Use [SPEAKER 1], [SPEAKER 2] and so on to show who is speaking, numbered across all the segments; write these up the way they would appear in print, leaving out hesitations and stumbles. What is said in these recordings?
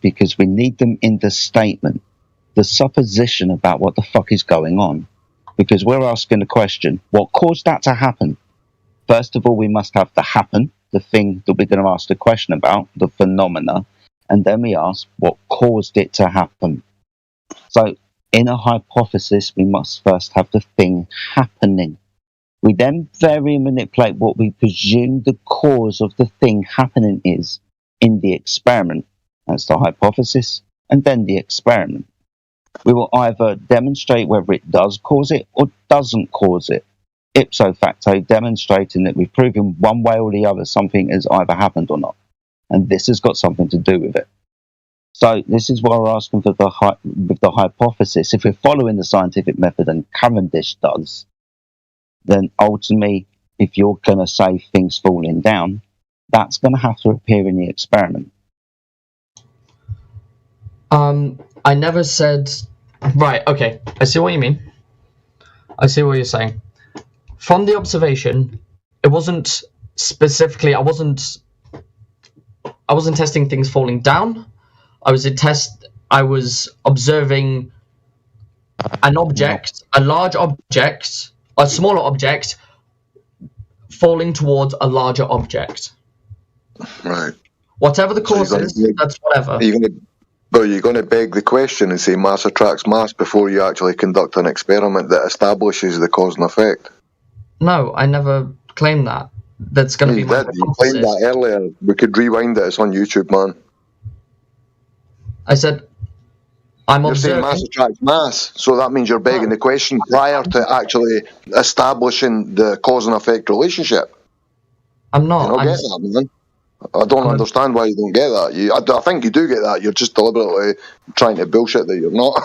[SPEAKER 1] because we need them in the statement, the supposition about what the fuck is going on. Because we're asking the question, what caused that to happen? First of all, we must have the happen, the thing that we're going to ask the question about, the phenomena, and then we ask what caused it to happen. So in a hypothesis, we must first have the thing happening. We then vary and manipulate what we presume the cause of the thing happening is in the experiment. That's the hypothesis, and then the experiment. We will either demonstrate whether it does cause it or doesn't cause it. Ipso facto, demonstrating that we've proven one way or the other something has either happened or not. And this has got something to do with it. So this is why we're asking for with the hypothesis. If we're following the scientific method and Cavendish does, then ultimately, if you're going to say things falling down, that's going to have to appear in the experiment.
[SPEAKER 2] I never said... Right, okay. I see what you mean. I see what you're saying. From the observation, it wasn't specifically... I wasn't testing things falling down. I was observing an object, a large object, a smaller object, falling towards a larger object.
[SPEAKER 3] Right.
[SPEAKER 2] Whatever the cause is, that's whatever.
[SPEAKER 3] You're going to beg the question and say mass attracts mass before you actually conduct an experiment that establishes the cause and effect.
[SPEAKER 2] No, I never claimed that. That's going to be my hypothesis.
[SPEAKER 3] You claimed that earlier. We could rewind it. It's on YouTube, man.
[SPEAKER 2] I said,
[SPEAKER 3] You're saying mass attracts mass, so that means you're begging the question prior to actually establishing the cause and effect relationship.
[SPEAKER 2] I'm not.
[SPEAKER 3] I don't get that, man. I don't understand why you don't get that. I think you do get that. You're just deliberately trying to bullshit that you're not.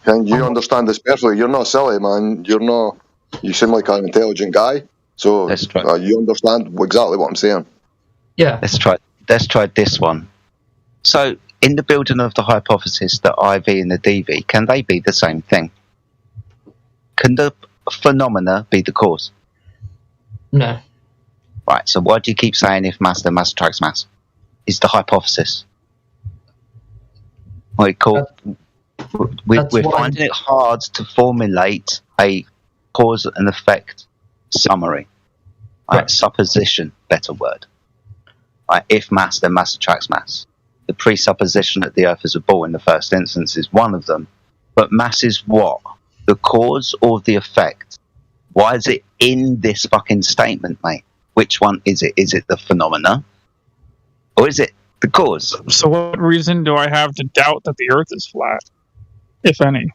[SPEAKER 3] And you understand this perfectly. You're not silly, man. You're not. You seem like an intelligent guy. So you understand exactly what I'm saying.
[SPEAKER 2] Yeah.
[SPEAKER 1] Let's try this one. So in the building of the hypothesis, the IV and the DV, can they be the same thing? Can the phenomena be the cause?
[SPEAKER 2] No.
[SPEAKER 1] Right, so why do you keep saying if mass, then mass attracts mass? Is the hypothesis. We're finding it hard to formulate a cause and effect summary. Right, supposition, better word. Right, if mass, then mass attracts mass. The presupposition that the Earth is a ball in the first instance is one of them. But mass is what? The cause or the effect? Why is it in this fucking statement, mate? Which one is it? Is it the phenomena? Or is it the cause?
[SPEAKER 4] So what reason do I have to doubt that the Earth is flat, if any?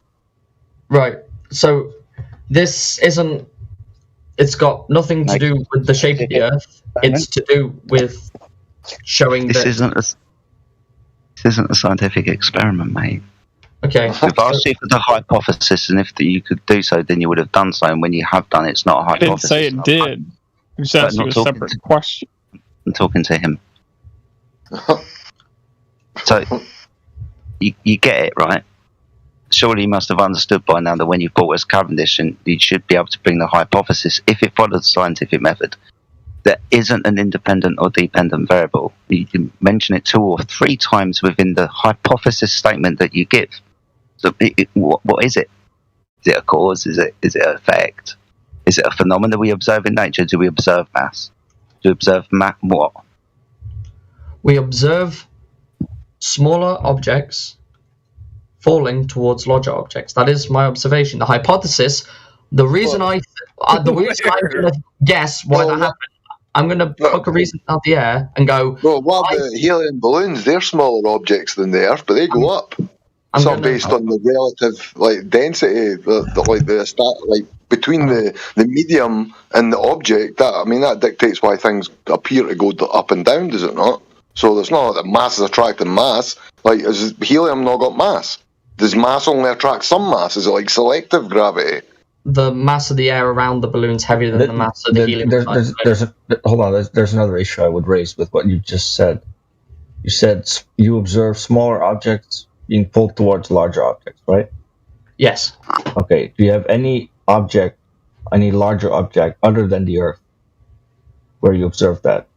[SPEAKER 2] Right. So this isn't... It's got nothing to do with the shape of the Earth. It's to do with showing
[SPEAKER 1] this
[SPEAKER 2] that...
[SPEAKER 1] This isn't a scientific experiment, mate.
[SPEAKER 2] Okay.
[SPEAKER 1] We've asked you for the hypothesis, and if you could do so, then you would have done so. And when you have done it, it's not a hypothesis.
[SPEAKER 4] I didn't say it did. You just asked you a separate question.
[SPEAKER 1] I'm talking to him. So, you get it, right? Surely you must have understood by now that when you brought us Cavendish, and you should be able to bring the hypothesis, if it follows the scientific method, there isn't an independent or dependent variable. You can mention it 2 or 3 times within the hypothesis statement that you give. So, what is it? Is it a cause? Is it an effect? Is it a phenomenon we observe in nature? Do we observe mass? Do we observe what?
[SPEAKER 2] We observe smaller objects falling towards larger objects. That is my observation. The hypothesis, the reason I'm going to guess why that happened, I'm going to pluck a reason out the air and go...
[SPEAKER 3] Well, what about helium balloons? They're smaller objects than the Earth, but they go up. It's all based on the relative density, between the medium and the object. That dictates why things appear to go up and down, does it not? So there's not that mass is attracting mass. Has helium not got mass? Does mass only attract some mass? Is it like selective gravity?
[SPEAKER 2] The mass of the air around the balloon's heavier than the mass of the helium.
[SPEAKER 5] There's another issue I would raise with what you just said. You said you observe smaller objects being pulled towards larger objects, right?
[SPEAKER 2] Yes.
[SPEAKER 5] Okay. Do you have any larger object other than the Earth where you observe that?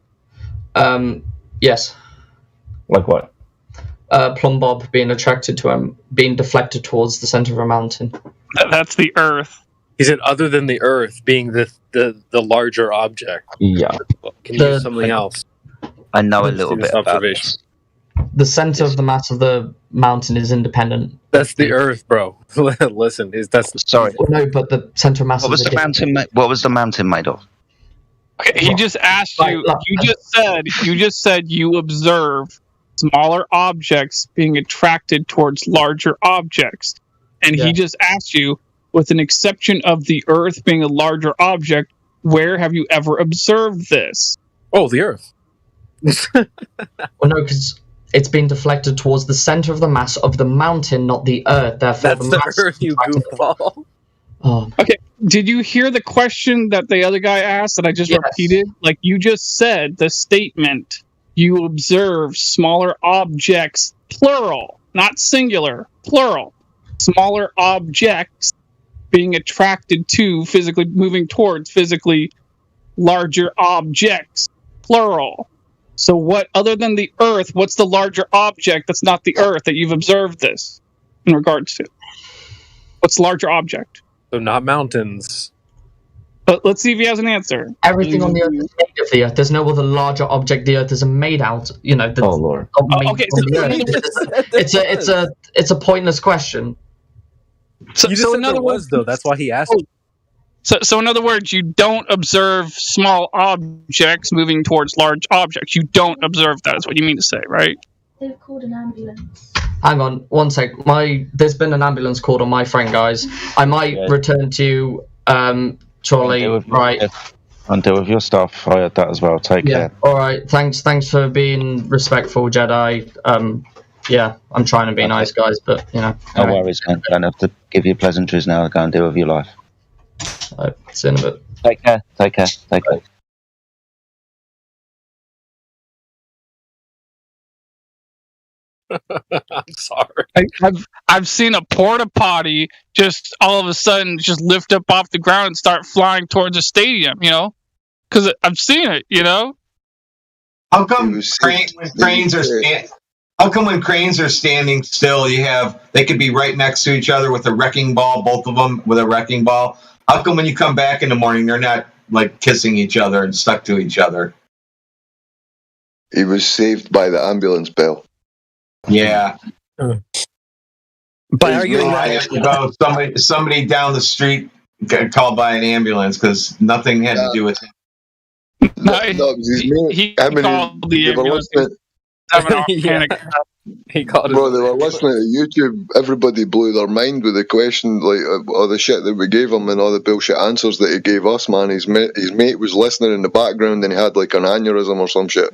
[SPEAKER 2] Yes.
[SPEAKER 5] Like what?
[SPEAKER 2] Plum Bob being attracted to him, being deflected towards the center of a mountain.
[SPEAKER 4] That's the Earth.
[SPEAKER 6] He said, other than the Earth being the larger object.
[SPEAKER 5] Yeah.
[SPEAKER 6] Can you use something else?
[SPEAKER 1] I know a
[SPEAKER 6] Let's
[SPEAKER 1] little
[SPEAKER 6] do
[SPEAKER 1] bit
[SPEAKER 6] this
[SPEAKER 1] about
[SPEAKER 6] observation.
[SPEAKER 1] this.
[SPEAKER 2] The center of the mass of the mountain is independent.
[SPEAKER 6] That's the Earth, bro. Listen, that's
[SPEAKER 1] Sorry.
[SPEAKER 2] Well, no, but the center of mass.
[SPEAKER 1] What was
[SPEAKER 2] is
[SPEAKER 1] the mountain? What was the mountain made of?
[SPEAKER 4] Okay, he just asked
[SPEAKER 2] Right,
[SPEAKER 4] you.
[SPEAKER 2] look.
[SPEAKER 4] You just said you observe smaller objects being attracted towards larger objects, and
[SPEAKER 2] Yeah.
[SPEAKER 4] he just asked you, with an exception of the Earth being a larger object, where have you ever observed this?
[SPEAKER 6] the Earth.
[SPEAKER 2] Well, no, because it's been deflected towards the center of the mass of the mountain, not the Earth. Therefore,
[SPEAKER 6] That's
[SPEAKER 2] the
[SPEAKER 6] the
[SPEAKER 2] mass.
[SPEAKER 6] Earth, you goofball.
[SPEAKER 2] Oh,
[SPEAKER 4] Did you hear the question that the other guy asked that I just
[SPEAKER 2] Yes.
[SPEAKER 4] repeated? Like you just said, the statement, you observe smaller objects, plural, not singular, plural. Smaller objects being attracted to, physically moving towards, physically larger objects, plural. So what, other than the Earth, what's the larger object that's not the Earth that you've observed this in regards to? What's the larger object?
[SPEAKER 6] So not mountains.
[SPEAKER 4] But let's see if he has an answer.
[SPEAKER 2] everything on the Earth is made of the Earth. There's no other larger object the Earth is made out. You know,
[SPEAKER 5] Oh Lord.
[SPEAKER 2] not made
[SPEAKER 4] okay,
[SPEAKER 2] from
[SPEAKER 4] so-
[SPEAKER 2] the Earth. It's a pointless question.
[SPEAKER 4] So,
[SPEAKER 6] You just
[SPEAKER 4] so
[SPEAKER 6] said
[SPEAKER 4] in other
[SPEAKER 6] there
[SPEAKER 4] words,
[SPEAKER 6] was, though. That's why he asked.
[SPEAKER 4] so in other words, you don't observe small objects moving towards large objects. You don't observe that. Is what you mean to say, right?
[SPEAKER 7] They've called an ambulance.
[SPEAKER 2] Hang on, one sec. There's been an ambulance called on my friend, guys. I might return to Charlie. Right.
[SPEAKER 1] And deal with your stuff. I heard that as well. Take
[SPEAKER 2] Yeah.
[SPEAKER 1] care.
[SPEAKER 2] All right. Thanks for being respectful, Jedi. Yeah, I'm trying to be nice, guys, but you know.
[SPEAKER 1] No worries, man. Don't have to give you pleasantries now. Go and deal with your life.
[SPEAKER 2] See you in a bit.
[SPEAKER 1] Take care. Take care. Take care.
[SPEAKER 6] I'm sorry.
[SPEAKER 4] I've seen a porta potty just all of a sudden just lift up off the ground and start flying towards a stadium. You know, because I've seen it. You know.
[SPEAKER 8] How come
[SPEAKER 3] It was
[SPEAKER 8] when cranes are how come when cranes are standing still, they could be right next to each other with a wrecking ball, both of them with a wrecking ball? How come when you come back in the morning, they're not like kissing each other and stuck to each other?
[SPEAKER 3] He was saved by the ambulance bell.
[SPEAKER 8] Yeah.
[SPEAKER 6] By
[SPEAKER 3] He's
[SPEAKER 6] arguing
[SPEAKER 3] really-
[SPEAKER 8] I
[SPEAKER 6] that,
[SPEAKER 8] have to go. Somebody down the street got called by an ambulance because nothing had to do with him.
[SPEAKER 4] No,
[SPEAKER 3] It was his mate.
[SPEAKER 4] he
[SPEAKER 3] I mean,
[SPEAKER 4] called the
[SPEAKER 3] they were
[SPEAKER 4] ambulance.
[SPEAKER 3] listening,
[SPEAKER 4] Having a
[SPEAKER 6] Yeah.
[SPEAKER 4] panic.
[SPEAKER 6] he called it.
[SPEAKER 3] bro, they were listening to YouTube. Everybody blew their mind with the question, like, all the shit that we gave him and all the bullshit answers that he gave us, man. His mate was listening in the background and he had like an aneurysm or some shit.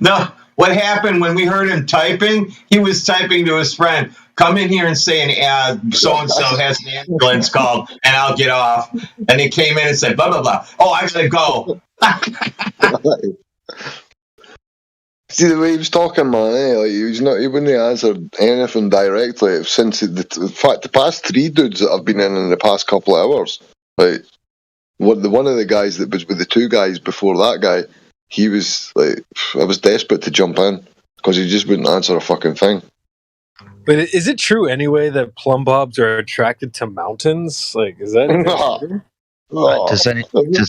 [SPEAKER 8] No, what happened when we heard him typing? He was typing to his friend, "Come in here and say so and so has an ambulance called, and I'll get off." And he came in and said, "Blah blah blah." Oh, I gotta go.
[SPEAKER 3] See the way he was talking, man. Like he wouldn't have answered anything directly since in fact the past 3 dudes that I've been in the past couple of hours. Like one of the guys that was with the 2 guys before that guy, he was like, I was desperate to jump in because he just wouldn't answer a fucking thing.
[SPEAKER 6] But is it true anyway that plumb bobs are attracted to mountains? Like, is that true?
[SPEAKER 3] Oh.
[SPEAKER 1] Does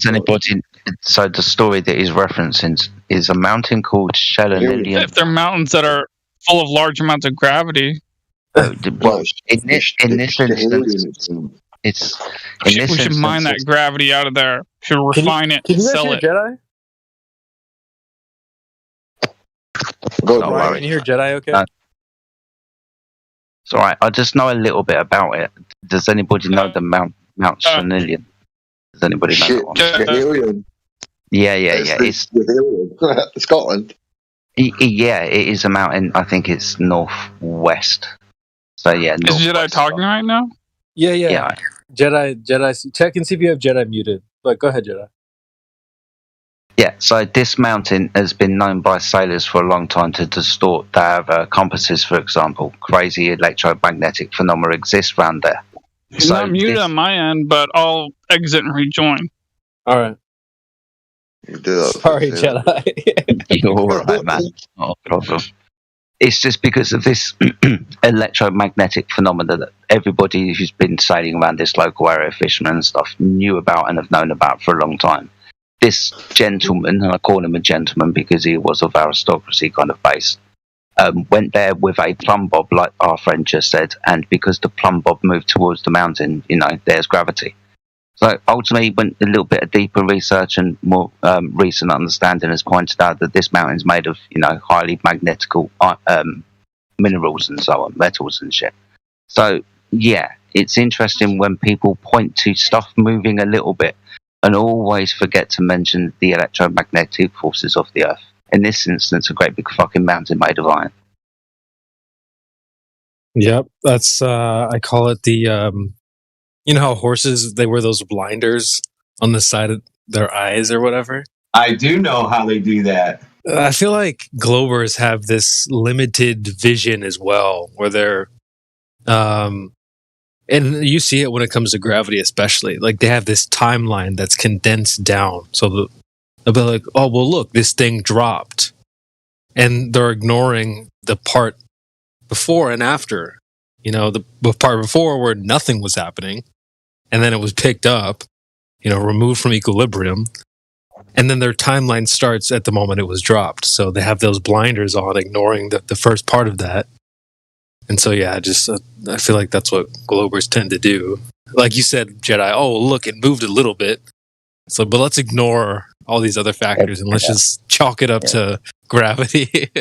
[SPEAKER 1] anybody? So the story that he's referencing is a mountain called Shellanillion.
[SPEAKER 4] If they're mountains that are full of large amounts of gravity,
[SPEAKER 1] Well, in this instance, it's in
[SPEAKER 4] we
[SPEAKER 1] this
[SPEAKER 4] should mine that
[SPEAKER 1] instance.
[SPEAKER 4] gravity out of there. Should refine it
[SPEAKER 6] Can
[SPEAKER 4] and
[SPEAKER 6] you guys
[SPEAKER 4] sell
[SPEAKER 6] hear
[SPEAKER 4] it.
[SPEAKER 6] Jedi?
[SPEAKER 3] God,
[SPEAKER 1] No
[SPEAKER 6] Ryan,
[SPEAKER 1] worries.
[SPEAKER 6] can you hear Jedi okay?
[SPEAKER 1] It's all right. I just know a little bit about it. Does anybody know the Mount Shellanillion? Does anybody know that one?
[SPEAKER 3] Schehallien.
[SPEAKER 1] Yeah.
[SPEAKER 3] It's Schehallien. Scotland.
[SPEAKER 1] Yeah, it is a mountain. I think it's northwest. So yeah,
[SPEAKER 4] Is Jedi
[SPEAKER 1] northwest.
[SPEAKER 4] talking right now?
[SPEAKER 6] Yeah.
[SPEAKER 1] Yeah,
[SPEAKER 6] Jedi. Check and see if you have Jedi muted. But go ahead, Jedi.
[SPEAKER 1] yeah. So this mountain has been known by sailors for a long time to distort. They have compasses, for example. Crazy electromagnetic phenomena exist around there.
[SPEAKER 4] He's
[SPEAKER 1] So
[SPEAKER 4] not muted
[SPEAKER 1] this-
[SPEAKER 4] on my end, but I'll exit and rejoin.
[SPEAKER 6] All right.
[SPEAKER 3] You do that.
[SPEAKER 6] Sorry, Jedi.
[SPEAKER 1] You're all right, man. Not a problem. it's just because of this electromagnetic phenomena that everybody who's been sailing around this local area, fishermen and stuff, knew about and have known about for a long time. This gentleman, and I call him a gentleman because he was of aristocracy kind of base, went there with a plumb bob, like our friend just said, and because the plumb bob moved towards the mountain, there's gravity. So ultimately, when a little bit of deeper research and more recent understanding has pointed out that this mountain's made of, highly magnetical minerals and so on, metals and shit. So yeah, it's interesting when people point to stuff moving a little bit and always forget to mention the electromagnetic forces of the Earth. In this instance, a great big fucking mountain made of iron.
[SPEAKER 6] Yep, that's I call it the you know how horses, they wear those blinders on the side of their eyes or whatever?
[SPEAKER 8] I do know how they do that.
[SPEAKER 6] I feel like Globers have this limited vision as well, where they're, and you see it when it comes to gravity, especially. Like they have this timeline that's condensed down, so they'll be like, "Oh, well, look, this thing dropped," and they're ignoring the part before and after. The part before where nothing was happening, and then it was picked up, removed from equilibrium, and then their timeline starts at the moment it was dropped. So they have those blinders on, ignoring the first part of that. And so, yeah, I feel like that's what Globers tend to do. Like you said, Jedi, oh, look, it moved a little bit. So, but let's ignore all these other factors and let's just chalk it up to gravity.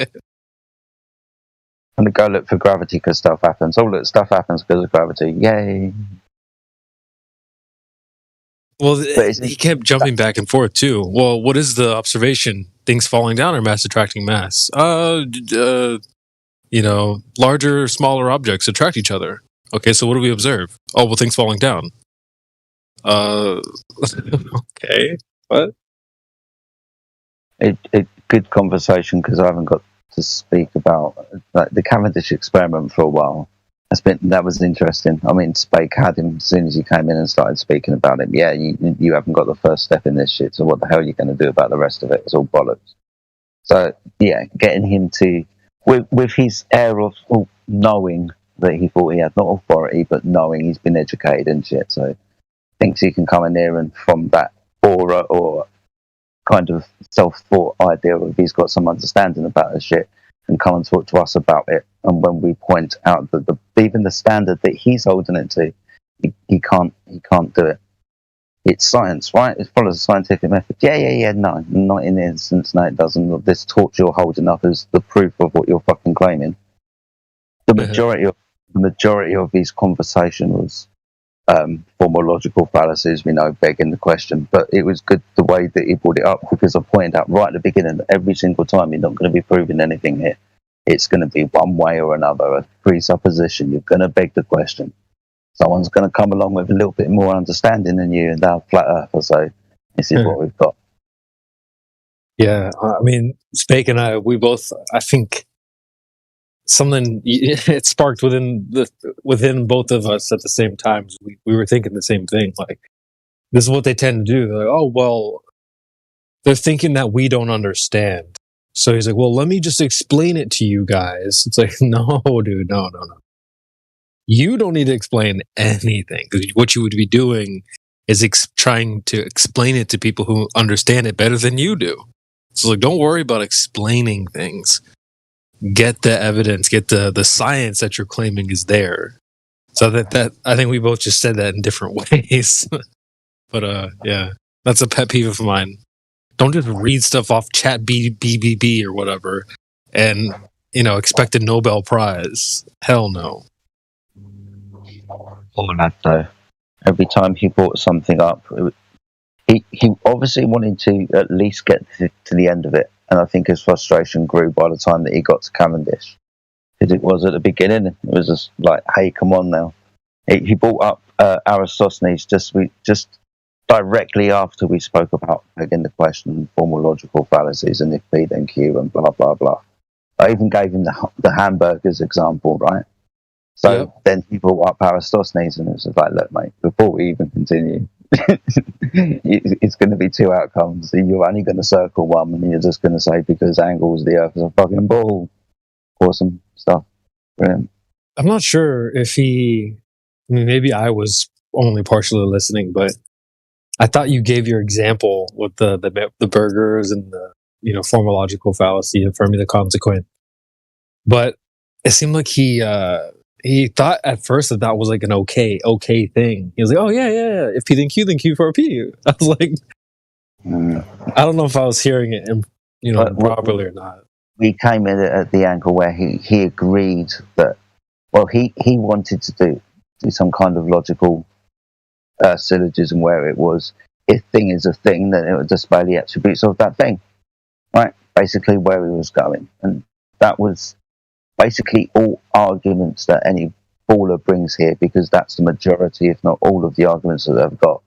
[SPEAKER 1] I'm going to go look for gravity because stuff happens. Oh, look, stuff happens because of gravity. Yay.
[SPEAKER 6] Well, he kept jumping back and forth, too. Well, what is the observation? Things falling down or mass attracting mass? Larger or smaller objects attract each other. Okay, so what do we observe? Oh, well, things falling down. Okay, what?
[SPEAKER 1] Good conversation because I haven't got to speak about the Cavendish experiment for a while. That was interesting. I mean, Spake had him as soon as he came in and started speaking about it. Yeah, you haven't got the first step in this shit, so what the hell are you going to do about the rest of it? It's all bollocks. So, yeah, getting him to, with his air of knowing that he thought he had not authority, but knowing he's been educated and shit, so thinks he can come in there and from that aura or kind of self-thought idea of he's got some understanding about the shit and come and talk to us about it. And when we point out that even the standard that he's holding it to, he can't do it. It's science, right? It follows a scientific method. Yeah. No, not in the instance. No, it doesn't. This torch you're holding up is the proof of what you're fucking claiming. The majority of his conversation was formal logical fallacies, begging the question. But it was good the way that he brought it up because I pointed out right at the beginning that every single time you're not going to be proving anything here. It's going to be one way or another, a presupposition. You're going to beg the question. Someone's going to come along with a little bit more understanding than you, and they're flat earther. So this is what we've got.
[SPEAKER 6] Yeah, I mean, Spake and I, we both, I think, something it sparked within both of us at the same time. We were thinking the same thing. Like, this is what they tend to do. They're like, oh, well, they're thinking that we don't understand. So he's like, well, let me just explain it to you guys. It's like, no, dude, no. You don't need to explain anything because what you would be doing is trying to explain it to people who understand it better than you do. So like, don't worry about explaining things. Get the evidence, get the science that you're claiming is there. So that I think we both just said that in different ways. But yeah, that's a pet peeve of mine. Don't just read stuff off Chat BBB or whatever and, expect a Nobel Prize. Hell no.
[SPEAKER 1] Poor lad, though. Every time he brought something up, he obviously wanted to at least get to the end of it. And I think his frustration grew by the time that he got to Cavendish. Because it was at the beginning, it was just like, hey, come on now. He brought up Aristophanes just directly after we spoke about, again, the question, formal logical fallacies and if P then Q and blah, blah, blah. I even gave him the hamburgers example, right? So Then he brought up Aristophanes and it was like, look, mate, before we even continue, it's going to be two outcomes. You're only going to circle one and you're just going to say because angles the earth is a fucking ball. Awesome stuff. Brilliant.
[SPEAKER 6] I'm not sure if he. I mean, maybe I was only partially listening, but I thought you gave your example with the burgers and the formological fallacy of Fermi the consequent. But it seemed like he thought at first that was like an okay thing. He was like, oh yeah. If P then Q, then Q for P. I was like, I don't know if I was hearing it, properly or not.
[SPEAKER 1] We came in at the angle where he agreed that, well, he wanted to do some kind of logical syllogism where it was, if thing is a thing, then it would display the attributes of that thing. Right? Basically where he was going. And that was basically all arguments that any baller brings here, because that's the majority, if not all, of the arguments that they've got.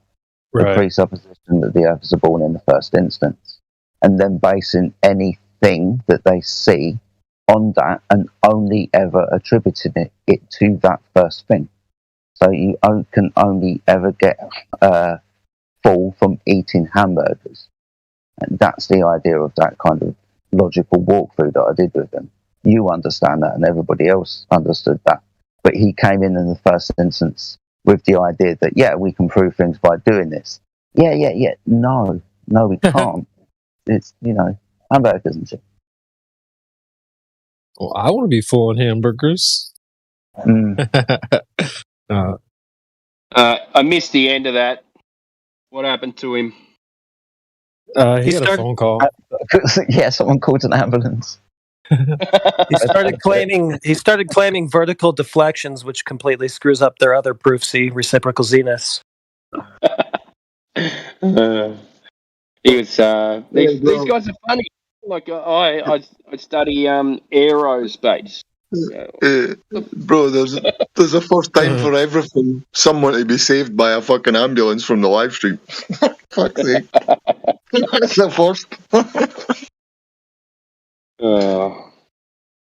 [SPEAKER 6] Right.
[SPEAKER 1] The presupposition that the others are born in the first instance. And then basing anything that they see on that and only ever attributing it to that first thing. So you can only ever get full from eating hamburgers. And that's the idea of that kind of logical walkthrough that I did with him. You understand that, and everybody else understood that. But he came in the first instance with the idea that, yeah, we can prove things by doing this. Yeah. No, we can't. It's, hamburgers and shit.
[SPEAKER 6] Well, I want to be full on hamburgers.
[SPEAKER 9] I missed the end of that. What happened to him?
[SPEAKER 6] He had a phone call.
[SPEAKER 1] Yeah, someone called an ambulance.
[SPEAKER 10] He started claiming vertical deflections, which completely screws up their other proof C, reciprocal z-ness.
[SPEAKER 9] He was. These guys are funny. Like I study aerospace.
[SPEAKER 3] Bro, there's a first time for everything. Someone to be saved by a fucking ambulance from the live stream. Fuck's sake. That's the first.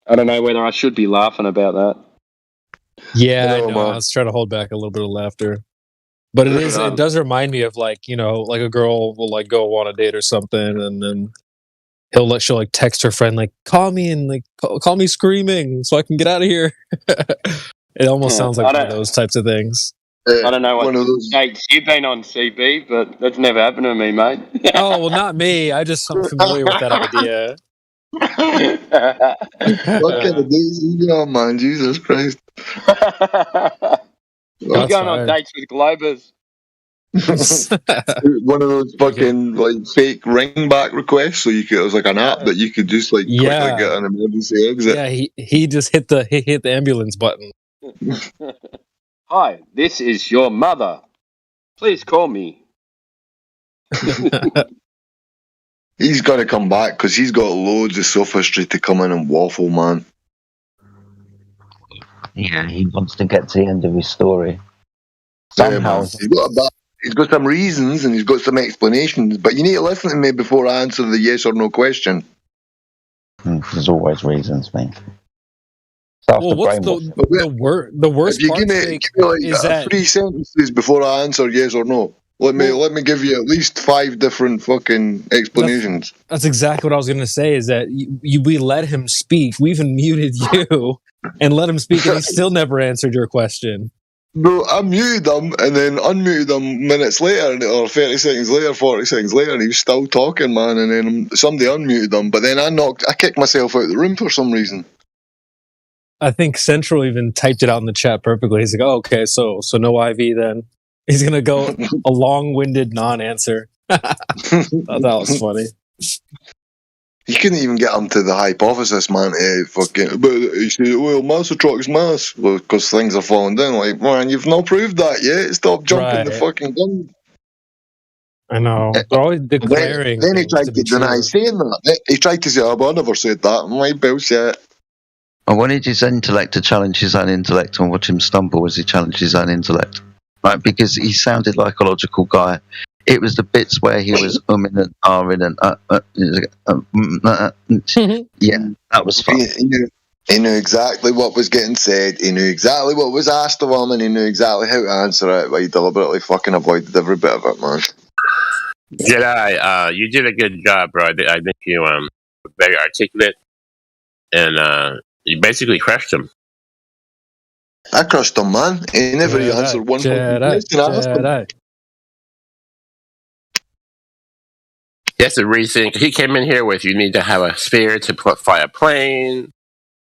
[SPEAKER 9] I don't know whether I should be laughing about that.
[SPEAKER 6] Yeah, I know. I was trying to hold back a little bit of laughter. But it does remind me of like a girl will like go on a date or something, and then she'll like text her friend like, call me and like call me screaming so I can get out of here. It almost sounds like one of those types of things.
[SPEAKER 9] I don't know what dates you've been on, CB, but that's never happened to me, mate.
[SPEAKER 6] Oh, well, not me. I'm familiar with that idea.
[SPEAKER 3] What kind of days are you on, man? Jesus Christ.
[SPEAKER 9] You're going on dates with Globers.
[SPEAKER 3] One of those fucking like fake ring back requests, so it was like an app that you could just like quickly get an emergency exit.
[SPEAKER 6] Yeah, he just hit the ambulance button.
[SPEAKER 9] Hi, this is your mother. Please call me.
[SPEAKER 3] He's got to come back because he's got loads of sophistry to come in and waffle, man.
[SPEAKER 1] Yeah, he wants to get to the end of his story. Somehow.
[SPEAKER 3] Yeah, he's got some reasons and he's got some explanations, but you need to listen to me before I answer the yes or no question.
[SPEAKER 1] There's always reasons, mate.
[SPEAKER 6] Well, what's the worst
[SPEAKER 3] if you
[SPEAKER 6] part?
[SPEAKER 3] give me like 3 sentences before I answer yes or no. Let me give you at least 5 different fucking explanations.
[SPEAKER 6] That's exactly what I was going to say. Is that we let him speak? We even muted you and let him speak, and he still never answered your question.
[SPEAKER 3] Bro, I muted him and then unmuted him minutes later, or 30 seconds later, 40 seconds later, and he was still talking, man. And then somebody unmuted him, but then I kicked myself out of the room for some reason.
[SPEAKER 6] I think Central even typed it out in the chat perfectly. He's like, "Oh, okay, so no IV then." He's gonna go a long-winded non-answer. Thought that was funny.
[SPEAKER 3] You couldn't even get him to the hypothesis, man. But you say, well, mass attracts mass, because things are falling down. Like, man, you've not proved that yet. Stop jumping the fucking gun.
[SPEAKER 6] I know. They're always declaring.
[SPEAKER 3] Then he tried to deny saying that. He tried to say, "Oh, but I never said that." I'm like, bullshit.
[SPEAKER 1] I wanted his intellect to challenge his own intellect and watch him stumble as he challenged his own intellect. Right, because he sounded like a logical guy. It was the bits where he was umming and ahhing and yeah, that was fun.
[SPEAKER 3] He knew exactly what was getting said. He knew exactly what was asked of him, and he knew exactly how to answer it. But he deliberately fucking avoided every bit of it, man.
[SPEAKER 11] Jedi, you did a good job, bro. I think you were very articulate, and You basically crushed him.
[SPEAKER 3] I crushed him, man. He never answered one fucking question I asked him.
[SPEAKER 11] That's the reason he came in here with. You need to have a sphere to fly a plane.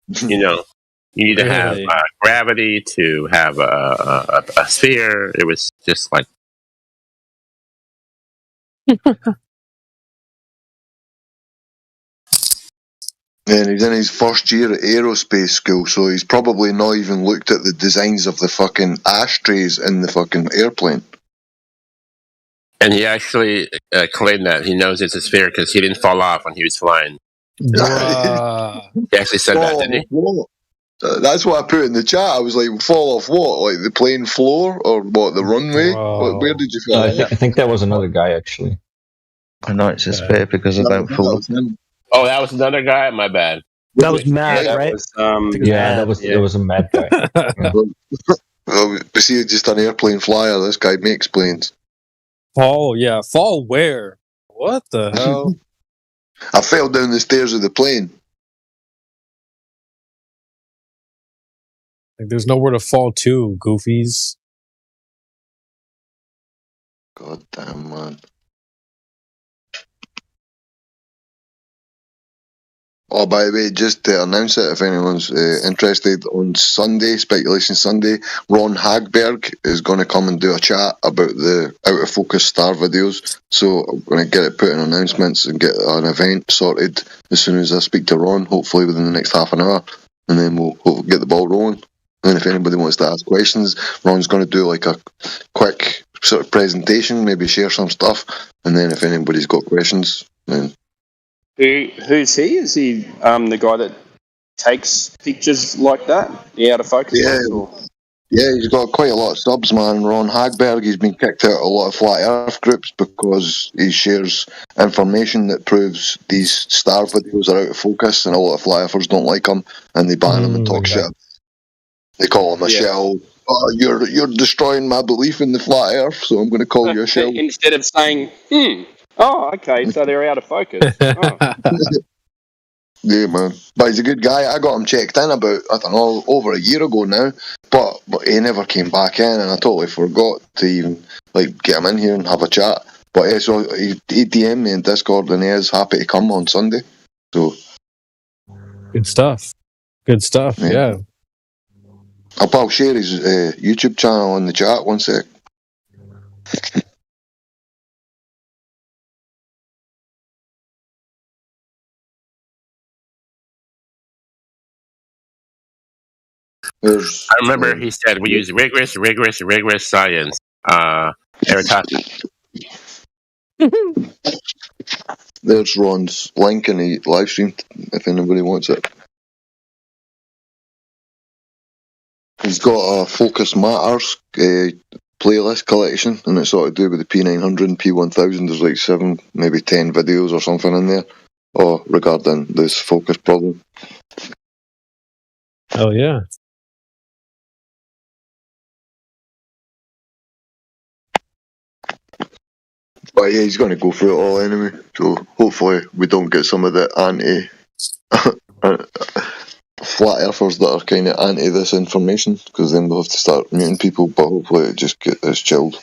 [SPEAKER 11] You know, you need to have gravity to have a sphere. It was just like.
[SPEAKER 3] And he's in his first year at aerospace school, so he's probably not even looked at the designs of the fucking ashtrays in the fucking airplane.
[SPEAKER 11] And he actually claimed that he knows it's a sphere because he didn't fall off when he was flying. He actually said that, didn't he?
[SPEAKER 3] That's what I put in the chat. I was like, fall off what? Like the plane floor or what? The runway? Where did you fall off?
[SPEAKER 5] I think that was another guy, actually.
[SPEAKER 1] I know it's a sphere because I don't fall off.
[SPEAKER 11] Oh, that was another guy? My bad.
[SPEAKER 10] That was Matt, right?
[SPEAKER 5] It was a mad guy.
[SPEAKER 3] Well, we see just an airplane flyer. This guy makes planes.
[SPEAKER 6] Fall, yeah. Fall where? What the hell?
[SPEAKER 3] I fell down the stairs of the plane.
[SPEAKER 6] Like, there's nowhere to fall to, goofies.
[SPEAKER 3] God damn, man. Oh, by the way, just to announce it, if anyone's interested, on Sunday, Speculation Sunday, Ron Hagberg is going to come and do a chat about the Out of Focus star videos. So I'm going to get it put in announcements and get an event sorted as soon as I speak to Ron, hopefully within the next half an hour, and then we'll get the ball rolling. And if anybody wants to ask questions, Ron's going to do like a quick sort of presentation, maybe share some stuff, and then if anybody's got questions, then...
[SPEAKER 9] Who's he? Is he the guy that takes pictures like that? The out of focus?
[SPEAKER 3] Yeah, he's got quite a lot of subs, man. Ron Hagberg, he's been kicked out of a lot of Flat Earth groups because he shares information that proves these star videos are out of focus, and a lot of Flat Earthers don't like him, and they ban him and talk shit. They call him a shell. Oh, you're destroying my belief in the Flat Earth, so I'm going to call you a shell.
[SPEAKER 9] Instead of saying, oh, okay, so they're out of focus. Oh.
[SPEAKER 3] Yeah, man. But he's a good guy. I got him checked in about, I don't know, over a year ago now. But he never came back in, and I totally forgot to even get him in here and have a chat. But yeah, so he DM'd me in Discord, and he is happy to come on Sunday. So
[SPEAKER 6] good stuff. Yeah.
[SPEAKER 3] I'll share his YouTube channel in the chat. One sec.
[SPEAKER 11] I remember he said we use rigorous science. Eratosthenes.
[SPEAKER 3] There's Ron's link in the live stream if anybody wants it. He's got a Focus Matters playlist collection, and it's all to do with the P900 and P1000. There's like 7, maybe 10 videos or something in there regarding this focus problem.
[SPEAKER 6] Oh, yeah.
[SPEAKER 3] But yeah, he's going to go through it all anyway, so hopefully we don't get some of the flat earthers that are kind of anti this information, because then we'll have to start muting people, but hopefully it just gets chilled.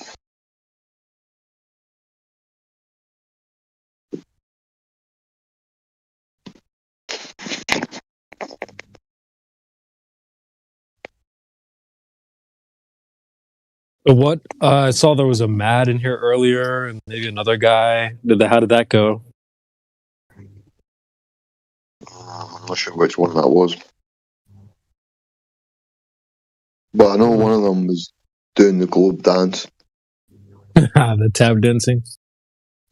[SPEAKER 6] What? I saw there was a Mad in here earlier, and maybe another guy. How did that go?
[SPEAKER 3] I'm not sure which one that was. But I know one of them was doing the globe dance.
[SPEAKER 6] The tap dancing?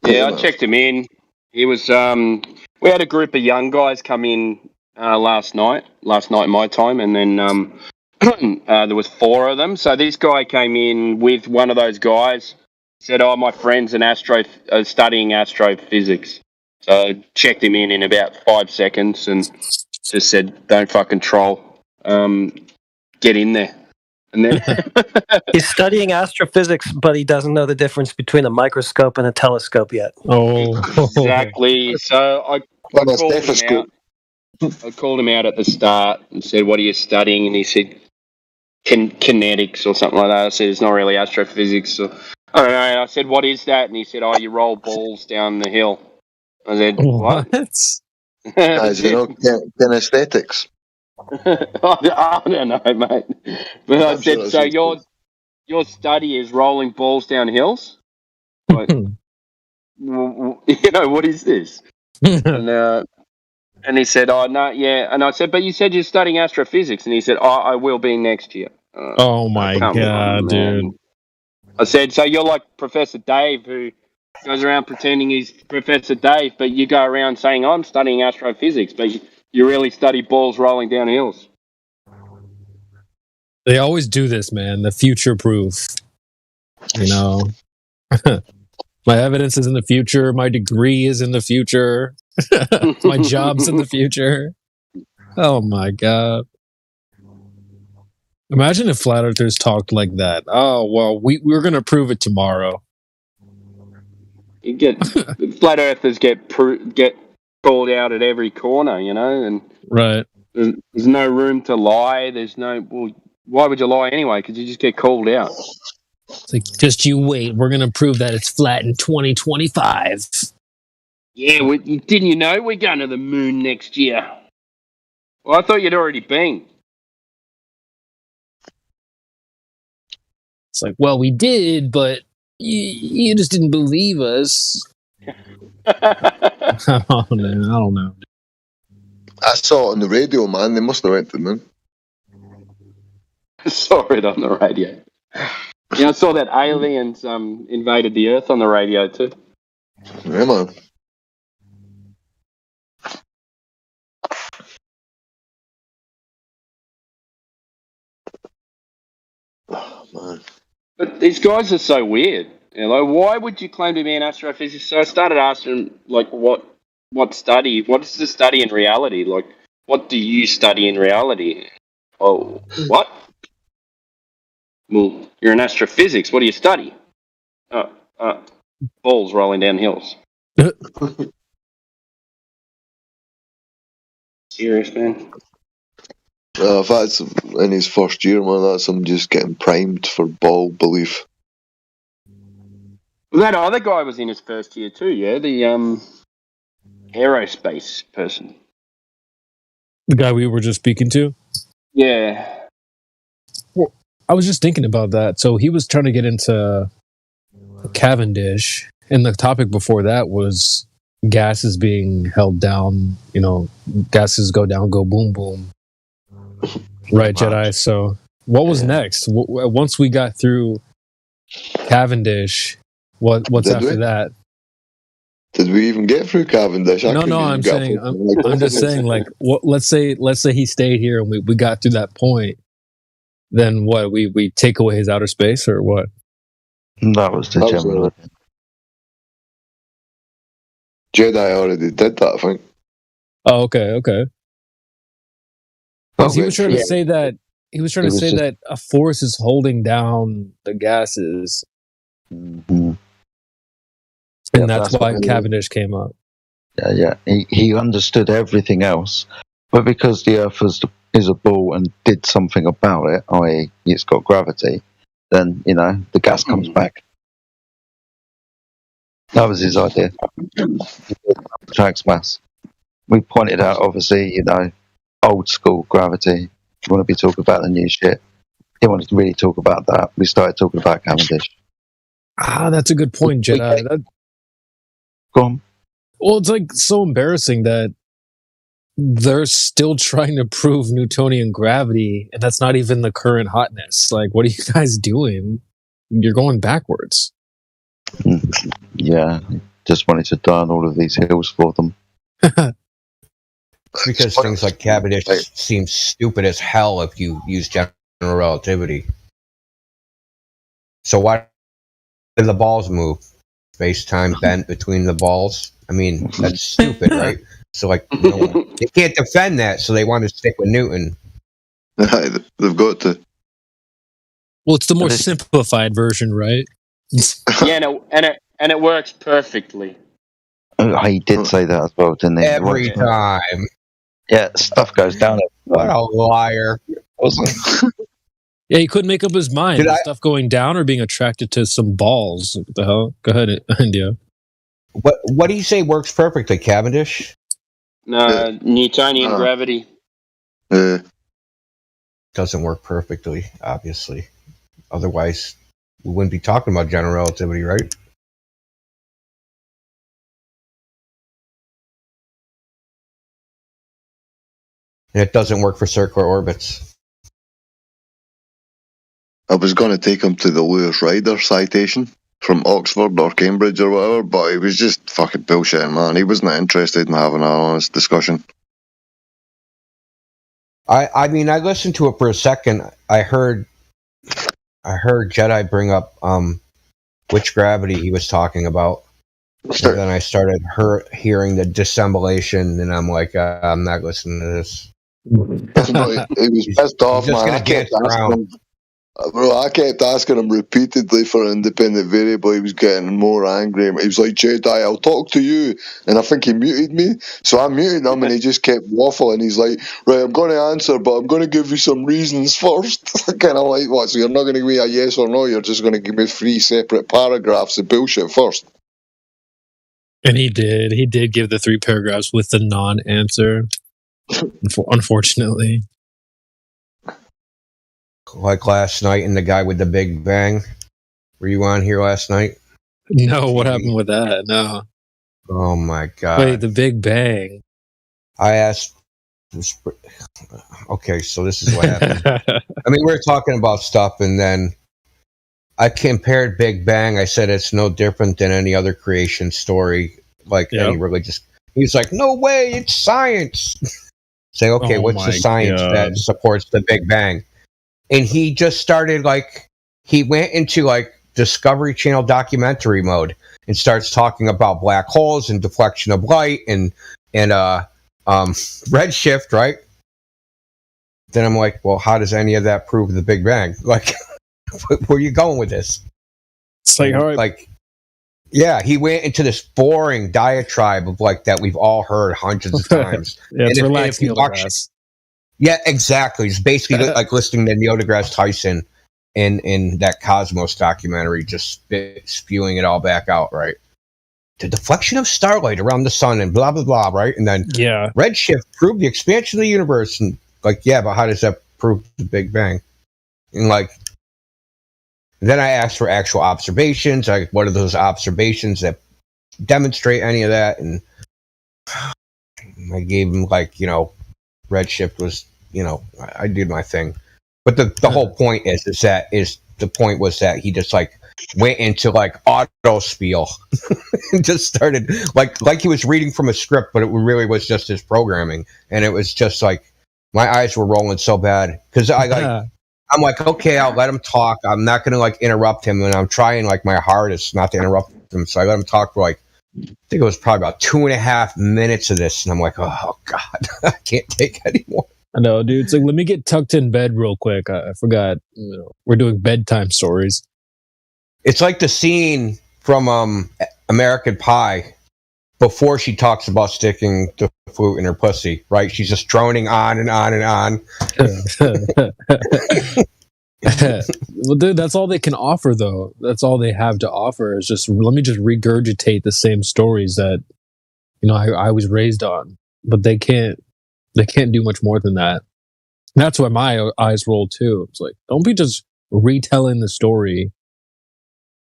[SPEAKER 9] Yeah, I checked him in. He was, we had a group of young guys come in last night my time, and then there was 4 of them. So this guy came in with one of those guys, said, oh, my friend's studying astrophysics. So I checked him in about 5 seconds and just said, don't fucking troll. Get in there. And then
[SPEAKER 10] he's studying astrophysics, but he doesn't know the difference between a microscope and a telescope yet.
[SPEAKER 6] Oh,
[SPEAKER 9] exactly. So I called him out. I called him out at the start and said, "What are you studying?" And he said, "Kinetics or something like that." I said, "It's not really astrophysics." Or, I don't know. And I said, "What is that?" And he said, "Oh, you roll balls down the hill." I said, "What?"
[SPEAKER 3] As you know, kinesthetics.
[SPEAKER 9] I don't know, mate. But I said, "So your study is rolling balls down hills?" Like, what is this? And he said, "Oh no, yeah." And I said, "But you said you're studying astrophysics." And he said, "Oh, I will be next year."
[SPEAKER 6] Oh my
[SPEAKER 9] come
[SPEAKER 6] god,
[SPEAKER 9] on, man.
[SPEAKER 6] dude!
[SPEAKER 9] I said, "So you're like Professor Dave, who goes around pretending he's Professor Dave, but you go around saying I'm studying astrophysics, but you really study balls rolling down hills."
[SPEAKER 6] They always do this, man. The future proof. You know, my evidence is in the future. My degree is in the future. My job's in the future. Oh my god! Imagine if flat earthers talked like that. Oh well, we're gonna prove it tomorrow.
[SPEAKER 9] You get flat earthers get called out at every corner, and
[SPEAKER 6] right.
[SPEAKER 9] There's no room to lie. There's no why would you lie anyway? Because you just get called out.
[SPEAKER 6] It's like, just you wait. We're going to prove that it's flat in 2025.
[SPEAKER 9] Yeah, didn't you know we're going to the moon next year? Well, I thought you'd already been.
[SPEAKER 6] It's like, well, we did, but you just didn't believe us. I don't know.
[SPEAKER 3] I saw it on the radio, man. They must have went to the moon.
[SPEAKER 9] I saw it on the radio. Yeah, I saw that aliens invaded the Earth on the radio too.
[SPEAKER 3] Yeah, man. Oh, man.
[SPEAKER 9] But these guys are so weird. Why would you claim to be an astrophysicist? So I started asking, like, what is the study in reality? Like, what do you study in reality? Oh, what? Well, you're an astrophysics. What do you study? Balls rolling down hills. Serious, man.
[SPEAKER 3] If that's in his first year, man, that's him just getting primed for ball belief.
[SPEAKER 9] Well, that other guy was in his first year too, yeah? The aerospace person.
[SPEAKER 6] The guy we were just speaking to?
[SPEAKER 9] Yeah.
[SPEAKER 6] Well, I was just thinking about that. So he was trying to get into Cavendish, and the topic before that was gases being held down. Gases go down, go boom, boom. Right, Jedi. So what was next? Once we got through Cavendish, what's after that?
[SPEAKER 3] Did we even get through Cavendish?
[SPEAKER 6] No. I'm just saying. Like, let's say he stayed here and we got through that point. Then what? We take away his outer space or what?
[SPEAKER 1] That was the general.
[SPEAKER 3] Jedi already did that, I think.
[SPEAKER 6] Oh, okay. Because he was trying to say that that a force is holding down the gases, and that's why Cavendish came up.
[SPEAKER 1] Yeah. He understood everything else, but because the Earth is a ball and did something about it, i.e., it's got gravity, then the gas comes back. That was his idea. Attracts mass. We pointed out, obviously, old school gravity. You want to be talking about the new shit. He wanted to really talk about that. We started talking about Cavendish.
[SPEAKER 6] That's a good point, Jedi.
[SPEAKER 1] Go on.
[SPEAKER 6] Well, it's like so embarrassing that they're still trying to prove Newtonian gravity, and that's not even the current hotness. Like, what are you guys doing? You're going backwards.
[SPEAKER 1] Yeah, just wanted to die on all of these hills for them.
[SPEAKER 12] Because things like Cavendish seem stupid as hell if you use general relativity. So why did the balls move? Space-time bent between the balls? I mean, that's stupid, right? So, they can't defend that, so they want to stick with Newton.
[SPEAKER 3] They've got to.
[SPEAKER 6] Well, it's the more simplified version, right?
[SPEAKER 9] Yeah, and it works perfectly.
[SPEAKER 1] He did say that as well, didn't he?
[SPEAKER 12] Every time.
[SPEAKER 1] Yeah, stuff goes down.
[SPEAKER 12] What a liar!
[SPEAKER 6] Yeah, he couldn't make up his mind.
[SPEAKER 12] Did
[SPEAKER 6] The
[SPEAKER 12] I-
[SPEAKER 6] stuff going down or being attracted to some balls. What the hell? Go ahead, India.
[SPEAKER 12] What do you say works perfectly, Cavendish?
[SPEAKER 9] No, Newtonian
[SPEAKER 3] Uh.
[SPEAKER 9] gravity.
[SPEAKER 12] Doesn't work perfectly, obviously. Otherwise, we wouldn't be talking about general relativity, right? And it doesn't work for circular orbits.
[SPEAKER 3] I was going to take him to the Lewis Ryder citation from Oxford or Cambridge or whatever, but he was just fucking bullshitting, man. He wasn't interested in having an honest discussion.
[SPEAKER 12] I mean, I listened to it for a second. I heard Jedi bring up which gravity he was talking about. And then I started hearing the dissemblation, and I'm like, I'm not listening to this.
[SPEAKER 3] He was pissed off,
[SPEAKER 12] He's just
[SPEAKER 3] man.
[SPEAKER 12] gonna dance around.
[SPEAKER 3] I kept asking him repeatedly for an independent variable. He was getting more angry. He was like, Jedi, I'll talk to you. And I think he muted me. So I muted him and he just kept waffling. He's like, right, I'm going to answer, but I'm going to give you some reasons first. Kind of like, what? So you're not going to give me a yes or no. You're just going to give me 3 separate paragraphs of bullshit first.
[SPEAKER 6] And he did. He did give the 3 paragraphs with the non-answer. Unfortunately.
[SPEAKER 12] Like last night and the guy with the Big Bang. Were you on here last night?
[SPEAKER 6] No, what happened with that? No.
[SPEAKER 12] Oh my god.
[SPEAKER 6] Wait, the Big Bang.
[SPEAKER 12] I asked. Okay, so this is what happened. I mean, we were talking about stuff, and then I compared Big Bang. I said it's no different than any other creation story, like any religious. He's like, no way, it's science. Say, okay, what's the science that supports the Big Bang? And he just started he went into Discovery Channel documentary mode and starts talking about black holes and deflection of light and redshift, right? Then I'm like, well, how does any of that prove the Big Bang? Like, where are you going with this?
[SPEAKER 6] It's like, all right.
[SPEAKER 12] Yeah, he went into this boring diatribe of that we've all heard hundreds of times.
[SPEAKER 6] Yeah, it's relaxed.
[SPEAKER 12] Yeah, exactly. It's basically listening to Neil deGrasse Tyson in that Cosmos documentary, just spewing it all back out, right? The deflection of starlight around the sun and blah, blah, blah, right? And then redshift proved the expansion of the universe. And but how does that prove the Big Bang? And then I asked for actual observations. What are those observations that demonstrate any of that? And I gave him redshift was, I did my thing. But the whole point is the point was that he just went into auto spiel and just started like he was reading from a script, but it really was just his programming. And it was just my eyes were rolling so bad because I'm like, okay, I'll let him talk. I'm not going to interrupt him. And I'm trying my hardest not to interrupt him. So I let him talk for I think it was probably about 2.5 minutes of this. And I'm like, oh God, I can't take anymore.
[SPEAKER 6] I know, dude. It's let me get tucked in bed real quick. I forgot. We're doing bedtime stories.
[SPEAKER 12] It's like the scene from American Pie before she talks about sticking the flute in her pussy, right? She's just droning on and on and on.
[SPEAKER 6] Well, dude, that's all they can offer, though. That's all they have to offer is just let me just regurgitate the same stories that I was raised on. But they can't do much more than that. And that's why my eyes roll too. It's don't be just retelling the story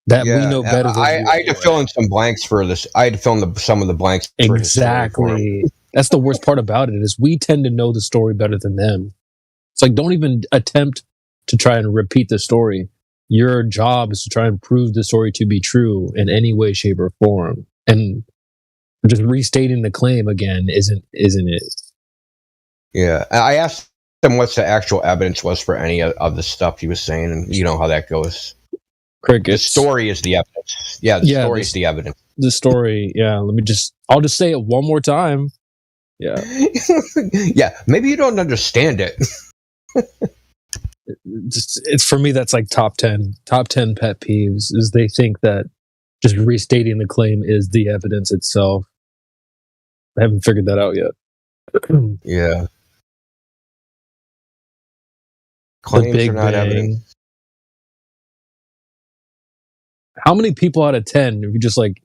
[SPEAKER 6] that we know better than
[SPEAKER 12] I had to fill in some blanks for this. I had to fill in some of the blanks.
[SPEAKER 6] Exactly. That's the worst part about it is we tend to know the story better than them. It's don't even attempt to try and repeat the story. Your job is to try and prove the story to be true in any way, shape, or form. And just restating the claim again isn't it?
[SPEAKER 12] Yeah, I asked him what the actual evidence was for any of the stuff he was saying, and you know how that goes.
[SPEAKER 6] Crickets.
[SPEAKER 12] The story is the evidence. Yeah, the story is the evidence.
[SPEAKER 6] The story, yeah. I'll just say it one more time. Yeah.
[SPEAKER 12] Yeah, maybe you don't understand it.
[SPEAKER 6] It's for me, that's top 10 pet peeves is they think that just restating the claim is the evidence itself. I haven't figured that out yet.
[SPEAKER 12] Yeah.
[SPEAKER 6] The
[SPEAKER 12] Claims
[SPEAKER 6] Big
[SPEAKER 12] are not
[SPEAKER 6] Bang.
[SPEAKER 12] evidence.
[SPEAKER 6] How many people out of 10, if you just like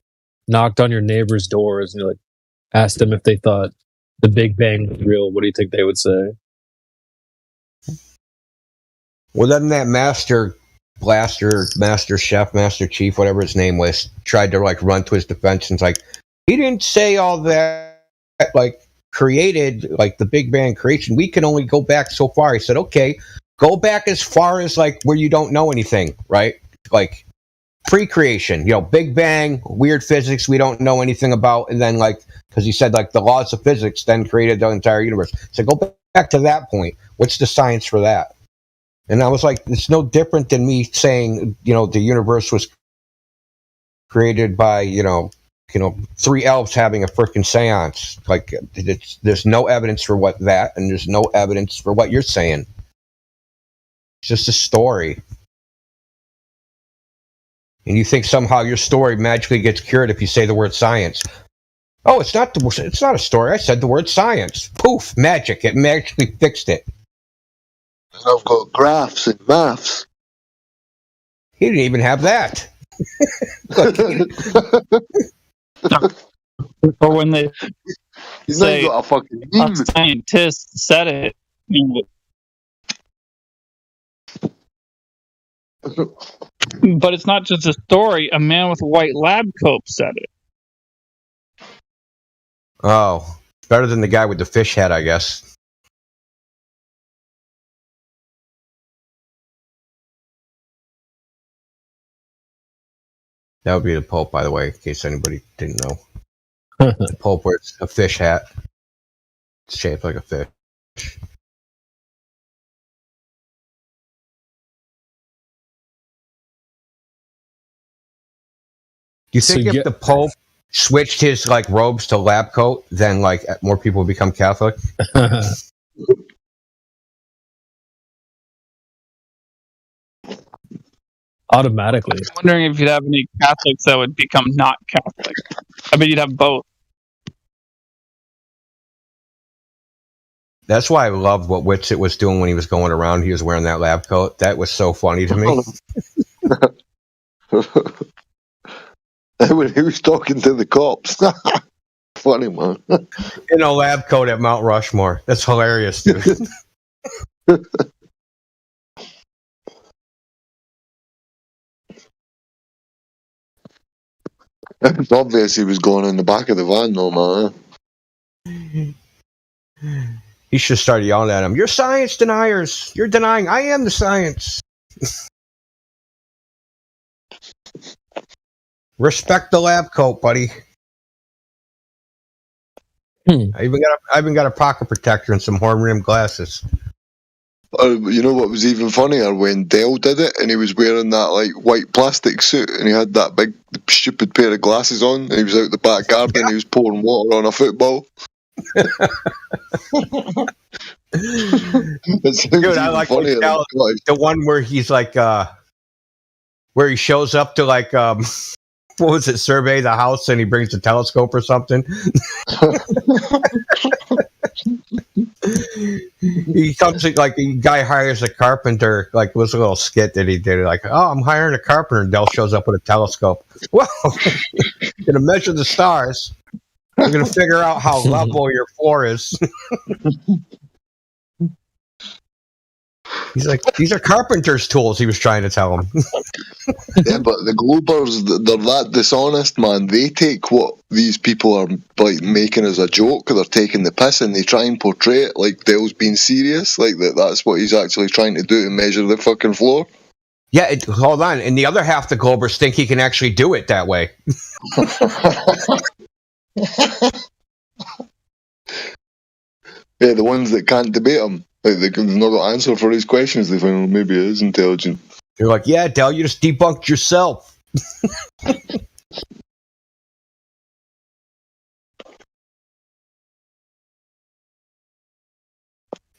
[SPEAKER 6] knocked on your neighbor's doors and you like asked them if they thought the Big Bang was real, what do you think they would say?
[SPEAKER 12] Well, then that master blaster, master chef, master chief, whatever his name was, tried to like run to his defense and it's like, he didn't say all that, like created like the Big Bang creation. We can only go back so far. He said, okay, go back as far as like where you don't know anything, right? Like pre-creation, you know, Big Bang, weird physics we don't know anything about, and then like, because he said like the laws of physics then created the entire universe. So go back to that point. What's the science for that? And I was like, it's no different than me saying, you know, the universe was created by, you know, three elves having a freaking seance. Like, there's no evidence for what that, and there's no evidence for what you're saying. It's just a story. And you think somehow your story magically gets cured if you say the word science. Oh, it's not a story. I said the word science. Poof, magic. It magically fixed it.
[SPEAKER 3] I've got graphs and maths.
[SPEAKER 12] He didn't even have that.
[SPEAKER 4] Or when they
[SPEAKER 3] He's
[SPEAKER 4] say
[SPEAKER 3] not got a fucking
[SPEAKER 4] a
[SPEAKER 3] meme.
[SPEAKER 4] scientist said it. But it's not just a story. A man with a white lab coat said it.
[SPEAKER 12] Oh, better than the guy with the fish head, I guess. That would be the Pope, by the way, in case anybody didn't know. The Pope wears a fish hat. It's shaped like a fish. Do you think if the Pope switched his like robes to lab coat, then like more people would become Catholic?
[SPEAKER 6] Automatically.
[SPEAKER 4] I'm wondering if you'd have any Catholics that would become not Catholic. I bet you'd have both.
[SPEAKER 12] That's why I loved what Whitsitt was doing when he was going around. He was wearing that lab coat. That was so funny to me.
[SPEAKER 3] When he was talking to the cops. Funny, man.
[SPEAKER 12] In a lab coat at Mount Rushmore. That's hilarious, dude.
[SPEAKER 3] It's obvious he was going in the back of the van, though, man.
[SPEAKER 12] He should start yelling at him. You're science deniers. You're denying I am the science. Respect the lab coat, buddy. I even got a pocket protector and some horn rimmed glasses.
[SPEAKER 3] You know what was even funnier? When Dell did it and he was wearing that like white plastic suit and he had that big stupid pair of glasses on and he was out the back garden and he was pouring water on a football.
[SPEAKER 12] Dude, I like the one where he's like where he shows up to like what was it, survey the house and he brings a telescope or something. He comes to, like, the guy hires a carpenter, like it was a little skit that he did, like, oh, I'm hiring a carpenter, and Dell shows up with a telescope. Well, gonna measure the stars. We're gonna figure out how level your floor is. He's like, these are carpenter's tools, he was trying to tell him.
[SPEAKER 3] Yeah, but the Globers, they're that dishonest, man. They take what these people are like making as a joke, they're taking the piss, and they try and portray it like Dell's being serious, like that's what he's actually trying to do to measure the fucking floor.
[SPEAKER 12] Yeah, hold on. And the other half the Globers think he can actually do it that way.
[SPEAKER 3] Yeah, the ones that can't debate him. Like, they've not got answer for his questions. They find, well, maybe he is intelligent.
[SPEAKER 12] They're like, yeah, Dell, you just debunked yourself.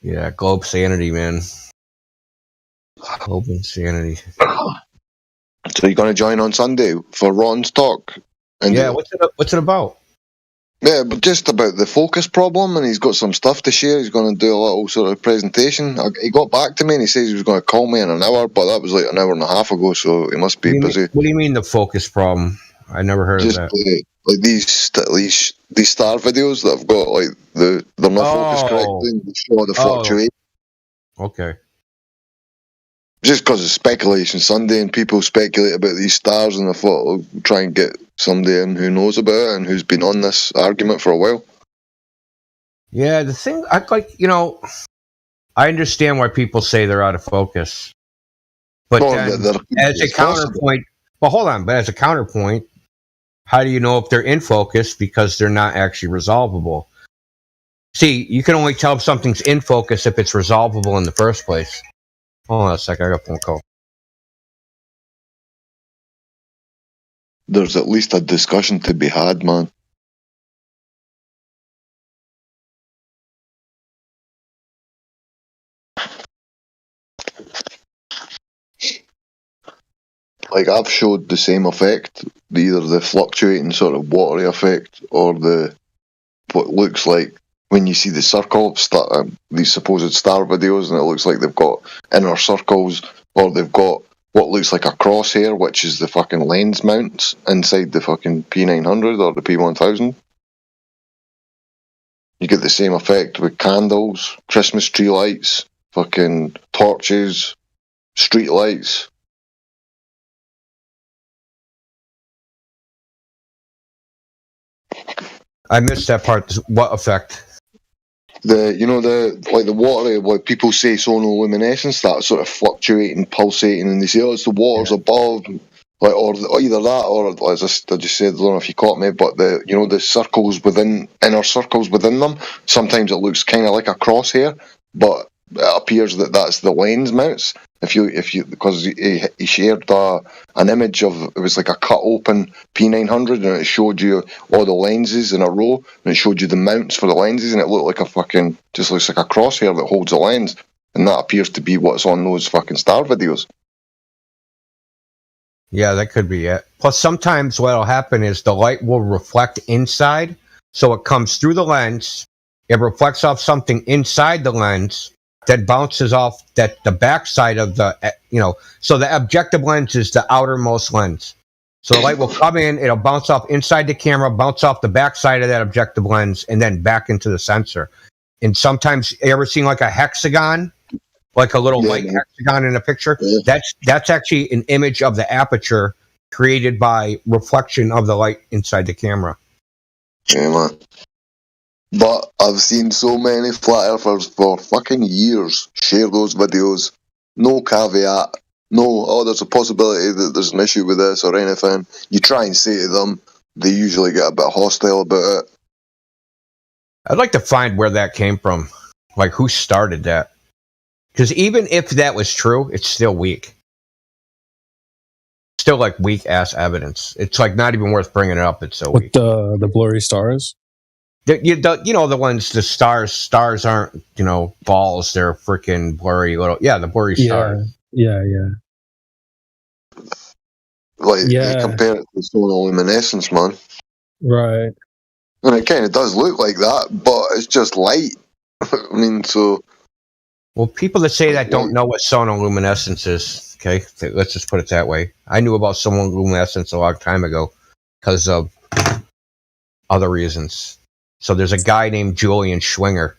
[SPEAKER 12] Yeah, Globe Sanity, man. Globe Insanity.
[SPEAKER 3] So you're going to join on Sunday for Ron's talk? And
[SPEAKER 12] yeah, what's it about?
[SPEAKER 3] Yeah, but just about the focus problem, and he's got some stuff to share. He's going to do a little sort of presentation. He got back to me and he says he was going to call me in an hour, but that was like an hour and a half ago, so he must be busy.
[SPEAKER 12] What do you mean the focus problem? I never heard
[SPEAKER 3] Just
[SPEAKER 12] of that.
[SPEAKER 3] like these star videos that have got like they're not focused correctly. And they show the fluctuation.
[SPEAKER 12] Okay.
[SPEAKER 3] Just because it's Speculation Sunday and people speculate about these stars, and I thought I'll try and get somebody in who knows about it and who's been on this argument for a while.
[SPEAKER 12] Yeah, the thing I like, I understand why people say they're out of focus, but then, as a counterpoint, but as a counterpoint, how do you know if they're in focus because they're not actually resolvable? See, you can only tell if something's in focus if it's resolvable in the first place. Hold on a second, I got a phone call.
[SPEAKER 3] There's at least a discussion to be had, man. Like, I've showed the same effect, either the fluctuating sort of watery effect or what looks like when you see the circle, these supposed star videos, and it looks like they've got inner circles, or they've got what looks like a crosshair, which is the fucking lens mounts inside the fucking P900 or the P1000. You get the same effect with candles, Christmas tree lights, fucking torches, street lights.
[SPEAKER 12] I missed that part. What effect?
[SPEAKER 3] The water, what people say sonoluminescence, that sort of fluctuating, pulsating, and they say, it's the water's above, like, or either that, or as I just said, I don't know if you caught me, but the circles within, inner circles within them, sometimes it looks kind of like a crosshair, but it appears that that's the lens mounts. Because he shared an image of, it was like a cut open P900, and it showed you all the lenses in a row, and it showed you the mounts for the lenses, and it looked like just looks like a crosshair that holds a lens, and that appears to be what's on those fucking star videos.
[SPEAKER 12] Yeah, that could be it. Plus, sometimes what'll happen is the light will reflect inside, so it comes through the lens, it reflects off something inside the lens, that bounces off the backside of so the objective lens is the outermost lens. So the light will come in, it'll bounce off inside the camera, bounce off the backside of that objective lens, and then back into the sensor. And sometimes, you ever seen like a hexagon? Like a little light hexagon in a picture? Yeah. That's actually an image of the aperture created by reflection of the light inside the camera.
[SPEAKER 3] Yeah, man. But I've seen so many flat earthers for fucking years share those videos. No caveat. No, there's a possibility that there's an issue with this or anything. You try and say to them, they usually get a bit hostile about it.
[SPEAKER 12] I'd like to find where that came from. Like, who started that? Because even if that was true, it's still weak. Still, like, weak-ass evidence. It's, like, not even worth bringing it up. It's so weak.
[SPEAKER 6] The blurry stars?
[SPEAKER 12] The ones, the stars aren't, balls. They're freaking blurry little. Yeah, the blurry stars.
[SPEAKER 6] Yeah.
[SPEAKER 3] They compare it to sonoluminescence, man.
[SPEAKER 6] Right.
[SPEAKER 3] And it kind of does look like that, but it's just light. I mean, so.
[SPEAKER 12] Well, people that say that don't know what sonoluminescence is. Okay, let's just put it that way. I knew about sonoluminescence a long time ago because of other reasons. So there's a guy named Julian Schwinger,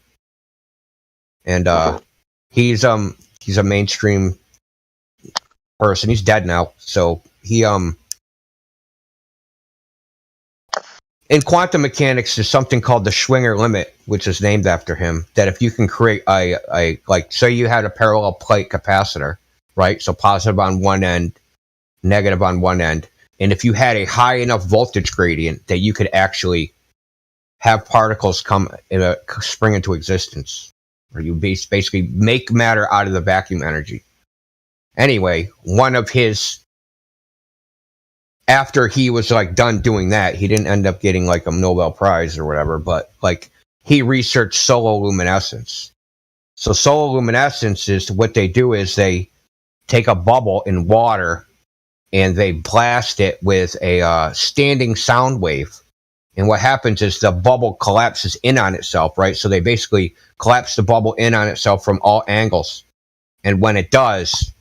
[SPEAKER 12] and he's a mainstream person. He's dead now. So he in quantum mechanics, there's something called the Schwinger limit, which is named after him. That if you can create say you had a parallel plate capacitor, right? So positive on one end, negative on one end, and if you had a high enough voltage gradient that you could actually have particles spring into existence, or you basically make matter out of the vacuum energy. Anyway, one of his, after he was done doing that, he didn't end up getting a Nobel Prize or whatever, but he researched sololuminescence. So sololuminescence is what they do is they take a bubble in water and they blast it with a standing sound wave. And what happens is the bubble collapses in on itself, right? So they basically collapse the bubble in on itself from all angles. And when it does,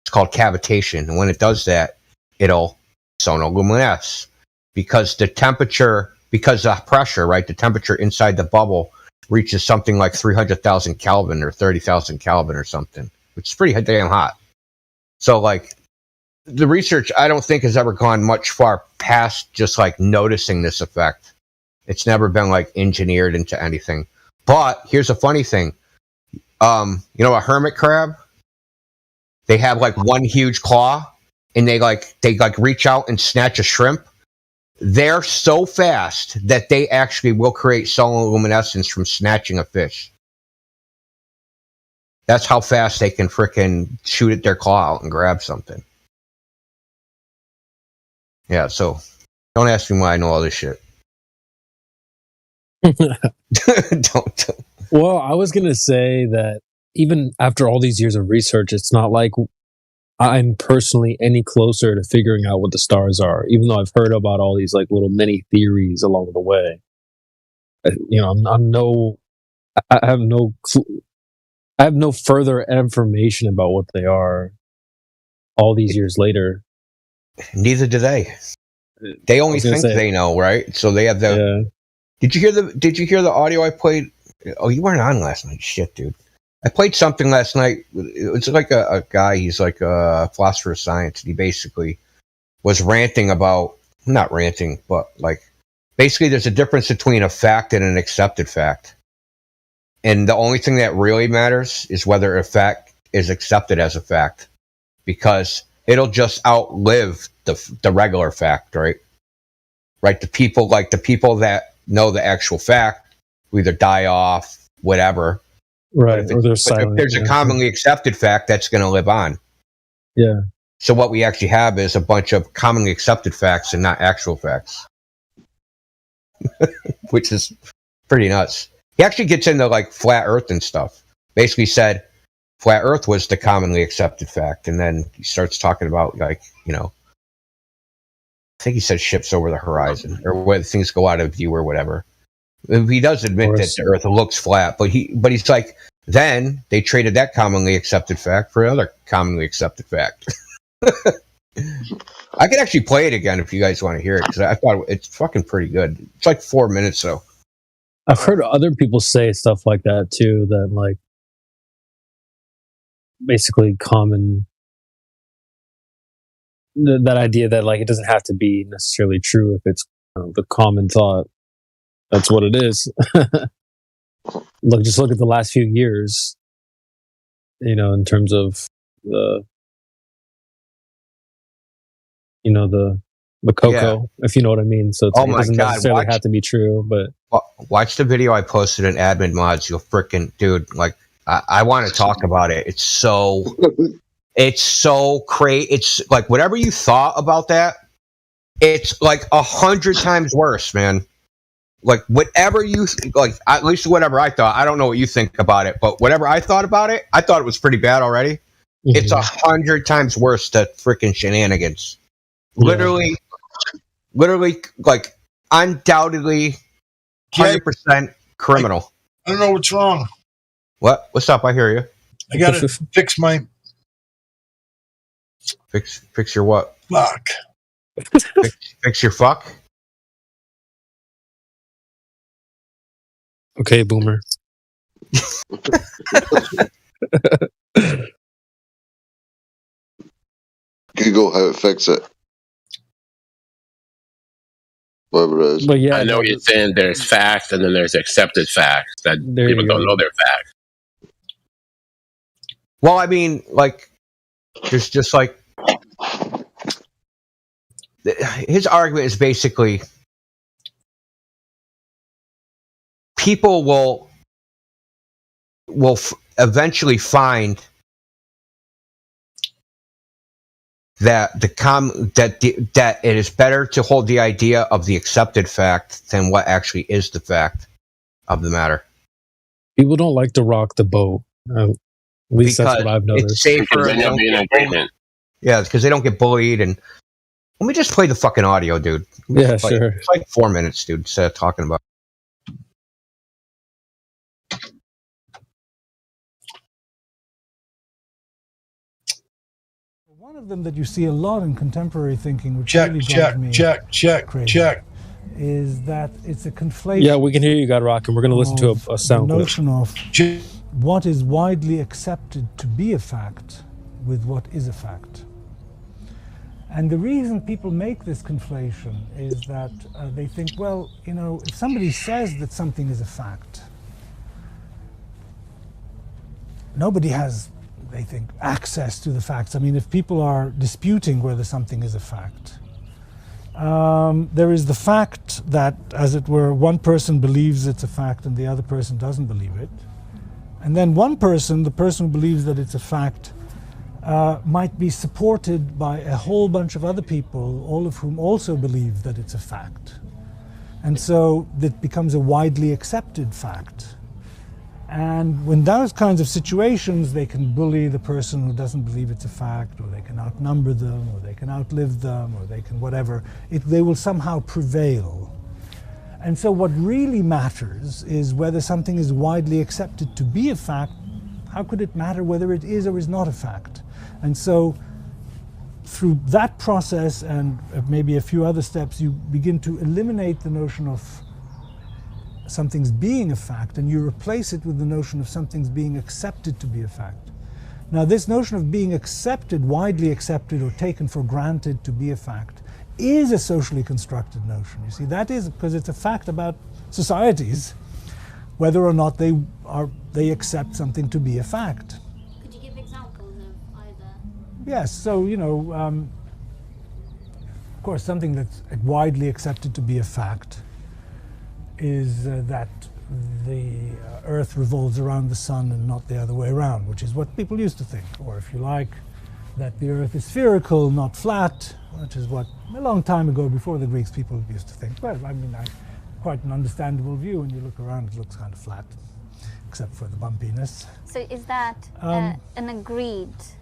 [SPEAKER 12] it's called cavitation. And when it does that, it'll sonoluminesce. Because the temperature, because the pressure, right, the temperature inside the bubble reaches something like 300,000 Kelvin or 30,000 Kelvin or something, which is pretty damn hot. So, like, the research, I don't think, has ever gone much far past just, like, noticing this effect. It's never been, like, engineered into anything. But here's a funny thing. You know, a hermit crab? They have, like, one huge claw, and they reach out and snatch a shrimp. They're so fast that they actually will create sonoluminescence from snatching a fish. That's how fast they can frickin' shoot at their claw out and grab something. Yeah, so don't ask me why I know all this shit. don't.
[SPEAKER 6] Well, I was going to say that even after all these years of research, it's not like I'm personally any closer to figuring out what the stars are, even though I've heard about all these like little mini theories along the way. You know, I have no further information about what they are all these years later.
[SPEAKER 12] Neither do they. They only think they know, right? So they have the. Yeah. Did you hear the audio I played? Oh, you weren't on last night. Shit, dude. I played something last night. It's like a guy. He's like a philosopher of science. And he basically was ranting about, not ranting, but like basically there's a difference between a fact and an accepted fact. And the only thing that really matters is whether a fact is accepted as a fact, because it'll just outlive the regular fact, right? Right. The people that know the actual fact will either die off, whatever.
[SPEAKER 6] Right. Or they're silent.
[SPEAKER 12] If there's a commonly accepted fact, that's going to live on.
[SPEAKER 6] Yeah.
[SPEAKER 12] So what we actually have is a bunch of commonly accepted facts and not actual facts, which is pretty nuts. He actually gets into like flat Earth and stuff. Basically said flat Earth was the commonly accepted fact. And then he starts talking about like, you know, I think he said ships over the horizon or where things go out of view or whatever. He does admit that the Earth looks flat, but he's like, then they traded that commonly accepted fact for another commonly accepted fact. I could actually play it again if you guys want to hear it, because I thought it's fucking pretty good. It's like 4 minutes though.
[SPEAKER 6] I've heard other people say stuff like that too, that like basically that idea that like it doesn't have to be necessarily true if it's the common thought. That's what it is. Just look at the last few years, you know, in terms of the cocoa, if you know what I mean. So it doesn't necessarily have to be true, but
[SPEAKER 12] watch the video I posted in Admin Mods. You'll frickin' dude, like I want to talk about it. It's so crazy. It's like whatever you thought about that, it's like 100 times worse, man. Like whatever you like, at least whatever I thought. I don't know what you think about it, but whatever I thought about it, I thought it was pretty bad already. Mm-hmm. It's 100 times worse than freaking shenanigans. Yeah. Literally, like undoubtedly, 100% criminal.
[SPEAKER 13] I don't know what's wrong.
[SPEAKER 12] What? What's up? I hear you.
[SPEAKER 13] I gotta fix my
[SPEAKER 12] fix your what?
[SPEAKER 13] Fuck.
[SPEAKER 12] Fix your fuck.
[SPEAKER 6] Okay, boomer.
[SPEAKER 3] Google how to fix it. Whatever it is.
[SPEAKER 6] But yeah,
[SPEAKER 11] I know what you're saying. There's facts and then there's accepted facts that people don't know they're facts.
[SPEAKER 12] Well, I mean, like, there's just like his argument is basically people will eventually find that that it is better to hold the idea of the accepted fact than what actually is the fact of the matter.
[SPEAKER 6] People don't like to rock the boat. At least that's what I've noticed.
[SPEAKER 12] It's safer. Yeah, because they don't get bullied, and Let me just play the fucking audio, dude.
[SPEAKER 6] Yeah, sure.
[SPEAKER 12] It's like 4 minutes, dude, instead of talking about.
[SPEAKER 14] One of them that you see a lot in contemporary thinking, which
[SPEAKER 13] Check,
[SPEAKER 14] really
[SPEAKER 13] check,
[SPEAKER 14] drives me
[SPEAKER 13] check,
[SPEAKER 14] crazy,
[SPEAKER 13] check.
[SPEAKER 14] is that it's a conflation.
[SPEAKER 6] Yeah, we can hear you, Godrock, and we're going to listen to a sound
[SPEAKER 14] the
[SPEAKER 6] clip.
[SPEAKER 14] notion of what is widely accepted to be a fact with what is a fact. And the reason people make this conflation is that they think, well, you know, if somebody says that something is a fact, nobody has, they think, access to the facts. I mean, if people are disputing whether something is a fact, there is the fact that, as it were, one person believes it's a fact and the other person doesn't believe it. And then one person, the person who believes that it's a fact, might be supported by a whole bunch of other people, all of whom also believe that it's a fact. And so it becomes a widely accepted fact. And when those kinds of situations, they can bully the person who doesn't believe it's a fact, or they can outnumber them, or they can outlive them, or they can whatever. They will somehow prevail. And so what really matters is whether something is widely accepted to be a fact. How could it matter whether it is or is not a fact? And so through that process and maybe a few other steps, you begin to eliminate the notion of something's being a fact, and you replace it with the notion of something's being accepted to be a fact. Now, this notion of being accepted, widely accepted or taken for granted to be a fact, is a socially constructed notion. You see, that is because it's a fact about societies, whether or not they accept something to be a fact.
[SPEAKER 7] Could you give examples of either?
[SPEAKER 14] Yes, so, you know, of course, something that's widely accepted to be a fact is that the Earth revolves around the sun and not the other way around, which is what people used to think. Or if you like, that the Earth is spherical, not flat, which is what a long time ago, before the Greeks, people used to think. Well, I mean, quite an understandable view. When you look around, it looks kind of flat, except for the bumpiness.
[SPEAKER 7] So is that an agreement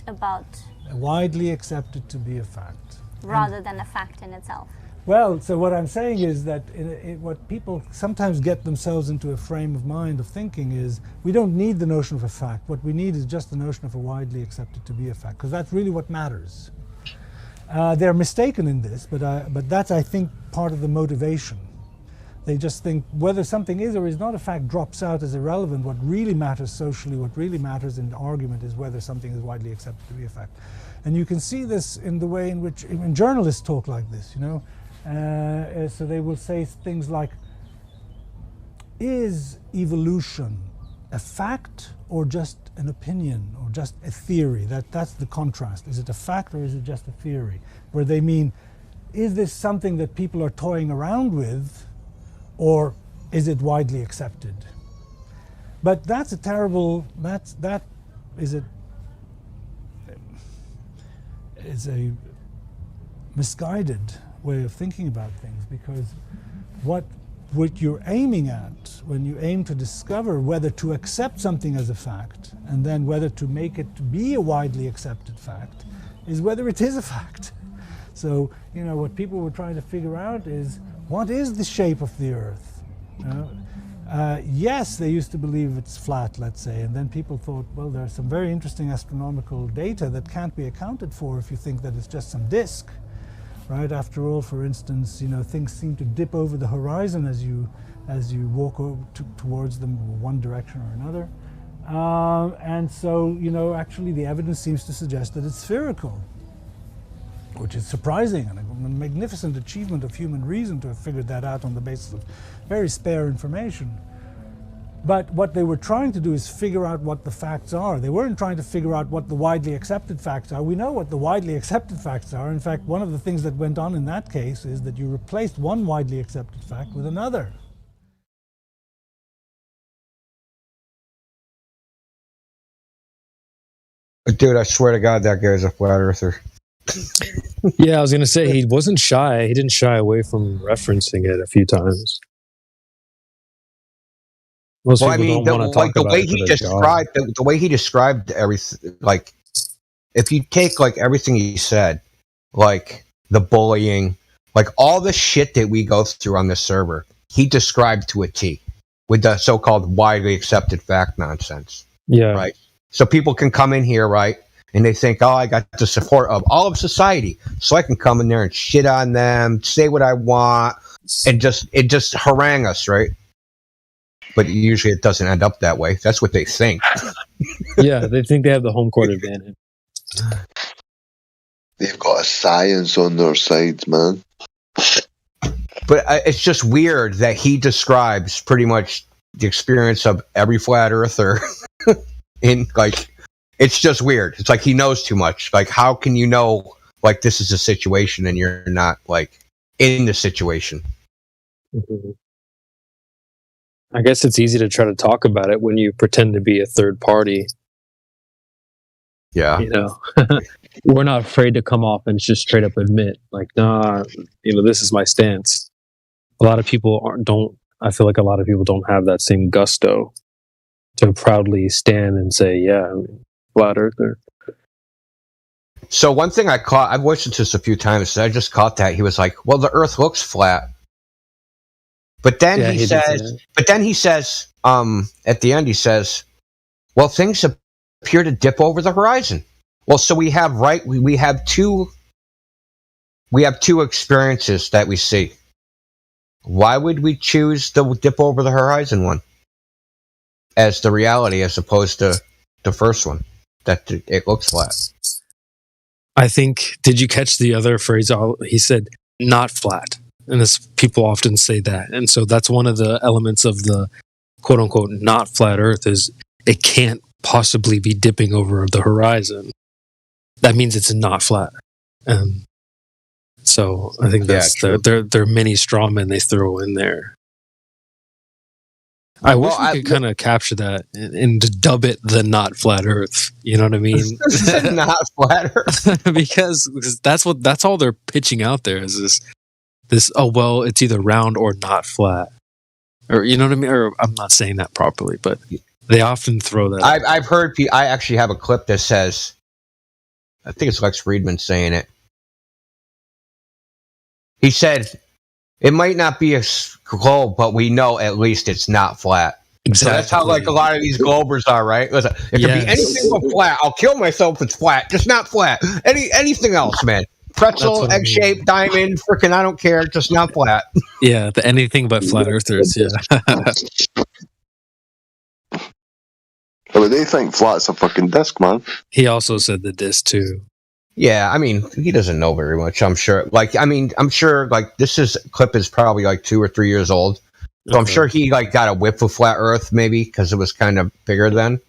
[SPEAKER 7] about
[SPEAKER 14] widely accepted to be a fact,
[SPEAKER 7] rather than a fact in itself?
[SPEAKER 14] Well, so what I'm saying is that what people sometimes get themselves into a frame of mind of thinking is we don't need the notion of a fact. What we need is just the notion of a widely accepted to be a fact, because that's really what matters. They're mistaken in this, but that's, I think, part of the motivation. They just think whether something is or is not a fact drops out as irrelevant. What really matters socially, what really matters in the argument is whether something is widely accepted to be a fact. And you can see this in the way in which journalists talk like this, you know. So they will say things like, is evolution a fact or just an opinion or just a theory? That's the contrast. Is it a fact or is it just a theory? Where they mean, is this something that people are toying around with, or is it widely accepted? But that's a terrible, that is a misguided way of thinking about things, because what you're aiming at when you aim to discover whether to accept something as a fact and then whether to make it to be a widely accepted fact is whether it is a fact. So, you know, what people were trying to figure out is, what is the shape of the Earth? You know? Yes, they used to believe it's flat, let's say, and then people thought, well, there's some very interesting astronomical data that can't be accounted for if you think that it's just some disk. Right? After all, for instance, you know, things seem to dip over the horizon as you walk towards them one direction or another. And so, you know, actually the evidence seems to suggest that it's spherical, which is surprising and a magnificent achievement of human reason to have figured that out on the basis of very spare information. But what they were trying to do is figure out what the facts are. They weren't trying to figure out what the widely accepted facts are. We know what the widely accepted facts are. In fact, one of the things that went on in that case is that you replaced one widely accepted fact with another.
[SPEAKER 12] Dude, I swear to God, that guy's a flat earther.
[SPEAKER 6] Yeah, I was going to say, he wasn't shy. He didn't shy away from referencing it a few times. Most
[SPEAKER 12] well, I mean, the way he described everything, like, if you take like everything he said like the bullying, like all the shit that we go through on this server, he described to a T with the so-called widely accepted fact nonsense.
[SPEAKER 6] Yeah.
[SPEAKER 12] Right. So people can come in here, right, and they think, oh, I got the support of all of society, so I can come in there and shit on them, say what I want, and just harangue us, right? But usually it doesn't end up that way. That's what they think.
[SPEAKER 6] Yeah, they think they have the home court advantage.
[SPEAKER 3] They've got a science on their sides, man.
[SPEAKER 12] But it's just weird that he describes pretty much the experience of every flat earther in, like, it's just weird. It's like he knows too much. Like, how can you know, like, this is a situation and you're not, like, in the situation?
[SPEAKER 6] Mm-hmm. I guess it's easy to try to talk about it when you pretend to be a third party.
[SPEAKER 12] Yeah.
[SPEAKER 6] You know, we're not afraid to come off and just straight up admit, like, nah, you know, this is my stance. A lot of people I feel like a lot of people don't have that same gusto to proudly stand and say, yeah, I mean, flat earther.
[SPEAKER 12] So one thing I've listened to this a few times, so I just caught that. He was like, well, the earth looks flat. But then he says, at the end, he says, well, things appear to dip over the horizon. Well, so we have two experiences that we see. Why would we choose the dip over the horizon one as the reality as opposed to the first one, that it looks flat?
[SPEAKER 6] I think, did you catch the other phrase? He said, not flat. And people often say that. And so that's one of the elements of the quote unquote not flat earth is it can't possibly be dipping over the horizon. That means it's not flat. So I think that's there are many straw men they throw in there. I wish we could kind of capture that and dub it the not flat earth. You know what I mean?
[SPEAKER 12] Not flat earth.
[SPEAKER 6] because that's all they're pitching out there is this, oh, well, it's either round or not flat. Or, you know what I mean? Or I'm not saying that properly, but they often throw that.
[SPEAKER 12] I've heard, I actually have a clip that says, I think it's Lex Friedman saying it. He said, it might not be a globe, but we know at least it's not flat. Exactly. So that's how, like, a lot of these globers are, right? Listen, it could be anything but flat. I'll kill myself if it's flat, just not flat. Anything else, man. Pretzel, egg-shaped, diamond, freaking, I don't care, just not flat.
[SPEAKER 6] Yeah, anything but flat earthers, yeah.
[SPEAKER 3] But they think flat's a fucking disc, man.
[SPEAKER 6] He also said the disc, too.
[SPEAKER 12] Yeah, I mean, he doesn't know very much, I'm sure. Like, I mean, I'm sure, like, clip is probably, like, 2 or 3 years old. So I'm sure he, like, got a whiff of flat earth, maybe, because it was kind of bigger then.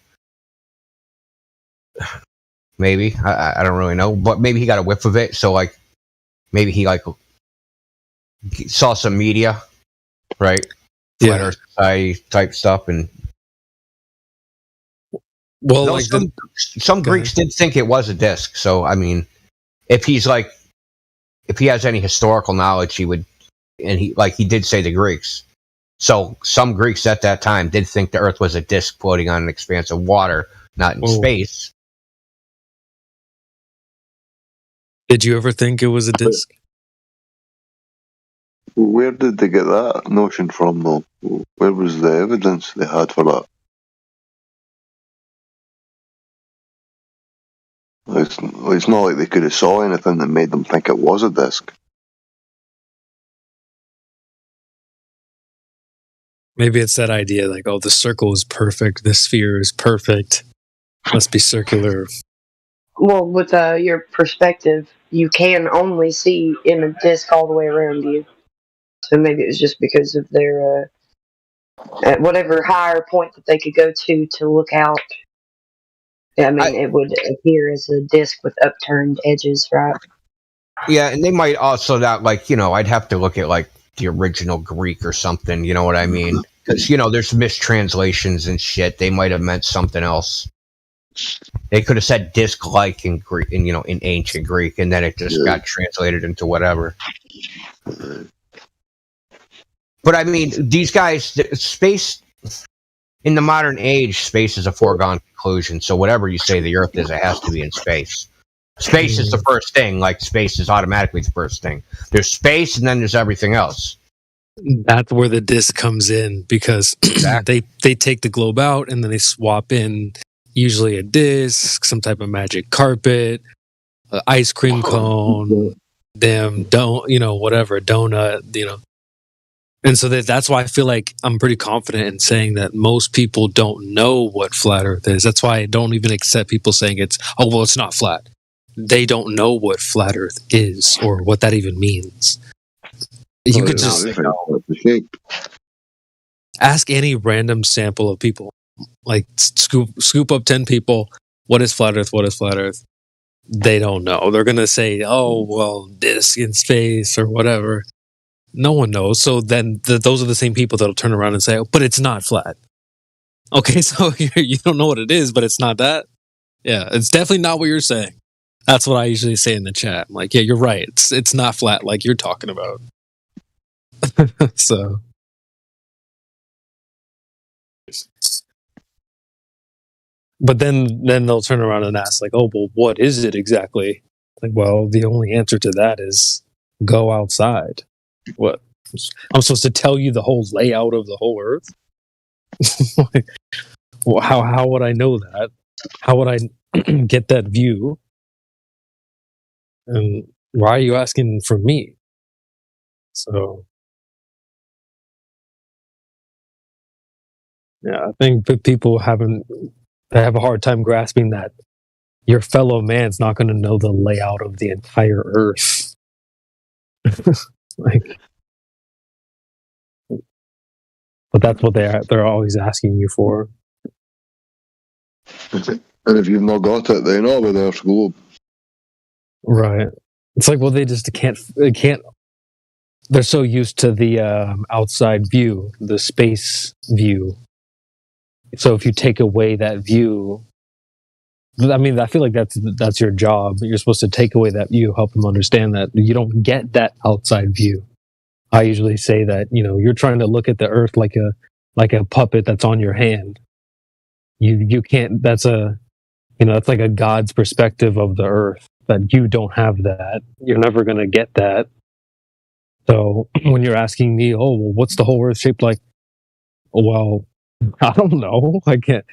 [SPEAKER 12] Maybe. I don't really know. But maybe he got a whiff of it. So, like, maybe he, like, saw some media, right? Flat Earth Society type stuff. And
[SPEAKER 6] well, like
[SPEAKER 12] some Greeks did think it was a disc. So, I mean, if he has any historical knowledge, he would, and he did say the Greeks. So some Greeks at that time did think the Earth was a disc floating on an expanse of water, not in space.
[SPEAKER 6] Did you ever think it was a disc?
[SPEAKER 3] Where did they get that notion from, though? Where was the evidence they had for that? It's not like they could have saw anything that made them think it was a disc.
[SPEAKER 6] Maybe it's that idea, like, oh, the circle is perfect, the sphere is perfect, must be circular.
[SPEAKER 15] Well, with your perspective, you can only see in a disc all the way around you. So maybe it was just because of their at whatever higher point that they could go to look out. I mean, it would appear as a disc with upturned edges, right?
[SPEAKER 12] Yeah, and they might also not, like, you know, I'd have to look at, like, the original Greek or something, you know what I mean? Because, you know, there's mistranslations and shit. They might have meant something else. They could have said disc-like in Greek, in ancient Greek, and then it just got translated into whatever. But I mean, these guys, space in the modern age, space is a foregone conclusion. So whatever you say the Earth is, it has to be in space. Space is the first thing. Like space is automatically the first thing. There's space, and then there's everything else.
[SPEAKER 6] That's where the disc comes in, because they take the globe out and then they swap in usually a disc, some type of magic carpet, an ice cream cone, whatever, a donut, And so that's why I feel like I'm pretty confident in saying that most people don't know what flat Earth is. That's why I don't even accept people saying it's not flat. They don't know what flat Earth is or what that even means. You could just ask any random sample of people, like scoop up 10 people. What is flat Earth? What is flat Earth? They don't know. They're gonna say, "Oh, well, disc in space or whatever." No one knows. So then those are the same people that'll turn around and say, "Oh, but it's not flat." Okay, so you don't know what it is, but it's not that. Yeah, it's definitely not what you're saying. That's what I usually say in the chat. I'm like, yeah, you're right. It's not flat like you're talking about. So, but then they'll turn around and ask, like, "Oh, well, what is it exactly?" Like, well, the only answer to that is go outside. What? I'm supposed to tell you the whole layout of the whole Earth? Like, well, how would I know that? How would I get that view? And why are you asking for me? So, yeah, I think people have a hard time grasping that your fellow man's not going to know the layout of the entire Earth. Like, but that's what they're always asking you for.
[SPEAKER 3] And if you've not got it, they know about the Earth's globe.
[SPEAKER 6] Right. It's like, well, they can't. They're so used to the outside view, the space view. So if you take away that view, I mean, I feel like that's your job. You're supposed to take away that view, help them understand that you don't get that outside view. I usually say that, you're trying to look at the Earth like a puppet that's on your hand. You can't. That's that's like a God's perspective of the Earth. That you don't have that. You're never going to get that. So when you're asking me, oh, well, what's the whole Earth shaped like? Well, I don't know. I can't.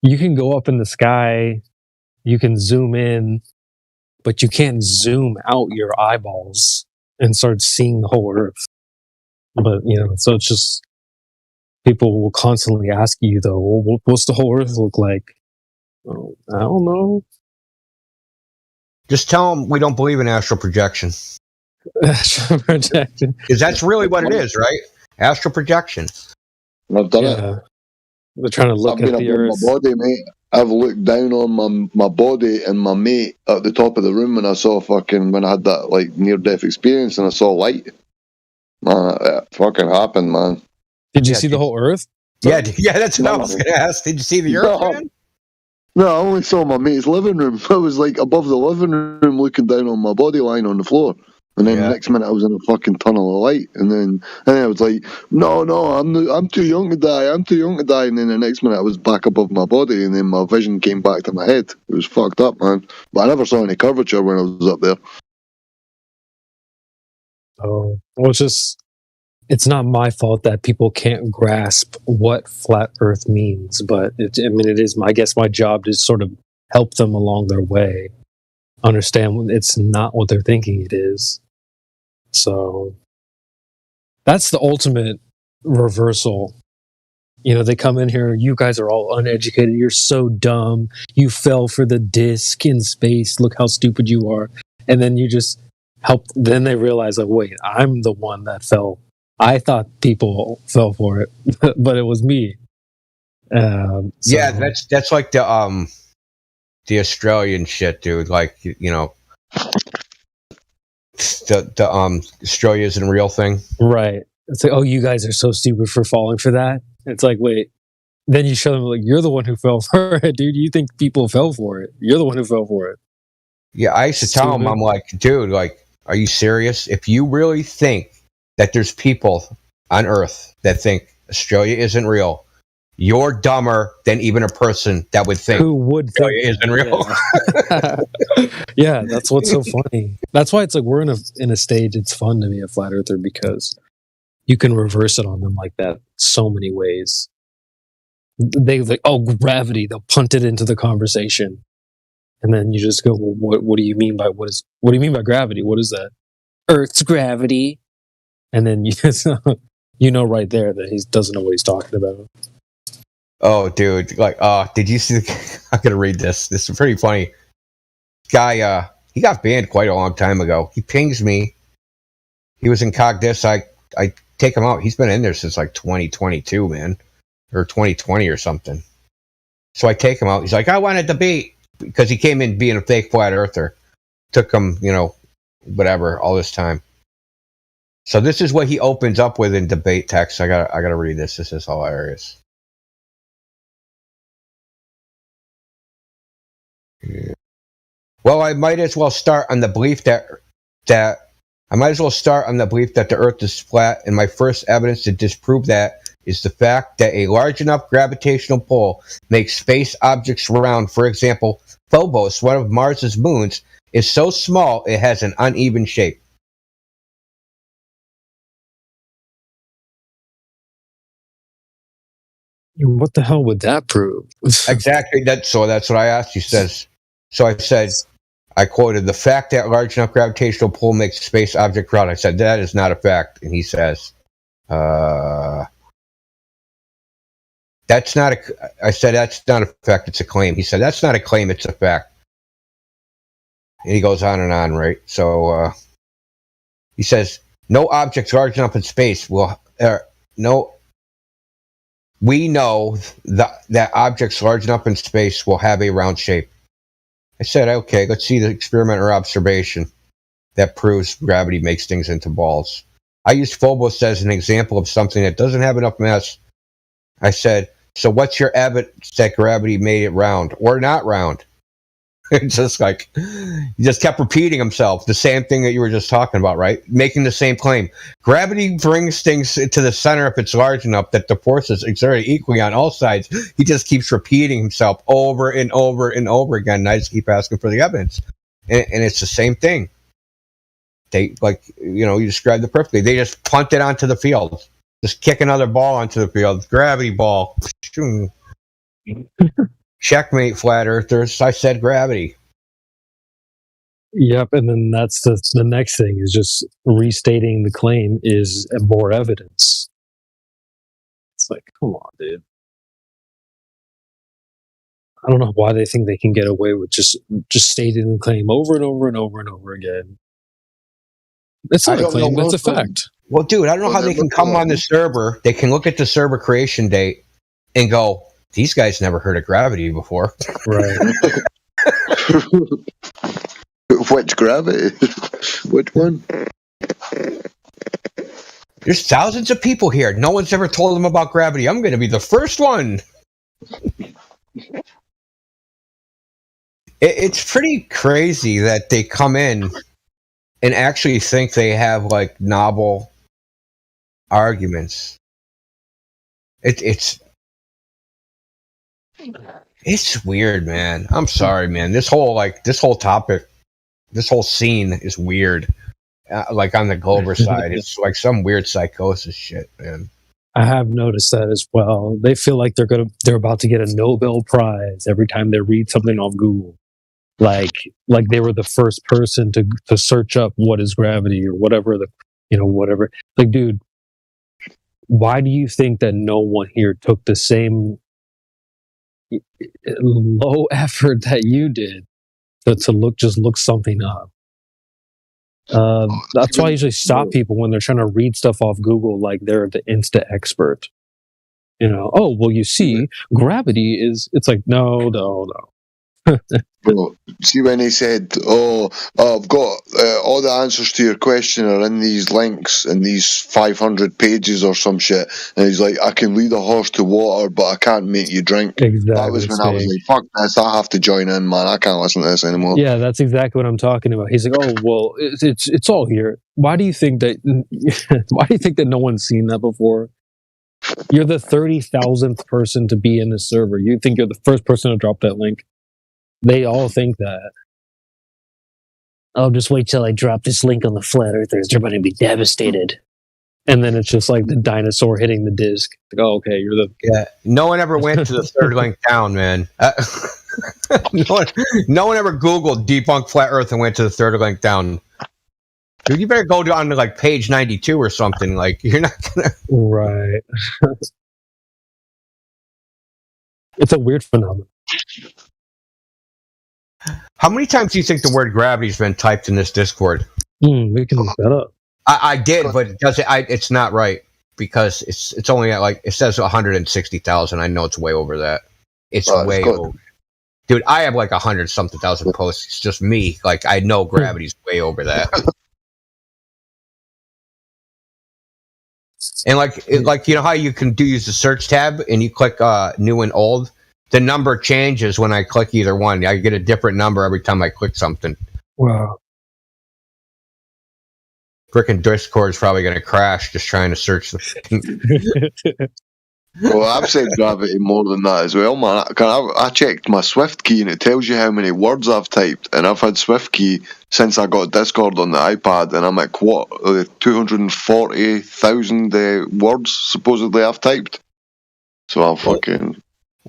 [SPEAKER 6] You can go up in the sky, you can zoom in, but you can't zoom out your eyeballs and start seeing the whole Earth. But so it's just people will constantly ask you, though, well, what's the whole Earth look like? Oh, I don't know.
[SPEAKER 12] Just tell them we don't believe in astral projection.
[SPEAKER 6] Astral projection.
[SPEAKER 12] Because that's really what it is, right? Astral projection.
[SPEAKER 3] I've done it.
[SPEAKER 6] They're trying to look at the Earth.
[SPEAKER 3] My body, mate. I've looked down on my body and my mate at the top of the room when I had that near-death experience and I saw light. Man, it fucking happened, man.
[SPEAKER 6] Did you see the whole Earth?
[SPEAKER 12] Yeah, that's what I was going to ask. Did you see the Earth, man?
[SPEAKER 3] No, I only saw my mate's living room. I was above the living room looking down on my body lying on the floor. And then the next minute I was in a fucking tunnel of light. And then I was like, no, I'm too young to die. I'm too young to die. And then the next minute I was back above my body. And then my vision came back to my head. It was fucked up, man. But I never saw any curvature when I was up there.
[SPEAKER 6] Oh, well, it's not my fault that people can't grasp what flat Earth means, but it is, I guess my job to sort of help them along their way, understand it's not what they're thinking it is. So that's the ultimate reversal. They come in here, you guys are all uneducated, you're so dumb, you fell for the disc in space, look how stupid you are. And then you just help, then they realize, like, wait, I'm the one that fell. I thought people fell for it, but it was me.
[SPEAKER 12] Yeah, that's like the Australian shit, dude. Like, the Australia isn't a real thing,
[SPEAKER 6] right? It's like, oh, you guys are so stupid for falling for that. It's like, wait. Then you show them, like, you're the one who fell for it, dude. You think people fell for it? You're the one who fell for it.
[SPEAKER 12] Yeah, I used to tell them, I'm like, dude, like, are you serious? If you really think that there's people on Earth that think Australia isn't real, you're dumber than even a person that would think
[SPEAKER 6] Who would think
[SPEAKER 12] it isn't real.
[SPEAKER 6] Yeah, that's what's so funny. That's why it's like we're in a stage. It's fun to be a flat earther because you can reverse it on them like that so many ways. They like, oh, gravity. They'll punt it into the conversation, and then you just go, well, what do you mean by what do you mean by gravity? What is that? Earth's gravity, and then you know right there that he doesn't know what he's talking about.
[SPEAKER 12] Oh, dude! Like, did you see? I'm gonna read this. This is pretty funny. Guy, he got banned quite a long time ago. He pings me. He was in Cogdis. I take him out. He's been in there since like 2022, man, or 2020 or something. So I take him out. He's like, I want a debate because he came in being a fake flat earther. Took him, whatever, all this time. So this is what he opens up with in debate text. I gotta read this. This is hilarious. Yeah. Well, I might as well start on the belief that the Earth is flat, and my first evidence to disprove that is the fact that a large enough gravitational pull makes space objects round. For example, Phobos, one of Mars's moons, is so small it has an uneven shape.
[SPEAKER 6] What the hell would that prove?
[SPEAKER 12] Exactly. That's what I asked. He says. So I said, I quoted, the fact that large enough gravitational pull makes space object round. I said, that is not a fact. And he says, that's not a, I said, that's not a fact. It's a claim. He said, that's not a claim. It's a fact. And he goes on and on, right? So, he says, no objects large enough in space will, we know that objects large enough in space will have a round shape. I said, okay, let's see the experiment or observation that proves gravity makes things into balls. I used Phobos as an example of something that doesn't have enough mass. I said, so what's your evidence that gravity made it round or not round? It's just like, he just kept repeating himself, the same thing that you were just talking about, right? Making the same claim. Gravity brings things to the center if it's large enough that the forces exerted equally on all sides. He just keeps repeating himself over and over and over again, and I just keep asking for the evidence. And it's the same thing. They, you described it perfectly. They just punt it onto the field. Just kick another ball onto the field. Gravity ball. Checkmate, flat earthers. I said gravity.
[SPEAKER 6] Yep, and then that's the next thing is just restating the claim is more evidence. It's like, come on, dude. I don't know why they think they can get away with just stating the claim over and over and over and over again. It's not a claim, it's a fact.
[SPEAKER 12] Well, dude, I don't know how they can come on the server. They can look at the server creation date and go, these guys never heard of gravity before.
[SPEAKER 6] Right.
[SPEAKER 3] Which gravity? Which one?
[SPEAKER 12] There's thousands of people here. No one's ever told them about gravity. I'm going to be the first one. It's pretty crazy that they come in and actually think they have like novel arguments. It's weird, man. I'm sorry, man. This whole topic, this whole scene is weird. Like on the Glover side, it's like some weird psychosis shit, man.
[SPEAKER 6] I have noticed that as well. They feel like they're about to get a Nobel Prize every time they read something on Google. Like they were the first person to search up what is gravity or whatever whatever. Like, dude, why do you think that no one here took the same low effort that you did to look something up? That's why I usually stop people when they're trying to read stuff off Google like they're the Insta expert. Oh, well, you see, gravity is, it's like, no.
[SPEAKER 3] Bro, see when he said, I've got all the answers to your question are in these links in these 500 pages or some shit, and he's like, I can lead a horse to water but I can't make you drink.
[SPEAKER 6] Exactly.
[SPEAKER 3] That was when I was like, fuck this, I have to join in, man. I can't listen to this anymore.
[SPEAKER 6] Yeah, that's exactly what I'm talking about. He's like, oh, well, it's all here. Why do you think that no one's seen that before? You're the 30,000th person to be in the server. You think you're the first person to drop that link. They all think that.
[SPEAKER 16] I'll just wait till I drop this link on the flat earthers. They're going to be devastated.
[SPEAKER 6] And then it's just like the dinosaur hitting the disc. Like, oh, okay, you're the...
[SPEAKER 12] Yeah, no one ever went to the third link down, man. No one ever Googled debunk flat earth and went to the third link down. Dude, you better go on to like page 92 or something. Like, you're not gonna...
[SPEAKER 6] Right. It's a weird phenomenon.
[SPEAKER 12] How many times do you think the word gravity's been typed in this Discord?
[SPEAKER 6] We can look that up.
[SPEAKER 12] I did, but it's not right because it's only at like, it says 160,000. I know it's way over that. It's way over. Dude, I have like 100-something thousand posts. It's just me. Like, I know gravity's way over that. And like you know how you can use the search tab and you click new and old? The number changes when I click either one. I get a different number every time I click something.
[SPEAKER 6] Wow.
[SPEAKER 12] Frickin' Discord's probably going to crash just trying to search the...
[SPEAKER 3] Well, I've said gravity more than that as well, man. I checked my Swift key and it tells you how many words I've typed, and I've had Swift key since I got Discord on the iPad, and I'm like, what, 240,000 words supposedly I've typed. So I'm fucking...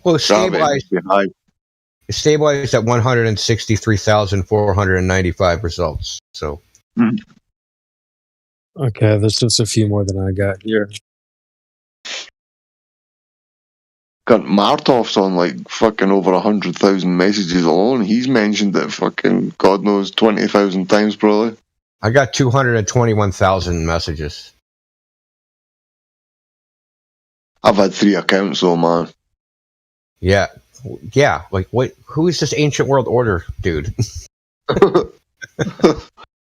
[SPEAKER 12] Well, it's stabilized at 163,495 results. So...
[SPEAKER 6] Okay, there's just a few more than I got here.
[SPEAKER 3] Got Martov's on like fucking over 100,000 messages alone. He's mentioned it fucking God knows 20,000 times probably.
[SPEAKER 12] I got 221,000 messages.
[SPEAKER 3] I've had 3 accounts though, man.
[SPEAKER 12] Yeah. Like, what? Who is this Ancient World Order dude?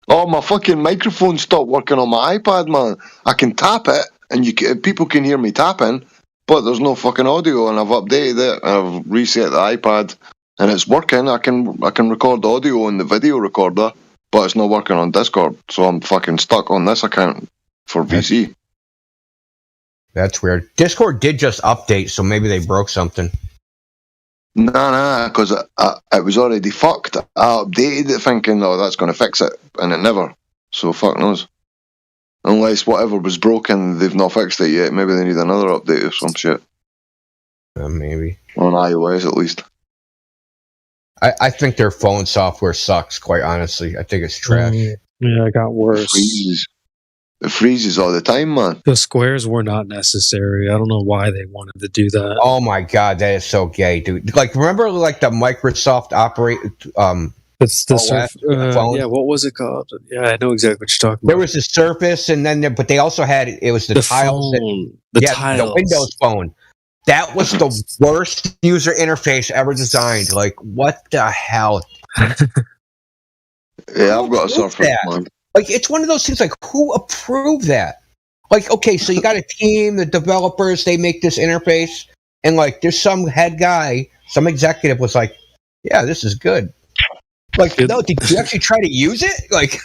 [SPEAKER 3] Oh, my fucking microphone stopped working on my iPad, man. I can tap it, and people can hear me tapping, but there's no fucking audio, and I've updated it, and I've reset the iPad, and it's working. I can record audio in the video recorder, but it's not working on Discord, so I'm fucking stuck on this account for VC.
[SPEAKER 12] That's weird. Discord did just update, so maybe they broke something.
[SPEAKER 3] Nah, because it was already fucked. I updated it thinking, oh, that's going to fix it, and it never. So fuck knows. Unless whatever was broken, they've not fixed it yet. Maybe they need another update or some shit.
[SPEAKER 12] Maybe.
[SPEAKER 3] On iOS, at least.
[SPEAKER 12] I think their phone software sucks, quite honestly. I think it's trash.
[SPEAKER 6] Yeah, it got worse.
[SPEAKER 3] It freezes all the time, man.
[SPEAKER 6] The squares were not necessary. I don't know why they wanted to do that.
[SPEAKER 12] Oh my god, that is so gay, dude. Like, remember like the Microsoft
[SPEAKER 6] it's the phone? Yeah, what was it called? Yeah, I know exactly what you're talking about.
[SPEAKER 12] There was the Surface, and then but they also had the Tiles.
[SPEAKER 6] Phone.
[SPEAKER 12] Tiles. The Windows Phone. That was the worst user interface ever designed. Like, what the hell?
[SPEAKER 3] Yeah, I've got a Surface, man.
[SPEAKER 12] Like, it's one of those things, like, who approved that? Like, okay, so you got a team, the developers, they make this interface, and, like, there's some head guy, some executive was like, yeah, this is good. Like, no, did you actually try to use it? Like...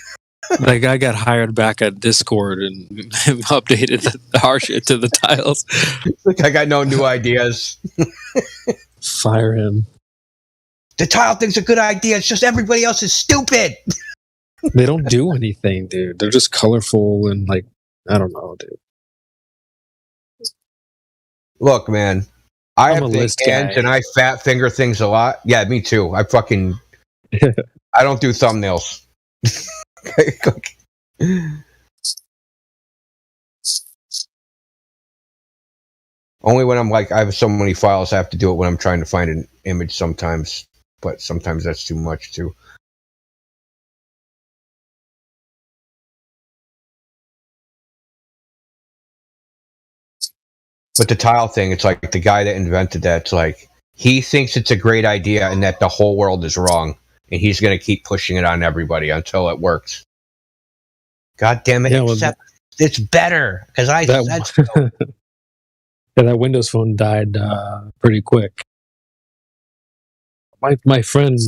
[SPEAKER 6] That guy got hired back at Discord and updated the hard shit to the tiles.
[SPEAKER 12] Like, I got no new ideas.
[SPEAKER 6] Fire him.
[SPEAKER 12] The tile thing's a good idea, it's just everybody else is stupid!
[SPEAKER 6] They don't do anything, dude. They're just colorful and like, I don't know, dude.
[SPEAKER 12] Look, man, I have thick hands and I fat finger things a lot. Yeah, me too. I don't do thumbnails. Only when I'm like, I have so many files, I have to do it when I'm trying to find an image sometimes. But sometimes that's too much too. But the tile thing, it's like the guy that invented that, it's like he thinks it's a great idea and that the whole world is wrong. And he's going to keep pushing it on everybody until it works. God damn it. Yeah, it's better because I said so.
[SPEAKER 6] Yeah, that Windows Phone died pretty quick. My friend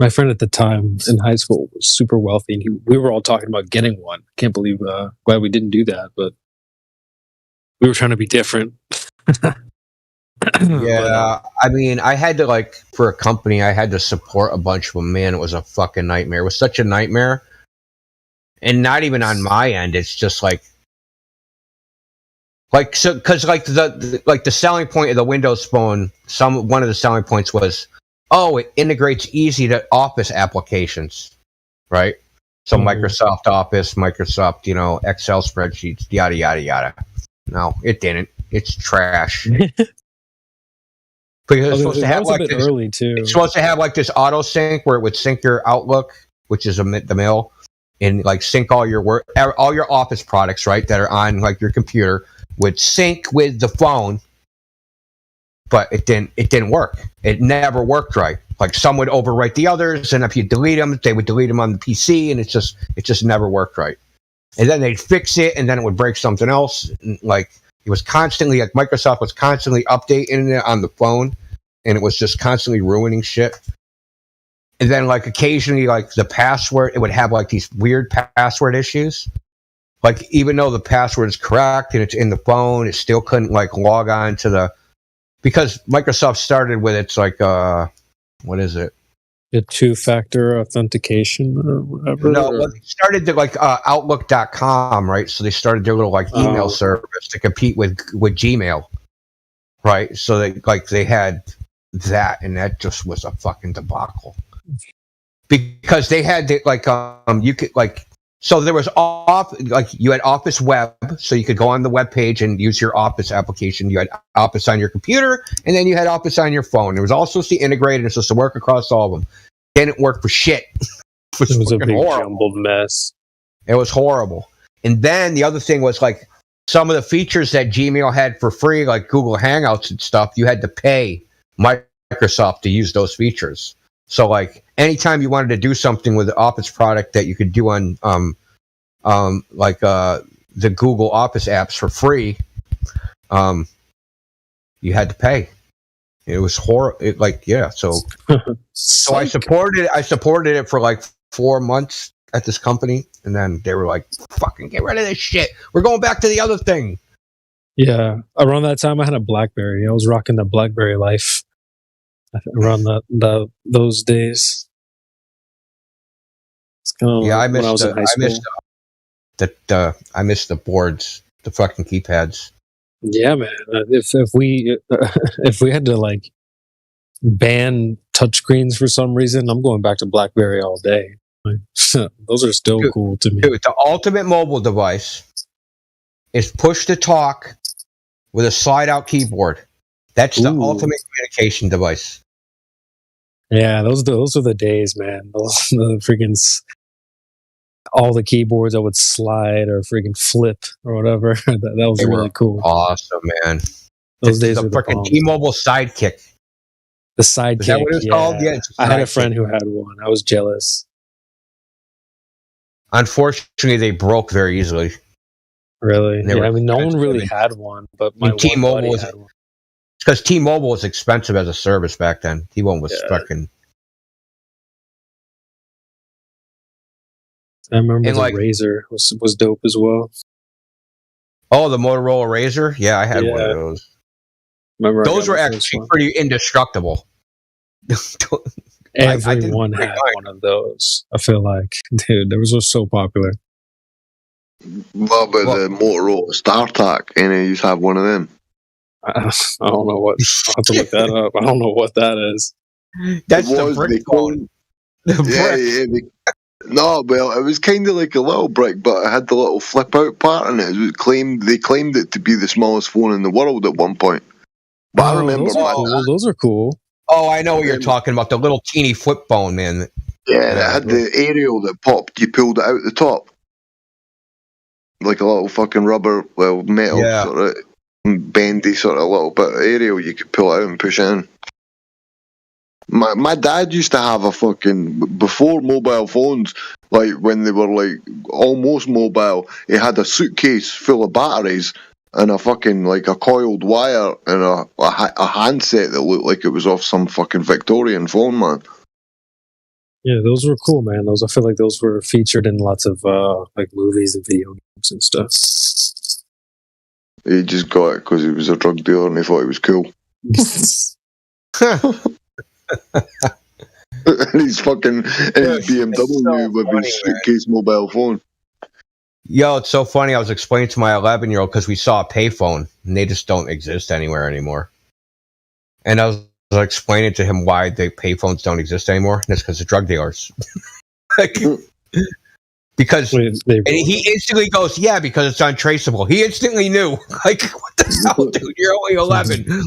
[SPEAKER 6] at the time in high school was super wealthy, and we were all talking about getting one. Can't believe glad we didn't do that, but we were trying to be different.
[SPEAKER 12] Yeah, I mean, I had to like for a company, I had to support a bunch of them. Man, it was a fucking nightmare. It was such a nightmare, and not even on my end. It's just like so because like the selling point of the Windows Phone, one of the selling points was, oh, it integrates easy to Office applications, right? So Microsoft Office, Microsoft, Excel spreadsheets, yada yada yada. No, it didn't. It's trash. Because it's supposed to have like this,
[SPEAKER 6] early too.
[SPEAKER 12] It's supposed to have like this auto sync where it would sync your Outlook, which is the mail, and like sync all your work, all your Office products, right, that are on like your computer would sync with the phone. But it didn't work. It never worked right. Like some would overwrite the others, and if you delete them, they would delete them on the PC, and it just never worked right. And then they'd fix it, and then it would break something else. And, like it was constantly like Microsoft was constantly updating it on the phone, and it was just constantly ruining shit. And then like occasionally like the password, it would have like these weird password issues. Like even though the password is correct and it's in the phone, it still couldn't like log on to because Microsoft started with its like what is it?
[SPEAKER 6] The two-factor authentication or whatever.
[SPEAKER 12] No, well, they started to like Outlook.com, right? So they started their little like email service to compete with Gmail, right? So they had that, and that just was a fucking debacle because they had you could like. So there was you had Office Web, so you could go on the web page and use your Office application. You had Office on your computer, and then you had Office on your phone. It was all supposed to be integrated and supposed to work across all of them. Didn't work for shit.
[SPEAKER 6] It was a big jumbled mess.
[SPEAKER 12] It was horrible. And then the other thing was like some of the features that Gmail had for free, like Google Hangouts and stuff, you had to pay Microsoft to use those features. So like anytime you wanted to do something with the Office product that you could do on the Google Office apps for free, you had to pay. It was horrible. So I supported it for like 4 months at this company, and then they were like, "Fucking get rid of this shit. We're going back to the other thing."
[SPEAKER 6] Yeah, around that time I had a BlackBerry. I was rocking the BlackBerry life. Around those days. It's kind of
[SPEAKER 12] I
[SPEAKER 6] when I was in high school.
[SPEAKER 12] I missed the boards, the fucking keypads.
[SPEAKER 6] Yeah, man. If we had to like ban touchscreens for some reason, I'm going back to BlackBerry all day. Like, those are still cool to me.
[SPEAKER 12] Dude, the ultimate mobile device is push to talk with a slide out keyboard. That's the ultimate communication device.
[SPEAKER 6] Yeah, those are the days, man. The freaking all the keyboards that would slide or freaking flip or whatever. that was really cool.
[SPEAKER 12] Awesome, man.
[SPEAKER 6] Those days were
[SPEAKER 12] the freaking T-Mobile Sidekick.
[SPEAKER 6] The Sidekick. Is that what it's called? Yeah, I had a friend who had one. I was jealous.
[SPEAKER 12] Unfortunately, they broke very easily.
[SPEAKER 6] Really? Yeah, I mean, no one really had one, but my
[SPEAKER 12] T-Mobile was. Because T-Mobile was expensive as a service back then. T-Mobile was fucking.
[SPEAKER 6] I remember the Razr was dope as well.
[SPEAKER 12] Oh, the Motorola Razr? Yeah, I had one of those.
[SPEAKER 6] Remember
[SPEAKER 12] those were actually pretty indestructible.
[SPEAKER 6] Everyone had one of those. I feel like, dude, those were so popular.
[SPEAKER 3] What about the Motorola StarTAC? Any of you have one of them?
[SPEAKER 6] I don't know what. I'll have to look that up. I don't know what that is.
[SPEAKER 12] That's the brick phone.
[SPEAKER 3] No, well, it was kind of like a little brick, but it had the little flip out part in it. They claimed it to be the smallest phone in the world at one point. But I remember
[SPEAKER 6] those are cool.
[SPEAKER 12] Oh, I know what you're talking about. The little teeny flip phone, man.
[SPEAKER 3] Yeah, it had the aerial that popped. You pulled it out the top. Like a little fucking rubber, metal sort of bendy sort of little bit of aerial you could pull out and push in. My dad used to have a fucking, before mobile phones, like when they were like almost mobile, he had a suitcase full of batteries and a fucking like a coiled wire and a handset that looked like it was off some fucking Victorian phone, man.
[SPEAKER 6] Yeah, those were cool, man. I feel like those were featured in lots of like movies and video games and stuff.
[SPEAKER 3] He just got it because he was a drug dealer and he thought he was cool. And he's fucking in his BMW with his suitcase mobile phone.
[SPEAKER 12] Yo, it's so funny. I was explaining to my 11-year-old because we saw a payphone and they just don't exist anywhere anymore. And I was explaining to him why the payphones don't exist anymore. And it's because of drug dealers. Because and he instantly goes, yeah, because it's untraceable. He instantly knew. Like, what the hell, dude? You're only 11.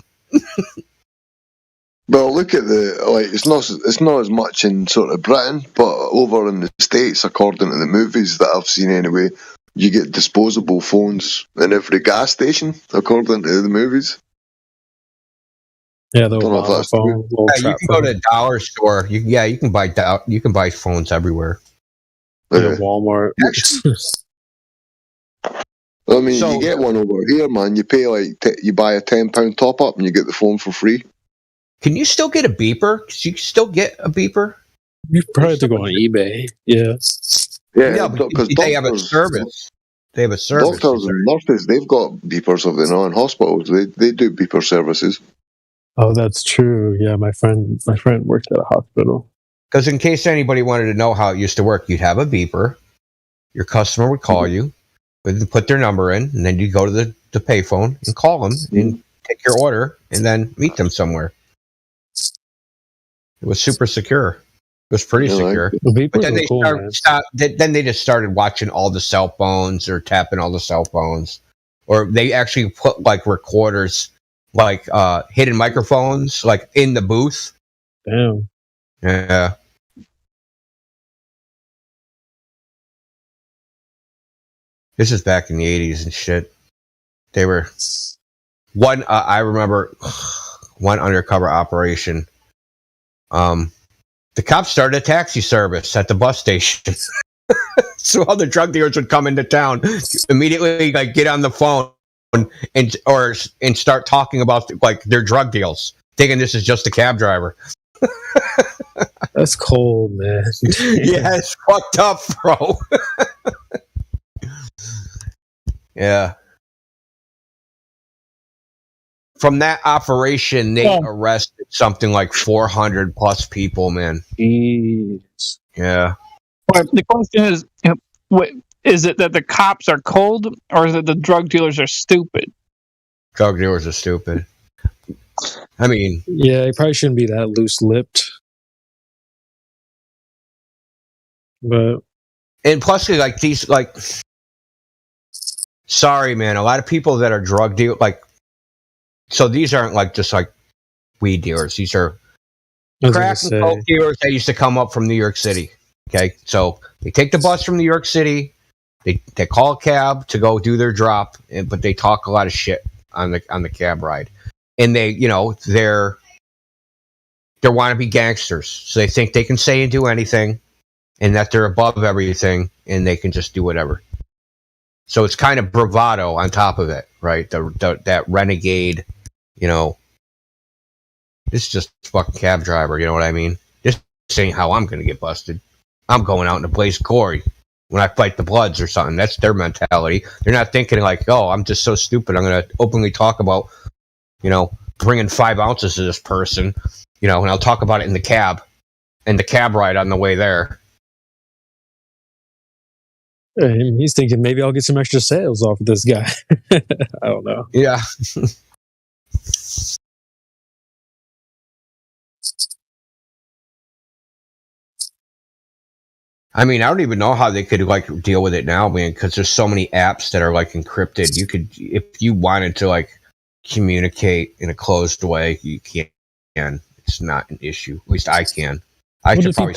[SPEAKER 3] Well, look at it's not as much in sort of Britain, but over in the States, according to the movies that I've seen anyway, you get disposable phones in every gas station, according to the movies.
[SPEAKER 6] Yeah, the
[SPEAKER 3] Don't know if that's
[SPEAKER 6] phone.
[SPEAKER 12] Yeah, you can go to a dollar store. You can buy phones everywhere.
[SPEAKER 6] Yeah, Walmart.
[SPEAKER 3] I mean, you get one over here, man. You pay you buy a £10 top up and you get the phone for free.
[SPEAKER 12] Can you still get a beeper? Because you can still get a beeper.
[SPEAKER 6] You probably have to go on eBay. Yeah.
[SPEAKER 3] Yeah,
[SPEAKER 12] because they have a service. They have a service.
[SPEAKER 3] Doctors and nurses, they've got beepers of their own. Hospitals, they do beeper services.
[SPEAKER 6] Oh, that's true. Yeah, my friend worked at a hospital.
[SPEAKER 12] Because in case anybody wanted to know how it used to work, you'd have a beeper. Your customer would call you, would put their number in, and then you go to the payphone and call them and take your order, and then meet them somewhere. It was super secure. It was pretty secure. But then then they just started watching all the cell phones or tapping all the cell phones, or they actually put like recorders, like hidden microphones, like in the booth.
[SPEAKER 6] Damn.
[SPEAKER 12] Yeah. This is back in the 80s and shit. They were one. I remember one undercover operation. The cops started a taxi service at the bus station. So all the drug dealers would come into town immediately, like get on the phone and start talking about like their drug deals, thinking this is just a cab driver.
[SPEAKER 6] That's cold, man.
[SPEAKER 12] Yeah, it's fucked up, bro. Yeah. From that operation, they arrested something like 400 plus people, man.
[SPEAKER 6] Jeez.
[SPEAKER 12] Yeah.
[SPEAKER 4] Well, the question is, is it that the cops are cold, or is it the drug dealers are stupid?
[SPEAKER 12] Drug dealers are stupid. I mean,
[SPEAKER 6] yeah, you probably shouldn't be that loose-lipped. But
[SPEAKER 12] and plus, like these, like, sorry, man, a lot of people that are drug dealers, like, so these aren't like just like weed dealers. These are crack and coke dealers that used to come up from New York City. Okay, so they take the bus from New York City. They call a cab to go do their drop, but they talk a lot of shit on the cab ride, and they're wannabe gangsters. So they think they can say and do anything, and that they're above everything, and they can just do whatever. So it's kind of bravado on top of it, right? That renegade, this is just a fucking cab driver, you know what I mean? This ain't how I'm going to get busted. I'm going out in a blaze of glory when I fight the Bloods or something. That's their mentality. They're not thinking like, oh, I'm just so stupid. I'm going to openly talk about, bringing 5 ounces to this person, and I'll talk about it in the cab ride on the way there.
[SPEAKER 6] He's thinking maybe I'll get some extra sales off of this guy. I don't know.
[SPEAKER 12] Yeah. I mean, I don't even know how they could like deal with it now, man, because there's so many apps that are like encrypted. You could, if you wanted to like communicate in a closed way, you can. It's not an issue. At least I can. I should probably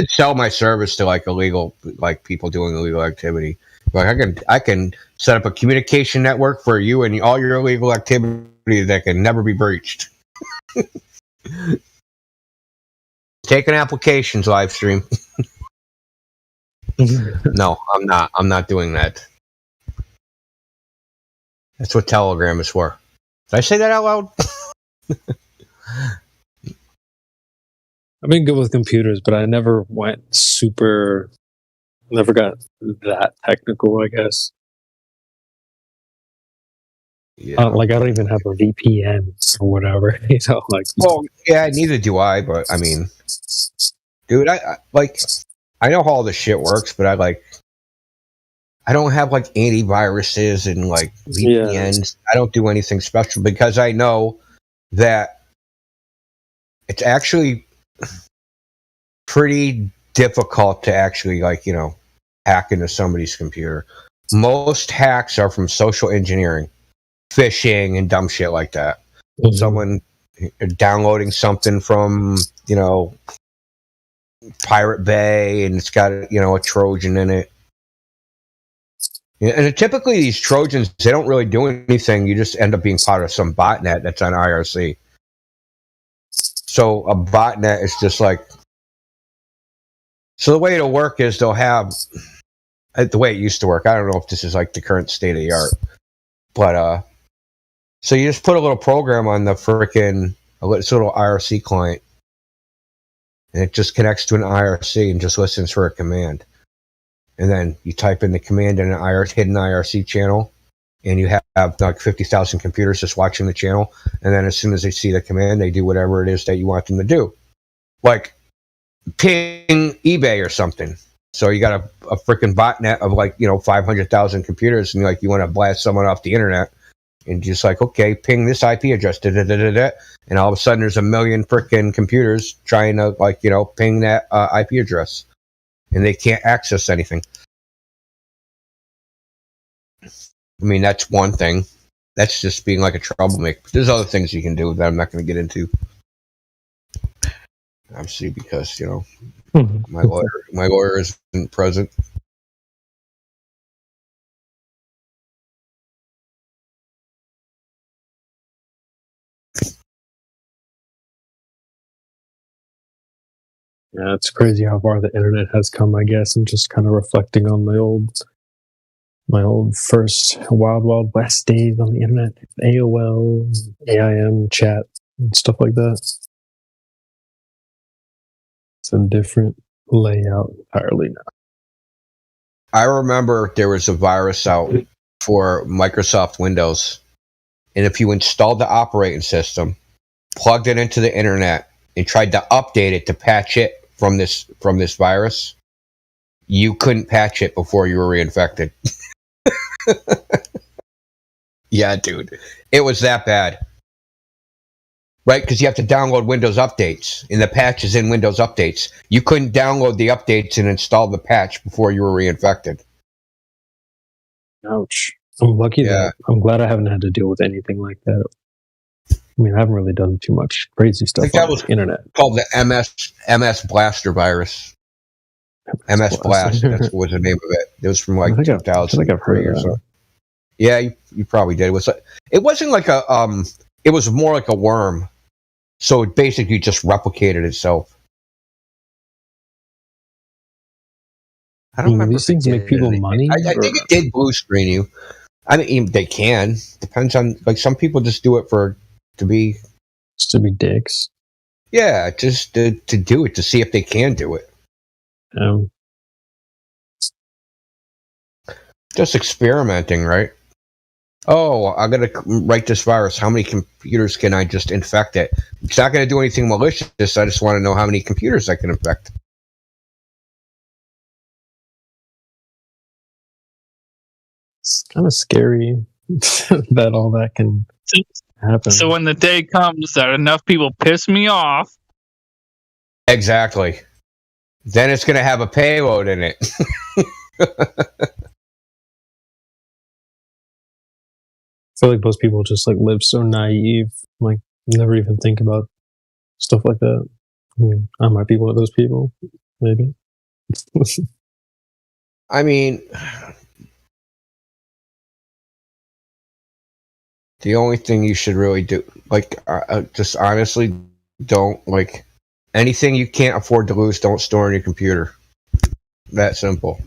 [SPEAKER 12] sell my service to like illegal, like people doing illegal activity. Like I can set up a communication network for you and all your illegal activity that can never be breached. Taking applications live stream. No, I'm not. I'm not doing that. That's what Telegram is for. Did I say that out loud?
[SPEAKER 6] I've been good with computers, but I never never got that technical, I guess.
[SPEAKER 12] Yeah.
[SPEAKER 6] Like I don't even have a VPN or whatever. You know, like
[SPEAKER 12] Well, yeah, neither do I. But I mean, dude, I like I know how all this shit works, but I don't have like antiviruses and like VPNs. I don't do anything special because I know that it's actually pretty difficult to actually hack into somebody's computer. Most hacks are from social engineering, phishing, and dumb shit like that.
[SPEAKER 6] Mm-hmm.
[SPEAKER 12] Someone downloading something from Pirate Bay and it's got a Trojan in it. And typically these Trojans, they don't really do anything. You just end up being part of some botnet that's on IRC. So a botnet is just so the way it'll work is they'll have, the way it used to work, I don't know if this is like the current state of the art, but so you just put a little program on the frickin' this little IRC client, and it just connects to an IRC and just listens for a command. And then you type in the command in an hidden IRC channel, and you have like 50,000 computers just watching the channel. And then as soon as they see the command, they do whatever it is that you want them to do. Like ping eBay or something. So you got a freaking botnet of 500,000 computers, and you want to blast someone off the internet, and just okay, ping this IP address, and all of a sudden there's a million freaking computers trying to ping that IP address, and they can't access anything. I mean, that's one thing. That's just being like a troublemaker. There's other things you can do that I'm not going to get into. Obviously, because my lawyer isn't present.
[SPEAKER 6] Yeah, it's crazy how far the internet has come. I guess I'm just kind of reflecting on my old first wild west days on the internet, AOL, AIM chat, and stuff like that. It's a different layout entirely now.
[SPEAKER 12] I remember there was a virus out for Microsoft Windows, and if you installed the operating system, plugged it into the internet, and tried to update it to patch it from this virus, you couldn't patch it before you were reinfected. Yeah, dude. It was that bad. Right? Because you have to download Windows updates, and the patch is in Windows updates. You couldn't download the updates and install the patch before you were reinfected.
[SPEAKER 6] Ouch. I'm lucky that I'm glad I haven't had to deal with anything like that. I mean, I haven't really done too much crazy stuff on the internet.
[SPEAKER 12] Called the MS Blaster virus. MS Blast, that was the name of it. It was from 2000.
[SPEAKER 6] I think I've heard of that.
[SPEAKER 12] Yeah, you probably did. It wasn't like it was more like a worm. So it basically just replicated itself. I don't remember.
[SPEAKER 6] These things make people money?
[SPEAKER 12] I think it did blue screen you. I mean, they can. Depends on, some people just do it to be
[SPEAKER 6] dicks.
[SPEAKER 12] Yeah, just to do it, to see if they can do it. Just experimenting, right? Oh, I'm going to write this virus. How many computers can I just infect it? It's not going to do anything malicious. I just want to know how many computers I can infect.
[SPEAKER 6] It's kind of scary that all that can happen.
[SPEAKER 4] So when the day comes that enough people piss me off.
[SPEAKER 12] Exactly. Then it's going to have a payload in it.
[SPEAKER 6] I feel like most people just live so naive, never even think about stuff like that. I mean, I might be one of those people, maybe.
[SPEAKER 12] I mean, the only thing you should really do, just honestly, don't anything you can't afford to lose. Don't store on your computer. That simple.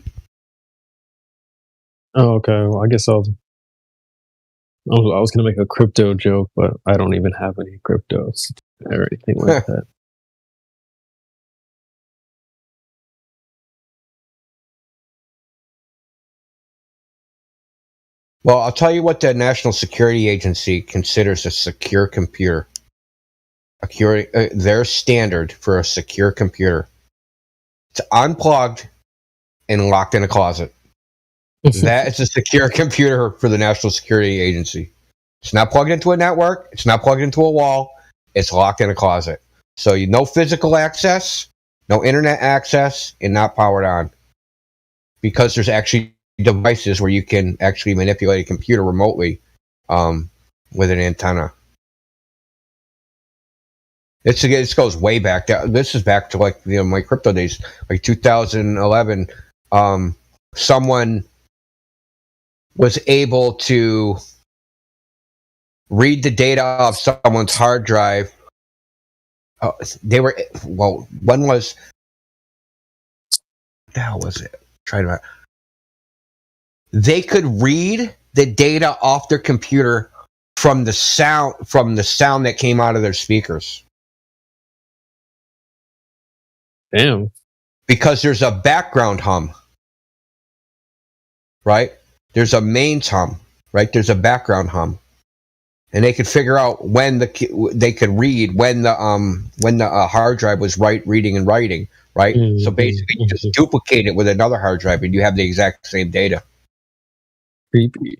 [SPEAKER 6] Oh, okay. Well, I guess I was going to make a crypto joke, but I don't even have any cryptos or anything like that.
[SPEAKER 12] Well, I'll tell you what the National Security Agency considers a secure computer. Their standard for a secure computer. It's unplugged and locked in a closet. That is a secure computer for the National Security Agency. It's not plugged into a network. It's not plugged into a wall. It's locked in a closet. So no physical access, no internet access, and not powered on. Because there's actually devices where you can actually manipulate a computer remotely with an antenna. This goes way back. This is back to like my crypto days, like 2011. Someone was able to read the data of someone's hard drive. When was the hell was it? They could read the data off their computer from the sound that came out of their speakers.
[SPEAKER 6] Damn.
[SPEAKER 12] Because there's a background hum, right? There's a mains hum, right? There's a background hum, and they could figure out when they could read when the hard drive was reading and writing, right? Mm-hmm. So basically, you just duplicate it with another hard drive, and you have the exact same data.
[SPEAKER 6] Creepy.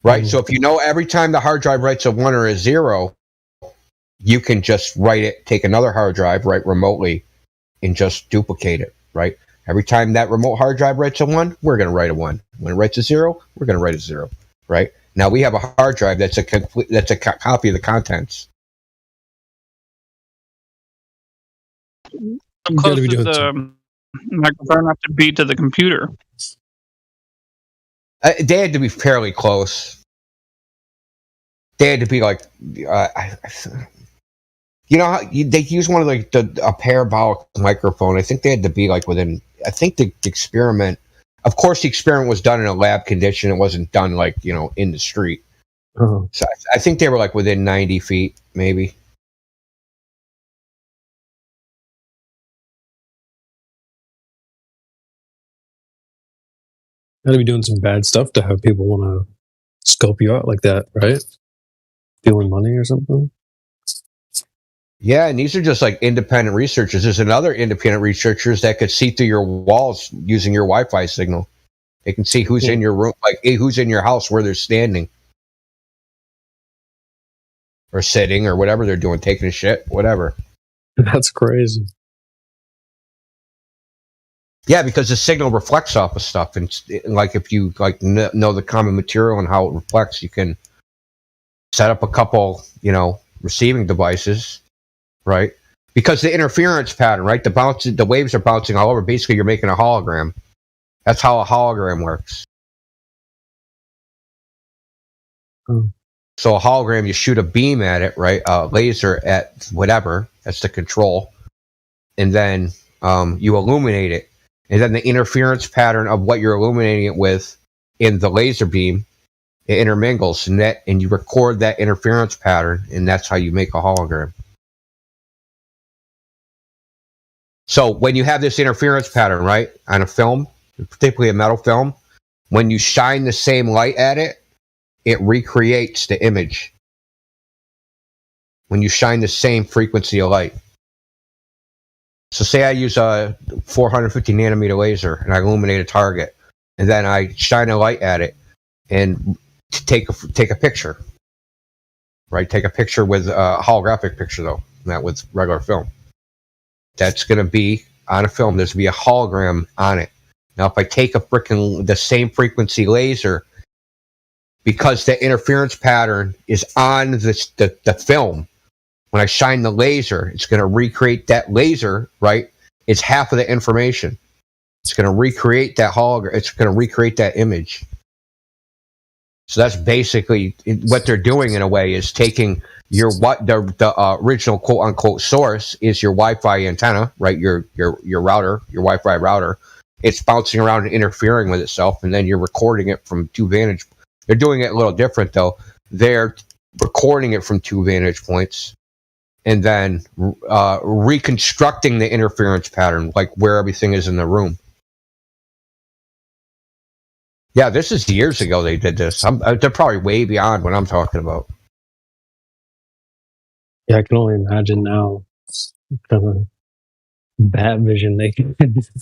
[SPEAKER 12] Right. So if you know every time the hard drive writes a 1 or a 0, you can just take another hard drive, right, remotely, and just duplicate it, right? Every time that remote hard drive writes a 1, we're going to write a 1. When it writes a 0, we're going to write a 0, right? Now we have a hard drive that's a copy of the contents.
[SPEAKER 4] How close does the microphone have to be to the computer?
[SPEAKER 12] They had to be fairly close. They had to be like, they use one of a parabolic microphone. I think they had to be like within. I think the experiment. Of course, the experiment was done in a lab condition. It wasn't done in the street.
[SPEAKER 6] Uh-huh.
[SPEAKER 12] So I think they were like within 90 feet, maybe.
[SPEAKER 6] Gotta be doing some bad stuff to have people want to scope you out like that, right? Stealing money or something.
[SPEAKER 12] Yeah, and these are just like independent researchers. There's another independent researchers that could see through your walls using your Wi-Fi signal. They can see who's in your room, like who's in your house, where they're standing. Or sitting, or whatever they're doing, taking a shit, whatever.
[SPEAKER 6] That's crazy.
[SPEAKER 12] Yeah, because the signal reflects off of stuff, and like if you know the common material and how it reflects, you can set up a couple, receiving devices, right? Because the interference pattern, right? The waves are bouncing all over. Basically, you're making a hologram. That's how a hologram works. So a hologram, you shoot a beam at it, right? A laser at whatever. That's the control, and then you illuminate it. And then the interference pattern of what you're illuminating it with in the laser beam, it intermingles, and you record that interference pattern, and that's how you make a hologram. So when you have this interference pattern, right, on a film, particularly a metal film, when you shine the same light at it, it recreates the image. When you shine the same frequency of light. So say I use a 450 nanometer laser and I illuminate a target, and then I shine a light at it and take a picture, right? Take a picture with a holographic picture though, not with regular film. That's going to be on a film. There's going to be a hologram on it. Now, if I take the same frequency laser, because the interference pattern is on the film, when I shine the laser, it's going to recreate that laser, right? It's half of the information. It's going to recreate that hologram. It's going to recreate that image. So that's basically what they're doing in a way, is taking the original quote unquote source is your Wi-Fi antenna, right? Your router, your Wi-Fi router. It's bouncing around and interfering with itself, and then you're recording it from two vantage. They're doing it a little different though. They're recording it from two vantage points, and then reconstructing the interference pattern, like where everything is in the room. Yeah, this is years ago they did this. They're probably way beyond what I'm talking about.
[SPEAKER 6] Yeah, I can only imagine now. It's kind of bat vision. They can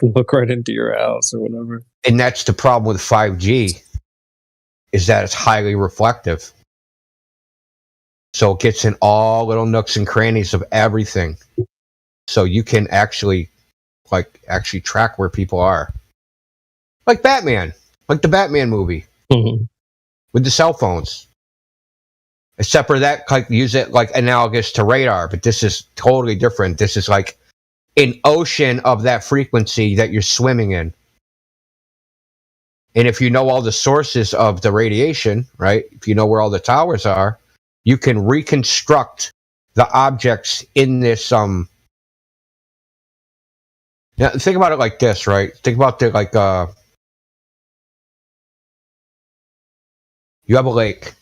[SPEAKER 6] look right into your house or whatever.
[SPEAKER 12] And that's the problem with 5G, is that it's highly reflective. So it gets in all little nooks and crannies of everything. So you can actually track where people are. Like Batman. Like the Batman movie.
[SPEAKER 6] Mm-hmm.
[SPEAKER 12] With the cell phones. Except for that, use it like analogous to radar, but this is totally different. This is like an ocean of that frequency that you're swimming in. And if you know all the sources of the radiation, right? If you know where all the towers are, you can reconstruct the objects in this. Now think about it like this, right? Think about the you have a lake.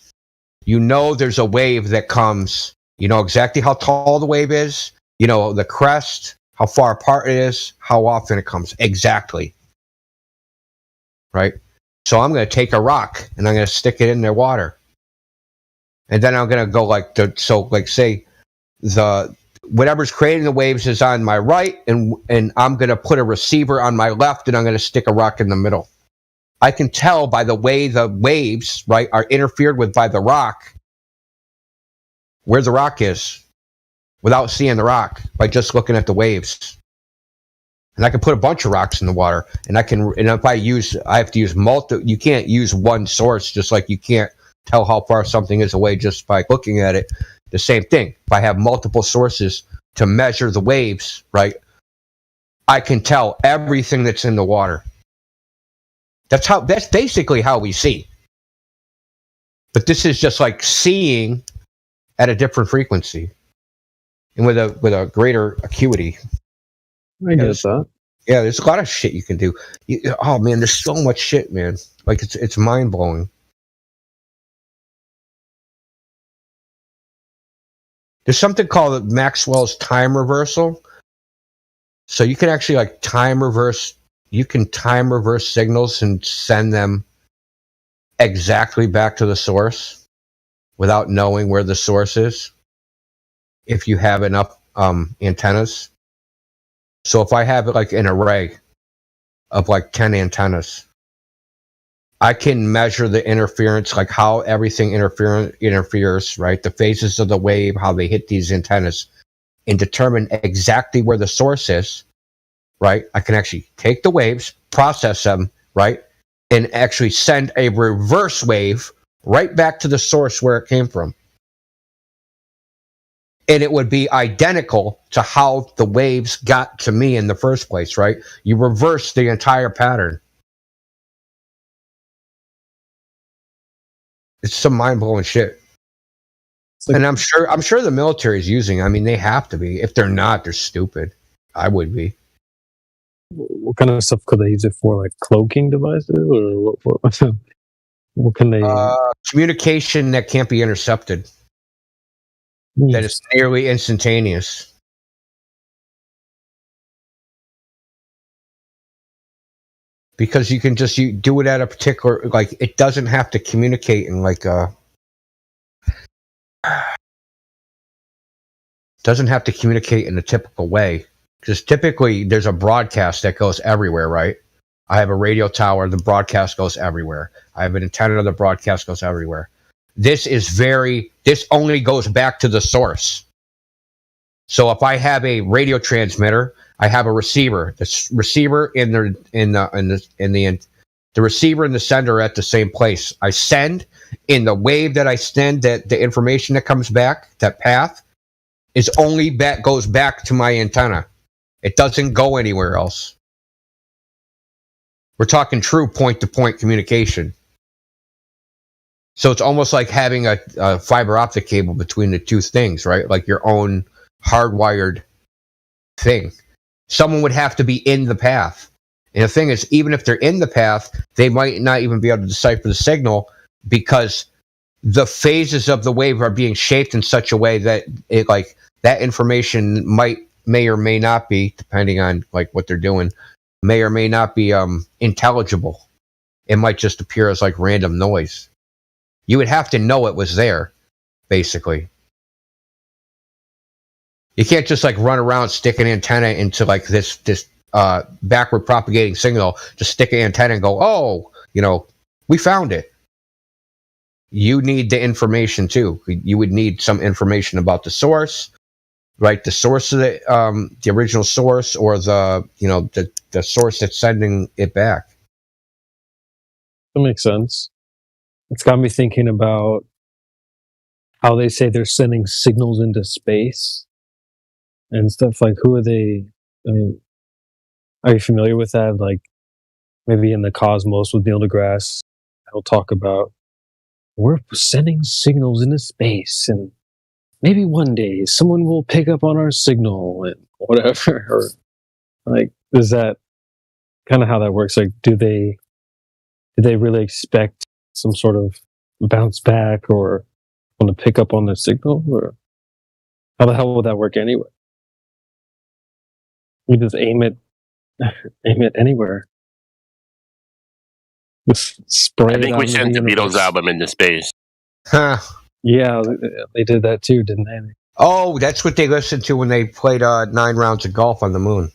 [SPEAKER 12] You know there's a wave that comes. You know exactly how tall the wave is. You know the crest, how far apart it is, how often it comes. Exactly. Right? So I'm going to take a rock and I'm going to stick it in the water. And then I'm going to go say whatever's creating the waves is on my right, and I'm going to put a receiver on my left, and I'm going to stick a rock in the middle. I can tell by the way the waves, right, are interfered with by the rock, where the rock is, without seeing the rock, by just looking at the waves. And I can put a bunch of rocks in the water, and if I have to use you can't use one source, just like you can't tell how far something is away just by looking at it. The same thing. If I have multiple sources to measure the waves, right, I can tell everything that's in the water. That's basically how we see. But this is just like seeing at a different frequency and with a greater acuity.
[SPEAKER 6] I guess that.
[SPEAKER 12] Yeah, there's a lot of shit you can do. Oh man, there's so much shit, man. Like it's mind blowing. There's something called Maxwell's time reversal. So you can actually time reverse signals and send them exactly back to the source without knowing where the source is, if you have enough antennas. So if I have an array of 10 antennas, I can measure the interference, how everything interferes, right? The phases of the wave, how they hit these antennas, and determine exactly where the source is, right? I can actually take the waves, process them, right? And actually send a reverse wave right back to the source where it came from. And it would be identical to how the waves got to me in the first place, right? You reverse the entire pattern. It's some mind-blowing shit. And I'm sure the military is using. I mean, they have to be. If they're not, they're stupid. I would be.
[SPEAKER 6] What kind of stuff could they use it for? Like cloaking devices, or what can they?
[SPEAKER 12] Communication that can't be intercepted. That is nearly instantaneous. Because you can you do it at a particular, it doesn't have to communicate in doesn't have to communicate in a typical way. Because typically there's a broadcast that goes everywhere, right? I have a radio tower, the broadcast goes everywhere. I have an antenna, the broadcast goes everywhere. This only goes back to the source. So if I have a radio transmitter, I have a receiver. The receiver the receiver and the sender are at the same place. I send in the wave that I send, that the information that comes back, that path, is only goes back to my antenna. It doesn't go anywhere else. We're talking true point-to-point communication. So it's almost like having a fiber optic cable between the two things, right? Like your own hardwired thing. Someone would have to be in the path. And the thing is, even if they're in the path, they might not even be able to decipher the signal, because the phases of the wave are being shaped in such a way that that information may or may not be, depending on what they're doing, may or may not be intelligible It might just appear as like random noise. You would have to know it was there, basically. You can't just like run around, stick an antenna into like this backward propagating signal, just stick an antenna and go, oh, we found it. You need the information too. You would need some information about the source, right? The source of the original source, or the source that's sending it back.
[SPEAKER 6] That makes sense. It's got me thinking about how they say they're sending signals into space and stuff. Like, who are they? I mean, are you familiar with that? Like, maybe in the Cosmos with Neil deGrasse, he'll talk about, we're sending signals into space, and maybe one day someone will pick up on our signal and whatever. Or, like, is that kind of how that works? Like, do they really expect some sort of bounce back or want to pick up on the signal? Or how the hell would that work anyway? You just aim it anywhere. Just spray
[SPEAKER 11] I think
[SPEAKER 6] it
[SPEAKER 11] we
[SPEAKER 6] out
[SPEAKER 11] sent the
[SPEAKER 6] into
[SPEAKER 11] Beatles
[SPEAKER 6] universe.
[SPEAKER 11] album into space.
[SPEAKER 12] Huh.
[SPEAKER 6] Yeah, they did that too, didn't they?
[SPEAKER 12] Oh, that's what they listened to when they played 9 rounds of golf on the moon.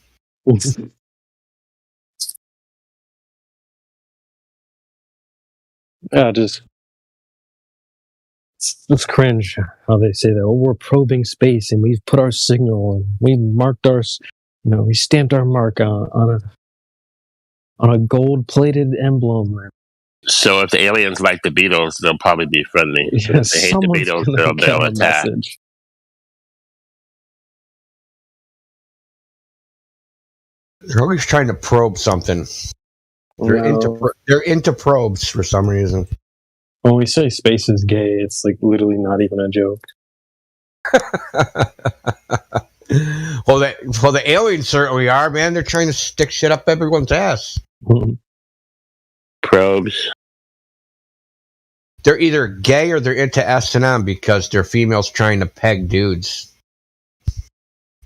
[SPEAKER 6] Yeah, just it's cringe how they say that. Oh, we're probing space and we've put our signal and we marked our, we stamped our mark on a gold-plated emblem.
[SPEAKER 11] So if the aliens like the Beatles, they'll probably be friendly.
[SPEAKER 6] Yeah,
[SPEAKER 11] If they hate the
[SPEAKER 6] someone's
[SPEAKER 11] Beatles,
[SPEAKER 6] gonna get
[SPEAKER 11] they'll
[SPEAKER 6] our
[SPEAKER 11] attack.
[SPEAKER 6] message.
[SPEAKER 12] They're always trying to probe something. They're into probes for some reason.
[SPEAKER 6] When we say space is gay, it's like literally not even a joke.
[SPEAKER 12] Well, the aliens certainly are, man. They're trying to stick shit up everyone's ass.
[SPEAKER 11] Probes.
[SPEAKER 12] They're either gay or they're into S&M because they're females trying to peg dudes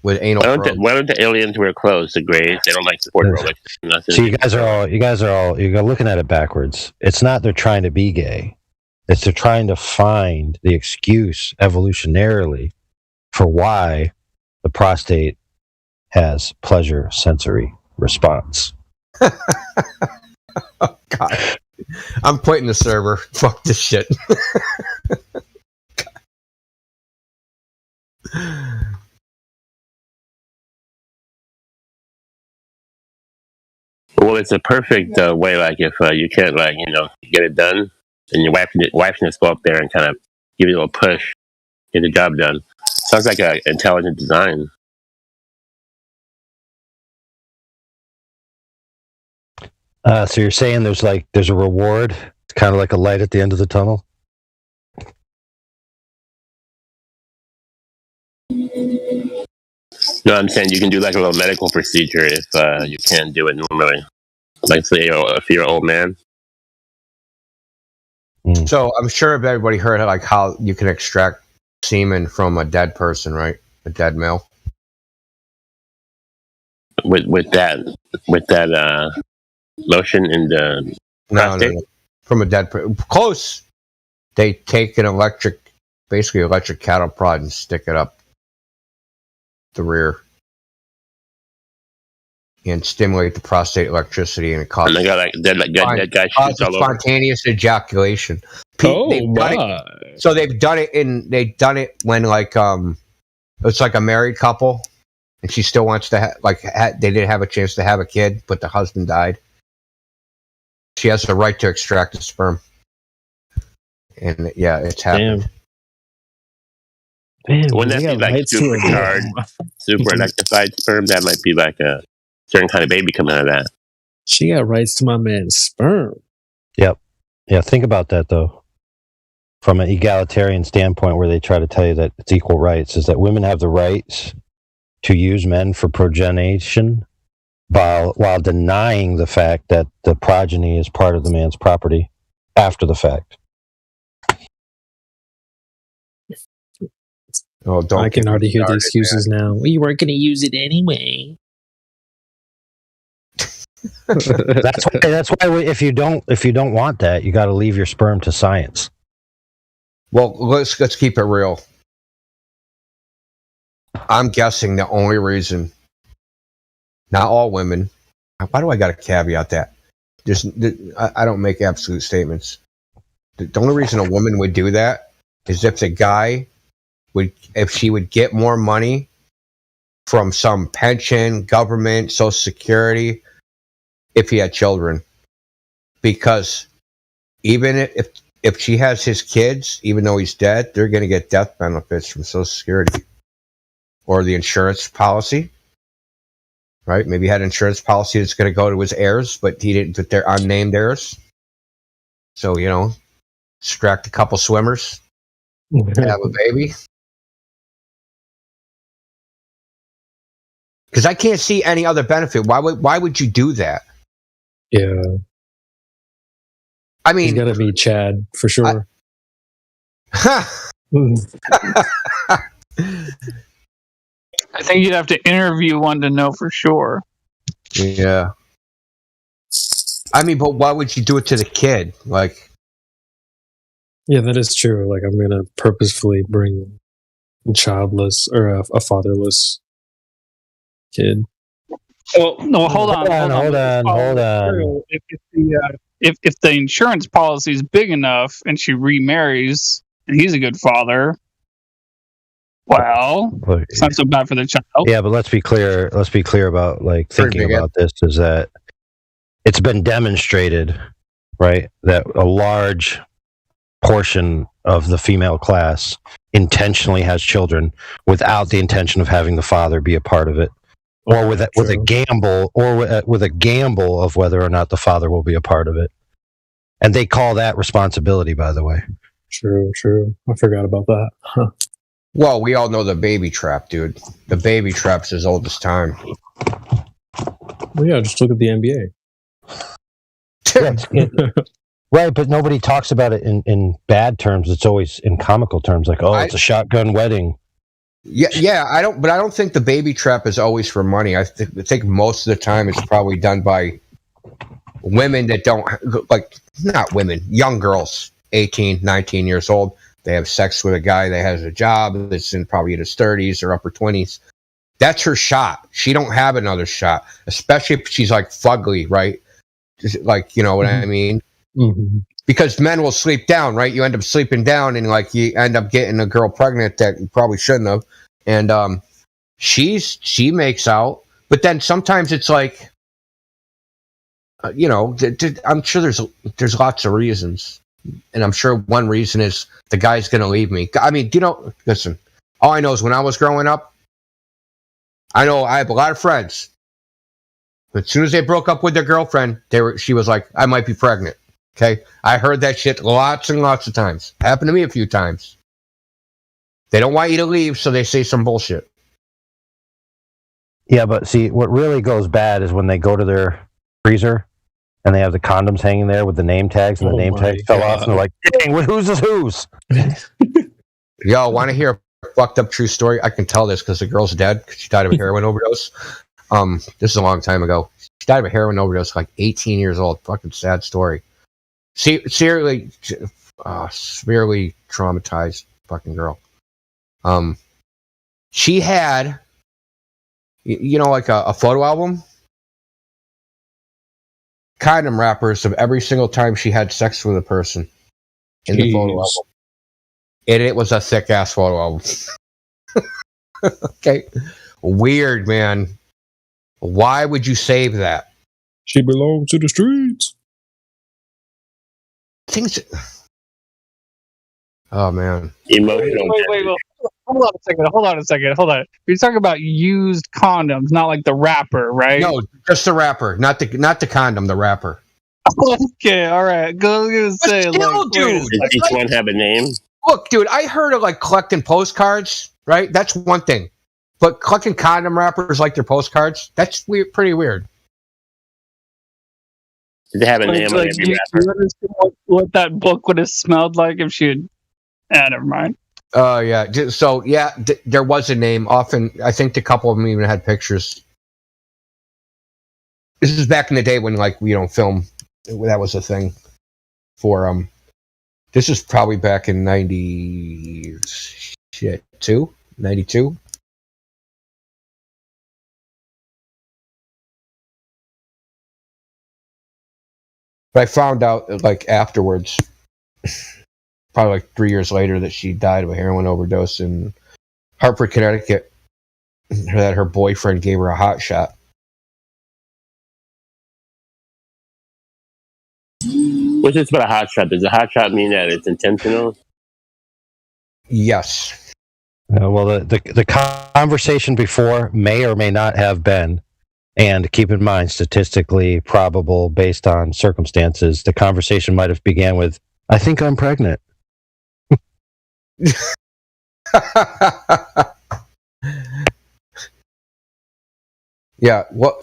[SPEAKER 12] with anal probes.
[SPEAKER 11] Why don't the aliens wear clothes? The Greys, they don't like to support Rolex.
[SPEAKER 17] So you guys are all you're looking at it backwards. It's not they're trying to be gay. It's they're trying to find the excuse evolutionarily for why the prostate has pleasure sensory response.
[SPEAKER 12] Oh, God. I'm quitting the server. Fuck this shit.
[SPEAKER 11] Well, it's a perfect way. Like if you can't, get it done, and your wife can just go up there and kind of give you a little push, get the job done. Sounds like an intelligent design.
[SPEAKER 17] So you're saying there's a reward? It's kind of like a light at the end of the tunnel?
[SPEAKER 11] No, I'm saying you can do like a little medical procedure if you can't do it normally. Like say if you're an old man.
[SPEAKER 12] So I'm sure everybody heard like how you can extract semen from a dead person, right? A dead male.
[SPEAKER 11] With that lotion in the prostate?
[SPEAKER 12] No. From a dead person. Close. They take an electric cattle prod and stick it up the rear and stimulate the prostate electricity, and it causes
[SPEAKER 11] that guy shoots all over.
[SPEAKER 12] Spontaneous ejaculation. They've done it when it's like a married couple and she still wants to they didn't have a chance to have a kid, but the husband died. She has the right to extract the sperm, and yeah, it's happened.
[SPEAKER 6] Damn,
[SPEAKER 11] Wouldn't that be like supercharged, super electrified sperm? That might be like a certain kind of baby coming out of that.
[SPEAKER 6] She got rights to my man's sperm.
[SPEAKER 17] Yep. Yeah, think about that, though. From an egalitarian standpoint, where they try to tell you that it's equal rights, is that women have the rights to use men for progenation while denying the fact that the progeny is part of the man's property after the fact.
[SPEAKER 12] Oh,
[SPEAKER 6] I can already hear the excuses now. We weren't going to use it anyway.
[SPEAKER 17] That's why if you don't want that, you got to leave your sperm to science.
[SPEAKER 12] Well, let's keep it real. I'm guessing the only reason, not all women. Why do I got to caveat that? I don't make absolute statements. The only reason a woman would do that is if the guy if she would get more money from some pension, government, Social Security, if he had children. Because even if she has his kids, even though he's dead, they're going to get death benefits from Social Security or the insurance policy. Right? Maybe he had an insurance policy that's going to go to his heirs, but he didn't. But they're unnamed heirs. So extract a couple swimmers, have a baby. Because I can't see any other benefit. Why would you do that?
[SPEAKER 6] Yeah.
[SPEAKER 12] I mean,
[SPEAKER 6] he's got to be Chad for sure.
[SPEAKER 4] I think you'd have to interview one to know for sure.
[SPEAKER 12] Yeah. I mean, but why would you do it to the kid? Like,
[SPEAKER 6] yeah, that is true. Like, I'm gonna purposefully bring a childless or a fatherless kid.
[SPEAKER 4] Well, no, hold on. If the insurance policy is big enough and she remarries and he's a good father, well, it's not so bad for the child.
[SPEAKER 17] Yeah, but let's be clear. Let's be clear about thinking about this. Is that it's been demonstrated, right, that a large portion of the female class intentionally has children without the intention of having the father be a part of it, or with a gamble of whether or not the father will be a part of it, and they call that responsibility. By the way,
[SPEAKER 6] true. I forgot about that. Huh.
[SPEAKER 12] Well, we all know the baby trap, dude. The baby trap's as old as time.
[SPEAKER 6] Well, yeah, just look at the NBA.
[SPEAKER 17] Right, but nobody talks about it in bad terms. It's always in comical terms, like, it's a shotgun wedding.
[SPEAKER 12] Yeah, I don't think the baby trap is always for money. I think most of the time it's probably done by women that don't, not women, young girls, 18, 19 years old. They have sex with a guy that has a job that's probably in his 30s or upper 20s. That's her shot. She don't have another shot, especially if she's fugly, right? Like, you know what I mean?
[SPEAKER 6] Mm-hmm.
[SPEAKER 12] Because men will sleep down, right? You end up sleeping down and you end up getting a girl pregnant that you probably shouldn't have. And she makes out, but then sometimes it's I'm sure there's lots of reasons. And I'm sure one reason is the guy's going to leave me. I mean, listen, all I know is when I was growing up, I know I have a lot of friends. As soon as they broke up with their girlfriend, she was like, I might be pregnant. Okay? I heard that shit lots and lots of times. Happened to me a few times. They don't want you to leave, so they say some bullshit.
[SPEAKER 17] Yeah, but see, what really goes bad is when they go to their freezer and they have the condoms hanging there with the name tags, and the name tags fell off, and they're like, dang, whose is whose?
[SPEAKER 12] Yo, want to hear a fucked up true story? I can tell this because the girl's dead. She died of a heroin overdose. This is a long time ago. She died of a heroin overdose, 18 years old. Fucking sad story. Severely traumatized fucking girl. She had, a photo album, condom wrappers of every single time she had sex with a person in the photo album. And it was a thick ass photo album. Okay. Weird, man. Why would you save that?
[SPEAKER 6] She belongs to the streets.
[SPEAKER 12] Oh man.
[SPEAKER 11] Emotional.
[SPEAKER 4] Wait. Hold on a second. You're talking about used condoms, not like the wrapper, right?
[SPEAKER 12] No, just the wrapper, not the condom, the wrapper.
[SPEAKER 4] Okay, all right. Go say,
[SPEAKER 12] still, dude.
[SPEAKER 11] Does each one have a name?
[SPEAKER 12] Look, dude, I heard of collecting postcards, right? That's one thing. But collecting condom wrappers like their postcards, that's weird, pretty weird.
[SPEAKER 11] Did they have a name on every wrapper?
[SPEAKER 4] You understand what that book would have smelled like if she had... never mind.
[SPEAKER 12] Oh, yeah. So, yeah, there was a name. Often, I think the couple of them even had pictures. This is back in the day when, like, film, that was a thing for, this is probably back in 92? But I found out, like, afterwards, probably like 3 years later, that she died of a heroin overdose in Hartford, Connecticut, that her boyfriend gave her a hot shot.
[SPEAKER 11] What's this about a hot shot? Does a hot shot mean that it's intentional?
[SPEAKER 12] Yes.
[SPEAKER 17] Well, the conversation before may or may not have been, and keep in mind, statistically probable based on circumstances, the conversation might have began with, "I think I'm pregnant."
[SPEAKER 12] Yeah, well,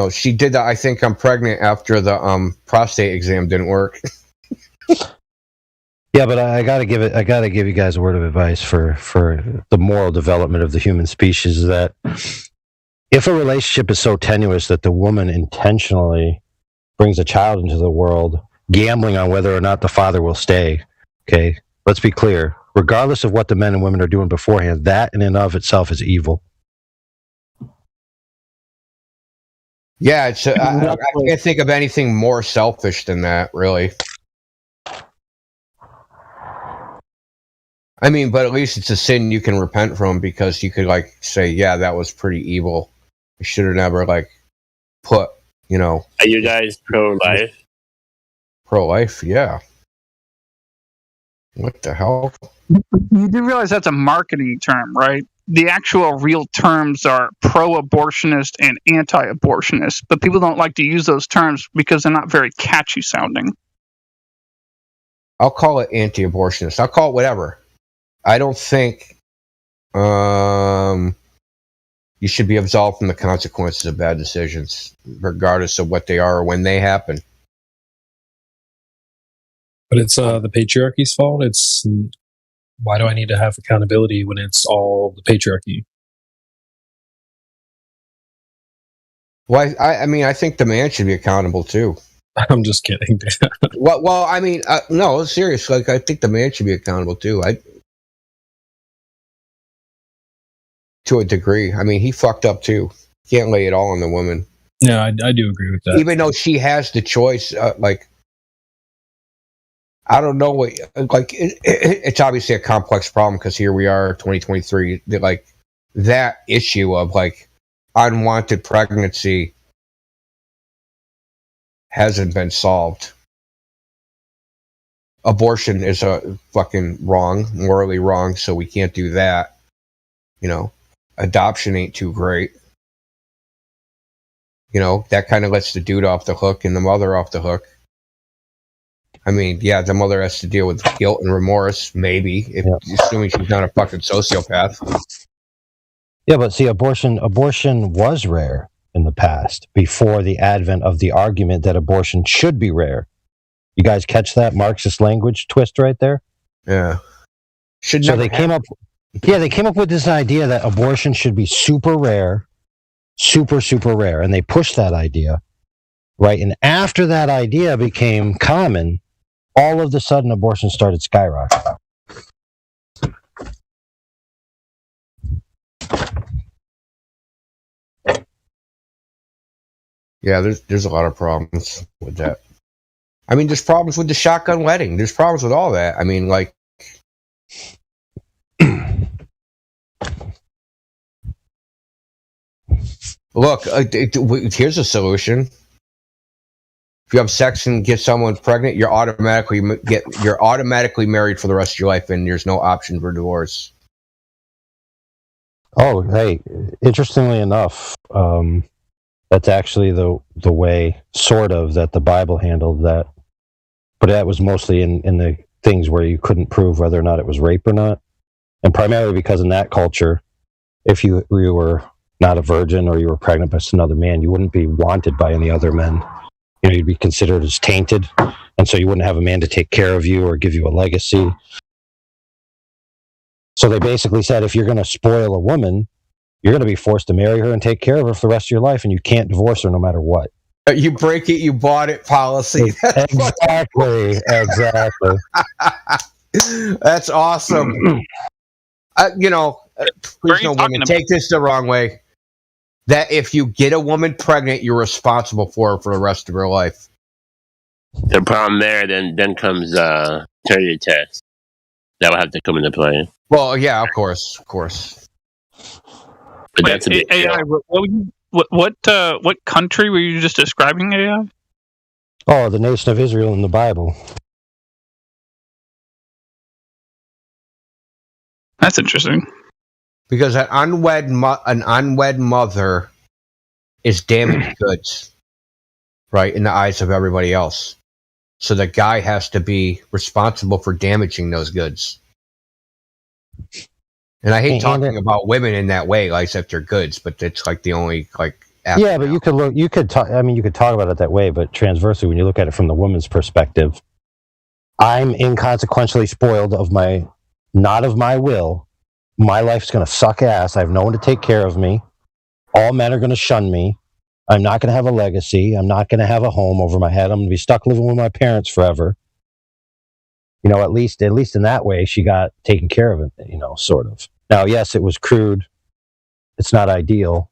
[SPEAKER 12] she did that. I think I'm pregnant after the prostate exam didn't work.
[SPEAKER 17] Yeah, but I gotta give you guys a word of advice for the moral development of the human species. Is that if a relationship is so tenuous that the woman intentionally brings a child into the world, gambling on whether or not the father will stay, okay, let's be clear. Regardless of what the men and women are doing beforehand, that in and of itself is evil.
[SPEAKER 12] Yeah, I can't think of anything more selfish than that, really. I mean, but at least it's a sin you can repent from, because you could, like, say, yeah, that was pretty evil. I should have never, like, put,
[SPEAKER 11] Are you guys pro-life?
[SPEAKER 12] Pro-life, yeah. What the hell?
[SPEAKER 4] You do realize that's a marketing term, right? The actual real terms are pro-abortionist and anti-abortionist, but people don't like to use those terms because they're not very catchy sounding.
[SPEAKER 12] I'll call it anti-abortionist. I'll call it whatever. I don't think you should be absolved from the consequences of bad decisions, regardless of what they are or when they happen.
[SPEAKER 6] But it's the patriarchy's fault. It's why do I need to have accountability when it's all the patriarchy?
[SPEAKER 12] Well, I mean, I think the man should be accountable too.
[SPEAKER 6] I'm just kidding.
[SPEAKER 12] Well, I mean, no, seriously. Like, I think the man should be accountable too. To a degree. I mean, he fucked up too. Can't lay it all on the woman.
[SPEAKER 6] Yeah, I do agree with that.
[SPEAKER 12] Even though she has the choice, I don't know what. Like, it's obviously a complex problem because here we are, 2023. Like, that issue of, like, unwanted pregnancy hasn't been solved. Abortion is a fucking wrong, morally wrong, so we can't do that. Adoption ain't too great. That kind of lets the dude off the hook and the mother off the hook. I mean, yeah, the mother has to deal with guilt and remorse, maybe, assuming she's not a fucking sociopath.
[SPEAKER 17] Yeah, but see, abortion was rare in the past, before the advent of the argument that abortion should be rare. You guys catch that Marxist language twist right there?
[SPEAKER 12] Yeah.
[SPEAKER 17] So they came up with this idea that abortion should be super rare, super, super rare, and they pushed that idea, right? And after that idea became common, all of a sudden abortion started skyrocketing.
[SPEAKER 12] Yeah, there's a lot of problems with that. I mean, there's problems with the shotgun wedding. There's problems with all that. I mean, like, look, here's a solution. If you have sex and get someone pregnant, you're automatically married for the rest of your life, and there's no option for divorce.
[SPEAKER 17] Oh, hey, interestingly enough, that's actually the way, sort of, that the Bible handled that. But that was mostly in the things where you couldn't prove whether or not it was rape or not. And primarily because in that culture, if you were not a virgin or you were pregnant by another man, you wouldn't be wanted by any other men. You'd be considered as tainted. And so you wouldn't have a man to take care of you or give you a legacy. So they basically said, if you're going to spoil a woman, you're going to be forced to marry her and take care of her for the rest of your life, and you can't divorce her no matter what.
[SPEAKER 12] You break it, you bought it policy.
[SPEAKER 17] Exactly.
[SPEAKER 12] That's awesome. Please no women take this the wrong way. That if you get a woman pregnant, you're responsible for her for the rest of her life.
[SPEAKER 11] The problem there then comes maternity test. That will have to come into play.
[SPEAKER 12] Well, yeah, of course.
[SPEAKER 11] But that's a big
[SPEAKER 4] AI. What country were you just describing, AI?
[SPEAKER 17] Oh, the nation of Israel in the Bible.
[SPEAKER 4] That's interesting.
[SPEAKER 12] Because an unwed mother is damaged goods, right, in the eyes of everybody else. So the guy has to be responsible for damaging those goods. And I hate talking about women in that way, like if they're goods, but it's like the only
[SPEAKER 17] Yeah, but you could talk about it that way, but transversely, when you look at it from the woman's perspective, I'm inconsequentially spoiled not of my will. My life's going to suck ass. I have no one to take care of me. All men are going to shun me. I'm not going to have a legacy. I'm not going to have a home over my head. I'm going to be stuck living with my parents forever. At least in that way, she got taken care of, sort of. Now, yes, it was crude. It's not ideal.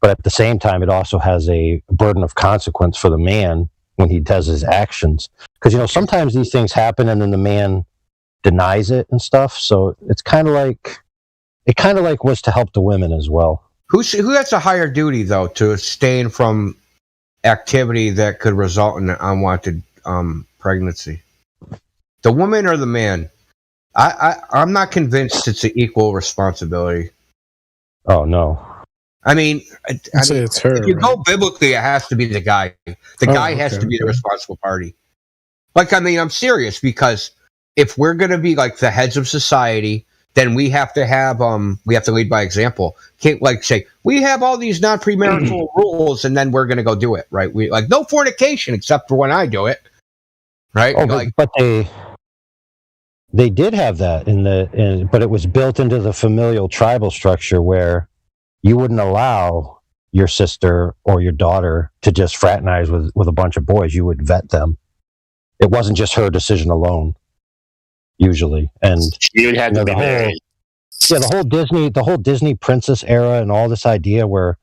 [SPEAKER 17] But at the same time, it also has a burden of consequence for the man when he does his actions. Because, sometimes these things happen and then the man denies it and stuff. So it's kind of like was to help the women as well.
[SPEAKER 12] Who has a higher duty, though, to abstain from activity that could result in an unwanted pregnancy? The woman or the man? I'm not convinced it's an equal responsibility.
[SPEAKER 17] Oh, no.
[SPEAKER 12] I mean,
[SPEAKER 6] it's her.
[SPEAKER 12] If you go biblically, it has to be the guy. The guy has to be the responsible party. I'm serious, because if we're going to be like the heads of society, then we have to have lead by example. Can't say we have all these non-premarital rules and then we're going to go do it, right? We no fornication except for when I do it, right?
[SPEAKER 17] Oh, but they did have that but it was built into the familial tribal structure where you wouldn't allow your sister or your daughter to just fraternize with a bunch of boys. You would vet them. It wasn't just her decision alone. Usually, and
[SPEAKER 11] you would have to be married.
[SPEAKER 17] The whole Disney princess era and all this idea where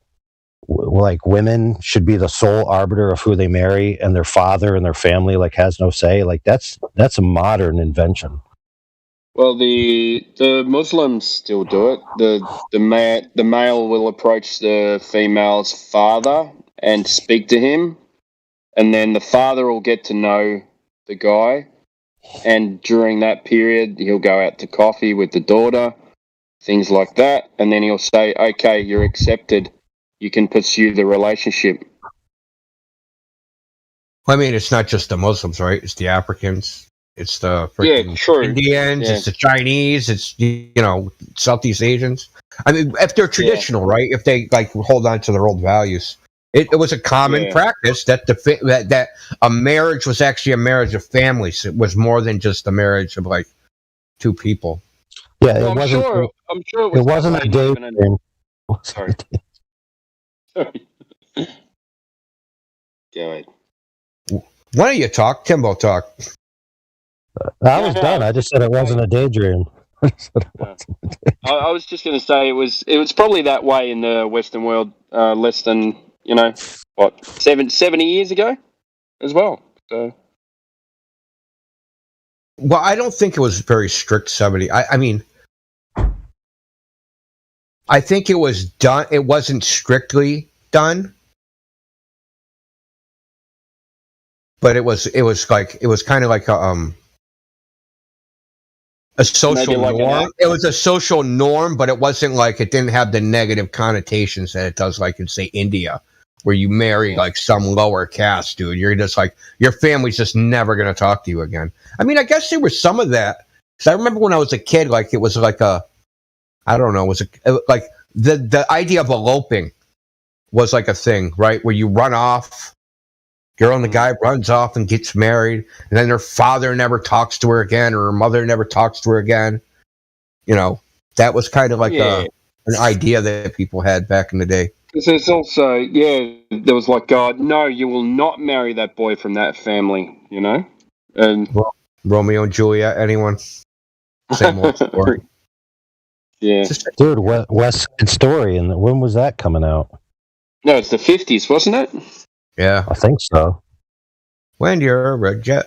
[SPEAKER 17] women should be the sole arbiter of who they marry, and their father and their family has no say. That's a modern invention.
[SPEAKER 9] Well, the Muslims still do it. The male will approach the female's father and speak to him, and then the father will get to know the guy. And during that period, he'll go out to coffee with the daughter, things like that. And then he'll say, okay, you're accepted. You can pursue the relationship.
[SPEAKER 12] It's not just the Muslims, right? It's the Africans. It's the Indians.
[SPEAKER 9] Yeah.
[SPEAKER 12] It's the Chinese. It's, Southeast Asians. If they're traditional, right? If they hold on to their old values. It was a common practice that that a marriage was actually a marriage of families. It was more than just a marriage of two people.
[SPEAKER 17] Yeah,
[SPEAKER 9] well, I'm sure it
[SPEAKER 17] wasn't a daydream.
[SPEAKER 9] Sorry. Go ahead.
[SPEAKER 12] Why don't you talk? Timbo, talk.
[SPEAKER 17] I was done. I just said it wasn't a daydream.
[SPEAKER 9] I was just going to say it was probably that way in the Western world less than 70 years ago as well. So,
[SPEAKER 12] well, I don't think it was very strict 70. I think it was done. It wasn't strictly done, but it was kind of like a social norm. It was a social norm, but it wasn't it didn't have the negative connotations that it does in, say, India, where you marry some lower caste dude. You're just your family's just never going to talk to you again. I guess there was some of that. Because I remember when I was a kid, it was the idea of eloping was a thing, right? Where you run off, girl and the guy runs off and gets married, and then her father never talks to her again, or her mother never talks to her again. That was kind of a an idea that people had back in the day.
[SPEAKER 9] Because there's also, there was like, God, no, you will not marry that boy from that family, you know? And
[SPEAKER 12] Romeo and Juliet, anyone? Same old story.
[SPEAKER 9] Yeah.
[SPEAKER 17] Dude, West Side Story, and when was that coming out?
[SPEAKER 9] No, it's the 50s, wasn't it?
[SPEAKER 12] Yeah.
[SPEAKER 17] I think so.
[SPEAKER 12] When you're a jet.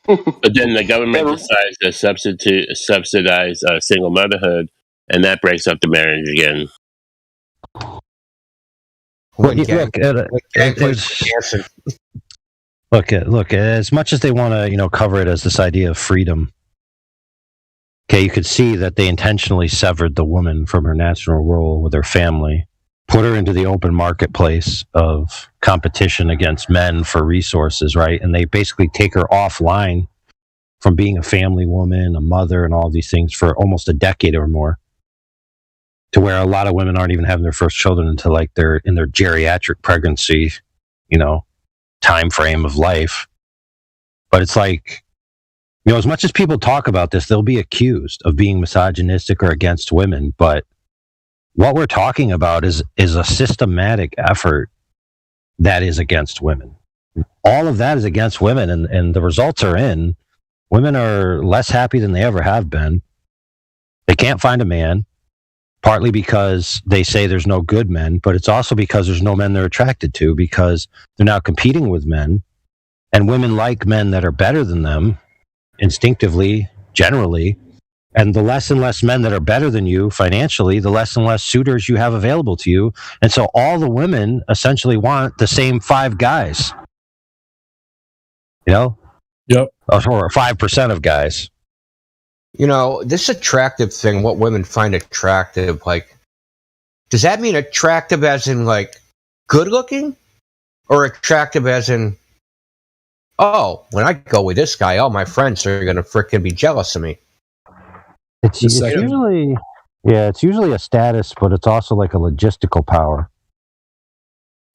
[SPEAKER 11] But then the government decides to subsidize single motherhood, and that breaks up the marriage again.
[SPEAKER 17] Look. As much as they want to, cover it as this idea of freedom, okay, you could see that they intentionally severed the woman from her natural role with her family, put her into the open marketplace of competition against men for resources, right? And they basically take her offline from being a family woman, a mother, and all these things for almost a decade or more, to where a lot of women aren't even having their first children until like they're in their geriatric pregnancy, time frame of life. But it's like, as much as people talk about this, they'll be accused of being misogynistic or against women. But what we're talking about is a systematic effort that is against women. All of that is against women, and the results are in. Women are less happy than they ever have been. They can't find a man, partly because they say there's no good men, but it's also because there's no men they're attracted to, because they're now competing with men, and women like men that are better than them instinctively, generally, and the less and less men that are better than you financially, the less and less suitors you have available to you. And so all the women essentially want the same 5 guys.
[SPEAKER 6] Yep.
[SPEAKER 17] Or 5% of guys.
[SPEAKER 12] This attractive thing, what women find attractive, like, does that mean attractive as in, like, good looking? Or attractive as in, oh, when I go with this guy, all my friends are going to frickin' be jealous of me?
[SPEAKER 17] It's usually a status, but it's also like a logistical power.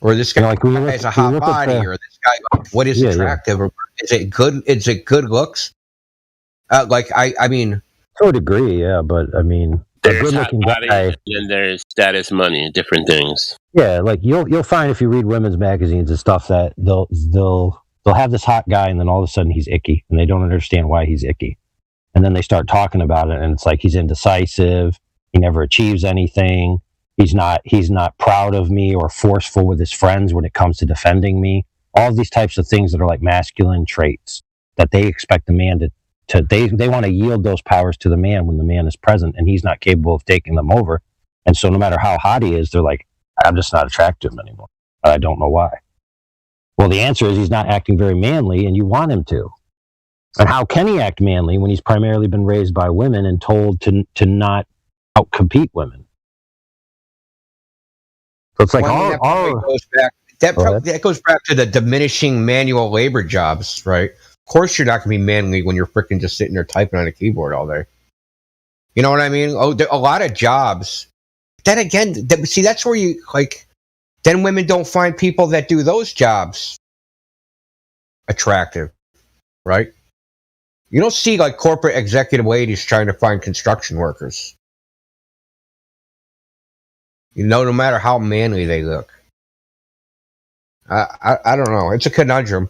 [SPEAKER 12] Or this guy has a hot body, or this guy, what is attractive? Or is it good? Is it good looks? I mean,
[SPEAKER 17] to a degree, yeah, but I mean,
[SPEAKER 11] there's hot body, and then there's status, money, different things.
[SPEAKER 17] Yeah, like you'll find if you read women's magazines and stuff that they'll have this hot guy, and then all of a sudden he's icky, and they don't understand why he's icky, and then they start talking about it, and it's like he's indecisive, he never achieves anything, he's not proud of me or forceful with his friends when it comes to defending me. All of these types of things that are like masculine traits that they expect the man to they want to yield those powers to the man when the man is present and he's not capable of taking them over. And so no matter how hot he is, they're like, I'm just not attracted to him anymore. I don't know why. Well, the answer is he's not acting very manly, and you want him to. And how can he act manly when he's primarily been raised by women and told to not outcompete women? So it's like
[SPEAKER 12] that goes back to the diminishing manual labor jobs, right? Of course, you're not going to be manly when you're freaking just sitting there typing on a keyboard all day. You know what I mean? A lot of jobs. Then again, see, that's where you like. Then women don't find people that do those jobs attractive, right? You don't see like corporate executive ladies trying to find construction workers. No matter how manly they look. I don't know. It's a conundrum.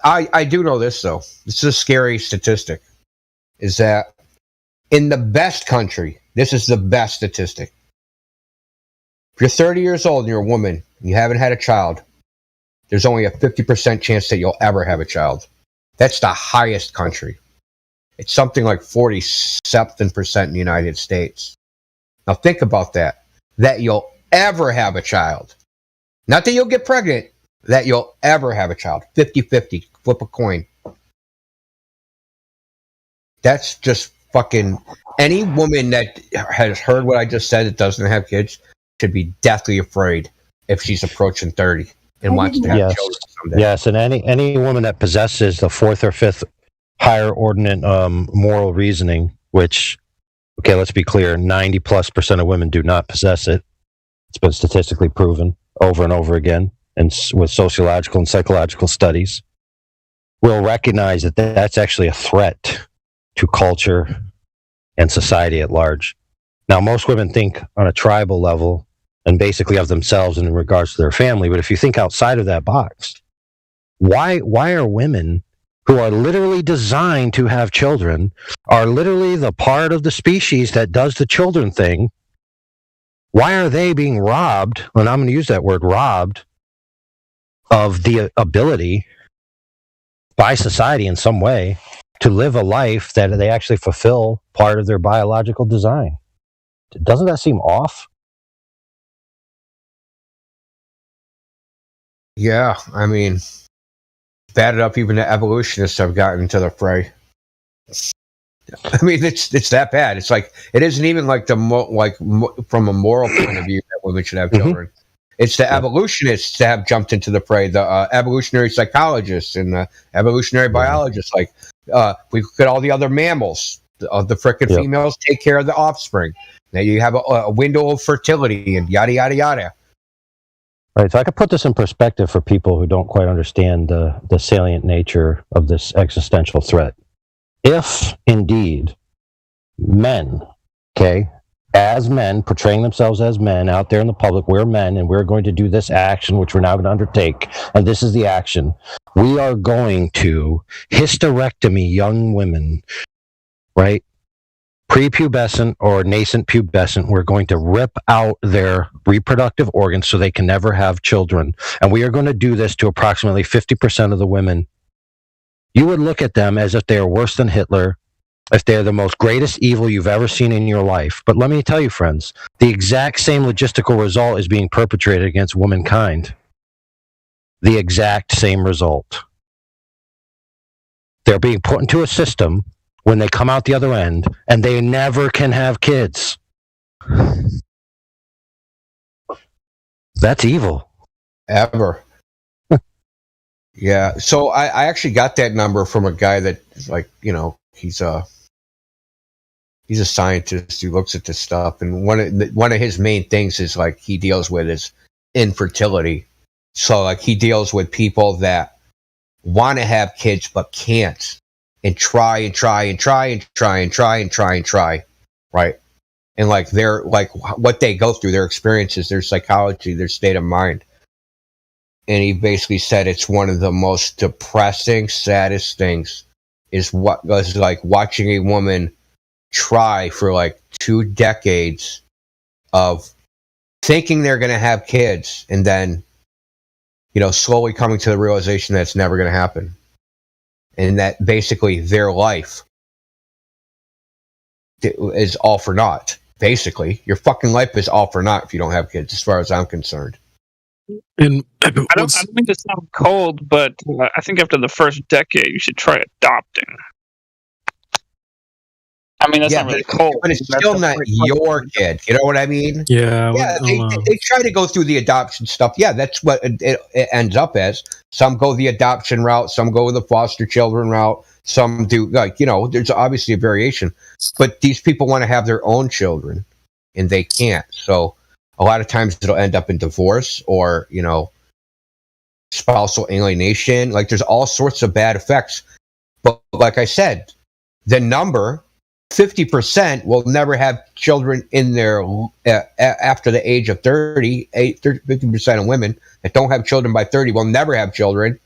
[SPEAKER 12] I do know this, though. This is a scary statistic. Is that in the best country, this is the best statistic. If you're 30 years old and you're a woman and you haven't had a child, there's only a 50% chance that you'll ever have a child. That's the highest country. It's something like 47% in the United States. Now think about that. That you'll ever have a child. Not that you'll get pregnant. That you'll ever have a child. 50-50. Flip a coin. That's just fucking... Any woman that has heard what I just said that doesn't have kids should be deathly afraid if she's approaching 30 and wants to have children someday.
[SPEAKER 17] Yes, and any woman that possesses the 4th or 5th higher ordinate moral reasoning, which, okay, let's be clear, 90+% of women do not possess it. It's been statistically proven over and over again, and with sociological and psychological studies, will recognize that that's actually a threat to culture and society at large. Now, most women think on a tribal level and basically of themselves and in regards to their family. But if you think outside of that box, why are women who are literally designed to have children, are literally the part of the species that does the children thing, why are they being robbed, and I'm going to use that word, robbed, of the ability by society in some way to live a life that they actually fulfill part of their biological design? Doesn't that seem off?
[SPEAKER 12] Yeah, I mean, bad enough even the evolutionists have gotten into the fray. I mean, it's that bad. It's like it isn't even like from a moral point of view that women should have children. It's the evolutionists that have jumped into the fray. The evolutionary psychologists and the evolutionary biologists. Like we look at all the other mammals. The frickin' females take care of the offspring. Now you have a window of fertility and yada yada yada.
[SPEAKER 17] Right, so I could put this in perspective for people who don't quite understand the salient nature of this existential threat. If indeed men, okay, as men, portraying themselves as men out there in the public, we're men and we're going to do this action, which we're now going to undertake, and this is the action. We are going to hysterectomy young women, right? Prepubescent or nascent pubescent, we're going to rip out their reproductive organs so they can never have children. And we are going to do this to approximately 50% of the women. You would look at them as if they are worse than Hitler, if they're the most greatest evil you've ever seen in your life. But let me tell you, friends, the exact same logistical result is being perpetrated against womankind. The exact same result. They're being put into a system when they come out the other end, and they never can have kids. That's evil.
[SPEAKER 12] Ever. Yeah. So I actually got that number from a guy that, like, you know, he's a scientist who looks at this stuff, and one of his main things is like he deals with is infertility. So like he deals with people that want to have kids but can't. And try, right? And like they're like what they go through, their experiences, their psychology, their state of mind. And he basically said it's one of the most depressing, saddest things is what was like watching a woman try for like 2 decades of thinking they're going to have kids, and then, you know, slowly coming to the realization that it's never going to happen. And that basically their life is all for naught. Basically, your fucking life is all for naught if you don't have kids, as far as I'm concerned.
[SPEAKER 6] And
[SPEAKER 4] I don't mean to sound cold, but I think after the first decade, you should try adopting. I mean, that's not really cold.
[SPEAKER 12] But it's still not your kid. You know what I mean?
[SPEAKER 6] Yeah.
[SPEAKER 12] They try to go through the adoption stuff. Yeah, that's what it ends up as. Some go the adoption route. Some go the foster children route. Some do, like, you know, there's obviously a variation. But these people want to have their own children, and they can't. So a lot of times it'll end up in divorce or, you know, spousal alienation. Like, there's all sorts of bad effects. But like I said, the number 50% will never have children in their after the age of 30. 50% of women that don't have children by 30 will never have children.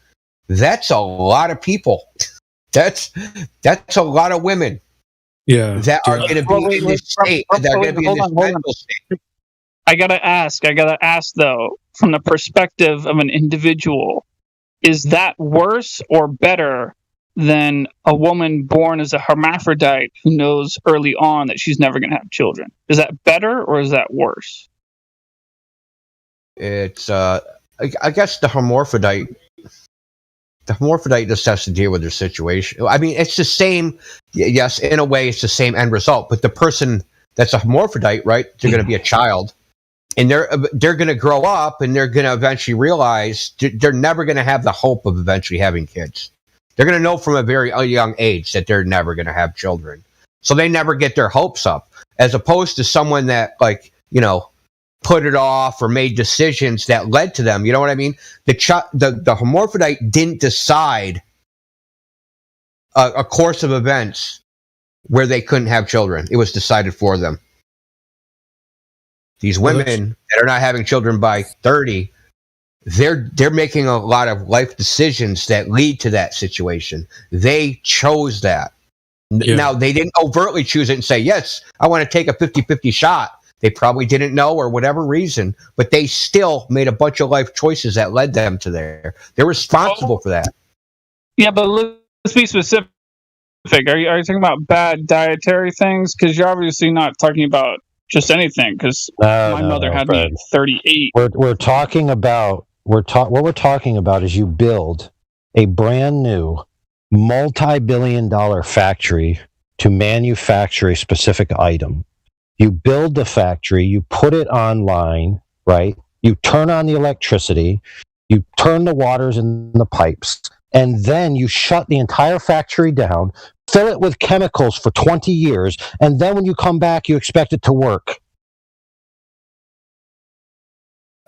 [SPEAKER 12] That's a lot of people. That's a lot of women.
[SPEAKER 6] Yeah,
[SPEAKER 12] that are going to be in this state. They're going to be in this mental state.
[SPEAKER 4] I gotta ask though, from the perspective of an individual, is that worse or better than a woman born as a hermaphrodite who knows early on that she's never going to have children? Is that better or is that worse?
[SPEAKER 12] It's I guess the hermaphrodite just has to deal with their situation. I mean, it's the same. Yes, in a way, it's the same end result. But the person that's a hermaphrodite, right? They're going to be a child, and they're going to grow up, and they're going to eventually realize they're never going to have the hope of eventually having kids. They're going to know from a very young age that they're never going to have children. So they never get their hopes up, as opposed to someone that, like, you know, put it off or made decisions that led to them. You know what I mean? The hermaphrodite didn't decide a course of events where they couldn't have children. It was decided for them. These women that are not having children by 30, they're making a lot of life decisions that lead to that situation. They chose that.
[SPEAKER 6] Yeah.
[SPEAKER 12] Now, they didn't overtly choose it and say, yes, I want to take a 50-50 shot. They probably didn't know or whatever reason, but they still made a bunch of life choices that led them to there. They're responsible for that.
[SPEAKER 4] Yeah, but let's be specific. Are you talking about bad dietary things? Because you're obviously not talking about just anything. Because my mother had me at 38.
[SPEAKER 17] We're talking about what we're talking about is you build a brand new multi-billion-dollar factory to manufacture a specific item. You build the factory, you put it online, right? You turn on the electricity, you turn the waters and the pipes, and then you shut the entire factory down, fill it with chemicals for 20 years, and then when you come back, you expect it to work.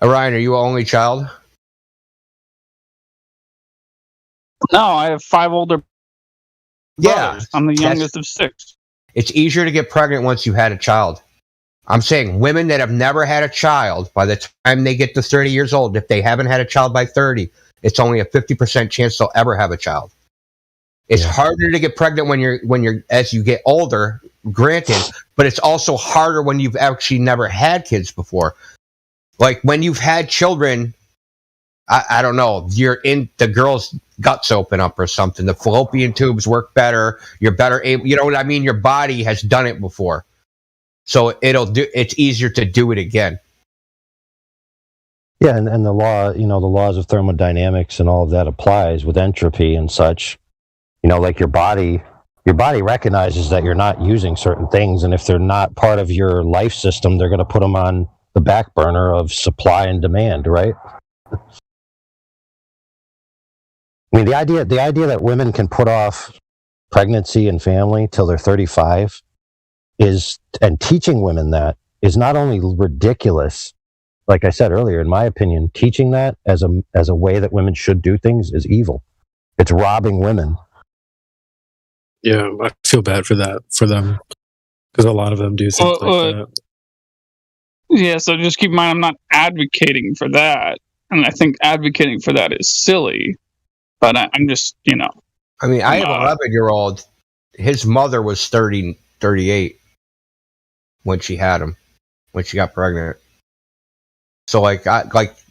[SPEAKER 12] Ryan, are you an only child?
[SPEAKER 4] No, I have 5 older brothers. I'm the youngest of 6.
[SPEAKER 12] It's easier to get pregnant once you had a child. I'm saying women that have never had a child, by the time they get to 30 years old, if they haven't had a child by 30, it's only a 50% chance they'll ever have a child. It's harder to get pregnant when you're as you get older, granted, but it's also harder when you've actually never had kids before. Like when you've had children, I don't know, you're in the girl's guts open up or something. The fallopian tubes work better. You're better able, you know what I mean? Your body has done it before. So it's easier to do it again.
[SPEAKER 17] Yeah, and the law, the laws of thermodynamics and all of that applies with entropy and such. Like your body recognizes that you're not using certain things, and if they're not part of your life system, they're going to put them on the back burner of supply and demand, right? I mean, the idea that women can put off pregnancy and family till they're 35 and teaching women that is not only ridiculous, like I said earlier, in my opinion, teaching that as a way that women should do things is evil. It's robbing women.
[SPEAKER 6] Yeah, I feel bad for them, because a lot of them do things like that.
[SPEAKER 4] Yeah, so just keep in mind, I'm not advocating for that, and I think advocating for that is silly. But I'm just,
[SPEAKER 12] I mean, I have an 11-year-old. His mother was 38 when she had him, when she got pregnant. So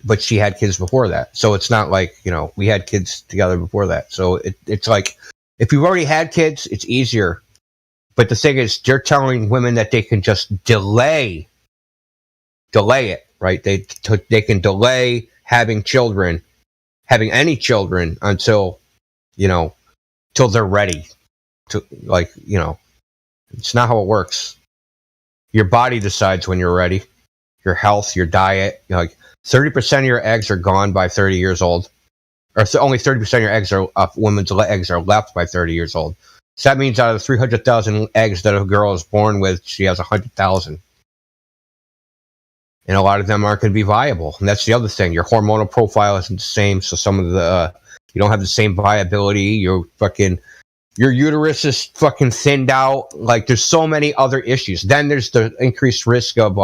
[SPEAKER 12] but she had kids before that. So it's not like, we had kids together before that. So it's like, if you've already had kids, it's easier. But the thing is, they're telling women that they can just delay it, right? They can delay having any children until, till they're ready to, it's not how it works. Your body decides when you're ready. Your health, your diet, 30% of your eggs are gone by 30 years old. Or only 30% of your eggs women's eggs are left by 30 years old. So that means out of the 300,000 eggs that a girl is born with, she has 100,000. And a lot of them aren't going to be viable. And that's the other thing. Your hormonal profile isn't the same. So some of you don't have the same viability. Your uterus is fucking thinned out. Like, there's so many other issues. Then there's the increased risk of,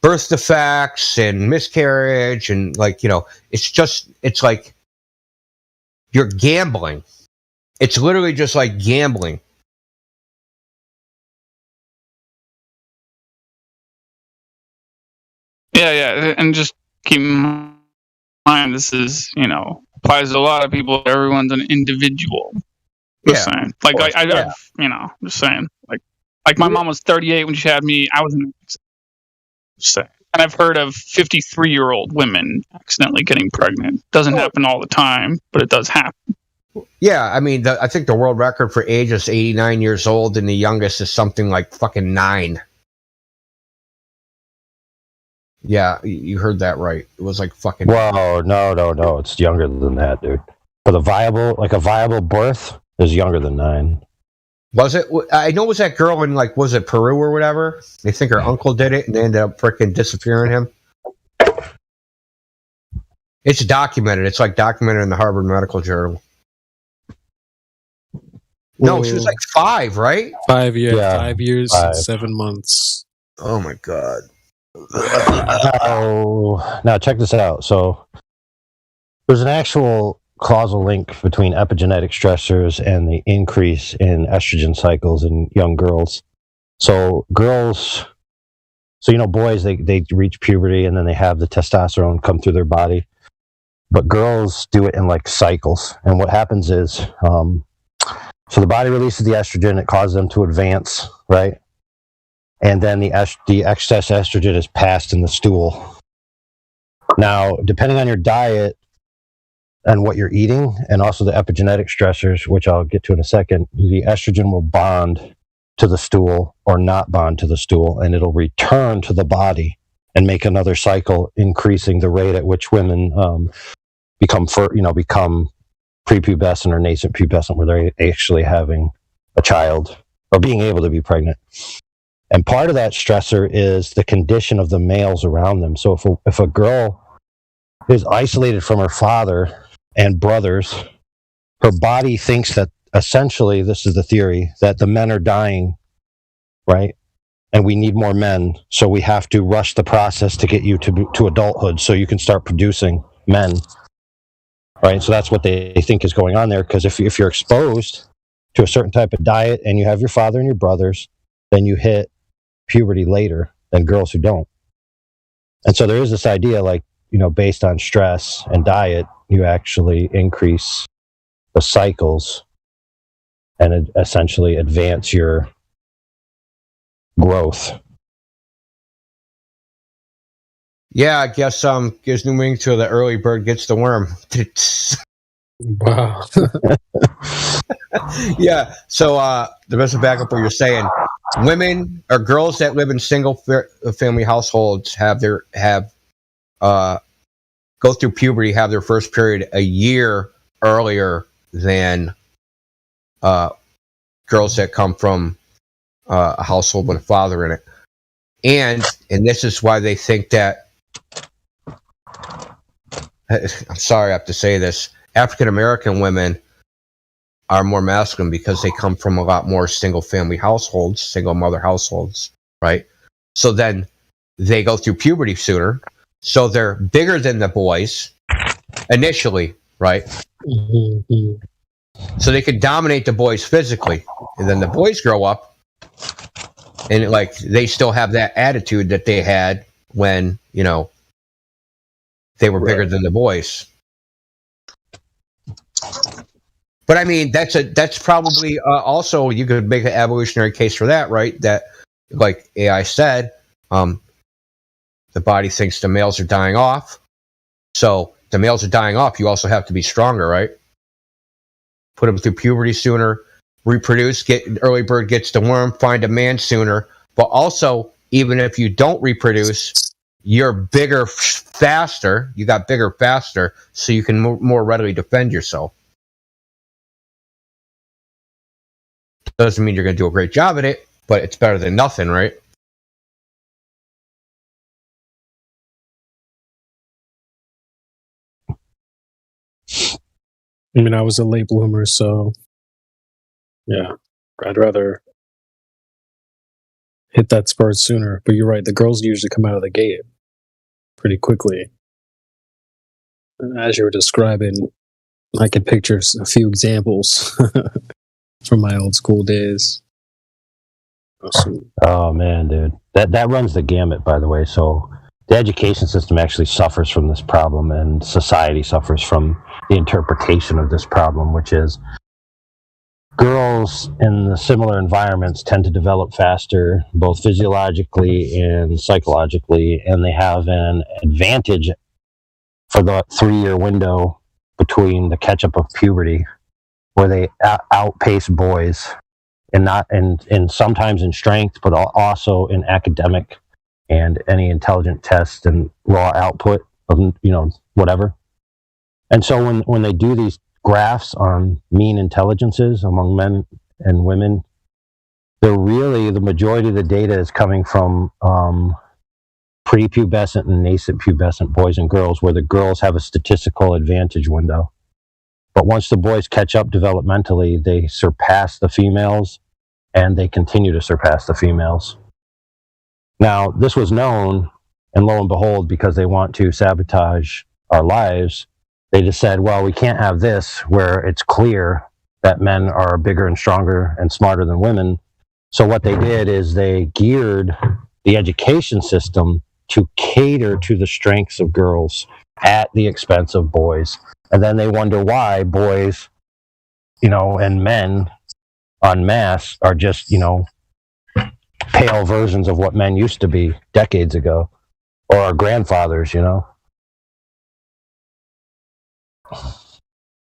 [SPEAKER 12] birth defects and miscarriage. And, it's like you're gambling. It's literally just like gambling.
[SPEAKER 4] Yeah, and just keep in mind, this is, applies to a lot of people. Everyone's an individual. Just saying. Like, I've, just saying. Like my mom was 38 when she had me. I was in. Just saying. And I've heard of 53-year-old women accidentally getting pregnant. Doesn't happen all the time, but it does happen.
[SPEAKER 12] Yeah, I mean, I think the world record for age is 89 years old, and the youngest is something like fucking 9. Yeah, you heard that right. It was like fucking.
[SPEAKER 17] Whoa, no. It's younger than that, dude. For a viable birth is younger than 9.
[SPEAKER 12] Was it? I know it was that girl in, was it Peru or whatever? They think her uncle did it, and they ended up freaking disappearing him. It's documented. It's documented in the Harvard Medical Journal. No, she was 5, right?
[SPEAKER 6] 5 years. Yeah, 5 years, 7 months.
[SPEAKER 12] Oh my god.
[SPEAKER 17] Now check this out. So there's an actual causal link between epigenetic stressors and the increase in estrogen cycles in young girls. So girls, boys, they reach puberty and then they have the testosterone come through their body. But girls do it in like cycles. And what happens is, so the body releases the estrogen, it causes them to advance, right? And then the excess estrogen is passed in the stool. Now, depending on your diet and what you're eating, and also the epigenetic stressors, which I'll get to in a second, the estrogen will bond to the stool or not bond to the stool, and it'll return to the body and make another cycle, increasing the rate at which women become prepubescent or nascent pubescent, where they're actually having a child or being able to be pregnant. And part of that stressor is the condition of the males around them. So if a girl is isolated from her father and brothers, her body thinks that essentially, this is the theory, that the men are dying, right? And we need more men, so we have to rush the process to get you to adulthood so you can start producing men, right? So that's what they think is going on there, because if you're exposed to a certain type of diet and you have your father and your brothers, then you hit puberty later than girls who don't. And so there is this idea, like, based on stress and diet, you actually increase the cycles and essentially advance your growth.
[SPEAKER 12] Yeah, I guess gives new meaning to the early bird gets the worm.
[SPEAKER 6] Wow.
[SPEAKER 12] Yeah. So the rest of back up what you're saying. Women or girls that live in single family households go through puberty, have their first period a year earlier than girls that come from a household with a father in it. And this is why they think that, I'm sorry I have to say this, African American women are more masculine because they come from a lot more single family households, single mother households, right? So then they go through puberty sooner. So they're bigger than the boys initially, right?
[SPEAKER 6] Mm-hmm.
[SPEAKER 12] So they could dominate the boys physically. And then the boys grow up and they still have that attitude that they had when, they were bigger than the boys. But I mean, that's probably also, you could make an evolutionary case for that, right? That, like AI said, the body thinks the males are dying off. So the males are dying off. You also have to be stronger, right? Put them through puberty sooner, reproduce, early bird gets the worm, find a man sooner. But also, even if you don't reproduce, you're bigger faster. You got bigger faster, so you can more readily defend yourself. Doesn't mean you're going to do a great job at it, but it's better than nothing, right?
[SPEAKER 6] I mean, I was a late bloomer, so yeah, I'd rather hit that spurt sooner. But you're right, the girls usually come out of the gate pretty quickly. As you were describing, I could picture a few examples from my old school days. Awesome.
[SPEAKER 17] Oh man, dude, that runs the gamut, by the way. So the education system actually suffers from this problem, and society suffers from the interpretation of this problem, which is girls in the similar environments tend to develop faster, both physiologically and psychologically, and they have an advantage for the 3-year window between the catch-up of puberty, where they outpace boys, and sometimes in strength, but also in academic and any intelligent test and raw output of whatever. And so when they do these graphs on mean intelligences among men and women, the majority of the data is coming from prepubescent and nascent pubescent boys and girls, where the girls have a statistical advantage window. But once the boys catch up developmentally, they surpass the females, and they continue to surpass the females. Now, this was known And lo and behold, because they want to sabotage our lives, they just said, well, we can't have this where it's clear that men are bigger and stronger and smarter than women. So what they did is they geared the education system to cater to the strengths of girls at the expense of boys. And then they wonder why boys, and men en masse are just, pale versions of what men used to be decades ago, or our grandfathers,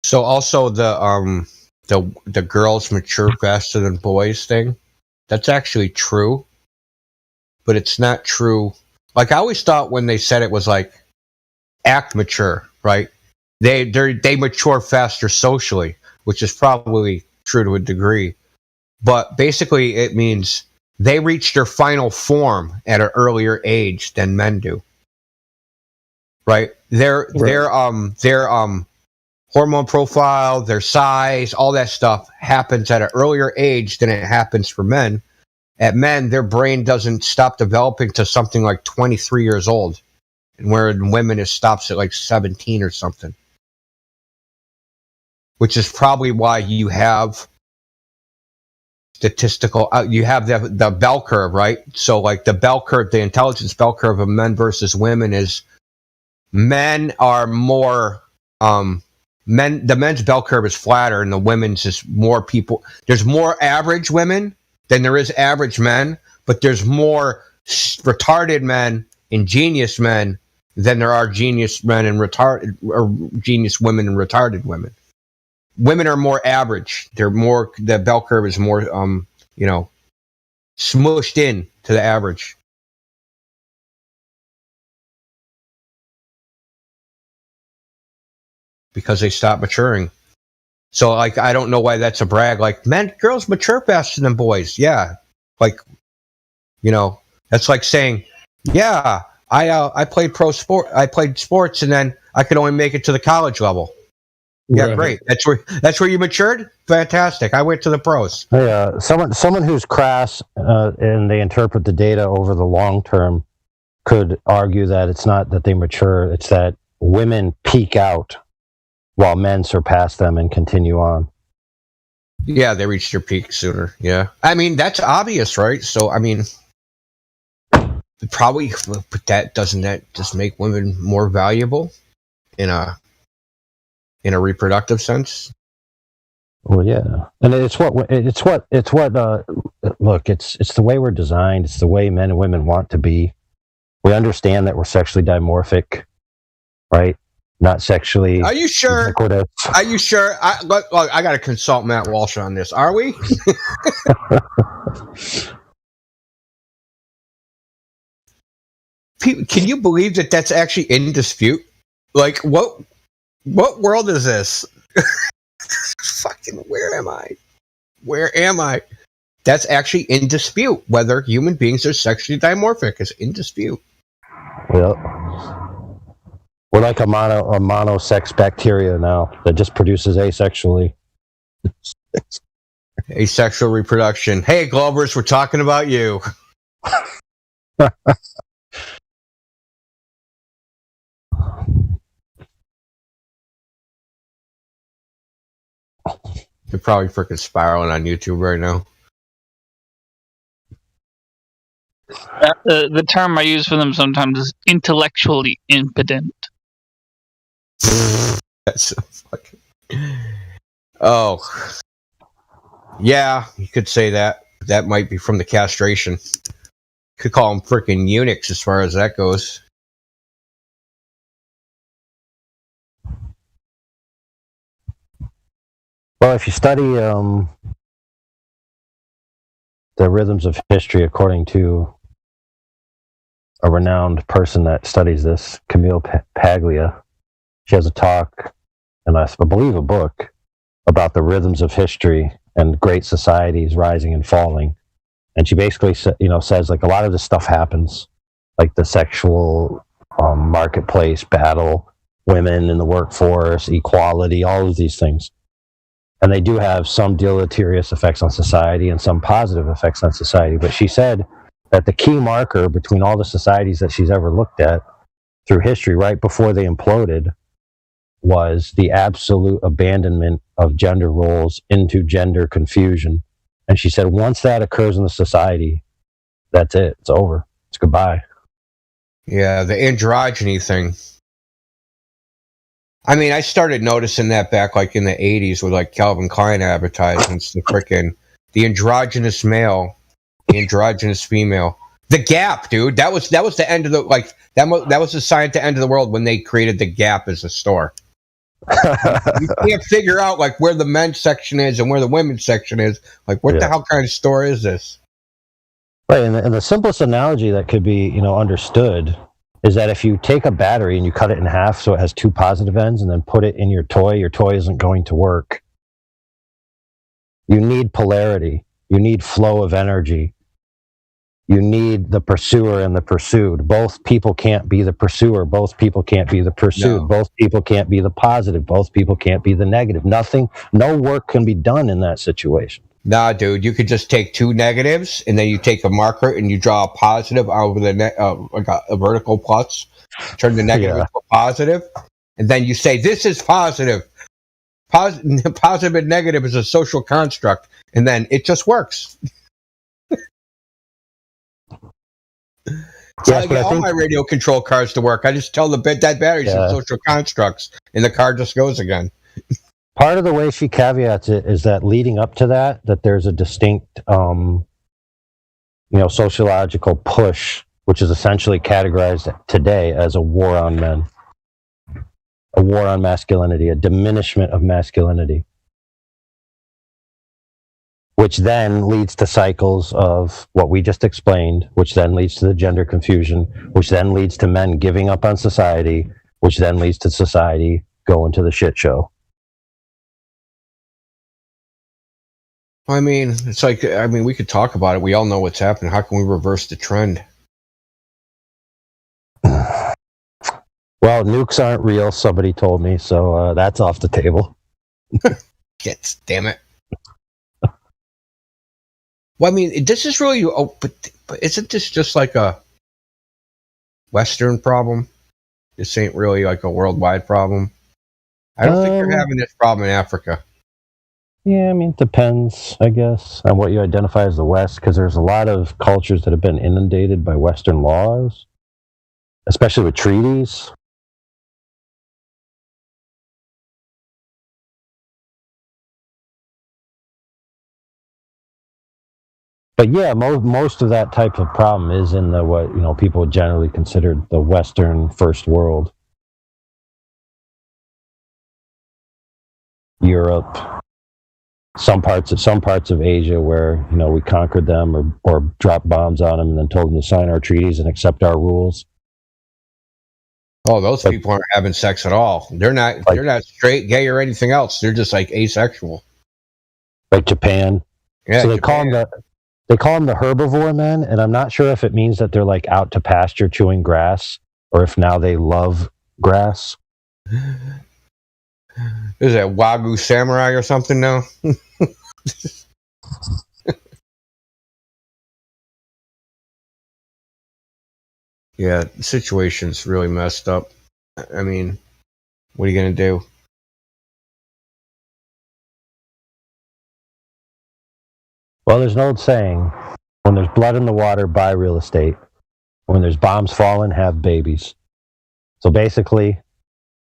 [SPEAKER 12] So also the girls mature faster than boys thing, that's actually true, but it's not true. Like I always thought when they said it was like act mature, right? They mature faster socially, which is probably true to a degree. But basically it means they reach their final form at an earlier age than men do. Right? Their hormone profile, their size, all that stuff happens at an earlier age than it happens for men. At men, their brain doesn't stop developing to something like 23 years old, and where in women it stops at like 17 or something. Which is probably why you have you have the bell curve, right? So like the bell curve, the intelligence bell curve of men versus women is men are more the men's bell curve is flatter and the women's is more people. There's more average women than there is average men, but there's more retarded men and genius men than there are genius men and retarded or genius women and retarded women. Women are more average. The bell curve is more smushed in to the average. Because they stop maturing. So, like, I don't know why that's a brag. Like, girls mature faster than boys. Yeah. Like, that's like saying, yeah, I played I played sports and then I could only make it to the college level. Yeah, right. Great. That's where you matured? Fantastic. I went to the pros.
[SPEAKER 17] Yeah, someone who's crass and they interpret the data over the long term could argue that it's not that they mature, it's that women peak out while men surpass them and continue on.
[SPEAKER 12] Yeah, they reach their peak sooner. Yeah. I mean, that's obvious, right? So, I mean, probably, but doesn't that just make women more valuable in a reproductive sense?
[SPEAKER 17] Well, yeah. And it's what look, it's the way we're designed. It's the way men and women want to be. We understand that we're sexually dimorphic, right? Not sexually.
[SPEAKER 12] Are you sure?
[SPEAKER 17] Ubiquitous.
[SPEAKER 12] Are you sure? Look, I got to consult Matt Walsh on this. Are we? Can you believe that that's actually in dispute? Like, what world is this? Fucking, where am I? Where am I? That's actually in dispute. Whether human beings are sexually dimorphic is in dispute.
[SPEAKER 17] Well, we're like a monosex bacteria now that just produces asexually.
[SPEAKER 12] Asexual reproduction. Hey, Globers, we're talking about you. You're probably freaking spiraling on YouTube right now.
[SPEAKER 4] The term I use for them sometimes is intellectually impotent.
[SPEAKER 12] That's so fucking... Oh. Yeah, you could say that. That might be from the castration. Could call them freaking eunuchs as far as that goes.
[SPEAKER 17] Well, if you study the rhythms of history according to a renowned person that studies this, Camille Paglia, she has a talk, and I believe a book, about the rhythms of history and great societies rising and falling. And she basically says, like, a lot of this stuff happens, like the sexual marketplace battle, women in the workforce, equality, all of these things. And they do have some deleterious effects on society and some positive effects on society. But she said that the key marker between all the societies that she's ever looked at through history, right before they imploded, was the absolute abandonment of gender roles into gender confusion. And she said, once that occurs in the society, that's it. It's over. It's goodbye.
[SPEAKER 12] Yeah, the androgyny thing. I mean, I started noticing that back like in the 80s with like Calvin Klein advertisements, the androgynous male, the androgynous female. The Gap, dude. That was the end of the that was the sign at the end of the world when they created the Gap as a store. You can't figure out like where the men's section is and where the women's section is. Like, what the hell kind of store is this?
[SPEAKER 17] Right, and the simplest analogy that could be, understood is that if you take a battery and you cut it in half so it has two positive ends and then put it in your toy isn't going to work. You need polarity. You need flow of energy. You need the pursuer and the pursued. Both people can't be the pursuer. Both people can't be the pursued. No. Both people can't be the positive. Both people can't be the negative. No work can be done in that situation.
[SPEAKER 12] Nah, dude, you could just take two negatives and then you take a marker and you draw a positive over the like a vertical plus, turn the negative into a positive, and then you say, this is positive. Positive and negative is a social construct, and then it just works. So I get all my radio control cars to work. I just tell the that battery's in social constructs, and the car just goes again.
[SPEAKER 17] Part of the way she caveats it is that leading up to that there's a distinct, sociological push, which is essentially categorized today as a war on men, a war on masculinity, a diminishment of masculinity, which then leads to cycles of what we just explained, which then leads to the gender confusion, which then leads to men giving up on society, which then leads to society going to the shit show.
[SPEAKER 12] I mean, it's like, we could talk about it. We all know what's happening. How can we reverse the trend?
[SPEAKER 17] Well, nukes aren't real, somebody told me, so that's off the table.
[SPEAKER 12] Yes, damn it. Well, I mean, this is really, but isn't this just like a Western problem? This ain't really like a worldwide problem. I don't think you're having this problem in Africa.
[SPEAKER 17] Yeah, I mean, it depends, I guess, on what you identify as the West, because there's a lot of cultures that have been inundated by Western laws, especially with treaties. But yeah, most of that type of problem is in the what people generally consider the Western first world, Europe. Some parts of Asia where we conquered them or dropped bombs on them and then told them to sign our treaties and accept our rules.
[SPEAKER 12] Oh, those people aren't having sex at all. They're not straight, gay, or anything else. They're just like asexual.
[SPEAKER 17] Like Japan.
[SPEAKER 12] Yeah.
[SPEAKER 17] So they call them the herbivore men, and I'm not sure if it means that they're like out to pasture chewing grass or if now they love grass.
[SPEAKER 12] Is that Wagyu Samurai or something now? Yeah, the situation's really messed up. I mean, what are you going to do?
[SPEAKER 17] Well, there's an old saying, when there's blood in the water, buy real estate. When there's bombs falling, have babies. So basically,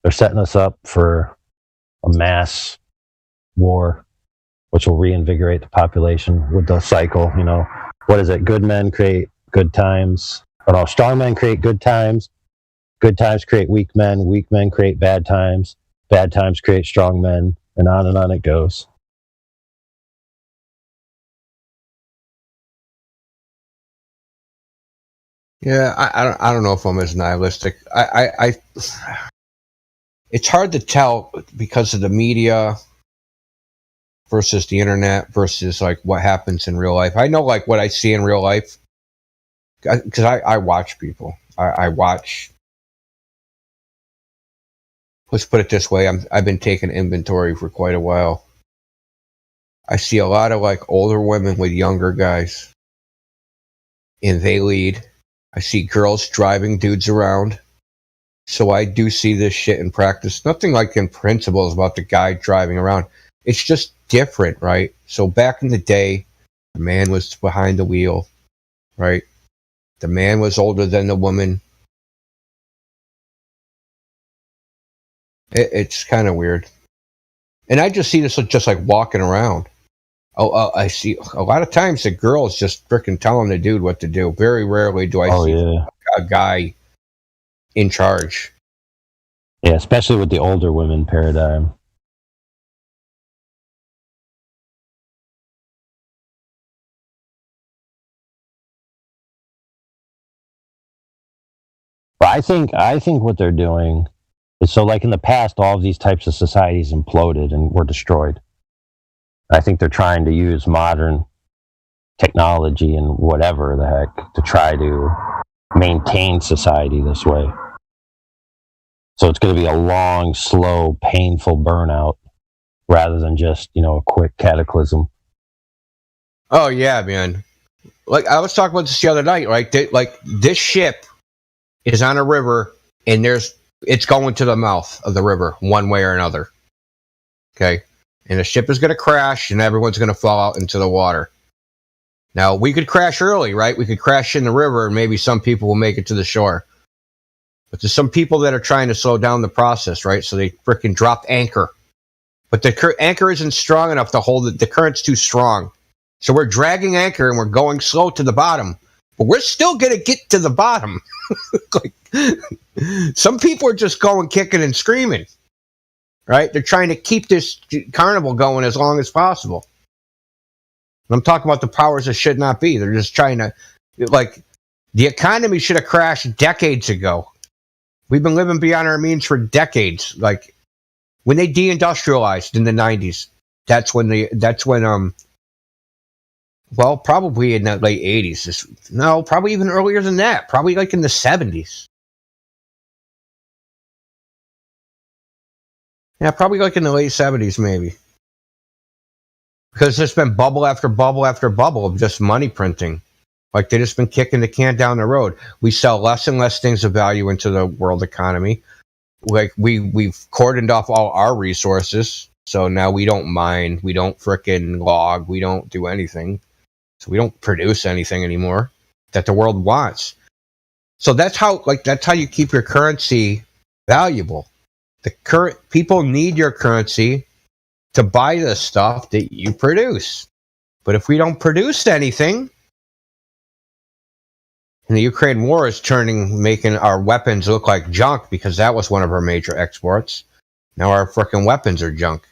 [SPEAKER 17] they're setting us up for a mass war, which will reinvigorate the population with the cycle. What is it? Good men create good times. Or no, strong men create good times create weak men create bad times create strong men, and on it goes.
[SPEAKER 12] Yeah, I don't know if I'm as nihilistic. It's hard to tell because of the media versus the internet versus like what happens in real life. I know like what I see in real life because I watch people. I watch. Let's put it this way: I've been taking inventory for quite a while. I see a lot of like older women with younger guys. and they lead. I see girls driving dudes around. So I do see this shit in practice. Nothing like in principles about the guy driving around. It's just different, right? So back in the day, the man was behind the wheel, right? The man was older than the woman. It's kind of weird. And I just see this just like walking around. I see a lot of times the girl is just freaking telling the dude what to do. Very rarely do I see a guy in charge.
[SPEAKER 17] Yeah, especially with the older women paradigm. But I think what they're doing is, so like in the past, all of these types of societies imploded and were destroyed. I think they're trying to use modern technology and whatever the heck to try to maintain society this way. So it's going to be a long, slow, painful burnout rather than just, a quick cataclysm.
[SPEAKER 12] Oh, yeah, man. Like, I was talking about this the other night, right? This ship is on a river, and it's going to the mouth of the river one way or another. Okay? And the ship is going to crash, and everyone's going to fall out into the water. Now, we could crash early, right? We could crash in the river, and maybe some people will make it to the shore. But there's some people that are trying to slow down the process, right? So they freaking drop anchor. But the anchor isn't strong enough to hold it. The current's too strong. So we're dragging anchor, and we're going slow to the bottom. But we're still going to get to the bottom. Some people are just going kicking and screaming, right? They're trying to keep this carnival going as long as possible. I'm talking about the powers that should not be. They're just trying to, the economy should have crashed decades ago. We've been living beyond our means for decades. Like, when they deindustrialized in the 90s, well, probably in the late 80s. No, probably even earlier than that. Probably like in the 70s. Yeah, probably like in the late 70s, maybe. Because there's been bubble after bubble after bubble of just money printing. Like, they've just been kicking the can down the road. We sell less and less things of value into the world economy. Like, we've cordoned off all our resources. So now we don't mine. We don't frickin' log. We don't do anything. So we don't produce anything anymore that the world wants. So that's how you keep your currency valuable. The current people need your currency to buy the stuff that you produce. But if we don't produce anything, and the Ukraine war is making our weapons look like junk because that was one of our major exports. Now our frickin' weapons are junk.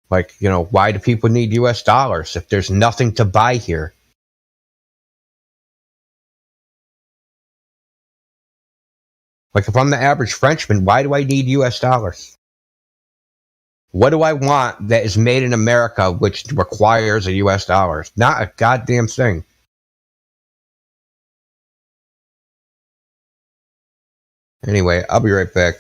[SPEAKER 12] Like, why do people need US dollars if there's nothing to buy here? Like, if I'm the average Frenchman, why do I need US dollars? What do I want that is made in America which requires a US dollar? Not a goddamn thing. Anyway, I'll be right back.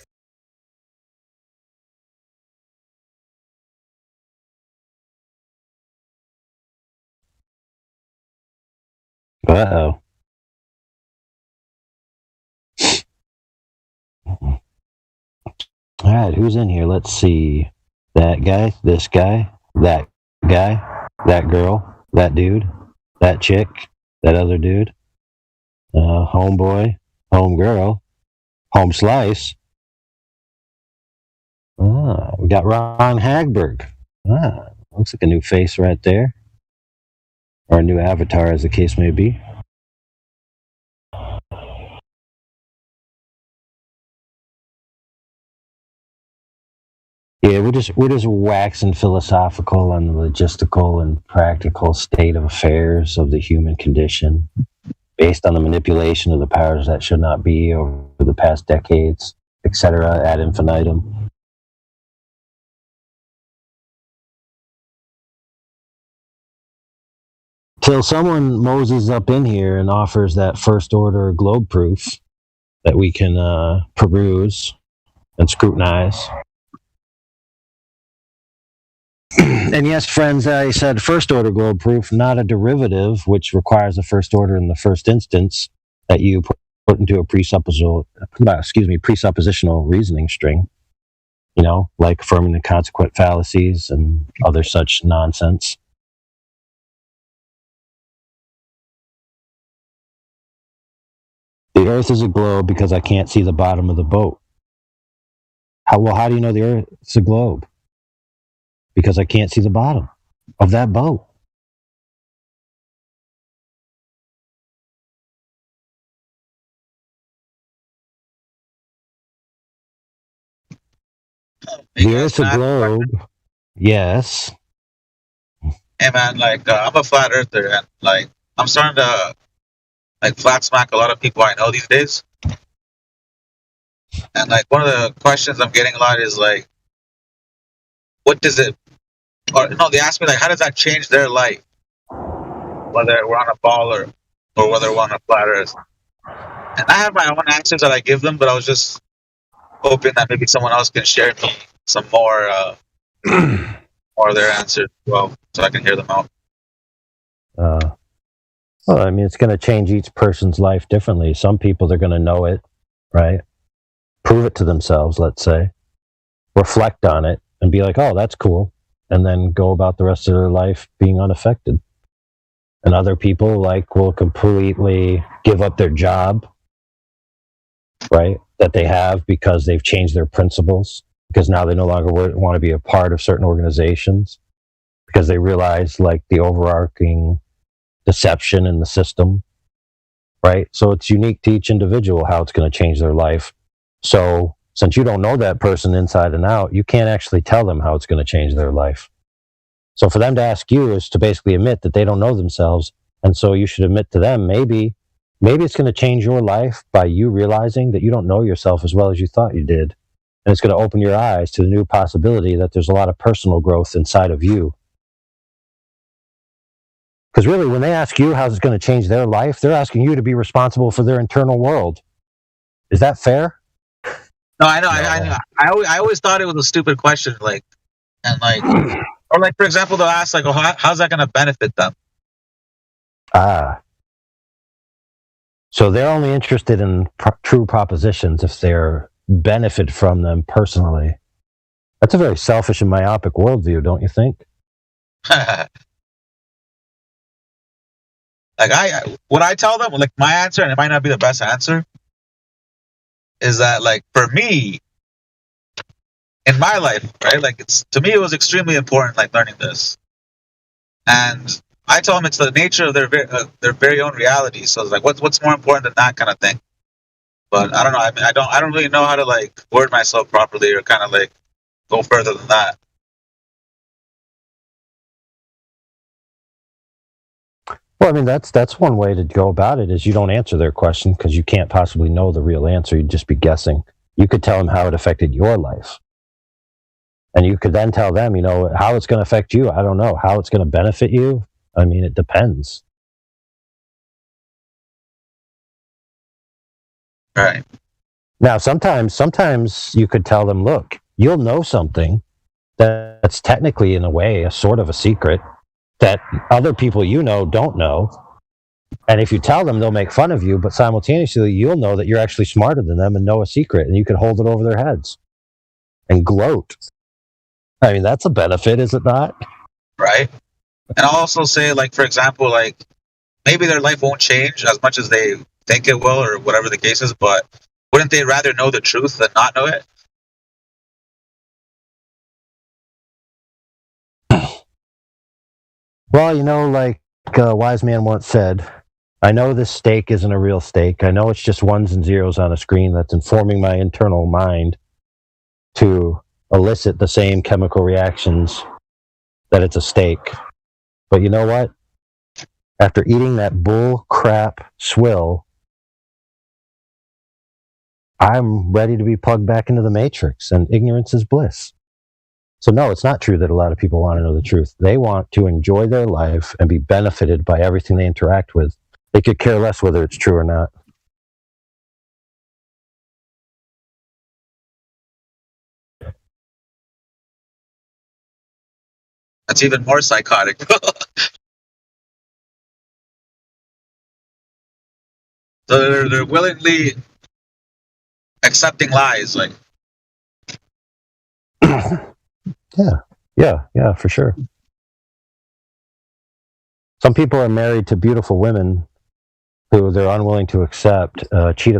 [SPEAKER 17] Uh-oh. All right, who's in here? Let's see. That guy, this guy, that guy, that girl, that dude, that chick, that other dude, homeboy, homegirl, home slice. We got Ron Hagberg. Looks like a new face right there. Or a new avatar, as the case may be. Yeah, we're just waxing philosophical on the logistical and practical state of affairs of the human condition, based on the manipulation of the powers that should not be over the past decades, etc., ad infinitum. Till someone moses up in here and offers that first order globe proof that we can peruse and scrutinize. And yes, friends, I said first order globe proof, not a derivative, which requires a first order in the first instance that you put into a presuppositional reasoning string, like affirming the consequent fallacies and other such nonsense. The earth is a globe because I can't see the bottom of the boat. How do you know the earth's a globe? Because I can't see the bottom of that boat. The earth's a globe. Yes.
[SPEAKER 18] Hey man, like I'm a flat earther, and like I'm starting to like flat smack a lot of people I know these days. And like one of the questions I'm getting a lot is like, what does it? Or no, they ask me like, how does that change their life, whether we're on a ball or whether we're on a flat earth? And I have my own answers that I give them, but I was just hoping that maybe someone else can share me some more more of their answers as well, so I can hear them out.
[SPEAKER 17] Well, I mean, it's going to change each person's life differently. Some people, they're going to know it, right? Prove it to themselves, let's say. Reflect on it and be like, oh, that's cool. And then go about the rest of their life being unaffected. And other people, will completely give up their job, right, that they have because they've changed their principles, because now they no longer want to be a part of certain organizations, because they realize, the overarching deception in the system, right? So it's unique to each individual how it's going to change their life. So since you don't know that person inside and out, you can't actually tell them how it's going to change their life. So for them to ask you is to basically admit that they don't know themselves, and so you should admit to them, maybe it's going to change your life by you realizing that you don't know yourself as well as you thought you did. And it's going to open your eyes to the new possibility that there's a lot of personal growth inside of you. Because really, when they ask you how it's going to change their life, they're asking you to be responsible for their internal world. Is that fair?
[SPEAKER 18] No, I know. I always thought it was a stupid question, or for example, they'll ask like, oh, how's that going to benefit them?
[SPEAKER 17] So they're only interested in true propositions if they're benefit from them personally. That's a very selfish and myopic worldview, don't you think?
[SPEAKER 18] What I tell them, my answer, and it might not be the best answer, is that for me, in my life, right, to me it was extremely important, learning this, and I tell them it's the nature of their very own reality. So it's what's more important than that kind of thing. But I don't know. I mean, I don't really know how to word myself properly or kind of go further than that.
[SPEAKER 17] Well, I mean, that's one way to go about it, is you don't answer their question because you can't possibly know the real answer. You'd just be guessing. You could tell them how it affected your life. And you could then tell them, how it's going to affect you. I don't know. How it's going to benefit you. I mean, it depends.
[SPEAKER 18] Right.
[SPEAKER 17] Now, sometimes you could tell them, look, you'll know something that's technically, in a way, a sort of a secret that other people don't know. And if you tell them, they'll make fun of you, but simultaneously, you'll know that you're actually smarter than them and know a secret, and you can hold it over their heads and gloat. I mean, that's a benefit, is it not?
[SPEAKER 18] Right. And I'll also say, for example, maybe their life won't change as much as they think it will or whatever the case is, but wouldn't they rather know the truth than not know it?
[SPEAKER 17] Well, like a wise man once said, I know this steak isn't a real steak. I know it's just ones and zeros on a screen that's informing my internal mind to elicit the same chemical reactions that it's a steak. But you know what? After eating that bull crap swill, I'm ready to be plugged back into the matrix, and ignorance is bliss. So no, it's not true that a lot of people want to know the truth. They want to enjoy their life and be benefited by everything they interact with. They could care less whether it's true or not.
[SPEAKER 18] That's even more psychotic. So they're willingly accepting lies. Like,
[SPEAKER 17] Yeah, for sure. Some people are married to beautiful women who they're unwilling to accept cheat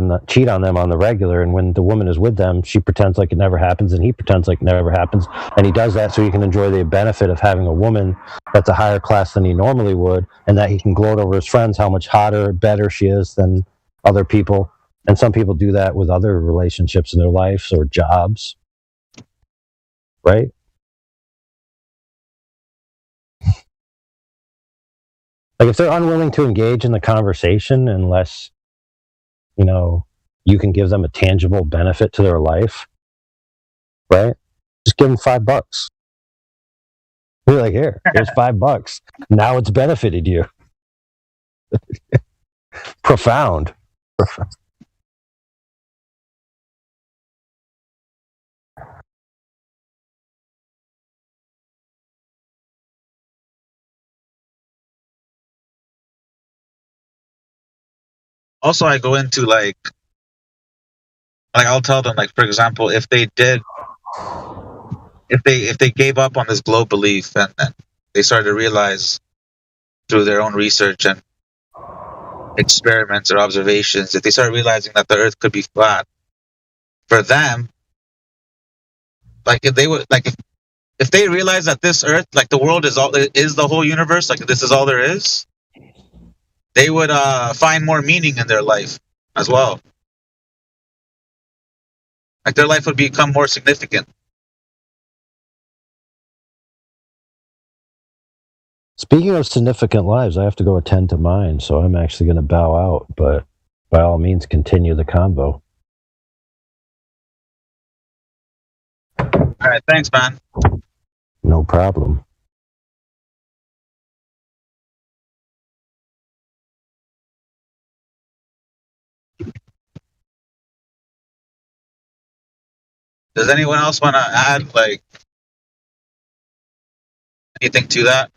[SPEAKER 17] on them on the regular, and when the woman is with them, she pretends like it never happens, and he pretends like it never happens, and he does that so he can enjoy the benefit of having a woman that's a higher class than he normally would, and that he can gloat over his friends how much hotter, better she is than other people. And some people do that with other relationships in their lives or jobs, right? Like if they're unwilling to engage in the conversation unless, you can give them a tangible benefit to their life, right? Just give them $5. You're like, here's $5. Now it's benefited you. Profound.
[SPEAKER 18] also, I go into like I'll tell them, like, for example, if they gave up on this globe belief, and they started to realize through their own research and experiments or observations, if they start realizing that the Earth could be flat, for them, like if they would like if they realize that this Earth, like the world is the whole universe, like this is all there is, they would find more meaning in their life as well. Like their life would become more significant.
[SPEAKER 17] Speaking of significant lives, I have to go attend to mine, so I'm actually going to bow out, but by all means, continue the convo.
[SPEAKER 18] All right, thanks, man.
[SPEAKER 17] No problem.
[SPEAKER 18] Does anyone else want to add like anything to that?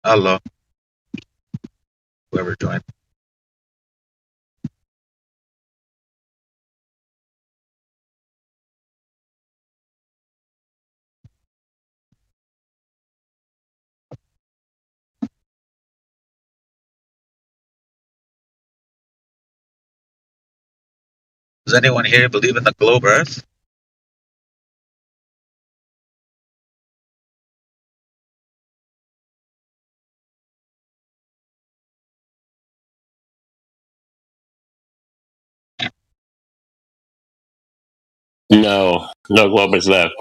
[SPEAKER 18] Hello, whoever joined. Does anyone here believe in the globe Earth?
[SPEAKER 11] No globe is left.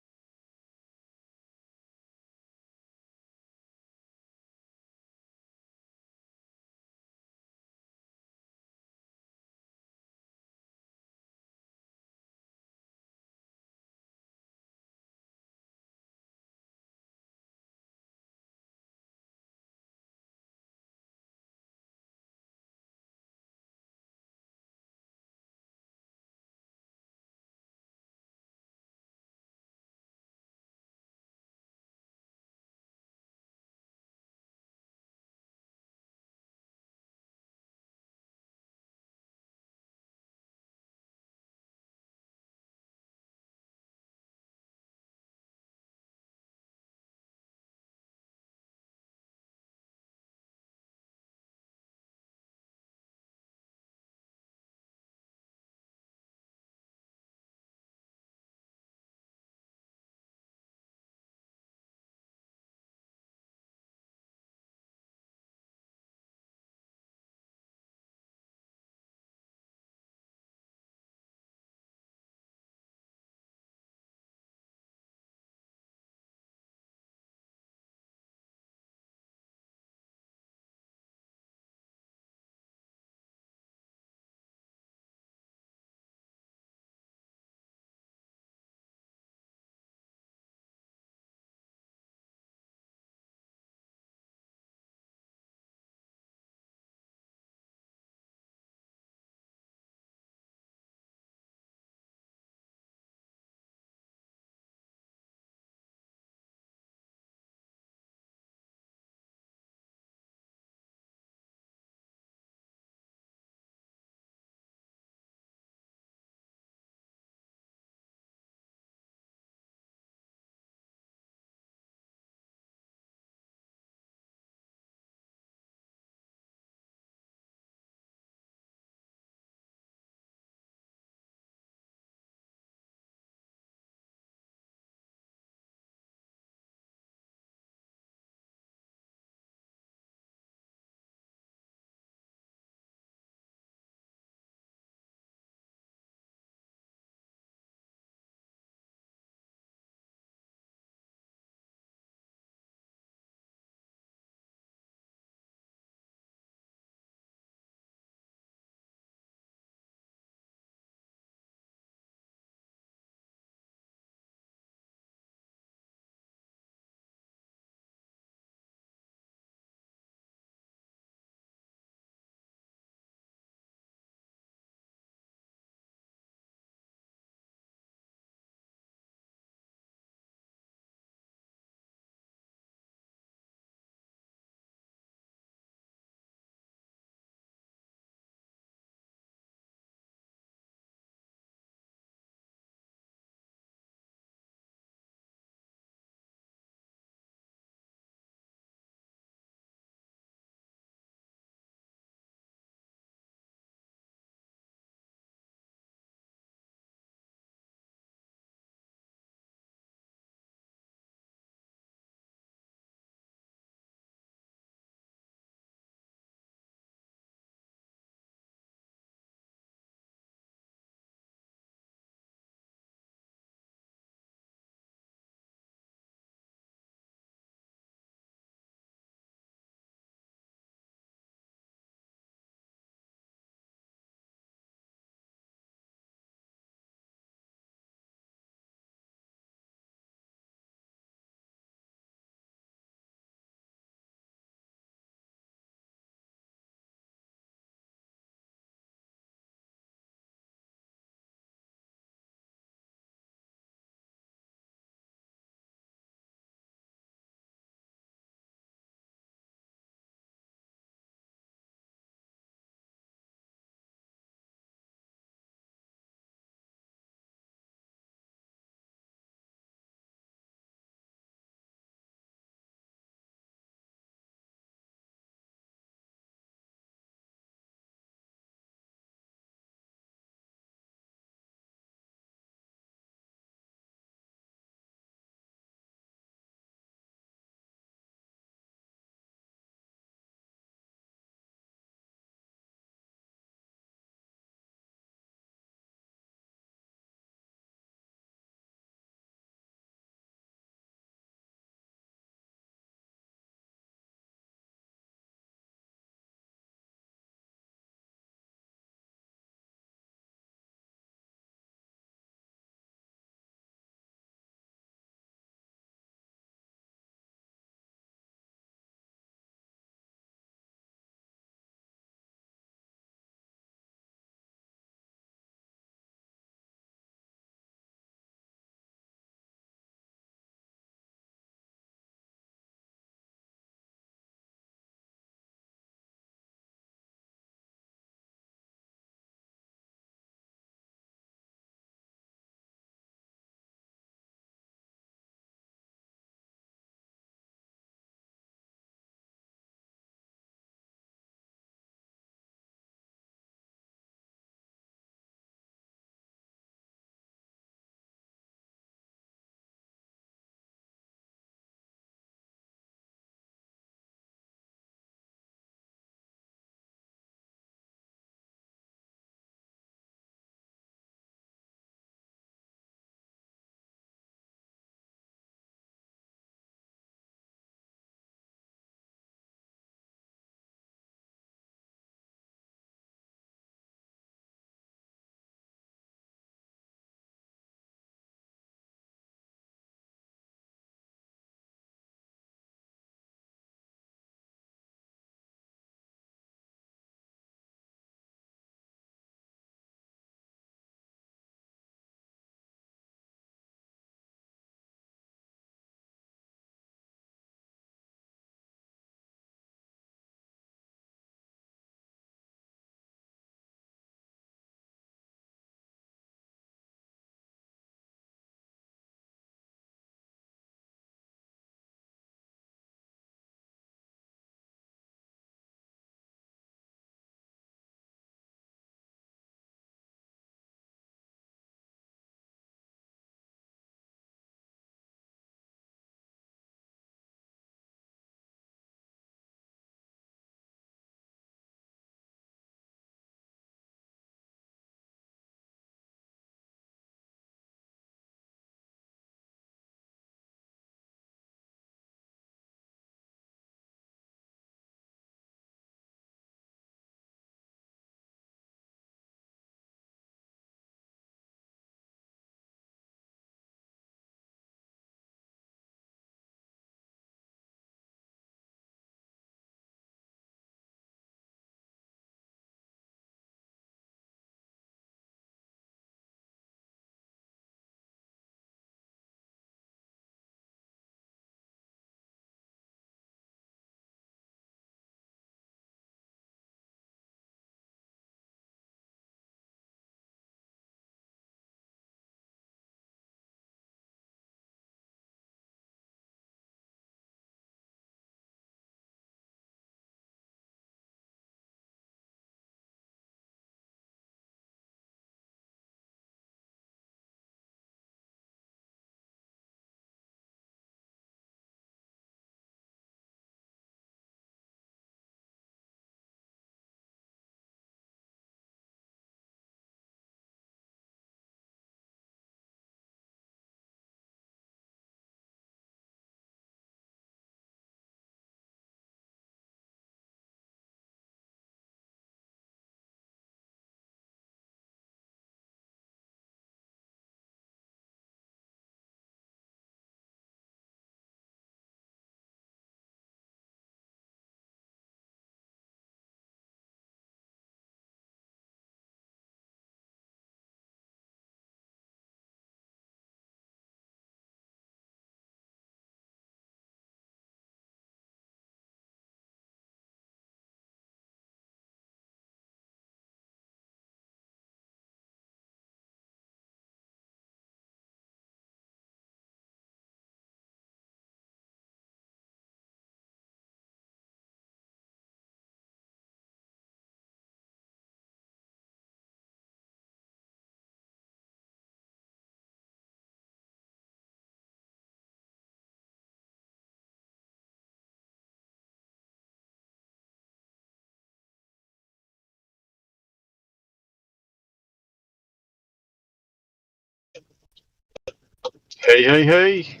[SPEAKER 19] Hey, hey, hey.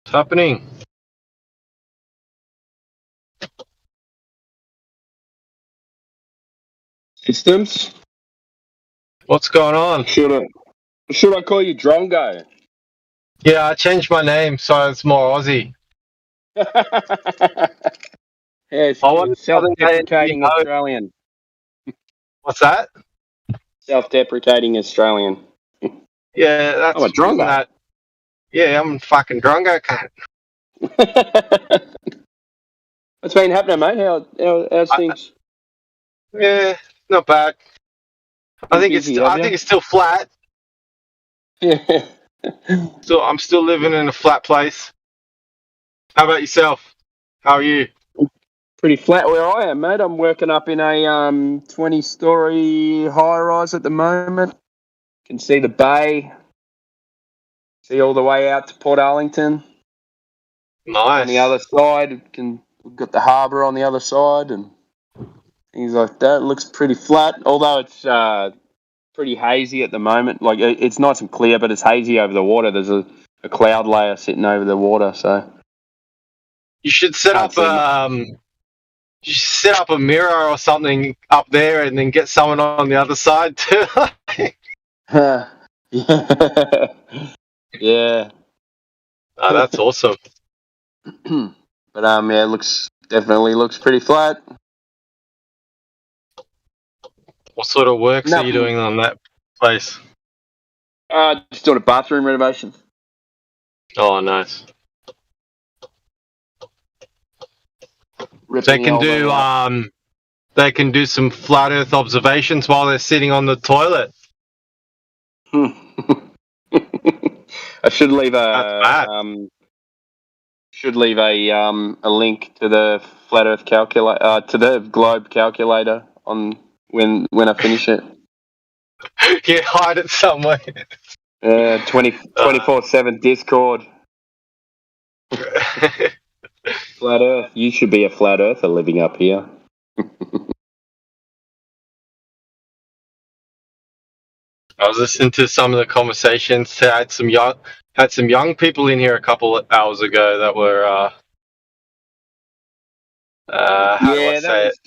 [SPEAKER 19] What's happening?
[SPEAKER 9] Systems?
[SPEAKER 19] What's going on?
[SPEAKER 9] Should I call you Drongo?
[SPEAKER 19] Yeah, I changed my name so it's more Aussie.
[SPEAKER 9] Yes,
[SPEAKER 19] I wanted something that you
[SPEAKER 9] self-deprecating
[SPEAKER 19] know.
[SPEAKER 9] Australian.
[SPEAKER 19] What's that?
[SPEAKER 9] Self-deprecating Australian.
[SPEAKER 19] Yeah,
[SPEAKER 9] I'm a
[SPEAKER 19] that's isn't
[SPEAKER 9] Drongo.
[SPEAKER 19] that. Yeah, I'm fucking drongo cunt.
[SPEAKER 9] What's been happening, mate? How's things?
[SPEAKER 19] Yeah, not bad. I think
[SPEAKER 9] Busy, have you?
[SPEAKER 19] it's still flat.
[SPEAKER 9] Yeah.
[SPEAKER 19] I'm still living in a flat place. How about yourself? How are you?
[SPEAKER 9] Pretty flat where I am, mate. I'm working up in a 20-story high-rise at the moment. Can see the bay. See all the way out to Port Arlington.
[SPEAKER 19] Nice.
[SPEAKER 9] On the other side, we've got the harbour on the other side and things like that. It looks pretty flat, although it's pretty hazy at the moment. Like it's nice and clear, but it's hazy over the water. There's a cloud layer sitting over the water, so
[SPEAKER 19] You should set up you should set up a mirror or something up there and then get someone on the other side too.
[SPEAKER 9] yeah.
[SPEAKER 19] Oh, that's awesome.
[SPEAKER 9] But yeah, it definitely looks pretty flat.
[SPEAKER 19] What sort of works are you doing on that place?
[SPEAKER 9] Just doing a bathroom renovation.
[SPEAKER 19] Oh, nice.
[SPEAKER 9] Ripping
[SPEAKER 19] They can do some flat Earth observations while they're sitting on the toilet.
[SPEAKER 9] I should leave a link to the flat Earth calculator to the globe calculator on when I finish it.
[SPEAKER 19] Yeah, hide it somewhere.
[SPEAKER 9] 24/7 Discord. Flat Earth. You should be a flat earther living up here.
[SPEAKER 19] I was listening to some of the conversations. I had some young people in here a couple of hours ago that were how do I say it?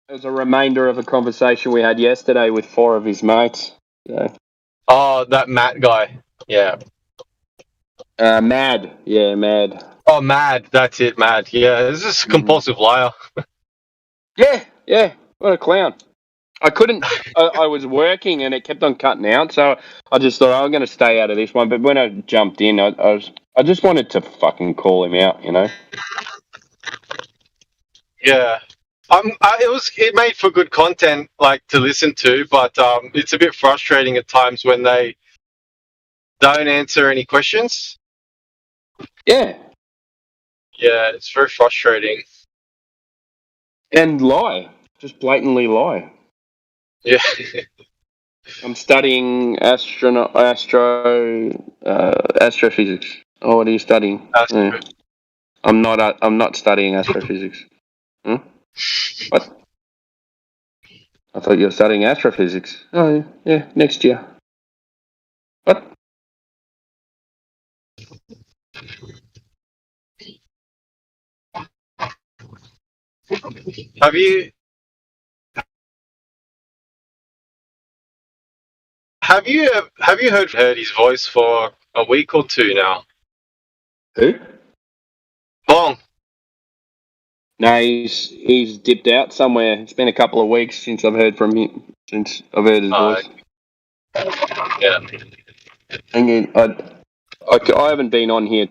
[SPEAKER 9] That was a remainder of a conversation we had yesterday with 4 of his mates. So.
[SPEAKER 19] Oh, that Matt guy. Yeah.
[SPEAKER 9] Mad. Yeah, Mad.
[SPEAKER 19] Oh, Mad. That's it, Mad. Yeah, this is a compulsive liar.
[SPEAKER 9] Yeah. What a clown. I couldn't. I was working and it kept on cutting out, so I just thought I'm going to stay out of this one. But when I jumped in, I just wanted to fucking call him out, you know.
[SPEAKER 19] Yeah. It made for good content, like to listen to, but it's a bit frustrating at times when they don't answer any questions.
[SPEAKER 9] Yeah.
[SPEAKER 19] Yeah, it's very frustrating.
[SPEAKER 9] And lie, just blatantly lie.
[SPEAKER 19] Yeah.
[SPEAKER 9] I'm studying astrophysics. Oh, what are you studying? Yeah. I'm not studying astrophysics. What? I thought you were studying astrophysics. Oh, yeah, next year. What?
[SPEAKER 19] Have you heard his voice for a week or two now?
[SPEAKER 9] Who?
[SPEAKER 19] Bong.
[SPEAKER 9] No, he's dipped out somewhere. It's been a couple of weeks since I've heard from him. Since I've heard his voice.
[SPEAKER 19] Yeah.
[SPEAKER 9] I haven't been on here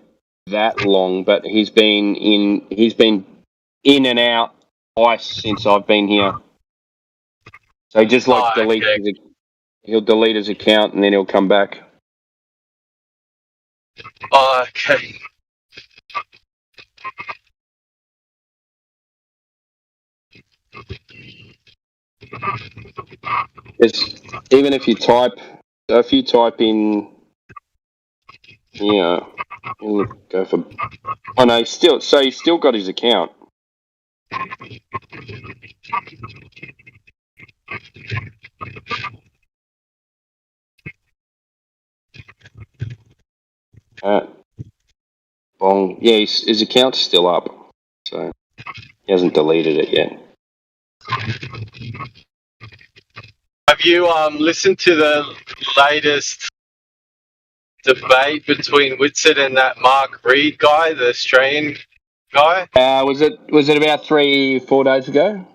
[SPEAKER 9] that long, but he's been in and out twice since I've been here. So he just he'll delete his account and then he'll come back.
[SPEAKER 19] Oh, okay.
[SPEAKER 9] Even if you type in, go for. Oh no, he's still got his account. Bong. Yeah, his account's still up, so he hasn't deleted it yet.
[SPEAKER 19] Have you listened to the latest debate between Whitsett and that Mark Reed guy, the Australian guy?
[SPEAKER 9] Was it about 3-4 days ago?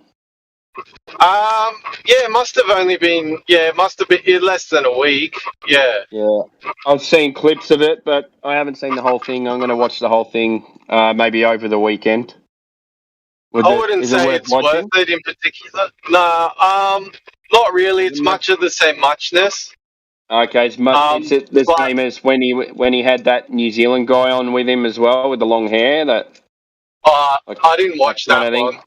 [SPEAKER 19] Yeah, it must have been less than a week. Yeah.
[SPEAKER 9] Yeah, I've seen clips of it, but I haven't seen the whole thing. I'm going to watch the whole thing maybe over the weekend.
[SPEAKER 19] I wouldn't say it's worth it in particular. No, not really. It's much of the same muchness.
[SPEAKER 9] Okay, it's the same as when he had that New Zealand guy on with him as well with the long hair.
[SPEAKER 19] I didn't watch that one.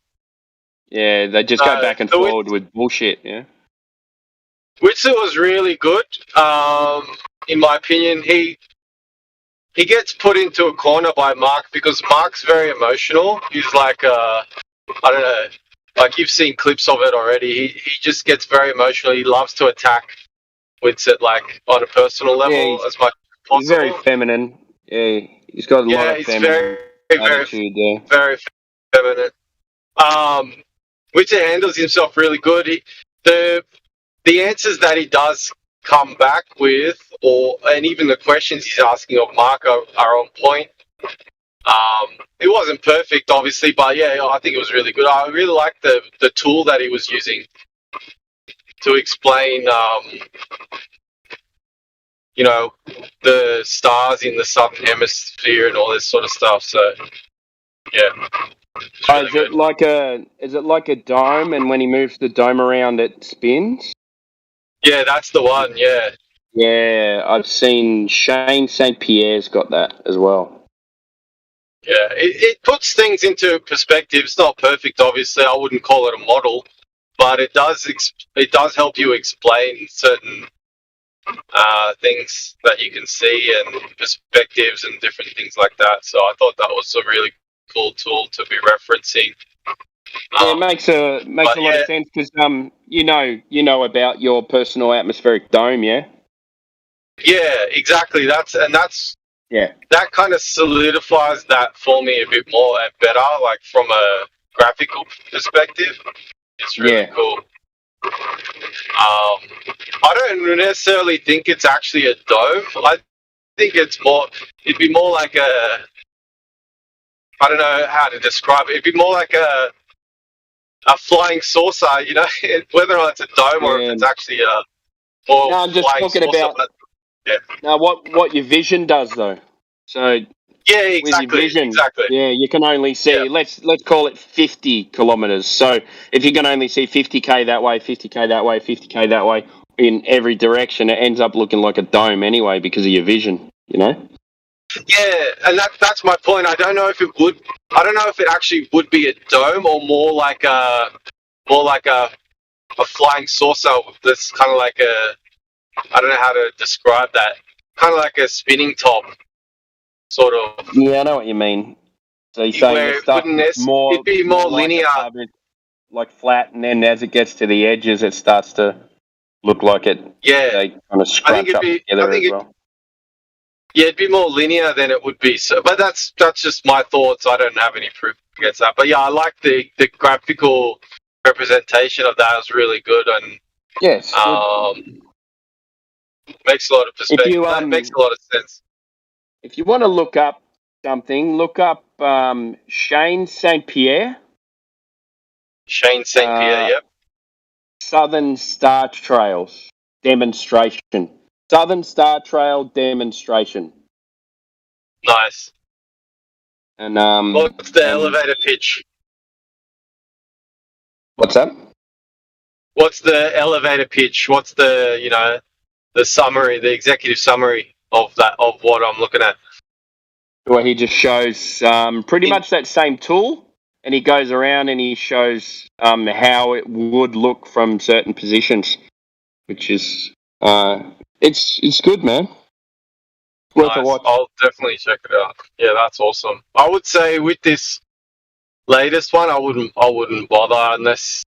[SPEAKER 9] Yeah, they just go back and forward with bullshit. Yeah.
[SPEAKER 19] Whitsett was really good. In my opinion, he gets put into a corner by Mark because Mark's very emotional. He's like, I don't know, like you've seen clips of it already. He just gets very emotional. He loves to attack Whitsett like on a personal level as much as possible.
[SPEAKER 9] He's very feminine. Yeah, he's got a lot of feminine attitude.
[SPEAKER 19] Very feminine. Whitsett handles himself really good. The answers that he does come back with, and even the questions he's asking of Mark are on point. It wasn't perfect, obviously, but yeah, I think it was really good. I really liked the tool that he was using to explain, the stars in the southern hemisphere and all this sort of stuff. So, yeah.
[SPEAKER 9] Is it like a dome, and when he moves the dome around, it spins?
[SPEAKER 19] Yeah, that's the one. Yeah.
[SPEAKER 9] Yeah, I've seen Shane St. Pierre's got that as well.
[SPEAKER 19] Yeah, it puts things into perspective. It's not perfect, obviously. I wouldn't call it a model, but it does help you explain certain things that you can see and perspectives and different things like that. So I thought that was a really cool tool to be referencing.
[SPEAKER 9] Yeah, it makes a lot of sense because you know about your personal atmospheric dome, yeah.
[SPEAKER 19] Yeah, exactly. That kind of solidifies that for me a bit more and better, like from a graphical perspective. It's really cool. I don't necessarily think it's actually a dome. I think it'd be more like I don't know how to describe it. It'd be more like a flying saucer, whether or not it's a dome or if it's actually
[SPEAKER 9] I'm just talking about. Now, what your vision does though. So
[SPEAKER 19] yeah, exactly.
[SPEAKER 9] With your vision,
[SPEAKER 19] exactly.
[SPEAKER 9] Yeah, you can only see. Yeah. Let's call it 50 kilometers. So if you can only see 50k that way, 50k that way, 50k that way in every direction, it ends up looking like a dome anyway because of your vision. Yeah,
[SPEAKER 19] and that's my point. I don't know if it would. I don't know if it actually would be a dome or more like a flying saucer. That's kind of like I don't know how to describe that. Kind of like a spinning top, sort of.
[SPEAKER 9] Yeah, I know what you mean. So you're saying the stuff
[SPEAKER 19] it'd be more linear,
[SPEAKER 9] like flat, and then as it gets to the edges, it starts to look like it.
[SPEAKER 19] Yeah,
[SPEAKER 9] they kind of scratch up together as well.
[SPEAKER 19] Yeah, it'd be more linear than it would be. So, but that's just my thoughts. I don't have any proof against that. But yeah, I like the graphical representation of that. It was really good, and
[SPEAKER 9] yes,
[SPEAKER 19] makes a lot of perspective. That makes a lot of sense.
[SPEAKER 9] If you want to look up something, look up Shane St. Pierre.
[SPEAKER 19] Shane St. Pierre, yep.
[SPEAKER 9] Southern Star Trails demonstration. Southern Star Trail demonstration.
[SPEAKER 19] Nice.
[SPEAKER 9] And
[SPEAKER 19] what's the elevator pitch?
[SPEAKER 9] What's that?
[SPEAKER 19] What's the elevator pitch? What's the the summary, the executive summary of what I'm looking at?
[SPEAKER 9] Well, he just shows pretty much that same tool, and he goes around and he shows how it would look from certain positions, which is it's good, man. Worth a watch.
[SPEAKER 19] I'll definitely check it out. Yeah, that's awesome. I would say with this latest one, I wouldn't bother unless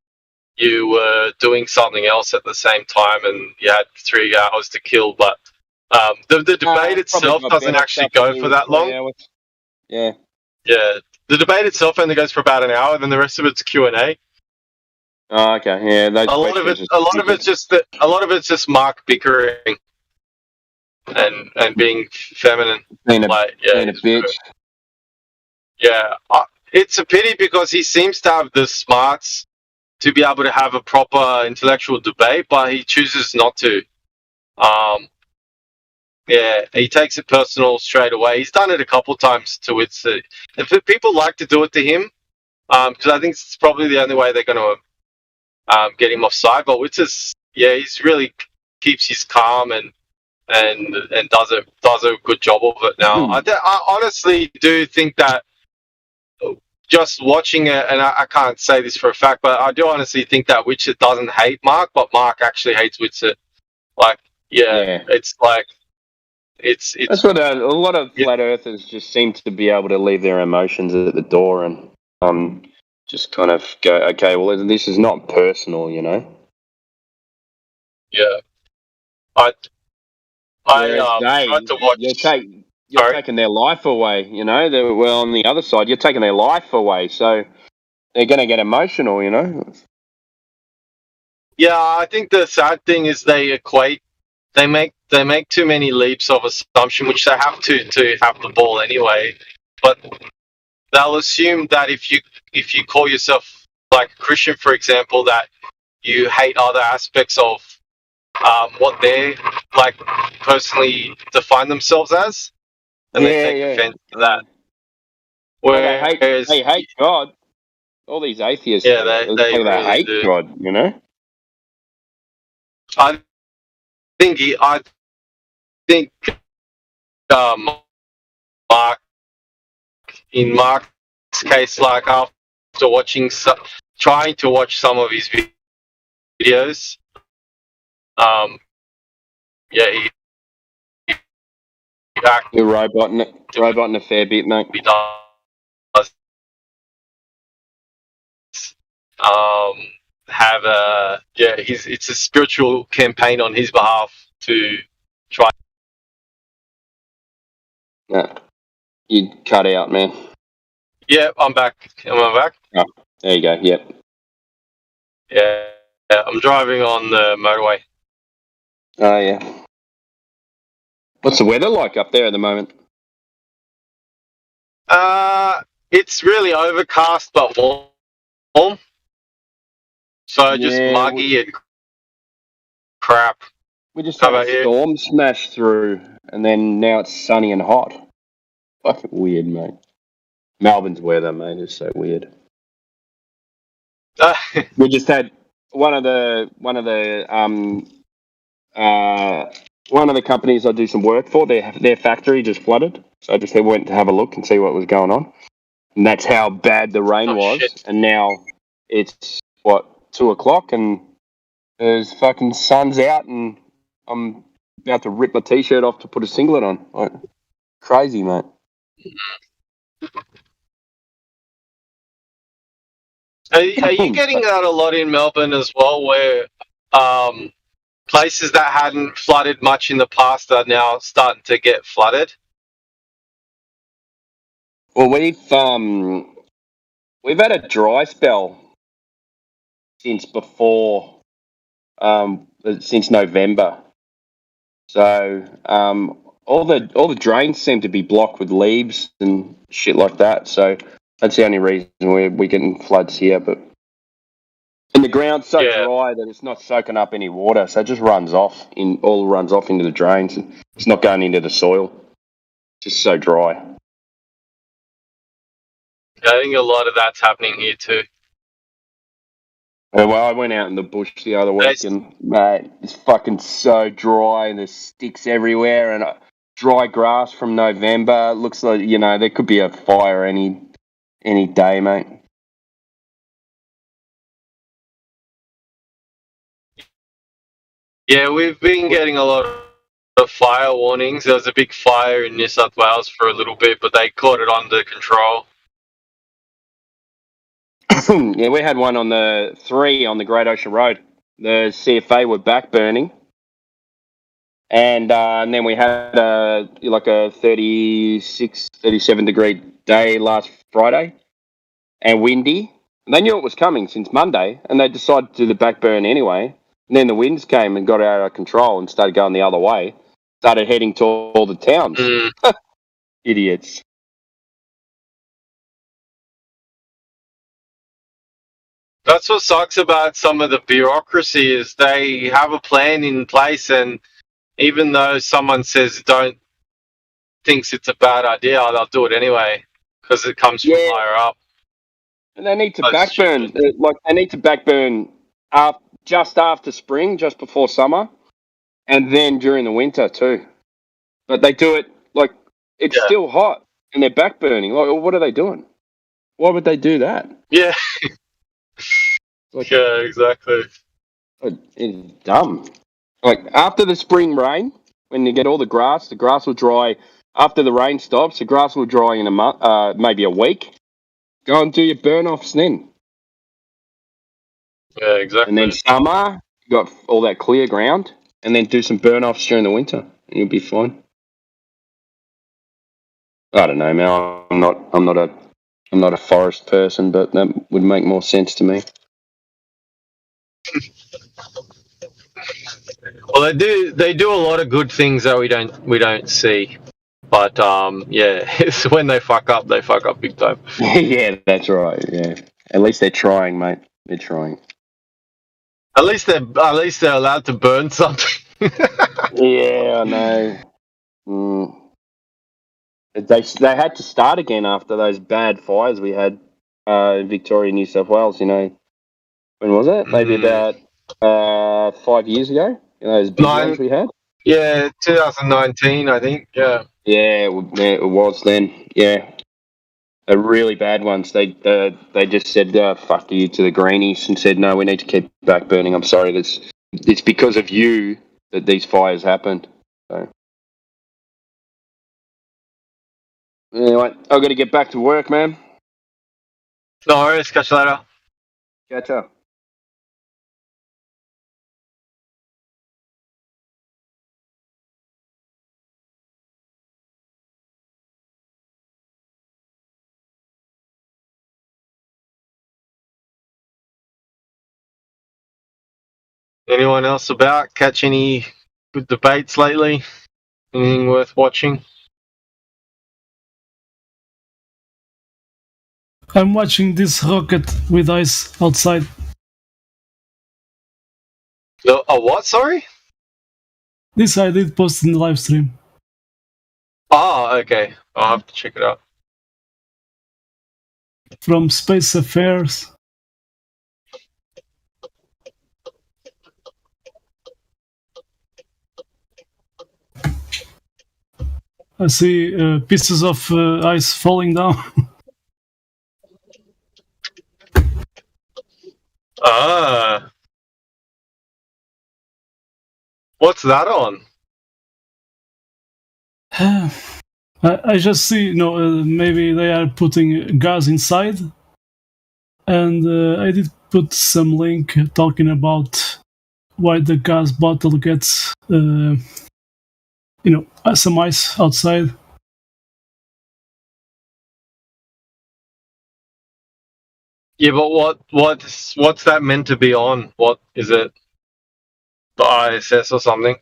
[SPEAKER 19] you were doing something else at the same time and you had 3 hours to kill. But The debate
[SPEAKER 9] Probably
[SPEAKER 19] itself
[SPEAKER 9] got
[SPEAKER 19] doesn't
[SPEAKER 9] better
[SPEAKER 19] actually
[SPEAKER 9] stuff to
[SPEAKER 19] go
[SPEAKER 9] do
[SPEAKER 19] for
[SPEAKER 9] with
[SPEAKER 19] that
[SPEAKER 9] 3
[SPEAKER 19] long.
[SPEAKER 9] hours. Yeah.
[SPEAKER 19] Yeah, the debate itself only goes for about an hour, then the rest of it's Q&A.
[SPEAKER 9] Oh, okay. Yeah, those
[SPEAKER 19] A lot of
[SPEAKER 9] questions.
[SPEAKER 19] it, a lot of it's just Mark bickering and being feminine.
[SPEAKER 9] Being a
[SPEAKER 19] it's
[SPEAKER 9] bitch.
[SPEAKER 19] Yeah, it's a pity because he seems to have the smarts to be able to have a proper intellectual debate, but he chooses not to. Yeah, he takes it personal straight away. He's done it a couple times to Witsit. If people like to do it to him, because I think it's probably the only way they're going to get him offside. But Witsit, yeah, he's really keeps his calm and does a good job of it now. I honestly do think that just watching it, and I can't say this for a fact, but I do honestly think that Witsit doesn't hate Mark, but Mark actually hates Witsit. Like, yeah. It's like it's
[SPEAKER 9] That's what a lot of flat earthers just seem to be able to leave their emotions at the door and just kind of go, okay, well, this is not personal, you know.
[SPEAKER 19] Yeah, I
[SPEAKER 9] Whereas
[SPEAKER 19] tried to watch.
[SPEAKER 9] You're taking their life away, you know. Well, on the other side, you're taking their life away, so they're going to get emotional, you know.
[SPEAKER 19] Yeah, I think the sad thing is they make too many leaps of assumption, which they have to have the ball anyway. But they'll assume that if you call yourself like a Christian, for example, that you hate other aspects of what they like personally define themselves as, and they take offense to that. Whereas
[SPEAKER 9] they hate God. All these atheists,
[SPEAKER 19] yeah, they really
[SPEAKER 9] hate
[SPEAKER 19] do.
[SPEAKER 9] God, you know.
[SPEAKER 19] I think Mark, in Mark's case, like after watching trying to watch some of his videos, yeah,
[SPEAKER 9] You're roboting a fair bit, mate.
[SPEAKER 19] He does have it's a spiritual campaign on his behalf to try.
[SPEAKER 9] Yeah, you cut out, man.
[SPEAKER 19] Yeah, I'm back. Am I back?
[SPEAKER 9] Oh, there you go. Yep.
[SPEAKER 19] Yeah, I'm driving on the motorway.
[SPEAKER 9] Oh, yeah. What's the weather like up there at the moment?
[SPEAKER 19] It's really overcast but warm. So just muggy and crap.
[SPEAKER 9] We just had a storm smash through, and then now it's sunny and hot. Fucking weird, mate. Melbourne's weather, mate, is so weird. We just had one of the companies I do some work for. Their factory just flooded, so I just went to have a look and see what was going on. And that's how bad the rain was. Shit. And now it's 2:00, and there's fucking sun's out, and I'm about to rip my t-shirt off to put a singlet on. Like, crazy, mate.
[SPEAKER 19] Are you getting that a lot in Melbourne as well, where places that hadn't flooded much in the past are now starting to get flooded?
[SPEAKER 9] Well, we've had a dry spell since before, since November. So all the drains seem to be blocked with leaves and shit like that. So that's the only reason we're getting floods here. But and the ground's so dry that it's not soaking up any water, so it just runs off into the drains, and it's not going into the soil. It's just so dry.
[SPEAKER 19] I think a lot of that's happening here too.
[SPEAKER 9] Well, I went out in the bush the other week, and mate, it's fucking so dry, and there's sticks everywhere, and dry grass from November. It looks like, you know, there could be a fire any day, mate.
[SPEAKER 19] Yeah, we've been getting a lot of fire warnings. There was a big fire in New South Wales for a little bit, but they caught it under control.
[SPEAKER 9] Yeah, we had one on the 3 on the Great Ocean Road. The CFA were back burning, And then we had like a 36, 37 degree day last Friday and windy. And they knew it was coming since Monday, and they decided to do the back burn anyway. And then the winds came and got out of control and started going the other way. Started heading to all the towns. Idiots.
[SPEAKER 19] That's what sucks about some of the bureaucracy is they have a plan in place, and even though someone says thinks it's a bad idea, they'll do it anyway because it comes from higher up.
[SPEAKER 9] And they need to backburn. Like they need to backburn just after spring, just before summer, and then during the winter too. But they do it like it's still hot, and they're backburning. Like, what are they doing? Why would they do that?
[SPEAKER 19] Yeah. Yeah, exactly.
[SPEAKER 9] It's dumb. Like after the spring rain, when you get all the grass will dry. After the rain stops, the grass will dry in a month, maybe a week. Go and do your burn offs then.
[SPEAKER 19] Yeah, exactly.
[SPEAKER 9] And then summer, you got all that clear ground, and then do some burn offs during the winter, and you'll be fine. I don't know, man. I'm not a forest person, but that would make more sense to me.
[SPEAKER 19] Well, they do a lot of good things that we don't see, but yeah, it's when they fuck up big time.
[SPEAKER 9] Yeah, that's right. Yeah, at least they're trying, mate. They're trying.
[SPEAKER 19] At least they're allowed to burn something.
[SPEAKER 9] Yeah, I know. They had to start again after those bad fires we had in Victoria, New South Wales. You know, when was it? Maybe about 5 years ago. You know, those big ones we had.
[SPEAKER 19] Yeah, 2019, I think. Yeah.
[SPEAKER 9] Yeah, it was then. Yeah, the really bad ones. They just said "fuck you" to the greenies and said, "No, we need to keep back burning." I'm sorry, it's because of you that these fires happened. So anyway, I've got to get back to work, man.
[SPEAKER 19] No worries. Catch you later.
[SPEAKER 9] Catch up.
[SPEAKER 19] Anyone else about? Catch any good debates lately? Anything worth watching?
[SPEAKER 20] I'm watching this rocket with ice outside.
[SPEAKER 19] A what? Sorry.
[SPEAKER 20] This I did post in the live stream.
[SPEAKER 19] Oh, okay. I'll have to check it out.
[SPEAKER 20] From Space Affairs. I see pieces of ice falling down.
[SPEAKER 19] What's that on?
[SPEAKER 20] I just see, maybe they are putting gas inside. And I did put some link talking about why the gas bottle gets, some ice outside.
[SPEAKER 19] Yeah, but what's that meant to be on? What is it? The ISS or something?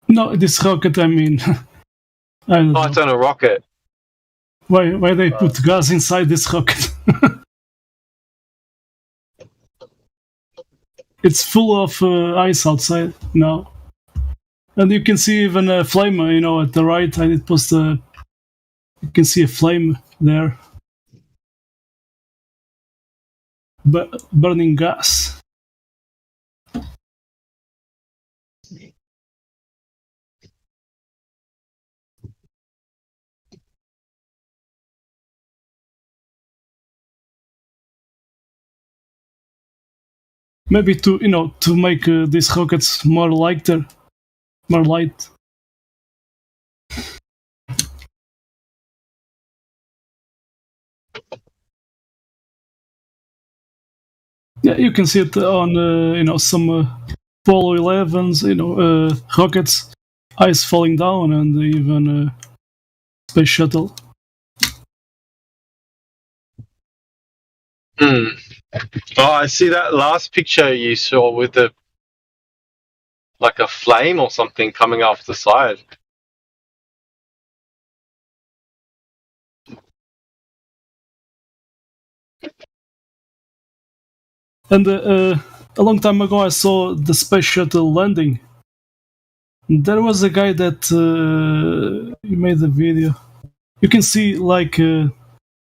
[SPEAKER 20] No, this rocket, I mean. I don't know.
[SPEAKER 19] It's on a rocket.
[SPEAKER 20] Why they put gas inside this rocket? It's full of ice outside now. And you can see even a flame, at the right. I did post you can see a flame there. Burning gas. Maybe to make these rockets more lighter, more light. Yeah, you can see it on some Apollo 11s, rockets, ice falling down, and even space shuttle.
[SPEAKER 19] Oh, I see that last picture you saw with the like a flame or something coming off the side.
[SPEAKER 20] And a long time ago, I saw the space shuttle landing. There was a guy that he made a video. You can see like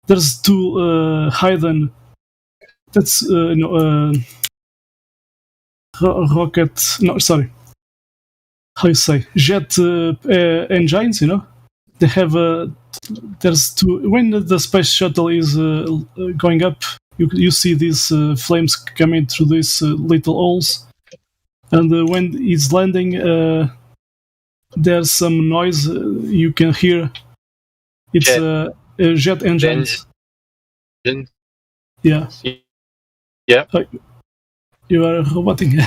[SPEAKER 20] there's two hidden. That's rocket. No, sorry. How you say jet engines? They have there's two. When the space shuttle is going up, you see these flames coming through these little holes, and when it's landing, there's some noise you can hear. It's jet engines. Yeah.
[SPEAKER 19] Yeah.
[SPEAKER 20] You are roboting.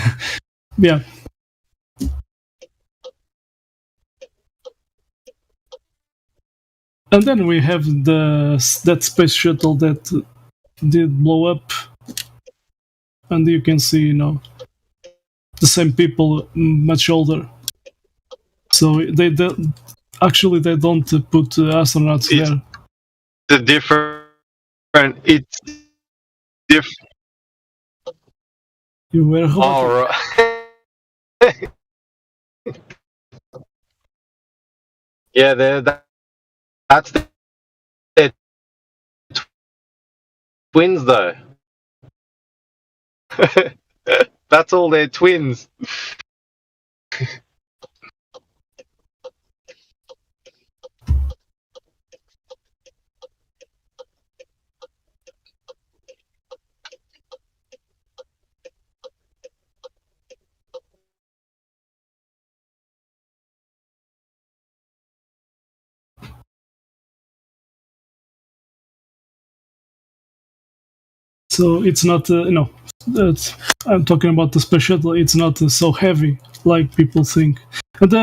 [SPEAKER 20] Yeah. And then we have that space shuttle that did blow up, and you can see, the same people much older. So they don't put astronauts there.
[SPEAKER 19] The different. It's different.
[SPEAKER 20] You were
[SPEAKER 19] All right. Yeah, that's their twins, though. That's all their twins.
[SPEAKER 20] So it's not, I'm talking about the space shuttle. It's not so heavy like people think. And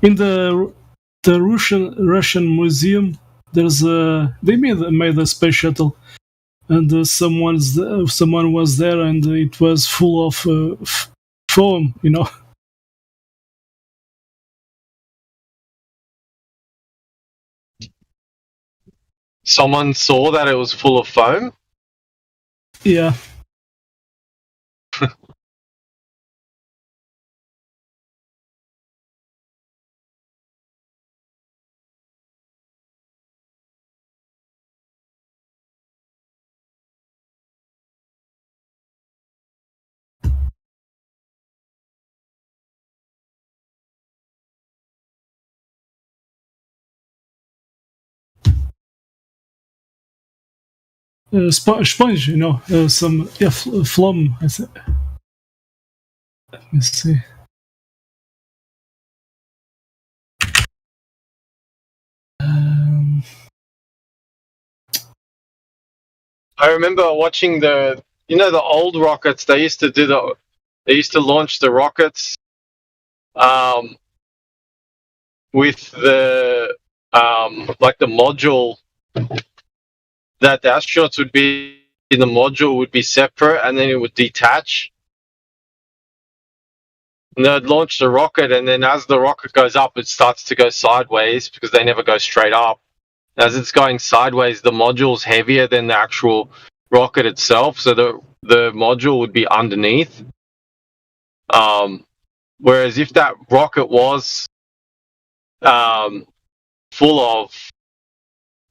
[SPEAKER 20] in the Russian museum, there's they made a space shuttle, and someone was there, and it was full of foam.
[SPEAKER 19] Someone saw that it was full of foam.
[SPEAKER 20] Yeah. Sponge, some phloem. I think. Let me see.
[SPEAKER 19] I remember watching the old rockets. They used to launch the rockets, with the like the module that the astronauts would be in. The module would be separate, and then it would detach. And they'd launch the rocket, and then as the rocket goes up, it starts to go sideways because they never go straight up. As it's going sideways, the module's heavier than the actual rocket itself, so the module would be underneath. Whereas if that rocket was full of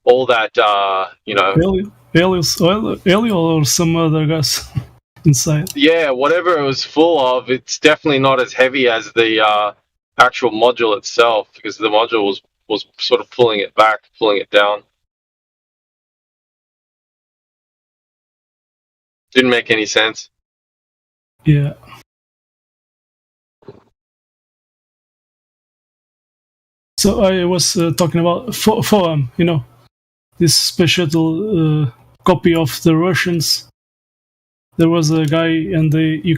[SPEAKER 19] all that,
[SPEAKER 20] Helio or some other gas inside.
[SPEAKER 19] Yeah, whatever it was full of, it's definitely not as heavy as the actual module itself, because the module was sort of pulling it back, pulling it down. Didn't make any sense.
[SPEAKER 20] Yeah. So I was talking about foam, this special copy of the Russians. There was a guy, and he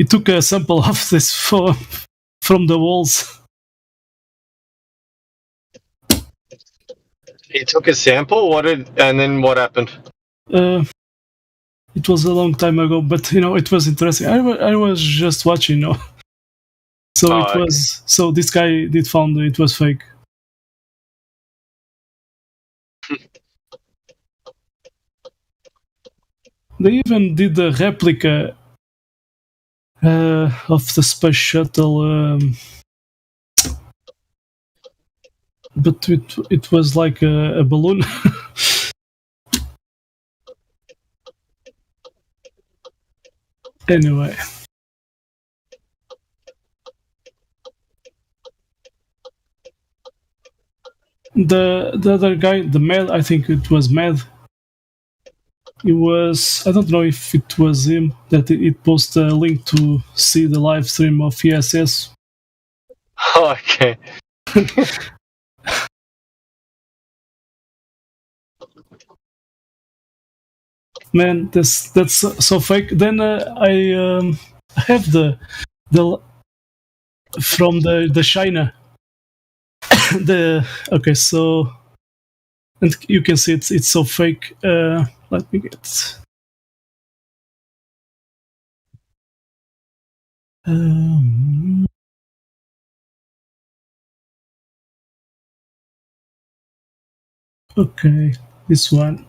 [SPEAKER 20] he took a sample of this from the walls.
[SPEAKER 19] He took a sample. And then what happened?
[SPEAKER 20] It was a long time ago, but it was interesting. I was just watching, So it was okay. So this guy did found it was fake. They even did a replica of the space shuttle, but it was like a balloon. Anyway. The other guy, the Mad, I think it was Mad. It was, I don't know if it was him that it posted a link to see the live stream of ESS.
[SPEAKER 19] Oh, okay.
[SPEAKER 20] Man, that's so fake. Then I have the from the China. Okay, so and you can see it's so fake. Let me get. Okay, this one.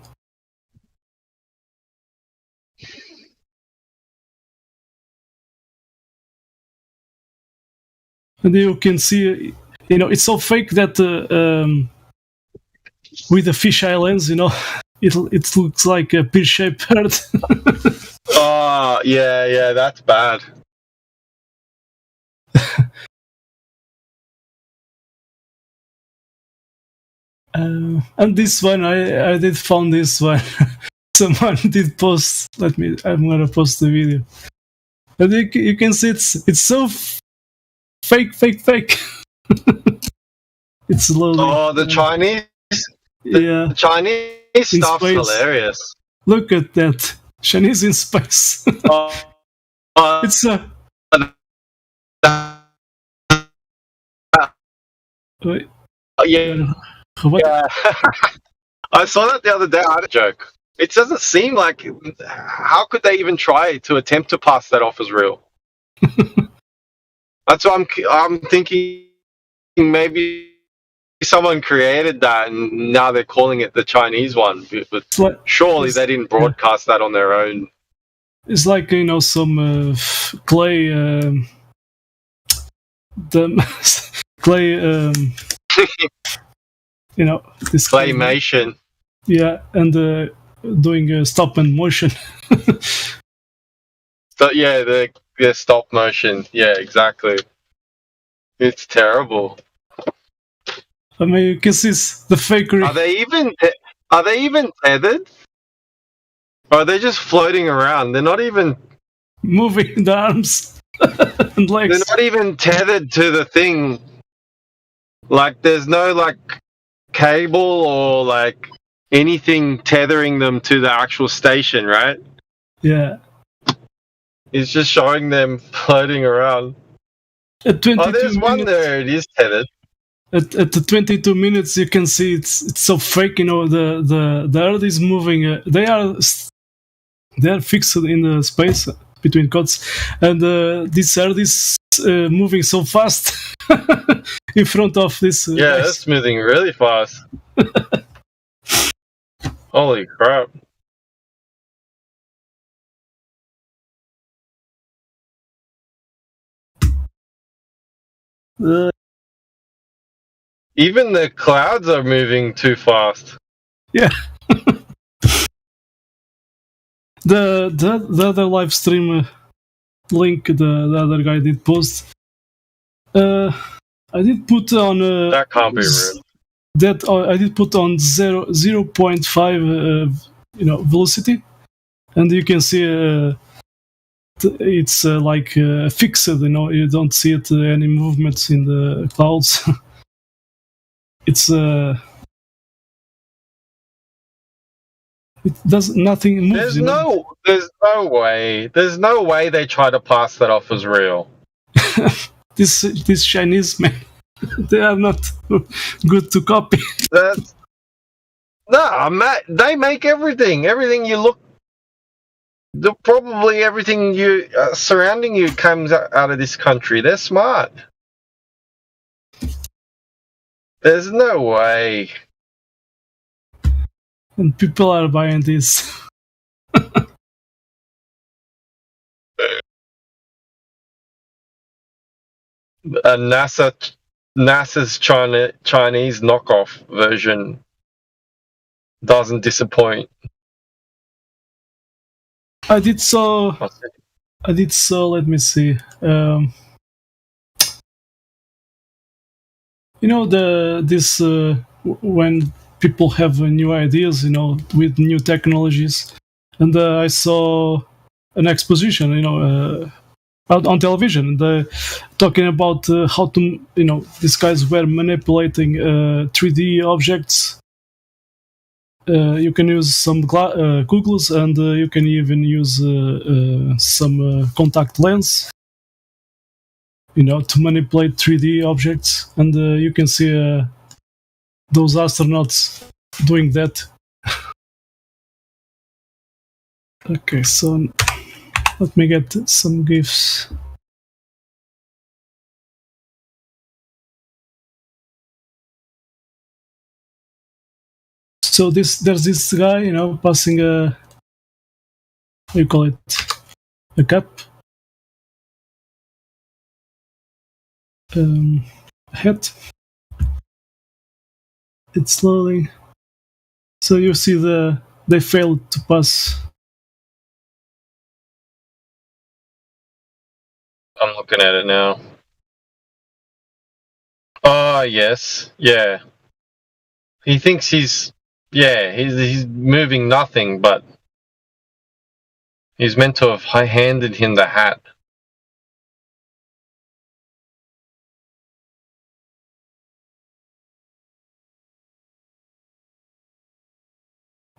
[SPEAKER 20] And you can see, it's so fake that with the fisheye lens, it looks like a pear-shaped bird.
[SPEAKER 19] Oh, yeah, that's bad.
[SPEAKER 20] And this one, I did found this one. Someone did post. I'm gonna post the video. And you can see it's so fake. It's slowly.
[SPEAKER 19] Oh, the Chinese.
[SPEAKER 20] Yeah,
[SPEAKER 19] the Chinese stuff's hilarious.
[SPEAKER 20] Look at that, Chinese in space. It's wait.
[SPEAKER 19] Yeah. I saw that the other day. I had a joke. It doesn't seem like. How could they even try to attempt to pass that off as real? That's what I'm thinking. Maybe someone created that, and now they're calling it the Chinese one. But surely they didn't broadcast that on their own.
[SPEAKER 20] It's like some clay. Clay. This
[SPEAKER 19] claymation.
[SPEAKER 20] Yeah, and doing a stop and motion.
[SPEAKER 19] So yeah, the stop motion. Yeah, exactly. It's terrible.
[SPEAKER 20] I mean, you can see the fakery.
[SPEAKER 19] Are they even tethered? Or are they just floating around? They're not even
[SPEAKER 20] moving the arms and legs.
[SPEAKER 19] They're not even tethered to the thing. Like, there's no cable or anything tethering them to the actual station, right?
[SPEAKER 20] Yeah.
[SPEAKER 19] It's just showing them floating around.
[SPEAKER 20] At 22
[SPEAKER 19] there's one
[SPEAKER 20] minutes,
[SPEAKER 19] there. It is tethered.
[SPEAKER 20] At the 22 minutes, you can see it's so fake. The Earth is moving. They are fixed in the space between codes, and this Earth is moving so fast in front of this.
[SPEAKER 19] Yeah, that's moving really fast. Holy crap! Even the clouds are moving too fast.
[SPEAKER 20] Yeah. the other live stream link the other guy did post. I did put on
[SPEAKER 19] that can't be real.
[SPEAKER 20] That I did put on 0.5 velocity, and you can see it's fixed. You don't see it any movements in the clouds. It's It does nothing moves.
[SPEAKER 19] There's
[SPEAKER 20] you know?
[SPEAKER 19] there's no way they try to pass that off as real.
[SPEAKER 20] This Chinese man, they are not good to copy.
[SPEAKER 19] That's they make everything. Everything you look, probably everything you surrounding you comes out of this country. They're smart. There's no way.
[SPEAKER 20] And people are buying this.
[SPEAKER 19] NASA's Chinese knockoff version doesn't disappoint.
[SPEAKER 20] I did so. Let me see. You know, when people have new ideas, you know, with new technologies, and I saw an exposition, you know, on television, talking about how to, you know, these guys were manipulating 3D objects. You can use some goggles, and you can even use some contact lens, you know, to manipulate 3D objects. And you can see those astronauts doing that. Okay, so let me get some GIFs. So there's this guy, you know, passing a, what do you call it, a cup, hat. It's slowly. So you see they failed to pass.
[SPEAKER 19] I'm looking at it now. Oh yes, yeah. He thinks he's moving nothing, but he's meant to have handed him the hat.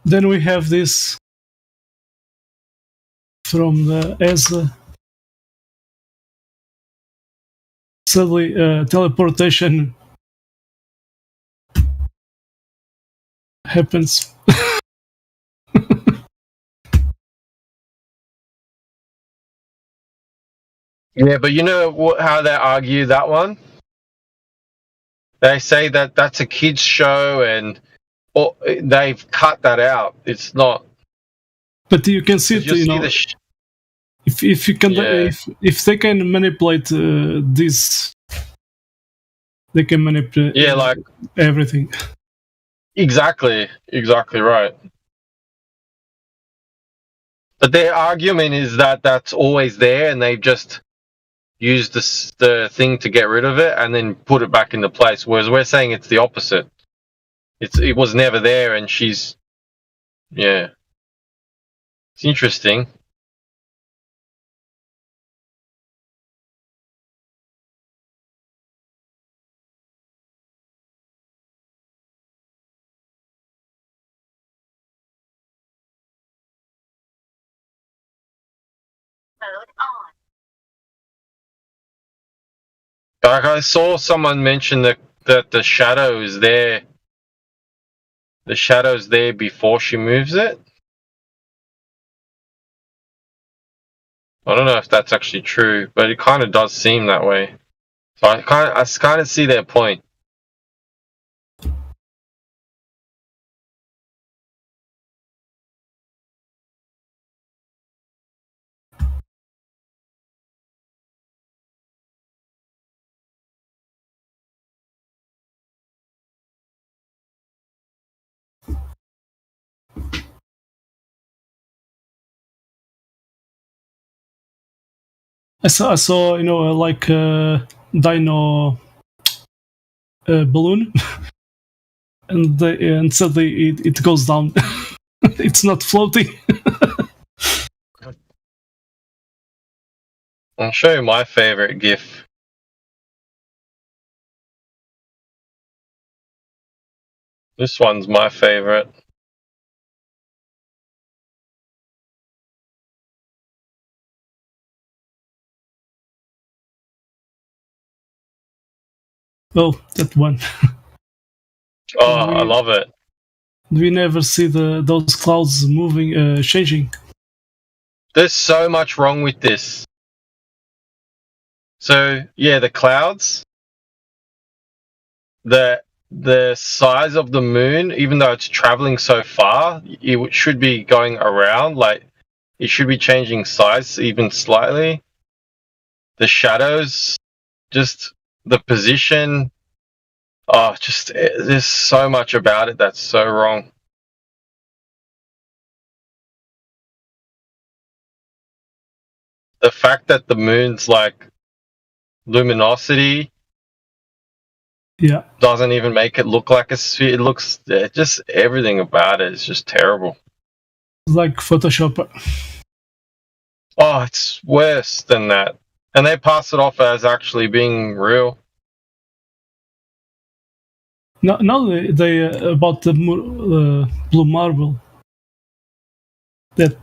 [SPEAKER 20] Then we have this from the ESA. Suddenly, teleportation happens.
[SPEAKER 19] Yeah, but you know how they argue that one? They say that that's a kids' show, and they've cut that out. It's not.
[SPEAKER 20] But you can see it, you know. If you can, if they can manipulate this, they can manipulate.
[SPEAKER 19] Like
[SPEAKER 20] everything.
[SPEAKER 19] Exactly right. But their argument is that that's always there, and they've just used the thing to get rid of it and then put it back into place. Whereas we're saying it's the opposite. It was never there, and she's, yeah. It's interesting. Like I saw someone mention that the shadow is there. The shadow's there before she moves it. I don't know if that's actually true, but it kind of does seem that way. So I kind of see their point.
[SPEAKER 20] I saw, you know, like a dino balloon, and suddenly it goes down. It's not floating.
[SPEAKER 19] I'll show you my favorite GIF. This one's my favorite.
[SPEAKER 20] Oh, that one.
[SPEAKER 19] Oh, I love it.
[SPEAKER 20] We never see those clouds moving, changing.
[SPEAKER 19] There's so much wrong with this. So yeah, the clouds, the size of the moon, even though it's traveling so far, it should be going around. Like it should be changing size even slightly. The shadows, just the position. Oh, just there's so much about it that's so wrong. The fact that the moon's like luminosity
[SPEAKER 20] Yeah.
[SPEAKER 19] doesn't even make it look like a sphere. It looks just everything about it is just terrible.
[SPEAKER 20] Like Photoshop.
[SPEAKER 19] Oh, it's worse than that. And they pass it off as actually being real.
[SPEAKER 20] No, they about the blue marble. That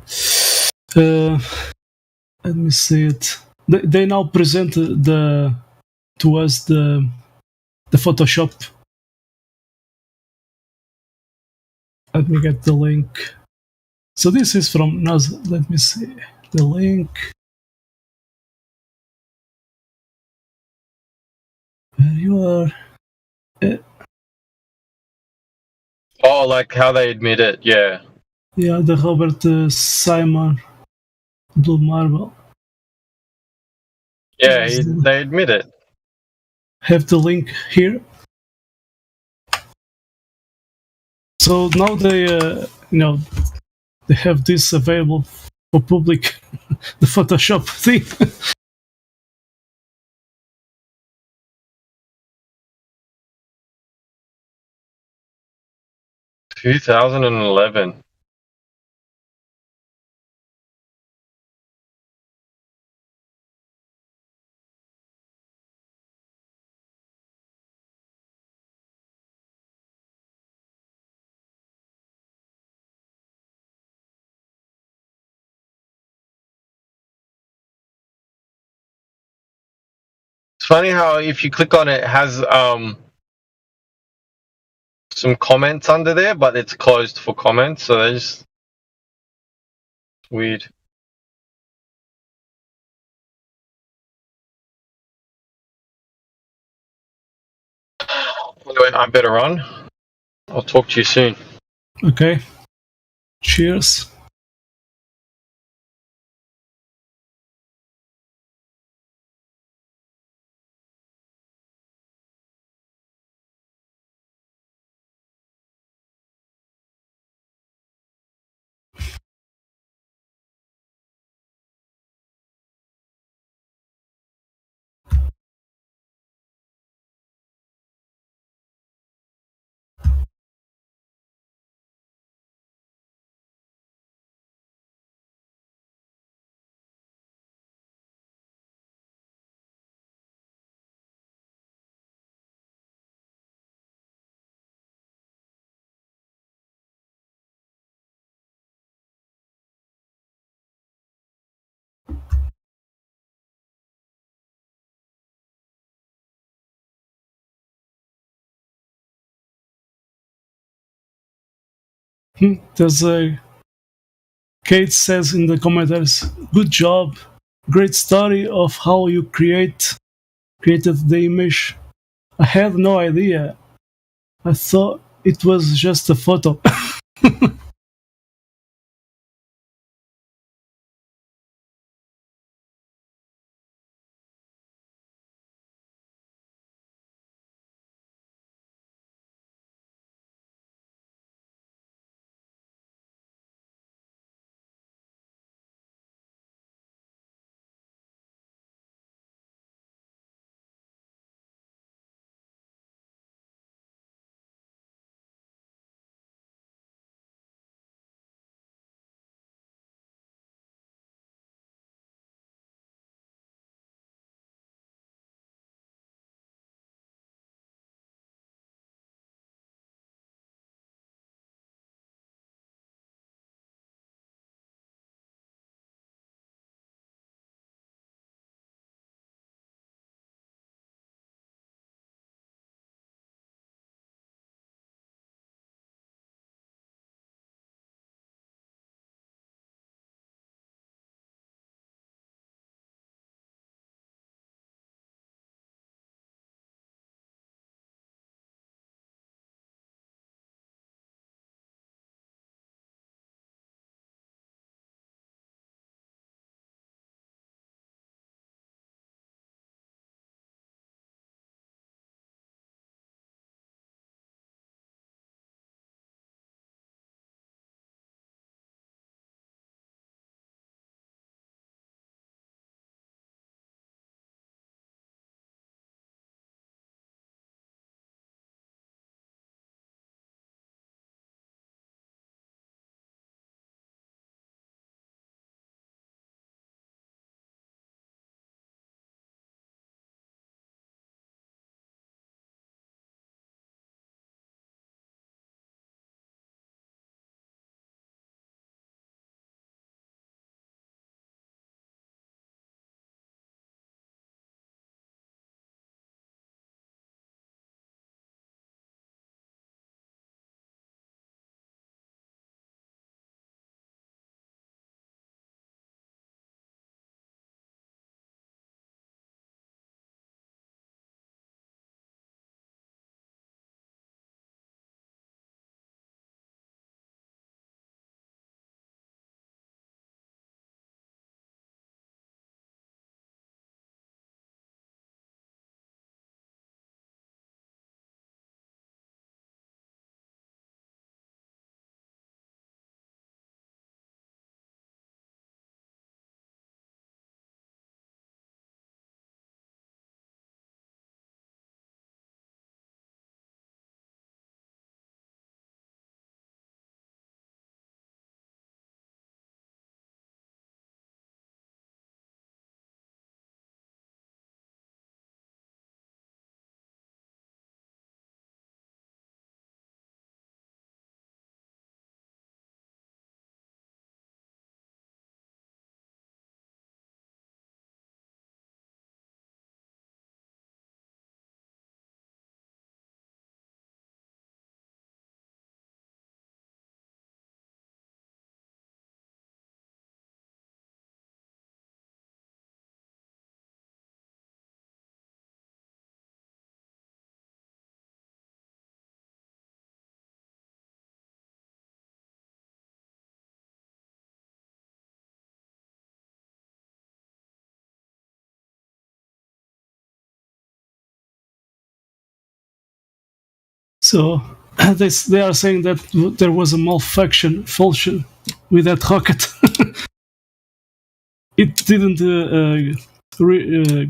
[SPEAKER 20] let me see it. They now present to us the Photoshop. Let me get the link. So this is from NASA. Let me see the link. There you are.
[SPEAKER 19] Oh, like how they admit it, yeah.
[SPEAKER 20] Yeah, the Robert Simon Blue Marble.
[SPEAKER 19] Yeah, they admit it.
[SPEAKER 20] Have the link here. So now they, they have this available for public, the Photoshop thing.
[SPEAKER 19] 2011. It's funny how if you click on it, it has some comments under there, but it's closed for comments, so they just weird. Anyway, I better run. I'll talk to you soon.
[SPEAKER 20] Okay. Cheers. There's a Kate says in the commentaries, good job, great story of how you created the image. I had no idea. I thought it was just a photo. So they are saying that there was a malfunction with that rocket. It didn't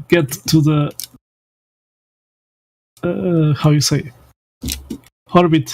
[SPEAKER 20] get to the how you say orbit.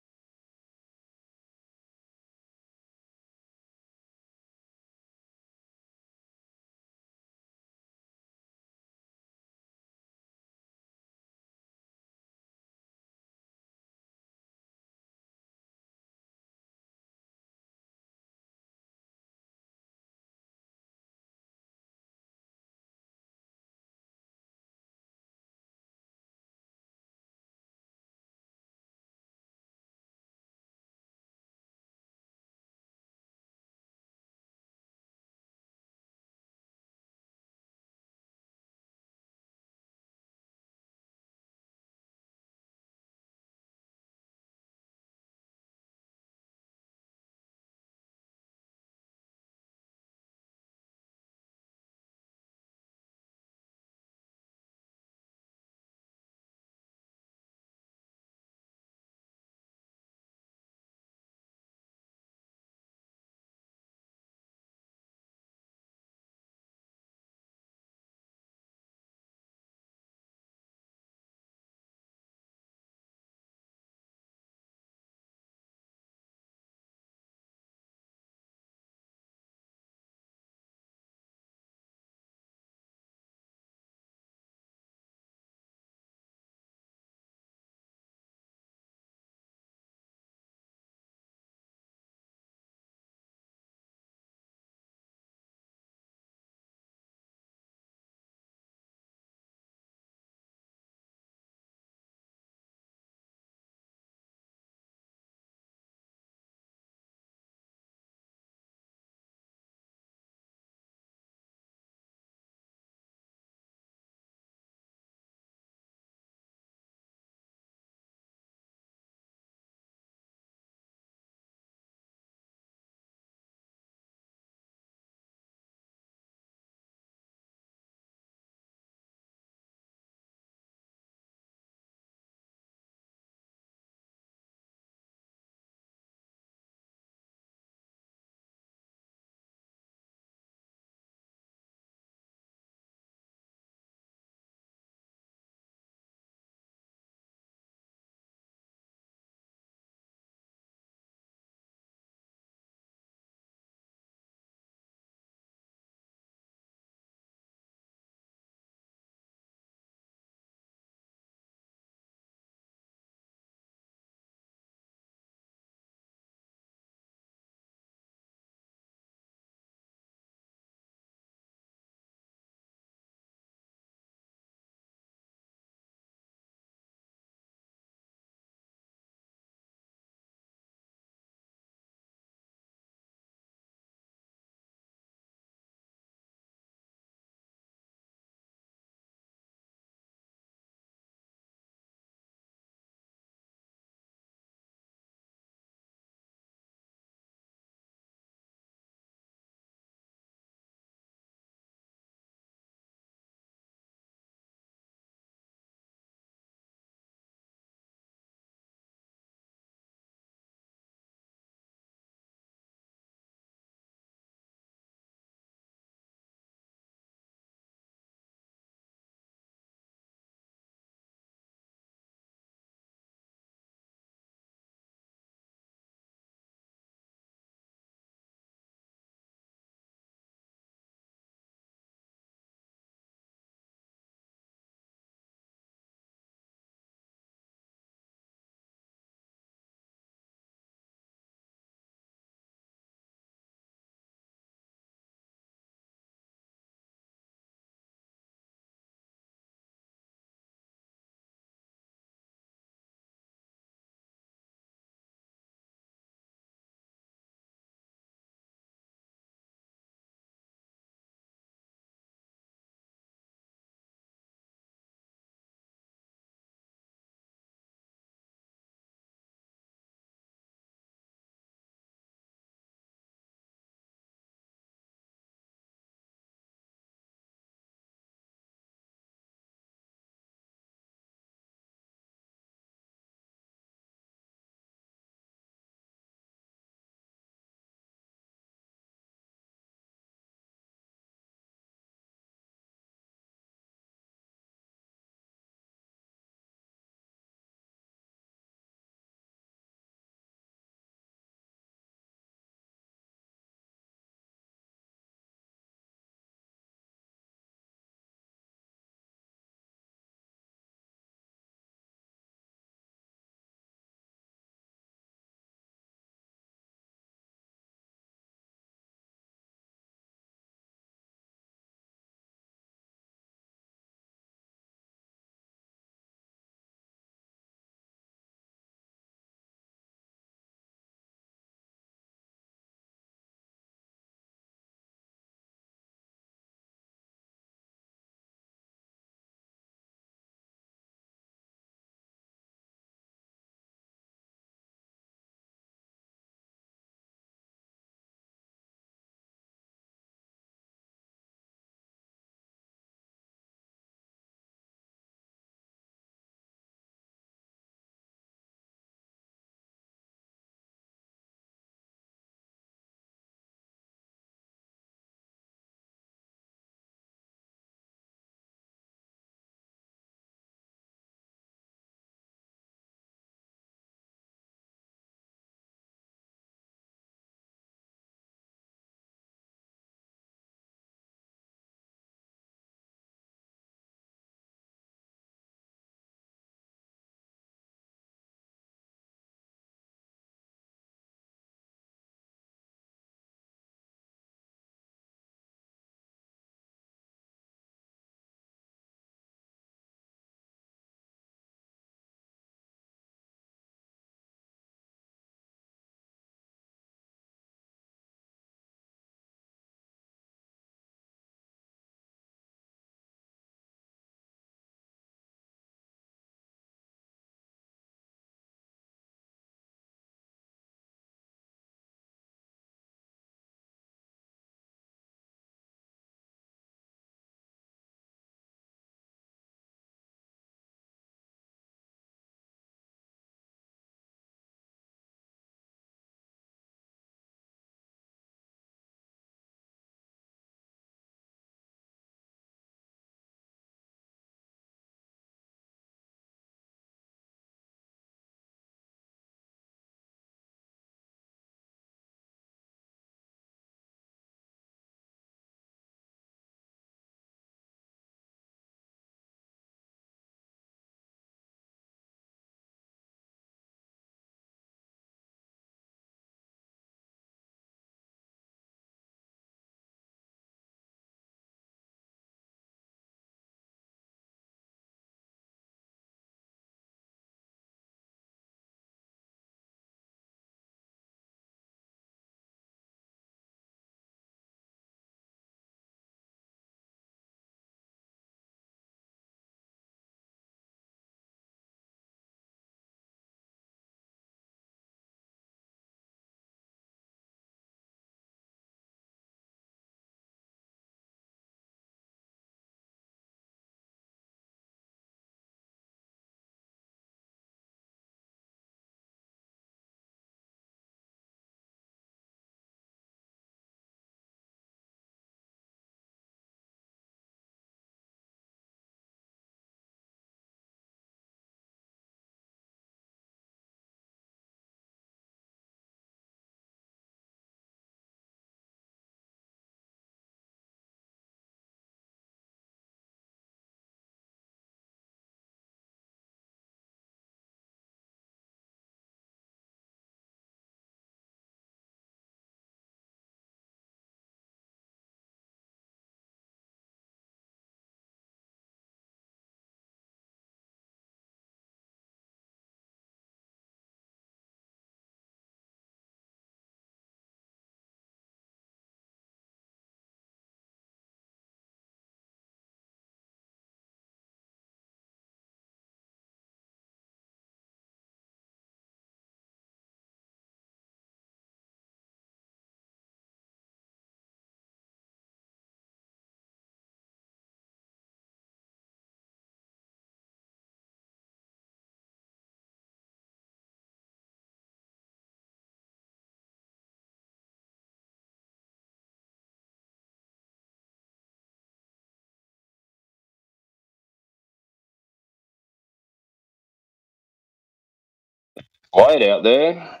[SPEAKER 9] Quiet out there.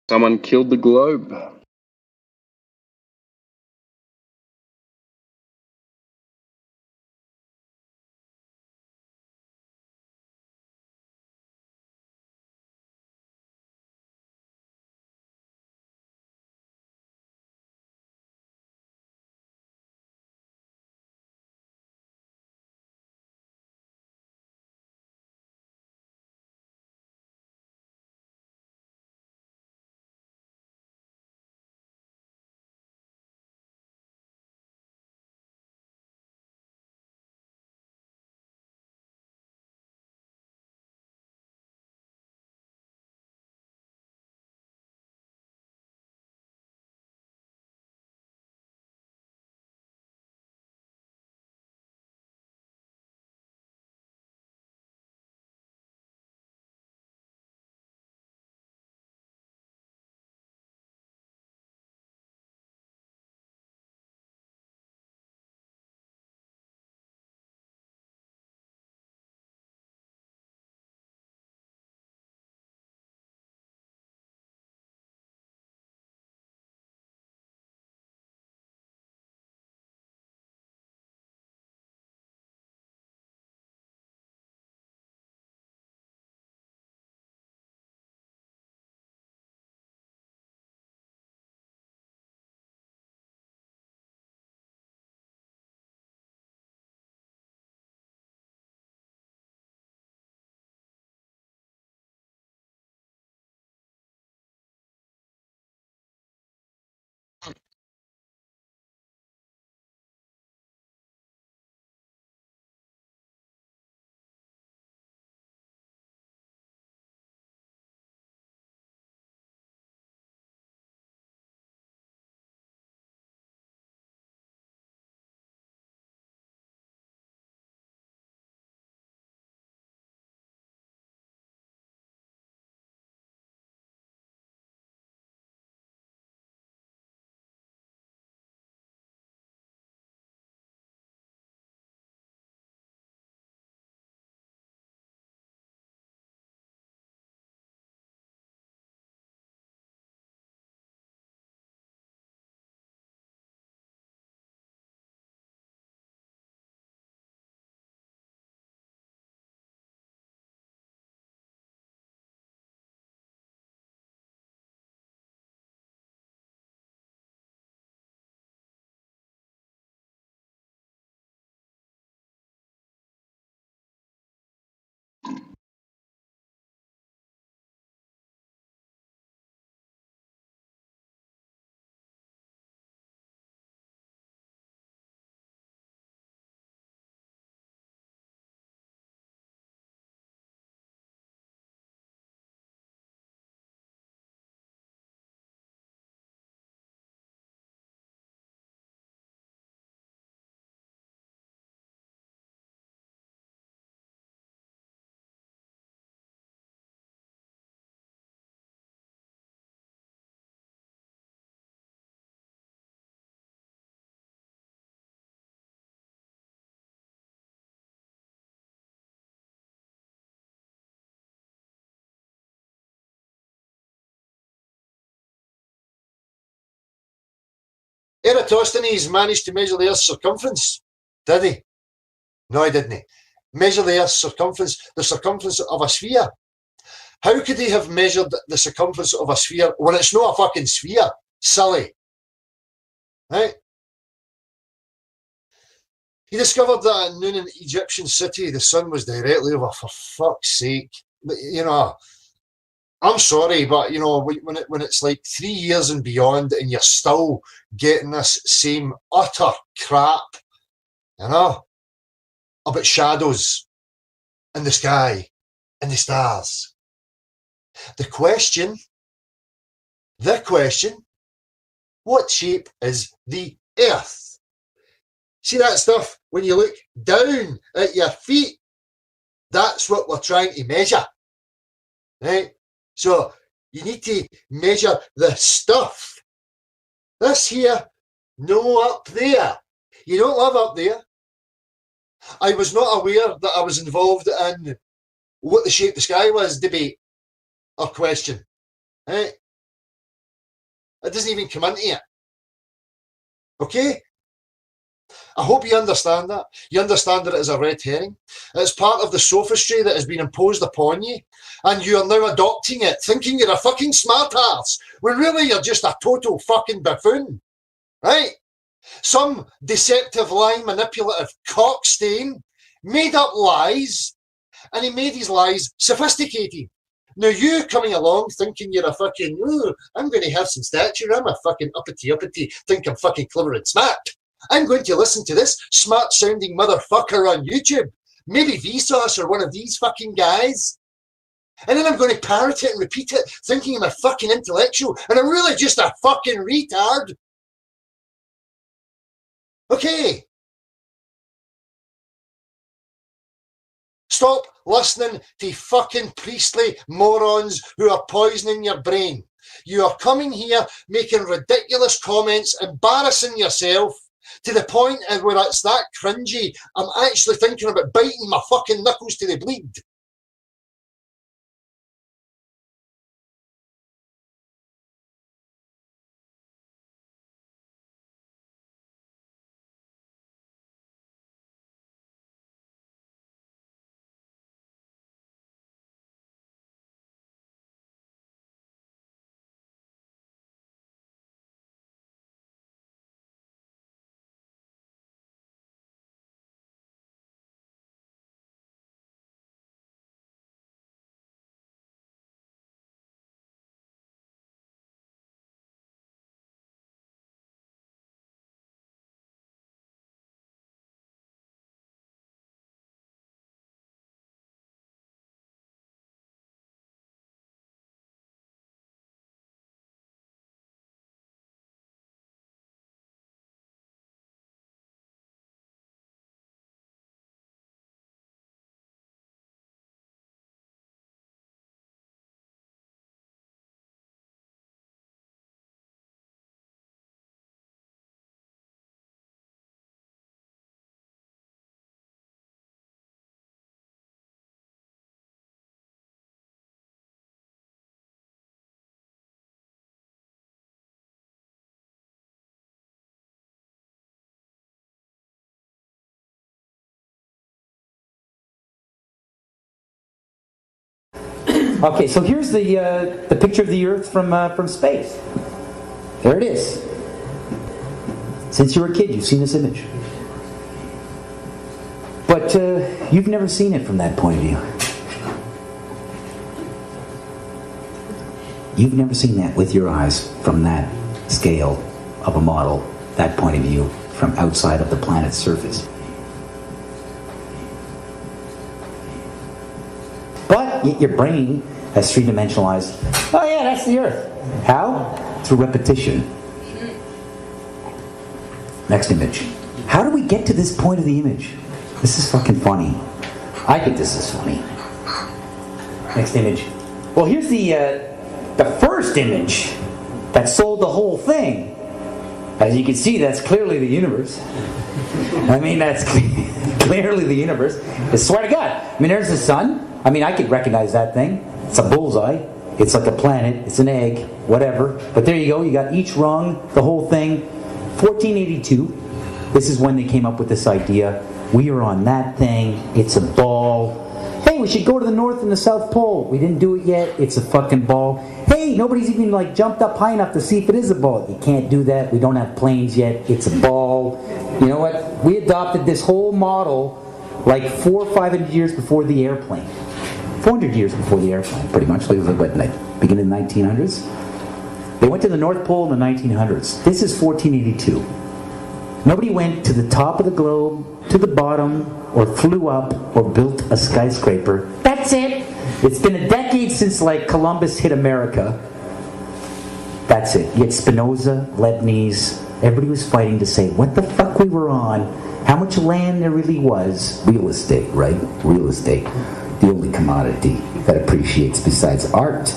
[SPEAKER 9] Someone killed the globe.
[SPEAKER 21] Eratosthenes managed to measure the Earth's circumference, did he? No, he didn't. Measure the Earth's circumference, the circumference of a sphere. How could he have measured the circumference of a sphere when it's not a fucking sphere? Silly. Right? He discovered that in Nun, Egyptian city, the sun was directly over, for fuck's sake. But, you know, I'm sorry, but, you know, when it's like 3 years and beyond and you're still getting this same utter crap, you know, about shadows in the sky and the stars. The question, what shape is the Earth? See that stuff when you look down at your feet? That's what we're trying to measure, right? So You need to measure the stuff. This here, no up there. You don't live up there. I was not aware that I was involved in what the shape of the sky was debate or question. Right? It doesn't even come into it. Okay? I hope you understand that. You understand that it is a red herring. It's part of the sophistry that has been imposed upon you, and you are now adopting it, thinking you're a fucking smart ass, when really you're just a total fucking buffoon. Right? Some deceptive, lying, manipulative cockstain made up lies, and he made his lies sophisticated. Now you coming along thinking you're a fucking, I'm going to have some stature, I'm a fucking uppity, think I'm fucking clever and smart. I'm going to listen to this smart-sounding motherfucker on YouTube, maybe Vsauce or one of these fucking guys, and then I'm going to parrot it and repeat it, thinking I'm a fucking intellectual, and I'm really just a fucking retard. Okay. Stop listening to fucking priestly morons who are poisoning your brain. You are coming here making ridiculous comments, embarrassing yourself to the point where it's that cringy, I'm actually thinking about biting my fucking knuckles till they bleed.
[SPEAKER 2] Okay, so here's the picture of the Earth from space. There it is. Since you were a kid, you've seen this image. But you've never seen it from that point of view. You've never seen that with your eyes from that scale of a model, that point of view, from outside of the planet's surface. But yet your brain has three-dimensionalized, oh yeah, that's the Earth. How? Through repetition. Next image. How do we get to this point of the image? This is fucking funny. I think this is funny. Next image. Well, here's the first image that sold the whole thing. As you can see, that's clearly the universe. I mean, that's clearly the universe. I swear to God. I mean, there's the sun. I mean, I could recognize that thing. It's a bullseye. It's like a planet. It's an egg. Whatever. But there you go. You got each rung, the whole thing. 1482. This is when they came up with this idea. We are on that thing. It's a ball. Hey, we should go to the North and the South Pole. We didn't do it yet. It's a fucking ball. Hey, nobody's even like jumped up high enough to see if it is a ball. You can't do that. We don't have planes yet. It's a ball. You know what? We adopted this whole model like 400 or 500 years before the airplane. 400 years before the airplane, pretty much. Like, what, like, beginning of the 1900s? They went to the North Pole in the 1900s. This is 1482. Nobody went to the top of the globe, to the bottom, or flew up, or built a skyscraper. That's it. It's been a decade since, like, Columbus hit America. That's it. You had Spinoza, Leibniz. Everybody was fighting to say what the fuck we were on, how much land there really was. Real estate, right? Real estate. The only commodity that appreciates besides art.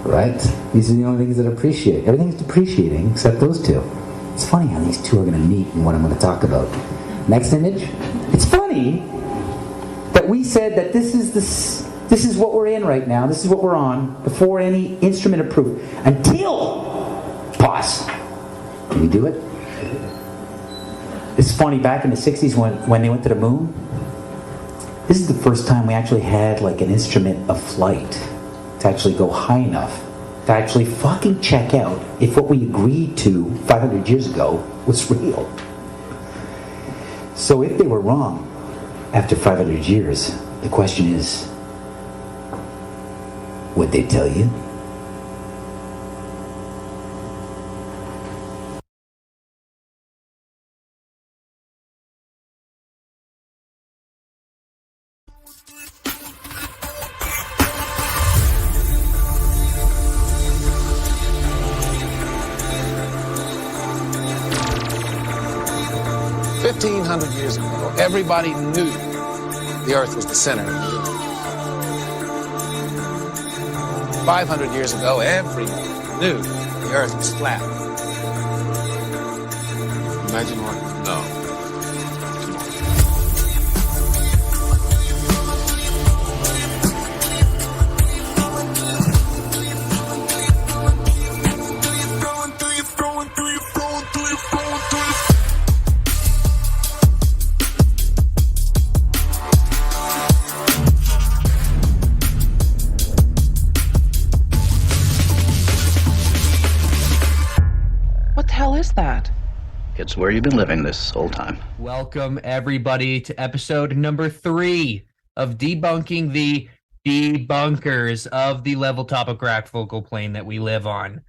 [SPEAKER 2] right? These are the only things that appreciate. Everything's depreciating except those two. It's funny how these two are going to meet and what I'm going to talk about. Next image. It's funny that we said that this is what we're in right now. This is what we're on before any instrument of proof. Until pause. Can you do it? It's funny, back in the 60s when they went to the moon, this is the first time we actually had like an instrument of flight to actually go high enough to actually fucking check out if what we agreed to 500 years ago was real. So if they were wrong after 500 years, the question is, would they tell you?
[SPEAKER 8] Years ago, everybody knew the Earth was the center of the universe. 500 years ago, everyone knew the Earth was flat. Imagine what? No.
[SPEAKER 22] It's where you've been living this whole time.
[SPEAKER 23] Welcome, everybody, to episode number 3 of Debunking the Debunkers of the level topographical plane that we live on.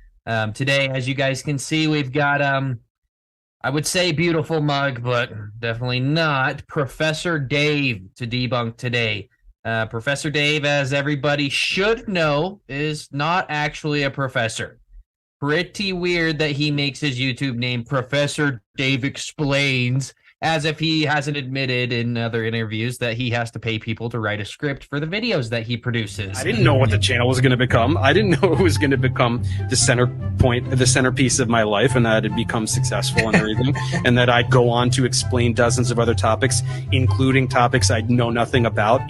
[SPEAKER 23] Today, as you guys can see, we've got, I would say beautiful mug, but definitely not, Professor Dave to debunk today. Professor Dave, as everybody should know, is not actually a professor. Pretty weird that he makes his YouTube name Professor Dave Explains, as if he hasn't admitted in other interviews that he has to pay people to write a script for the videos that he produces.
[SPEAKER 24] I didn't know what the channel was going to become. I didn't know it was going to become the centerpiece of my life, and that it'd become successful and everything, and that I'd go on to explain dozens of other topics, including topics I'd know nothing about,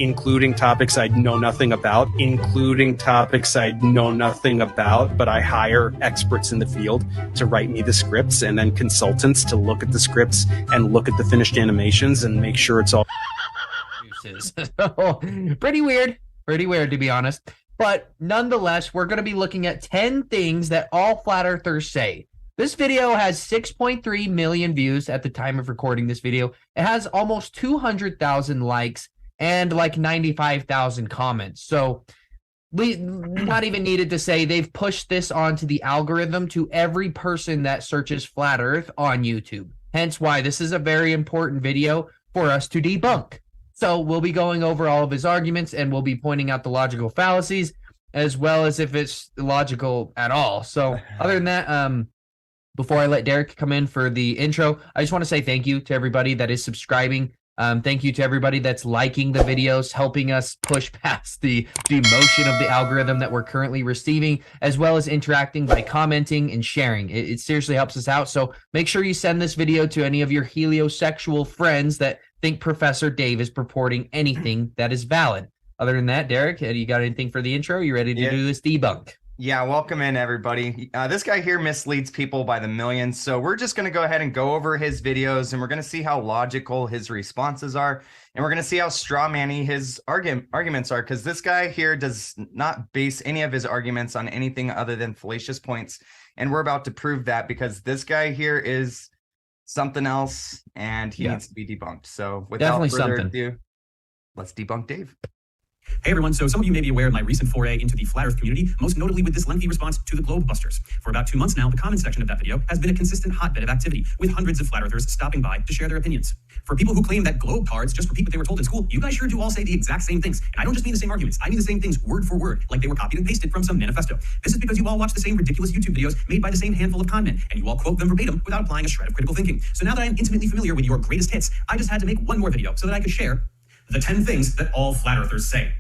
[SPEAKER 24] but I hire experts in the field to write me the scripts, and then consultants to look at the scripts and look at the finished animations and make sure it's all
[SPEAKER 23] pretty weird to be honest, but nonetheless, we're going to be looking at 10 things that all flat earthers say. This video has 6.3 million views at the time of recording this video. It has almost 200,000 likes and like 95,000 comments. So we not even needed to say they've pushed this onto the algorithm to every person that searches flat earth on YouTube. Hence why this is a very important video for us to debunk. So we'll be going over all of his arguments, and we'll be pointing out the logical fallacies, as well as if it's logical at all. So other than that, before I let Derek come in for the intro, I just want to say thank you to everybody that is subscribing. Thank you to everybody that's liking the videos, helping us push past the demotion of the algorithm that we're currently receiving, as well as interacting by commenting and sharing. It seriously helps us out. So make sure you send this video to any of your heliosexual friends that think Professor Dave is purporting anything that is valid. Other than that, Derek, you got anything for the intro? You ready to do this debunk?
[SPEAKER 25] Yeah, welcome in, everybody. This guy here misleads people by the millions, so we're just going to go ahead and go over his videos, and we're going to see how logical his responses are, and we're going to see how straw-manny his arguments are, because this guy here does not base any of his arguments on anything other than fallacious points, and we're about to prove that, because this guy here is something else, and he needs to be debunked. So without further ado, let's debunk Dave.
[SPEAKER 26] Hey everyone, so some of you may be aware of my recent foray into the Flat Earth community, most notably with this lengthy response to the Globe Busters. For about 2 months now, the comment section of that video has been a consistent hotbed of activity, with hundreds of Flat Earthers stopping by to share their opinions. For people who claim that globe cards just repeat what they were told in school, you guys sure do all say the exact same things. And I don't just mean the same arguments, I mean the same things word for word, like they were copied and pasted from some manifesto. This is because you all watch the same ridiculous YouTube videos made by the same handful of con men, and you all quote them verbatim without applying a shred of critical thinking. So now that I am intimately familiar with your greatest hits, I just had to make one more video so that I could share the 10 things that all Flat Earthers say.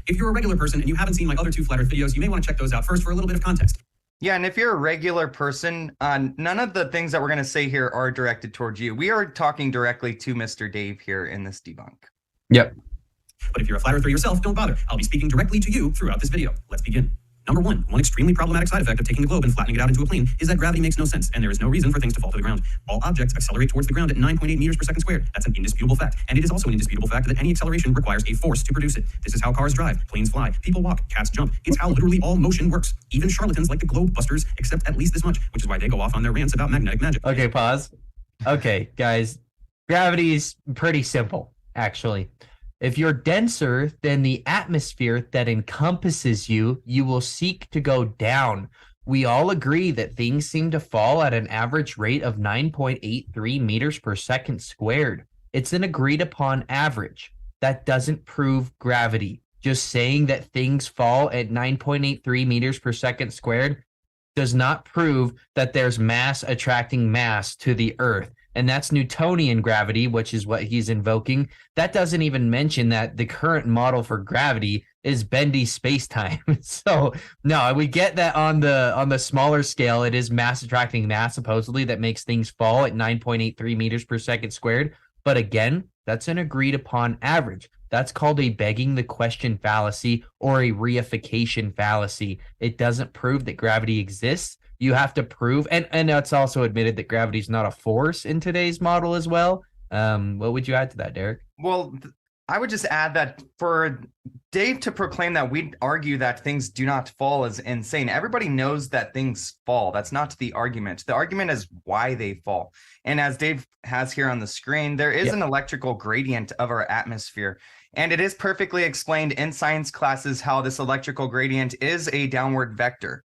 [SPEAKER 26] If you're a regular person and you haven't seen my other 2 Flat Earth videos, you may want to check those out first for a little bit of context.
[SPEAKER 25] Yeah, and if you're a regular person, none of the things that we're going to say here are directed towards you. We are talking directly to Mr. Dave here in this debunk.
[SPEAKER 23] Yep.
[SPEAKER 26] But if you're a Flat Earther yourself, don't bother. I'll be speaking directly to you throughout this video. Let's begin. Number 1, one extremely problematic side effect of taking the globe and flattening it out into a plane is that gravity makes no sense, and there is no reason for things to fall to the ground. All objects accelerate towards the ground at 9.8 meters per second squared. That's an indisputable fact. And it is also an indisputable fact that any acceleration requires a force to produce it. This is how cars drive, planes fly, people walk, cats jump. It's how literally all motion works. Even charlatans like the globe busters accept at least this much, which is why they go off on their rants about magnetic magic.
[SPEAKER 23] Okay, pause. Okay, guys. Gravity is pretty simple, actually. If you're denser than the atmosphere that encompasses you, you will seek to go down. We all agree that things seem to fall at an average rate of 9.83 meters per second squared. It's an agreed upon average. That doesn't prove gravity. Just saying that things fall at 9.83 meters per second squared does not prove that there's mass attracting mass to the Earth. And that's Newtonian gravity, which is what he's invoking. That doesn't even mention that the current model for gravity is bendy space-time. So no, we get that on the smaller scale, it is mass attracting mass supposedly that makes things fall at 9.83 meters per second squared. But again, that's an agreed upon average. That's called a begging the question fallacy or a reification fallacy. It doesn't prove that gravity exists. You have to prove, and it's also admitted that gravity is not a force in today's model as well. What would you add to that, Derek?
[SPEAKER 25] Well, I would just add that for Dave to proclaim that we'd argue that things do not fall is insane. Everybody knows that things fall. That's not the argument. The argument is why they fall. And as Dave has here on the screen, there is an electrical gradient of our atmosphere. And it is perfectly explained in science classes how this electrical gradient is a downward vector.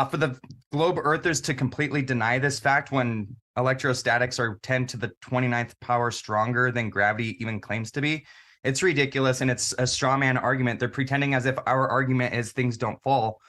[SPEAKER 25] For the globe earthers to completely deny this fact when electrostatics are 10 to the 29th power stronger than gravity even claims to be, it's ridiculous, and it's a straw man argument. They're pretending as if our argument is things don't fall.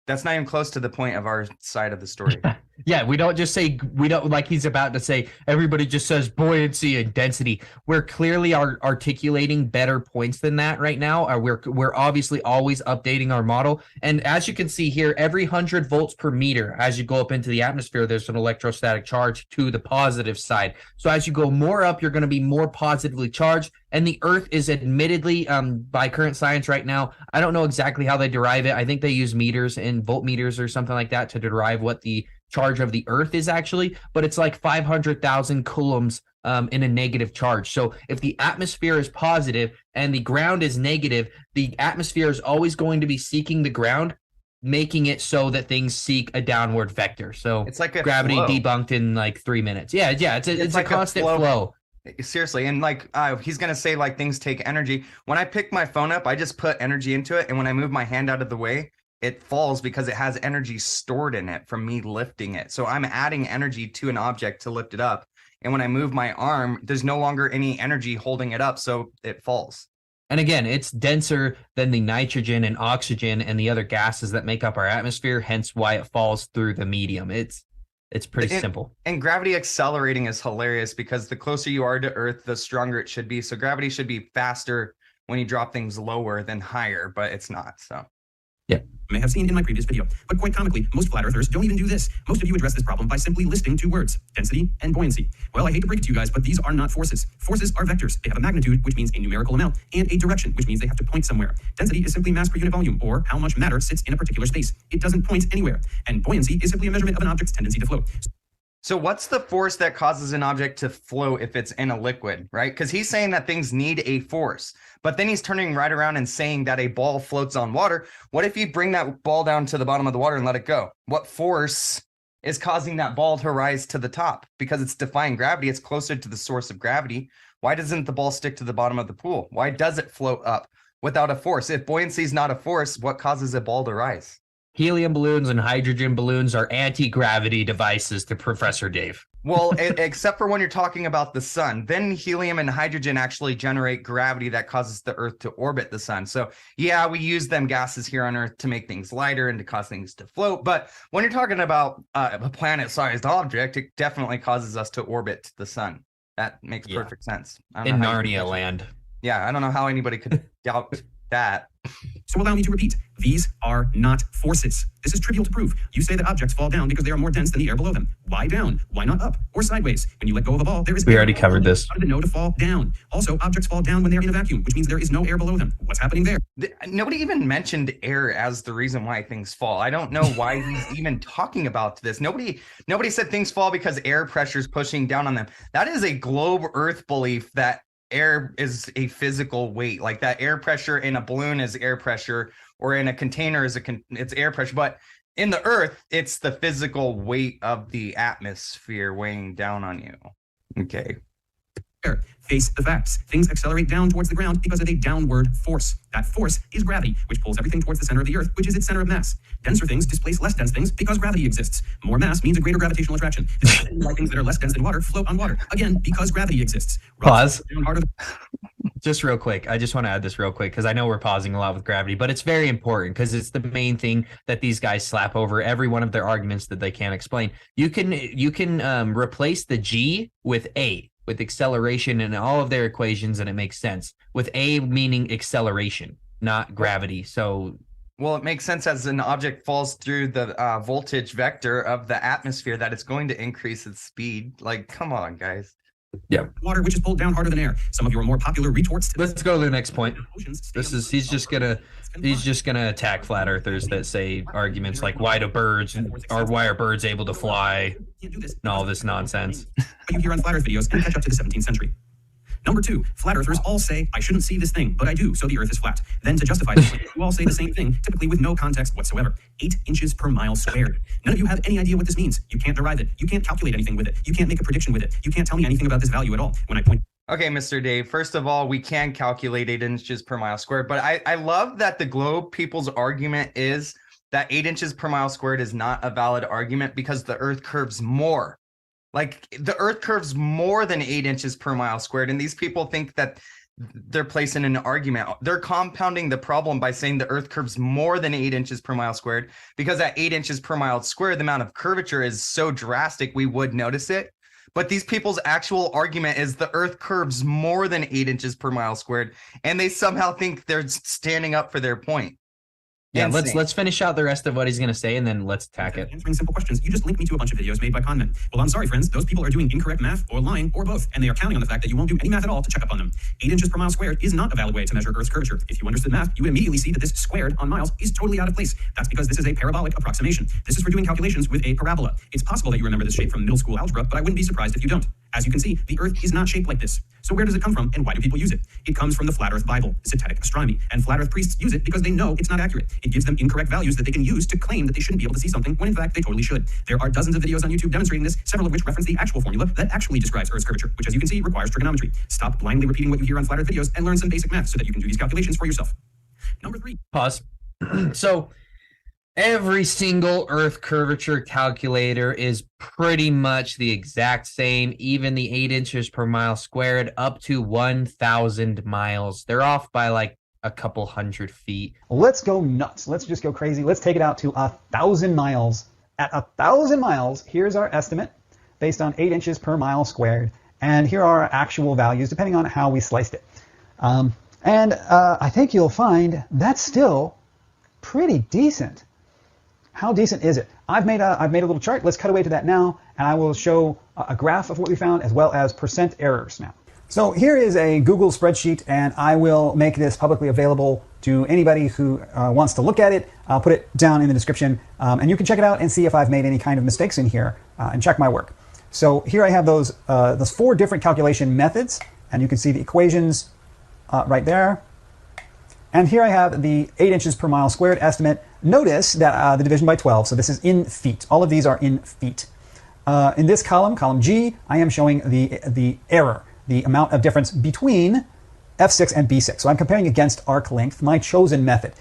[SPEAKER 25] That's not even close to the point of our side of the story.
[SPEAKER 23] Yeah, we don't just say, we don't, like he's about to say, everybody just says buoyancy and density. We're clearly articulating better points than that right now. We're obviously always updating our model. And as you can see here, every 100 volts per meter, as you go up into the atmosphere, there's an electrostatic charge to the positive side. So as you go more up, you're going to be more positively charged. And the Earth is admittedly, by current science right now, I don't know exactly how they derive it. I think they use meters and voltmeters or something like that to derive what the charge of the Earth is actually, but it's like 500,000 coulombs in a negative charge. So if the atmosphere is positive and the ground is negative, the atmosphere is always going to be seeking the ground, making it so that things seek a downward vector. So
[SPEAKER 25] it's like a
[SPEAKER 23] gravity
[SPEAKER 25] flow.
[SPEAKER 23] Debunked in like 3 minutes. Yeah, it's like a constant flow.
[SPEAKER 25] Seriously, and like he's gonna say like things take energy. When I pick my phone up, I just put energy into it, and when I move my hand out of the way, it falls because it has energy stored in it from me lifting it. So I'm adding energy to an object to lift it up. And when I move my arm, there's no longer any energy holding it up, so it falls.
[SPEAKER 23] And again, it's denser than the nitrogen and oxygen and the other gases that make up our atmosphere, hence why it falls through the medium. It's pretty simple.
[SPEAKER 25] And gravity accelerating is hilarious because the closer you are to Earth, the stronger it should be. So gravity should be faster when you drop things lower than higher, but it's not. So
[SPEAKER 23] yeah.
[SPEAKER 26] May have seen in my previous video. But quite comically, most flat earthers don't even do this. Most of you address this problem by simply listing 2 words, density and buoyancy. Well, I hate to break it to you guys, but these are not forces. Forces are vectors. They have a magnitude, which means a numerical amount, and a direction, which means they have to point somewhere. Density is simply mass per unit volume, or how much matter sits in a particular space. It doesn't point anywhere. And buoyancy is simply a measurement of an object's tendency to float.
[SPEAKER 25] So what's the force that causes an object to float if it's in a liquid, right? Because he's saying that things need a force, but then he's turning right around and saying that a ball floats on water. What if you bring that ball down to the bottom of the water and let it go? What force is causing that ball to rise to the top? Because it's defying gravity. It's closer to the source of gravity. Why doesn't the ball stick to the bottom of the pool? Why does it float up without a force? If buoyancy is not a force, what causes a ball to rise?
[SPEAKER 23] Helium balloons and hydrogen balloons are anti-gravity devices to Professor Dave.
[SPEAKER 25] Well, except for when you're talking about the sun, then helium and hydrogen actually generate gravity that causes the Earth to orbit the sun. So yeah, we use them gases here on Earth to make things lighter and to cause things to float. But when you're talking about a planet-sized object, it definitely causes us to orbit the sun. That makes perfect sense.
[SPEAKER 23] In Narnia land.
[SPEAKER 25] Yeah, I don't know how anybody could doubt that.
[SPEAKER 26] So allow me to repeat, these are not forces. This is trivial to prove. You say that objects fall down because they are more dense than the air below them. Why down? Why not up or sideways? When you let go of a ball, there is
[SPEAKER 25] We already covered this.
[SPEAKER 26] How did it know to fall down? Also, objects fall down when they're in a vacuum, which means there is no air below them. What's happening there?
[SPEAKER 25] Nobody even mentioned air as the reason why things fall. I don't know why he's even talking about this. Nobody said things fall because air pressure is pushing down on them. That is a globe Earth belief that air is a physical weight, like that air pressure in a balloon is air pressure, or in a container is it's air pressure. But in the Earth, it's the physical weight of the atmosphere weighing down on you. Okay.
[SPEAKER 26] Face the facts. Things accelerate down towards the ground because of a downward force. That force is gravity, which pulls everything towards the center of the Earth, which is its center of mass. Denser things displace less dense things because gravity exists. More mass means a greater gravitational attraction. This is why things that are less dense than water float on water. Again, because gravity exists.
[SPEAKER 23] Pause. Just real quick. I just want to add this real quick because I know we're pausing a lot with gravity, but it's very important because it's the main thing that these guys slap over every one of their arguments that they can't explain. You can replace the G with A, with acceleration in all of their equations, and it makes sense. With A meaning acceleration, not gravity. So,
[SPEAKER 25] well, it makes sense as an object falls through the voltage vector of the atmosphere that it's going to increase its speed. Like, come on, guys.
[SPEAKER 23] Yeah.
[SPEAKER 26] Water, which is pulled down harder than air. Some of your more popular retorts.
[SPEAKER 23] Let's go to the next point. He's just gonna attack flat earthers that say arguments like why are birds able to fly and all this nonsense.
[SPEAKER 26] You hear on flat earth videos and catch up to the 17th century. Number 2, flat earthers all say, I shouldn't see this thing, but I do, so the earth is flat. Then to justify this, you all say the same thing, typically with no context whatsoever. 8 inches per mile squared. None of you have any idea what this means. You can't derive it. You can't calculate anything with it. You can't make a prediction with it. You can't tell me anything about this value at all. When I point...
[SPEAKER 25] Okay, Mr. Dave, first of all, we can calculate 8 inches per mile squared, but I love that the globe people's argument is that 8 inches per mile squared is not a valid argument because the earth curves more. Like, the earth curves more than 8 inches per mile squared, and these people think that they're placing an argument. They're compounding the problem by saying the earth curves more than 8 inches per mile squared, because at 8 inches per mile squared, the amount of curvature is so drastic we would notice it. But these people's actual argument is the earth curves more than 8 inches per mile squared, and they somehow think they're standing up for their point.
[SPEAKER 23] Yeah,
[SPEAKER 25] Insane.
[SPEAKER 23] let's finish out the rest of what he's going to say, and then let's attack it.
[SPEAKER 26] Answering simple questions, you just link me to a bunch of videos made by con men. Well, I'm sorry, friends. Those people are doing incorrect math or lying or both, and they are counting on the fact that you won't do any math at all to check up on them. 8 inches per mile squared is not a valid way to measure Earth's curvature. If you understood math, you would immediately see that this squared on miles is totally out of place. That's because this is a parabolic approximation. This is for doing calculations with a parabola. It's possible that you remember this shape from middle school algebra, but I wouldn't be surprised if you don't. As you can see, the Earth is not shaped like this. So where does it come from, and why do people use it? It comes from the Flat Earth Bible, Satanic Astronomy, and Flat Earth priests use it because they know it's not accurate. It gives them incorrect values that they can use to claim that they shouldn't be able to see something, when in fact they totally should. There are dozens of videos on YouTube demonstrating this, several of which reference the actual formula that actually describes Earth's curvature, which, as you can see, requires trigonometry. Stop blindly repeating what you hear on Flat Earth videos and learn some basic math so that you can do these calculations for yourself. Number 3.
[SPEAKER 23] Pause. So, every single Earth curvature calculator is pretty much the exact same, even the 8 inches per mile squared up to 1,000 miles. They're off by like a couple hundred feet.
[SPEAKER 1] Let's go nuts. Let's just go crazy. Let's take it out to 1,000 miles. At 1,000 miles, here's our estimate based on 8 inches per mile squared. And here are our actual values, depending on how we sliced it. I think you'll find that's still pretty decent. How decent is it? I've made a little chart. Let's cut away to that now, and I will show a graph of what we found as well as percent errors now. So here is a Google spreadsheet, and I will make this publicly available to anybody who wants to look at it. I'll put it down in the description, and you can check it out and see if I've made any kind of mistakes in here and check my work. So here I have those 4 different calculation methods, and you can see the equations right there. And here I have the 8 inches per mile squared estimate. Notice that the division by 12, so this is in feet. All of these are in feet. In this column, column G, I am showing the error, the amount of difference between F6 and B6. So I'm comparing against arc length, my chosen method.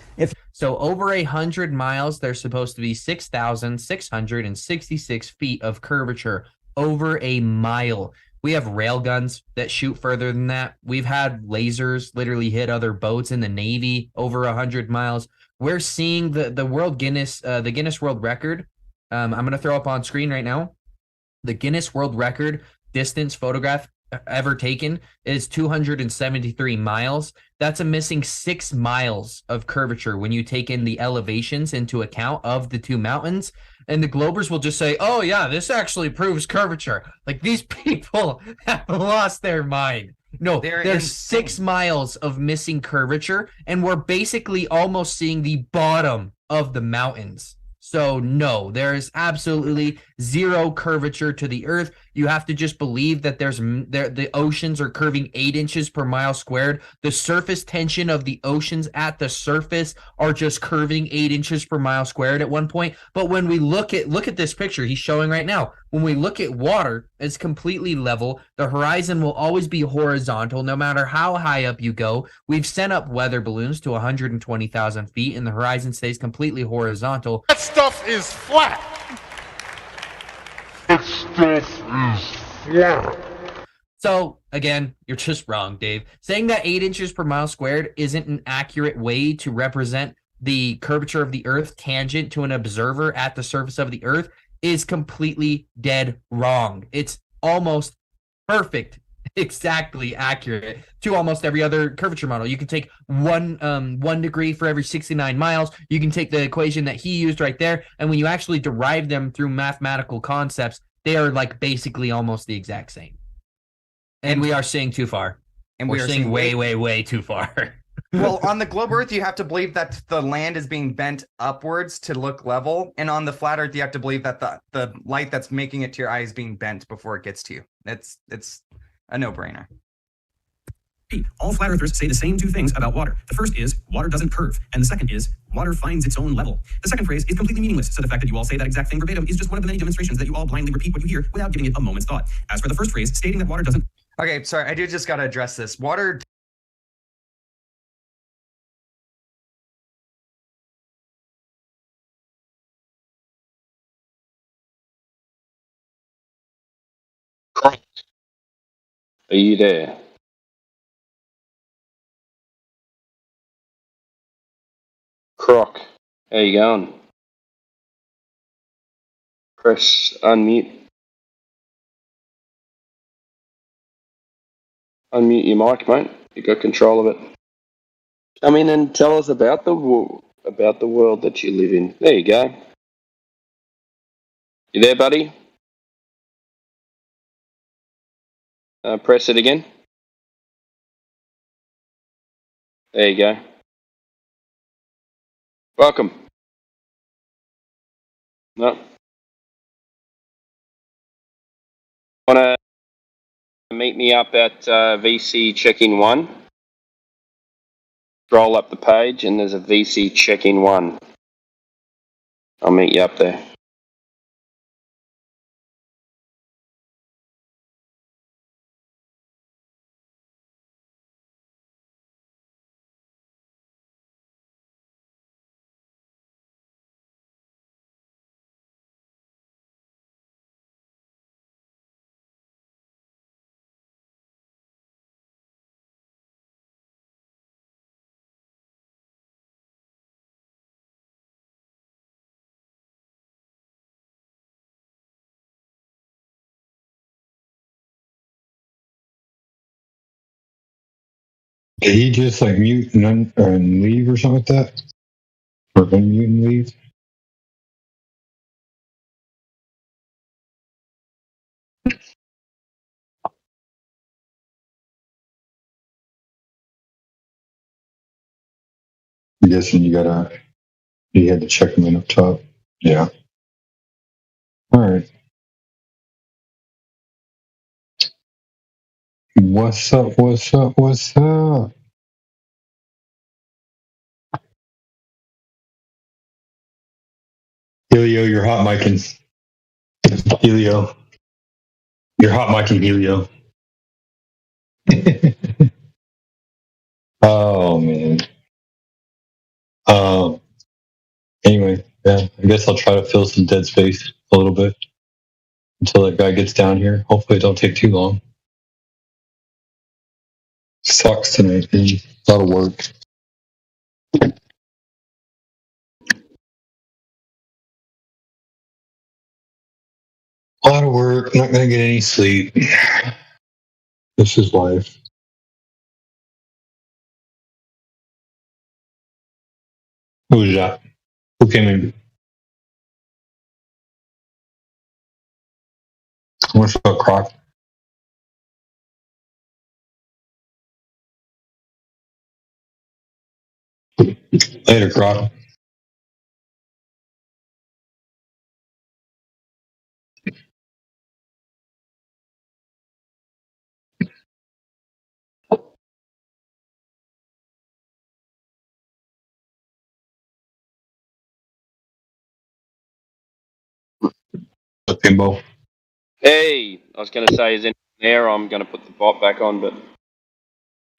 [SPEAKER 23] So over 100 miles, there's supposed to be 6,666 feet of curvature over a mile. We have rail guns that shoot further than that. We've had lasers literally hit other boats in the Navy over 100 miles. We're seeing the World Guinness, the Guinness World Record. I'm going to throw up on screen right now. The Guinness World Record distance photograph ever taken is 273 miles. That's a missing 6 miles of curvature when you take in the elevations into account of the two mountains. And the Globers will just say, oh, yeah, this actually proves curvature. Like, these people have lost their mind. No, there's 6 miles of missing curvature, and we're basically almost seeing the bottom of the mountains. So, no, there is absolutely zero curvature to the Earth. You have to just believe that the oceans are curving 8 inches per mile squared. The surface tension of the oceans at the surface are just curving 8 inches per mile squared at one point. But when we look at this picture he's showing right now, when we look at water, it's completely level. The horizon will always be horizontal, no matter how high up you go. We've sent up weather balloons to 120,000 feet, and the horizon stays completely horizontal.
[SPEAKER 5] That stuff is flat. That stuff is flat.
[SPEAKER 23] So, again, you're just wrong, Dave. Saying that 8 inches per mile squared isn't an accurate way to represent the curvature of the Earth tangent to an observer at the surface of the Earth is completely dead wrong. It's almost perfect, exactly accurate to almost every other curvature model. You can take 1 degree for every 69 miles. You can take the equation that he used right there, and when you actually derive them through mathematical concepts, they are like basically almost the exact same. And we are seeing too far. And we're seeing way too far.
[SPEAKER 25] Well, on the globe Earth, you have to believe that the land is being bent upwards to look level. And on the flat Earth, you have to believe that the light that's making it to your eye is being bent before it gets to you. It's a no-brainer.
[SPEAKER 26] All flat earthers say the same two things about water. The first is water doesn't curve, and the second is water finds its own level. The second phrase is completely meaningless, so the fact that you all say that exact thing verbatim is just one of the many demonstrations that you all blindly repeat what you hear without giving it a moment's thought. As for the first phrase, stating that water doesn't...
[SPEAKER 25] Okay, sorry, I do just got to address this. Water...
[SPEAKER 9] Are you there? Croc, how you going? Press unmute. Unmute your mic, mate. You got control of it. Come in and tell us about the world that you live in. There you go. You there, buddy? Press it again. There you go. Welcome. No. Want to meet me up at VC check-in 1? Scroll up the page and there's a VC check-in 1. I'll meet you up there.
[SPEAKER 7] Did he just like mute and leave or something like that? Or unmute and leave? I'm guessing you had to check him in up top. Yeah. All right. What's up? What's up? What's up? Helio, you're hot micing. Helio. You're hot micing Helio. Oh, man. Anyway, yeah, I guess I'll try to fill some dead space a little bit until that guy gets down here. Hopefully it don't take too long. Sucks tonight, man. A lot of work. A lot of work. Not going to get any sleep. This is life. Who was that? Who came in? What's up, Croc? Later, Croc. Kimbo.
[SPEAKER 9] Hey, I was going to say, is in there? I'm going to put the bot back on, but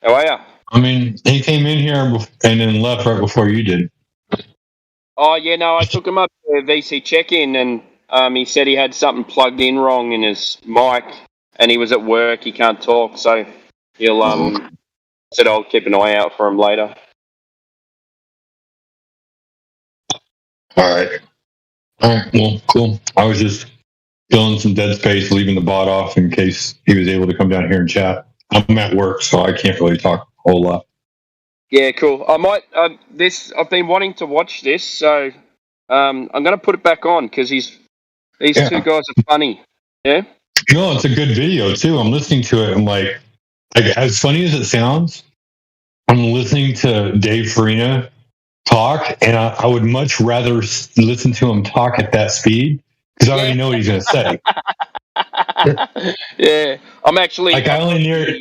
[SPEAKER 9] how are you?
[SPEAKER 7] I mean, he came in here and then left right before you did.
[SPEAKER 9] Oh, yeah, no, I took him up to VC check-in, and he said he had something plugged in wrong in his mic, and he was at work. He can't talk, so he'll said I'll keep an eye out for him later.
[SPEAKER 7] All right. Well, cool. I was just filling some dead space, leaving the bot off in case he was able to come down here and chat. I'm at work, so I can't really talk a whole lot.
[SPEAKER 9] Yeah, cool. I might I've been wanting to watch this, so I'm going to put it back on because these two guys are funny. Yeah.
[SPEAKER 7] No, it's a good video too. I'm listening to it and like as funny as it sounds, I'm listening to Dave Farina talk, and I would much rather listen to him talk at that speed because I already know what he's going to say.
[SPEAKER 9] Yeah, I'm actually.
[SPEAKER 7] Like I only near.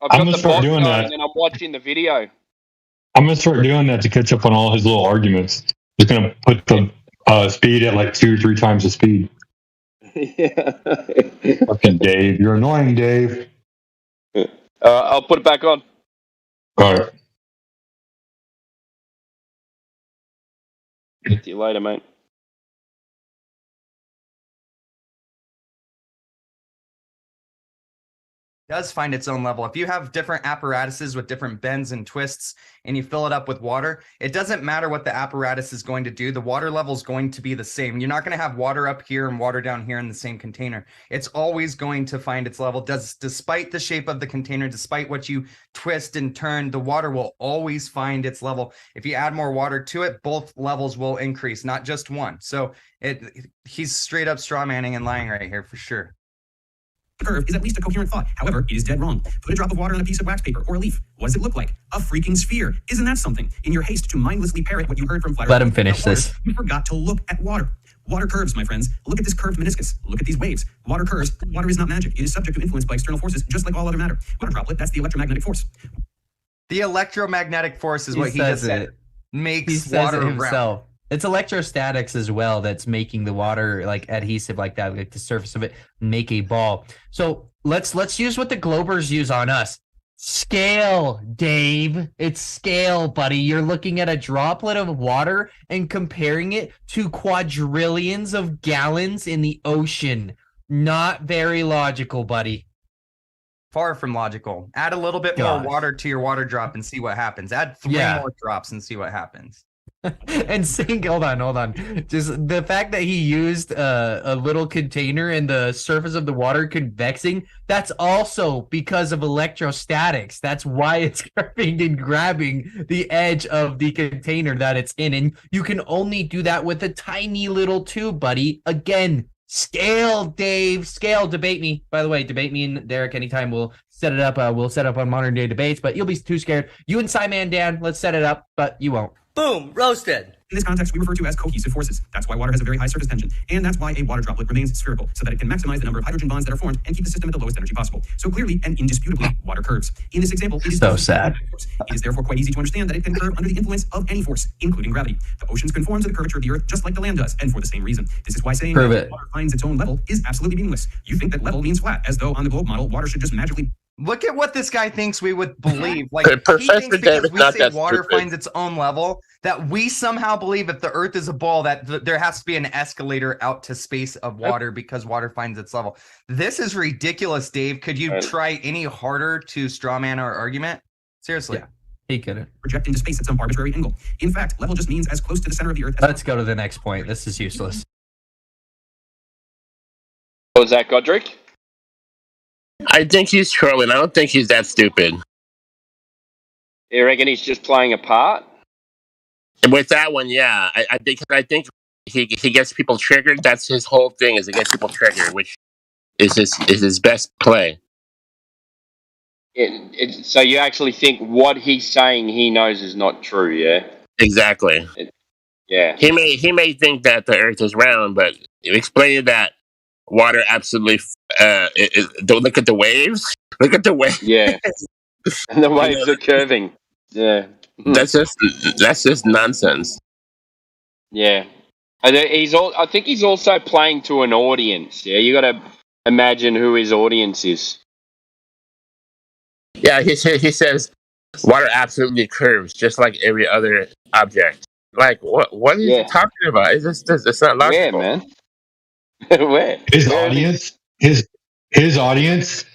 [SPEAKER 7] I'm gonna start doing that,
[SPEAKER 9] and I'm watching the video.
[SPEAKER 7] I'm gonna start doing that to catch up on all his little arguments. Just gonna put the speed at like 2 or 3 times the speed.
[SPEAKER 9] Yeah.
[SPEAKER 7] Fucking Dave, you're annoying, Dave.
[SPEAKER 9] I'll put it back on.
[SPEAKER 7] All right.
[SPEAKER 9] See you later, mate.
[SPEAKER 25] Does find its own level. If you have different apparatuses with different bends and twists and you fill it up with water, it doesn't matter what the apparatus is going to do. The water level is going to be the same. You're not going to have water up here and water down here in the same container. It's always going to find its level. Despite the shape of the container, despite what you twist and turn, the water will always find its level. If you add more water to it, both levels will increase, not just one. So he's straight up straw manning and lying right here for sure.
[SPEAKER 26] Curve is at least a coherent thought. However, it is dead wrong. Put a drop of water on a piece of wax paper or a leaf. What does it look like? A freaking sphere. Isn't that something? In your haste to mindlessly parrot what you heard from Flat Earth,
[SPEAKER 23] Let him finish this.
[SPEAKER 26] You forgot to look at water. Water curves, my friends. Look at this curved meniscus. Look at these waves. Water curves. Water is not magic. It is subject to influence by external forces, just like all other matter. Water droplet, that's the electromagnetic force.
[SPEAKER 25] The electromagnetic force is what he just said. Makes
[SPEAKER 23] he says
[SPEAKER 25] water
[SPEAKER 23] it himself.
[SPEAKER 25] round.
[SPEAKER 23] It's electrostatics as well that's making the water like adhesive like that, like the surface of it make a ball. So let's use what the Globers use on us. Scale, Dave. It's scale, buddy. You're looking at a droplet of water and comparing it to quadrillions of gallons in the ocean. Not very logical, buddy.
[SPEAKER 25] Far from logical. Add a little bit more water to your water drop and see what happens. Add 3 more drops and see what happens.
[SPEAKER 23] And hold on. Just the fact that he used a little container and the surface of the water convexing, that's also because of electrostatics. That's why it's curving and grabbing the edge of the container that it's in. And you can only do that with a tiny little tube, buddy. Again, scale, Dave. Scale. Debate me. By the way, debate me and Derek anytime. We'll set it up. We'll set up on Modern Day Debates, but you'll be too scared. You and Simon Dan, let's set it up, but you won't.
[SPEAKER 26] Boom, roasted. In this context, we refer to as cohesive forces. That's why water has a very high surface tension, and that's why a water droplet remains spherical, so that it can maximize the number of hydrogen bonds that are formed and keep the system at the lowest energy possible. So clearly and indisputably, water curves. In this example, it is
[SPEAKER 23] so sad.
[SPEAKER 26] It is therefore quite easy to understand that it can curve under the influence of any force, including gravity. The oceans conform to the curvature of the Earth just like the land does, and for the same reason. This is why saying that water finds its own level is absolutely meaningless. You think that level means flat, as though on the globe model, water should just magically...
[SPEAKER 25] Look at what this guy thinks we would believe. Like,
[SPEAKER 11] Professor
[SPEAKER 25] he thinks because
[SPEAKER 11] David,
[SPEAKER 25] we
[SPEAKER 11] not
[SPEAKER 25] say
[SPEAKER 11] that
[SPEAKER 25] water
[SPEAKER 11] stupid.
[SPEAKER 25] finds its own level, that we somehow believe if the Earth is a ball, that there has to be an escalator out to space of water because water finds its level. This is ridiculous, Dave. Could you try any harder to strawman our argument? Seriously.
[SPEAKER 23] Yeah, he couldn't.
[SPEAKER 26] Project into space at some arbitrary angle. In fact, level just means as close to the center of the Earth as...
[SPEAKER 23] Let's go to the next point. This is useless.
[SPEAKER 9] What was that, Godric?
[SPEAKER 11] I think he's trolling. I don't think he's that stupid.
[SPEAKER 9] You reckon he's just playing a part?
[SPEAKER 11] With that one, yeah. I think he gets people triggered. That's his whole thing, is to get people triggered, which is his best play.
[SPEAKER 9] So you actually think what he's saying he knows is not true, yeah?
[SPEAKER 11] Exactly.
[SPEAKER 9] Yeah.
[SPEAKER 11] He may think that the Earth is round, but explaining that water absolutely. Don't look at the waves. Look at the waves.
[SPEAKER 9] Yeah. And the waves are curving. Yeah.
[SPEAKER 11] That's just nonsense.
[SPEAKER 9] Yeah. I think he's also playing to an audience. Yeah, you got to imagine who his audience is.
[SPEAKER 11] Yeah, he says water absolutely curves, just like every other object. Like, what are you talking about? It's not logical.
[SPEAKER 9] Where, man? Where?
[SPEAKER 7] His audience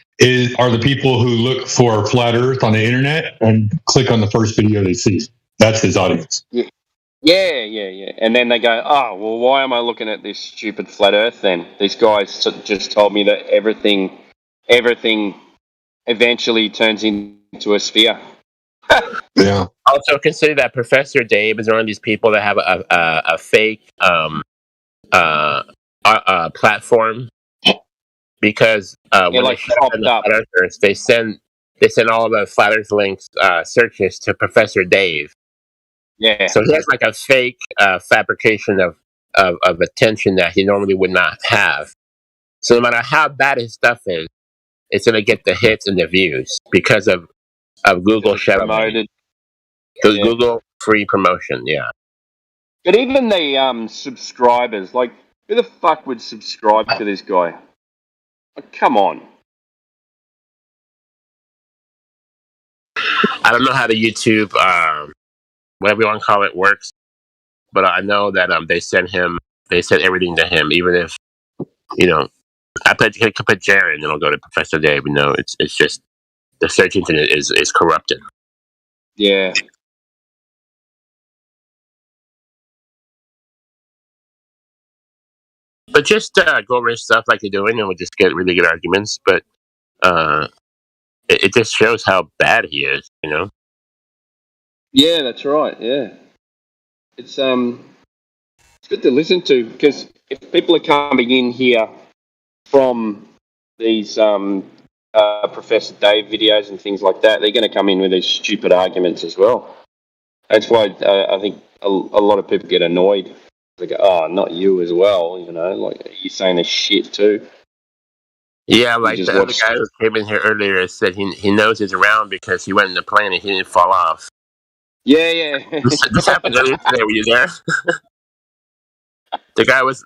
[SPEAKER 7] are the people who look for flat Earth on the internet and click on the first video they see. That's his audience.
[SPEAKER 9] Yeah. And then they go, oh, well, why am I looking at this stupid flat Earth then? These guys just told me that everything eventually turns into a sphere.
[SPEAKER 7] Yeah.
[SPEAKER 11] Also, consider that Professor Dave is one of these people that have a fake platform, because when
[SPEAKER 9] like
[SPEAKER 11] they send all the flat Earth links searches to Professor Dave.
[SPEAKER 9] Yeah.
[SPEAKER 11] So he has like a fake fabrication of attention that he normally would not have. So no matter how bad his stuff is, it's going to get the hits and the views because of Google promoted. Google free promotion, yeah.
[SPEAKER 9] But even the subscribers, like, who the fuck would subscribe to this guy? Like, come on.
[SPEAKER 11] I don't know how the YouTube, whatever you want to call it, works, but I know that they send everything to him, even if, I could put Jared and it'll go to Professor Dave. It's just the search engine is corrupted.
[SPEAKER 9] Yeah.
[SPEAKER 11] But just go over his stuff like you're doing, and we'll just get really good arguments. But it just shows how bad he is,
[SPEAKER 9] Yeah, that's right. Yeah, it's good to listen to, because if people are coming in here from these Professor Dave videos and things like that, they're going to come in with these stupid arguments as well. That's why I think a lot of people get annoyed. They go, "Oh, not you as well," like, you're saying this shit too.
[SPEAKER 11] Yeah, like the other guy who came in here earlier said he knows he's around because he went in the plane and he didn't fall off.
[SPEAKER 9] Yeah.
[SPEAKER 11] This happened earlier today. Were you there? The guy was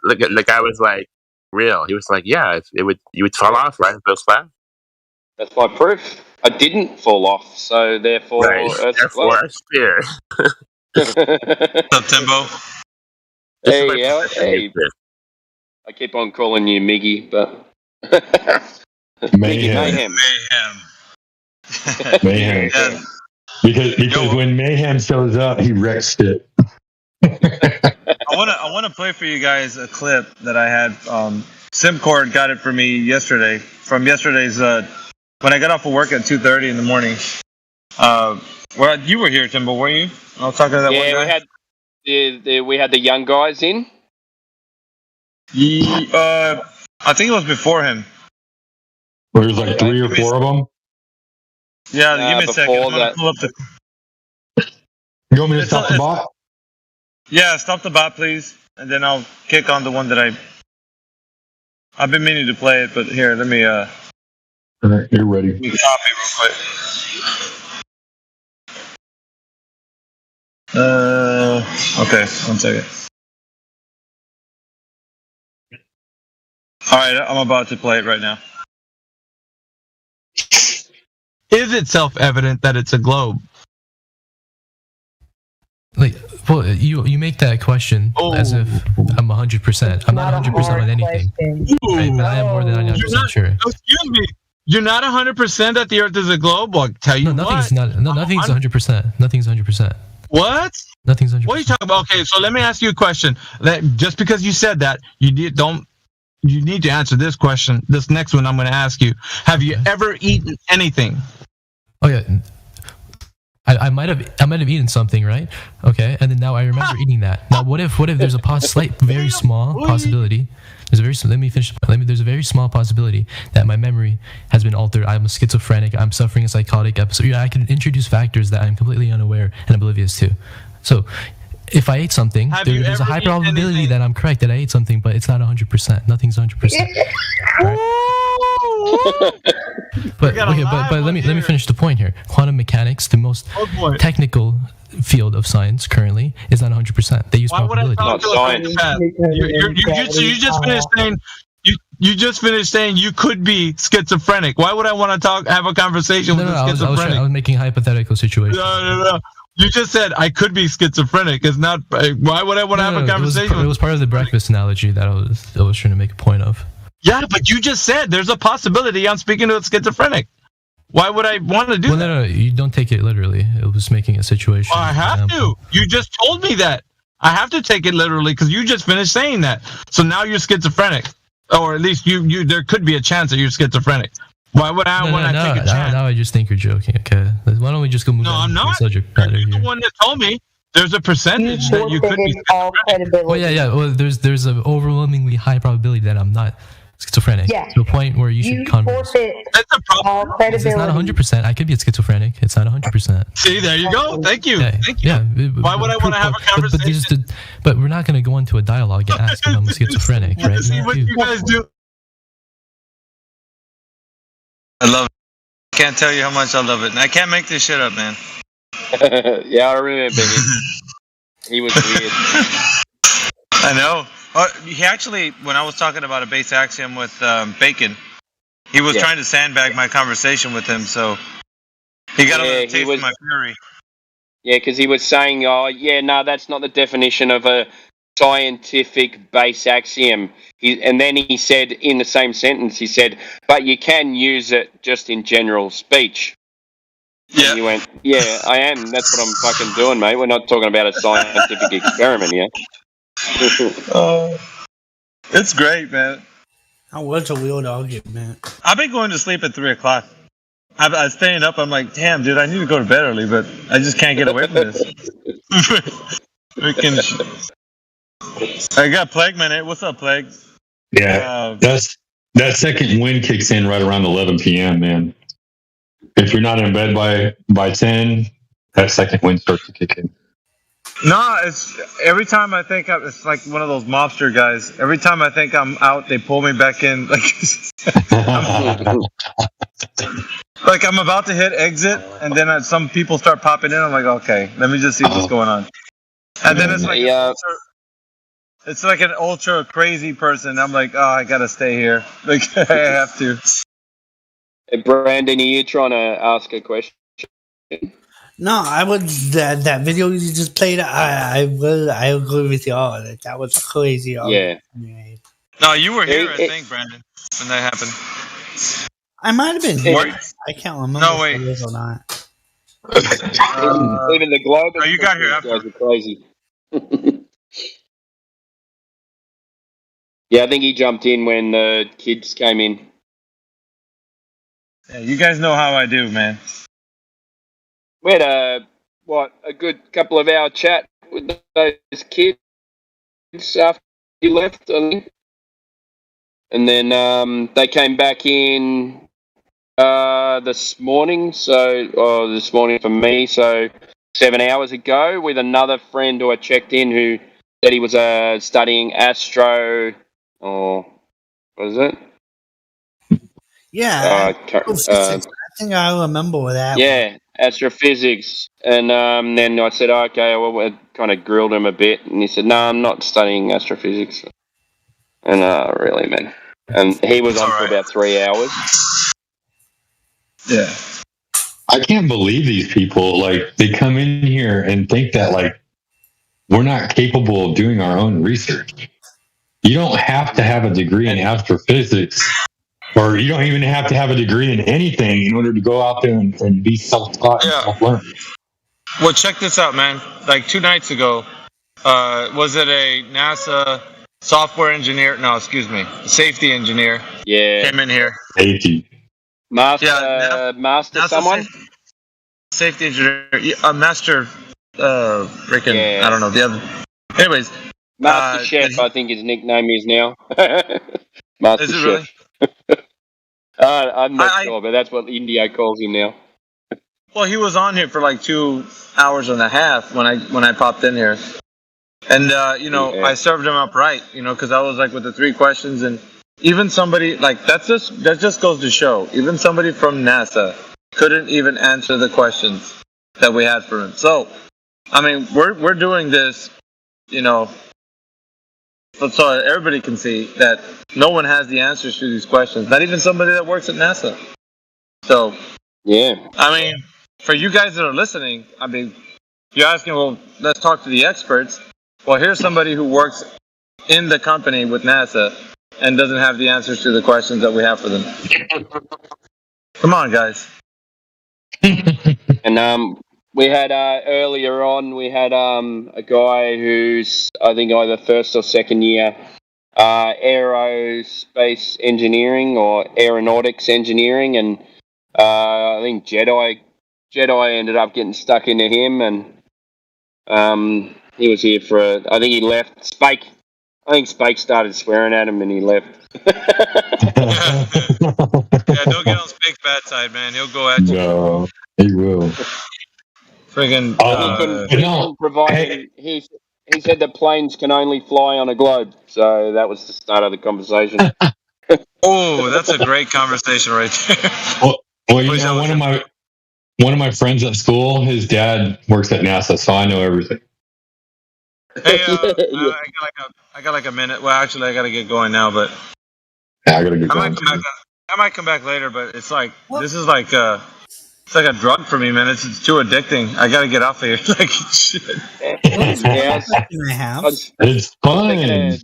[SPEAKER 11] like, real. He was like, yeah, you would fall off, right? If it was flat.
[SPEAKER 9] That's my proof. I didn't fall off, so therefore,
[SPEAKER 11] therefore, sphere.
[SPEAKER 3] What's up, Timbo?
[SPEAKER 9] Hey. I keep on calling you Miggy, but
[SPEAKER 7] Mayhem. Mayhem. Because when Mayhem shows up, he wrecks it.
[SPEAKER 3] I want to play for you guys a clip that I had. Simcord got it for me yesterday, from yesterday's when I got off of work at 2:30 in the morning. Well, you were here, Timbo, weren't you? I was talking to that one guy.
[SPEAKER 9] We had the young guys in.
[SPEAKER 3] I think it was before him.
[SPEAKER 7] There was like 3 or 4 of them.
[SPEAKER 3] Yeah, give me a second. I'm gonna pull up the.
[SPEAKER 7] You want me to stop the bot?
[SPEAKER 3] Yeah, stop the bot, please, and then I'll kick on the one that I've been meaning to play it, but here, let me.
[SPEAKER 7] All right, you're ready.
[SPEAKER 3] Let me copy real quick. Okay, 1 second. All right, I'm about to play it right now. Is it self-evident that it's a globe?
[SPEAKER 10] Like, well, you make that question as if I'm 100%. I'm not 100% on anything, right? But I am more than 99% sure.
[SPEAKER 3] Excuse me. You're not 100% that the Earth is a globe. I'll tell you
[SPEAKER 10] nothing's 100%. Nothing's 100%.
[SPEAKER 3] What?
[SPEAKER 10] Nothing's 100%.
[SPEAKER 3] What are you talking about? Okay, so let me ask you a question. That just because you said that, don't
[SPEAKER 4] you need to answer this question. This next one I'm going to ask you. Have you ever eaten anything?
[SPEAKER 10] Oh yeah. I might have eaten something, right? Okay, and then now I remember eating that. Now, what if there's a very small possibility? Let me finish. There's a very small possibility that my memory has been altered. I'm schizophrenic. I'm suffering a psychotic episode. Yeah, I can introduce factors that I'm completely unaware and oblivious to. So, if I ate something, there's a high probability that I'm correct that I ate something, but it's not 100%. Nothing's 100%. But let me finish the point here. Quantum mechanics, the most technical field of science currently, is not 100%. They use probability.
[SPEAKER 4] You just finished saying you just finished saying you could be schizophrenic. Why would I want to have a conversation with a schizophrenic?
[SPEAKER 10] I was making hypothetical situations.
[SPEAKER 4] No. You just said I could be schizophrenic. It's not. Why would I want to have a conversation?
[SPEAKER 10] It was part of the breakfast analogy that I was trying to make a point of.
[SPEAKER 4] Yeah, but you just said there's a possibility I'm speaking to a schizophrenic. Why would I want to do that?
[SPEAKER 10] No, you don't take it literally. It was making a situation.
[SPEAKER 4] I have to. You just told me that. I have to take it literally because you just finished saying that. So now you're schizophrenic, or at least you. There could be a chance that you're schizophrenic. Why would I want to take a chance?
[SPEAKER 10] Now I just think you're joking. Okay, why don't we just go move on to the subject matter here?
[SPEAKER 4] You're the one that told me there's a percentage that you could be schizophrenic.
[SPEAKER 10] Well, yeah. Well, there's an overwhelmingly high probability that I'm not schizophrenic.
[SPEAKER 6] Yeah.
[SPEAKER 10] To a point where you should converse.
[SPEAKER 4] That's a problem.
[SPEAKER 10] It's not 100%. I could be a schizophrenic. It's not 100%.
[SPEAKER 4] See, there you go. Thank you.
[SPEAKER 10] Yeah,
[SPEAKER 4] Thank you.
[SPEAKER 10] Yeah.
[SPEAKER 4] Why would I want to have a conversation?
[SPEAKER 10] But we're not going to go into a dialogue and ask if I'm schizophrenic, right?
[SPEAKER 4] See what you guys do.
[SPEAKER 3] I love it. I can't tell you how much I love it. And I can't make this shit up, man.
[SPEAKER 9] Yeah, I remember him. He was weird.
[SPEAKER 3] I know. He actually, when I was talking about a base axiom with Bacon, he was trying to sandbag my conversation with him, so he got a little taste of my fury.
[SPEAKER 9] Yeah, because he was saying, that's not the definition of a scientific base axiom. And then he said, in the same sentence, he said, but you can use it just in general speech. Yeah. And you went, yeah, I am. That's what I'm fucking doing, mate. We're not talking about a scientific experiment here.
[SPEAKER 3] It's great, man.
[SPEAKER 13] That was a weird argument.
[SPEAKER 3] I've been going to sleep at 3 o'clock. I was staying up. I'm like, damn, dude, I need to go to bed early, but I just can't get away from this. I got Plague Minute. What's up, Plague?
[SPEAKER 7] Yeah, that second wind kicks in right around 11 p.m., man. If you're not in bed by 10, that second wind starts to kick in.
[SPEAKER 3] No, it's every time I think it's like one of those mobster guys. Every time I think I'm out, they pull me back in. Like I'm about to hit exit, and then some people start popping in. I'm like, okay, let me just see what's going on. And then it's like it's like an ultra crazy person. I'm like, oh, I gotta stay here. Like I have to.
[SPEAKER 9] Hey, Brandon, are you trying to ask a question?
[SPEAKER 13] No, I was that video you just played. I agree with y'all. That was crazy.
[SPEAKER 9] Yeah.
[SPEAKER 3] No, you were here, I think, Brandon, when that happened.
[SPEAKER 13] I might have been here. I can't remember.
[SPEAKER 3] No, wait.
[SPEAKER 13] If it was or not.
[SPEAKER 9] Even the globe.
[SPEAKER 3] No, you got here after.
[SPEAKER 9] Guys are crazy. Yeah, I think he jumped in when the kids came in.
[SPEAKER 3] Yeah, you guys know how I do, man.
[SPEAKER 9] We had a good couple of hour chat with those kids after he left, I think. And then they came back in this morning. This morning for me, so 7 hours ago, with another friend who I checked in who said he was studying astro, or what is it?
[SPEAKER 13] Yeah, I think I remember that.
[SPEAKER 9] Yeah, astrophysics. And then I said, okay, well, I kind of grilled him a bit, and he said, no, I'm not studying astrophysics. And really, man. And he was on for about 3 hours.
[SPEAKER 3] Yeah.
[SPEAKER 7] I can't believe these people, like, they come in here and think that, like, we're not capable of doing our own research. You don't have to have a degree in astrophysics, or you don't even have to have a degree in anything in order to go out there and be self-taught and self-learn.
[SPEAKER 3] Well, check this out, man. Like 2 nights ago, was it a NASA software engineer. No, excuse me, safety engineer.
[SPEAKER 9] Yeah.
[SPEAKER 3] Came in here.
[SPEAKER 7] Safety.
[SPEAKER 9] Master, master someone?
[SPEAKER 3] Safety engineer. Yeah, master, freaking,
[SPEAKER 9] Yeah.
[SPEAKER 3] I don't know, the other. Anyways.
[SPEAKER 9] Master Chef, I think his nickname is now. Master
[SPEAKER 3] Is it
[SPEAKER 9] Chef.
[SPEAKER 3] really?
[SPEAKER 9] I'm not sure, but that's what India calls him now.
[SPEAKER 3] Well, he was on here for like 2 hours and a half when I popped in here. And, I served him up right, because I was like with the 3 questions, and even somebody like that just goes to show, even somebody from NASA couldn't even answer the questions that we had for him. So, I mean, we're doing this, so everybody can see that no one has the answers to these questions, not even somebody that works at NASA. So,
[SPEAKER 9] yeah.
[SPEAKER 3] I mean, for you guys that are listening, I mean, you're asking, well, let's talk to the experts. Well, here's somebody who works in the company with NASA and doesn't have the answers to the questions that we have for them. Come on, guys.
[SPEAKER 9] And we had earlier on, we had a guy who's, I think, either first or second year aerospace engineering or aeronautics engineering, and I think Jedi ended up getting stuck into him, and he was here for I think he left. Spake started swearing at him and he left.
[SPEAKER 3] Yeah, don't get on Spake's bad side, man. He'll go at you.
[SPEAKER 7] No, he will.
[SPEAKER 3] Friggin'
[SPEAKER 9] he couldn't provide. He said that planes can only fly on a globe, so that was the start of the conversation.
[SPEAKER 3] Oh, that's a great conversation right there.
[SPEAKER 7] Well, one of my friends at school, his dad works at NASA, so I know everything.
[SPEAKER 3] Hey, I got like a minute. Well, actually, I got to get going now, but
[SPEAKER 7] yeah, I gotta get going.
[SPEAKER 3] I might come back later, but it's like this is like it's like a drug for me, man. It's too addicting. I got to get off of here. Like shit.
[SPEAKER 7] It's fun.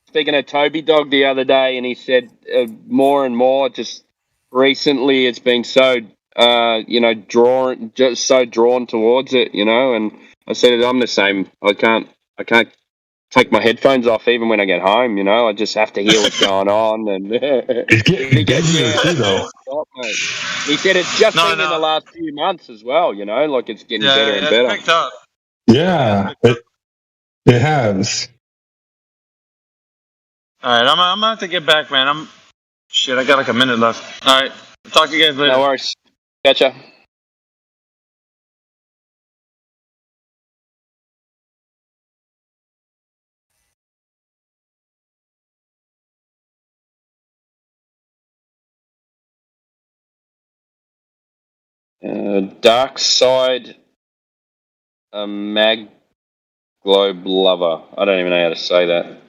[SPEAKER 9] Speaking of Toby Dog the other day, and he said more and more just recently it's been so drawn towards it, and I said I'm the same. I can't take my headphones off even when I get home, I just have to hear what's going on. And
[SPEAKER 7] it's getting deadlier too, though.
[SPEAKER 9] He said it's just been in the last few months as well, like it's getting better and better.
[SPEAKER 3] Picked up.
[SPEAKER 7] Yeah, it has.
[SPEAKER 3] All right, I'm gonna have to get back, man. I got like a minute left. All right, talk to you guys later.
[SPEAKER 9] No worries. Gotcha. Dark Side Mag Globe Lover. I don't even know how to say that.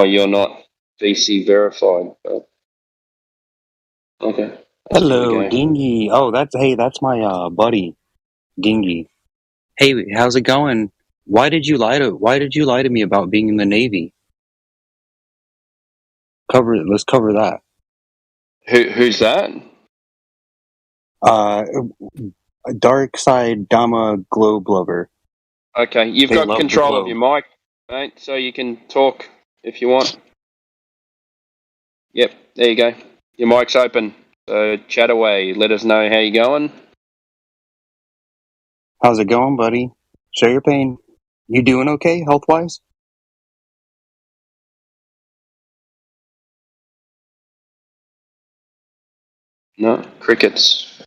[SPEAKER 9] You're not VC verified. But... Okay.
[SPEAKER 6] Hello, Dingy. Oh, that's my buddy, Dingy. Hey, how's it going? Why did you lie to me about being in the Navy? Let's cover that.
[SPEAKER 9] Who's that?
[SPEAKER 6] Dark Side Dama Globe Lover.
[SPEAKER 9] Okay, you've
[SPEAKER 6] They
[SPEAKER 9] got
[SPEAKER 6] love
[SPEAKER 9] control
[SPEAKER 6] the
[SPEAKER 9] of your mic, mate, so you can talk if you want. Yep, there you go. Your mic's open, so chat away. Let us know how you're going.
[SPEAKER 6] How's it going, buddy? Share your pain. You doing okay, health-wise?
[SPEAKER 9] No, crickets.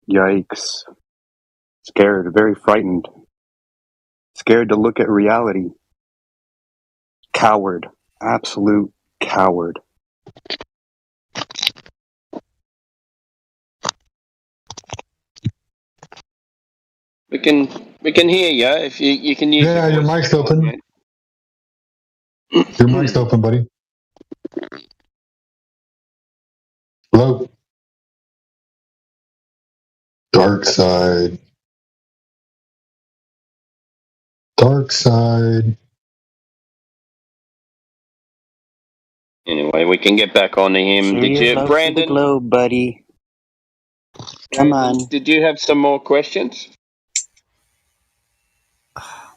[SPEAKER 6] Yikes. Scared, very frightened. Scared to look at reality. Coward. Absolute coward.
[SPEAKER 9] We can hear you if you can use.
[SPEAKER 7] Yeah, your mic's open. Your mic's open, buddy. Hello. Dark Side. Dark Side.
[SPEAKER 9] Anyway, we can get back on to him.
[SPEAKER 6] Share
[SPEAKER 9] Did
[SPEAKER 6] your
[SPEAKER 9] you,
[SPEAKER 6] love
[SPEAKER 9] Brandon?
[SPEAKER 6] to the globe, buddy. Come on.
[SPEAKER 9] Did you have some more questions?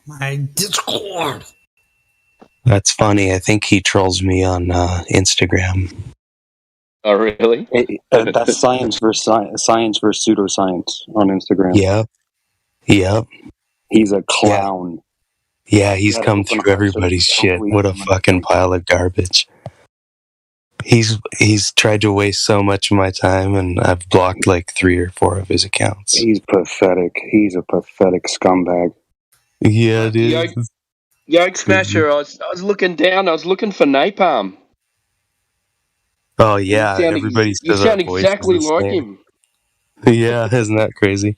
[SPEAKER 13] My Discord.
[SPEAKER 12] That's funny. I think he trolls me on Instagram.
[SPEAKER 9] Oh, really?
[SPEAKER 6] That's science versus pseudoscience on Instagram.
[SPEAKER 12] Yep.
[SPEAKER 6] He's a clown.
[SPEAKER 12] Yeah, he's
[SPEAKER 6] Gotta
[SPEAKER 12] come
[SPEAKER 6] open
[SPEAKER 12] through
[SPEAKER 6] up our
[SPEAKER 12] everybody's
[SPEAKER 6] search.
[SPEAKER 12] shit. What a fucking pile of garbage. He's tried to waste so much of my time, and I've blocked like 3 or 4 of his accounts.
[SPEAKER 6] He's pathetic. He's a pathetic scumbag.
[SPEAKER 12] Yeah, dude.
[SPEAKER 9] Yoke Smasher, I was looking down. I was looking for Napalm.
[SPEAKER 12] Oh yeah,
[SPEAKER 9] You sound
[SPEAKER 12] everybody
[SPEAKER 9] you
[SPEAKER 12] says our
[SPEAKER 9] sound
[SPEAKER 12] voice
[SPEAKER 9] exactly
[SPEAKER 12] is the
[SPEAKER 9] like
[SPEAKER 12] same.
[SPEAKER 9] him.
[SPEAKER 12] Yeah, isn't that crazy?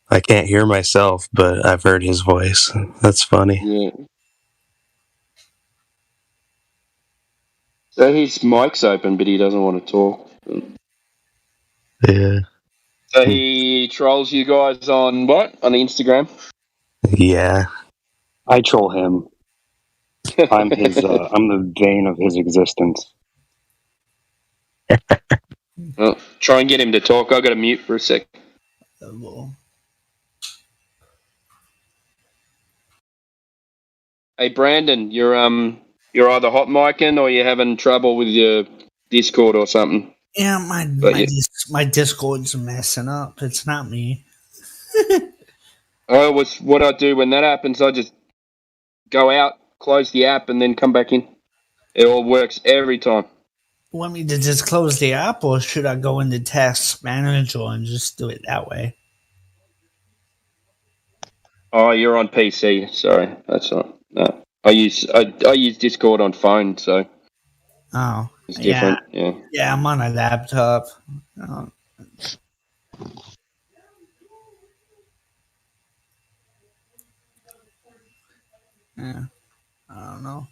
[SPEAKER 12] I can't hear myself, but I've heard his voice. That's funny.
[SPEAKER 9] Yeah. So his mic's open, but he doesn't want to talk.
[SPEAKER 12] Yeah.
[SPEAKER 9] So he trolls you guys on what? On Instagram?
[SPEAKER 12] Yeah.
[SPEAKER 6] I troll him. I'm his. I'm the vein of his existence.
[SPEAKER 9] Well, try and get him to talk. I got to mute for a sec. Hey Brandon, you're either hot micing or you're having trouble with your Discord or something.
[SPEAKER 13] Yeah, my Discord's messing up. It's not me.
[SPEAKER 9] What I do when that happens, I just go out, close the app, and then come back in. It all works every time.
[SPEAKER 13] Want me to just close the app, or should I go into Task Manager and just do it that way?
[SPEAKER 9] Oh, you're on PC. Sorry, that's not. No, I use Discord on phone, so it's different. Yeah.
[SPEAKER 13] Yeah, I'm on a laptop. Yeah, I don't know.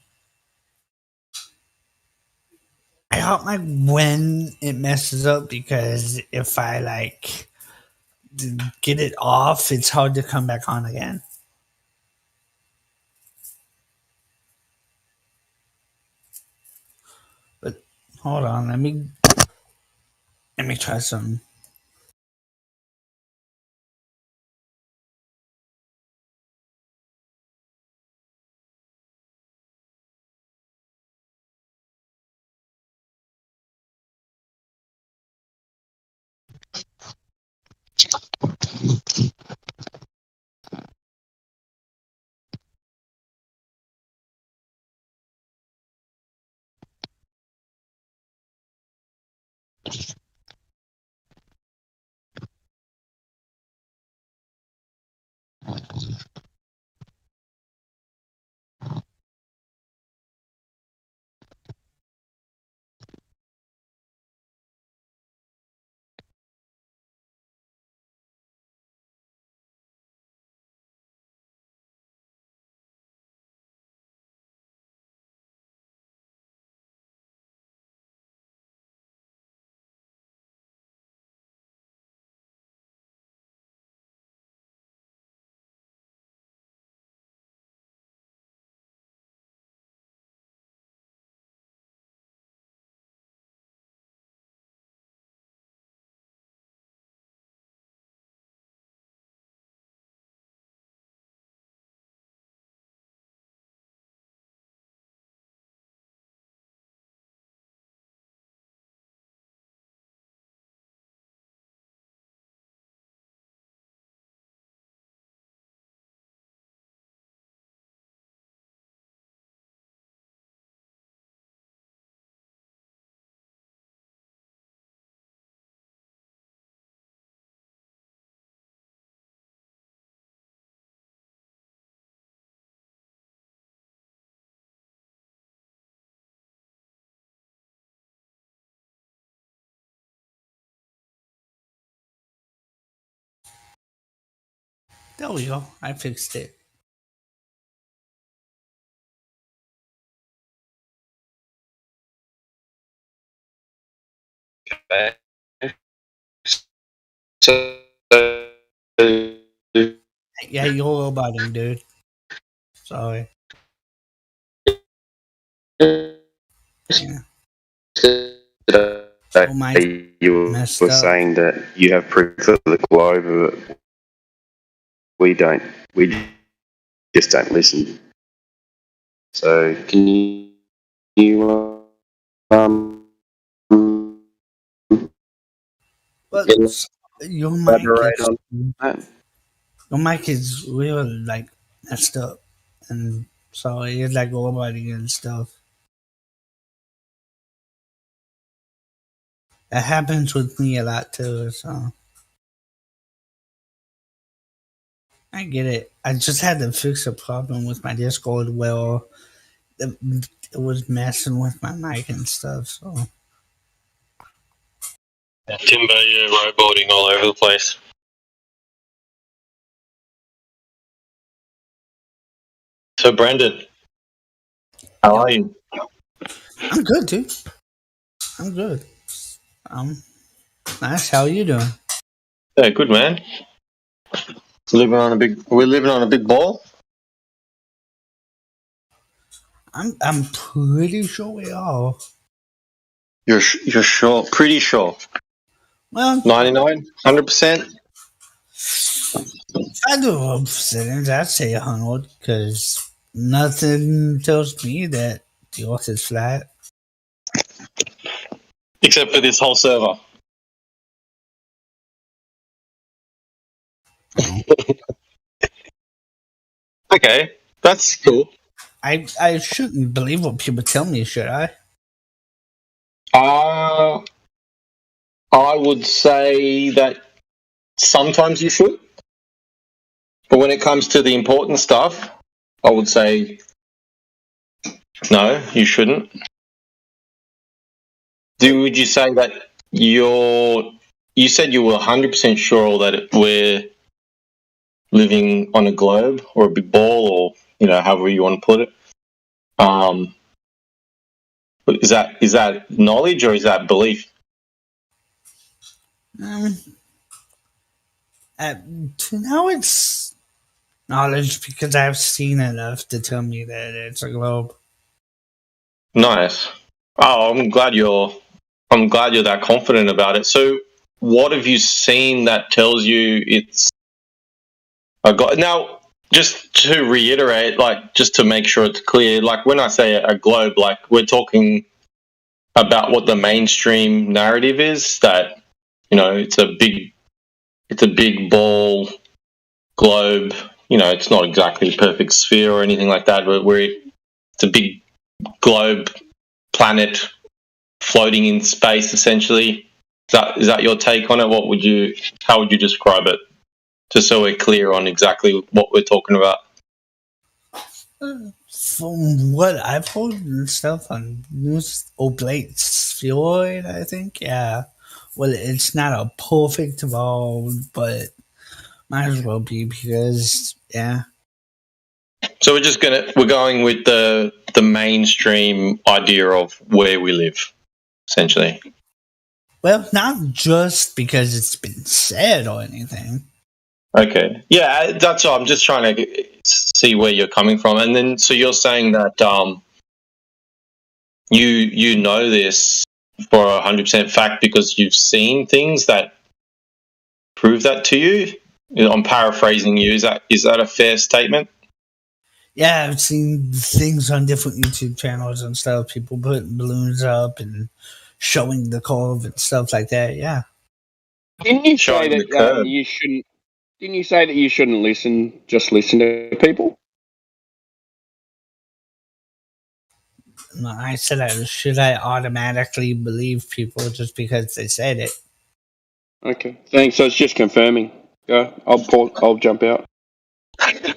[SPEAKER 13] I hope when it messes up, because if I get it off, it's hard to come back on again. But hold on, let me try some. There we go. I fixed it. Yeah, you're roboting, dude. Sorry. Yeah.
[SPEAKER 9] You were saying that you have proof of the globe of it. We don't. We just don't listen. So can you
[SPEAKER 13] But your mic
[SPEAKER 9] elaborate
[SPEAKER 13] is,
[SPEAKER 9] on that?
[SPEAKER 13] your mic is really like messed up, and so it's like overriding and stuff. That happens with me a lot too. So I get it. I just had to fix a problem with my Discord. Well, it was messing with my mic and stuff. So
[SPEAKER 14] Timber, you're rowboarding all over the place. So, Brandon, how are you?
[SPEAKER 13] I'm good, dude. I'm good. Nice. How are you doing?
[SPEAKER 14] Yeah, good, man. We're living on a big ball.
[SPEAKER 13] I'm pretty sure we are.
[SPEAKER 14] You're sure? Pretty sure.
[SPEAKER 13] Well,
[SPEAKER 14] 99, 100%.
[SPEAKER 13] If I do a percentage, I'd say 100 because nothing tells me that the Earth is flat.
[SPEAKER 14] Except for this whole server. Okay, that's cool.
[SPEAKER 13] I shouldn't believe what people tell me, should I?
[SPEAKER 14] I would say that sometimes you should. But when it comes to the important stuff, I would say no, you shouldn't. Would you say that you said you were 100% sure that we're living on a globe or a big ball, or however you want to put it? Is that knowledge or is that belief?
[SPEAKER 13] Now it's knowledge because I've seen enough to tell me that it's a globe.
[SPEAKER 14] Nice. Oh, I'm glad you're that confident about it. So, what have you seen that tells you it's a god? Now, just to reiterate, just to make sure it's clear, when I say a globe, we're talking about what the mainstream narrative is, that it's a big ball globe. It's not exactly a perfect sphere or anything like that, but it's a big globe planet floating in space, essentially. Is that your take on it? How would you describe it? Just so we're clear on exactly what we're talking about.
[SPEAKER 13] From what I've heard and stuff on news, oblate spheroid, I think. Yeah. Well, it's not a perfect ball, but might as well be because, yeah.
[SPEAKER 14] So we're going with the mainstream idea of where we live, essentially.
[SPEAKER 13] Well, not just because it's been said or anything.
[SPEAKER 14] Okay. Yeah, that's all. I'm just trying to see where you're coming from. And then, so you're saying that you know this for 100% fact because you've seen things that prove that to you? I'm paraphrasing you. Is that a fair statement?
[SPEAKER 13] Yeah, I've seen things on different YouTube channels and stuff. People putting balloons up and showing the curve and stuff like that. Yeah.
[SPEAKER 9] Didn't you say that you shouldn't? Didn't you say that you shouldn't listen? Just listen to people.
[SPEAKER 13] No, I said should I automatically believe people just because they said it?
[SPEAKER 9] Okay, thanks. So it's just confirming. Yeah, I'll jump out.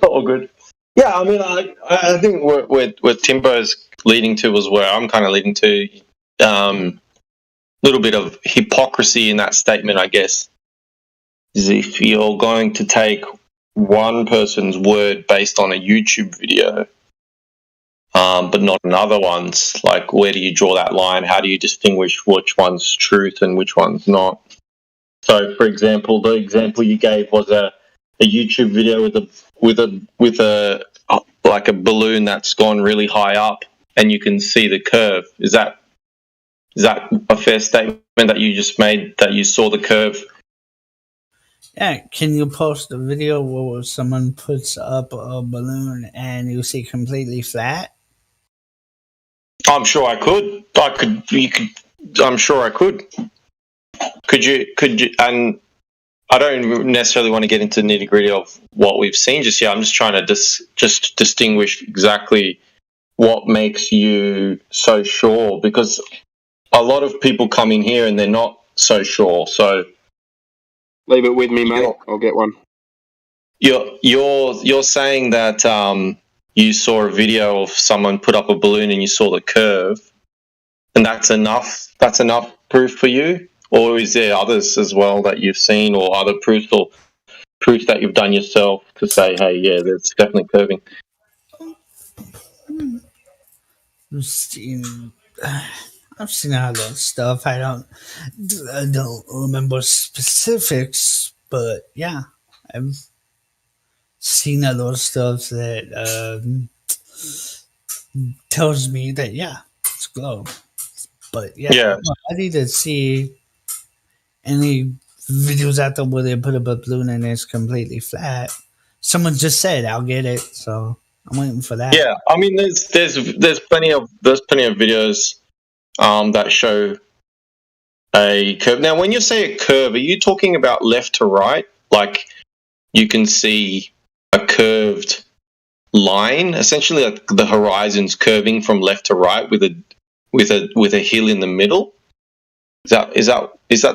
[SPEAKER 14] All good. Yeah, I mean, I think where Timbo's leading to was where I'm kind of leading to. Little bit of hypocrisy in that statement, I guess, is if you're going to take one person's word based on a YouTube video, but not another one's. Where do you draw that line? How do you distinguish which one's truth and which one's not? So, for example, the example you gave was a YouTube video with a balloon that's gone really high up, and you can see the curve. Is that a fair statement that you just made, that you saw the curve?
[SPEAKER 13] Yeah, can you post a video where someone puts up a balloon and you see completely flat?
[SPEAKER 14] I'm sure I could. You could. I'm sure I could. Could you? And I don't necessarily want to get into nitty gritty of what we've seen just yet. I'm just trying to just distinguish exactly what makes you so sure, because a lot of people come in here and they're not so sure. So
[SPEAKER 9] leave it with me, mate. I'll get one.
[SPEAKER 14] You're saying that you saw a video of someone put up a balloon and you saw the curve, and that's enough. That's enough proof for you, or is there others as well that you've seen, or other proofs or proof that you've done yourself to say, hey, yeah, there's definitely curving?
[SPEAKER 13] I've seen all that stuff. I don't remember specifics, but yeah, I've seen a lot of stuff that tells me that it's a globe. But yeah, I need to see any videos out there where they put up a balloon and it's completely flat. Someone just said I'll get it, so I'm waiting for that.
[SPEAKER 14] Yeah, I mean, there's plenty of videos that show a curve. Now, when you say a curve, are you talking about left to right? Like you can see a curved line, essentially, like the horizon's curving from left to right with a hill in the middle. Is that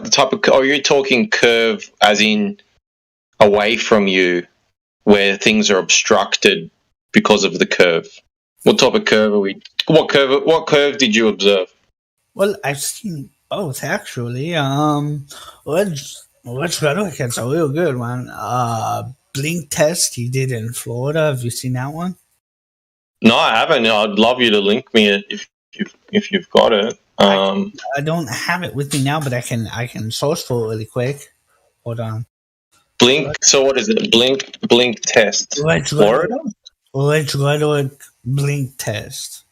[SPEAKER 14] the type of? Or are you talking curve as in away from you, where things are obstructed because of the curve? What type of curve are we? What curve did you observe?
[SPEAKER 13] Well, I've seen both actually. Let's Rhetoric, it's a real good one. Blink test he did in Florida. Have you seen that one?
[SPEAKER 14] No, I haven't. I'd love you to link me it if you've got it.
[SPEAKER 13] I don't have it with me now, but I can source for it really quick. Hold on.
[SPEAKER 14] Blink. So what is it? Blink test. Florida.
[SPEAKER 13] Let's Rhetoric blink test.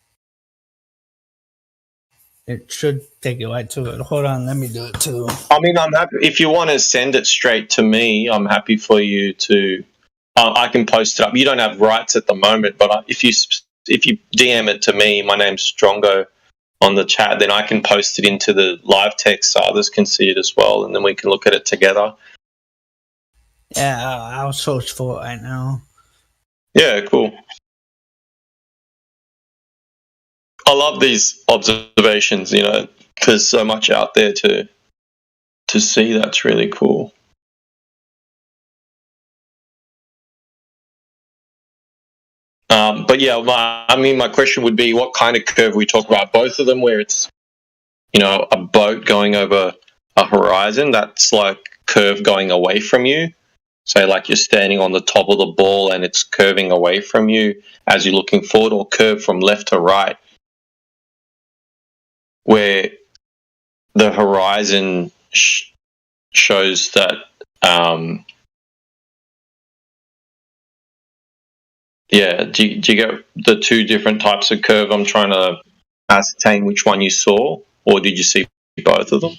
[SPEAKER 13] It should take you right to it. Hold on, let me do it too.
[SPEAKER 14] I mean, I'm happy if you want to send it straight to me. I'm happy for you to. I can post it up. You don't have rights at the moment, but if you DM it to me, my name's Strongo on the chat, then I can post it into the live text so others can see it as well, and then we can look at it together.
[SPEAKER 13] Yeah, I'll search for it right now.
[SPEAKER 14] Yeah, cool. I love these observations, there's so much out there to see. That's really cool. But yeah, my question would be, what kind of curve we talk about? Both of them, where it's, a boat going over a horizon, that's like curve going away from you. So like you're standing on the top of the ball and it's curving away from you as you're looking forward, or curve from left to right, where the horizon shows that, do you get the two different types of curve? I'm trying to ascertain which one you saw, or did you see both of them?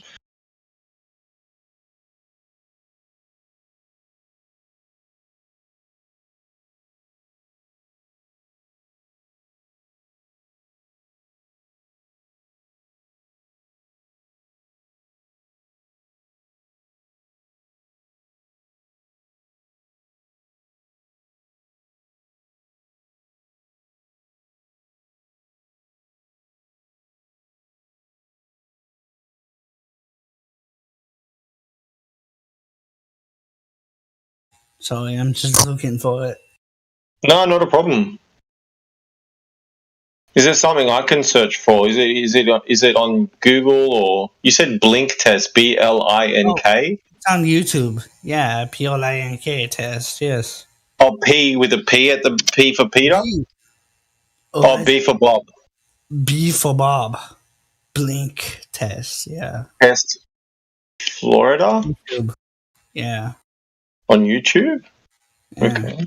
[SPEAKER 13] Sorry, I'm just looking for it.
[SPEAKER 14] No, not a problem. Is there something I can search for? Is it on Google, or you said Blink test, BLINK?
[SPEAKER 13] It's on YouTube. Yeah, PLINK test. Yes.
[SPEAKER 14] Oh, P with a P at the P for Peter. B for Bob.
[SPEAKER 13] B for Bob. Blink test. Yeah.
[SPEAKER 14] Test Florida.
[SPEAKER 13] YouTube. Yeah.
[SPEAKER 14] On YouTube.
[SPEAKER 13] Yeah.
[SPEAKER 14] Okay.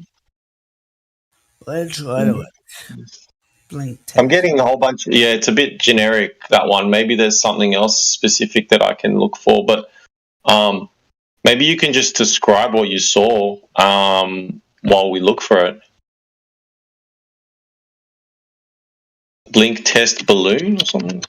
[SPEAKER 13] Let's try to Blink test.
[SPEAKER 14] I'm getting a whole bunch. Yeah, it's a bit generic, that one. Maybe there's something else specific that I can look for, but Maybe you can just describe what you saw while we look for it. Blink test balloon or something?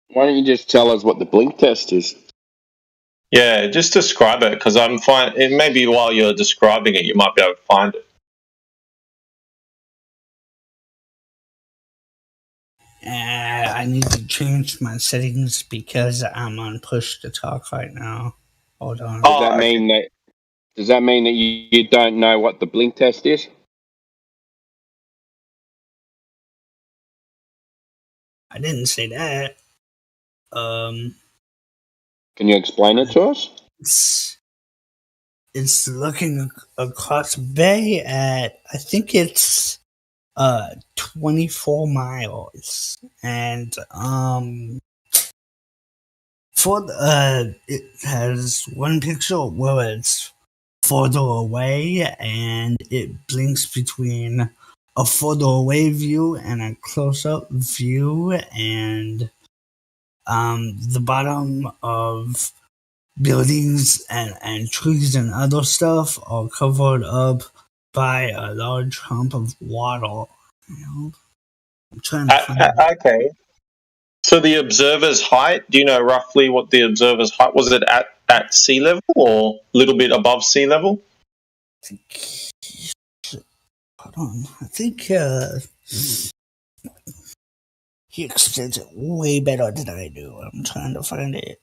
[SPEAKER 9] Why don't you just tell us what the blink test is?
[SPEAKER 14] Yeah, just describe it, because I'm fine. It maybe while you're describing it, you might be able to find it.
[SPEAKER 13] I need to change my settings because I'm on push to talk right now. Hold on.
[SPEAKER 9] Does that mean that you don't know what the blink test is?
[SPEAKER 13] I didn't say that.
[SPEAKER 9] Can you explain it to us?
[SPEAKER 13] It's looking across bay at, I think it's 24 miles, and it has one pixel where it's further away, and it blinks between a further away view and a close-up view, and the bottom of buildings and trees and other stuff are covered up by a large hump of water. You know? I'm trying to find
[SPEAKER 14] okay. So the observer's height, do you know roughly what the observer's height was? It at sea level or a little bit above sea level?
[SPEAKER 13] Hold on. I think he explains it way better than I do. I'm trying to find it.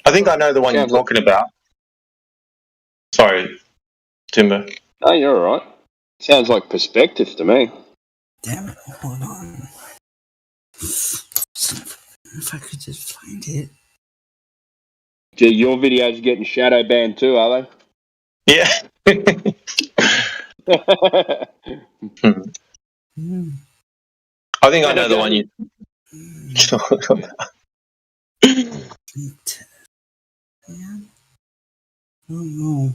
[SPEAKER 14] I think I know the one you're talking about. Sorry, Timber.
[SPEAKER 9] No, you're all right. Sounds like perspective to me.
[SPEAKER 13] Damn it, hold on. If I could just find it.
[SPEAKER 9] Gee, your videos are getting shadow banned too, are they?
[SPEAKER 14] Yeah. I think I know the one you talk about.
[SPEAKER 13] Oh no.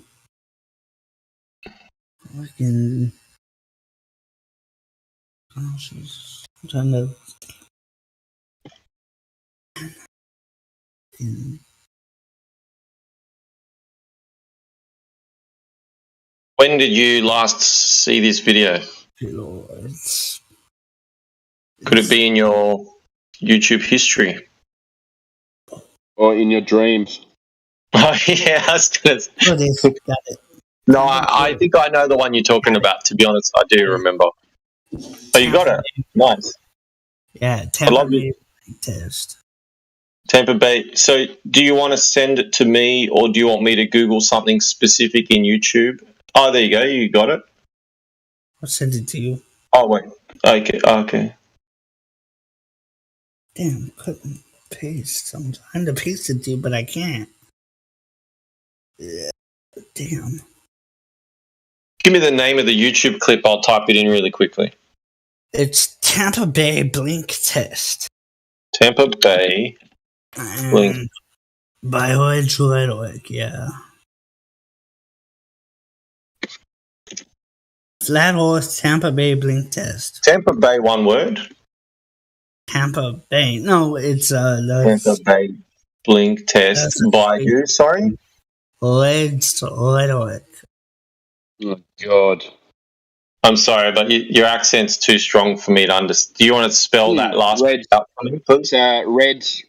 [SPEAKER 13] Fucking. I'm trying to.
[SPEAKER 14] When did you last see this video? Could it be in your YouTube history?
[SPEAKER 9] Or in your dreams?
[SPEAKER 14] Oh, yeah, I was gonna say.
[SPEAKER 13] Got it.
[SPEAKER 14] No, I think I know the one you're talking about, to be honest. I do remember. Oh, you got it? Nice.
[SPEAKER 13] Yeah, Tampa Bay test.
[SPEAKER 14] Tampa Bay. So do you want to send it to me, or do you want me to Google something specific in YouTube? Oh, there you go. You got it.
[SPEAKER 13] I'll send it to you.
[SPEAKER 14] Oh, wait. Okay.
[SPEAKER 13] Damn, couldn't paste. I'm trying to paste it to you, but I can't. Yeah, damn.
[SPEAKER 14] Give me the name of the YouTube clip. I'll type it in really quickly.
[SPEAKER 13] It's Tampa Bay Blink Test.
[SPEAKER 14] Tampa Bay Blink.
[SPEAKER 13] By Hodge Rhetoric, yeah. Flat Earth Tampa Bay Blink Test.
[SPEAKER 14] Tampa Bay, one word?
[SPEAKER 13] Tampa Bay. No, it's
[SPEAKER 14] Tampa Bay Blink Test by who, sorry?
[SPEAKER 13] Hodge Rhetoric.
[SPEAKER 9] Oh, God.
[SPEAKER 14] I'm sorry, but your accent's too strong for me to understand. Do you want to spell that last bit out for me, please?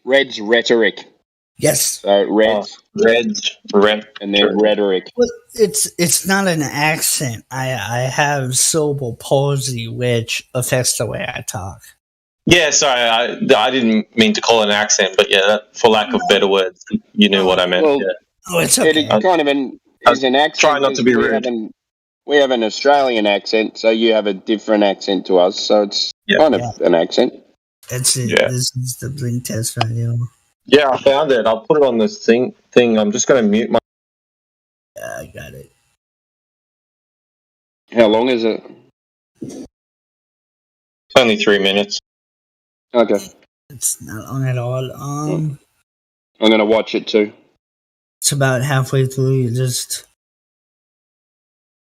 [SPEAKER 9] Red's Rhetoric.
[SPEAKER 13] Yes.
[SPEAKER 9] So Red's and then Rhetoric.
[SPEAKER 13] Well, it's not an accent. I have cerebral palsy, which affects the way I talk.
[SPEAKER 14] Yeah, sorry, I didn't mean to call it an accent, but yeah, for lack of better words, you knew what I meant.
[SPEAKER 9] Well,
[SPEAKER 14] yeah.
[SPEAKER 13] Oh, it's okay.
[SPEAKER 9] It's kind of an accent.
[SPEAKER 14] Try not to be rude.
[SPEAKER 9] We have an Australian accent, so you have a different accent to us, so it's kind of an accent.
[SPEAKER 13] That's it. Yeah. This is the Blink Test video.
[SPEAKER 14] Yeah, I found it. I'll put it on this thing. I'm just going to mute my...
[SPEAKER 13] Yeah, I got it.
[SPEAKER 9] How long is it?
[SPEAKER 14] It's only 3 minutes.
[SPEAKER 9] Okay.
[SPEAKER 13] It's not long at all.
[SPEAKER 9] I'm going to watch it too.
[SPEAKER 13] It's about halfway through.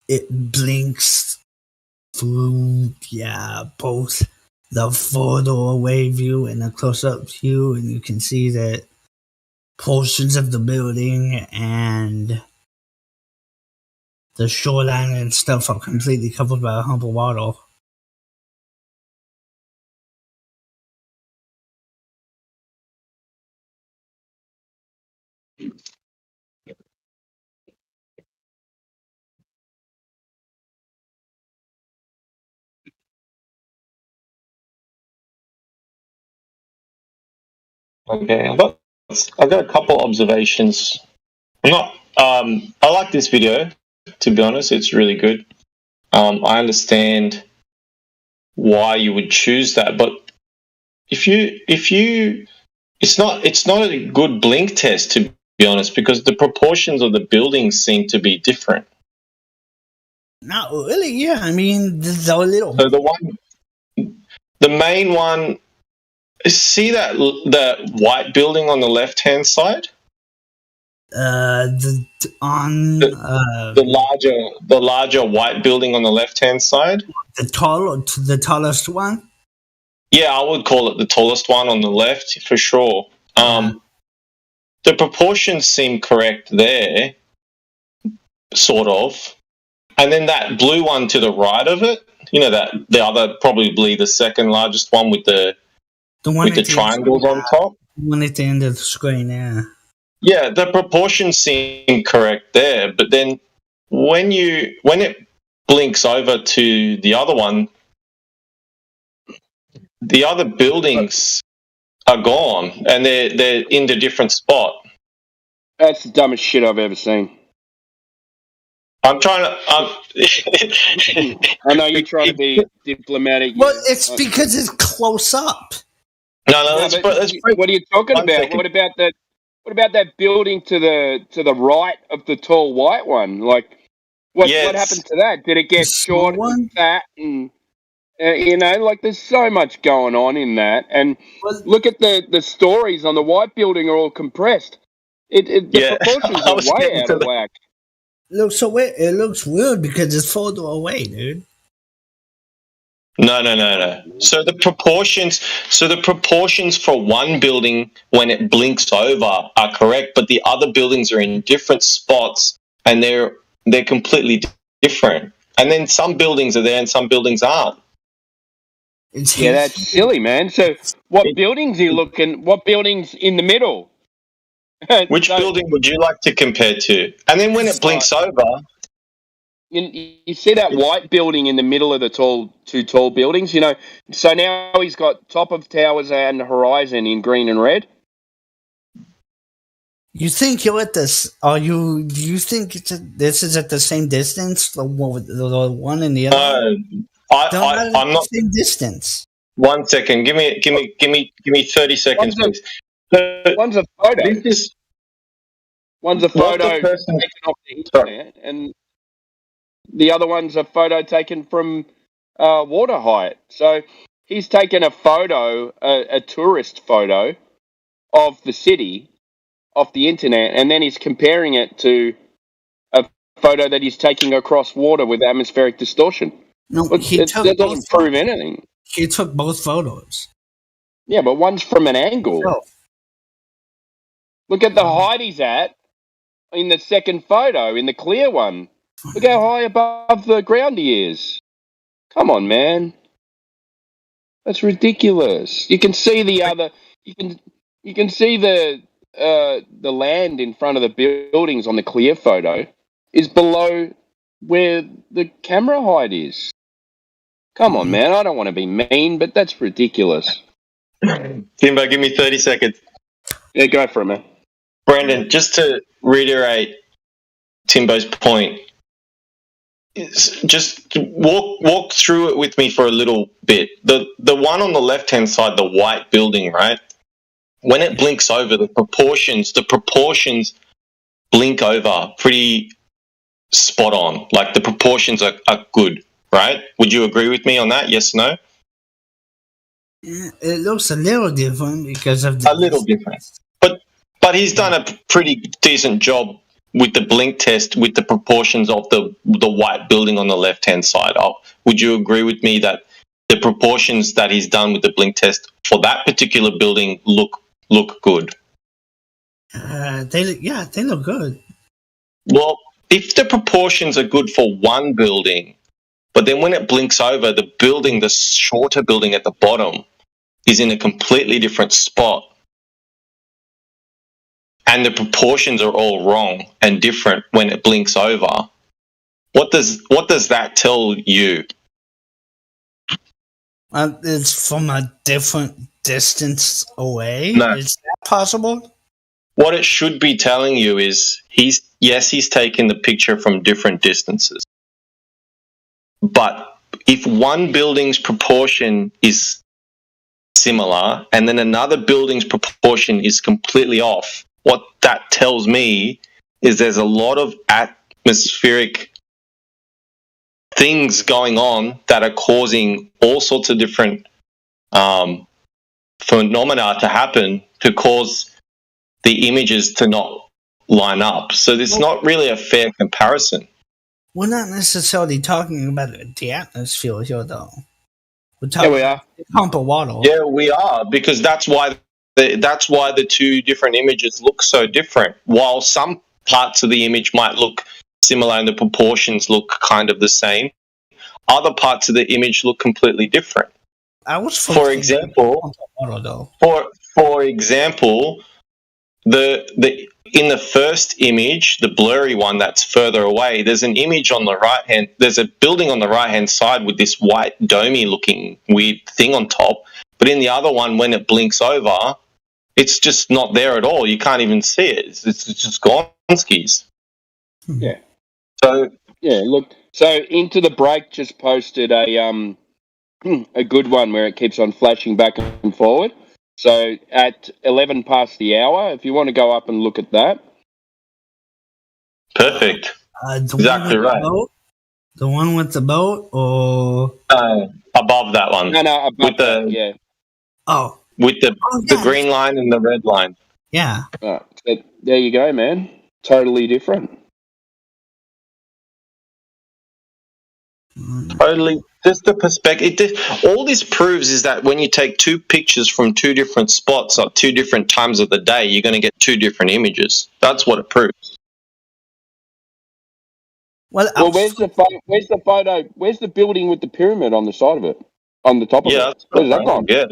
[SPEAKER 13] It blinks through, both the photo away view and the close-up view, and you can see that portions of the building and the shoreline and stuff are completely covered by a hump of water.
[SPEAKER 14] Okay, I've got a couple observations. I like this video. To be honest, it's really good. I understand why you would choose that, but if you, it's not a good blink test, to be honest, because the proportions of the buildings seem to be different.
[SPEAKER 13] Not really. Yeah, I mean, they're a little.
[SPEAKER 14] So the main one. See that white building on the left-hand side?
[SPEAKER 13] The
[SPEAKER 14] larger white building on the left-hand side.
[SPEAKER 13] The tallest one.
[SPEAKER 14] Yeah, I would call it the tallest one on the left for sure. The proportions seem correct there, sort of. And then that blue one to the right of it, that the other, probably the second largest one with the triangles on top.
[SPEAKER 13] The one at the end of the screen, yeah.
[SPEAKER 14] Yeah, the proportions seem correct there, but then when it blinks over to the other one, the other buildings are gone and they're in a different spot.
[SPEAKER 9] That's the dumbest shit I've ever seen.
[SPEAKER 14] I'm trying to.
[SPEAKER 9] I know you're trying to be diplomatic.
[SPEAKER 13] Well, it's because it's close up.
[SPEAKER 14] No,
[SPEAKER 9] what are you talking about?
[SPEAKER 14] Second.
[SPEAKER 9] What about that building to the right of the tall white one? Like, what happened to that? Did it get short and fat? And like there's so much going on in that. And look at the stories on the white building are all compressed. The proportions are way out of whack.
[SPEAKER 13] It looks weird because it's further away, dude.
[SPEAKER 14] No. So the proportions for one building when it blinks over are correct, but the other buildings are in different spots and they're completely different. And then some buildings are there and some buildings aren't.
[SPEAKER 9] Yeah, that's silly, man. So what buildings are you looking? What buildings in the middle?
[SPEAKER 14] Which building would you like to compare to? And then when it blinks over.
[SPEAKER 9] You see that white building in the middle of the two tall buildings, so now he's got top of towers and horizon in green and red.
[SPEAKER 13] You think you're at this? Do you think this is at the same distance? The one and the other?
[SPEAKER 14] I'm not
[SPEAKER 13] the same distance.
[SPEAKER 14] 1 second. Give me 30 seconds, please.
[SPEAKER 9] One's a photo. One's a photo taken off the internet, and the other one's a photo taken from water height. So he's taken a photo, a tourist photo of the city off the internet, and then he's comparing it to a photo that he's taking across water with atmospheric distortion.
[SPEAKER 13] No,
[SPEAKER 9] that doesn't prove anything.
[SPEAKER 13] He took both photos.
[SPEAKER 9] Yeah, but one's from an angle.
[SPEAKER 13] Oh.
[SPEAKER 9] Look at the height he's at in the second photo, in the clear one. Look how high above the ground he is. Come on, man. That's ridiculous. You can see the other. You can see the land in front of the buildings on the clear photo is below where the camera height is. Come on, man. I don't want to be mean, but that's ridiculous.
[SPEAKER 14] Timbo, give me 30 seconds.
[SPEAKER 9] Yeah, go for it, man.
[SPEAKER 14] Brandon, just to reiterate Timbo's point, just walk through it with me for a little bit. The one on the left-hand side, the white building, right? When it blinks over, the proportions blink over pretty spot on. Like the proportions are good, right? Would you agree with me on that? Yes, no?
[SPEAKER 13] Yeah, it looks a little different because of the
[SPEAKER 14] little different. But he's done a pretty decent job with the blink test with the proportions of the white building on the left-hand side. Would you agree with me that the proportions that he's done with the blink test for that particular building look good?
[SPEAKER 13] They look good.
[SPEAKER 14] Well, if the proportions are good for one building, but then when it blinks over, the shorter building at the bottom is in a completely different spot, and the proportions are all wrong and different when it blinks over, what does that tell you?
[SPEAKER 13] It's from a different distance away.
[SPEAKER 14] No.
[SPEAKER 13] Is that possible?
[SPEAKER 14] What it should be telling you is he's taken the picture from different distances. But if one building's proportion is similar and then another building's proportion is completely off, what that tells me is there's a lot of atmospheric things going on that are causing all sorts of different phenomena to happen to cause the images to not line up. So it's not really a fair comparison.
[SPEAKER 13] We're not necessarily talking about the atmosphere here, though. We're
[SPEAKER 14] Yeah,
[SPEAKER 13] talking
[SPEAKER 14] we are.
[SPEAKER 13] about the pump of water.
[SPEAKER 14] Yeah, we are, because that's why the two different images look so different. While some parts of the image might look similar and the proportions look kind of the same, other parts of the image look completely different. For example, the in the first image, the blurry one that's further away, there's an image on the right hand. There's a building on the right hand side with this white domey looking weird thing on top. But in the other one, when it blinks over, it's just not there at all. You can't even see it. It's just gone skis.
[SPEAKER 9] Yeah. So yeah, look. So Into the Break just posted a good one where it keeps on flashing back and forward. So at 11 past the hour, if you want to go up and look at that.
[SPEAKER 14] Perfect. Exactly right.
[SPEAKER 13] The one with the boat, or
[SPEAKER 14] above that one?
[SPEAKER 9] No, above
[SPEAKER 14] with
[SPEAKER 9] that, yeah.
[SPEAKER 13] Oh.
[SPEAKER 14] With the green line and the red line.
[SPEAKER 13] Yeah.
[SPEAKER 9] So there you go, man. Totally different.
[SPEAKER 14] Totally. Just the perspective. All this proves is that when you take two pictures from two different spots at two different times of the day, you're going to get two different images. That's what it proves.
[SPEAKER 13] Well,
[SPEAKER 9] where's the photo? Where's the building with the pyramid on the side of it? On the top of it? Where's that gone?
[SPEAKER 14] Yeah.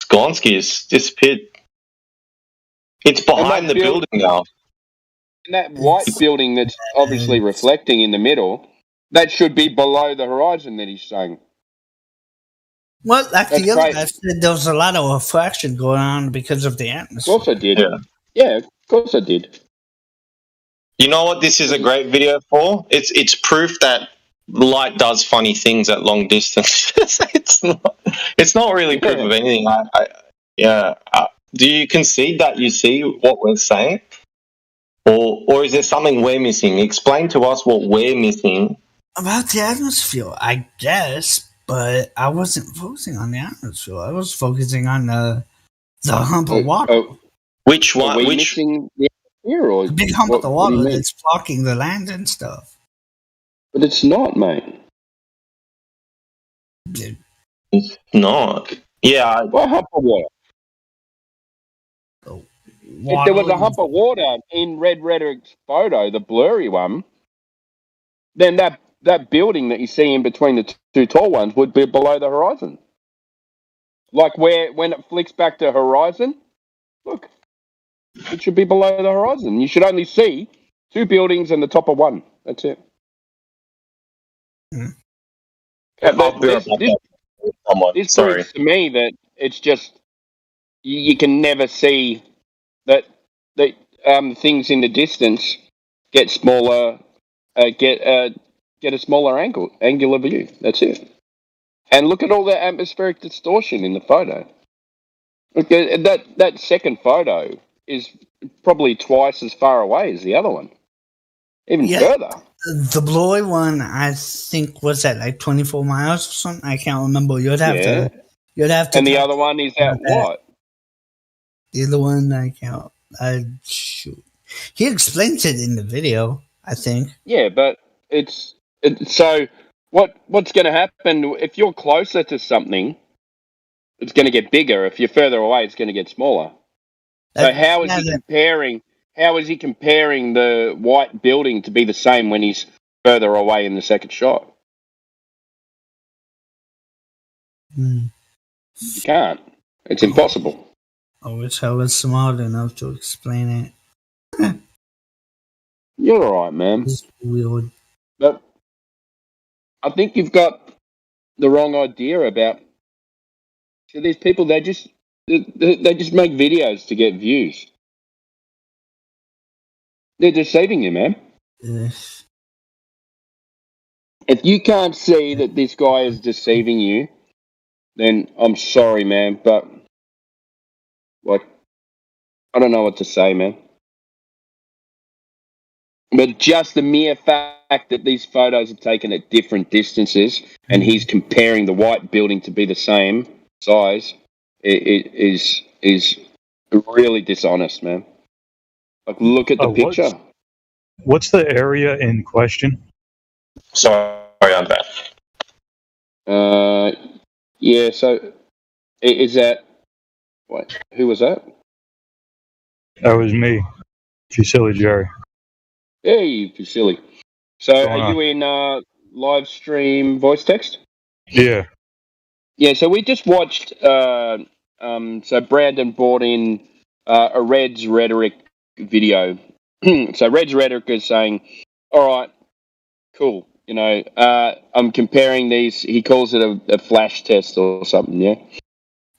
[SPEAKER 14] Skonski has disappeared. It's behind the building now.
[SPEAKER 9] And that white building that's obviously reflecting in the middle, that should be below the horizon that he's saying.
[SPEAKER 13] Well, like
[SPEAKER 9] That's
[SPEAKER 13] the other
[SPEAKER 9] great.
[SPEAKER 13] guy said, there was a lot of reflection going on because of the atmosphere.
[SPEAKER 9] Of course I did. Yeah, of course I did.
[SPEAKER 14] You know what this is a great video for? It's proof that light does funny things at long distance. it's not really proof of anything. Do you concede that you see what we're saying? Or is there something we're missing? Explain to us what we're missing.
[SPEAKER 13] About the atmosphere, I guess, but I wasn't focusing on the atmosphere. I was focusing on the hump of water.
[SPEAKER 14] Which one?
[SPEAKER 9] Are we
[SPEAKER 14] Which
[SPEAKER 9] missing the atmosphere, or
[SPEAKER 13] The big hump of the
[SPEAKER 9] what do
[SPEAKER 13] water
[SPEAKER 9] you mean?
[SPEAKER 13] that's blocking the land and stuff.
[SPEAKER 9] But it's not, mate.
[SPEAKER 14] It's not. Yeah.
[SPEAKER 9] What hump of water? If there was a hump of water in Red Rhetoric's photo, the blurry one, then that building that you see in between the two tall ones would be below the horizon. Like when it flicks back to horizon, look, it should be below the horizon. You should only see two buildings and the top of one. That's it. This proves to me that it's just you can never see that things in the distance get smaller, get a smaller angular view. That's it. And look at all the atmospheric distortion in the photo. Look, that second photo is probably twice as far away as the other one, even further.
[SPEAKER 13] The blurry one, I think, was at like 24 miles or something. I can't remember. You'd have to.
[SPEAKER 9] And the other one is at what?
[SPEAKER 13] The other one, I can't. Shoot. He explains it in the video, I think.
[SPEAKER 9] Yeah, but it's so what's going to happen if you're closer to something? It's going to get bigger. If you're further away, it's going to get smaller. So how is he comparing? How is he comparing the white building to be the same when he's further away in the second shot? You can't. It's impossible.
[SPEAKER 13] I wish I was smart enough to explain it.
[SPEAKER 9] You're all right, man.
[SPEAKER 13] It's weird.
[SPEAKER 9] But I think you've got the wrong idea about. So these people, they just make videos to get views. They're deceiving you, man.
[SPEAKER 13] Yes.
[SPEAKER 9] If you can't see that this guy is deceiving you, then I'm sorry, man, but like, I don't know what to say, man. But just the mere fact that these photos are taken at different distances and he's comparing the white building to be the same size, it is really dishonest, man. Like, look at the picture.
[SPEAKER 15] What's the area in question?
[SPEAKER 14] Sorry, I'm back.
[SPEAKER 9] Yeah, so is that... Wait, who was that?
[SPEAKER 15] That was me. Fusilli Jerry.
[SPEAKER 9] Hey, Fusilli. So are you in live stream voice text?
[SPEAKER 15] Yeah.
[SPEAKER 9] Yeah, so we just watched... so Brandon brought in a Red's Rhetoric video. So Red's Rhetoric is saying, all right, cool. You know, I'm comparing these. He calls it a flash test or something, yeah.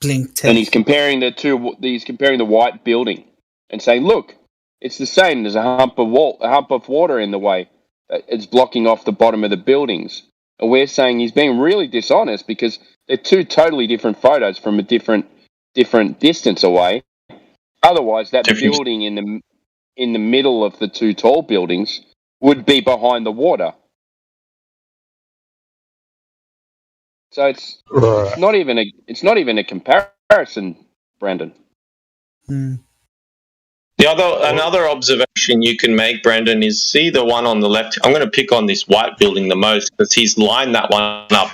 [SPEAKER 13] Blink test.
[SPEAKER 9] And he's comparing the two. He's comparing the white building and saying, "Look, it's the same. There's a hump of water in the way. It's blocking off the bottom of the buildings." And we're saying he's being really dishonest because they're two totally different photos from a different distance away. Otherwise, that building in the middle of the two tall buildings would be behind the water. So it's not even a comparison, Brandon.
[SPEAKER 14] Another observation you can make, Brandon, is see the one on the left. I'm going to pick on this white building the most because he's lined that one up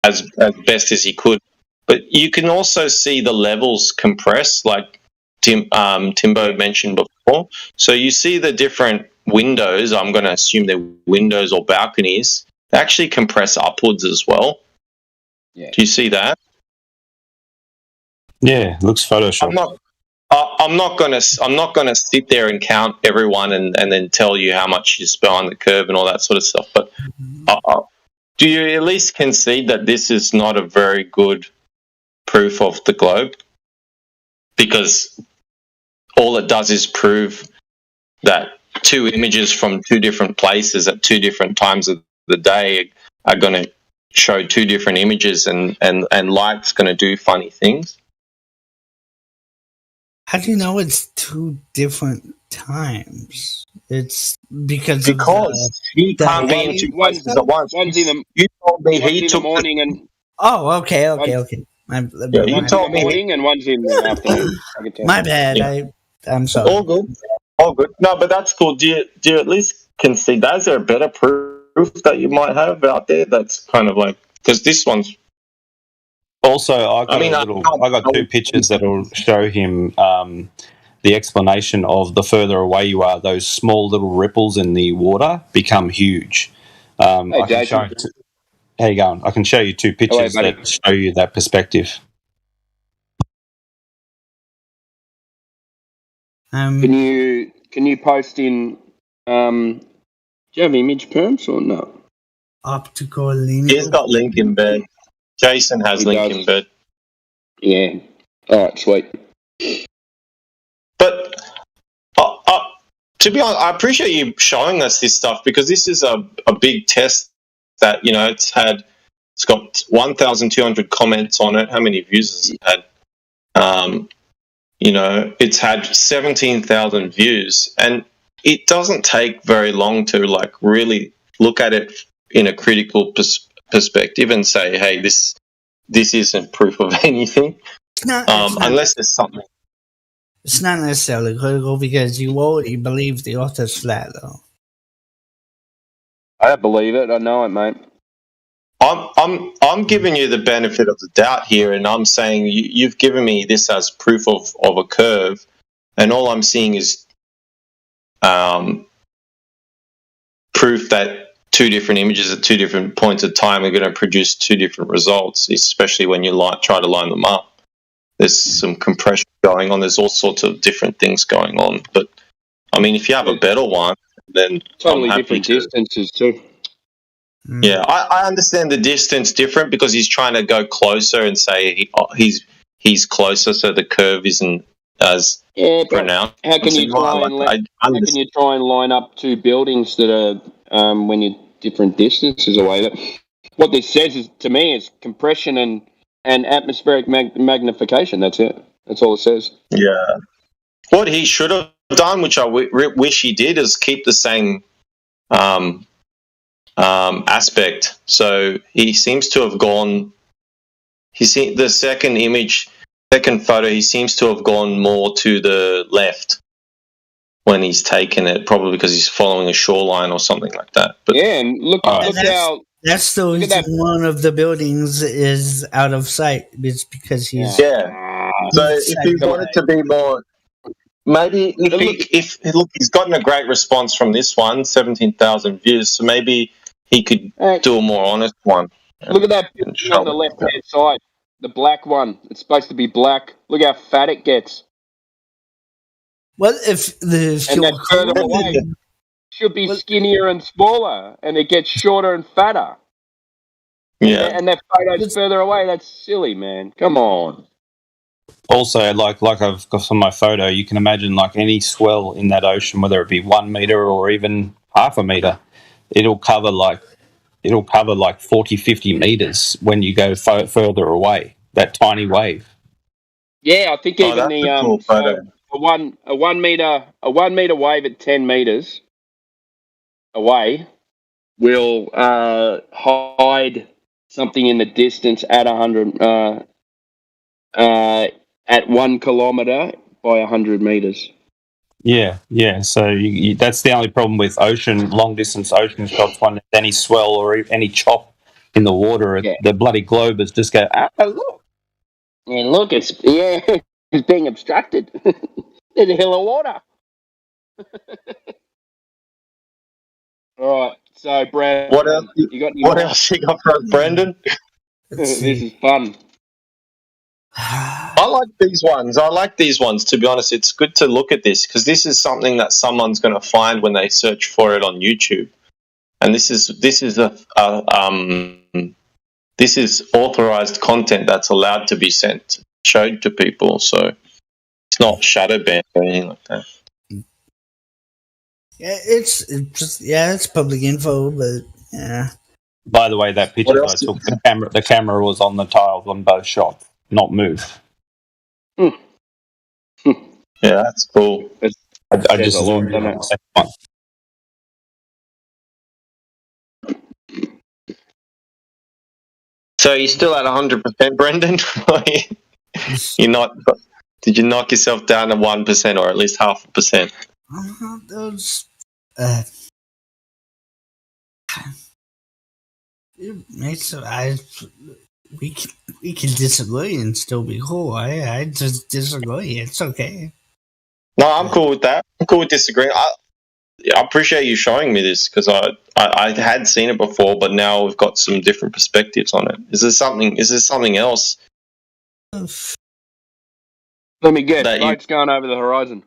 [SPEAKER 14] as best as he could. But you can also see the levels compress, like Timbo mentioned before. So you see the different windows. I'm going to assume they're windows or balconies. They actually compress upwards as well.
[SPEAKER 9] Yeah.
[SPEAKER 14] Do you see that?
[SPEAKER 12] Yeah, looks Photoshop.
[SPEAKER 14] I'm not gonna sit there and count everyone and then tell you how much is behind the curve and all that sort of stuff. But do you at least concede that this is not a very good proof of the globe? Because all it does is prove that two images from two different places at two different times of the day are going to show two different images, and light's going to do funny things.
[SPEAKER 13] How do you know it's two different times? It's because
[SPEAKER 14] he can't be in two places at once. You told me he took
[SPEAKER 9] the morning and
[SPEAKER 13] okay.
[SPEAKER 9] You told me morning and one's in the afternoon.
[SPEAKER 13] My bad.
[SPEAKER 14] Yeah.
[SPEAKER 13] I'm sorry.
[SPEAKER 14] All good. No, but that's cool. Do you at least concede that? Is there a better proof that you might have out there that's kind of like, because this one's
[SPEAKER 12] also I got two pictures that'll show him the explanation of the further away you are, those small little ripples in the water become huge. How you going? I can show you two pictures that show you that perspective.
[SPEAKER 9] Can you post in? Do you have image perms or no?
[SPEAKER 13] Optical link.
[SPEAKER 14] He's got link in bed. Jason has link in bed.
[SPEAKER 9] Yeah. All right, sweet.
[SPEAKER 14] But to be honest, I appreciate you showing us this stuff because this is a big test that, you know, it's got 1,200 comments on it. How many views has it had? You know, it's had 17,000 views, and it doesn't take very long to like really look at it in a critical perspective and say, hey, this isn't proof of anything, unless there's something.
[SPEAKER 13] It's not necessarily critical because you already believe the Earth is flat, though.
[SPEAKER 9] I don't believe it. I know it, mate.
[SPEAKER 14] I'm giving you the benefit of the doubt here, and I'm saying you've given me this as proof of a curve, and all I'm seeing is proof that two different images at two different points of time are going to produce two different results, especially when you try to line them up. There's some compression going on. There's all sorts of different things going on. But, I mean, if you have a better one, then
[SPEAKER 9] Totally
[SPEAKER 14] I'm happy
[SPEAKER 9] different
[SPEAKER 14] to.
[SPEAKER 9] distances too.
[SPEAKER 14] Yeah, I understand the distance different because he's trying to go closer and say he's closer, so the curve isn't as pronounced.
[SPEAKER 9] How can you try and line up two buildings that are when you're different distances away? What this says is, to me, is compression and atmospheric magnification. That's it. That's all it says.
[SPEAKER 14] Yeah. What he should have done, which I wish he did, is keep the same aspect. So he seems to have gone. The second photo, he seems to have gone more to the left when he's taken it, probably because he's following a shoreline or something like that. But
[SPEAKER 9] yeah, and look how.
[SPEAKER 13] That's the reason one of the buildings is out of sight. It's because he's
[SPEAKER 14] So if he wanted to be more, maybe look, he's gotten a great response from this one, 17,000 views. So maybe he could do a more honest one.
[SPEAKER 9] Look at that picture on the left-hand side, the black one. It's supposed to be black. Look how fat it gets.
[SPEAKER 13] Well, if
[SPEAKER 9] that further away should be skinnier and smaller, and it gets shorter and fatter.
[SPEAKER 14] Yeah,
[SPEAKER 9] and that photo's further away. That's silly, man. Come on.
[SPEAKER 12] Also, like I've got on my photo, you can imagine like any swell in that ocean, whether it be 1 meter or even half a meter, it'll cover like 40, 50 meters when you go further away. That tiny wave.
[SPEAKER 9] Yeah, I think even a 1 meter wave at 10 meters away will hide something in the distance at 100 at 1 kilometer by 100 meters.
[SPEAKER 12] Yeah. So that's the only problem with long distance ocean shots. When there's any swell or any chop in the water, the bloody globe is just go. Look.
[SPEAKER 9] And look, it's being obstructed. There's a hill of water. All right, so Brad,
[SPEAKER 14] what else?
[SPEAKER 9] What
[SPEAKER 14] else you got for us, Brandon?
[SPEAKER 9] This is fun.
[SPEAKER 14] I like these ones. To be honest, it's good to look at this because this is something that someone's going to find when they search for it on YouTube, and this is authorized content that's allowed to be showed to people. So it's not shadow banned or anything like that.
[SPEAKER 13] Yeah, it's public info, but yeah.
[SPEAKER 12] By the way, that picture I took, the camera was on the tiles on both shots, not moved.
[SPEAKER 14] Yeah, that's cool.
[SPEAKER 12] I just zoomed in on the second one.
[SPEAKER 14] So you're still at 100%, Brendan? You're not? Did you knock yourself down to 1% or at least 0.5%?
[SPEAKER 13] Those. We can disagree and still be cool. I just disagree. It's okay.
[SPEAKER 14] No, I'm cool with that. I'm cool with disagreeing. I appreciate you showing me this because I had seen it before, but now we've got some different perspectives on it. Is there something else?
[SPEAKER 9] Let me guess. Boat's going over the horizon.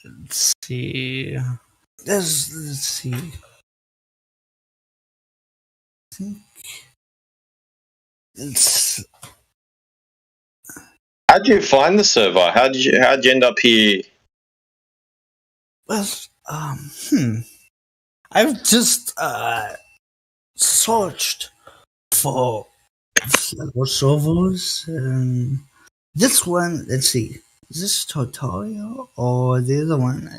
[SPEAKER 13] Let's see. Let's see. I think it's.
[SPEAKER 14] How'd you find the server? How'd you end up here?
[SPEAKER 13] Well, I've just searched for servers. This one, let's see. Is this tutorial or the other one?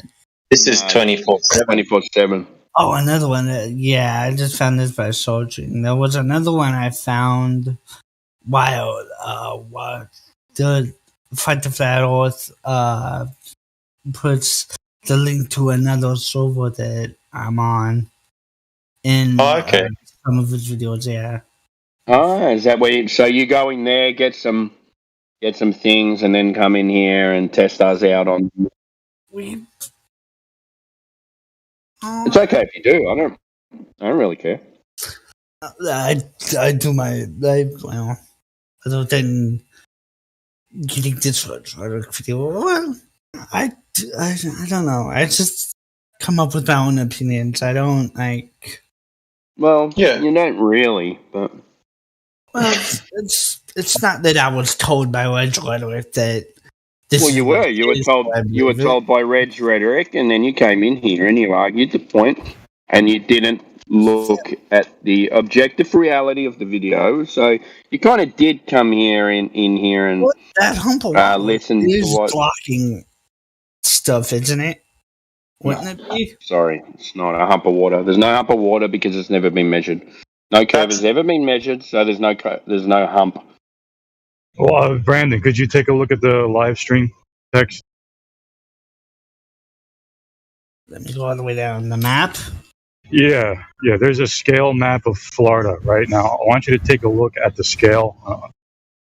[SPEAKER 14] This is 24/7.
[SPEAKER 9] 24/7.
[SPEAKER 13] Oh, another one. Yeah, I just found this by searching. There was another one I found while the Fight the Flat Earth puts the link to another server that I'm on in some of his videos. Yeah.
[SPEAKER 9] Oh, is that where? So you go in there, get some things, and then come in here and test us out on. It's okay if you do. I don't really care.
[SPEAKER 13] I do my well, other than getting this video. Well, I don't know. I just come up with my own opinions. I don't like.
[SPEAKER 9] Well, yeah, you don't really, but.
[SPEAKER 13] Well, it's not that I was told by Reg Rhetoric that.
[SPEAKER 9] Well, you were. You were told by Reg Rhetoric, and then you came in here and you argued the point, and you didn't look at the objective reality of the video. So you kind of did come here in here and
[SPEAKER 13] that humble
[SPEAKER 9] listen to what
[SPEAKER 13] blocking stuff, isn't it? Wouldn't it be?
[SPEAKER 9] Sorry, it's not a hump of water. There's no hump of water because it's never been measured. No curve has ever been measured, so there's no hump.
[SPEAKER 15] Well, Brandon, could you take a look at the live stream text?
[SPEAKER 13] Let me go all the way down the map.
[SPEAKER 15] Yeah. There's a scale map of Florida right now. I want you to take a look at the scale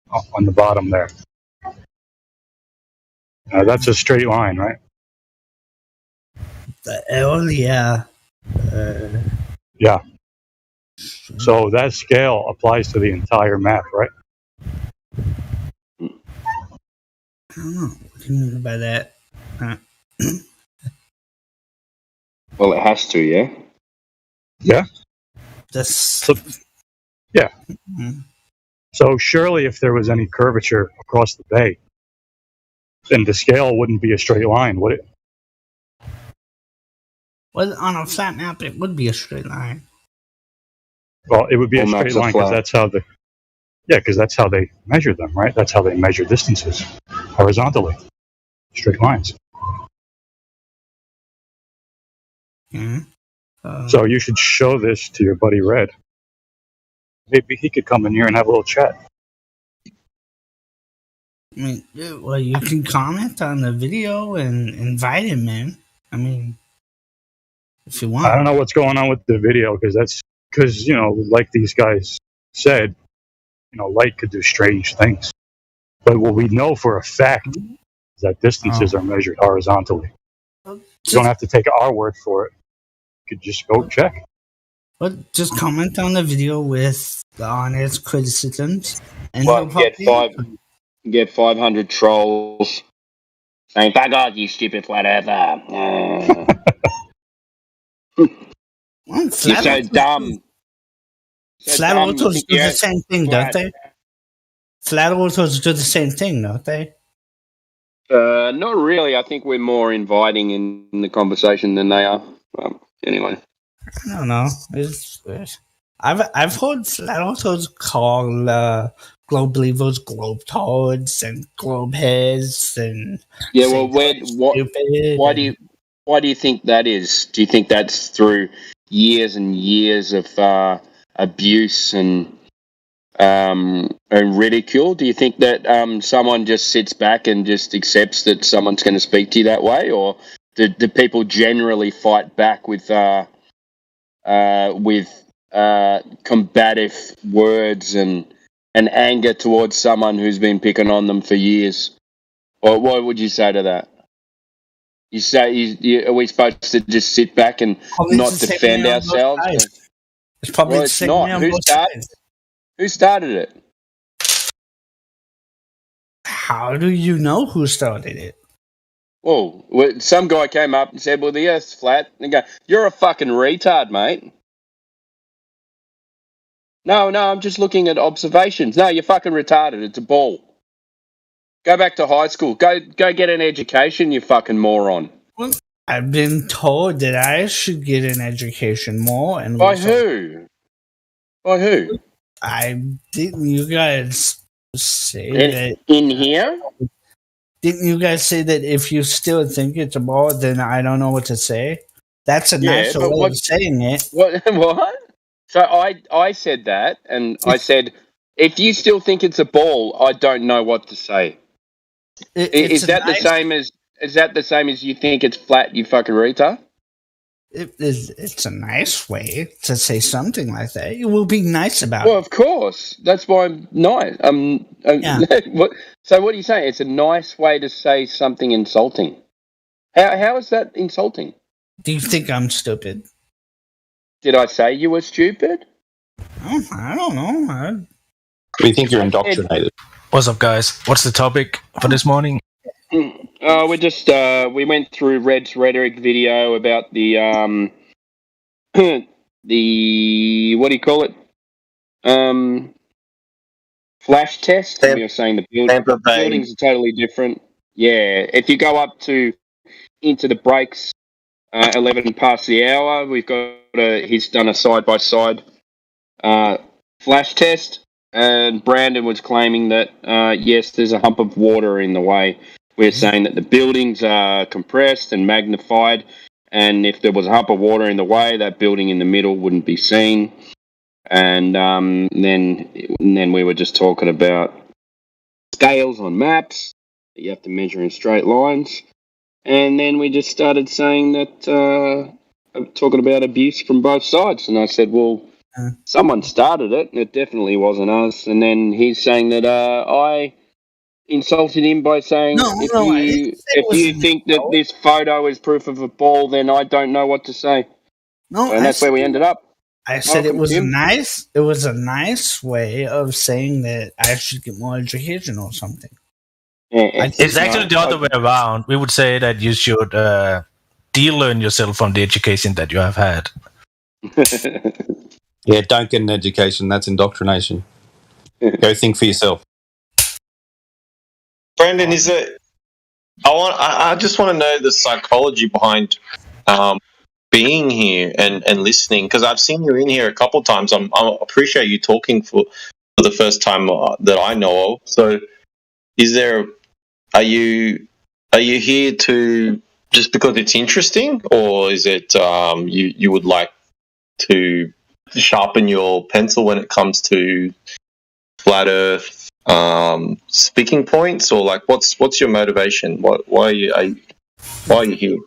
[SPEAKER 15] on the bottom there. That's a straight line, right?
[SPEAKER 13] Yeah.
[SPEAKER 15] Yeah. So that scale applies to the entire map, right?
[SPEAKER 13] I don't know. What do you mean by that?
[SPEAKER 9] Well, it has to, yeah?
[SPEAKER 15] Yeah. Yeah.
[SPEAKER 13] Mm-hmm.
[SPEAKER 15] So surely if there was any curvature across the bay, then the scale wouldn't be a straight line, would it?
[SPEAKER 13] Well, on a flat map, it would be a straight line.
[SPEAKER 15] Well, it would be a straight line because that's how that's how they measure them, right? That's how they measure distances horizontally, straight lines.
[SPEAKER 13] Mm-hmm.
[SPEAKER 15] So you should show this to your buddy Red. Maybe he could come in here and have a little chat.
[SPEAKER 13] I mean, well, you can comment on the video and invite him in. I mean, if you want.
[SPEAKER 15] I don't know what's going on with the video because like these guys said, light could do strange things. But what we know for a fact is that distances are measured horizontally. You don't have to take our word for it. You could just go check.
[SPEAKER 13] But just comment on the video with the honest criticisms. And
[SPEAKER 9] get 500 trolls saying, "Fuck off, you stupid flat earther." You're so dumb.
[SPEAKER 13] Flat earthers do the same thing, don't they? Flat earthers do the same thing, don't they?
[SPEAKER 9] Not really. I think we're more inviting in the conversation than they are. Anyway.
[SPEAKER 13] I don't know. I've heard flat earthers call globe believers globe toads and globe heads and
[SPEAKER 9] why do you think that is? Do you think that's through years and years of abuse and ridicule? Do you think that someone just sits back and just accepts that someone's going to speak to you that way, or do people generally fight back with combative words and anger towards someone who's been picking on them for years? Or what would you say to that? You say, are we supposed to just sit back and not defend ourselves?
[SPEAKER 13] It's probably
[SPEAKER 9] well, it's not. Who started it?
[SPEAKER 13] How do you know who started it?
[SPEAKER 9] Well, some guy came up and said, "Well, the Earth's flat." And go, "You're a fucking retard, mate." No, I'm just looking at observations. No, you're fucking retarded. It's a ball. Go back to high school. Go get an education, you fucking moron.
[SPEAKER 13] Well, I've been told that I should get an education more. And
[SPEAKER 9] by who? By who?
[SPEAKER 13] Didn't you guys say that
[SPEAKER 9] in here?
[SPEAKER 13] Didn't you guys say that if you still think it's a ball, then I don't know what to say? That's a nicer way of saying it.
[SPEAKER 9] What? So I said that, and I said if you still think it's a ball, I don't know what to say. Is that the same as? Is that the same as you think it's flat? You fucking retard.
[SPEAKER 13] It's a nice way to say something like that. You will be nice about
[SPEAKER 9] Well,
[SPEAKER 13] it.
[SPEAKER 9] of course. That's why I'm nice. So what are you saying? It's a nice way to say something insulting. How is that insulting?
[SPEAKER 13] Do you think I'm stupid?
[SPEAKER 9] Did I say you were stupid?
[SPEAKER 13] Oh, I don't know.
[SPEAKER 12] We think you're indoctrinated.
[SPEAKER 16] What's up, guys? What's the topic for this morning?
[SPEAKER 9] We just we went through Red's rhetoric video about the the what do you call it? Flash test. We were saying the buildings are totally different. Yeah, if you go up into the breaks, 11 past the hour, we've got he's done a side by side flash test, and Brandon was claiming that yes, there's a hump of water in the way. We're saying that the buildings are compressed and magnified, and if there was a hump of water in the way, that building in the middle wouldn't be seen. And then we were just talking about scales on maps that you have to measure in straight lines. And then we just started saying that, talking about abuse from both sides. And I said, well, someone started it, and it definitely wasn't us. And then he's saying that I insulted him by saying, if you think that this photo is proof of a ball, then I don't know what to say.
[SPEAKER 13] No,
[SPEAKER 9] and that's where we ended up.
[SPEAKER 13] I said it was nice. It was a nice way of saying that I should get more education or something.
[SPEAKER 16] It's actually the other way around. We would say that you should de-learn yourself from the education that you have had.
[SPEAKER 12] Yeah, don't get an education. That's indoctrination. Go think for yourself.
[SPEAKER 14] Brandon, is it? I just want to know the psychology behind being here and listening, because I've seen you in here a couple of times. I appreciate you talking for the first time that I know of. So, are you here to just because it's interesting, or is it you would like to sharpen your pencil when it comes to flat Earth speaking points, or like what's your motivation? Why are you here?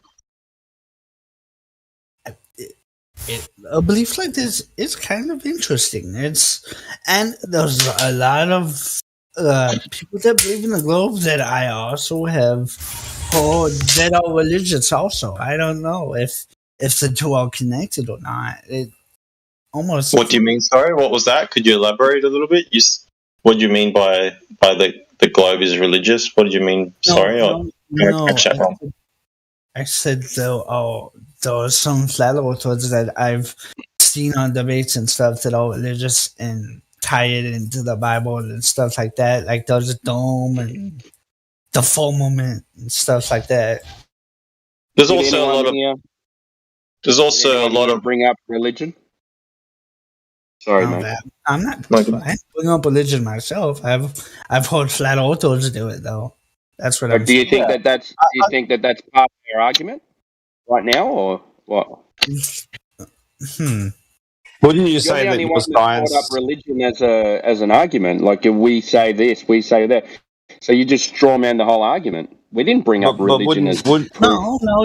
[SPEAKER 13] A belief like this is kind of interesting. And there's a lot of people that believe in the globe that I also have heard that are religious. Also, I don't know if the two are connected or not. It almost.
[SPEAKER 14] What do you mean? Sorry, what was that? Could you elaborate a little bit? What do you mean by the globe is religious? What did you mean? Sorry,
[SPEAKER 13] I said there are some flat earthers that I've seen on debates and stuff that are religious and tie it into the Bible and stuff like that. Like there's a dome and the firmament and stuff like that.
[SPEAKER 14] There's also a lot of
[SPEAKER 9] bring up religion. Sorry, mate.
[SPEAKER 13] I'm not bring up religion myself. I've heard flat earthers do it though. That's what I'm.
[SPEAKER 9] Do you think that's part of their argument right now, or what?
[SPEAKER 12] Wouldn't you say that your science
[SPEAKER 9] brought up religion as an argument? Like if we say this, we say that. So you just straw man the whole argument. We didn't bring up religion as
[SPEAKER 13] no,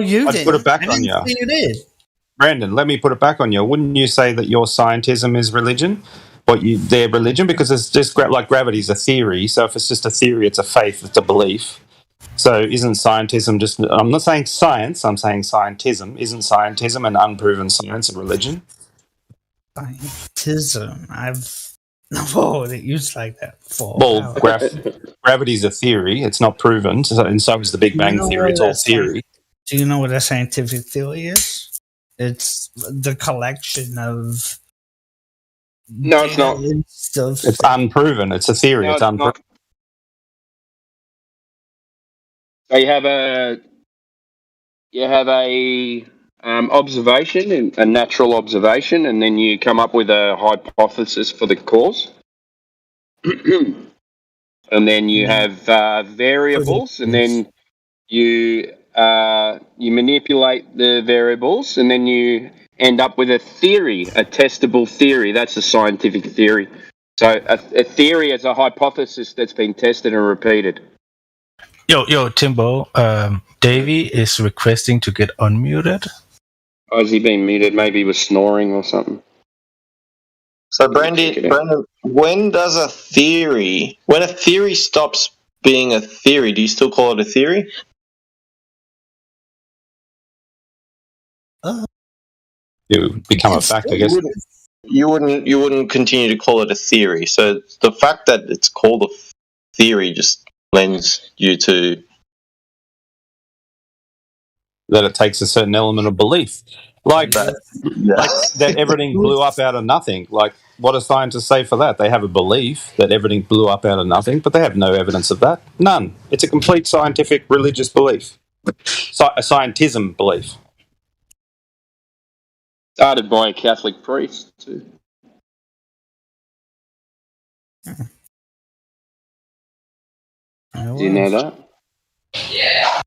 [SPEAKER 13] you
[SPEAKER 12] I'd
[SPEAKER 13] did.
[SPEAKER 12] put it back on you.
[SPEAKER 13] You did.
[SPEAKER 12] Brandon, let me put it back on you. Wouldn't you say that your scientism is religion? Their religion? Because it's just like gravity is a theory. So if it's just a theory, it's a faith, it's a belief. So isn't scientism just... I'm not saying science, I'm saying scientism. Isn't scientism an unproven science and religion?
[SPEAKER 13] Scientism? I've never heard it used like that before.
[SPEAKER 12] Well, gravity is a theory. It's not proven. And so is the Big Bang Theory. It's all theory.
[SPEAKER 13] Do you know what a scientific theory is? It's the collection of...
[SPEAKER 9] No, it's not.
[SPEAKER 12] It's unproven. It's a theory.
[SPEAKER 9] No,
[SPEAKER 12] it's unproven.
[SPEAKER 9] So you have a observation, a natural observation, and then you come up with a hypothesis for the cause. And then you have variables, and then you manipulate the variables, and then you end up with a theory, a testable theory. That's a scientific theory. So a theory is a hypothesis that's been tested and repeated.
[SPEAKER 16] Yo, Timbo. Davey is requesting to get unmuted.
[SPEAKER 9] Oh, has he been muted? Maybe he was snoring or something.
[SPEAKER 14] So, Brandon, when a theory stops being a theory, do you still call it a theory?
[SPEAKER 12] It would become a fact, I guess.
[SPEAKER 14] You wouldn't continue to call it a theory. So the fact that it's called a theory just lends you to
[SPEAKER 12] that it takes a certain element of belief, like that everything blew up out of nothing. Like, what do scientists say for that? They have a belief that everything blew up out of nothing, but they have no evidence of that. None. It's a complete scientific religious belief, a scientism belief.
[SPEAKER 9] Started by a Catholic priest too. Do you know that?
[SPEAKER 12] Yeah.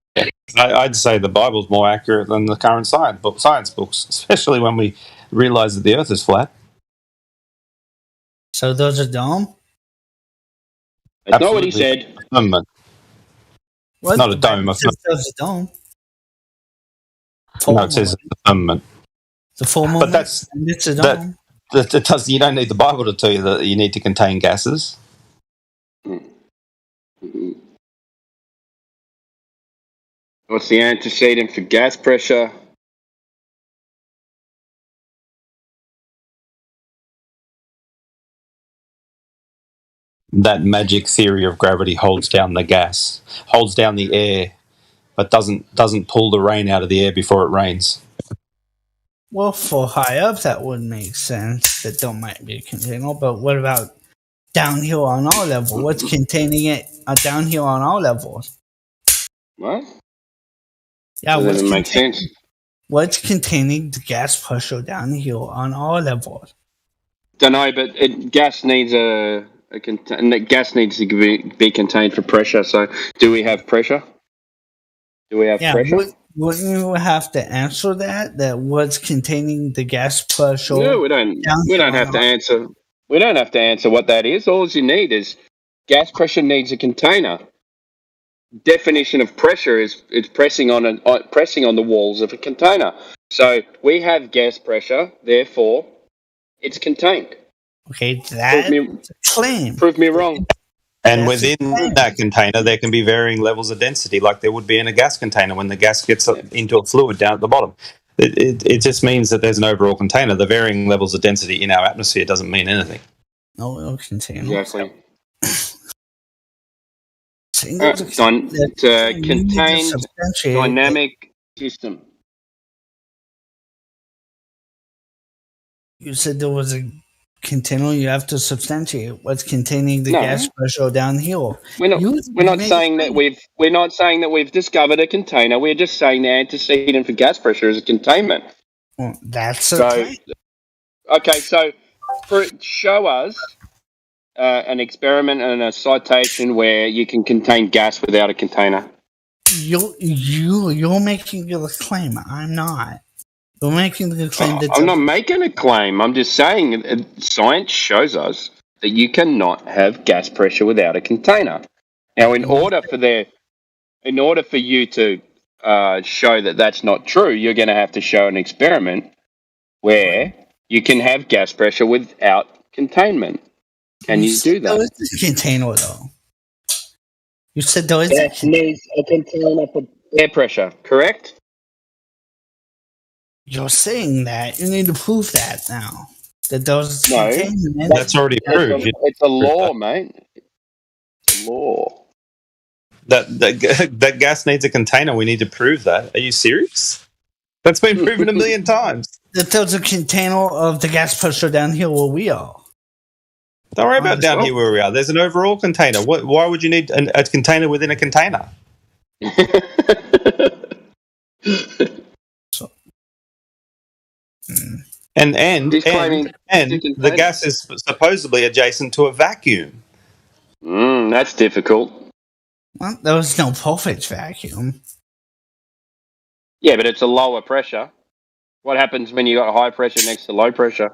[SPEAKER 12] I'd say the Bible's more accurate than the current science books, especially when we realize that the Earth is flat.
[SPEAKER 13] So those are dumb?
[SPEAKER 9] That's not what he said.
[SPEAKER 12] It's not a dome.
[SPEAKER 13] It says those are dumb.
[SPEAKER 12] No, it says it's a firmament.
[SPEAKER 13] The full moon.
[SPEAKER 12] But that's
[SPEAKER 13] it's a dome.
[SPEAKER 12] That does. You don't need the Bible to tell you that you need to contain gases.
[SPEAKER 9] What's the antecedent for gas pressure?
[SPEAKER 12] That magic theory of gravity holds down the gas, holds down the air, but doesn't pull the rain out of the air before it rains.
[SPEAKER 13] Well, for high up, that would make sense. That don't might be a container. But what about downhill on all levels? What's containing it downhill on all levels?
[SPEAKER 9] What?
[SPEAKER 13] Yeah,
[SPEAKER 9] that doesn't make sense.
[SPEAKER 13] What's containing the gas pressure downhill on all levels?
[SPEAKER 9] Don't know, but gas needs gas needs to be contained for pressure. So, do we have pressure? Do we have pressure?
[SPEAKER 13] Wouldn't you have to answer that? That what's containing the gas pressure?
[SPEAKER 9] No, we don't. We don't have to answer. We don't have to answer what that is. All you need is gas pressure needs a container. Definition of pressure is it's pressing on the walls of a container. So we have gas pressure, therefore it's contained.
[SPEAKER 13] Okay, that's a claim.
[SPEAKER 9] Prove me wrong.
[SPEAKER 12] And within that container, there can be varying levels of density, like there would be in a gas container when the gas gets into a fluid down at the bottom. It just means that there's an overall container. The varying levels of density in our atmosphere doesn't mean anything.
[SPEAKER 13] No container.
[SPEAKER 9] Exactly. It's a contained dynamic system.
[SPEAKER 13] You said there was a container. You have to substantiate what's containing the gas pressure downhill.
[SPEAKER 9] We're not saying that we've discovered a container. We're just saying the antecedent for gas pressure is a containment.
[SPEAKER 13] Well, that's
[SPEAKER 9] so. So show us an experiment and a citation where you can contain gas without a container.
[SPEAKER 13] You're making a claim. I'm not. You're making the claim that
[SPEAKER 9] I'm not making a claim. I'm just saying science shows us that you cannot have gas pressure without a container. Now, in order for you to show that that's not true, you're going to have to show an experiment where you can have gas pressure without containment. Can you do that?
[SPEAKER 13] There is a container, though. You said there is
[SPEAKER 9] gas needs a container for air pressure, correct?
[SPEAKER 13] You're saying that. You need to prove that now. That those
[SPEAKER 12] that's already proved.
[SPEAKER 9] It's a law, mate. It's a law.
[SPEAKER 12] That gas needs a container. We need to prove that. Are you serious? That's been proven 1 million times.
[SPEAKER 13] That there's a container of the gas pressure down here where we are.
[SPEAKER 12] Don't worry about down here where we are. There's an overall container. Why would you need a container within a container? And the gas is supposedly adjacent to a vacuum.
[SPEAKER 9] That's difficult.
[SPEAKER 13] Well, there was no perfect vacuum.
[SPEAKER 9] Yeah, but it's a lower pressure. What happens when you got high pressure next to low pressure?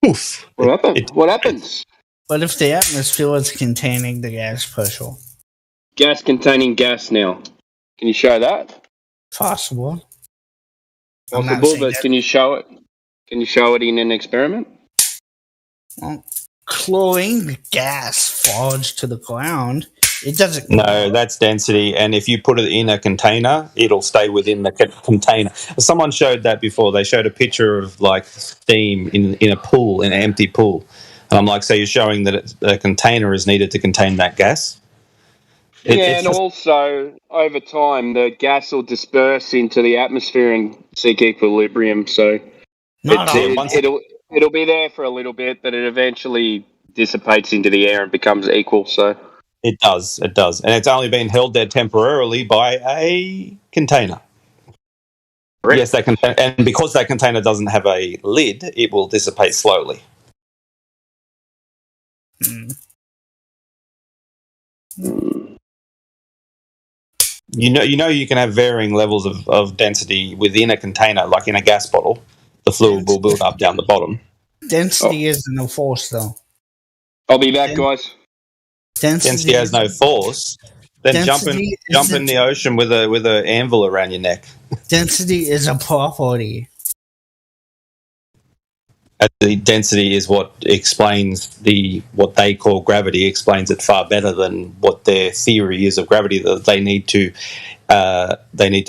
[SPEAKER 7] poof.
[SPEAKER 9] What happened? What happens?
[SPEAKER 13] What if the atmosphere was containing the gas pressure?
[SPEAKER 9] Gas containing gas now. Can you show that?
[SPEAKER 13] Possible. I'm not
[SPEAKER 9] Possible,
[SPEAKER 13] saying
[SPEAKER 9] but
[SPEAKER 13] that-
[SPEAKER 9] can you show it? Can you show it in an experiment?
[SPEAKER 13] Well, chlorine gas falls to the ground. It doesn't.
[SPEAKER 12] No, that's density, and if you put it in a container, it'll stay within the container. Someone showed that before. They showed a picture of like steam in a pool, in an empty pool, and I'm like, so you're showing that a container is needed to contain that gas?
[SPEAKER 9] And also over time, the gas will disperse into the atmosphere and seek equilibrium. So it'll be there for a little bit, but it eventually dissipates into the air and becomes equal. So.
[SPEAKER 12] It does, and it's only been held there temporarily by a container. Correct. Yes, and because that container doesn't have a lid, it will dissipate slowly. You know, you can have varying levels of density within a container, like in a gas bottle. The fluid will build up down the bottom.
[SPEAKER 13] Density isn't a force, though.
[SPEAKER 9] I'll be back, guys.
[SPEAKER 12] Density has no force. Then jump in the ocean with a anvil around your neck.
[SPEAKER 13] Density is a property.
[SPEAKER 12] The density is what explains what they call gravity. Explains it far better than what their theory is of gravity. That they need to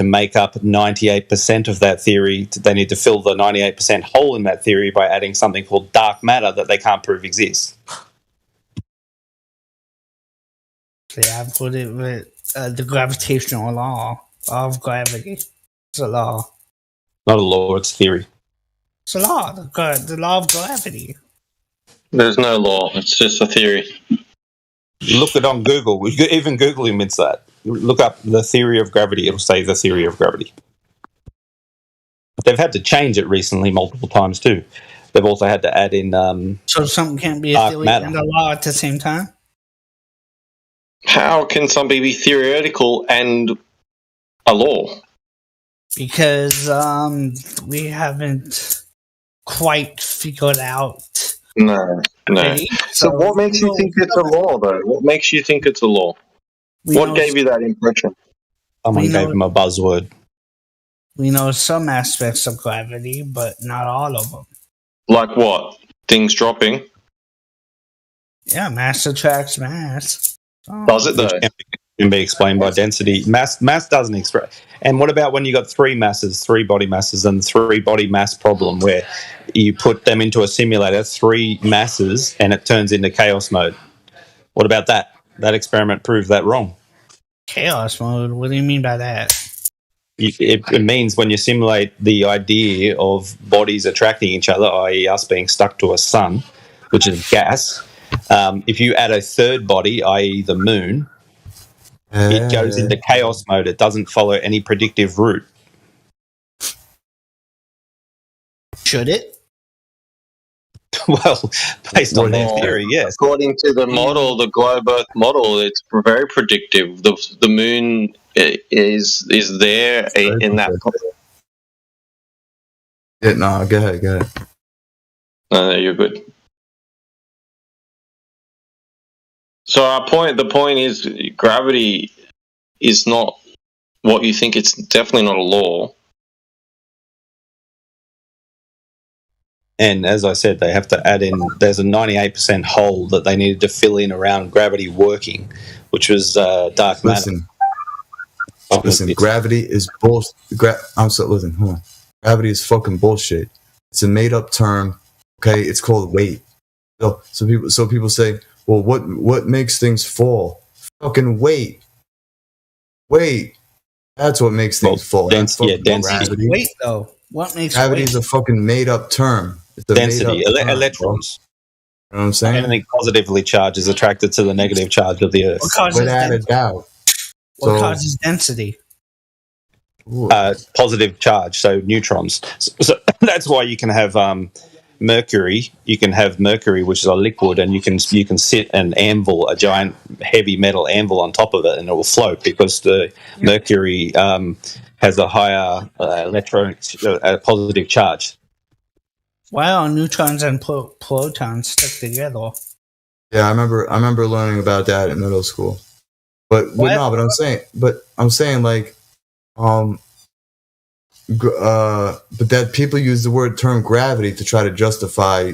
[SPEAKER 12] make up 98% of that theory. They need to fill the 98% hole in that theory by adding something called dark matter that they can't prove exists.
[SPEAKER 13] Yeah, I put it with the gravitational law of gravity. It's a law.
[SPEAKER 12] Not a law, it's theory.
[SPEAKER 13] It's a law. The law of gravity.
[SPEAKER 14] There's no law. It's just a theory.
[SPEAKER 12] Look it on Google. Even Google admits that. Look up the theory of gravity. It'll say the theory of gravity. They've had to change it recently multiple times too. They've also had to add in
[SPEAKER 13] so something can't be a theory and a law at the same time?
[SPEAKER 14] How can something be theoretical and a law?
[SPEAKER 13] Because we haven't quite figured out.
[SPEAKER 14] No. So what makes you think it's a law, though? What makes you think it's a law? What gave you that impression?
[SPEAKER 12] Someone gave him a buzzword.
[SPEAKER 13] We know some aspects of gravity, but not all of them.
[SPEAKER 14] Like what? Things dropping?
[SPEAKER 13] Yeah, mass attracts mass.
[SPEAKER 14] Does it, though?
[SPEAKER 12] Can be explained by density. Mass doesn't express. And what about when you got three body masses, and the 3 body mass problem, where you put them into a simulator, 3 masses, and it turns into chaos mode? What about that? That experiment proved that wrong.
[SPEAKER 13] Chaos mode? What do you mean by that?
[SPEAKER 12] It means when you simulate the idea of bodies attracting each other, i.e. us being stuck to a sun, which is gas, if you add a third body, i.e. the moon, it goes into chaos mode. It doesn't follow any predictive route.
[SPEAKER 13] Should it?
[SPEAKER 12] Well, based on their theory, yes.
[SPEAKER 14] According to the model, the globe Earth model, it's very predictive. The moon is there in that.
[SPEAKER 2] Yeah, no, go ahead.
[SPEAKER 14] No, you're good. So the point is, gravity is not what you think. It's definitely not a law.
[SPEAKER 12] And as I said, they have to add in, there's a 98% hole that they needed to fill in around gravity working, which was dark matter.
[SPEAKER 2] Listen, gravity is bullshit. Listen, hold on. Gravity is fucking bullshit. It's a made-up term. Okay, it's called weight. So people say, well, what makes things fall? Fucking weight. That's what makes things fall.
[SPEAKER 12] Density.
[SPEAKER 13] Gravity. Weight, though. What makes
[SPEAKER 2] gravity
[SPEAKER 13] weight?
[SPEAKER 2] is a fucking made-up term. It's a
[SPEAKER 12] density.
[SPEAKER 2] made-up term,
[SPEAKER 12] electrons.
[SPEAKER 2] You know what I'm saying?
[SPEAKER 12] Anything positively charged is attracted to the negative charge of the Earth.
[SPEAKER 2] Without a doubt.
[SPEAKER 13] What causes density?
[SPEAKER 12] Positive charge, so neutrons. So that's why you can have mercury. You can have mercury, which is a liquid, and you can sit an anvil, a giant heavy metal anvil on top of it, and it will float because the mercury has a higher positive charge.
[SPEAKER 13] Why are neutrons and protons stuck together?
[SPEAKER 2] Yeah, I remember learning about that in middle school. But I'm saying like, but that people use the term gravity to try to justify,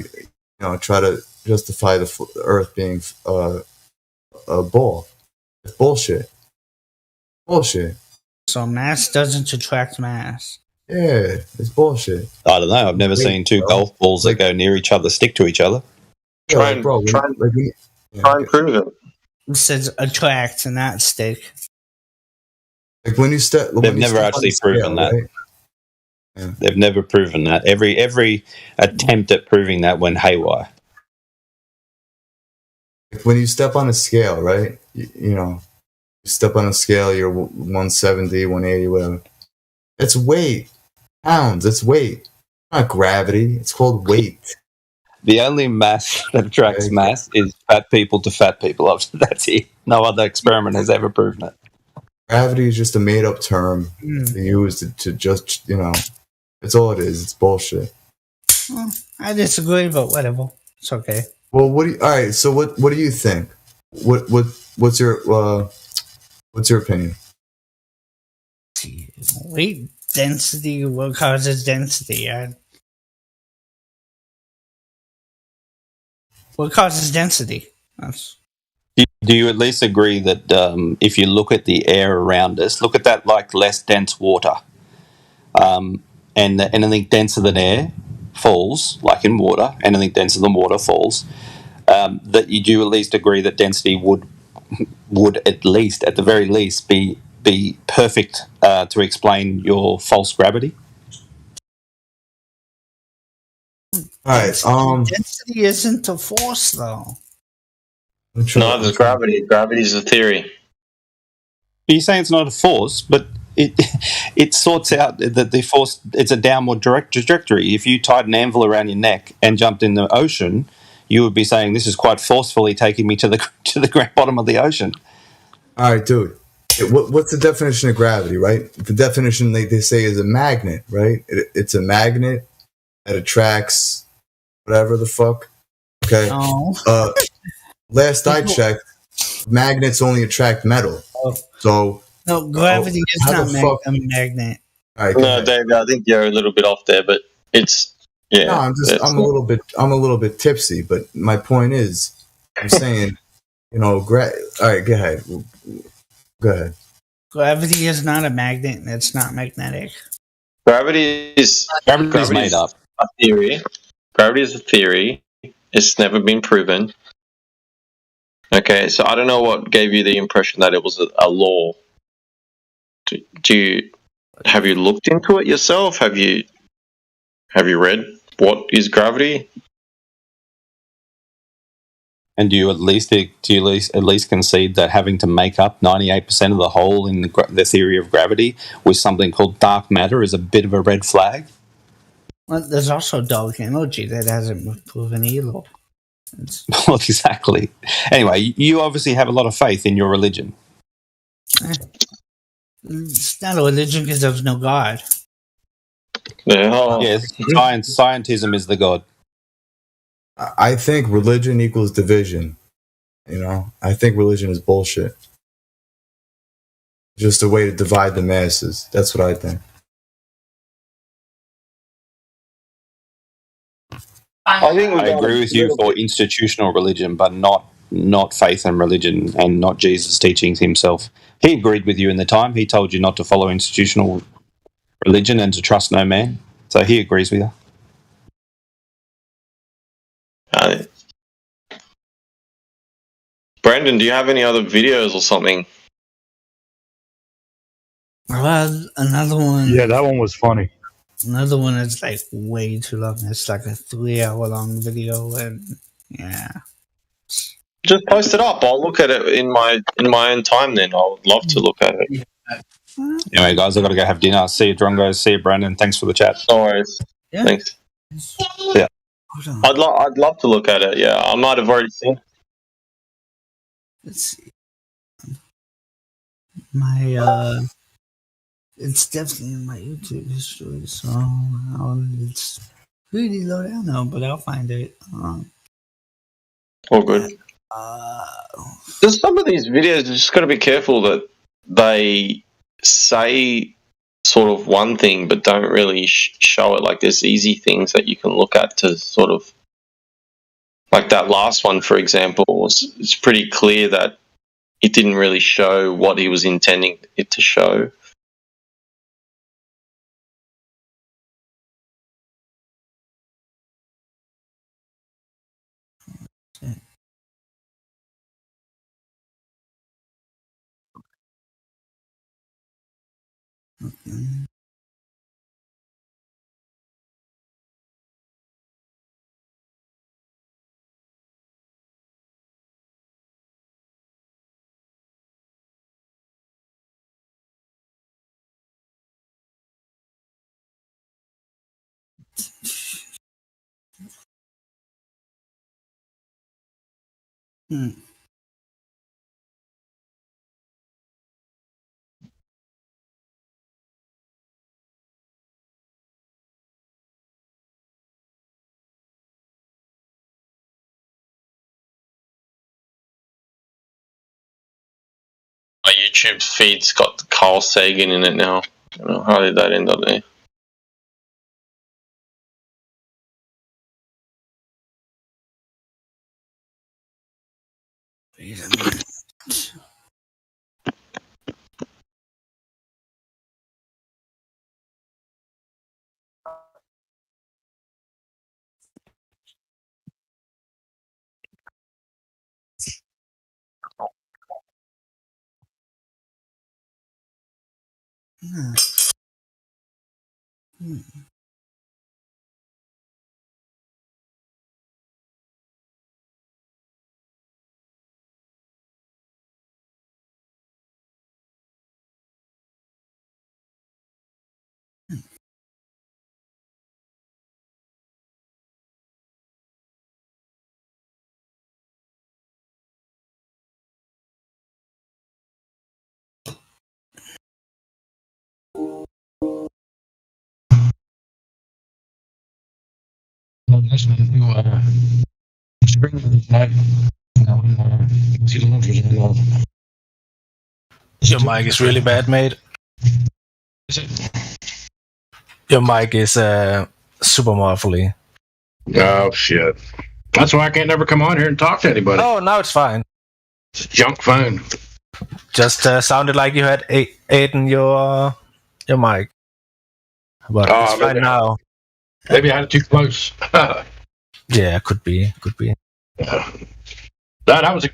[SPEAKER 2] the Earth being a ball. It's bullshit. Bullshit.
[SPEAKER 13] So mass doesn't attract mass.
[SPEAKER 2] Yeah, it's bullshit.
[SPEAKER 12] I don't know. I've never seen two golf balls that go near each other stick to each other.
[SPEAKER 14] Try and prove it.
[SPEAKER 13] It says attract and not stick.
[SPEAKER 2] Like when you step,
[SPEAKER 12] they've never actually proven that. Right? Yeah. They've never proven that. Every attempt at proving that went haywire.
[SPEAKER 2] Like when you step on a scale, right? You step on a scale, you're 170, 180, whatever. It's weight. Pounds, it's weight. Not gravity. It's called weight.
[SPEAKER 12] The only mass that attracts mass is fat people to fat people. That's it. No other experiment has ever proven it.
[SPEAKER 2] Gravity is just a made-up term used to just, it's all it is. It's bullshit.
[SPEAKER 13] Well, I disagree, but whatever. It's okay.
[SPEAKER 2] Well, all right. So what do you think? What's your opinion?
[SPEAKER 13] Weight density. What causes density? What causes density?
[SPEAKER 12] Do you at least agree that if you look at the air around us, look at that like less dense water, and anything denser than air falls, like in water, anything denser than water falls, that you do at least agree that density would at the very least be perfect to explain your false gravity?
[SPEAKER 2] All right.
[SPEAKER 13] Density isn't a force, though.
[SPEAKER 14] No, there's gravity. Gravity is a theory.
[SPEAKER 12] You're saying it's not a force, but it sorts out that the force. It's a downward trajectory. If you tied an anvil around your neck and jumped in the ocean, you would be saying this is quite forcefully taking me to the bottom of the ocean.
[SPEAKER 2] All right, dude. What's the definition of gravity, right? The definition they say is a magnet, right? It's a magnet that attracts whatever the fuck. Okay.
[SPEAKER 13] Oh.
[SPEAKER 2] Last I checked, magnets only attract metal. So
[SPEAKER 13] no, gravity is not a magnet.
[SPEAKER 2] All right,
[SPEAKER 14] no, Dave, I think you're a little bit off there, but it's yeah.
[SPEAKER 2] No, I'm a little bit tipsy, but my point is, I'm saying, all right, go ahead. Go ahead.
[SPEAKER 13] Gravity is not a magnet. It's not magnetic.
[SPEAKER 14] Gravity is
[SPEAKER 12] made up.
[SPEAKER 14] A theory. Gravity is a theory. It's never been proven. Okay, so I don't know what gave you the impression that it was a law. Have you looked into it yourself? Have you read what is gravity?
[SPEAKER 12] And do you at least concede that having to make up 98% of the whole in the theory of gravity with something called dark matter is a bit of a red flag?
[SPEAKER 13] Well, there's also dark energy that hasn't been proven either.
[SPEAKER 12] Well, exactly. Anyway, you obviously have a lot of faith in your religion.
[SPEAKER 13] It's not a religion because there's no God.
[SPEAKER 12] Yes, scientism is the God.
[SPEAKER 2] I think religion equals division. I think religion is bullshit. Just a way to divide the masses. That's what I think.
[SPEAKER 12] I agree with you for institutional religion, but not faith and religion, and not Jesus' teachings himself. He agreed with you in the time. He told you not to follow institutional religion and to trust no man. So he agrees with you.
[SPEAKER 14] Brandon, do you have any other videos or something?
[SPEAKER 13] Well, another one.
[SPEAKER 15] Yeah, that one was funny.
[SPEAKER 13] Another one is like way too long. It's like a 3-hour long video, and yeah.
[SPEAKER 14] Just post it up. I'll look at it in my own time. Then I would love to look at it.
[SPEAKER 12] Anyway, guys, I've got to go have dinner. See you, Drongo. See you, Brandon. Thanks for the chat.
[SPEAKER 14] No worries.
[SPEAKER 13] Yeah.
[SPEAKER 14] Thanks. Yeah. I'd love to look at it. Yeah, I might have already seen.
[SPEAKER 13] Let's see. My it's definitely in my YouTube history. So it's really low down though, but I'll find it.
[SPEAKER 14] All good. There's some of these videos, you just got to be careful that they say sort of one thing but don't really show it. Like there's easy things that you can look at to sort of, like that last one, for example, it's pretty clear that it didn't really show what he was intending it to show. My YouTube feed's got Carl Sagan in it now. I don't know, how did that end up there?
[SPEAKER 13] Wait a minute.
[SPEAKER 8] That's my new screen tonight.
[SPEAKER 16] Your mic is really bad, mate.
[SPEAKER 8] Is it?
[SPEAKER 16] Your mic is super muffly.
[SPEAKER 8] Oh shit! That's why I can't never come on here and talk to anybody.
[SPEAKER 16] Oh, now it's fine.
[SPEAKER 8] It's a junk phone.
[SPEAKER 16] Just sounded like you had eaten your mic. But it's fine now.
[SPEAKER 8] Maybe I had it too close.
[SPEAKER 16] Yeah, could be.
[SPEAKER 8] That was a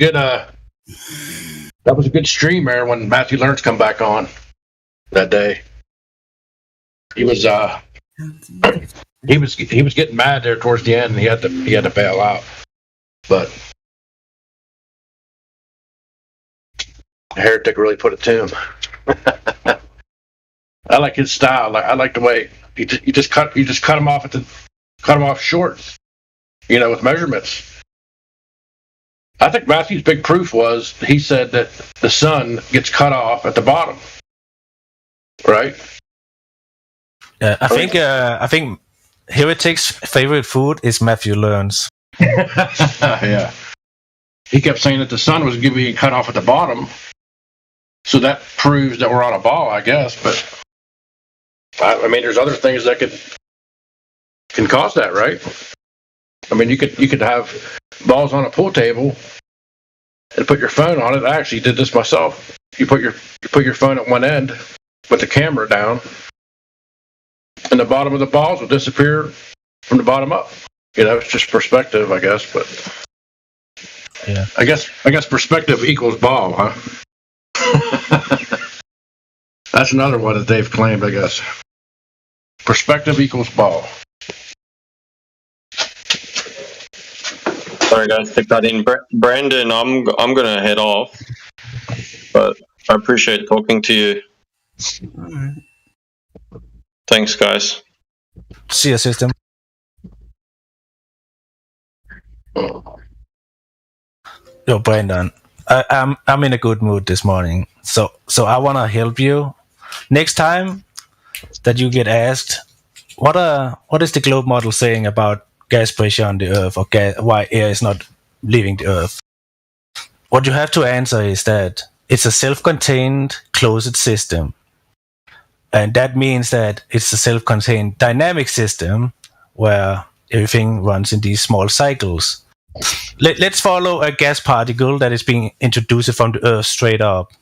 [SPEAKER 8] good stream there when Matthew Learns come back on that day. He was getting mad there towards the end, and he had to bail out. But Heretic really put it to him. I like his style. I like the way you just cut him off short, with measurements. I think Matthew's big proof was he said that the sun gets cut off at the bottom, right?
[SPEAKER 16] I think Heretic's favorite food is Matthew Learns.
[SPEAKER 8] Yeah, he kept saying that the sun was being cut off at the bottom, so that proves that we're on a ball, I guess. But I mean, there's other things that can cause that, right? I mean, you could have balls on a pool table and put your phone on it. I actually did this myself. You put your phone at one end with the camera down, and the bottom of the balls will disappear from the bottom up. It's just perspective, I guess. But
[SPEAKER 16] yeah,
[SPEAKER 8] I guess perspective equals ball, huh? That's another one that they've claimed, I guess. Perspective equals ball.
[SPEAKER 14] Sorry guys, take that in. Brandon, I'm gonna head off, but I appreciate talking to you. Thanks, guys.
[SPEAKER 16] See you, system. Yo, Brandon, I'm in a good mood this morning, so I wanna help you. Next time that you get asked what is the globe model saying about gas pressure on the Earth, or why air is not leaving the Earth? What you have to answer is that it's a self-contained closed system, and that means that it's a self-contained dynamic system where everything runs in these small cycles. Let's follow a gas particle that is being introduced from the Earth straight up.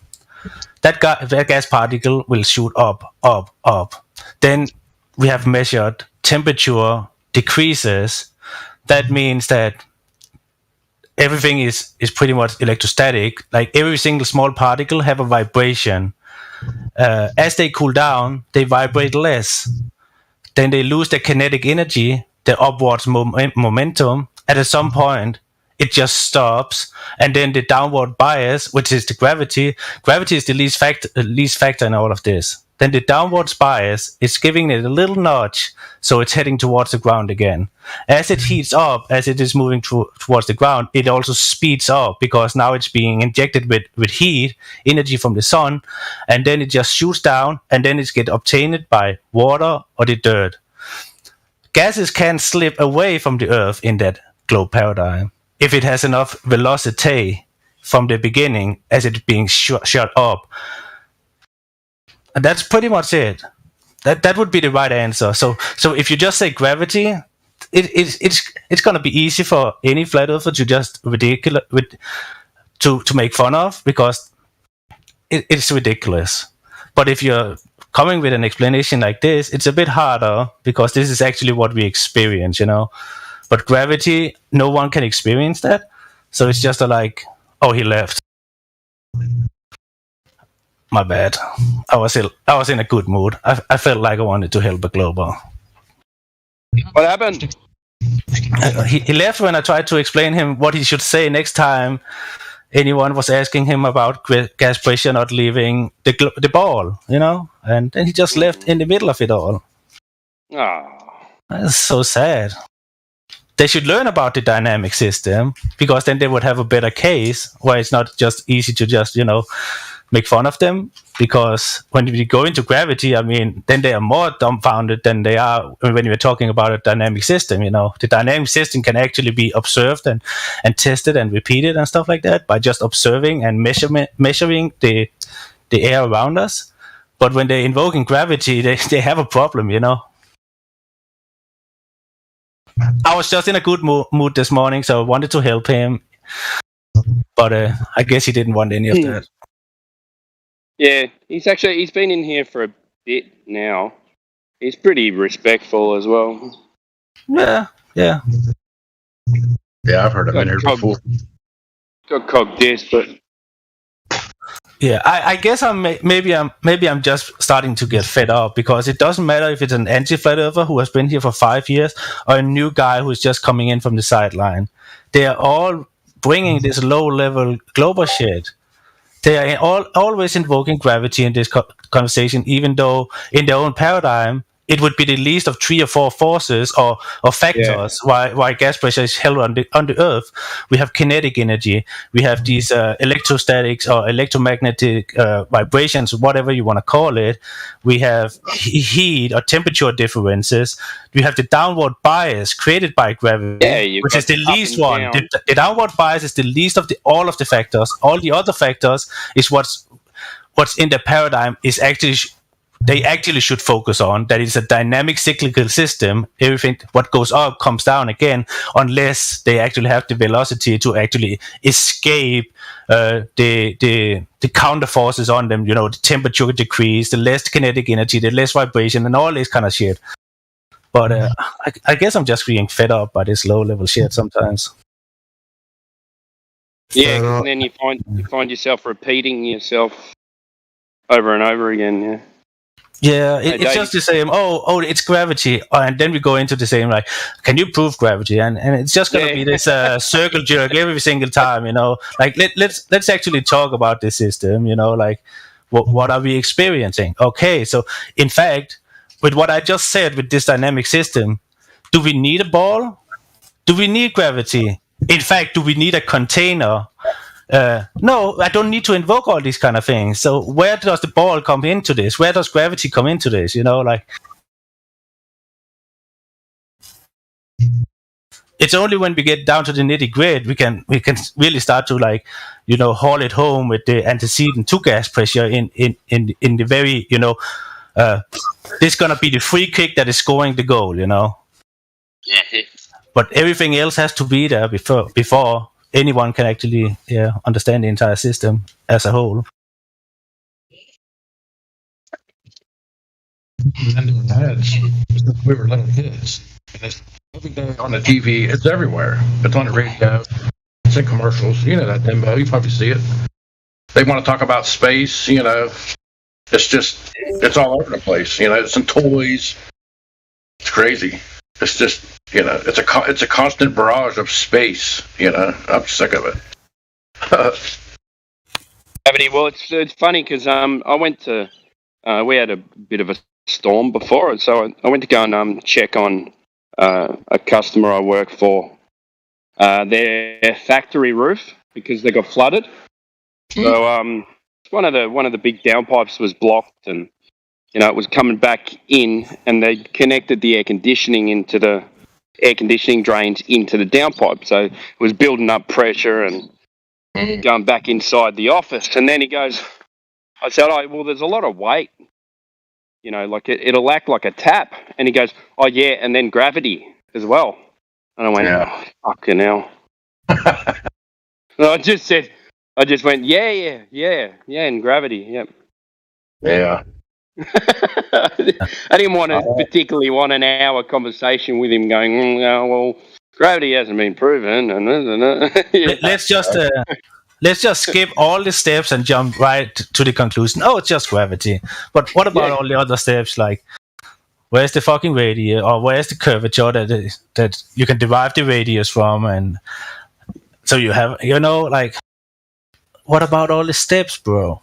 [SPEAKER 16] That gas particle will shoot up, up, up. Then we have measured temperature decreases. That means that everything is pretty much electrostatic. Like every single small particle have a vibration. As they cool down, they vibrate less. Then they lose their kinetic energy, their upwards momentum. At some point, it just stops, and then the downward bias, which is the gravity is the least factor in all of this. Then the downwards bias is giving it a little nudge, so it's heading towards the ground again. As it heats up, as it is moving towards the ground, it also speeds up, because now it's being injected with heat, energy from the sun, and then it just shoots down, and then it gets obtained by water or the dirt. Gases can slip away from the Earth in that globe paradigm if it has enough velocity from the beginning as it's being shot up. And that's pretty much it. That would be the right answer. So if you just say gravity, it's gonna be easy for any flat earther to just to make fun of, because it's ridiculous. But if you're coming with an explanation like this, it's a bit harder, because this is actually what we experience, you know. But gravity, no one can experience that. So it's just like, oh, he left. My bad. I was in a good mood. I felt like I wanted to help a global.
[SPEAKER 9] What happened?
[SPEAKER 16] He left when I tried to explain him what he should say next time anyone was asking him about gas pressure not leaving the ball, you know? And then he just left in the middle of it all.
[SPEAKER 9] Oh.
[SPEAKER 16] That's so sad. They should learn about the dynamic system, because then they would have a better case where it's not just easy to just, you know, make fun of them. Because when we go into gravity, I mean, then they are more dumbfounded than they are when we're talking about a dynamic system, you know. The dynamic system can actually be observed and tested and repeated and stuff like that by just observing and measuring the air around us. But when they're invoking gravity, they have a problem, you know. I was just in a good mood this morning, so I wanted to help him. But I guess he didn't want any of that.
[SPEAKER 9] Yeah, he's been in here for a bit now. He's pretty respectful as well.
[SPEAKER 16] Yeah.
[SPEAKER 8] Yeah, I've heard him in here before.
[SPEAKER 9] Got cogged this, but
[SPEAKER 16] yeah, I guess maybe I'm just starting to get fed up, because it doesn't matter if it's an anti-flat earther who has been here for 5 years or a new guy who's just coming in from the sideline. They are all bringing this low-level global shit. They are always invoking gravity in this conversation, even though in their own paradigm it would be the least of 3 or 4 forces or factors why gas pressure is held on the Earth. We have kinetic energy, we have these electrostatics or electromagnetic vibrations, whatever you want to call it. We have heat or temperature differences. We have the downward bias created by gravity, which is the least one. The downward bias is the least of all of the factors. All the other factors is what's in the paradigm is actually they actually should focus on. That is a dynamic cyclical system. Everything what goes up comes down again, unless they actually have the velocity to actually escape the counter forces on them. You know, the temperature decrease, the less kinetic energy, the less vibration, and all this kind of shit. But I guess I'm just being fed up by this low level shit sometimes.
[SPEAKER 9] Yeah, and then you find yourself repeating yourself over and over again. Yeah.
[SPEAKER 16] Yeah, it's just the same. Oh, it's gravity, and then we go into the same. Like, can you prove gravity? And it's just gonna be this circle jerk every single time. You know, like let's actually talk about this system. You know, like what are we experiencing? Okay, so in fact, with what I just said with this dynamic system, do we need a ball? Do we need gravity? In fact, do we need a container? No, I don't need to invoke all these kind of things. So where does the ball come into this? Where does gravity come into this? You know, like It's only when we get down to the nitty gritty we can really start to haul it home with the antecedent to gas pressure in the very this gonna be the free kick that is scoring the goal,
[SPEAKER 11] Yeah.
[SPEAKER 16] But everything else has to be there before anyone can actually understand the entire system as a whole.
[SPEAKER 8] We were little kids. And it's every day on the TV. It's everywhere. It's on the radio. It's in commercials. You know that, Dimbo. You probably see it. They want to talk about space. It's all over the place. It's in toys. It's crazy. It's just, it's a constant barrage of space. I'm sick of it.
[SPEAKER 9] Well, it's funny because I went to we had a bit of a storm before, so I went to go and check on a customer I work for, their factory roof because they got flooded. So one of the big downpipes was blocked, and it was coming back in, and they connected the air conditioning drains into the downpipe, so it was building up pressure and going back inside the office. And then I said, well, there's a lot of weight. It'll act like a tap. And he goes, oh, yeah, and then gravity as well. And I went, oh, fucking hell. No, I just went, yeah, and gravity, yep.
[SPEAKER 8] Yeah.
[SPEAKER 9] I didn't particularly want an hour conversation with him going, well, gravity hasn't been proven.
[SPEAKER 16] Let's just skip all the steps and jump right to the conclusion. Oh, it's just gravity. But what about all the other steps? Like, where's the fucking radius, or where's the curvature that you can derive the radius from? And so you have, what about all the steps, bro?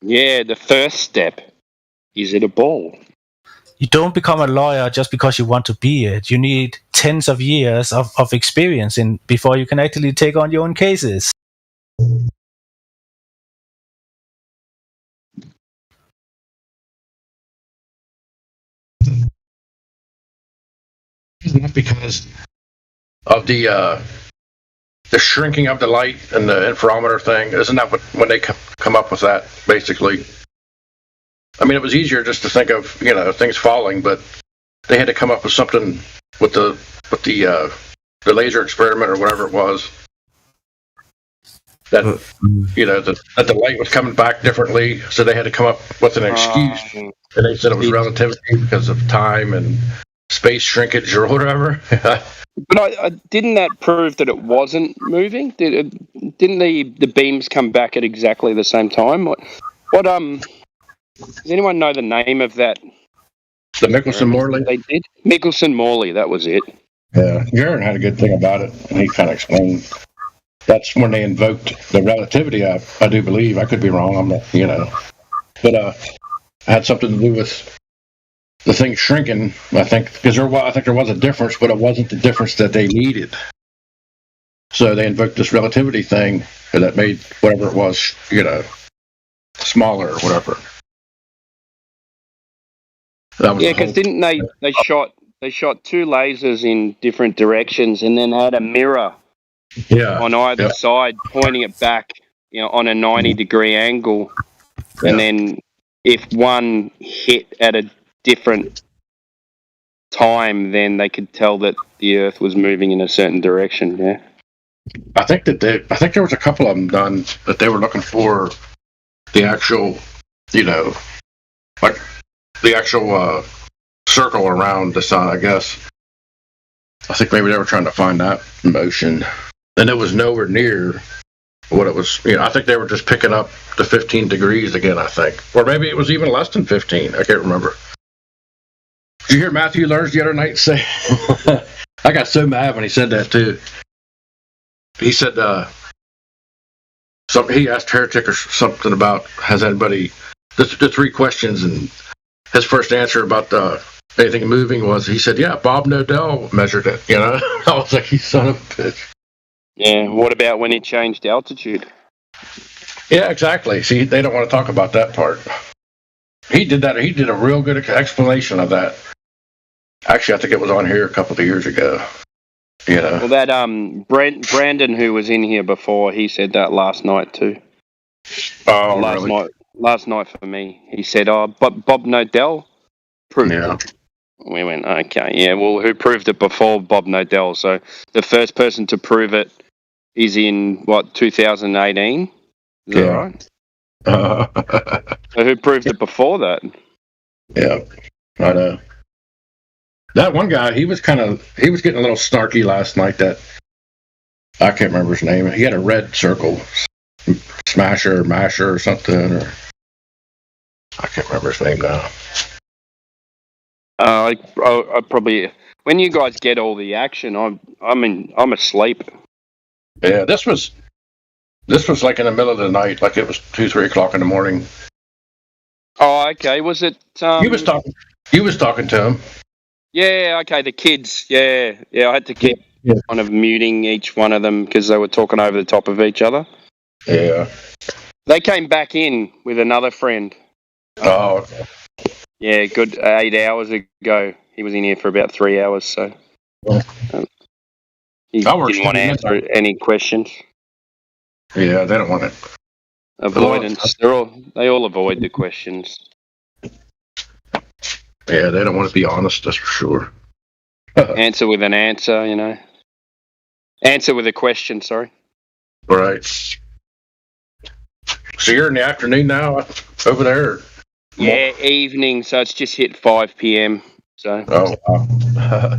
[SPEAKER 9] Yeah, the first step. Is it a ball?
[SPEAKER 16] You don't become a lawyer just because you want to be it. You need tens of years of experience before you can actually take on your own cases.
[SPEAKER 8] Isn't that because of the shrinking of the light and the interferometer thing? Isn't that when they come up with that, basically? I mean, it was easier just to think of, things falling, but they had to come up with something with the laser experiment or whatever it was. That that the light was coming back differently, so they had to come up with an excuse. And they said it was relativity because of time and space shrinkage or whatever.
[SPEAKER 9] But didn't that prove that it wasn't moving? Didn't the beams come back at exactly the same time? What does anyone know the name of that?
[SPEAKER 8] The Michelson-Morley?
[SPEAKER 9] They did? Michelson-Morley, that was it.
[SPEAKER 8] Yeah, Jaron had a good thing about it, and he kind of explained. That's when they invoked the relativity, I do believe. I could be wrong, I'm not, But it had something to do with the thing shrinking, I think, because I think there was a difference, but it wasn't the difference that they needed. So they invoked this relativity thing, and that made whatever it was, smaller or whatever.
[SPEAKER 9] Because didn't they shot two lasers in different directions and then had a mirror on either side pointing it back, on a 90-degree angle, and then if one hit at a different time, then they could tell that the Earth was moving in a certain direction. Yeah,
[SPEAKER 8] I think there was a couple of them done that they were looking for the actual, like the actual circle around the sun, I guess. I think maybe they were trying to find that motion, and it was nowhere near what it was. I think they were just picking up the 15 degrees again, I think, or maybe it was even less than 15. I can't remember. Did you hear Matthew Lurs the other night say? I got so mad when he said that too. He said he asked Heretic or something about has anybody the three questions, and his first answer about anything moving was, he said, yeah, Bob Nodell measured it. I was like, you son of a bitch.
[SPEAKER 9] Yeah, what about when he changed altitude?
[SPEAKER 8] Yeah, exactly. See, they don't want to talk about that part. He did that. He did a real good explanation of that. Actually, I think it was on here a couple of years ago. You know.
[SPEAKER 9] Well, that Brandon who was in here before, he said that last night too.
[SPEAKER 8] Oh, really?
[SPEAKER 9] Last night for me, he said, "Oh, Bob Nodell proved it." We went, okay, yeah. Well, who proved it before Bob Nodell? So the first person to prove it is in what 2018. Is that right? So who proved it before that?
[SPEAKER 8] Yeah, I know. That one guy, he was getting a little snarky last night. That I can't remember his name. He had a red circle, Masher or something, or I can't remember his name now.
[SPEAKER 9] I probably when you guys get all the action, I'm asleep.
[SPEAKER 8] Yeah, this was like in the middle of the night, like it was 2-3 o'clock in the morning.
[SPEAKER 9] Oh, okay. Was it?
[SPEAKER 8] He was talking to him.
[SPEAKER 9] Yeah, okay, the kids. Yeah, I had to keep kind of muting each one of them because they were talking over the top of each other.
[SPEAKER 8] Yeah.
[SPEAKER 9] They came back in with another friend.
[SPEAKER 8] Oh, okay.
[SPEAKER 9] Yeah, good 8 hours ago. He was in here for about 3 hours, so he didn't want to answer any questions.
[SPEAKER 8] Yeah, they don't want it.
[SPEAKER 9] Avoidance. They all avoid the questions.
[SPEAKER 8] Yeah, they don't want to be honest, that's for sure.
[SPEAKER 9] Answer with an answer, you know. Answer with a question, sorry.
[SPEAKER 8] Right. So you're in the afternoon now over there?
[SPEAKER 9] Yeah, evening, so it's just hit 5 p.m. So.
[SPEAKER 8] Oh, wow.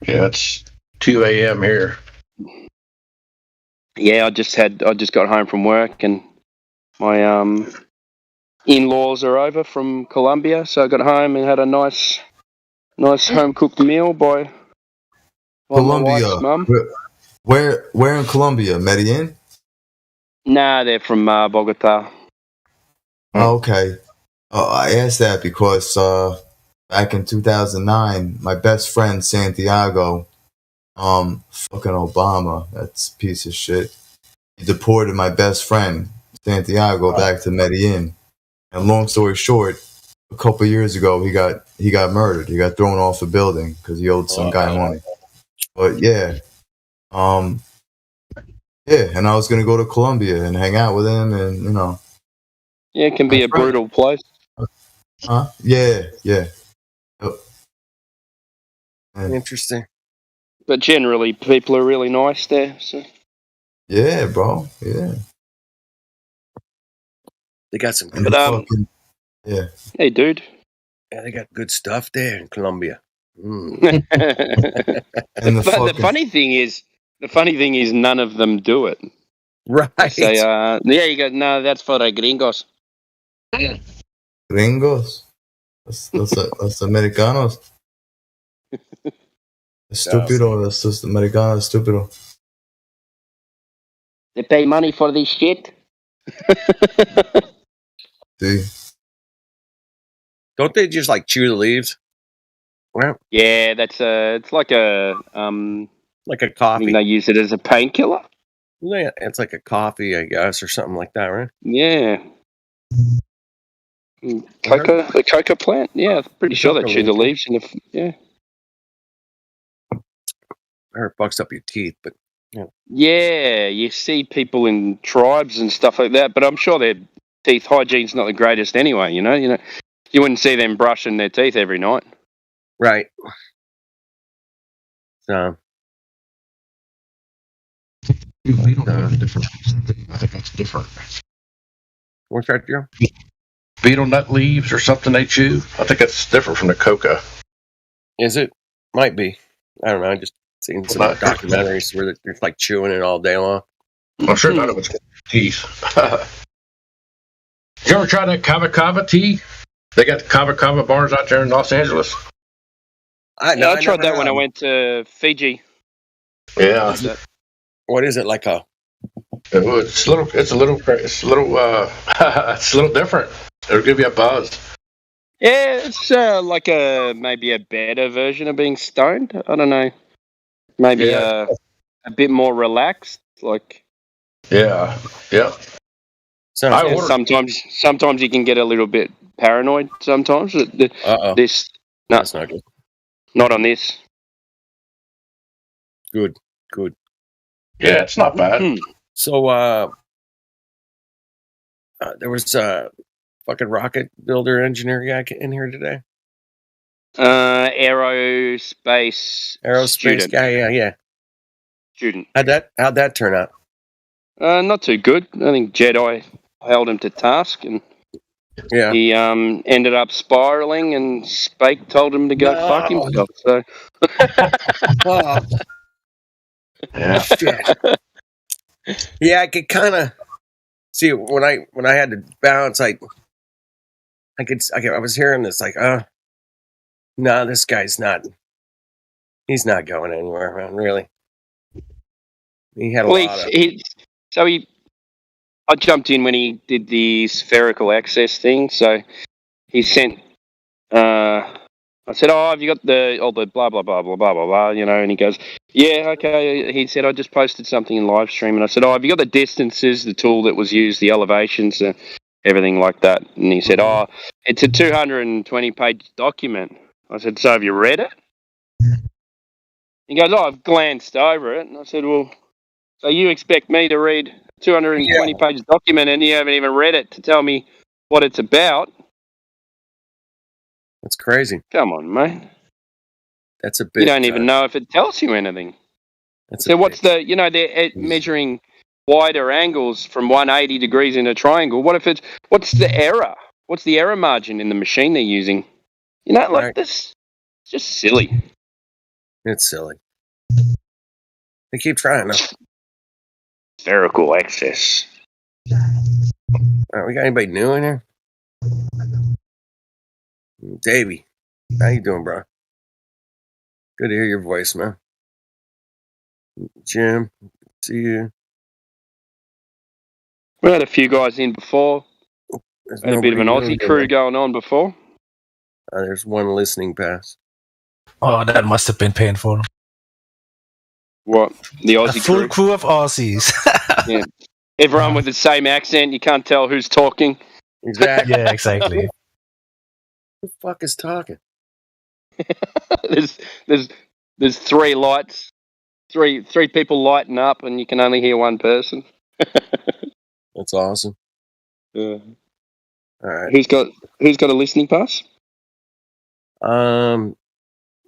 [SPEAKER 8] Yeah, it's 2 a.m. here.
[SPEAKER 9] Yeah, I just got home from work and my in-laws are over from Colombia, so I got home and had a nice home-cooked meal by
[SPEAKER 2] Colombia.
[SPEAKER 9] my wife's mum.
[SPEAKER 2] Where in Colombia? Medellin?
[SPEAKER 9] Nah, they're from Bogota.
[SPEAKER 2] Oh, okay. I asked that because back in 2009, my best friend Santiago, fucking Obama, that's a piece of shit. He deported my best friend Santiago back to Medellin. And long story short, a couple of years ago, he got murdered. He got thrown off a building because he owed some guy money. But yeah, and I was gonna go to Colombia and hang out with him, and you know.
[SPEAKER 9] Yeah, it can be a brutal place.
[SPEAKER 2] Huh? Yeah. Yep.
[SPEAKER 11] Interesting.
[SPEAKER 9] But generally, people are really nice there. So.
[SPEAKER 2] Yeah, bro. Yeah.
[SPEAKER 11] They got some.
[SPEAKER 2] Yeah.
[SPEAKER 9] Hey, dude.
[SPEAKER 11] Yeah, they got good stuff there in Colombia.
[SPEAKER 2] And
[SPEAKER 9] the funny thing is, none of them do it.
[SPEAKER 11] Right.
[SPEAKER 9] They say, you go. No, that's for the gringos.
[SPEAKER 2] Gringos. That's Americanos. Estúpido. That's just Americano. Estúpido.
[SPEAKER 9] They pay money for this shit.
[SPEAKER 2] See.
[SPEAKER 11] Don't they just like chew the leaves? Well,
[SPEAKER 9] yeah, that's it's like a
[SPEAKER 11] coffee.
[SPEAKER 9] I think they use it as a painkiller.
[SPEAKER 11] Yeah, it's like a coffee, I guess, or something like that, right?
[SPEAKER 9] Yeah. The coca plant. Yeah, I'm pretty sure they chew the leaves in the. Yeah.
[SPEAKER 11] I heard it fucks up your teeth, but yeah.
[SPEAKER 9] Yeah, you see people in tribes and stuff like that, but I'm sure their teeth hygiene's not the greatest anyway. You know, you wouldn't see them brushing their teeth every night.
[SPEAKER 11] Right. So.
[SPEAKER 8] Beetle nut is different. I think that's different.
[SPEAKER 11] What's that, Joe?
[SPEAKER 8] Beetle nut leaves or something they chew. I think that's different from the coca.
[SPEAKER 11] Is it? Might be. I don't know. I just seen some documentaries where they're like chewing it all day long.
[SPEAKER 8] I'm sure none of it's teeth. Did you ever try that Kava Kava tea? They got the Kava Kava bars out there in Los Angeles.
[SPEAKER 9] I tried that when I went to Fiji.
[SPEAKER 8] Yeah.
[SPEAKER 11] What is it like?
[SPEAKER 8] It's a little different. It'll give you a buzz.
[SPEAKER 9] Yeah, it's like maybe a better version of being stoned. I don't know. Maybe a bit more relaxed. Like.
[SPEAKER 8] Yeah.
[SPEAKER 9] Sometimes you can get a little bit paranoid. Sometimes
[SPEAKER 11] that's not good.
[SPEAKER 9] Not on this.
[SPEAKER 11] Good.
[SPEAKER 8] Yeah, it's not bad.
[SPEAKER 11] So, there was a fucking rocket builder engineer guy in here today.
[SPEAKER 9] Aerospace student.
[SPEAKER 11] Guy, yeah.
[SPEAKER 9] Student.
[SPEAKER 11] How'd that turn out?
[SPEAKER 9] Not too good. I think Jedi held him to task, and he ended up spiraling, and Spake told him to go fuck himself. So.
[SPEAKER 11] Yeah, I could kind of see when I had to bounce. I was hearing this like, no, this guy's not. He's not going anywhere, man. Really. He had a lot of.
[SPEAKER 9] I jumped in when he did the spherical access thing. So he sent. I said, "Oh, have you got all the blah blah blah blah blah blah blah?" You know, and he goes, "Yeah, okay." He said, "I just posted something in live stream," and I said, "Oh, have you got the distances, the tool that was used, the elevations, everything like that?" And he said, "Oh, it's a 220-page document." I said, "So have you read it?" He goes, "Oh, I've glanced over it." And I said, "Well, so you expect me to read a 220-page document and you haven't even read it to tell me what it's about?"
[SPEAKER 11] That's crazy.
[SPEAKER 9] Come on, mate.
[SPEAKER 11] That's a bit.
[SPEAKER 9] You don't even know if it tells you anything. So what's they're measuring wider angles from 180 degrees in a triangle. What's the error? What's the error margin in the machine they're using? You know, like this, it's just silly.
[SPEAKER 11] It's silly. They keep trying though.
[SPEAKER 9] Spherical access.
[SPEAKER 11] All right, we got anybody new in here? Davey, how you doing, bro? Good to hear your voice, man. Jim, see you.
[SPEAKER 9] We had a few guys in before. Had a bit of an Aussie crew going on before.
[SPEAKER 11] There's one listening pass.
[SPEAKER 16] Oh, that must have been painful.
[SPEAKER 9] What? The Aussie
[SPEAKER 16] A full crew of Aussies.
[SPEAKER 9] Yeah. Everyone with the same accent. You can't tell who's talking.
[SPEAKER 11] Exactly.
[SPEAKER 16] Yeah, exactly.
[SPEAKER 11] Who the fuck is talking?
[SPEAKER 9] There's three lights, three people lighting up, and you can only hear one person.
[SPEAKER 11] That's awesome.
[SPEAKER 9] Yeah.
[SPEAKER 11] All right.
[SPEAKER 9] Who's got a listening pass?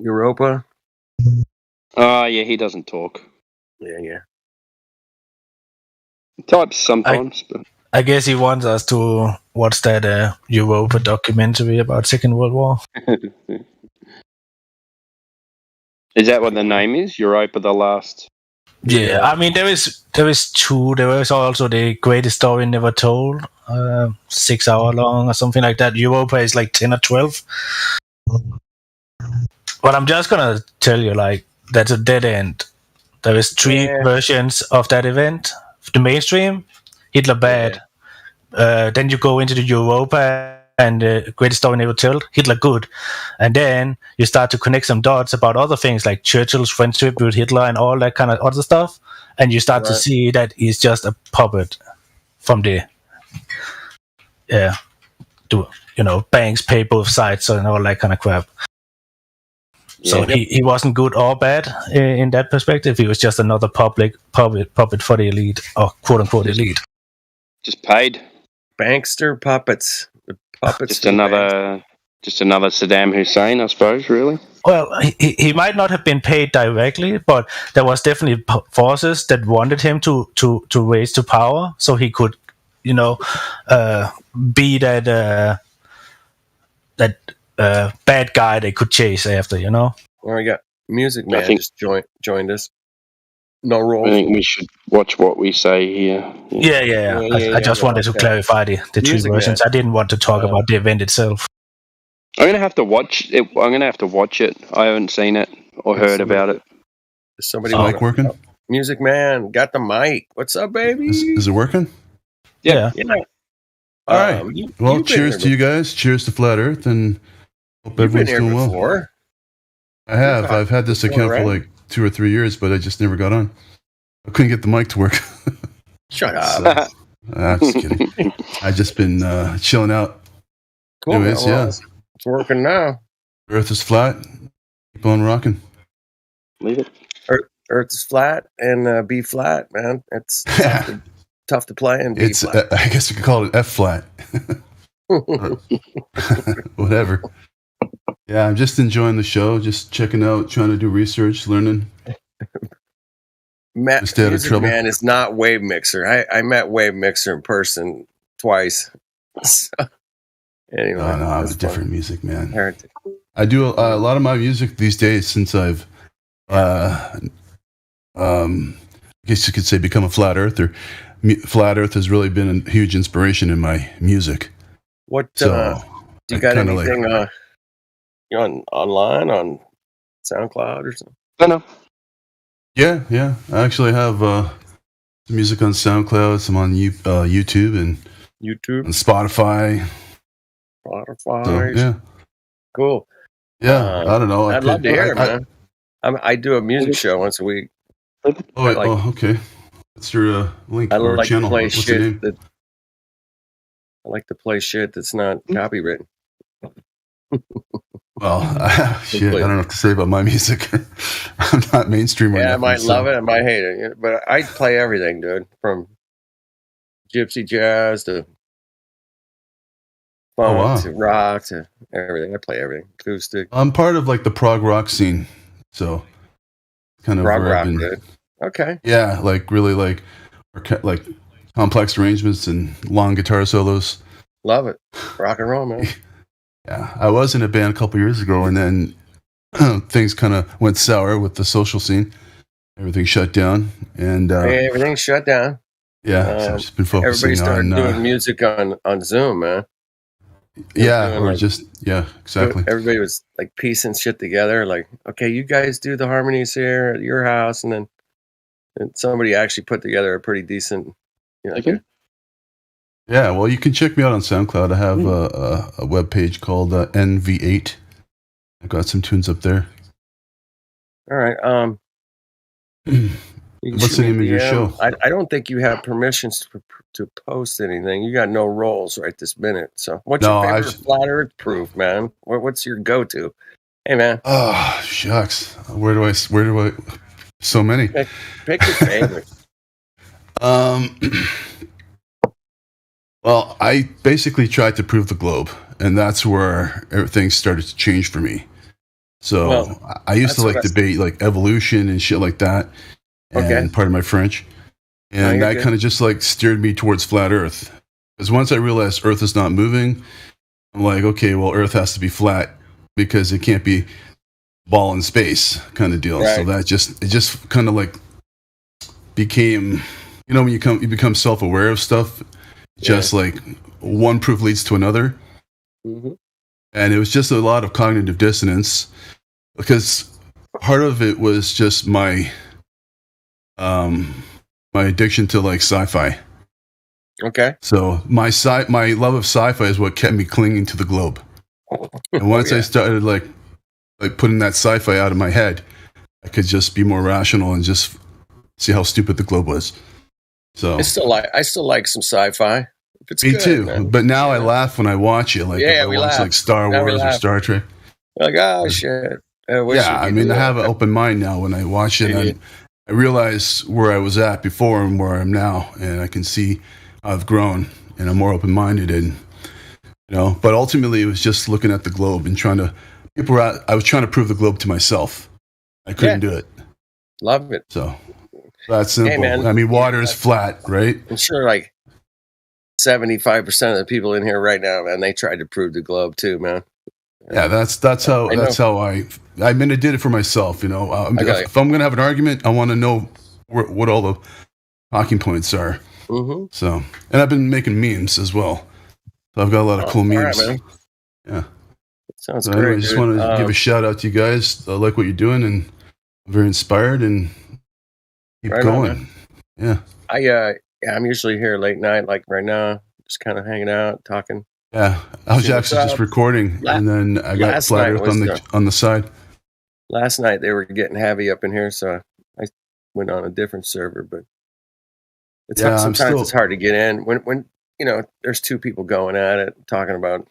[SPEAKER 11] Europa.
[SPEAKER 9] Oh yeah, he doesn't talk.
[SPEAKER 11] Yeah.
[SPEAKER 9] He types sometimes, but
[SPEAKER 16] I guess he wants us to watch that Europa documentary about Second World War.
[SPEAKER 9] Is that what the name is? Europa the Last?
[SPEAKER 16] Yeah, I mean there is two. There was also the Greatest Story Never Told, 6 hour long or something like that. Europa is like 10 or 12. But I'm just gonna tell you, like, that's a dead end. There is three versions of that event. The mainstream, Hitler bad. Then you go into the Europa and Greatest Story Never Told, Hitler good. And then you start to connect some dots about other things like Churchill's friendship with Hitler and all that kind of other stuff. And you start to see that he's just a puppet from the banks pay both sides and all that kind of crap. So he wasn't good or bad in that perspective. He was just another puppet for the elite, or quote unquote elite.
[SPEAKER 9] Just paid.
[SPEAKER 11] Bankster puppets. The puppets.
[SPEAKER 9] Just another Saddam Hussein, I suppose. Really.
[SPEAKER 16] Well, he might not have been paid directly, but there was definitely forces that wanted him to raise to power, so he could, be that bad guy they could chase after,
[SPEAKER 11] Well, we got Music Man just joined us. No role.
[SPEAKER 9] I think we should watch what we say here.
[SPEAKER 16] Yeah. I just wanted to clarify the two versions. I didn't want to talk about the event itself.
[SPEAKER 9] I'm gonna have to watch it. I haven't seen it or heard about it.
[SPEAKER 11] Is somebody
[SPEAKER 2] mic working?
[SPEAKER 11] Music Man got the mic. What's up, baby?
[SPEAKER 2] Is it working?
[SPEAKER 16] Yeah.
[SPEAKER 2] All right. Well, cheers to you guys. Cheers to Flat Earth, and hope everyone's doing well. I have. I've had this account for like 2 or 3 years, but I just never got on. I couldn't get the mic to work.
[SPEAKER 11] Shut up.
[SPEAKER 2] I'm just kidding. I've just been chilling out.
[SPEAKER 11] Cool.
[SPEAKER 2] Anyways,
[SPEAKER 11] It's working now.
[SPEAKER 2] Earth is flat. Keep on rocking.
[SPEAKER 9] Leave it.
[SPEAKER 17] Earth is flat and B flat, man. It's tough to play in B
[SPEAKER 2] It's
[SPEAKER 17] flat.
[SPEAKER 2] I guess you could call it F flat. Whatever. Yeah, I'm just enjoying the show, just checking out, trying to do research, learning.
[SPEAKER 17] Matt,
[SPEAKER 2] Stay out of
[SPEAKER 17] Music
[SPEAKER 2] trouble.
[SPEAKER 17] Man is not Wave Mixer. I met Wave Mixer in person twice. So, anyway,
[SPEAKER 2] No, I'm
[SPEAKER 17] that's
[SPEAKER 2] a
[SPEAKER 17] fun.
[SPEAKER 2] different music man.
[SPEAKER 17] Heretic.
[SPEAKER 2] I do a lot of my music these days since I've, I guess you could say, become a flat earther. Flat Earth has really been a huge inspiration in my music.
[SPEAKER 17] What
[SPEAKER 2] So,
[SPEAKER 17] do you
[SPEAKER 2] I
[SPEAKER 17] got
[SPEAKER 2] kinda
[SPEAKER 17] anything you on online on SoundCloud or something?
[SPEAKER 9] No.
[SPEAKER 2] Yeah. I actually have some music on SoundCloud, some on YouTube and
[SPEAKER 17] YouTube,
[SPEAKER 2] Spotify.
[SPEAKER 17] Spotify.
[SPEAKER 2] So, yeah.
[SPEAKER 17] Cool.
[SPEAKER 2] Yeah, I don't know.
[SPEAKER 17] I'd love to hear it, man. I do a music show once a week.
[SPEAKER 2] Okay. What's your link
[SPEAKER 17] I
[SPEAKER 2] or
[SPEAKER 17] like
[SPEAKER 2] channel?
[SPEAKER 17] to play
[SPEAKER 2] What's the
[SPEAKER 17] shit
[SPEAKER 2] name?
[SPEAKER 17] I like to play shit that's not copywritten.
[SPEAKER 2] Well, shit, I don't know what to say about my music. I'm not mainstream or
[SPEAKER 17] Yeah, I
[SPEAKER 2] nothing,
[SPEAKER 17] might
[SPEAKER 2] so-
[SPEAKER 17] love it, I might hate it, but I play everything, dude, from gypsy jazz to funk
[SPEAKER 2] wow.
[SPEAKER 17] to rock to everything. I play everything, acoustic,
[SPEAKER 2] I'm part of like the prog rock scene, so kind of
[SPEAKER 17] prog
[SPEAKER 2] where I've
[SPEAKER 17] rock,
[SPEAKER 2] been-
[SPEAKER 17] dude. Okay,
[SPEAKER 2] Yeah, like really like complex arrangements and long guitar solos.
[SPEAKER 17] love it, rock and roll, man.
[SPEAKER 2] Yeah, I was in a band a couple years ago, and then things kind of went sour with the social scene. Everything shut down, and
[SPEAKER 17] Hey, everything's shut down.
[SPEAKER 2] yeah, so I've just been
[SPEAKER 17] Everybody
[SPEAKER 2] focusing
[SPEAKER 17] started
[SPEAKER 2] on
[SPEAKER 17] doing music on Zoom, man.
[SPEAKER 2] yeah,
[SPEAKER 17] doing,
[SPEAKER 2] or
[SPEAKER 17] like-
[SPEAKER 2] just exactly.
[SPEAKER 17] Everybody was like piecing shit together. Like, okay, you guys do the harmonies here at your house, and then somebody actually put together a pretty decent.
[SPEAKER 2] Yeah, well, you can check me out on SoundCloud. I have a web page called NV8. I've got some tunes up there.
[SPEAKER 17] All right. You can
[SPEAKER 2] What's
[SPEAKER 17] shoot
[SPEAKER 2] the
[SPEAKER 17] me
[SPEAKER 2] name of your
[SPEAKER 17] DM.
[SPEAKER 2] show?
[SPEAKER 17] I don't think you have permissions to post anything. You got no roles right this minute. So, what's
[SPEAKER 2] No,
[SPEAKER 17] your
[SPEAKER 2] I
[SPEAKER 17] favorite flat Earth proof, man? What's your go-to? Hey, man,
[SPEAKER 2] Oh, shucks. Where do I? So many.
[SPEAKER 17] pick your favorite.
[SPEAKER 2] Well, I basically tried to prove the globe, and that's where everything started to change for me. So
[SPEAKER 17] Well,
[SPEAKER 2] I used to
[SPEAKER 17] that's
[SPEAKER 2] like
[SPEAKER 17] what
[SPEAKER 2] debate like evolution and shit like that, and
[SPEAKER 17] Okay.
[SPEAKER 2] pardon my French, and
[SPEAKER 17] you're
[SPEAKER 2] that
[SPEAKER 17] good.
[SPEAKER 2] kind of just like steered me towards flat Earth. Because once I realized Earth is not moving, I'm like, okay, well, Earth has to be flat because it can't be ball in space kind of deal. So
[SPEAKER 17] Right.
[SPEAKER 2] that just kind of like became, when you become self-aware of stuff, just like one proof leads to another.
[SPEAKER 17] Mhm.
[SPEAKER 2] And it was just a lot of cognitive dissonance because part of it was just my my addiction to like sci-fi.
[SPEAKER 17] Okay.
[SPEAKER 2] So my love of sci-fi is what kept me clinging to the globe. And once I started like putting that sci-fi out of my head, I could just be more rational and just see how stupid the globe was. So
[SPEAKER 17] I still like some sci-fi. If it's
[SPEAKER 2] me
[SPEAKER 17] good,
[SPEAKER 2] too.
[SPEAKER 17] man.
[SPEAKER 2] But now I laugh when I watch it. Like
[SPEAKER 17] Yeah,
[SPEAKER 2] if I
[SPEAKER 17] we
[SPEAKER 2] watch
[SPEAKER 17] laugh.
[SPEAKER 2] like Star
[SPEAKER 17] Now we
[SPEAKER 2] Wars or
[SPEAKER 17] laugh.
[SPEAKER 2] Star Trek.
[SPEAKER 17] Like, oh shit.
[SPEAKER 2] Yeah, I mean, I have an open mind now when I watch it. And I realize where I was at before and where I am now, and I can see I've grown and I'm more open minded. And but ultimately, it was just looking at the globe and trying to. I was trying to prove the globe to myself. I couldn't do it.
[SPEAKER 17] Love it.
[SPEAKER 2] So that's simple.
[SPEAKER 17] Hey, man.
[SPEAKER 2] I mean, water is flat, right?
[SPEAKER 17] I'm sure like 75% of the people in here right now, man, they tried to prove the globe too, man.
[SPEAKER 2] Yeah, that's how I mean, I did it for myself. If I'm gonna have an argument, I want to know what all the talking points are.
[SPEAKER 17] Mm-hmm.
[SPEAKER 2] So, and I've been making memes as well. So I've got a lot of cool
[SPEAKER 17] all right,
[SPEAKER 2] memes.
[SPEAKER 17] man.
[SPEAKER 2] Yeah.
[SPEAKER 17] Sounds
[SPEAKER 2] So
[SPEAKER 17] great.
[SPEAKER 2] anyway, I just
[SPEAKER 17] dude.
[SPEAKER 2] want to give a shout out to you guys. I like what you're doing, and I'm very inspired. And keep
[SPEAKER 17] Right on,
[SPEAKER 2] going.
[SPEAKER 17] man.
[SPEAKER 2] Yeah.
[SPEAKER 17] I'm usually here late night, like right now, just kind of hanging out, talking.
[SPEAKER 2] Yeah. I was
[SPEAKER 17] See what's
[SPEAKER 2] actually just
[SPEAKER 17] up.
[SPEAKER 2] recording, and then I got
[SPEAKER 17] Last
[SPEAKER 2] Flat
[SPEAKER 17] night
[SPEAKER 2] Earth
[SPEAKER 17] was
[SPEAKER 2] on the side.
[SPEAKER 17] Last night they were getting heavy up in here, so I went on a different server. But it's
[SPEAKER 2] Yeah, I'm
[SPEAKER 17] sometimes
[SPEAKER 2] still-
[SPEAKER 17] it's hard to get in when there's two people going at it, talking about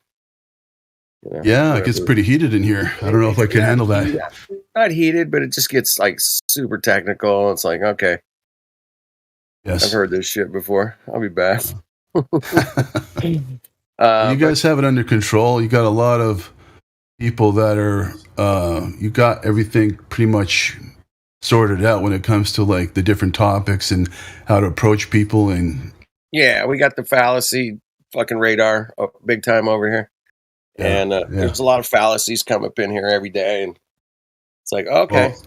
[SPEAKER 18] Yeah, it
[SPEAKER 23] whatever.
[SPEAKER 18] gets pretty heated in here. I don't know if I can handle that.
[SPEAKER 23] Yeah. Not heated, but it just gets like super technical. It's like, okay,
[SPEAKER 18] Yes.
[SPEAKER 23] I've heard this shit before. I'll be back.
[SPEAKER 18] You guys have it under control. You got a lot of people that are, you got everything pretty much sorted out when it comes to like the different topics and how to approach people. And
[SPEAKER 23] Yeah, we got the fallacy fucking radar big time over here. And there's a lot of fallacies come up in here every day. And it's like, okay.
[SPEAKER 18] Well,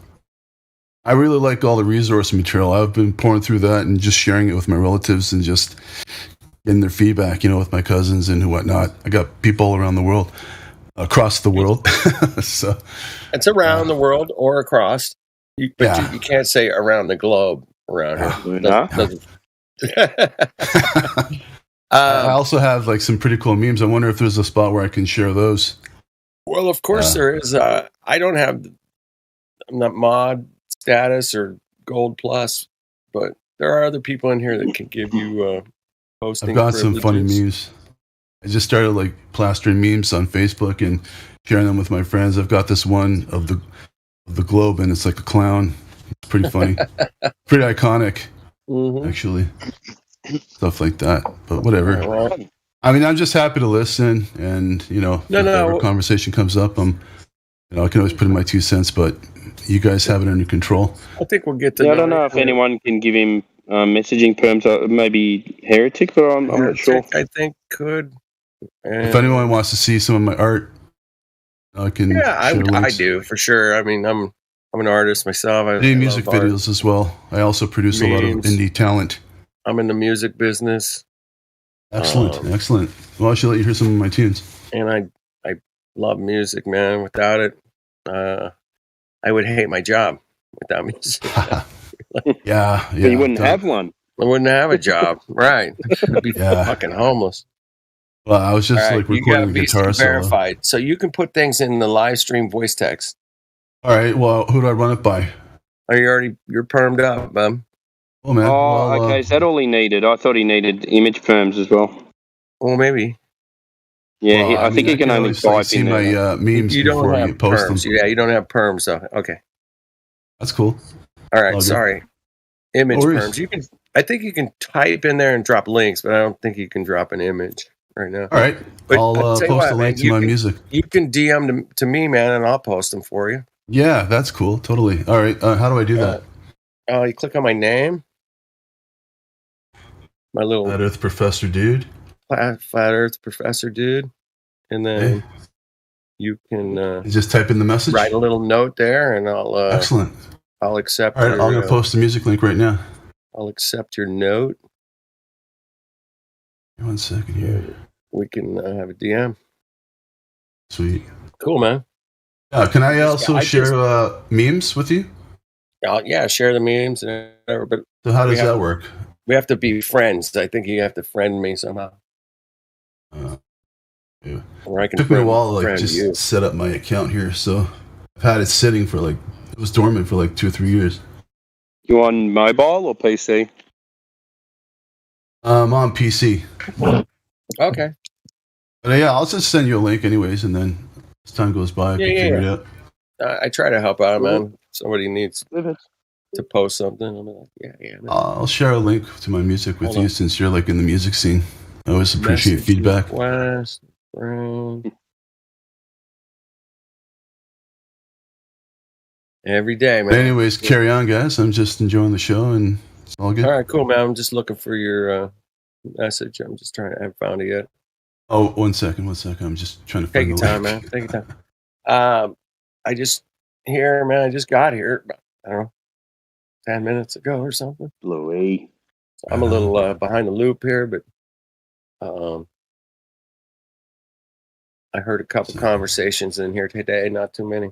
[SPEAKER 18] I really like all the resource material. I've been pouring through that and just sharing it with my relatives and just getting their feedback, with my cousins and whatnot. I got people all around the world, across the world. So
[SPEAKER 23] it's around the world or across. You can't say around the globe around here.
[SPEAKER 18] I also have like some pretty cool memes. I wonder if there's a spot where I can share those.
[SPEAKER 23] Well, of course there is. I don't have, I'm not mod status or gold plus, but there are other people in here that can give you posting.
[SPEAKER 18] I've got some funny memes. I just started like plastering memes on Facebook and sharing them with my friends. I've got this one of the globe, and it's like a clown. It's pretty funny, pretty iconic, actually. Stuff like that, but whatever. I mean, I'm just happy to listen, and whatever conversation comes up, I can always put in my 2 cents. But you guys have it under control.
[SPEAKER 23] I think we'll get to.
[SPEAKER 9] I don't know if anyone can give him messaging terms. Maybe Heretic, but I'm not sure.
[SPEAKER 23] I think could.
[SPEAKER 18] If anyone wants to see some of my art, I can.
[SPEAKER 23] Yeah, I do for sure. I mean, I'm an artist myself. I
[SPEAKER 18] do music videos as well. I also produce a lot of indie talent.
[SPEAKER 23] I'm in the music business.
[SPEAKER 18] Excellent. Well, I should let you hear some of my tunes.
[SPEAKER 23] And I love music, man. Without it, I would hate my job without music.
[SPEAKER 18] Yeah.
[SPEAKER 9] But you wouldn't have one.
[SPEAKER 23] I wouldn't have a job, right? I'd be fucking homeless.
[SPEAKER 18] Well, I was just like recording a guitar solo.
[SPEAKER 23] Verified, so you can put things in the live stream voice text.
[SPEAKER 18] All right. Well, who do I run it by?
[SPEAKER 23] Are you you're permed up, bub?
[SPEAKER 18] Oh man.
[SPEAKER 9] Okay. Is that all he needed? I thought he needed image perms as well.
[SPEAKER 23] Well, maybe.
[SPEAKER 9] Yeah, I think he can only type in
[SPEAKER 18] my memes before you post them.
[SPEAKER 23] Yeah, you don't have perms, so okay.
[SPEAKER 18] That's cool.
[SPEAKER 23] All right, sorry. Image perms. I think you can type in there and drop links, but I don't think you can drop an image right now.
[SPEAKER 18] All right,
[SPEAKER 23] but
[SPEAKER 18] I'll post a link to my music.
[SPEAKER 23] You can DM them to me, man, and I'll post them for you.
[SPEAKER 18] Yeah, that's cool. Totally. All right, how do I do that?
[SPEAKER 23] You click on my name. My little
[SPEAKER 18] Flat Earth Professor Dude.
[SPEAKER 23] Flat Earth Professor Dude, and then you can
[SPEAKER 18] you just type in the message.
[SPEAKER 23] Write a little note there, and I'll
[SPEAKER 18] excellent.
[SPEAKER 23] I'll accept.
[SPEAKER 18] All right, I'm gonna post the music link right now.
[SPEAKER 23] I'll accept your note.
[SPEAKER 18] 1 second here.
[SPEAKER 23] We can have a DM.
[SPEAKER 18] Sweet.
[SPEAKER 23] Cool, man.
[SPEAKER 18] Can I also share memes with you?
[SPEAKER 23] Yeah, share the memes and whatever. But
[SPEAKER 18] so how does that work?
[SPEAKER 23] We have to be friends. I think you have to friend me somehow.
[SPEAKER 18] Yeah.
[SPEAKER 23] Or I can
[SPEAKER 18] Took me a while to
[SPEAKER 23] friend
[SPEAKER 18] just
[SPEAKER 23] you.
[SPEAKER 18] set up my account here, so I've had it sitting for it was dormant for 2 or 3 years.
[SPEAKER 9] You on mobile or PC?
[SPEAKER 18] I'm on PC.
[SPEAKER 23] Okay.
[SPEAKER 18] But yeah, I'll just send you a link anyways, and then as time goes by, I can figure it out.
[SPEAKER 23] I try to help out, man. Somebody needs to post something. I'm like, yeah. Man.
[SPEAKER 18] I'll share a link to my music with you since you're in the music scene. I always appreciate feedback.
[SPEAKER 23] West, Brown. Every day, man.
[SPEAKER 18] But anyways, carry on, guys. I'm just enjoying the show, and it's all good.
[SPEAKER 23] All right, cool, man. I'm just looking for your message. I'm just trying. I haven't found it yet.
[SPEAKER 18] Oh, 1 second. I'm just trying to
[SPEAKER 23] Take
[SPEAKER 18] find
[SPEAKER 23] your
[SPEAKER 18] the
[SPEAKER 23] time,
[SPEAKER 18] link.
[SPEAKER 23] man. Take your time. I just got here. I don't know, 10 minutes ago or something.
[SPEAKER 9] Louis.
[SPEAKER 23] So I'm a little behind the loop here, but I heard a couple conversations in here today. Not too many.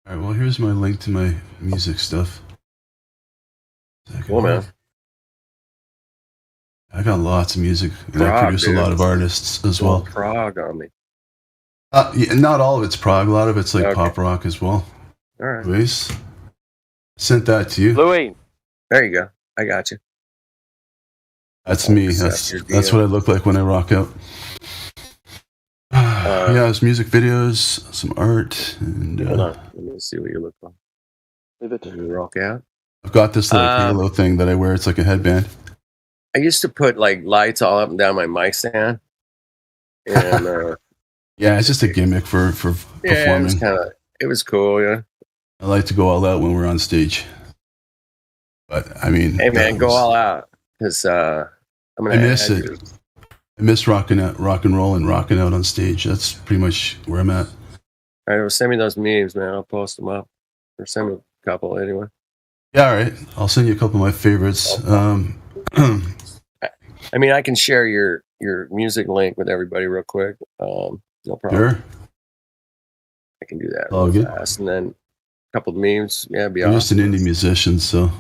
[SPEAKER 18] All right. Well, here's my link to my music stuff.
[SPEAKER 23] Cool, man.
[SPEAKER 18] I got lots of music, and I produce a lot of artists as well.
[SPEAKER 23] Prog on me.
[SPEAKER 18] Yeah, not all of it's prog. A lot of it's pop rock as well.
[SPEAKER 23] All right.
[SPEAKER 18] Luis, sent that to you.
[SPEAKER 9] Louis.
[SPEAKER 23] There you go. I got you.
[SPEAKER 18] That's me. That's what I look like when I rock out. Yeah, there's music videos, some art, and
[SPEAKER 17] Hold on. Let me see what you look like.
[SPEAKER 9] Leave it.
[SPEAKER 17] Let me rock out.
[SPEAKER 18] I've got this like halo thing that I wear. It's like a headband.
[SPEAKER 17] I used to put like lights all up and down my mic stand. And
[SPEAKER 18] Yeah, it's just a gimmick for
[SPEAKER 17] yeah,
[SPEAKER 18] performing.
[SPEAKER 17] it was cool, yeah.
[SPEAKER 18] I like to go all out when we're on stage. But I mean,
[SPEAKER 17] Hey man, go all out. Because I'm gonna
[SPEAKER 18] I miss
[SPEAKER 17] add
[SPEAKER 18] it.
[SPEAKER 17] you.
[SPEAKER 18] I miss rock and roll and rocking out on stage. That's pretty much where I'm at.
[SPEAKER 17] All right, well, send me those memes, man. I'll post them up. Or send me a couple anyway.
[SPEAKER 18] Yeah, all right. I'll send you a couple of my favorites.
[SPEAKER 17] I mean, I can share your music link with everybody real quick. No problem.
[SPEAKER 18] Sure.
[SPEAKER 17] I can do that
[SPEAKER 18] All
[SPEAKER 17] real
[SPEAKER 18] good.
[SPEAKER 17] fast. And then a couple of memes. Yeah, it'd be
[SPEAKER 18] I'm just
[SPEAKER 17] awesome.
[SPEAKER 18] an indie musician, so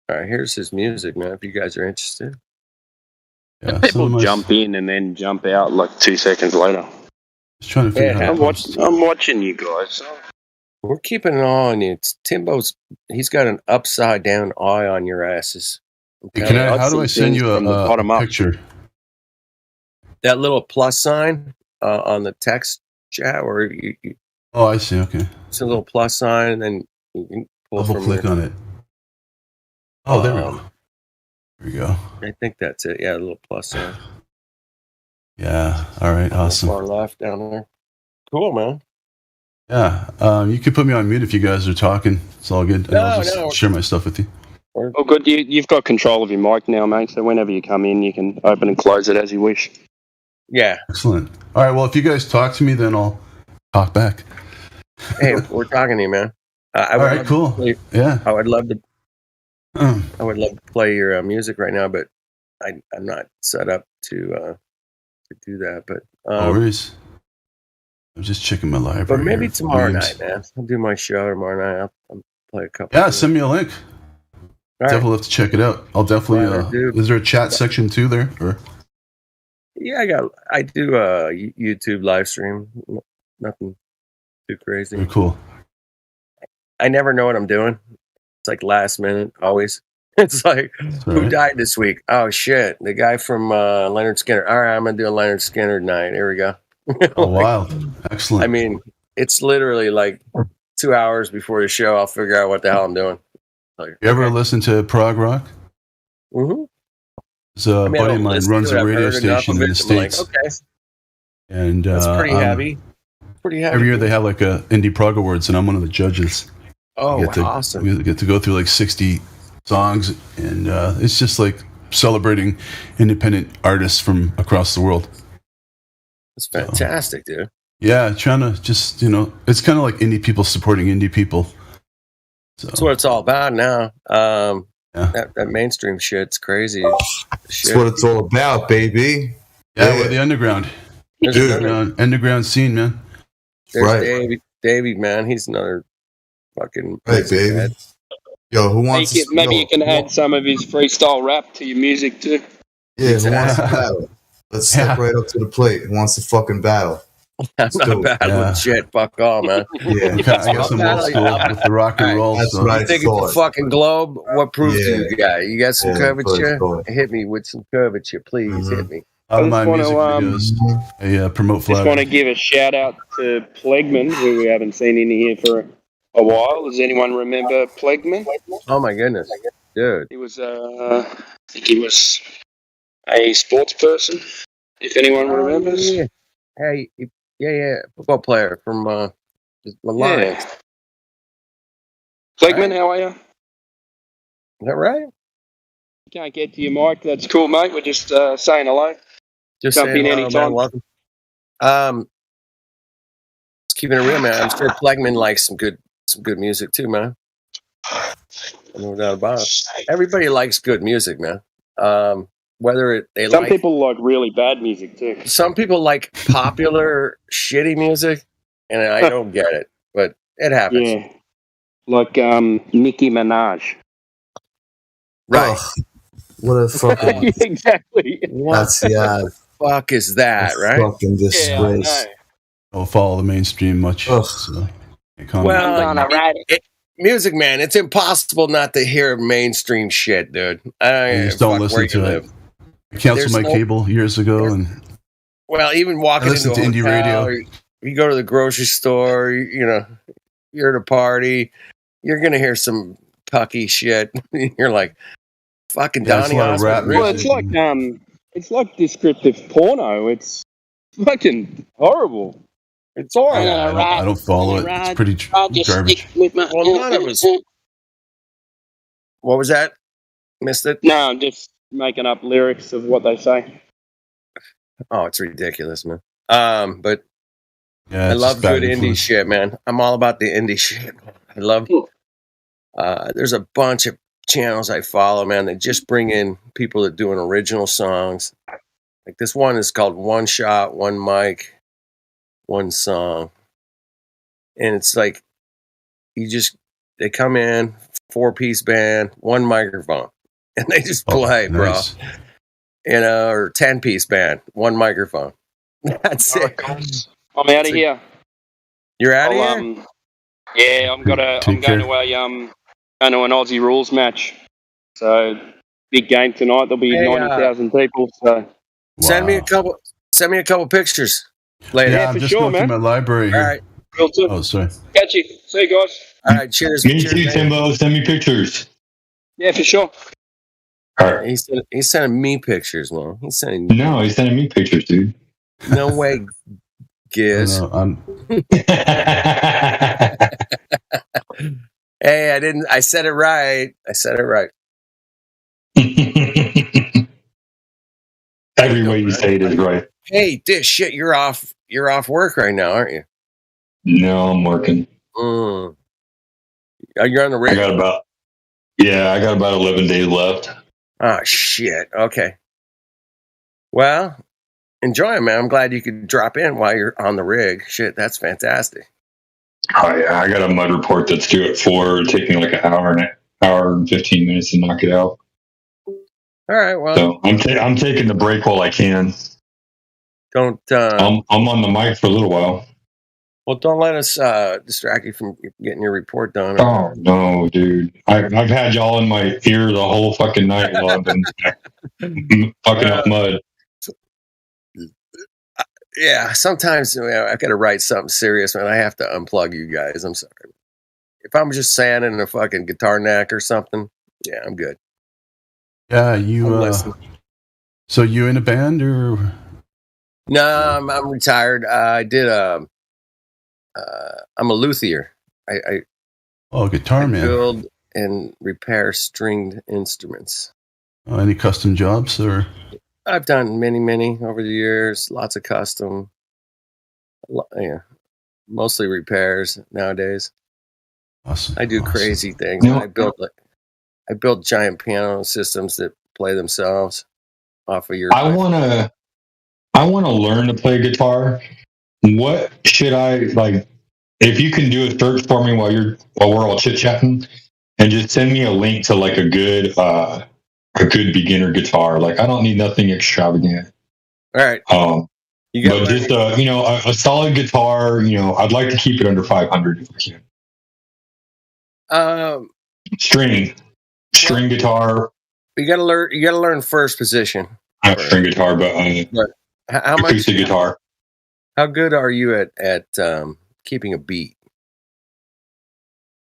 [SPEAKER 17] All right, here's his music, man, if you guys are interested.
[SPEAKER 18] yeah.
[SPEAKER 9] People jump in and then jump out like 2 seconds later.
[SPEAKER 18] Just trying to figure out how
[SPEAKER 9] I'm
[SPEAKER 18] to post.
[SPEAKER 9] watching you guys.
[SPEAKER 17] We're keeping an eye on you. He's got an upside down eye on your asses.
[SPEAKER 18] Hey, how do I send you a picture?
[SPEAKER 17] That little plus sign on the text chat, or
[SPEAKER 18] Oh, I see. Okay.
[SPEAKER 17] it's a little plus sign, and then you can pull
[SPEAKER 18] Double
[SPEAKER 17] from
[SPEAKER 18] click
[SPEAKER 17] there.
[SPEAKER 18] on it. Oh, there we go. There we go.
[SPEAKER 17] I think that's it. Yeah, a little plus sign.
[SPEAKER 18] Yeah. All right. Awesome.
[SPEAKER 17] Far left down there. Cool, man.
[SPEAKER 18] Yeah. You can put me on mute if you guys are talking. It's all good. And I'll just
[SPEAKER 9] No.
[SPEAKER 18] share my stuff with you.
[SPEAKER 9] Oh, good. You've got control of your mic now, mate. So whenever you come in, you can open and close it as you wish.
[SPEAKER 17] Yeah.
[SPEAKER 18] Excellent. All right. Well, if you guys talk to me, then I'll talk back.
[SPEAKER 17] Hey, we're talking to you, man.
[SPEAKER 18] All right. Cool. Yeah.
[SPEAKER 17] I would love to. I would love to play your music right now, but I'm not set up to do that. But
[SPEAKER 18] No worries. I'm just checking my library.
[SPEAKER 17] but maybe
[SPEAKER 18] here.
[SPEAKER 17] tomorrow
[SPEAKER 18] Memes.
[SPEAKER 17] night, man. I'll do my show tomorrow night. I'll play a couple.
[SPEAKER 18] Yeah, send me a link.
[SPEAKER 17] All right.
[SPEAKER 18] Definitely have to check it out. I'll definitely.
[SPEAKER 17] Right, dude.
[SPEAKER 18] Is there a chat section too there? Or
[SPEAKER 17] Yeah, I do a YouTube live stream. Nothing too crazy.
[SPEAKER 18] very cool.
[SPEAKER 17] I never know what I'm doing. It's like last minute, always. It's like,
[SPEAKER 18] all
[SPEAKER 17] who
[SPEAKER 18] right.
[SPEAKER 17] died this week? Oh shit, the guy from Leonard Skinner. All right, I'm gonna do a Leonard Skinner night. Here we go.
[SPEAKER 18] Oh, wild. Excellent.
[SPEAKER 17] I mean, it's literally like 2 hours before the show. I'll figure out what the hell I'm doing. Like,
[SPEAKER 18] You ever listen to prog rock?
[SPEAKER 17] mhm.
[SPEAKER 18] There's a
[SPEAKER 17] I mean, I
[SPEAKER 18] buddy
[SPEAKER 17] don't
[SPEAKER 18] of mine
[SPEAKER 17] listen
[SPEAKER 18] runs
[SPEAKER 17] to it.
[SPEAKER 18] a
[SPEAKER 17] I've
[SPEAKER 18] radio
[SPEAKER 17] heard enough
[SPEAKER 18] station
[SPEAKER 17] of
[SPEAKER 18] in
[SPEAKER 17] it
[SPEAKER 18] the
[SPEAKER 17] to be like,
[SPEAKER 18] States.
[SPEAKER 17] okay,
[SPEAKER 18] And
[SPEAKER 17] that's pretty heavy. Pretty heavy.
[SPEAKER 18] every year they have like a Indie Prog Awards, and I'm one of the judges.
[SPEAKER 17] Oh,
[SPEAKER 18] We get to,
[SPEAKER 17] awesome.
[SPEAKER 18] We get to go through like 60 songs, and it's just like celebrating independent artists from across the world.
[SPEAKER 17] That's fantastic, dude.
[SPEAKER 18] Yeah, trying to just, it's kind of like indie people supporting indie people.
[SPEAKER 17] That's what it's all about now. That mainstream shit's crazy.
[SPEAKER 2] That's what it's all about, baby.
[SPEAKER 18] Yeah, we're the underground.
[SPEAKER 17] There's
[SPEAKER 18] Underground scene, man.
[SPEAKER 17] There's Davey, man. He's another fucking
[SPEAKER 2] Right, baby. Yo, who wants
[SPEAKER 9] Maybe you can add some of his freestyle rap to your music too.
[SPEAKER 2] Yeah, who wants to battle? Let's step right up to the plate. Who wants to fucking battle?
[SPEAKER 17] I'm not bad with shit. Fuck all, man.
[SPEAKER 2] Yeah,
[SPEAKER 18] I guess I'm old school with the rock and roll.
[SPEAKER 2] That's
[SPEAKER 18] so.
[SPEAKER 2] what I
[SPEAKER 17] You think
[SPEAKER 2] thought.
[SPEAKER 17] it's a fucking globe? What proof do
[SPEAKER 2] Yeah.
[SPEAKER 17] you got? You got some
[SPEAKER 2] Yeah,
[SPEAKER 17] curvature?
[SPEAKER 2] thought.
[SPEAKER 17] Hit me with some curvature, please. Hit me.
[SPEAKER 18] Out of my
[SPEAKER 9] I
[SPEAKER 18] music
[SPEAKER 9] just
[SPEAKER 18] videos, I promote
[SPEAKER 9] Just want
[SPEAKER 18] flat.
[SPEAKER 9] to give a shout out to Plegman, who we haven't seen in here for a while. Does anyone remember Plegman?
[SPEAKER 17] Oh my goodness, dude.
[SPEAKER 9] He was, I think he was a sports person. If anyone remembers.
[SPEAKER 17] Yeah. Hey, yeah, football player from the Lions.
[SPEAKER 9] Yeah. Plegman, how are you?
[SPEAKER 17] Is that right?
[SPEAKER 9] Can't get to your mic. That's cool, mate. We're just saying hello.
[SPEAKER 17] Just
[SPEAKER 9] Jump
[SPEAKER 17] saying
[SPEAKER 9] in
[SPEAKER 17] hello,
[SPEAKER 9] anytime.
[SPEAKER 17] man. Welcome. Just keeping it real, man. I'm sure Plegman likes some good music too, man. No doubt about it. Everybody likes good music, man. Whether
[SPEAKER 9] Some people like really bad music too.
[SPEAKER 17] some people like popular shitty music, and I don't get it, but it happens.
[SPEAKER 9] Yeah. Like Nicki Minaj.
[SPEAKER 17] Right.
[SPEAKER 2] What a fucking.
[SPEAKER 9] Exactly.
[SPEAKER 2] That's the
[SPEAKER 17] fuck is that, right?
[SPEAKER 2] fucking disgrace.
[SPEAKER 18] Don't follow the mainstream much.
[SPEAKER 2] Ugh.
[SPEAKER 18] So, can't comment.
[SPEAKER 17] Well, music, man, it's impossible not to hear mainstream shit, dude.
[SPEAKER 18] I just don't listen to it. I canceled my cable years ago, and
[SPEAKER 17] Well, even walking
[SPEAKER 18] listen
[SPEAKER 17] into a
[SPEAKER 18] to indie
[SPEAKER 17] hotel,
[SPEAKER 18] radio.
[SPEAKER 17] or you go to the grocery store, you're at a party, you're gonna hear some pucky shit. You're like, fucking
[SPEAKER 2] Yeah, it's a
[SPEAKER 17] Donny
[SPEAKER 2] lot of rap
[SPEAKER 17] Osmond.
[SPEAKER 9] Well, it's like descriptive porno. It's fucking horrible.
[SPEAKER 17] It's horrible.
[SPEAKER 18] I don't follow it. It's pretty garbage.
[SPEAKER 17] Well, none of us. What was that? Missed it?
[SPEAKER 9] No, I'm just making up lyrics of what they say.
[SPEAKER 17] Oh, it's ridiculous, man. But
[SPEAKER 18] Yeah,
[SPEAKER 17] I
[SPEAKER 18] it's
[SPEAKER 17] love
[SPEAKER 18] just bad
[SPEAKER 17] good indie
[SPEAKER 18] influence.
[SPEAKER 17] shit, man. I'm all about the indie shit. I love. There's a bunch of channels I follow, man, that just bring in people that doing original songs. Like this one is called One Shot, One Mic, One Song, and it's like they come in 4-piece band, one microphone, and they just play,
[SPEAKER 18] nice.
[SPEAKER 17] bro. Or 10-piece band, one microphone. That's it.
[SPEAKER 9] I'm out of here.
[SPEAKER 17] You're out of here?
[SPEAKER 9] Yeah, I'm going to an Aussie rules match. So big game tonight. There'll be 90,000 people. So
[SPEAKER 17] send me a couple pictures later.
[SPEAKER 18] Yeah, I'm just going through my library here.
[SPEAKER 17] All right.
[SPEAKER 18] Oh, sorry.
[SPEAKER 9] Catch you. See you guys.
[SPEAKER 17] All right. Cheers.
[SPEAKER 7] Me
[SPEAKER 17] Cheers,
[SPEAKER 7] too,
[SPEAKER 17] man.
[SPEAKER 7] Timbo. Send me pictures.
[SPEAKER 9] Yeah, for sure.
[SPEAKER 7] All right.
[SPEAKER 17] He's sending me pictures, man. He's sending.
[SPEAKER 7] No, he's sending me pictures, dude.
[SPEAKER 17] No way, Giz.
[SPEAKER 18] No,
[SPEAKER 17] Hey, I didn't. I said it right.
[SPEAKER 7] Every way you say it is right.
[SPEAKER 17] Hey, this shit. You're off work right now, aren't you?
[SPEAKER 7] No, I'm working.
[SPEAKER 17] You're on the rig.
[SPEAKER 7] I got about 11 days left.
[SPEAKER 17] Oh shit. Okay. Well, enjoy it, man. I'm glad you could drop in while you're on the rig. Shit, that's fantastic.
[SPEAKER 7] I got a mud report that's due at 4. It'll take me like an hour and 15 minutes to knock it out.
[SPEAKER 17] All right. Well,
[SPEAKER 7] So I'm taking the break while I can.
[SPEAKER 17] Don't.
[SPEAKER 7] I'm on the mic for a little while.
[SPEAKER 17] Well, don't let us distract you from getting your report done.
[SPEAKER 7] Oh no, dude! I've had y'all in my ear the whole fucking night while I've been fucking up mud.
[SPEAKER 17] Yeah, sometimes I got to write something serious, man. I have to unplug you guys. I'm sorry. If I'm just sanding a fucking guitar neck or something, yeah, I'm good.
[SPEAKER 18] Yeah, you. So you in a band or?
[SPEAKER 17] No, I'm retired. I did. I'm a luthier. I
[SPEAKER 18] guitar man.
[SPEAKER 17] Build and repair stringed instruments.
[SPEAKER 18] Any custom jobs or?
[SPEAKER 17] I've done many over the years. Lots of custom. Yeah, mostly repairs nowadays.
[SPEAKER 18] Awesome.
[SPEAKER 17] I do crazy things. I built giant piano systems that play themselves off of your.
[SPEAKER 7] I wanna learn to play guitar. What should I like? If you can do a search for me while we're all chit chatting, and just send me a link to like a good beginner guitar. Like I don't need nothing extravagant.
[SPEAKER 17] All right.
[SPEAKER 7] But just a solid guitar. I'd like to keep it under 500 if I can. String guitar.
[SPEAKER 17] You gotta learn first position.
[SPEAKER 7] I have string guitar, but
[SPEAKER 17] how much
[SPEAKER 7] acoustic guitar?
[SPEAKER 17] How good are you at keeping a beat?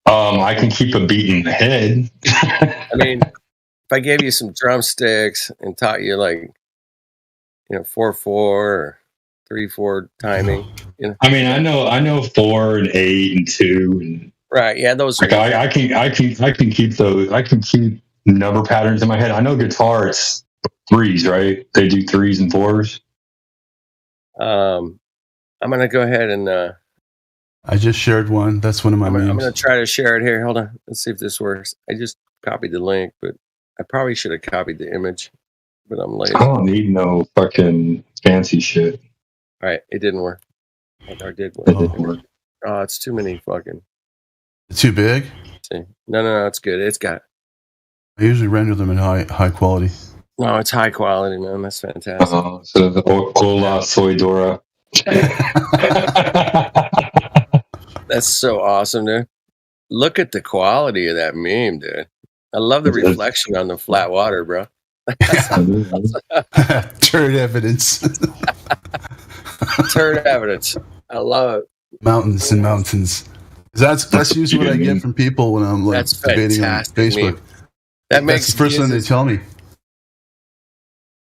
[SPEAKER 7] I can keep a beat in the head.
[SPEAKER 17] I mean, if I gave you some drumsticks and taught you 4/4 or 3/4 timing.
[SPEAKER 7] I mean, I know 4 and 8 and 2 and
[SPEAKER 17] right. Yeah, those.
[SPEAKER 7] Like I can keep those. I can keep number patterns in my head. I know guitar it's 3s, right? They do 3s and 4s.
[SPEAKER 17] I'm gonna go ahead and.
[SPEAKER 18] I just shared one. That's one of my memes.
[SPEAKER 17] I'm gonna try to share it here. Hold on. Let's see if this works. I just copied the link, but I probably should have copied the image, but I'm lazy.
[SPEAKER 7] I don't need no fucking fancy shit.
[SPEAKER 17] All right, it didn't work. Or it did work. Oh, it's too many fucking.
[SPEAKER 18] Too big?
[SPEAKER 17] See. No, it's good. It's got.
[SPEAKER 18] I usually render them in high quality.
[SPEAKER 17] No, it's high quality, man. That's fantastic.
[SPEAKER 7] So the Hola Soy Dora.
[SPEAKER 17] That's so awesome, dude. Look at the quality of that meme, dude. I love the reflection on the flat water, bro.
[SPEAKER 18] Turd evidence.
[SPEAKER 17] Turd evidence. I love it.
[SPEAKER 18] Mountains and mountains. That's usually what I get from people when I'm like
[SPEAKER 17] That's
[SPEAKER 18] debating on
[SPEAKER 17] fantastic
[SPEAKER 18] Facebook.
[SPEAKER 17] meme. That makes
[SPEAKER 18] That's the first thing they
[SPEAKER 17] Jesus-
[SPEAKER 18] tell me.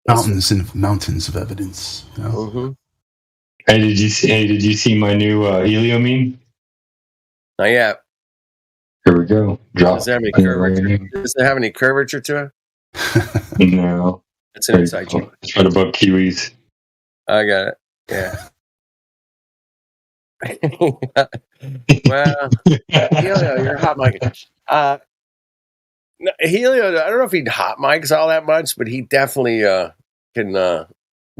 [SPEAKER 18] Mountains and mountains of evidence. You know?
[SPEAKER 17] Mm-hmm.
[SPEAKER 7] Hey, did you see my new Helio meme?
[SPEAKER 17] Not yet.
[SPEAKER 7] Here we go. Drop.
[SPEAKER 17] Does it have any curvature? Does it have any curvature to it?
[SPEAKER 7] No.
[SPEAKER 17] It's an inside joke.
[SPEAKER 7] It's right above Kiwis.
[SPEAKER 17] I got it. Yeah. Well, Helio, you're hot mic. No, Helio, I don't know if he hot mics all that much, but he definitely can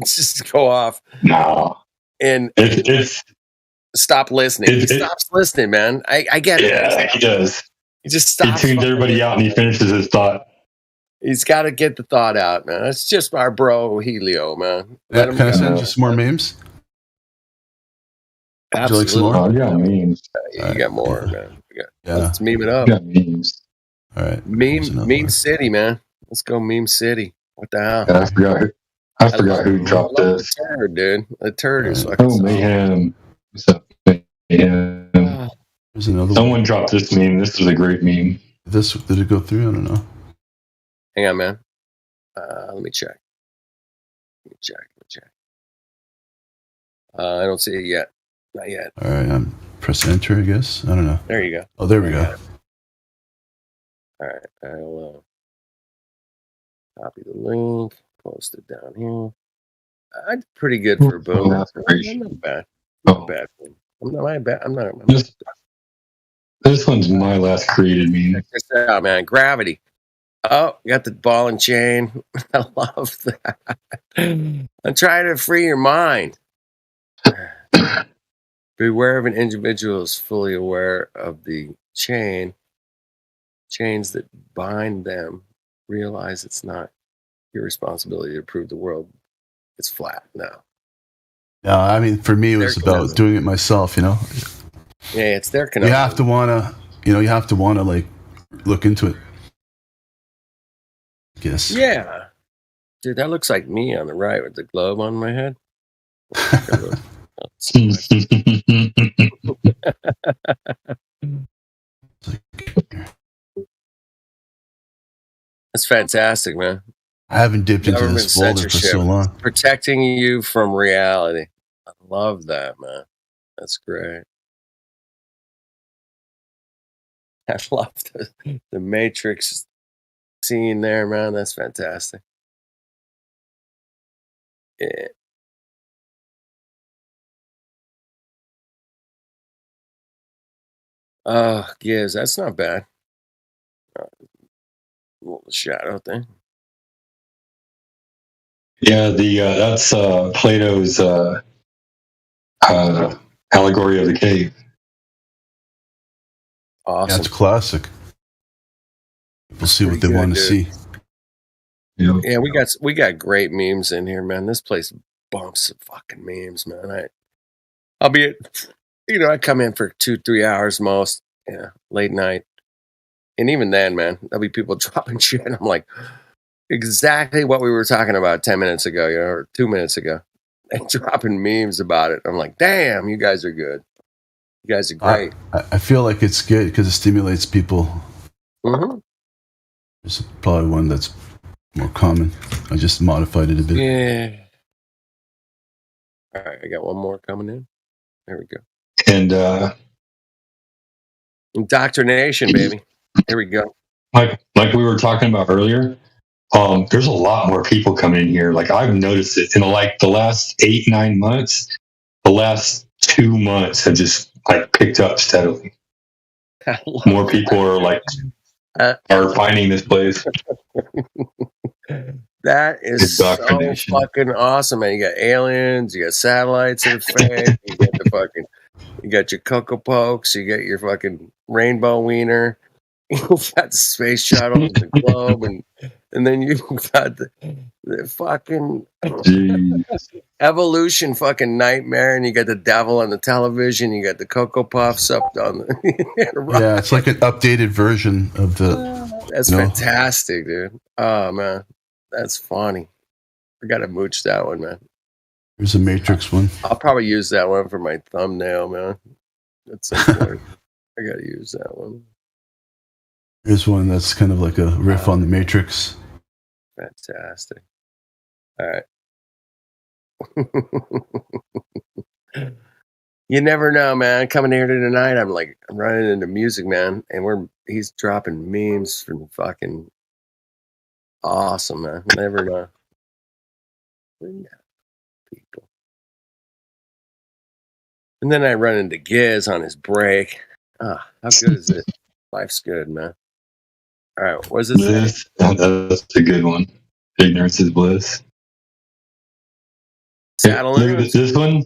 [SPEAKER 17] just go off.
[SPEAKER 7] No.
[SPEAKER 17] And
[SPEAKER 7] It's
[SPEAKER 17] stop listening. He stops listening, man. I get it.
[SPEAKER 7] yeah, he does.
[SPEAKER 17] He just
[SPEAKER 7] He
[SPEAKER 17] stops.
[SPEAKER 7] tunes everybody out and he finishes his thought.
[SPEAKER 17] He's got to get the thought out, man. It's just our bro Helio, man. Let him
[SPEAKER 18] Can I
[SPEAKER 17] go.
[SPEAKER 18] send you some more memes? Would you like some
[SPEAKER 17] Absolutely.
[SPEAKER 18] more?
[SPEAKER 7] Oh, yeah, memes.
[SPEAKER 17] You got more, man.
[SPEAKER 18] Yeah.
[SPEAKER 17] Let's meme it up.
[SPEAKER 7] Yeah, memes.
[SPEAKER 18] All right.
[SPEAKER 17] Meme City, man. Let's go Meme City. What the hell?
[SPEAKER 7] Yeah, I forgot who dropped
[SPEAKER 17] I love
[SPEAKER 7] this.
[SPEAKER 17] The turd, dude. The turd is fucking
[SPEAKER 7] Oh,
[SPEAKER 17] solid.
[SPEAKER 7] Mayhem. What's up, Mayhem?
[SPEAKER 18] There's another
[SPEAKER 7] Someone dropped this meme. This was a great meme.
[SPEAKER 18] This did it go through? I don't know.
[SPEAKER 17] Hang on, man. Let me check. Let me check. I don't see it yet. Not yet.
[SPEAKER 18] All right, I'm press enter. I guess I don't know.
[SPEAKER 17] There you go.
[SPEAKER 18] Oh, there we go.
[SPEAKER 17] All right. I'll copy the link. Post it down here. I did pretty good for a boom. I'm not bad. Not bad. I'm not bad. I'm not.
[SPEAKER 7] This one's my last created meme.
[SPEAKER 17] Check this out, man. Gravity. Oh, got the ball and chain. I love that. I'm trying to free your mind. Beware of an individual who is fully aware of the chains that bind them. Realize it's not your responsibility to prove the world it's flat. No.
[SPEAKER 18] Yeah, I mean, for me, it was about doing it myself. You know.
[SPEAKER 17] Yeah, it's their
[SPEAKER 18] You
[SPEAKER 17] conundrum.
[SPEAKER 18] have to wanna, you have to wanna like look into it. I guess.
[SPEAKER 17] Yeah. Dude, that looks like me on the right with the globe on my head. That's fantastic, man.
[SPEAKER 18] I haven't dipped into
[SPEAKER 17] Government
[SPEAKER 18] this folder for
[SPEAKER 17] censorship.
[SPEAKER 18] so long.
[SPEAKER 17] Protecting you from reality. I love that, man. That's great. I love the Matrix scene there, man. That's fantastic. Yeah. Giz, that's not bad. Little shadow thing.
[SPEAKER 7] Yeah, that's Plato's allegory of the cave.
[SPEAKER 17] Awesome.
[SPEAKER 18] Yeah, it's classic. People see what they
[SPEAKER 17] Pretty
[SPEAKER 18] want
[SPEAKER 17] good,
[SPEAKER 18] to see.
[SPEAKER 17] Yeah, we got great memes in here, man. This place bumps of fucking memes, man. I'll be I come in for 2-3 hours most, late night. And even then, man, there'll be people dropping shit. I'm like, exactly what we were talking about 10 minutes ago, or 2 minutes ago. And dropping memes about it. I'm like, damn, you guys are good. You guys are great.
[SPEAKER 18] I feel like it's good because it stimulates people.
[SPEAKER 17] Mm-hmm.
[SPEAKER 18] There's probably one that's more common. I just modified it a bit.
[SPEAKER 17] Yeah. All right, I got one more coming in. There we go.
[SPEAKER 7] And
[SPEAKER 17] Indoctrination, baby. Here we go.
[SPEAKER 7] like we were talking about earlier, there's a lot more people coming in here. Like I've noticed it in the last 8-9 months. The last 2 months have just picked up steadily. More people are are finding this place.
[SPEAKER 17] That is so fucking awesome, man. You got aliens, you got satellites that are fake, you got your Cocoa Pokes, you got your fucking rainbow wiener, you've got the space shuttle, the globe, and then you've got the fucking evolution fucking nightmare, and you got the devil on the television, you got the Cocoa Puffs up on the
[SPEAKER 18] Yeah, it's like an updated version of the.
[SPEAKER 17] That's fantastic, dude. Oh man, that's funny. I gotta mooch that one, man.
[SPEAKER 18] Here's a Matrix one.
[SPEAKER 17] I'll probably use that one for my thumbnail, man. That's so funny. I gotta use that one.
[SPEAKER 18] Here's one that's kind of like a riff on the Matrix.
[SPEAKER 17] Fantastic. All right. You never know, man. Coming here tonight, I'm running into Music Man, and he's dropping memes from fucking awesome, man. Never know. People. And then I run into Giz on his break. How good is it? Life's good, man. All right, what is this?
[SPEAKER 7] That's a good one. Ignorance is bliss.
[SPEAKER 17] Saddle
[SPEAKER 7] Look at this one.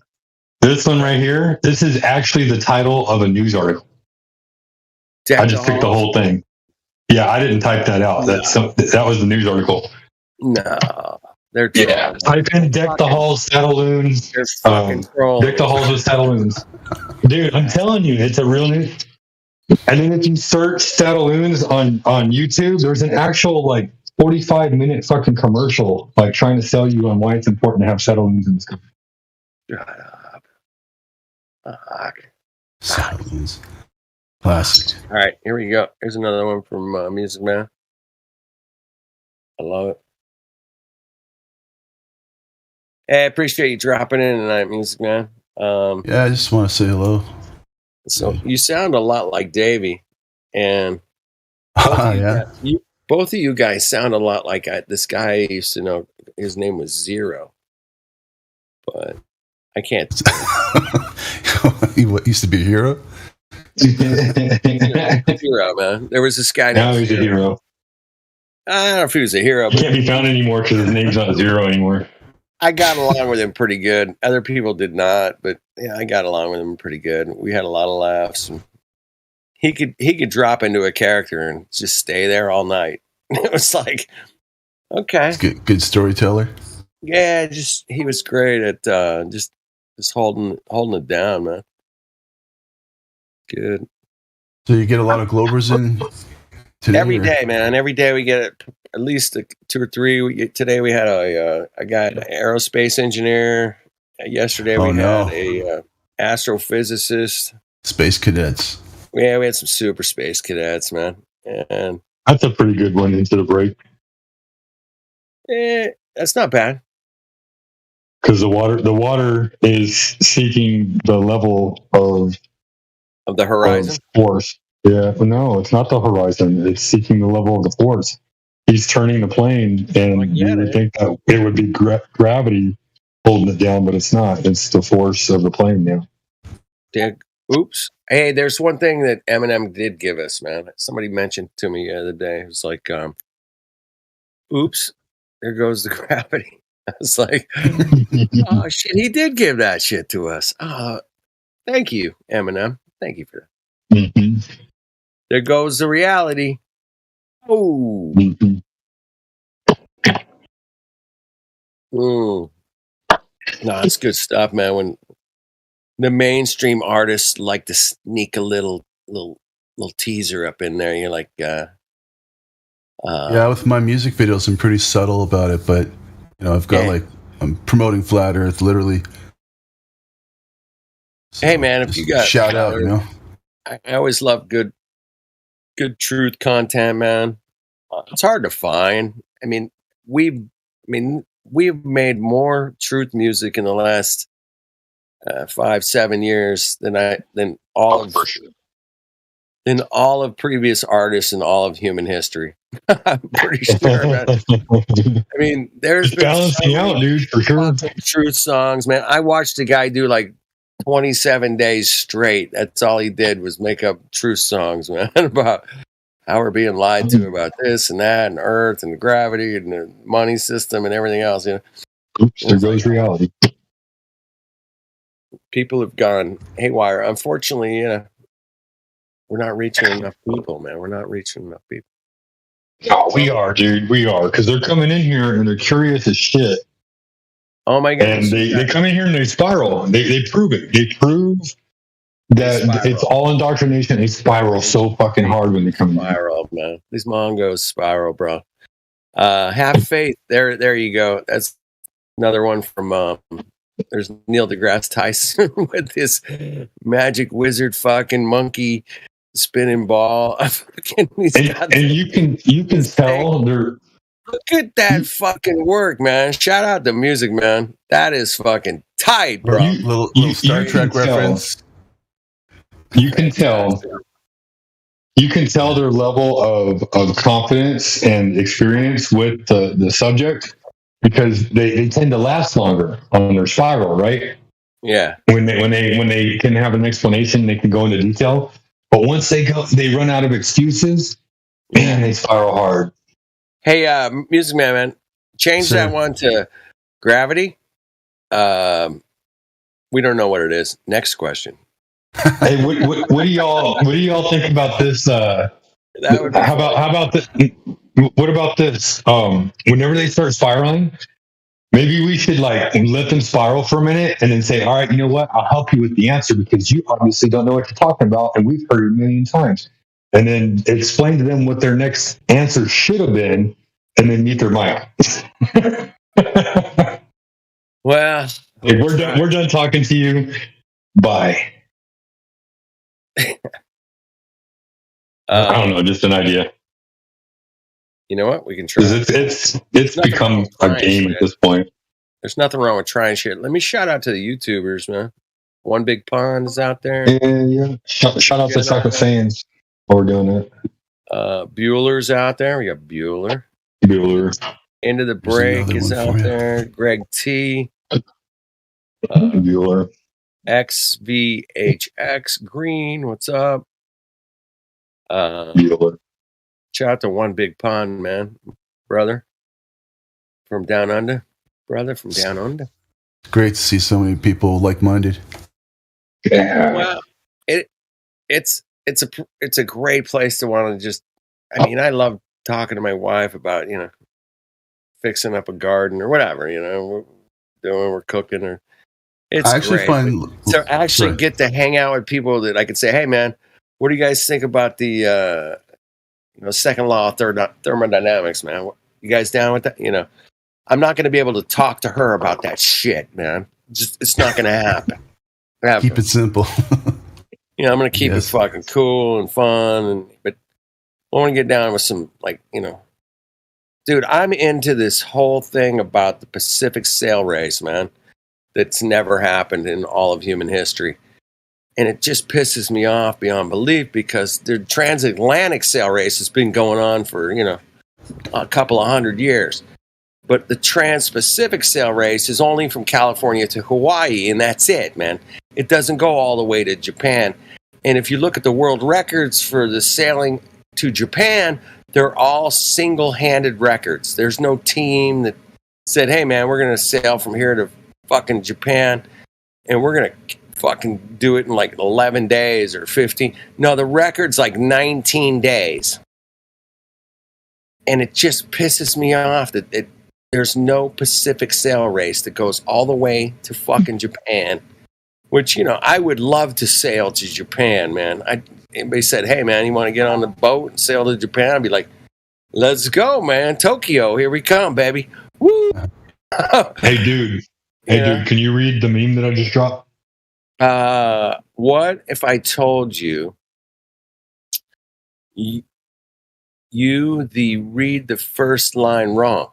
[SPEAKER 7] This one right here. This is actually the title of a news article. I just picked the whole thing. Yeah, I didn't type that out. That was the news article.
[SPEAKER 17] No, they're
[SPEAKER 7] type in Deck the Halls Saddaloons. Deck the Halls with Saddaloons. Dude, I'm telling you, it's a real news. And then if you search Saddaloons on YouTube, there's an actual 45-minute fucking commercial trying to sell you on why it's important to have Saddaloons in this country.
[SPEAKER 17] Shut up. Fuck.
[SPEAKER 18] Saddaloons. Classic.
[SPEAKER 17] All right, here we go. Here's another one from Music Man. I love it. Hey, I appreciate you dropping in tonight, Music Man.
[SPEAKER 18] Yeah, I just want to say hello.
[SPEAKER 17] So you sound a lot like Davey, and both of you guys sound a lot like this guy I used to know. His name was Zero, but I can't.
[SPEAKER 18] He used to be a hero.
[SPEAKER 17] Hero, man. There was this guy.
[SPEAKER 7] Now he's a hero.
[SPEAKER 17] I don't know if he was a hero.
[SPEAKER 7] He can't be found anymore because his name's not Zero anymore.
[SPEAKER 17] I got along with him pretty good. Other people did not, but yeah, I got along with him pretty good. We had a lot of laughs. And he could drop into a character and just stay there all night. It was like, okay,
[SPEAKER 18] good storyteller.
[SPEAKER 17] Yeah, he was great at just holding it down, man. Good.
[SPEAKER 18] So you get a lot of Globers in today?
[SPEAKER 17] Every day, man. Every day we get at least 2 or 3. Today we had a guy, an aerospace engineer. Yesterday we had a astrophysicist.
[SPEAKER 18] Space cadets.
[SPEAKER 17] Yeah, we had some super space cadets, man. And
[SPEAKER 7] that's a pretty good one into the break.
[SPEAKER 17] That's not bad.
[SPEAKER 7] Because the water is seeking the level of
[SPEAKER 17] the horizon
[SPEAKER 7] force. Yeah, but no, it's not the horizon. It's seeking the level of the force. He's turning the plane, and you would think that it would be gravity holding it down, but it's not. It's the force of the plane now.
[SPEAKER 17] Oops. Hey, there's one thing that Eminem did give us, man. Somebody mentioned to me the other day. It was like, oops, there goes the gravity. I was like, oh, shit, he did give that shit to us. Thank you, Eminem. Thank you for that.
[SPEAKER 7] Mm-hmm.
[SPEAKER 17] There goes the reality. Oh.
[SPEAKER 7] Mm-hmm.
[SPEAKER 17] No, it's good stuff, man. When the mainstream artists like to sneak a little teaser up in there, you're like,
[SPEAKER 18] yeah, with my music videos, I'm pretty subtle about it, but I've got I'm promoting Flat Earth, literally.
[SPEAKER 17] So hey, man, if you got
[SPEAKER 18] shout out,
[SPEAKER 17] I always love good truth content, man. It's hard to find. I mean, we've made more truth music in the last 5-7 years than all of previous artists in all of human history. I'm pretty sure. I mean, there's been
[SPEAKER 7] balancing out, dude, for sure.
[SPEAKER 17] Truth songs, man. I watched a guy do 27 days straight. That's all he did was make up truth songs, man, about how we're being lied to about this and that and Earth and gravity and the money system and everything else.
[SPEAKER 7] Oops, there goes reality.
[SPEAKER 17] People have gone haywire. Unfortunately, we're not reaching enough people, man. We're not reaching enough people.
[SPEAKER 7] Oh, we are, dude. We are, because they're coming in here and they're curious as shit.
[SPEAKER 17] Oh my goodness!
[SPEAKER 7] And they come in here and they spiral. They prove it. They prove that it's all indoctrination. They spiral so fucking hard when they come in.
[SPEAKER 17] Spiral, man. These Mongos spiral, bro. Have faith. There you go. That's another one from There's Neil deGrasse Tyson with this magic wizard fucking monkey spinning ball.
[SPEAKER 7] And you can tell they're.
[SPEAKER 17] Look at that fucking work, man. Shout out to Music Man. That is fucking tight, bro.
[SPEAKER 18] Little Star Trek reference.
[SPEAKER 7] You can tell. You can tell their level of confidence and experience with the subject because they tend to last longer on their spiral, right?
[SPEAKER 17] Yeah.
[SPEAKER 7] When they can have an explanation, they can go into detail. But once they run out of excuses, man, they spiral hard.
[SPEAKER 17] Hey, Music Man, change that one to gravity. We don't know what it is. Next question.
[SPEAKER 7] Hey, what do y'all think about this? How about this? What about this? Whenever they start spiraling, maybe we should like let them spiral for a minute and then say, all right, you know what? I'll help you with the answer because you obviously don't know what you're talking about, and we've heard it a million times. And then explain to them what their next answer should have been, and then mute their mic.
[SPEAKER 17] Well,
[SPEAKER 7] hey, we're done talking to you. Bye. I don't know, just an idea.
[SPEAKER 17] You know what? We can try.
[SPEAKER 7] It's become a game at this point.
[SPEAKER 17] There's nothing wrong with trying shit. Let me shout out to the YouTubers, man. One Big Pond is out there.
[SPEAKER 7] Yeah. Shout out to Soccer fans while we're doing it.
[SPEAKER 17] Bueller's out there. We got Bueller. Into the Break is out there. Greg T.
[SPEAKER 7] Bueller.
[SPEAKER 17] XVHX Green, what's up?
[SPEAKER 7] Bueller.
[SPEAKER 17] Shout out to One Big Pond, man. Brother. From down under. Brother from down under.
[SPEAKER 18] Great to see so many people like-minded.
[SPEAKER 7] Yeah.
[SPEAKER 17] Well, it's a great place to want to just. I mean, I love talking to my wife about fixing up a garden or whatever. We're cooking or. It's
[SPEAKER 18] I actually
[SPEAKER 17] great.
[SPEAKER 18] find
[SPEAKER 17] to actually get to hang out with people that I could say, "Hey, man, what do you guys think about the second law of thermodynamics, man? You guys down with that?" I'm not going to be able to talk to her about that shit, man. It's not going to happen.
[SPEAKER 18] Keep it simple.
[SPEAKER 17] I'm going to keep it fucking cool and fun, but I want to get down with some dude. I'm into this whole thing about the Pacific Sail Race, man. That's never happened in all of human history. And it just pisses me off beyond belief because the transatlantic sail race has been going on for, a couple of 100 years. But the Trans-Pacific sail race is only from California to Hawaii, and that's it, man. It doesn't go all the way to Japan. And if you look at the world records for the sailing to Japan, they're all single-handed records. There's no team that said, hey, man, we're going to sail from here to fucking Japan, and we're going to fucking do it in like 11 days or 15. No, the record's like 19 days. And it just pisses me off that there's no Pacific sail race that goes all the way to fucking Japan, which, I would love to sail to Japan, man. Anybody said, hey, man, you want to get on the boat and sail to Japan? I'd be like, let's go, man. Tokyo, here we come, baby. Woo!
[SPEAKER 7] Hey, dude, can you read the meme that I just dropped?
[SPEAKER 17] What if I told you read the first line wrong?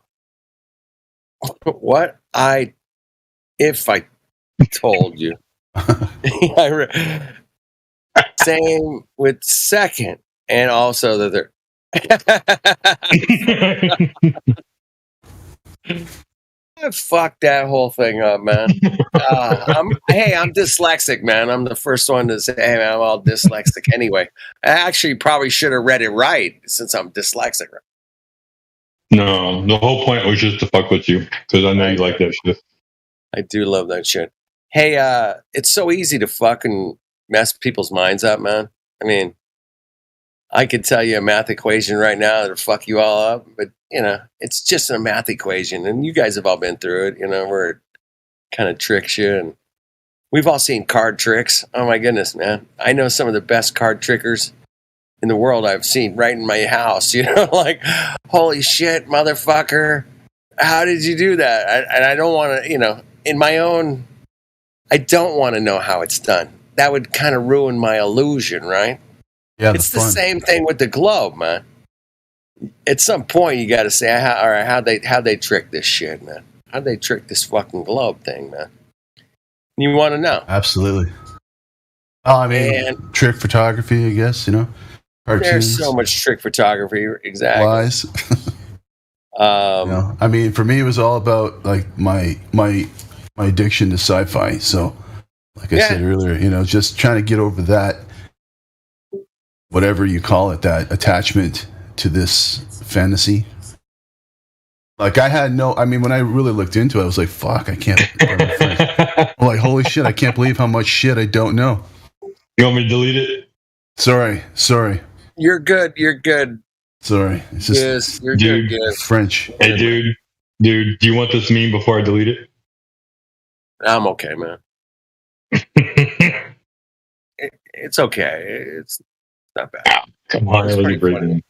[SPEAKER 17] If I told you. Same with second and also the third. I fucked that whole thing up, man. I'm dyslexic, man. I'm the first one to say, hey, man, I'm all dyslexic anyway. I actually probably should have read it right since I'm dyslexic.
[SPEAKER 7] No, the whole point was just to fuck with you because I know you like that shit.
[SPEAKER 17] I do love that shit. Hey, it's so easy to fucking mess people's minds up, man. I mean, I could tell you a math equation right now that'll fuck you all up, but it's just a math equation, and you guys have all been through it. Where it kind of tricks you, and we've all seen card tricks. Oh my goodness, man! I know some of the best card trickers in the world I've seen right in my house. Like, holy shit, motherfucker! How did you do that? And I don't want to, in my own I don't want to know how it's done. That would kind of ruin my illusion, right?
[SPEAKER 18] Yeah,
[SPEAKER 17] it's the same thing with the globe, man. At some point, you got to say, all right, how'd they trick this shit, man? How'd they trick this fucking globe thing, man? You want to know?
[SPEAKER 18] Absolutely. Oh, I mean, trick photography, I guess, you know? Cartoons.
[SPEAKER 17] There's so much trick photography, exactly.
[SPEAKER 18] Lies. You know, I mean, for me, it was all about like my addiction to sci-fi. So, like I said earlier, you know, just trying to get over that, whatever you call it, that attachment to this fantasy. Like I mean, when I really looked into it, I was like, fuck, I can't. I'm like, holy shit, I can't believe how much shit I don't know.
[SPEAKER 7] You want me to delete it?
[SPEAKER 18] Sorry.
[SPEAKER 17] You're good.
[SPEAKER 18] Sorry. It's just,
[SPEAKER 17] yes, you're
[SPEAKER 7] dude,
[SPEAKER 17] good.
[SPEAKER 18] French.
[SPEAKER 7] Hey, dude, do you want this meme before I delete it?
[SPEAKER 17] I'm okay, man. It's okay. It's not bad.
[SPEAKER 7] Come on,
[SPEAKER 17] It's pretty funny.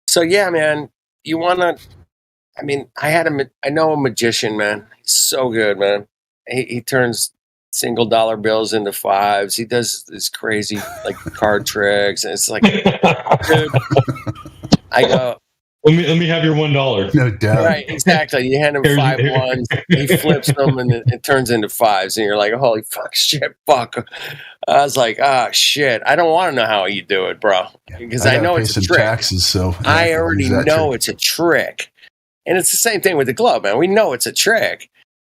[SPEAKER 17] So yeah, man, you wanna? I mean, I know a magician, man. He's so good, man. He turns single dollar bills into fives. He does this crazy like card tricks, and it's like, dude. I go.
[SPEAKER 7] Let me have your $1.
[SPEAKER 18] No doubt.
[SPEAKER 17] Right, exactly. You hand him 5 ones, he flips them, and it turns into fives, and you're like, holy fuck, shit, fuck. I was like, shit. I don't want to know how you do it, bro, because I know it's a trick.
[SPEAKER 18] Taxes, so
[SPEAKER 17] I already know it's a trick, and it's the same thing with the glove, man. We know it's a trick,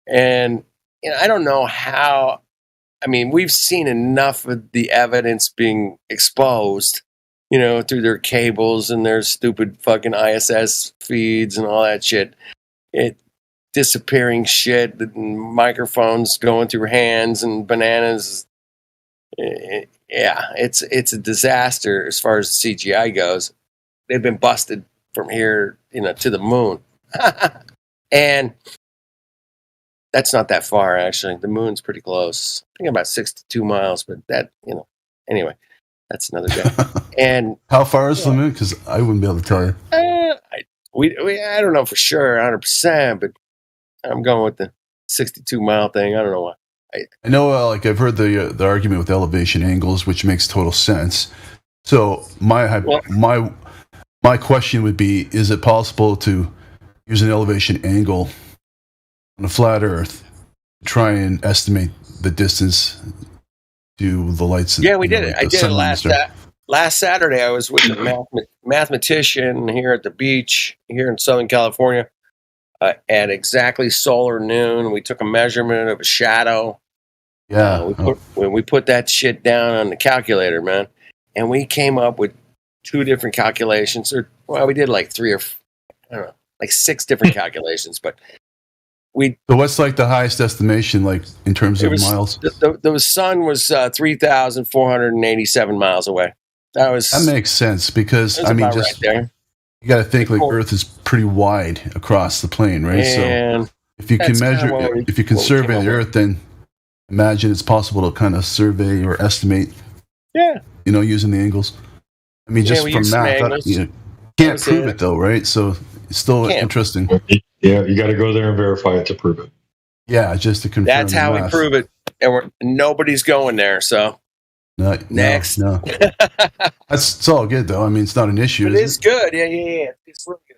[SPEAKER 17] and you know, I don't know how. I mean, we've seen enough of the evidence being exposed, you know, through their cables and their stupid fucking ISS feeds and all that shit. It disappearing shit, the microphones going through hands and bananas. Yeah, it's a disaster as far as CGI goes. They've been busted from here, you know, to the moon. And that's not that far, actually. The moon's pretty close. I think about 62 miles, but that, you know, anyway, that's another day. And
[SPEAKER 18] how far is the moon? Because I wouldn't be able to tell you.
[SPEAKER 17] I don't know for sure, 100%, but I'm going with the 62-mile thing. I don't know why.
[SPEAKER 18] I know, like I've heard the argument with elevation angles, which makes total sense. So my question would be: is it possible to use an elevation angle on a flat Earth, try and estimate the distance to the lights?
[SPEAKER 17] Yeah, we did it. I did it last Saturday. I was with a mathematician here at the beach here in Southern California at exactly solar noon. We took a measurement of a shadow.
[SPEAKER 18] Yeah,
[SPEAKER 17] we put that shit down on the calculator, man, and we came up with 2 different calculations. We did like 3 or I don't know, like 6 different calculations, but.
[SPEAKER 18] So what's like the highest estimation, like in terms of miles?
[SPEAKER 17] The sun was 3,487 miles away. That
[SPEAKER 18] makes sense because I mean, just
[SPEAKER 17] right there.
[SPEAKER 18] You got to think like Earth is pretty wide across the plane, right?
[SPEAKER 17] And
[SPEAKER 18] so if you can measure, if you can survey the Earth, then imagine it's possible to kind of survey or estimate.
[SPEAKER 17] Yeah.
[SPEAKER 18] You know, using the angles. I mean, just from math, you can't prove it though, right? So it's still interesting.
[SPEAKER 7] Yeah, you got to go there and verify it to prove it.
[SPEAKER 18] Yeah, just to confirm.
[SPEAKER 17] That's how we prove it, and nobody's going there. So next,
[SPEAKER 18] no. It's all good though. I mean, it's not an issue.
[SPEAKER 17] But it's good. Yeah. It's really good.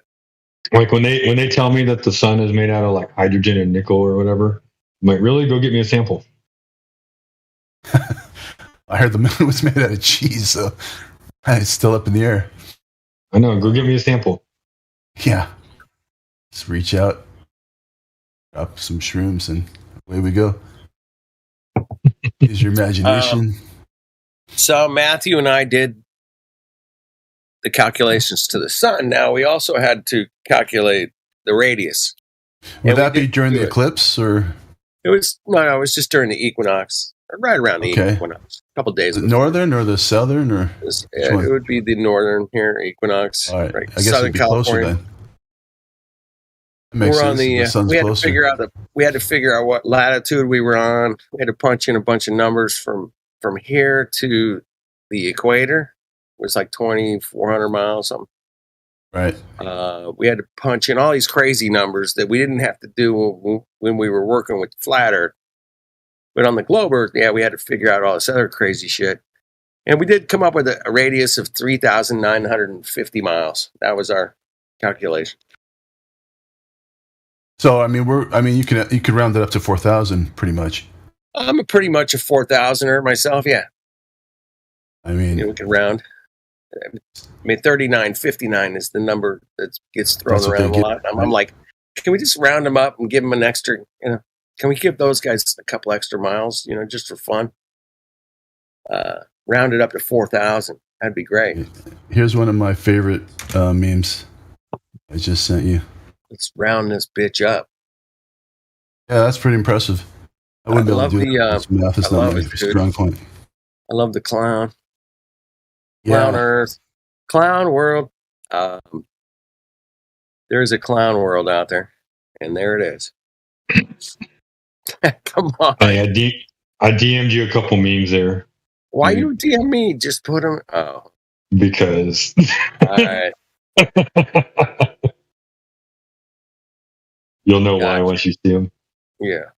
[SPEAKER 7] Like when they tell me that the sun is made out of like hydrogen and nickel or whatever, I'm like, really? Go get me a sample.
[SPEAKER 18] I heard the moon was made out of cheese, so it's still up in the air.
[SPEAKER 7] I know. Go get me a sample.
[SPEAKER 18] Yeah. Just reach out, drop some shrooms, and away we go. Use your imagination.
[SPEAKER 17] So Matthew and I did the calculations to the sun. Now we also had to calculate the radius.
[SPEAKER 18] Would that be during the eclipse, or?
[SPEAKER 17] It was it was just during the equinox, right around the equinox. A couple days.
[SPEAKER 18] The northern or the southern, or?
[SPEAKER 17] It would be the northern here equinox.
[SPEAKER 18] All right. I guess Southern California. Closer then.
[SPEAKER 17] We're on we had to figure out what latitude we were on. We had to punch in a bunch of numbers from here to the equator. It was like 2,400 miles, something.
[SPEAKER 18] Right.
[SPEAKER 17] We had to punch in all these crazy numbers that we didn't have to do when we were working with Flat Earth. But on the Globe Earth, yeah, we had to figure out all this other crazy shit. And we did come up with a radius of 3,950 miles. That was our calculation.
[SPEAKER 18] So I mean, you could round it up to 4,000 pretty much.
[SPEAKER 17] I'm pretty much a 4,000er myself. Yeah.
[SPEAKER 18] I mean,
[SPEAKER 17] we can round. I mean, 39.59 is the number that gets thrown around a lot. I'm like, can we just round them up and give them an extra? Can we give those guys a couple extra miles? Just for fun. Round it up to 4,000. That'd be great.
[SPEAKER 18] Here's one of my favorite memes I just sent you.
[SPEAKER 17] Let's round this bitch up.
[SPEAKER 18] Yeah, that's pretty impressive. I wouldn't be able to do that. Math is not my strong point.
[SPEAKER 17] I love the clown. Clown Earth. Clown world. There is a clown world out there. And there it is. Come on.
[SPEAKER 7] I DM'd you a couple memes there.
[SPEAKER 17] Why you DM me? Just put them. Oh.
[SPEAKER 7] Because.
[SPEAKER 17] All right.
[SPEAKER 7] You'll know why once you see them.
[SPEAKER 17] Yeah.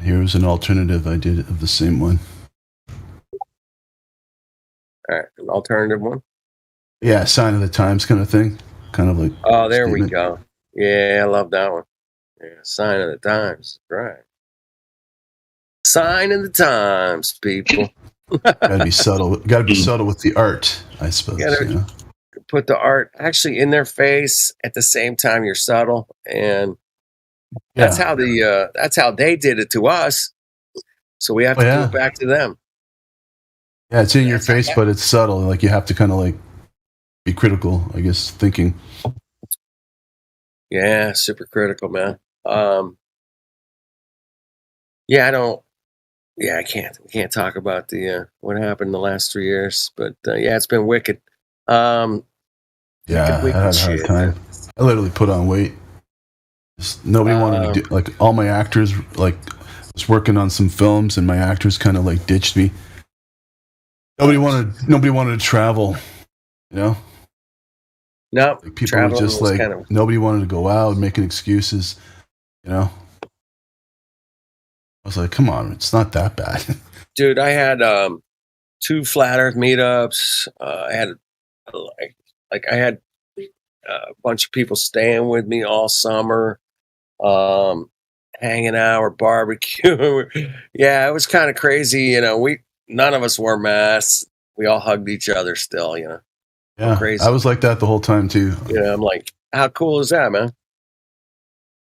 [SPEAKER 18] Here's an alternative I did of the same one.
[SPEAKER 17] All right, an alternative one.
[SPEAKER 18] Yeah, sign of the times kind of thing. Kind of like.
[SPEAKER 17] Oh, there we go. Yeah, I love that one. Yeah, sign of the times. Right. Sign of the times, people.
[SPEAKER 18] Gotta be subtle. Gotta be subtle with the art, I suppose.
[SPEAKER 17] Put the art actually in their face at the same time you're subtle, and that's how they did it to us. So we have to do it back to them.
[SPEAKER 18] Yeah, it's in your face, but it's subtle. Like you have to kind of like be critical, I guess, thinking.
[SPEAKER 17] Yeah, super critical, man. I can't. We can't talk about the what happened in the last 3 years, but it's been wicked.
[SPEAKER 18] I had a hard time. I literally put on weight. Nobody wanted to do, like, all my actors, like, was working on some films, and my actors kind of like ditched me. Nobody wanted to travel,
[SPEAKER 17] No,
[SPEAKER 18] like, people were just like nobody wanted to go out, making excuses. I was like, come on, it's not that bad.
[SPEAKER 17] Dude, I had 2 Flat Earth meetups. I had I had a bunch of people staying with me all summer, hanging out or barbecue. Yeah, it was kind of crazy. None of us wore masks. We all hugged each other still.
[SPEAKER 18] Yeah, crazy. I was like that the whole time too.
[SPEAKER 17] I'm like, how cool is that, man?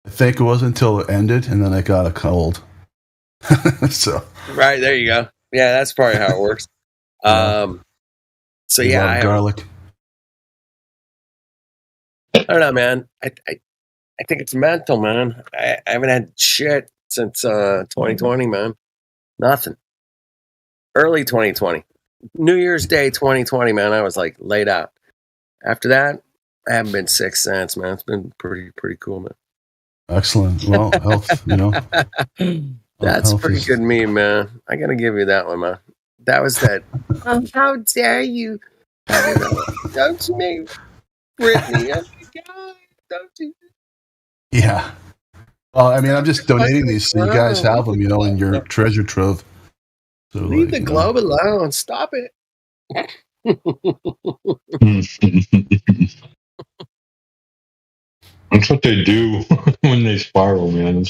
[SPEAKER 18] I think it wasn't until it ended, and then I got a cold. So
[SPEAKER 17] right, there you go. Yeah, that's probably how it works. So yeah,
[SPEAKER 18] I garlic.
[SPEAKER 17] I don't know, man. I think it's mental, man. I haven't had shit since 2020, man. Nothing. Early 2020. New Year's Day 2020, man. I was like laid out. After that, I haven't been sick since, man. It's been pretty cool, man.
[SPEAKER 18] Excellent. Well, health,
[SPEAKER 17] That's a pretty good meme, man. I gotta give you that one, man. That was that. How dare you? Don't you make Brittany? Oh my God, don't you?
[SPEAKER 18] Yeah. Well, I mean, I'm just donating these so you guys have them, in your treasure trove. So,
[SPEAKER 17] leave the globe alone. Stop it.
[SPEAKER 7] That's what they do when they spiral, man.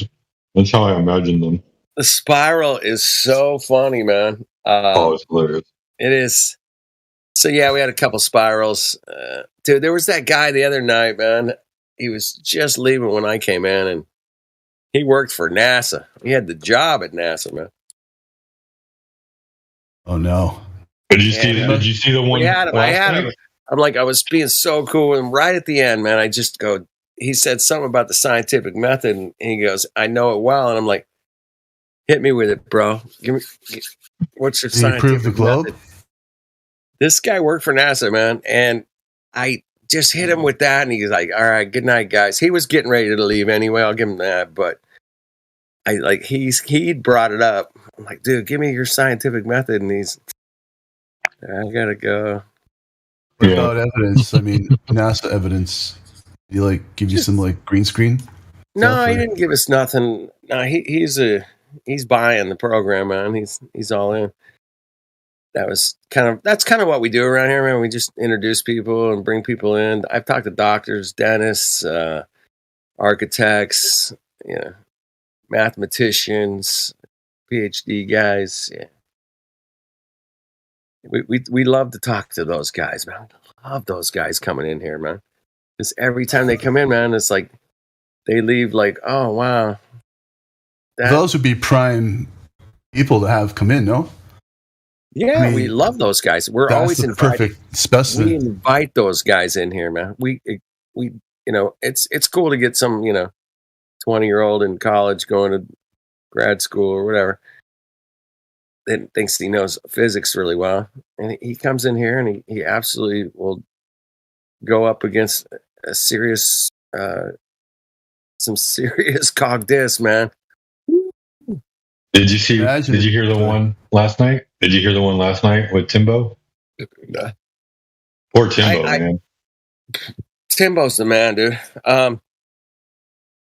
[SPEAKER 7] That's how I imagine them.
[SPEAKER 17] The spiral is so funny, man.
[SPEAKER 7] It's hilarious.
[SPEAKER 17] It is. So yeah, we had a couple spirals. Dude, there was that guy the other night, man. He was just leaving when I came in, and he worked for NASA. He had the job at NASA, man.
[SPEAKER 18] Oh no!
[SPEAKER 7] Did you see the one?
[SPEAKER 17] I had him. I'm like, I was being so cool, and right at the end, man, I just go. He said something about the scientific method, and he goes, "I know it well," and I'm like, "Hit me with it, bro. What's your scientific method?" This guy worked for NASA, man, and I just hit him with that, and he's like, "All right, good night, guys." He was getting ready to leave anyway. I'll give him that, but he brought it up. I'm like, dude, give me your scientific method, and I gotta go.
[SPEAKER 18] Without evidence, I mean NASA evidence. He like give you some like green screen.
[SPEAKER 17] No, he didn't give us nothing. No, he's buying the program, man. He's all in. That's kind of what we do around here, man. We just introduce people and bring people in. I've talked to doctors, dentists, architects, mathematicians, PhD guys. Yeah. We love to talk to those guys, man. I love those guys coming in here, man. Because every time they come in, man, it's like they leave like, oh wow.
[SPEAKER 18] Those would be prime people to have come in, no?
[SPEAKER 17] Yeah, I mean, we love those guys. We're always invited.
[SPEAKER 18] Perfect specimen.
[SPEAKER 17] We invite those guys in here, man. We it's cool to get some 20-year-old in college going to grad school or whatever that thinks he knows physics really well, and he comes in here and he absolutely will go up against a serious some serious cog dis, man.
[SPEAKER 7] Did you hear the one last night? Did you hear the one last night with Timbo?
[SPEAKER 17] No.
[SPEAKER 7] Poor Timbo, man.
[SPEAKER 17] Timbo's the man, dude.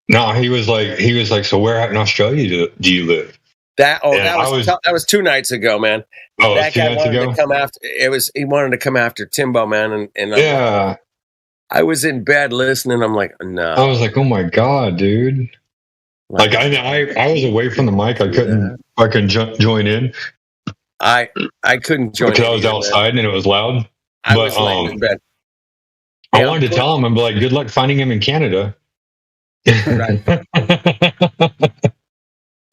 [SPEAKER 7] No, he was like, so where in Australia do you live?
[SPEAKER 17] That was 2 nights ago, man.
[SPEAKER 7] Oh,
[SPEAKER 17] that guy wanted
[SPEAKER 7] ago?
[SPEAKER 17] to come after. He wanted to come after Timbo, man, and
[SPEAKER 7] yeah.
[SPEAKER 17] I was in bed listening. I'm like, no.
[SPEAKER 7] I was like, oh my god, dude. Like I was away from the mic. I couldn't join in.
[SPEAKER 17] I couldn't join
[SPEAKER 7] because I was outside and it was loud.
[SPEAKER 17] I was laying in bed.
[SPEAKER 7] I wanted to tell him, I'm like, good luck finding him in Canada.
[SPEAKER 17] Right.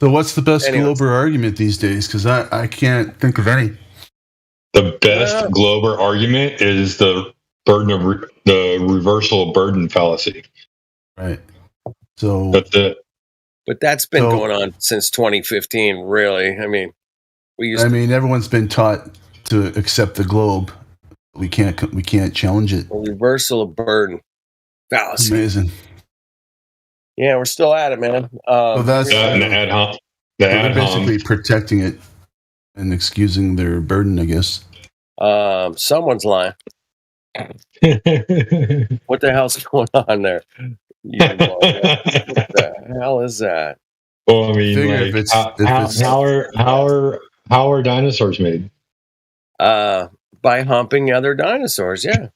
[SPEAKER 18] So what's the best Glober argument these days? Because I can't think of any.
[SPEAKER 7] The best Glober argument is the reversal of burden fallacy.
[SPEAKER 18] Right. So
[SPEAKER 7] that's it.
[SPEAKER 17] But that's been going on since 2015, really. I mean,
[SPEAKER 18] everyone's been taught to accept the globe. We can't challenge it.
[SPEAKER 17] A reversal of burden fallacy.
[SPEAKER 18] Amazing.
[SPEAKER 17] Yeah, we're still at it, man.
[SPEAKER 18] So that's
[SPEAKER 7] the ad hoc.
[SPEAKER 18] They're basically protecting it and excusing their burden, I guess.
[SPEAKER 17] Someone's lying. What the hell's going on there? What the hell is that?
[SPEAKER 7] Well, I mean, like, how are dinosaurs made?
[SPEAKER 17] By humping other dinosaurs, yeah.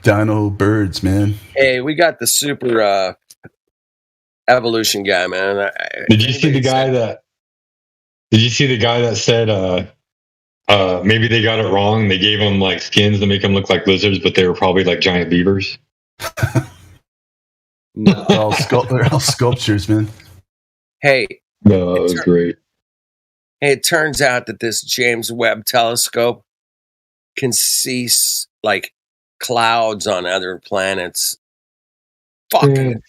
[SPEAKER 18] Dino birds, man.
[SPEAKER 17] Hey, we got the super evolution guy, man.
[SPEAKER 7] Did you see the guy that said maybe they got it wrong? They gave them like skins to make them look like lizards, but they were probably like giant beavers.
[SPEAKER 18] No. They're all sculptures, man.
[SPEAKER 17] Hey,
[SPEAKER 7] no, that was great.
[SPEAKER 17] Hey, it turns out that this James Webb telescope can see like clouds on other planets, fucking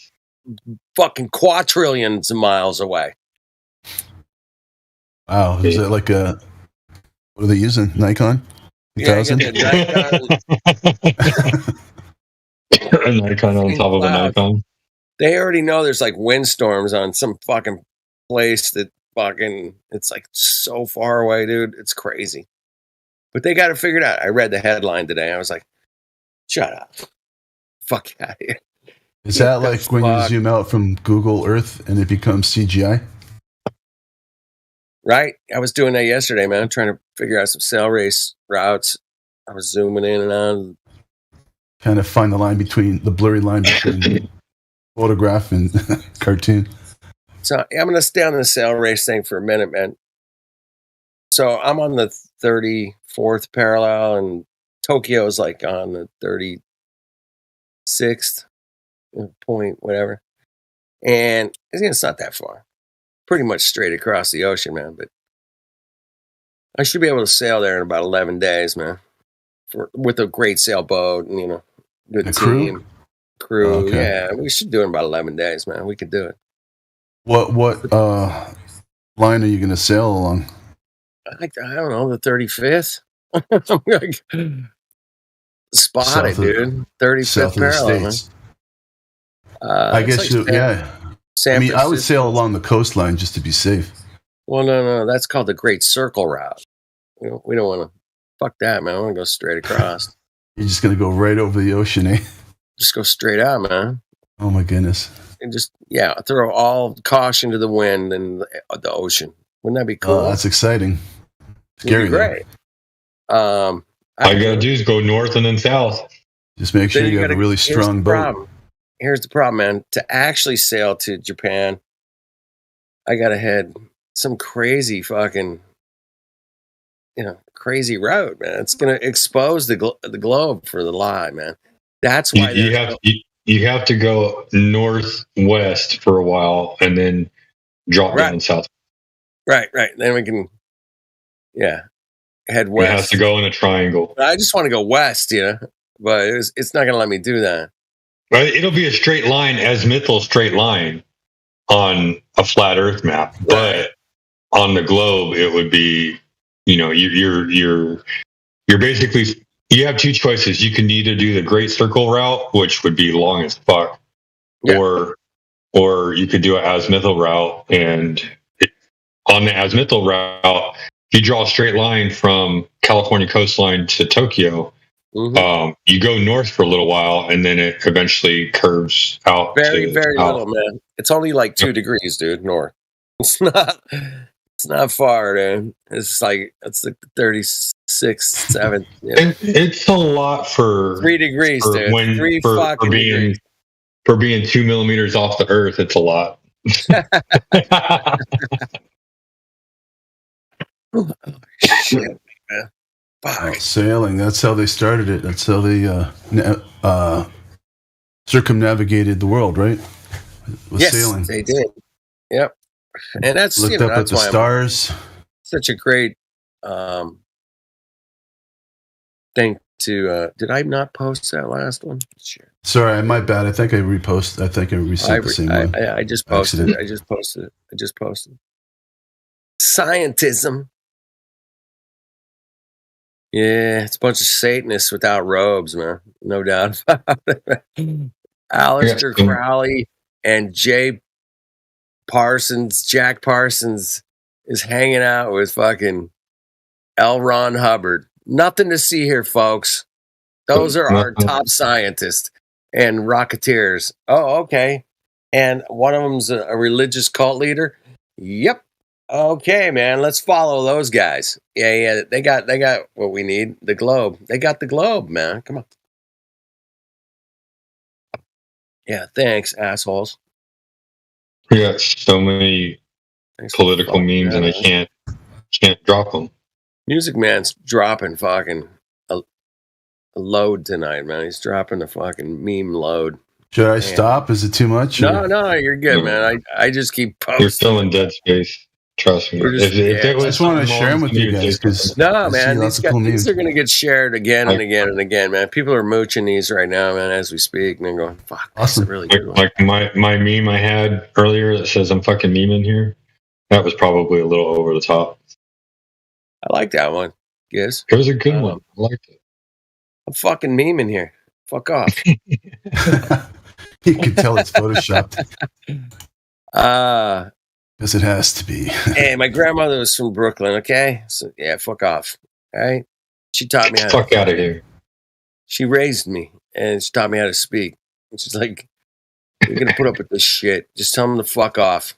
[SPEAKER 17] quadrillions of miles away.
[SPEAKER 18] Wow, is it like what are they using? Nikon? 1000?
[SPEAKER 17] Yeah,
[SPEAKER 7] a Nikon on top of a Nikon.
[SPEAKER 17] They already know there's like windstorms on some fucking place that it's like so far away, dude. It's crazy. But they got it figured out. I read the headline today. I was like, shut up. Fuck out of here.
[SPEAKER 18] Is that like when you zoom out from Google Earth and it becomes CGI?
[SPEAKER 17] Right. I was doing that yesterday, man. Trying to figure out some sail race routes. I was zooming in and out.
[SPEAKER 18] Kind of find the blurry line between photograph and cartoon.
[SPEAKER 17] So I'm going to stay on the sail race thing for a minute, man. So I'm on the 34th parallel and Tokyo is like on the 36th point, whatever. And it's not that far. Pretty much straight across the ocean, man. But I should be able to sail there in about 11 days, man. With a great sailboat and, good team. Crew.
[SPEAKER 18] Oh, okay.
[SPEAKER 17] Yeah, we should do it in about 11 days, man. We could do it.
[SPEAKER 18] What line are you going to sail along?
[SPEAKER 17] I don't know, the 35th. Spotted, dude. 35th parallel.
[SPEAKER 18] I guess I would sail along the coastline just to be safe.
[SPEAKER 17] Well, no, that's called the Great Circle Route. We don't want to. Fuck that, man. I want to go straight across.
[SPEAKER 18] You're just gonna go right over the ocean, eh?
[SPEAKER 17] Just go straight out, man.
[SPEAKER 18] Oh my goodness.
[SPEAKER 17] And just throw all caution to the wind and the ocean. Wouldn't that be cool?
[SPEAKER 18] Oh, that's exciting. Scary.
[SPEAKER 17] It'd be great.
[SPEAKER 7] All you gotta do is go north and then south.
[SPEAKER 18] Just make sure you have a really strong boat.
[SPEAKER 17] Here's the problem, man. To actually sail to Japan, I gotta head some crazy fucking, crazy road, man. It's gonna expose the globe for the lie, man. That's why
[SPEAKER 7] you have to go northwest for a while and then drop down south.
[SPEAKER 17] Right. Then we can, head west.
[SPEAKER 7] It has to go in a triangle.
[SPEAKER 17] I just want to go west, but it's not gonna let me do that.
[SPEAKER 7] Right, it'll be a straight line, azimuthal straight line on a flat Earth map, but on the globe it would be, you're basically, you have two choices. You can either do the Great Circle route, which would be long as fuck, or you could do an azimuthal route. And on the azimuthal route, if you draw a straight line from California coastline to Tokyo, you go north for a little while, and then it eventually curves out.
[SPEAKER 17] Very little, man. It's only like 2 degrees, dude. North. It's not far, dude. It's like 36, 7.
[SPEAKER 7] It's a lot for
[SPEAKER 17] 3 degrees, dude.
[SPEAKER 7] For being 2 millimeters off the Earth. It's a lot.
[SPEAKER 17] Shit, man.
[SPEAKER 18] Sailing. That's how they started it. That's how they circumnavigated the world, right? With sailing.
[SPEAKER 17] They did. Yep. And that's
[SPEAKER 18] looked up at the stars.
[SPEAKER 17] Such a great thing to. Did I not post that last one? Sure.
[SPEAKER 18] Sorry, my bad. I think I reposted. I think I received the same one.
[SPEAKER 17] I just posted it. I just posted. Scientism. Yeah, it's a bunch of Satanists without robes, man. No doubt about it. Aleister Crowley and Jack Parsons is hanging out with fucking L. Ron Hubbard. Nothing to see here, folks. Those are our top scientists and rocketeers. Oh, okay. And one of them's a religious cult leader. Yep. Okay, man, let's follow those guys. Yeah, they got what we need. The globe. They got the globe, man. Come on. Yeah, thanks, assholes.
[SPEAKER 7] We got so many political memes, and I can't drop them.
[SPEAKER 17] Music Man's dropping fucking a load tonight, man. He's dropping a fucking meme load.
[SPEAKER 18] Should I stop? Is it too much?
[SPEAKER 17] No, you're good, man. I just keep posting.
[SPEAKER 7] You're still in dead space. Trust me.
[SPEAKER 18] I just want to share them with you guys because
[SPEAKER 17] man, these are going to get shared again and again and again, man. People are mooching these right now, man, as we speak, and they're going, "Fuck, that's a really good one."
[SPEAKER 7] Like my meme I had earlier that says "I'm fucking memeing here." That was probably a little over the top.
[SPEAKER 17] I like that one. Yes,
[SPEAKER 7] it was a good one. I liked it.
[SPEAKER 17] I'm fucking memeing here. Fuck off.
[SPEAKER 18] You can tell it's photoshopped. Because it has to be.
[SPEAKER 17] Hey, my grandmother was from Brooklyn, okay? So, yeah, fuck off. All right? She taught me how to...
[SPEAKER 7] Fuck out of here.
[SPEAKER 17] She raised me, and she taught me how to speak. And she's like, you're going to put up with this shit. Just tell them to fuck off.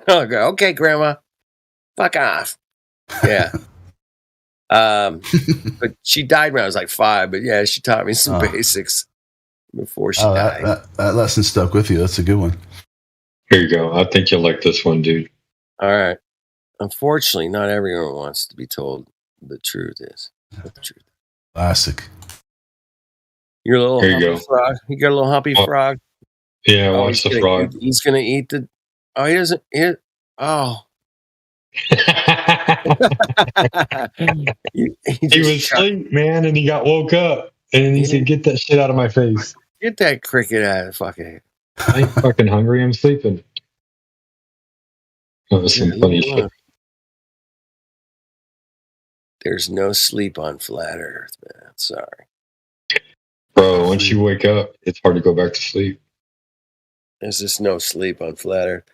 [SPEAKER 17] I'll go, okay, Grandma. Fuck off. Yeah. But she died when I was like 5. But, yeah, she taught me some basics before she died.
[SPEAKER 18] That lesson stuck with you. That's a good one.
[SPEAKER 7] Here you go. I think you'll like this one, dude.
[SPEAKER 17] All right. Unfortunately, not everyone wants to be told the truth is. What the truth.
[SPEAKER 18] Classic.
[SPEAKER 17] You're a little humpy frog. You got a little humpy frog?
[SPEAKER 7] Yeah, watch the frog.
[SPEAKER 17] He's going to eat the... Oh, he doesn't... Oh.
[SPEAKER 7] he was asleep, man, and he got woke up. And he said, get that shit out of my face.
[SPEAKER 17] Get that cricket out of the fucking head.
[SPEAKER 7] I ain't fucking hungry. I'm sleeping. That was some funny shit.
[SPEAKER 17] There's no sleep on flat Earth, man. Sorry.
[SPEAKER 7] Bro, once you wake up, it's hard to go back to sleep.
[SPEAKER 17] There's just no sleep on flat Earth.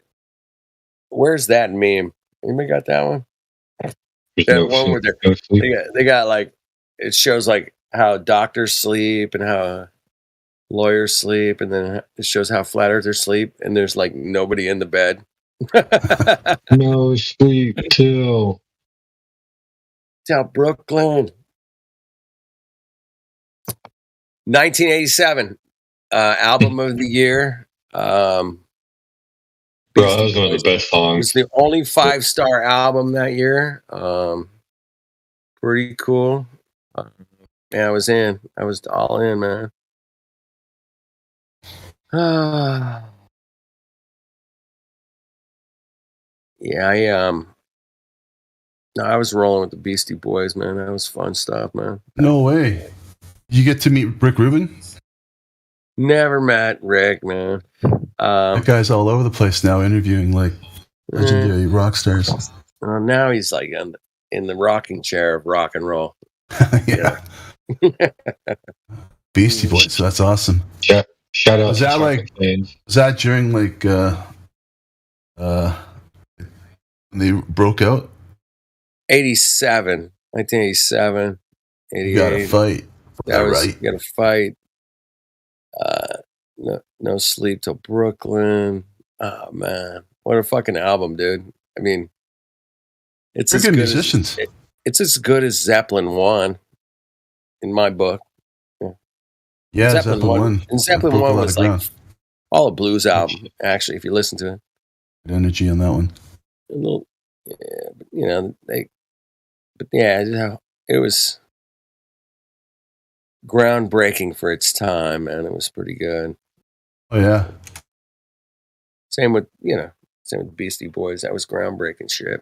[SPEAKER 17] Where's that meme? Anybody got that one? That one where they got like, it shows like how doctors sleep and how lawyers sleep, and then it shows how flat earthers sleep, and there's like nobody in the bed.
[SPEAKER 7] No sleep till
[SPEAKER 17] Brooklyn. 1987, album of the year.
[SPEAKER 7] Bro, that was one of the best songs.
[SPEAKER 17] It's the only 5-star album that year. Pretty cool. Yeah, I was in. I was all in, man. Yeah, I was rolling with the Beastie Boys, man. That was fun stuff, man.
[SPEAKER 18] No way. Did you get to meet Rick Rubin?
[SPEAKER 17] Never met Rick, man.
[SPEAKER 18] That guy's all over the place now, interviewing like legendary rock stars.
[SPEAKER 17] Now he's like in the rocking chair of rock and roll.
[SPEAKER 18] Yeah. Beastie Boys. So that's awesome.
[SPEAKER 7] Yeah. Shout out.
[SPEAKER 18] Was that like? Was that during like when they broke out?
[SPEAKER 17] 1987, 88.
[SPEAKER 18] You gotta fight.
[SPEAKER 17] You gotta fight. No sleep till Brooklyn. Oh man, what a fucking album, dude. I mean, it's
[SPEAKER 18] They're
[SPEAKER 17] as
[SPEAKER 18] good
[SPEAKER 17] good
[SPEAKER 18] musicians.
[SPEAKER 17] it's as good as Zeppelin 1 in my book.
[SPEAKER 18] Yeah, Zeppelin 1.
[SPEAKER 17] And Zeppelin 1 was like all a blues album, actually, if you listen to it.
[SPEAKER 18] Good energy on that one.
[SPEAKER 17] A little, yeah, but, you know, it was groundbreaking for its time, man. It was pretty good.
[SPEAKER 18] Oh yeah.
[SPEAKER 17] Same with Beastie Boys. That was groundbreaking shit,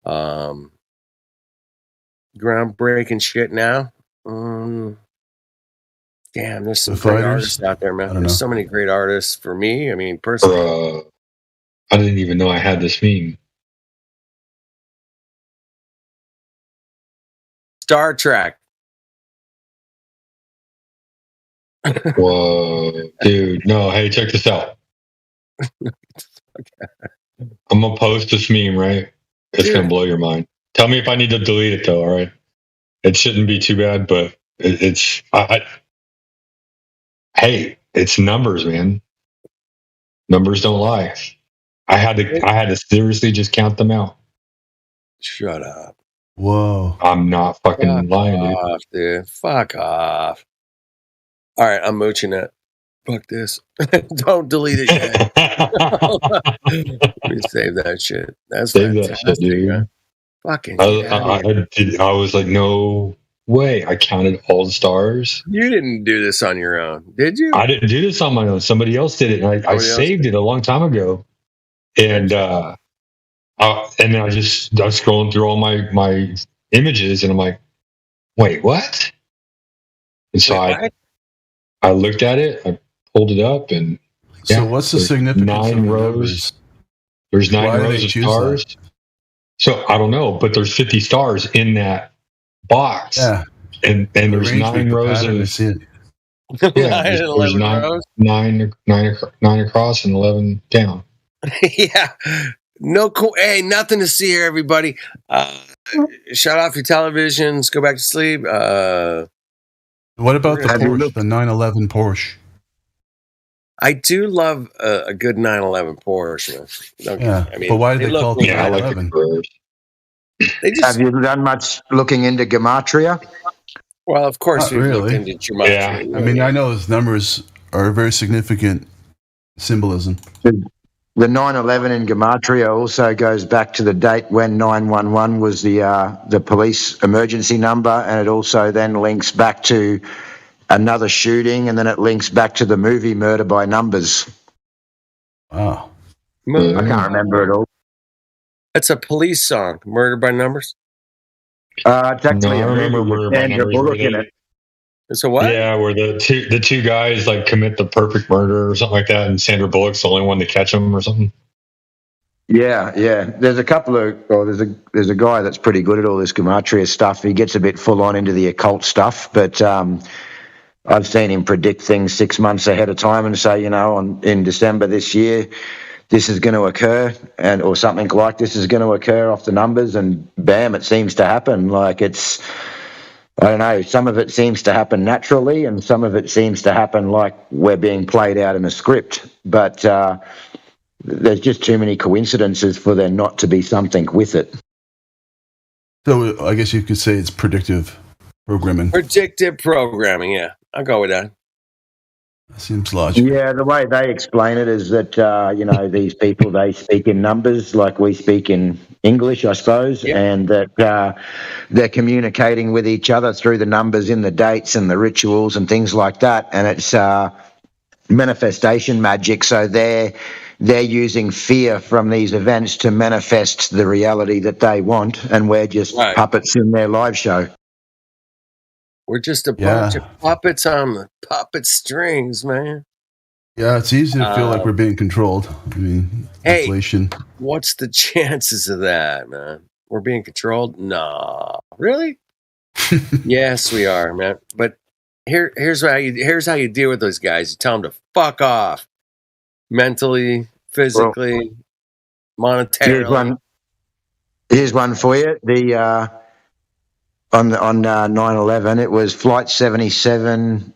[SPEAKER 17] man. Groundbreaking shit now. Damn, there's some great artists out there, man. There's so many great artists for me. I mean, personally.
[SPEAKER 7] I didn't even know I had this meme.
[SPEAKER 17] Star Trek.
[SPEAKER 7] Whoa, dude. No, hey, check this out. I'm going to post this meme, right? It's going to blow your mind. Tell me if I need to delete it, though, all right? It shouldn't be too bad, but it's... Hey, it's numbers, man. Numbers don't lie. I had to seriously just count them out.
[SPEAKER 17] Shut up.
[SPEAKER 18] Whoa.
[SPEAKER 7] I'm not fucking lying,
[SPEAKER 17] dude. Fuck off. All right, I'm mooching it. Fuck this. Don't delete it yet. Let me save that shit. That's
[SPEAKER 7] save that shit, dude.
[SPEAKER 17] Man. Fucking
[SPEAKER 7] I was like, no way. I counted all the stars.
[SPEAKER 17] You didn't do this on your own, did you?
[SPEAKER 7] I didn't do this on my own. Somebody else did it, and I saved it a long time ago. And then I was scrolling through all my images, and I'm like, wait, what? And so I looked at it, I pulled it up, and
[SPEAKER 18] so what's the significance?
[SPEAKER 7] 9 rows. There's 9 rows of stars. That? So I don't know, but there's 50 stars in that box. Yeah, and there's 9 rows of. Yeah, there's 9 across and 11 down.
[SPEAKER 17] Yeah, no cool. Hey, nothing to see here, everybody. Shut off your televisions. Go back to sleep.
[SPEAKER 18] What about the Porsche, the 911 Porsche?
[SPEAKER 17] I do love a good 911 Porsche.
[SPEAKER 18] Yeah, I mean, but why do they call it 911?
[SPEAKER 1] Have you done much looking into gematria?
[SPEAKER 17] Well, of course,
[SPEAKER 18] not really.
[SPEAKER 17] Into gematria.
[SPEAKER 18] Yeah, I mean, I know those numbers are a very significant symbolism.
[SPEAKER 1] The 911 in gematria also goes back to the date when 911 was the police emergency number, and it also then links back to another shooting, and then it links back to the movie Murder by Numbers.
[SPEAKER 18] Wow.
[SPEAKER 1] I can't remember it all.
[SPEAKER 17] It's a police song, Murder by Numbers?
[SPEAKER 1] It's actually a movie with Sandra Bullock in it.
[SPEAKER 17] It's a what?
[SPEAKER 7] Yeah, where the two guys like commit the perfect murder or something like that, and Sandra Bullock's the only one to catch them or something.
[SPEAKER 1] Yeah. There's a couple of. There's a guy that's pretty good at all this gematria stuff. He gets a bit full on into the occult stuff, but I've seen him predict things 6 months ahead of time and say, in December this year, this is going to occur, and or something like this is going to occur off the numbers, and bam, it seems to happen. Like it's, I don't know, some of it seems to happen naturally, and some of it seems to happen like we're being played out in a script. But there's just too many coincidences for there not to be something with it.
[SPEAKER 18] So I guess you could say it's predictive programming.
[SPEAKER 17] Predictive programming, yeah. I'll go with that.
[SPEAKER 18] Seems logical.
[SPEAKER 1] Yeah, the way they explain it is that, these people, they speak in numbers like we speak in English, I suppose, and that they're communicating with each other through the numbers in the dates and the rituals and things like that. And it's manifestation magic. So they're using fear from these events to manifest the reality that they want, and we're just puppets in their live show.
[SPEAKER 17] We're just a bunch of puppets on the puppet strings, man.
[SPEAKER 18] Yeah, it's easy to feel like we're being controlled. I mean, inflation.
[SPEAKER 17] What's the chances of that, man? We're being controlled? Nah. Really? Yes, we are, man. But here's how you deal with those guys. You tell them to fuck off. Mentally, physically, monetarily.
[SPEAKER 1] Here's one for you. The on 9/11, it was Flight 77.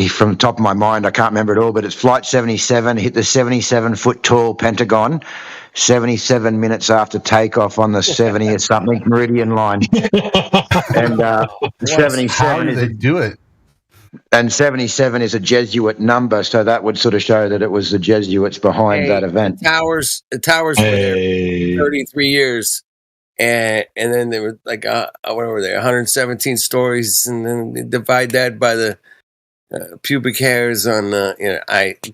[SPEAKER 1] From the top of my mind, I can't remember it all, but it's Flight 77 hit the 77-foot tall Pentagon 77 minutes after takeoff on the 70th something Meridian line. And 77
[SPEAKER 18] How did they do it?
[SPEAKER 1] And 77 is a Jesuit number, so that would sort of show that it was the Jesuits behind that event.
[SPEAKER 17] The towers were there for 33 years. And then they were like, what were they, 117 stories, and then they divide that by the pubic hairs on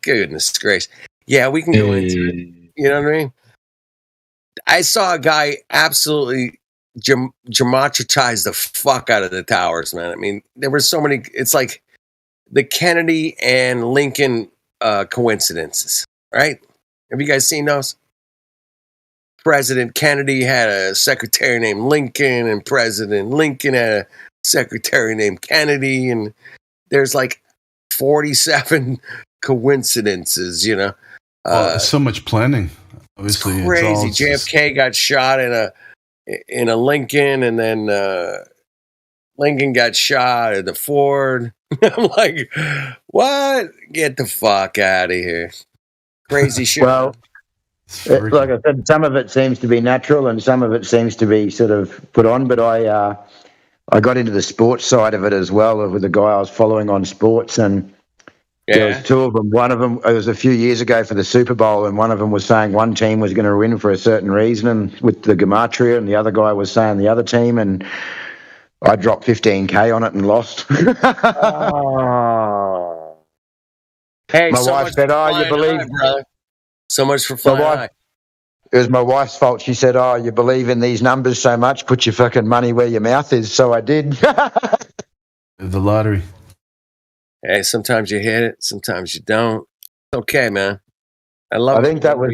[SPEAKER 17] goodness gracious. Yeah, we can go into it. You know what I mean? I saw a guy absolutely geometricize the fuck out of the towers, man. I mean, there were so many, it's like the Kennedy and Lincoln coincidences, right? Have you guys seen those? President Kennedy had a secretary named Lincoln, and President Lincoln had a secretary named Kennedy, and there's like 47 coincidences,
[SPEAKER 18] so much planning. Obviously,
[SPEAKER 17] it's crazy. JFK got shot in a Lincoln, and then Lincoln got shot at the Ford. I'm like, what? Get the fuck out of here. Crazy shit.
[SPEAKER 1] Well, like I said, some of it seems to be natural and some of it seems to be sort of put on, but I got into the sports side of it as well with the guy I was following on sports, and there was two of them. One of them, it was a few years ago for the Super Bowl, and one of them was saying one team was going to win for a certain reason and with the Gematria, and the other guy was saying the other team, and I dropped 15K on it and lost.
[SPEAKER 17] Hey,
[SPEAKER 1] my wife said, "Oh, you believe?"
[SPEAKER 17] Brother. So much for flying high.
[SPEAKER 1] It was my wife's fault. She said, "Oh, you believe in these numbers so much, put your fucking money where your mouth is." So I did.
[SPEAKER 18] The lottery.
[SPEAKER 17] Hey, sometimes you hit it, sometimes you don't. It's okay, man. I
[SPEAKER 1] think that was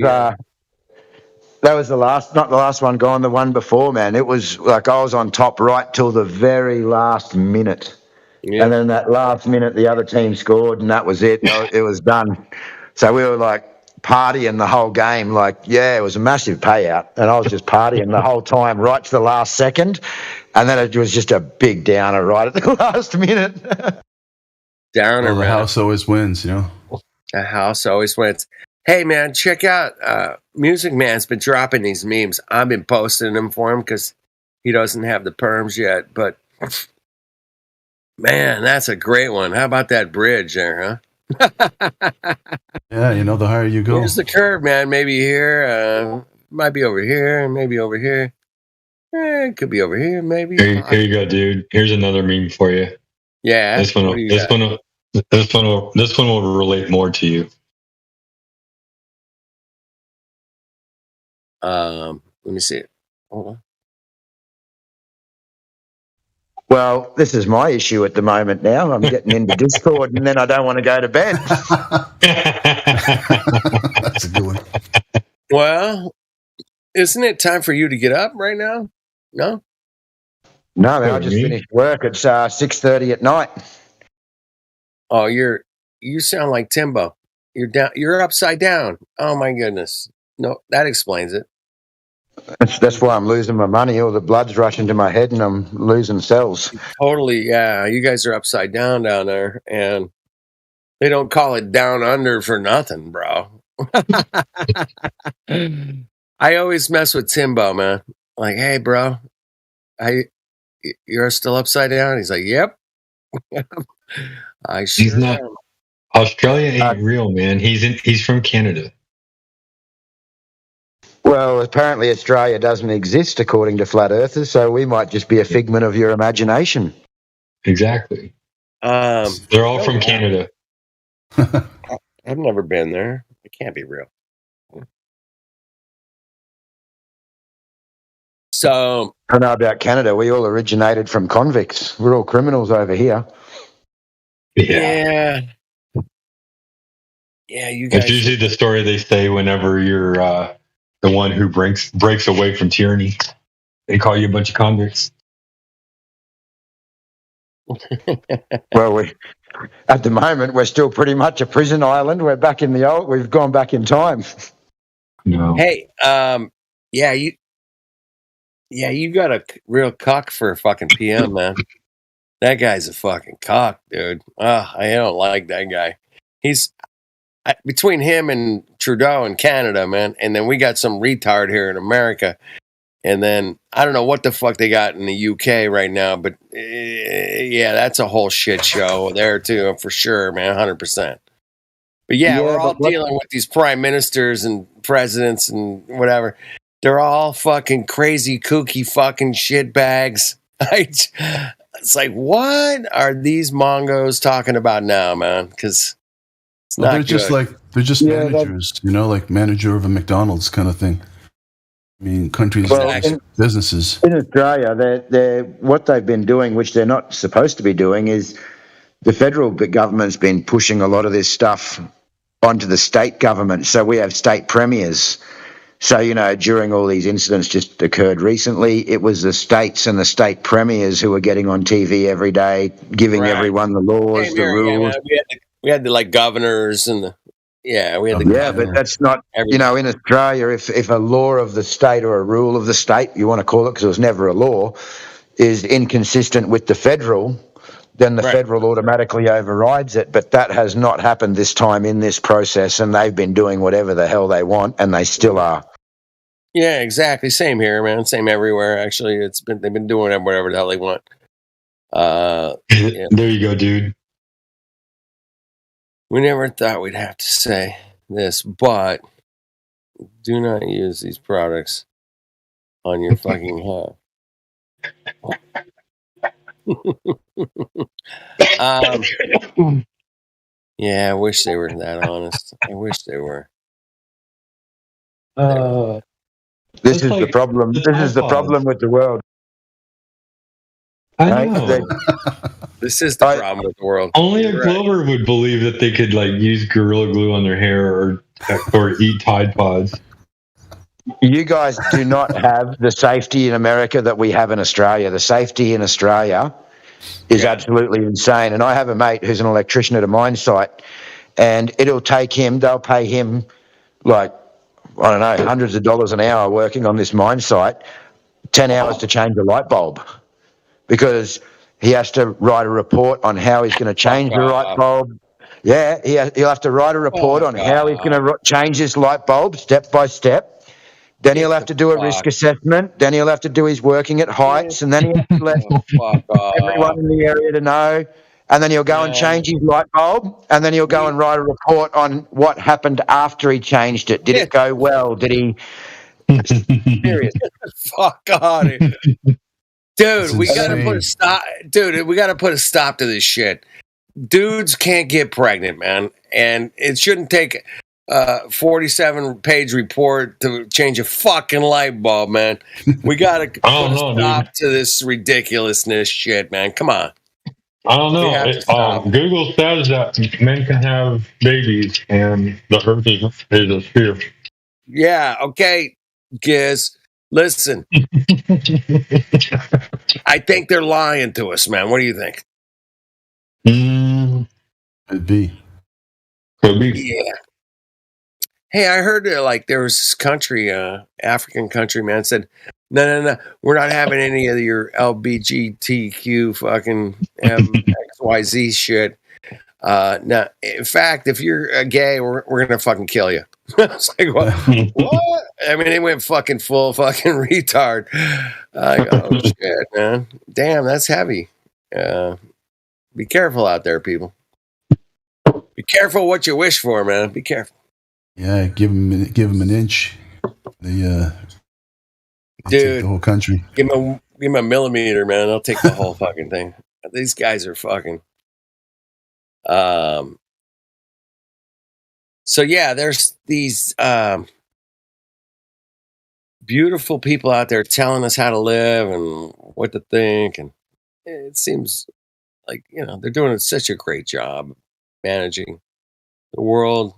[SPEAKER 1] the last, not the last one gone, the one before, man. It was like I was on top right till the very last minute. Yeah. And then that last minute, the other team scored, and that was it. It was done. So we were like partying the whole game. Like, yeah, it was a massive payout. And I was just partying the whole time right to the last second. And then it was just a big downer right at the last minute.
[SPEAKER 17] Downer,
[SPEAKER 18] the house always wins, The
[SPEAKER 17] house always wins. Hey, man, check out Music Man's been dropping these memes. I've been posting them for him because he doesn't have the perms yet. But, man, that's a great one. How about that bridge there, huh?
[SPEAKER 18] Yeah, the higher you go.
[SPEAKER 17] Here's the curve, man. Maybe here, might be over here, maybe over here. It could be over here, maybe.
[SPEAKER 14] Here you go, dude. Here's another meme for you.
[SPEAKER 17] Yeah,
[SPEAKER 14] this one will relate more to you.
[SPEAKER 17] Let me see it. Hold on.
[SPEAKER 1] Well, this is my issue at the moment now. I'm getting into Discord and then I don't want to go to bed.
[SPEAKER 18] That's a good one.
[SPEAKER 17] Well, isn't it time for you to get up right now? No?
[SPEAKER 1] No, man, I just finished work. It's 6:30 at night.
[SPEAKER 17] Oh, you sound like Timbo. You're down. You're upside down. Oh my goodness. No, that explains it.
[SPEAKER 1] That's why I'm losing my money. All the blood's rushing to my head, and I'm losing cells.
[SPEAKER 17] Totally. Yeah, you guys are upside down there, and they don't call it down under for nothing, bro. I always mess with Timbo, man. Like, hey, bro, you're still upside down? He's like, yep. I sure
[SPEAKER 7] He's not.
[SPEAKER 17] am.
[SPEAKER 7] Australia ain't real, man. He's from Canada.
[SPEAKER 1] Well, apparently Australia doesn't exist according to flat earthers, so we might just be a figment of your imagination.
[SPEAKER 7] Exactly. They're all from Canada.
[SPEAKER 17] I've never been there. It can't be real. So
[SPEAKER 1] I know about Canada. We all originated from convicts. We're all criminals over here.
[SPEAKER 17] Yeah. Yeah, you guys.
[SPEAKER 7] That's usually the story they say whenever you're the one who breaks away from tyranny. They call you a bunch of convicts.
[SPEAKER 1] Well, at the moment, we're still pretty much a prison island. We're back in the old. We've gone back in time.
[SPEAKER 7] No.
[SPEAKER 17] Hey, you got a real cock for a fucking PM, man. That guy's a fucking cock, dude. I don't like that guy. He's between him and Trudeau in Canada, man, and then we got some retard here in America, and then I don't know what the fuck they got in the UK right now, but yeah, that's a whole shit show there too, for sure, man, 100%. But yeah, we're all dealing with these prime ministers and presidents and whatever. They're all fucking crazy, kooky fucking shitbags. It's like, what are these Mongos talking about now, man? Because it's not
[SPEAKER 18] they're
[SPEAKER 17] good.
[SPEAKER 18] just managers, like manager of a McDonald's kind of thing. I mean, countries, businesses.
[SPEAKER 1] In Australia, they're what they've been doing, which they're not supposed to be doing, is the federal government's been pushing a lot of this stuff onto the state government. So we have state premiers. So, during all these incidents just occurred recently, it was the states and the state premiers who were getting on TV every day, giving everyone the laws, the rules.
[SPEAKER 17] We had the like governors and we had the
[SPEAKER 1] but that's not, in Australia, if a law of the state or a rule of the state, you want to call it, because it was never a law, is inconsistent with the federal, then the federal automatically overrides it. But that has not happened this time in this process, and they've been doing whatever the hell they want, and they still are.
[SPEAKER 17] Yeah, exactly. Same here, man. Same everywhere. Actually, they've been doing whatever the hell they want.
[SPEAKER 7] There you go, dude.
[SPEAKER 17] We never thought we'd have to say this, but do not use these products on your fucking head. Yeah, I wish they were that honest. I wish they were.
[SPEAKER 1] This is the problem. This is the problem with the world.
[SPEAKER 7] I know.
[SPEAKER 17] This is the problem with the world.
[SPEAKER 7] Only a Glover would believe that they could use Gorilla Glue on their hair or eat Tide Pods.
[SPEAKER 1] You guys do not have the safety in America that we have in Australia. The safety in Australia is absolutely insane. And I have a mate who's an electrician at a mine site, and they'll pay him hundreds of dollars an hour working on this mine site, 10 hours to change a light bulb, because he has to write a report on how he's going to change the light bulb. Yeah, he'll have to write a report on how he's going to change this light bulb step by step. Then he'll have to do a risk assessment. Then he'll have to do his working at heights, and then he'll have to let everyone in the area to know. And then he'll go and change his light bulb, and then he'll go and write a report on what happened after he changed it. Did it go well? Did he? Serious.
[SPEAKER 17] Fuck on it. Dude, we gotta put a stop. Dude, we gotta put a stop to this shit. Dudes can't get pregnant, man, and it shouldn't take a 47-page report to change a fucking light bulb, man. We gotta put a stop to this ridiculousness shit, man. Come on.
[SPEAKER 7] I don't know. Google says that men can have babies, and the Earth is a sphere.
[SPEAKER 17] Yeah. Okay, Giz. Listen, I think they're lying to us, man. What do you think?
[SPEAKER 18] Could be.
[SPEAKER 14] Could be.
[SPEAKER 17] Yeah. Hey, I heard like there was this country, African country man said, no, we're not having any of your LBGTQ fucking XYZ shit. Now, in fact, if you're gay, we're gonna fucking kill you. I was like, what? What? I mean, they went fucking full fucking retard. I go, oh shit, man. Damn, that's heavy. Be careful out there, people. Be careful what you wish for, man. Be careful.
[SPEAKER 18] Yeah, give them an inch. They take the whole country.
[SPEAKER 17] Give him a millimeter, man. I'll take the whole fucking thing. These guys are fucking. So yeah, there's these beautiful people out there telling us how to live and what to think, and it seems like they're doing such a great job managing the world.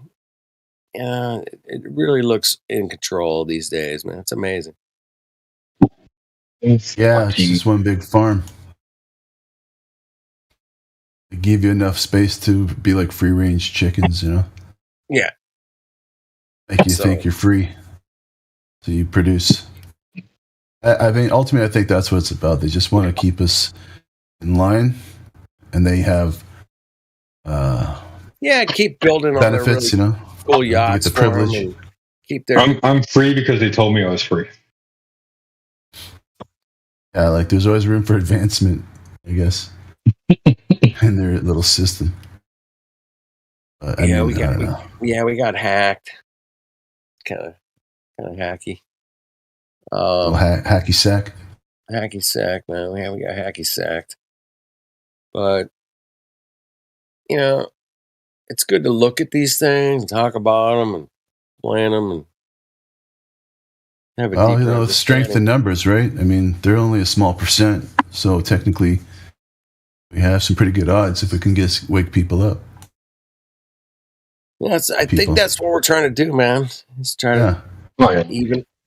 [SPEAKER 17] Yeah, it really looks in control these days, man. It's amazing.
[SPEAKER 18] Yeah, it's just one big farm. They give you enough space to be like free range chickens,
[SPEAKER 17] Yeah.
[SPEAKER 18] Make you think you're free. So you produce. I mean, ultimately, I think that's what it's about. They just want to keep us in line, and they have
[SPEAKER 17] keep building all
[SPEAKER 18] benefits,
[SPEAKER 17] their really cool yachts
[SPEAKER 18] the
[SPEAKER 17] for 'em
[SPEAKER 18] privilege.
[SPEAKER 17] and keep their.
[SPEAKER 14] I'm free because they told me I was free.
[SPEAKER 18] Yeah, like there's always room for advancement, I guess, in their little system. But,
[SPEAKER 17] we got hacked. Kind of hacky.
[SPEAKER 18] Hacky sack.
[SPEAKER 17] Hacky sack, man. Yeah, we got hacky sacked. But it's good to look at these things and talk about them and plan them and have a deeper
[SPEAKER 18] it's strength in numbers, right? I mean, they're only a small percent, so technically, we have some pretty good odds if we can wake people up.
[SPEAKER 17] I think that's what we're trying to do, man. Is try to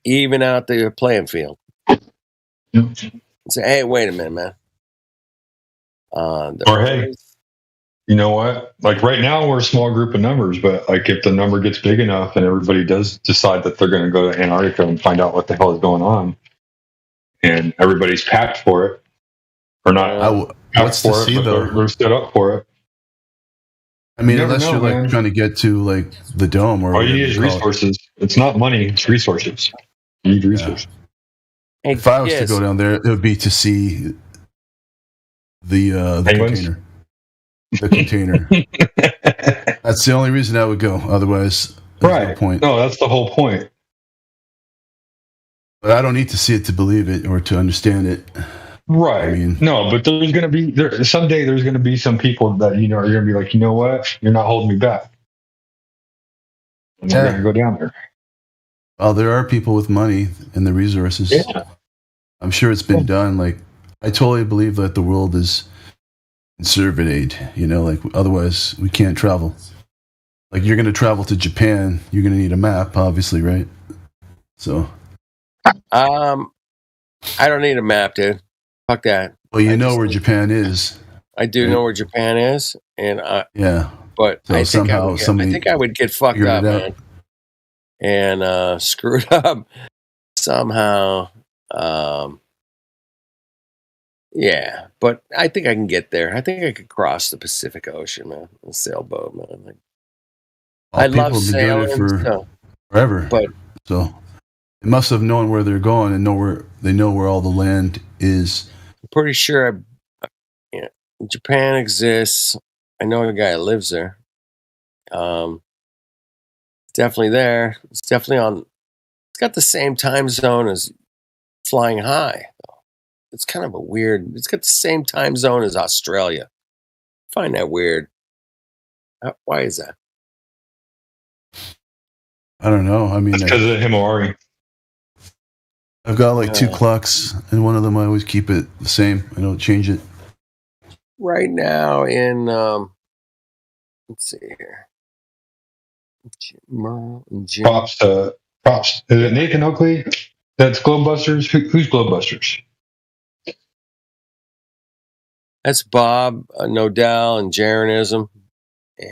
[SPEAKER 17] even out the playing field. Say, hey, wait a minute, man.
[SPEAKER 14] Or hey, you know what? Like right now, we're a small group of numbers, but like if the number gets big enough and everybody does decide that they're going to go to Antarctica and find out what the hell is going on, and everybody's packed for it, or not packed for it, but they're stood up for it.
[SPEAKER 18] I mean, unless you're like trying to get to like the dome, or
[SPEAKER 14] all you need is resources. It's not money; it's resources. You need resources.
[SPEAKER 17] Hey,
[SPEAKER 18] if I was to go down there, it would be to see the container. The container. That's the only reason I would go. Otherwise, there's no point.
[SPEAKER 14] No, that's the whole point.
[SPEAKER 18] But I don't need to see it to believe it or to understand it.
[SPEAKER 14] Right. I mean, no, but there's going to be someday. There's going to be some people that are going to be like, you know what? You're not holding me back. And they're going to go down there.
[SPEAKER 18] Well, there are people with money and the resources.
[SPEAKER 14] Yeah.
[SPEAKER 18] I'm sure it's been done. Like, I totally believe that the world is surveyed. Like otherwise we can't travel. Like you're going to travel to Japan, you're going to need a map, obviously, right? So,
[SPEAKER 17] I don't need a map, dude. Fuck that.
[SPEAKER 18] Well, you know where Japan is.
[SPEAKER 17] I do know where Japan is, and but
[SPEAKER 18] so
[SPEAKER 17] I think I would get fucked up, man, and screwed up somehow. Yeah, but I think I can get there. I think I could cross the Pacific Ocean, man, in a sailboat, man. Like, I love sailing
[SPEAKER 18] forever,
[SPEAKER 17] but
[SPEAKER 18] so they must have known where they're going and they know where all the land is.
[SPEAKER 17] I'm pretty sure Japan exists. I know a guy that lives there. Definitely there. It's definitely on. It's got the same time zone as Flying High. It's kind of a weird. It's got the same time zone as Australia. I find that weird. Why is that?
[SPEAKER 18] I don't know. I mean,
[SPEAKER 14] because of the Himawari.
[SPEAKER 18] I've got like 2 clocks, and one of them I always keep it the same. I don't change it.
[SPEAKER 17] Right now in let's see here.
[SPEAKER 14] Props. Is it Nathan Oakley? That's Globebusters. Who's Globebusters?
[SPEAKER 17] That's Bob Nodell and Jaronism,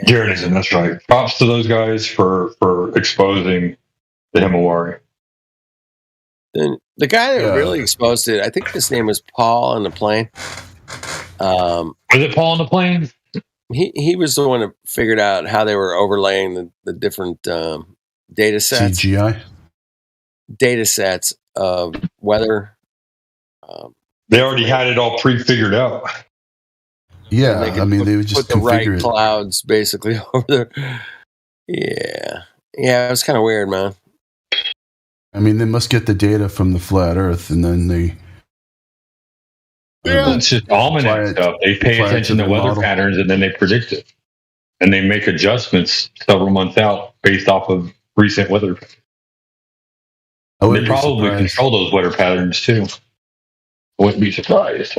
[SPEAKER 7] Jared isn't. That's right. Props to those guys for exposing the Himawari.
[SPEAKER 17] And the guy that really exposed it, I think his name was Paul on the plane.
[SPEAKER 7] Was it Paul on the plane?
[SPEAKER 17] He was the one that figured out how they were overlaying the different data sets.
[SPEAKER 18] CGI?
[SPEAKER 17] Data sets of weather.
[SPEAKER 7] They already had it all pre-figured out.
[SPEAKER 18] Yeah, I mean, they would just
[SPEAKER 17] put the right
[SPEAKER 18] configure it.
[SPEAKER 17] clouds basically over there. Yeah. Yeah, it was kind of weird, man.
[SPEAKER 18] I mean, they must get the data from the flat Earth, and then they.
[SPEAKER 7] It's just almanac stuff. They pay attention to weather patterns, and then they predict it, and they make adjustments several months out based off of recent weather. They probably control those weather patterns too. I wouldn't be surprised.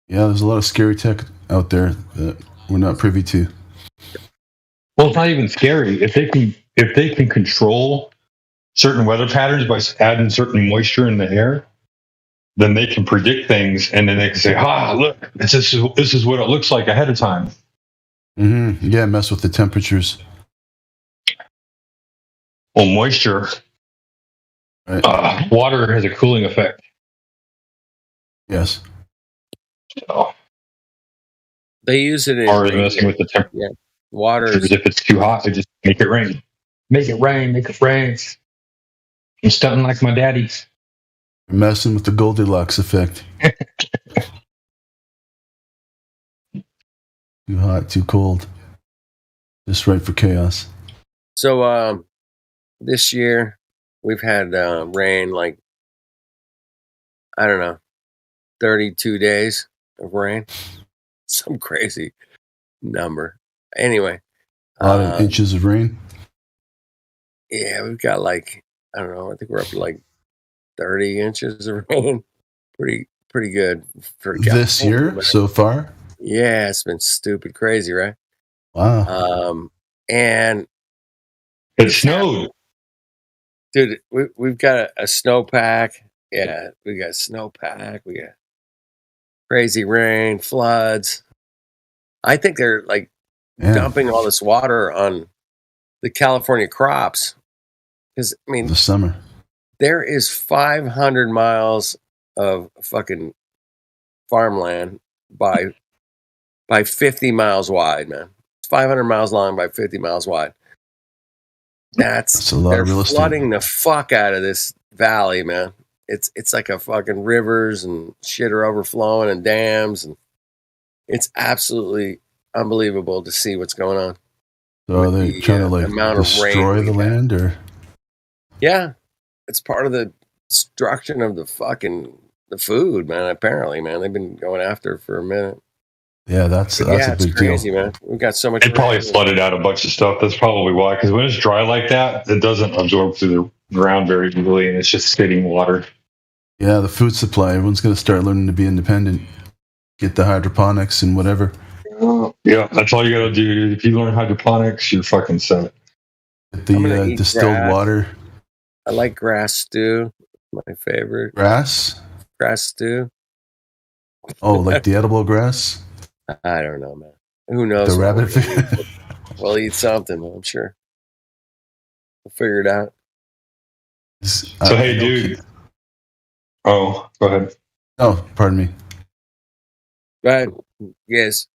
[SPEAKER 18] Yeah, there's a lot of scary tech out there that we're not privy to.
[SPEAKER 7] Well, it's not even scary if they can control certain weather patterns by adding certain moisture in the air. Then they can predict things, and then they can say, look, this is what it looks like ahead of time.
[SPEAKER 18] Mm-hmm. Yeah, mess with the temperatures.
[SPEAKER 7] Well, moisture, water has a cooling effect.
[SPEAKER 18] Yes.
[SPEAKER 7] So,
[SPEAKER 17] they use it in
[SPEAKER 7] messing with the temperature.
[SPEAKER 17] Yeah, water.
[SPEAKER 7] If it's too hot, they just make it rain. Make it rain. Make it rain. I'm stunting like my daddy.
[SPEAKER 18] Messing with the Goldilocks effect. Too hot, too cold. Just right for chaos.
[SPEAKER 17] So this year we've had rain like, I don't know, 32 days of rain. Some crazy number. Anyway.
[SPEAKER 18] A lot of inches of rain.
[SPEAKER 17] Yeah, we've got like, I don't know, I think we're up to like 30 inches of rain. Pretty good for
[SPEAKER 18] this year so far.
[SPEAKER 17] Yeah, it's been stupid crazy, right?
[SPEAKER 18] Wow.
[SPEAKER 17] And
[SPEAKER 7] it snowed,
[SPEAKER 17] dude. We've got a snowpack. Yeah, we got snowpack. We got crazy rain, floods. I think they're like dumping all this water on the California crops because I mean
[SPEAKER 18] the summer.
[SPEAKER 17] There is 500 miles of fucking farmland by 50 miles wide, man. It's 500 miles long by 50 miles wide. That's
[SPEAKER 18] a lot of real estate.
[SPEAKER 17] Flooding the fuck out of this valley, man. It's like a fucking rivers and shit are overflowing and dams, and it's absolutely unbelievable to see what's going on.
[SPEAKER 18] So are they trying to like destroy the land, or?
[SPEAKER 17] Yeah. It's part of the destruction of the food, man. Apparently, man, they've been going after it for a minute.
[SPEAKER 18] Yeah, that's a big
[SPEAKER 17] crazy,
[SPEAKER 18] deal,
[SPEAKER 17] man. We've got so much.
[SPEAKER 7] It probably flooded out a bunch of stuff. That's probably why. Because when it's dry like that, it doesn't absorb through the ground very easily, and it's just sitting water.
[SPEAKER 18] Yeah, the food supply. Everyone's going to start learning to be independent. Get the hydroponics and whatever.
[SPEAKER 7] Yeah, that's all you got to do, dude. If you learn hydroponics, you're fucking set.
[SPEAKER 18] Get the distilled water.
[SPEAKER 17] I like grass stew. My favorite.
[SPEAKER 18] Grass
[SPEAKER 17] stew.
[SPEAKER 18] Oh, like the edible grass?
[SPEAKER 17] I don't know, man. Who knows?
[SPEAKER 18] The rabbit.
[SPEAKER 17] We'll eat something, I'm sure. We'll figure it out.
[SPEAKER 7] So, hey, dude. Oh, go ahead.
[SPEAKER 18] Oh, pardon me.
[SPEAKER 17] Right. Yes.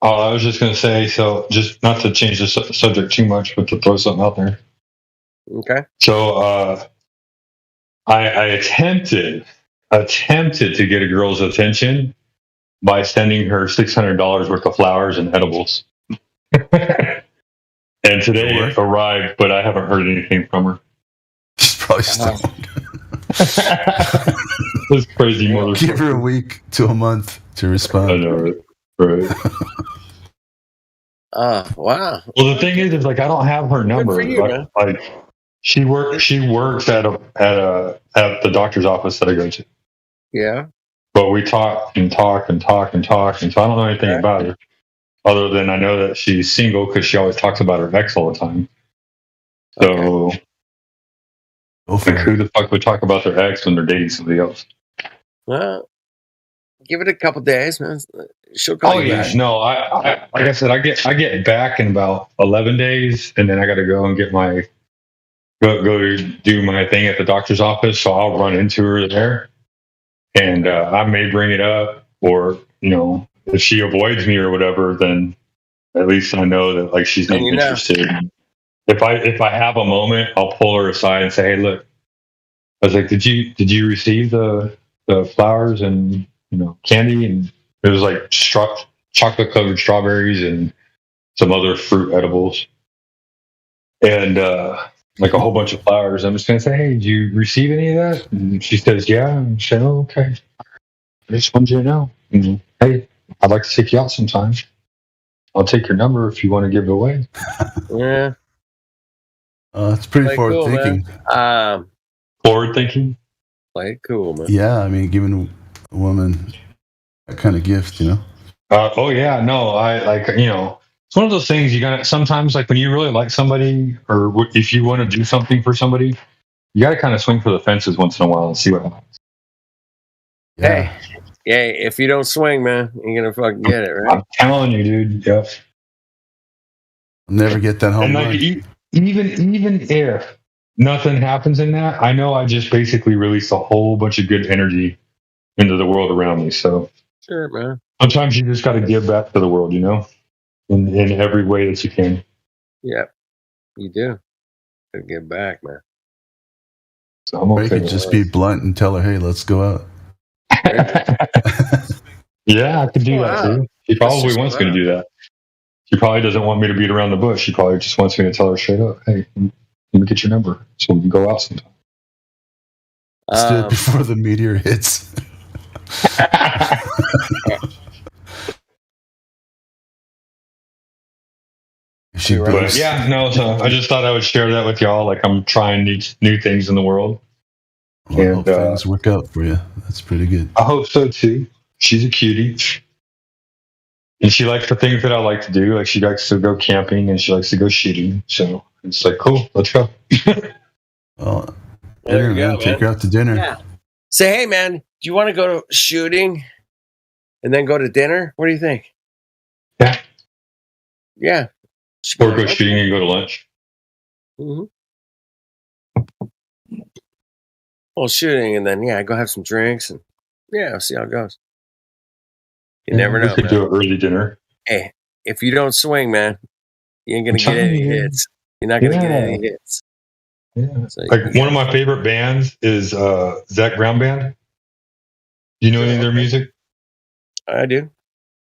[SPEAKER 7] Oh, I was just going to say, so just not to change the subject too much, but to throw something out there.
[SPEAKER 17] Okay.
[SPEAKER 7] So I attempted to get a girl's attention by sending her $600 worth of flowers and edibles. And today it arrived, but I haven't heard anything from her.
[SPEAKER 18] She's probably stoned.
[SPEAKER 7] This crazy motherfucker.
[SPEAKER 18] Give her a week to a month to respond.
[SPEAKER 7] I know, right?
[SPEAKER 17] Wow.
[SPEAKER 7] Well, the thing is like I don't have her number. Like she works at the doctor's office that I go to.
[SPEAKER 17] Yeah.
[SPEAKER 7] But we talk and talk and talk and talk, and so I don't know anything about her, other than I know that she's single because she always talks about her ex all the time. So, like, who the fuck would talk about their ex when they're dating somebody else?
[SPEAKER 17] Well, give it a couple days, man. She'll call
[SPEAKER 14] Oh
[SPEAKER 17] you
[SPEAKER 14] yeah,
[SPEAKER 17] back.
[SPEAKER 14] no. I like I said, I get back in about 11 days, and then I got to go and get my go do my thing at the doctor's office. So I'll run into her there, and I may bring it up, or if she avoids me or whatever, then at least I know that like she's not interested. If I have a moment, I'll pull her aside and say, "Hey, look," I was like, "Did you receive the flowers and candy?" And it was like chocolate covered strawberries and some other fruit edibles, and like a whole bunch of flowers. I'm just gonna say, "Hey, did you receive any of that?" And she says, "Yeah." And I say, "Oh, okay. I just wanted you to know. Hey, I'd like to take you out sometime. I'll take your number if you want to give it away."
[SPEAKER 17] Yeah.
[SPEAKER 18] It's pretty
[SPEAKER 17] Play
[SPEAKER 18] forward
[SPEAKER 17] cool,
[SPEAKER 18] thinking.
[SPEAKER 17] man.
[SPEAKER 14] Forward thinking.
[SPEAKER 17] Play it cool, man.
[SPEAKER 18] Yeah, I mean, giving a woman that kind of gift,
[SPEAKER 14] Oh yeah, no, I like it's one of those things you gotta sometimes like when you really like somebody or if you want to do something for somebody, you gotta kind of swing for the fences once in a while and see what happens.
[SPEAKER 17] Hey, if you don't swing, man, you're gonna fucking get it, right?
[SPEAKER 14] I'm telling you, dude. Yep.
[SPEAKER 18] Never get that home
[SPEAKER 14] And like
[SPEAKER 18] run.
[SPEAKER 14] even if nothing happens in that, I know I just basically released a whole bunch of good energy into the world around me. So
[SPEAKER 17] Sure, man.
[SPEAKER 14] sometimes you just got to give back to the world, in every way that you can.
[SPEAKER 17] Yep, you do. Gotta get back, man.
[SPEAKER 14] So I'm
[SPEAKER 18] Or you
[SPEAKER 14] okay
[SPEAKER 18] could
[SPEAKER 14] with
[SPEAKER 18] just
[SPEAKER 14] that.
[SPEAKER 18] be blunt and tell her, "Hey, let's go out."
[SPEAKER 14] Yeah, I could do
[SPEAKER 17] Wow.
[SPEAKER 14] that too. She
[SPEAKER 17] Let's
[SPEAKER 14] probably
[SPEAKER 17] just
[SPEAKER 14] wants
[SPEAKER 17] go
[SPEAKER 14] me to
[SPEAKER 17] out.
[SPEAKER 14] do that. She probably doesn't want me to beat around the bush. She probably just wants me to tell her straight up, "Hey, let me get your number so we can go out sometime."
[SPEAKER 18] Let's do it before the meteor hits. She
[SPEAKER 14] But yeah, no. So I just thought I would share that with y'all. Like I'm trying new things in the world,
[SPEAKER 18] I hope
[SPEAKER 14] and
[SPEAKER 18] things work out for you. That's pretty good.
[SPEAKER 14] I hope so too. She's a cutie, and she likes the things that I like to do. Like she likes to go camping and she likes to go shooting. So it's like, cool, let's go.
[SPEAKER 18] Well,
[SPEAKER 17] There
[SPEAKER 18] dinner,
[SPEAKER 17] you go,
[SPEAKER 18] man. Take her
[SPEAKER 17] man.
[SPEAKER 18] out to dinner.
[SPEAKER 17] Yeah. Say, hey, man, do you want to go to shooting and then go to dinner? What do you think?
[SPEAKER 14] Yeah.
[SPEAKER 17] Yeah.
[SPEAKER 14] Or go shooting and go to lunch.
[SPEAKER 17] Mm-hmm. Well, shooting and then go have some drinks and see how it goes. You never
[SPEAKER 14] We
[SPEAKER 17] know,
[SPEAKER 14] could
[SPEAKER 17] man.
[SPEAKER 14] do an early dinner.
[SPEAKER 17] Hey, if you don't swing, man, you ain't gonna
[SPEAKER 14] I'm
[SPEAKER 17] get any
[SPEAKER 14] telling you.
[SPEAKER 17] hits. You're not gonna get
[SPEAKER 14] Yeah.
[SPEAKER 17] any hits.
[SPEAKER 14] Yeah.
[SPEAKER 17] So
[SPEAKER 14] Like one of my favorite bands is Zach Brown Band. Do you know any of their music?
[SPEAKER 17] I do.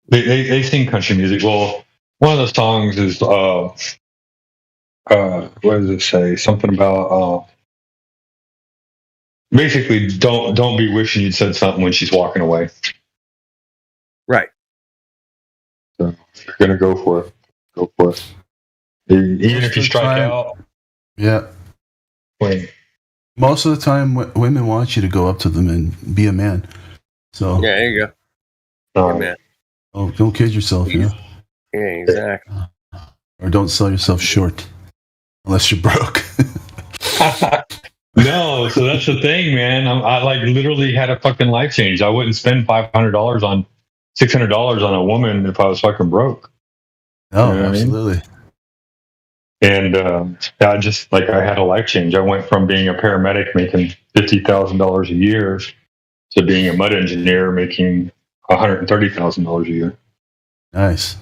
[SPEAKER 14] They sing country music. Well, one of the songs is what does it say? Something about basically don't be wishing you'd said something when she's walking away.
[SPEAKER 17] Right.
[SPEAKER 14] So if you're gonna go for it, go for it. Even if you strike out.
[SPEAKER 18] Yeah.
[SPEAKER 14] Wait.
[SPEAKER 18] Most of the time, women want you to go up to them and be a man. So
[SPEAKER 17] Yeah, there you go.
[SPEAKER 14] Um,
[SPEAKER 17] man.
[SPEAKER 18] oh, don't kid yourself,
[SPEAKER 17] Yeah, exactly.
[SPEAKER 18] or don't sell yourself short unless you're broke.
[SPEAKER 14] No, so that's the thing, man. I like literally had a fucking life change. I wouldn't spend $500 on $600 on a woman if I was fucking broke.
[SPEAKER 18] Oh,
[SPEAKER 14] You know what I mean?
[SPEAKER 18] absolutely.
[SPEAKER 14] And I just like I had a life change. I went from being a paramedic making $50,000 a year to being a mud engineer making $130,000 a year.
[SPEAKER 18] Nice.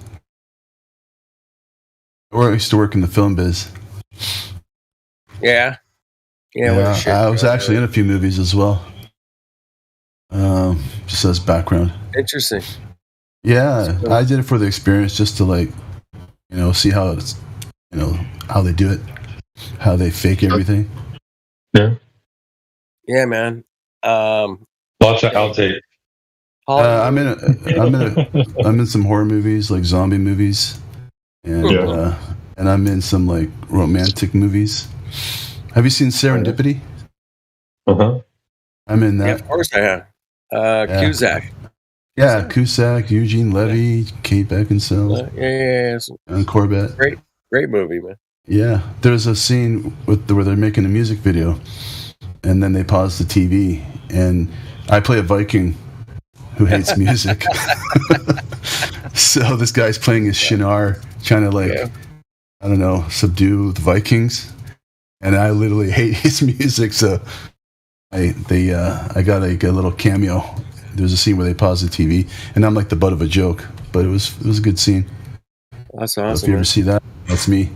[SPEAKER 18] I used to work in the film biz.
[SPEAKER 17] Yeah. Yeah. what a shit,
[SPEAKER 18] I was
[SPEAKER 17] bro.
[SPEAKER 18] actually in a few movies as well. Just as background.
[SPEAKER 17] Interesting.
[SPEAKER 18] Yeah, I did it for the experience, just to see how it's, how they do it, how they fake everything.
[SPEAKER 14] Yeah.
[SPEAKER 17] Yeah, man.
[SPEAKER 14] Lots of outtake.
[SPEAKER 18] I'm in some horror movies, like zombie movies, and
[SPEAKER 14] Yeah.
[SPEAKER 18] and I'm in some like romantic movies. Have you seen Serendipity?
[SPEAKER 14] Uh-huh.
[SPEAKER 18] I'm in that.
[SPEAKER 17] Yeah, of course I have. Cusack.
[SPEAKER 18] Yeah, Cusack, Eugene Levy, Kate Beckinsale,
[SPEAKER 17] Yeah.
[SPEAKER 18] and Corbett.
[SPEAKER 17] Great movie, man.
[SPEAKER 18] Yeah, there's a scene where they're making a music video, and then they pause the TV, and I play a Viking who hates music. So this guy's playing his Shinar, trying to I don't know, subdue the Vikings. And I literally hate his music, so I got a little cameo. There's a scene where they pause the TV, and I'm like the butt of a joke, but it was a good scene.
[SPEAKER 17] That's
[SPEAKER 18] So
[SPEAKER 17] awesome.
[SPEAKER 18] if you ever
[SPEAKER 17] man.
[SPEAKER 18] see that, that's me.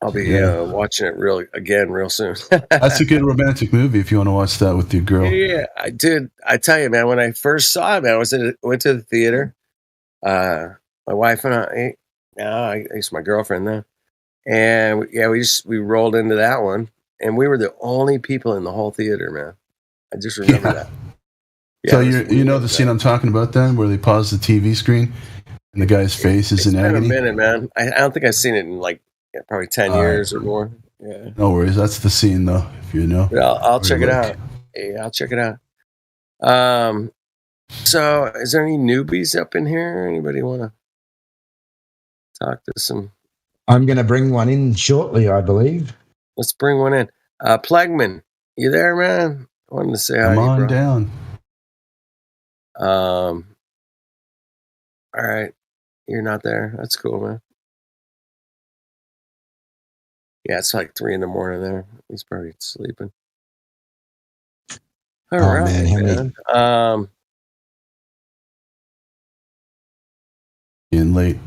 [SPEAKER 17] I'll be watching it real soon.
[SPEAKER 18] That's a good romantic movie if you want to watch that with your girl.
[SPEAKER 17] Yeah, I did. I tell you, man, when I first saw it, man, went to the theater. My wife and I used my girlfriend then, and we rolled into that one, and we were the only people in the whole theater, man. I just remember that.
[SPEAKER 18] So you know the scene I'm talking about then, where they pause the TV screen and the guy's face is in
[SPEAKER 17] It's been a
[SPEAKER 18] agony?
[SPEAKER 17] minute, man. I don't think I've seen it in like probably 10 years or more. Yeah.
[SPEAKER 18] No worries. That's the scene, though, if you know.
[SPEAKER 17] But I'll
[SPEAKER 18] Or
[SPEAKER 17] check it
[SPEAKER 18] like-
[SPEAKER 17] out. Yeah, I'll check it out. So is there any newbies up in here? Anybody want to talk to some?
[SPEAKER 1] I'm going to bring one in shortly, I believe.
[SPEAKER 17] Let's bring one in. Plegman, you there, man? I wanted to say hi.
[SPEAKER 18] Come
[SPEAKER 17] to you,
[SPEAKER 18] on
[SPEAKER 17] bro.
[SPEAKER 18] down.
[SPEAKER 17] All right. You're not there. That's cool, man. Yeah, it's like 3 a.m. there. He's probably sleeping. All
[SPEAKER 1] Oh,
[SPEAKER 17] right,
[SPEAKER 1] man, how many-
[SPEAKER 17] man.
[SPEAKER 18] Getting late.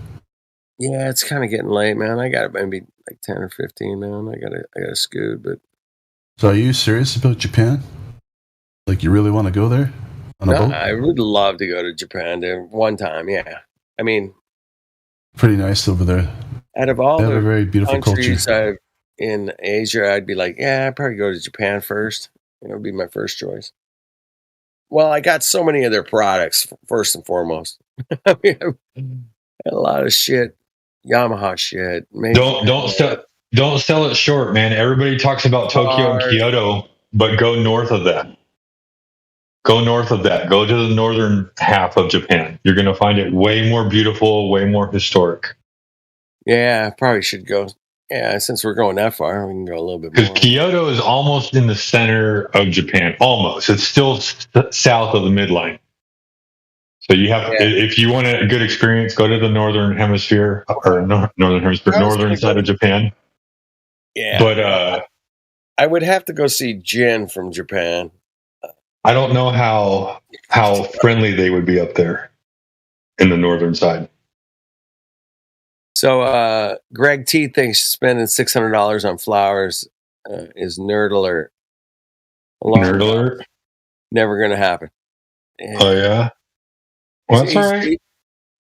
[SPEAKER 17] Yeah, it's kind of getting late, man. I got maybe like 10 or 15, man. I gotta scoot, but
[SPEAKER 18] So are you serious about Japan? Like you really want to go there on a
[SPEAKER 17] no,
[SPEAKER 18] boat?
[SPEAKER 17] I would love to go to Japan there one time. Yeah, I mean,
[SPEAKER 18] Pretty nice over there.
[SPEAKER 17] out of all
[SPEAKER 18] They have
[SPEAKER 17] the
[SPEAKER 18] a very beautiful
[SPEAKER 17] countries
[SPEAKER 18] culture.
[SPEAKER 17] in Asia, I'd be like, yeah, I'd probably go to Japan first. It would be my first choice. Well, I got so many of their products first and foremost. I mean, a lot of shit, Yamaha shit. Maybe
[SPEAKER 14] Don't sell it short, man. Everybody talks about Tokyo and Kyoto, but go north of that. Go north of that. Go to the northern half of Japan. You're going to find it way more beautiful, way more historic.
[SPEAKER 17] Yeah, I probably should go. Yeah, since we're going that far, we can go a little bit
[SPEAKER 14] Because
[SPEAKER 17] more.
[SPEAKER 14] Kyoto is almost in the center of Japan. Almost. It's still south of the midline. So you have, if you want a good experience, go to the northern hemisphere or northern side of Japan.
[SPEAKER 17] Yeah,
[SPEAKER 14] But
[SPEAKER 17] I would have to go see Jin from Japan.
[SPEAKER 14] I don't know how friendly they would be up there in the northern side.
[SPEAKER 17] So Greg T thinks shspending $600 on flowers is nerd alert.
[SPEAKER 14] Nerd alert?
[SPEAKER 17] Never going to happen.
[SPEAKER 14] Oh yeah. Well, that's
[SPEAKER 17] He's-
[SPEAKER 14] all right.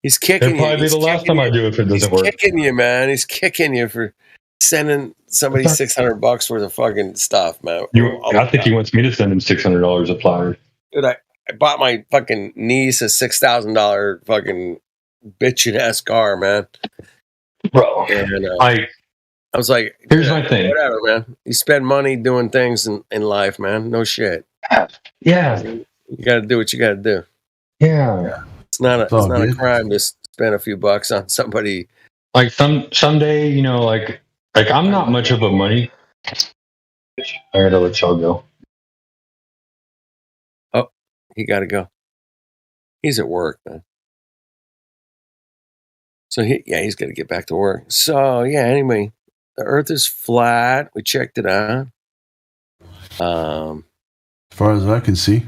[SPEAKER 17] He's kicking
[SPEAKER 14] It'll
[SPEAKER 17] you.
[SPEAKER 14] probably be
[SPEAKER 17] He's
[SPEAKER 14] the last
[SPEAKER 17] kicking
[SPEAKER 14] time I
[SPEAKER 17] you.
[SPEAKER 14] do if it doesn't
[SPEAKER 17] He's
[SPEAKER 14] work.
[SPEAKER 17] kicking you, man. He's kicking you for sending somebody $600 worth of fucking stuff, man.
[SPEAKER 14] I think he wants me to send him $600 of flowers.
[SPEAKER 17] Dude, I bought my fucking niece a $6,000 fucking bitchin' ass car, man.
[SPEAKER 14] Bro,
[SPEAKER 17] and,
[SPEAKER 14] I
[SPEAKER 17] was like,
[SPEAKER 14] here's my thing.
[SPEAKER 17] Whatever, man. You spend money doing things in life, man. No shit.
[SPEAKER 14] Yeah.
[SPEAKER 17] You got to do what you got to do.
[SPEAKER 14] Yeah.
[SPEAKER 17] It's not
[SPEAKER 14] all
[SPEAKER 17] a
[SPEAKER 14] good.
[SPEAKER 17] crime to spend a few bucks on somebody.
[SPEAKER 14] Like someday, you know, like I'm not much of a money. I gotta let y'all go.
[SPEAKER 17] Oh, he got to go. He's at work, man. So he's got to get back to work. So yeah, anyway, the Earth is flat. We checked it out.
[SPEAKER 18] As far as I can see.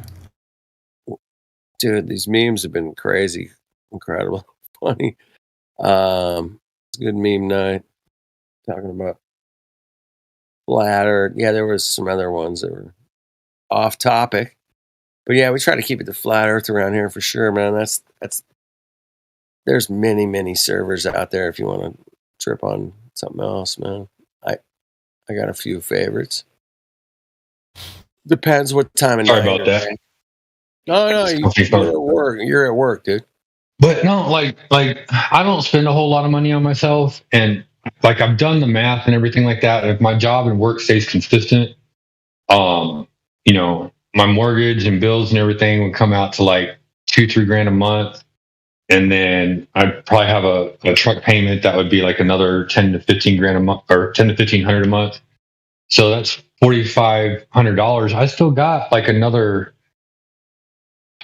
[SPEAKER 17] Dude, these memes have been crazy, incredible, funny. It's a good meme night. Talking about flat Earth. Yeah, there was some other ones that were off topic, but yeah, we try to keep it to flat Earth around here for sure, man. That's. There's many servers out there if you want to trip on something else, man. I got a few favorites. Depends what time of
[SPEAKER 14] Sorry
[SPEAKER 17] night.
[SPEAKER 14] about that.
[SPEAKER 17] Right? No, you're at work. You're at work, dude.
[SPEAKER 14] But no, like I don't spend a whole lot of money on myself, and like I've done the math and everything like that. If my job and work stays consistent, you know, my mortgage and bills and everything would come out to like $2-3 grand a month, and then I'd probably have a truck payment that would be like another 10 to 15 grand a month, or 10 to 1500 a month. So that's $4,500. I still got like another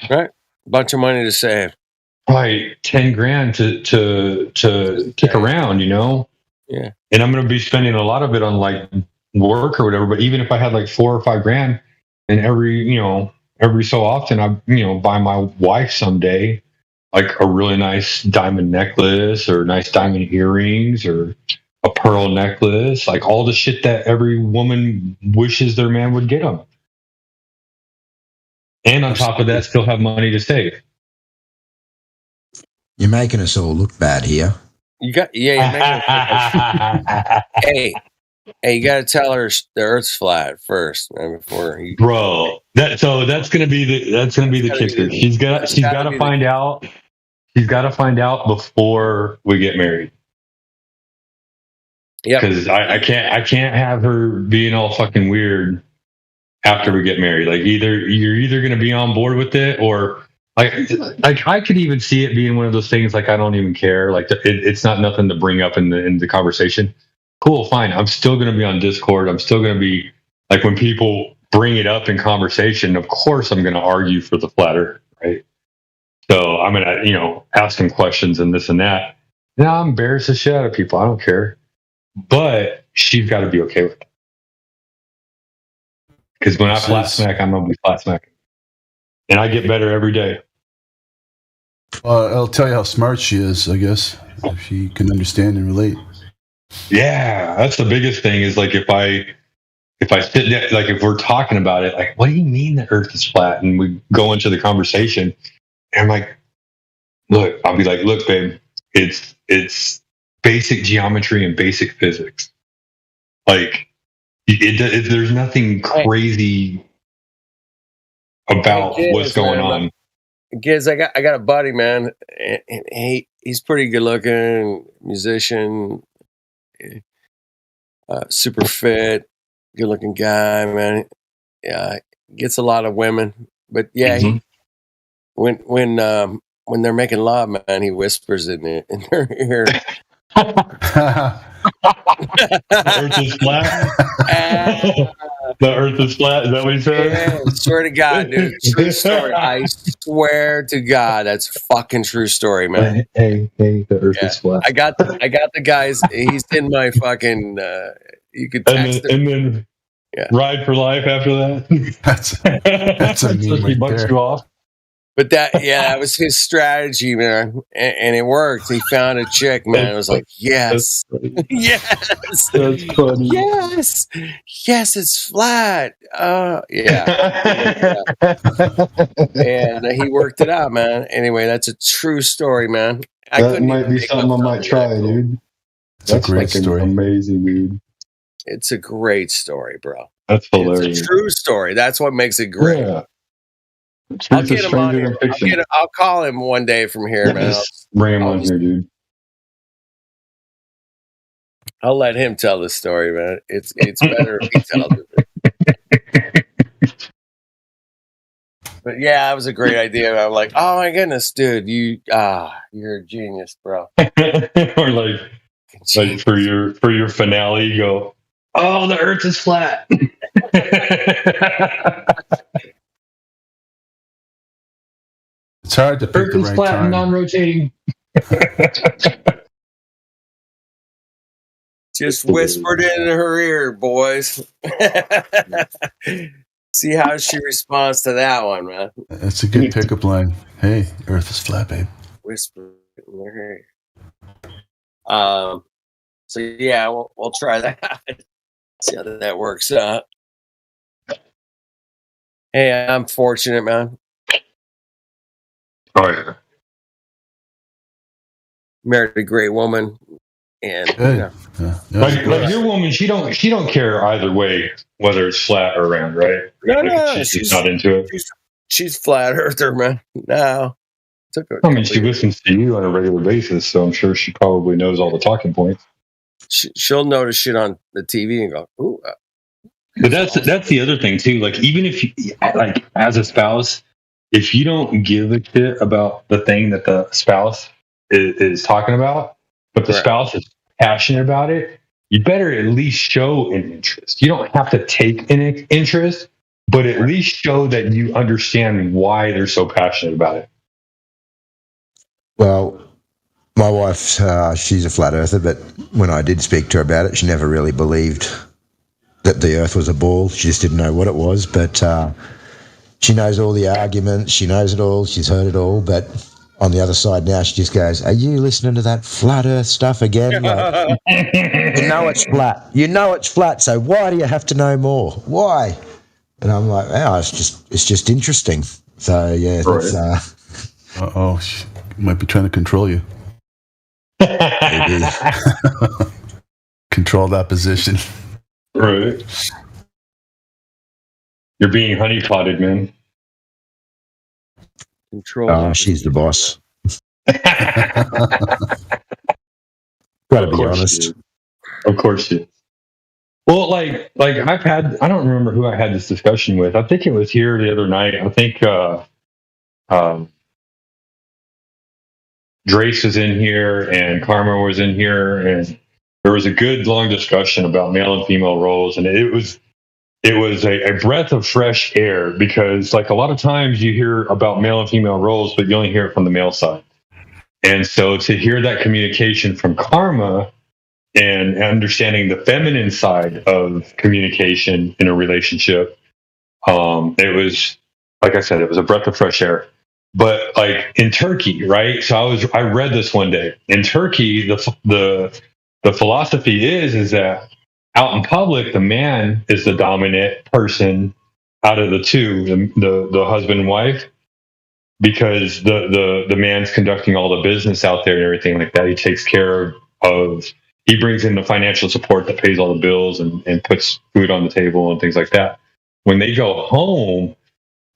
[SPEAKER 17] Right, bunch of money to save.
[SPEAKER 7] Right, 10 grand to kick around, you know.
[SPEAKER 17] Yeah.
[SPEAKER 7] And I'm going to be spending a lot of it on like work or whatever. But even if I had like 4 or 5 grand, and every so often I buy my wife someday like a really nice diamond necklace or nice diamond earrings or a pearl necklace, like all the shit that every woman wishes their man would get them. And on top of that, still have money to save.
[SPEAKER 1] You're making us all look bad here.
[SPEAKER 17] You're making hey, you got to tell her the Earth's flat first, man, before you.
[SPEAKER 7] Bro, that's gonna be the kicker. She's got to find out. She's got to find out before we get married.
[SPEAKER 17] Yeah,
[SPEAKER 7] because I can't have her being all fucking weird after we get married. Like you're either gonna be on board with it or. Like I could even see it being one of those things like I don't even care. Like it's not nothing to bring up in the conversation. Cool, fine. I'm still going to be on Discord. I'm still going to be like when people bring it up in conversation. Of course, I'm going to argue for the flat Earth, right? So I'm going to ask them questions and this and that. Now I'm embarrassed the shit out of people. I don't care, but she's got to be okay with it. Because when I flat smack, I'm going to be flat smacking. And I get better every day.
[SPEAKER 18] I'll tell you how smart she is, I guess, if she can understand and relate.
[SPEAKER 7] Yeah, that's the biggest thing is like if I sit there, like if we're talking about it, like, what do you mean the Earth is flat? And we go into the conversation and I'm like, I'll be like, look, babe, it's basic geometry and basic physics. Like there's nothing crazy about what's going on.
[SPEAKER 17] Giz, I got a buddy, man, and he's pretty good looking, musician, super fit, good looking guy, man. Yeah, gets a lot of women, but yeah, when they're making love, man, he whispers in their ear.
[SPEAKER 7] The Earth is flat. The Earth is flat. Is that what he said?
[SPEAKER 17] Yeah, swear to God, dude. True story. I swear to God, that's a fucking true story, man.
[SPEAKER 7] Hey, the Earth is flat.
[SPEAKER 17] I got the guys. He's in my fucking. You could text him.
[SPEAKER 7] And then ride for life after that.
[SPEAKER 18] That's a meme right
[SPEAKER 7] bucks
[SPEAKER 18] there.
[SPEAKER 7] you off.
[SPEAKER 17] But that was his strategy, man, and it worked. He found a chick, man. It was like, yes, yes,
[SPEAKER 7] that's funny.
[SPEAKER 17] Yes, it's flat. Yeah, and he worked it out, man. Anyway, that's a true story, man.
[SPEAKER 7] That might be something I might try, dude. That's a great story. Amazing, dude.
[SPEAKER 17] It's a great story, bro.
[SPEAKER 7] That's hilarious.
[SPEAKER 17] It's a true story. That's what makes it great.
[SPEAKER 7] Yeah.
[SPEAKER 17] I'll get him on here. I'll call him one day from here, man.
[SPEAKER 7] Bring him on here, dude.
[SPEAKER 17] I'll let him tell the story, man. It's better if he tells it. But yeah, that was a great idea. I'm like, oh my goodness, dude, you're a genius, bro.
[SPEAKER 7] Or like for your finale, you go, oh, the Earth is flat.
[SPEAKER 18] It's hard to pick
[SPEAKER 7] Earth
[SPEAKER 18] the
[SPEAKER 7] is
[SPEAKER 18] right
[SPEAKER 7] flat
[SPEAKER 18] time.
[SPEAKER 7] and non-rotating.
[SPEAKER 17] Just whispered in her ear, boys. See how she responds to that one, man.
[SPEAKER 18] That's a good pickup line. Hey, Earth is flat, babe.
[SPEAKER 17] Whisper in her ear. So yeah, we'll try that. See how that works out. Hey, I'm fortunate, man.
[SPEAKER 7] Oh yeah.
[SPEAKER 17] Married a great woman, and
[SPEAKER 7] like your woman, she don't care either way whether it's flat or round, right?
[SPEAKER 17] No,
[SPEAKER 7] she's not into it.
[SPEAKER 17] She's flat earther, man. No,
[SPEAKER 7] I mean, she listens to you on a regular basis, so I'm sure she probably knows all the talking points.
[SPEAKER 17] She'll notice shit on the TV and go, "Ooh."
[SPEAKER 7] But that's the other thing too. Like even if you like as a spouse, if you don't give a shit about the thing that the spouse is talking about, but the spouse is passionate about it, you better at least show an interest. You don't have to take an interest, but at least show that you understand why they're so passionate about it.
[SPEAKER 1] Well, my wife, she's a flat earther, but when I did speak to her about it, she never really believed that the earth was a ball. She just didn't know what it was, but she knows all the arguments. She knows it all. She's heard it all, but on the other side now, she just goes, "Are you listening to that flat earth stuff again? Like, you know it's flat. You know it's flat, so why do you have to know more? Why?" And I'm like, "Oh, it's just interesting." So, yeah, that's...
[SPEAKER 18] She might be trying to control you.
[SPEAKER 1] Maybe.
[SPEAKER 18] Control that position.
[SPEAKER 7] Right. You're being honeypotted, man.
[SPEAKER 6] Control.
[SPEAKER 1] She's the boss. Gotta be honest.
[SPEAKER 7] Of course she is. Well, like I don't remember who I had this discussion with. I think it was here the other night. I think Drace was in here and Karma was in here, and there was a good long discussion about male and female roles, and it was a breath of fresh air, because like a lot of times you hear about male and female roles, but you only hear it from the male side. And so to hear that communication from Karma and understanding the feminine side of communication in a relationship, it was, like I said, it was a breath of fresh air. But like in Turkey, right? So I read this one day. In Turkey, the philosophy is that out in public, the man is the dominant person out of the two, the husband and wife, because the man's conducting all the business out there and everything like that. He takes care of, he brings in the financial support that pays all the bills and puts food on the table and things like that. When they go home,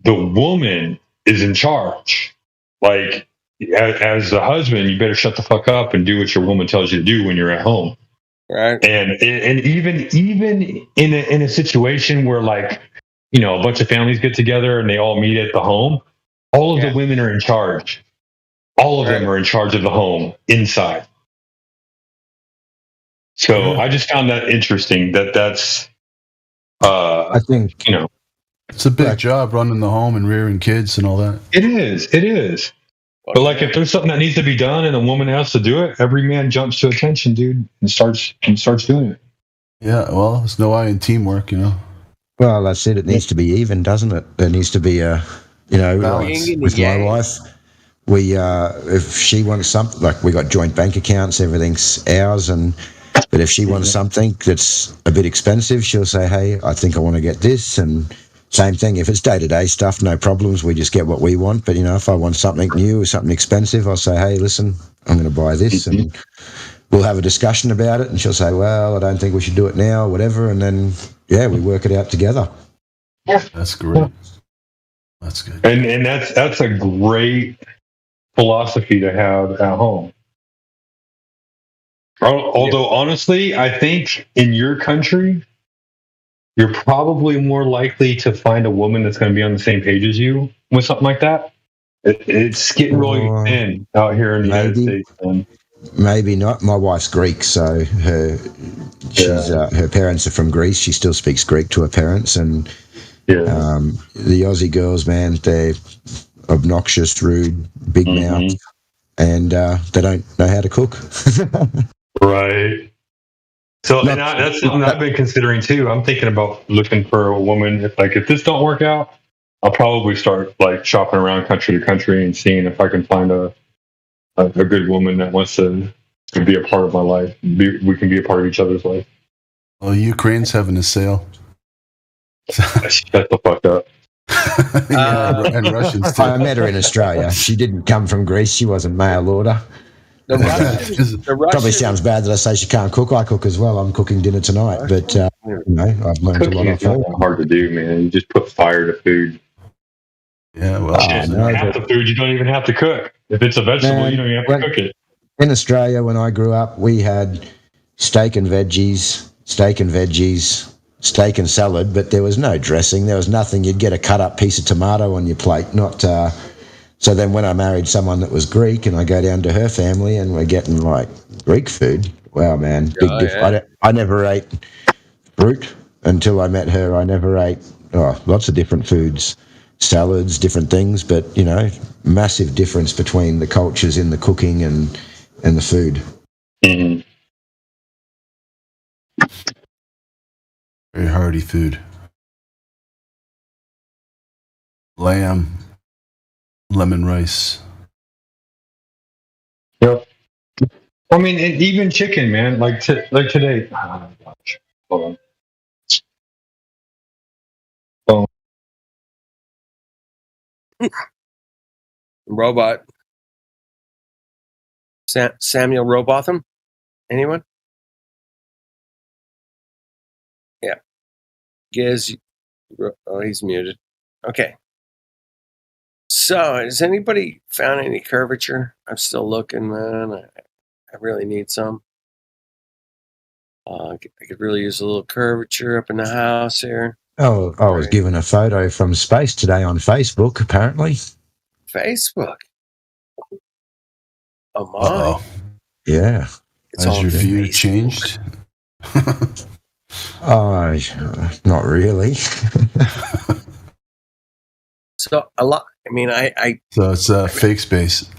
[SPEAKER 7] the woman is in charge. Like, as the husband, you better shut the fuck up and do what your woman tells you to do when you're at home.
[SPEAKER 6] Right.
[SPEAKER 7] And even in a situation where, like, you know, a bunch of families get together and they all meet at the home, all of the women are in charge. All of them are in charge of the home inside. So I just found that interesting. That's
[SPEAKER 1] I think,
[SPEAKER 7] you know,
[SPEAKER 18] it's a big job running the home and rearing kids and all that.
[SPEAKER 7] It is. But like, if there's something that needs to be done and a woman has to do it, every man jumps to attention, dude, and starts doing it.
[SPEAKER 18] Yeah, well, there's no I in teamwork, you know.
[SPEAKER 1] Well, that's it. It needs to be even, doesn't it? There needs to be a, you know, like with my wife, we if she wants something, like we got joint bank accounts, everything's ours, but if she wants something that's a bit expensive, she'll say, "Hey, I think I want to get this," and same thing. If it's day-to-day stuff, no problems. We just get what we want. But, you know, if I want something new or something expensive, I'll say, "Hey, listen, I'm going to buy this." And we'll have a discussion about it. And she'll say, "Well, I don't think we should do it now," or whatever. And then, yeah, we work it out together.
[SPEAKER 18] That's great. That's good.
[SPEAKER 7] And that's a great philosophy to have at home. Although, honestly, I think in your country, you're probably more likely to find a woman that's going to be on the same page as you with something like that. It's getting really thin out here in the United States.
[SPEAKER 1] Maybe not. My wife's Greek, so her parents are from Greece. She still speaks Greek to her parents, and the Aussie girls, man, they're obnoxious, rude, big mouth, and they don't know how to cook.
[SPEAKER 7] Right. So that's something I've been considering too. I'm thinking about looking for a woman. Like, if this don't work out, I'll probably start like shopping around country to country and seeing if I can find a good woman that wants to be a part of my life. We can be a part of each other's life.
[SPEAKER 18] Well, Ukraine's having a sale.
[SPEAKER 7] Shut the fuck up.
[SPEAKER 18] And Russians too.
[SPEAKER 1] I met her in Australia. She didn't come from Greece. She wasn't mail order.
[SPEAKER 6] The Russians,
[SPEAKER 1] probably sounds bad that I say she can't cook. I cook as well. I'm cooking dinner tonight, but you know, I've learned a lot of
[SPEAKER 7] it. It's hard to do, man. You just put fire to food.
[SPEAKER 18] Yeah, well,
[SPEAKER 7] half the food you don't even have to cook. If it's a vegetable, you don't even have to cook it.
[SPEAKER 1] In Australia, when I grew up, we had steak and veggies, steak and salad, but there was no dressing. There was nothing. You'd get a cut-up piece of tomato on your plate, not... So then when I married someone that was Greek and I go down to her family and we're getting, like, Greek food, wow, man, big difference. I never ate fruit until I met her. I never ate lots of different foods, salads, different things, but, massive difference between the cultures in the cooking and the food.
[SPEAKER 14] Mm-hmm.
[SPEAKER 18] Very hearty food. Lamb, lemon rice.
[SPEAKER 7] Yep. I mean, and even chicken, man. Like today. Oh my gosh. Hold on.
[SPEAKER 17] Robot. Samuel Robotham? Anyone? Yeah. Giz. Oh, he's muted. Okay. So, has anybody found any curvature? I'm still looking, man. I really need some. I could really use a little curvature up in the house here.
[SPEAKER 1] Oh, I was given a photo from space today on Facebook, apparently.
[SPEAKER 17] Facebook? Oh, my.
[SPEAKER 18] Uh-oh.
[SPEAKER 1] Yeah.
[SPEAKER 18] Has your view changed?
[SPEAKER 1] Oh, not really.
[SPEAKER 17] So, a lot. I mean,
[SPEAKER 18] So it's fake space.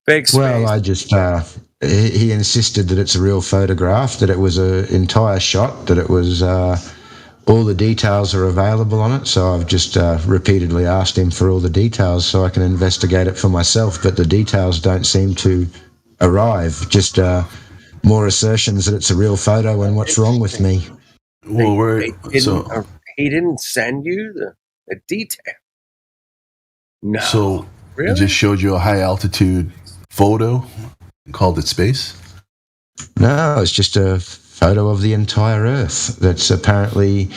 [SPEAKER 17] Fake space.
[SPEAKER 1] Well, I just... he insisted that it's a real photograph, that it was an entire shot, that it was... all the details are available on it, so I've just repeatedly asked him for all the details so I can investigate it for myself, but the details don't seem to arrive. Just more assertions that it's a real photo and what's wrong with me.
[SPEAKER 18] Well,
[SPEAKER 17] he didn't send you the detail. No.
[SPEAKER 18] So
[SPEAKER 17] really?
[SPEAKER 18] He just showed you a high altitude photo and called it space?
[SPEAKER 1] No, it's just a photo of the entire Earth. That's apparently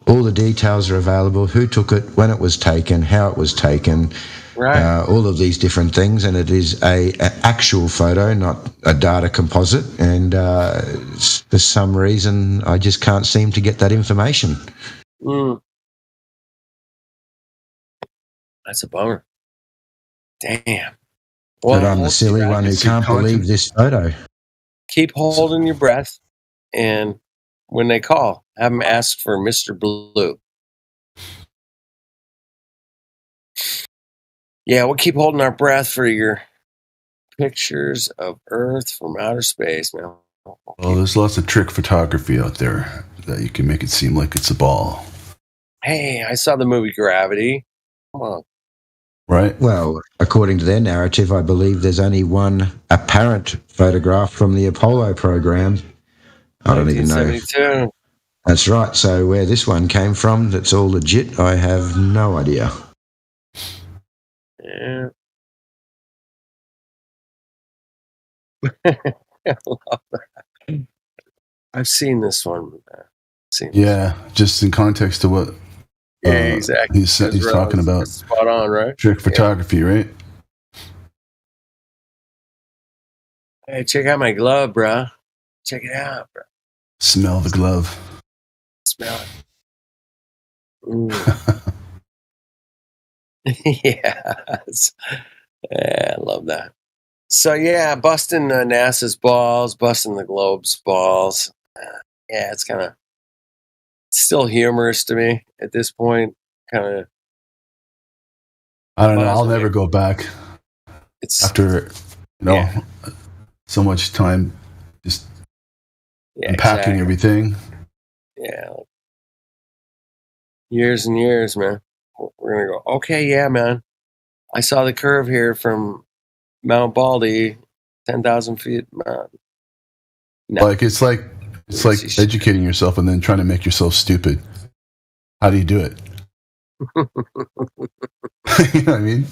[SPEAKER 1] all the details are available, who took it, when it was taken, how it was taken, all of these different things, and it is an actual photo, not a data composite, and for some reason I just can't seem to get that information.
[SPEAKER 17] That's a bummer. Damn.
[SPEAKER 1] But I'm the silly one who can't believe this photo.
[SPEAKER 17] Keep holding your breath, and when they call, have them ask for Mr. Blue. Yeah, we'll keep holding our breath for your pictures of Earth from outer space, man.
[SPEAKER 18] Well, there's lots of trick photography out there that you can make it seem like it's a ball.
[SPEAKER 17] Hey, I saw the movie Gravity. Come on.
[SPEAKER 18] Right.
[SPEAKER 1] Well, according to their narrative, I believe there's only one apparent photograph from the Apollo program. I don't even know.
[SPEAKER 17] 1972.
[SPEAKER 1] That's right. So where this one came from, that's all legit, I have no idea.
[SPEAKER 17] Yeah. I love that. I've seen this one.
[SPEAKER 18] Yeah, just in context to what
[SPEAKER 17] exactly.
[SPEAKER 18] he's talking about.
[SPEAKER 17] Spot on, right?
[SPEAKER 18] Trick photography, right?
[SPEAKER 17] Hey, check out my glove, bro. Check it out, bro.
[SPEAKER 18] Smell the glove.
[SPEAKER 17] Smell it. Yes. Yeah, I love that. So, yeah, busting NASA's balls, busting the globe's balls. Yeah, it's kind of still humorous to me at this point. Kind of.
[SPEAKER 18] I don't know. I'll never go back. After, so much time just unpacking everything.
[SPEAKER 17] Yeah. Years and years, man. We're going to go, okay, yeah, man. I saw the curve here from Mount Baldy, 10,000 feet. Man. No.
[SPEAKER 18] Like it's like educating yourself and then trying to make yourself stupid. How do you do it? You know what I mean?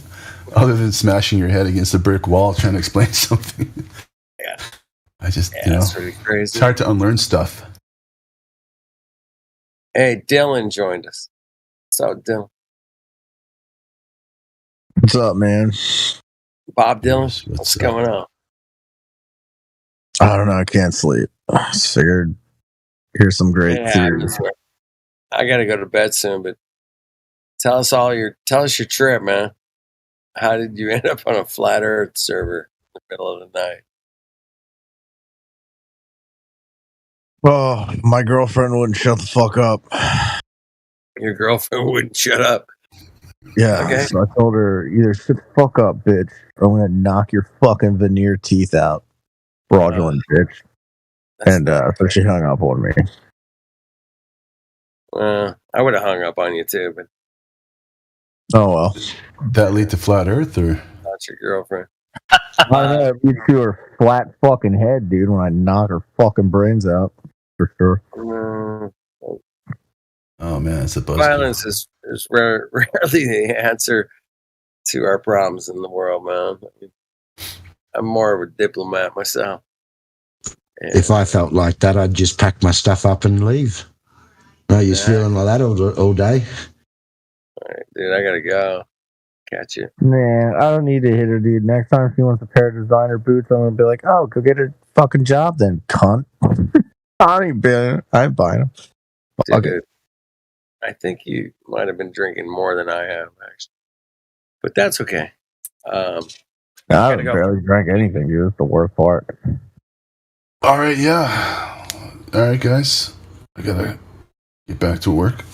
[SPEAKER 18] Other than smashing your head against a brick wall trying to explain something.
[SPEAKER 17] Yeah.
[SPEAKER 18] I just,
[SPEAKER 17] that's pretty crazy.
[SPEAKER 18] It's hard to unlearn stuff.
[SPEAKER 17] Hey, Dylan joined us. What's up, Dylan?
[SPEAKER 5] What's up, man?
[SPEAKER 17] Bob Dylan? What's going on?
[SPEAKER 5] I don't know. I can't sleep. I figured here's some great theories.
[SPEAKER 17] I got to go to bed soon, but tell us your trip, man. How did you end up on a flat Earth server in the middle of the night?
[SPEAKER 5] Oh, my girlfriend wouldn't shut the fuck up.
[SPEAKER 17] Your girlfriend wouldn't shut up.
[SPEAKER 5] Yeah,
[SPEAKER 17] Okay.
[SPEAKER 5] so I told her either shut the fuck up, bitch, or I'm gonna knock your fucking veneer teeth out, fraudulent bitch. And so she hung up on me.
[SPEAKER 17] I would have hung up on you too, but
[SPEAKER 5] Oh well.
[SPEAKER 18] That lead to flat Earth, or
[SPEAKER 17] not your girlfriend.
[SPEAKER 5] I don't know. You chew her flat fucking head, dude. When I knock her fucking brains out, for sure.
[SPEAKER 18] oh man, it's a buzzkill.
[SPEAKER 17] Violence is rarely the answer to our problems in the world, man. I'm more of a diplomat myself.
[SPEAKER 1] If I felt like that, I'd just pack my stuff up and leave. No use feeling like that all day.
[SPEAKER 17] All right, dude, I gotta go. Catch you.
[SPEAKER 5] Man, I don't need to hit her, dude. Next time she wants a pair of designer boots, I'm gonna be like, oh, go get a fucking job then, cunt. I ain't buying them.
[SPEAKER 17] Dude, I think you might have been drinking more than I have, actually. But that's okay.
[SPEAKER 5] I haven't barely drank anything, dude. That's the worst part.
[SPEAKER 18] All right, yeah. All right, guys. I gotta get back to work.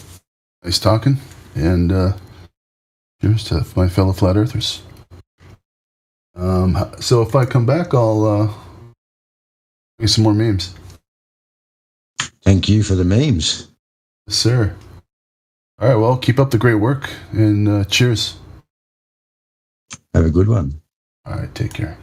[SPEAKER 18] Nice talking, and cheers to my fellow flat earthers. So if I come back, I'll make some more memes.
[SPEAKER 1] Thank you for the memes.
[SPEAKER 18] Yes, sir. All right, well, keep up the great work, and cheers.
[SPEAKER 1] Have a good one.
[SPEAKER 18] All right, take care.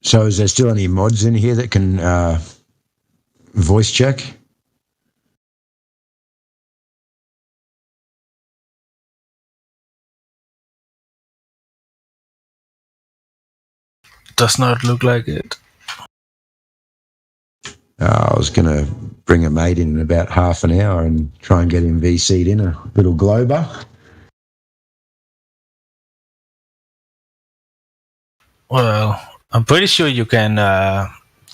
[SPEAKER 1] So is there still any mods in here that can voice check?
[SPEAKER 16] Does not look like it.
[SPEAKER 1] I was going to bring a mate in about half an hour and try and get him VC'd in a little Glober.
[SPEAKER 16] Well, I'm pretty sure you can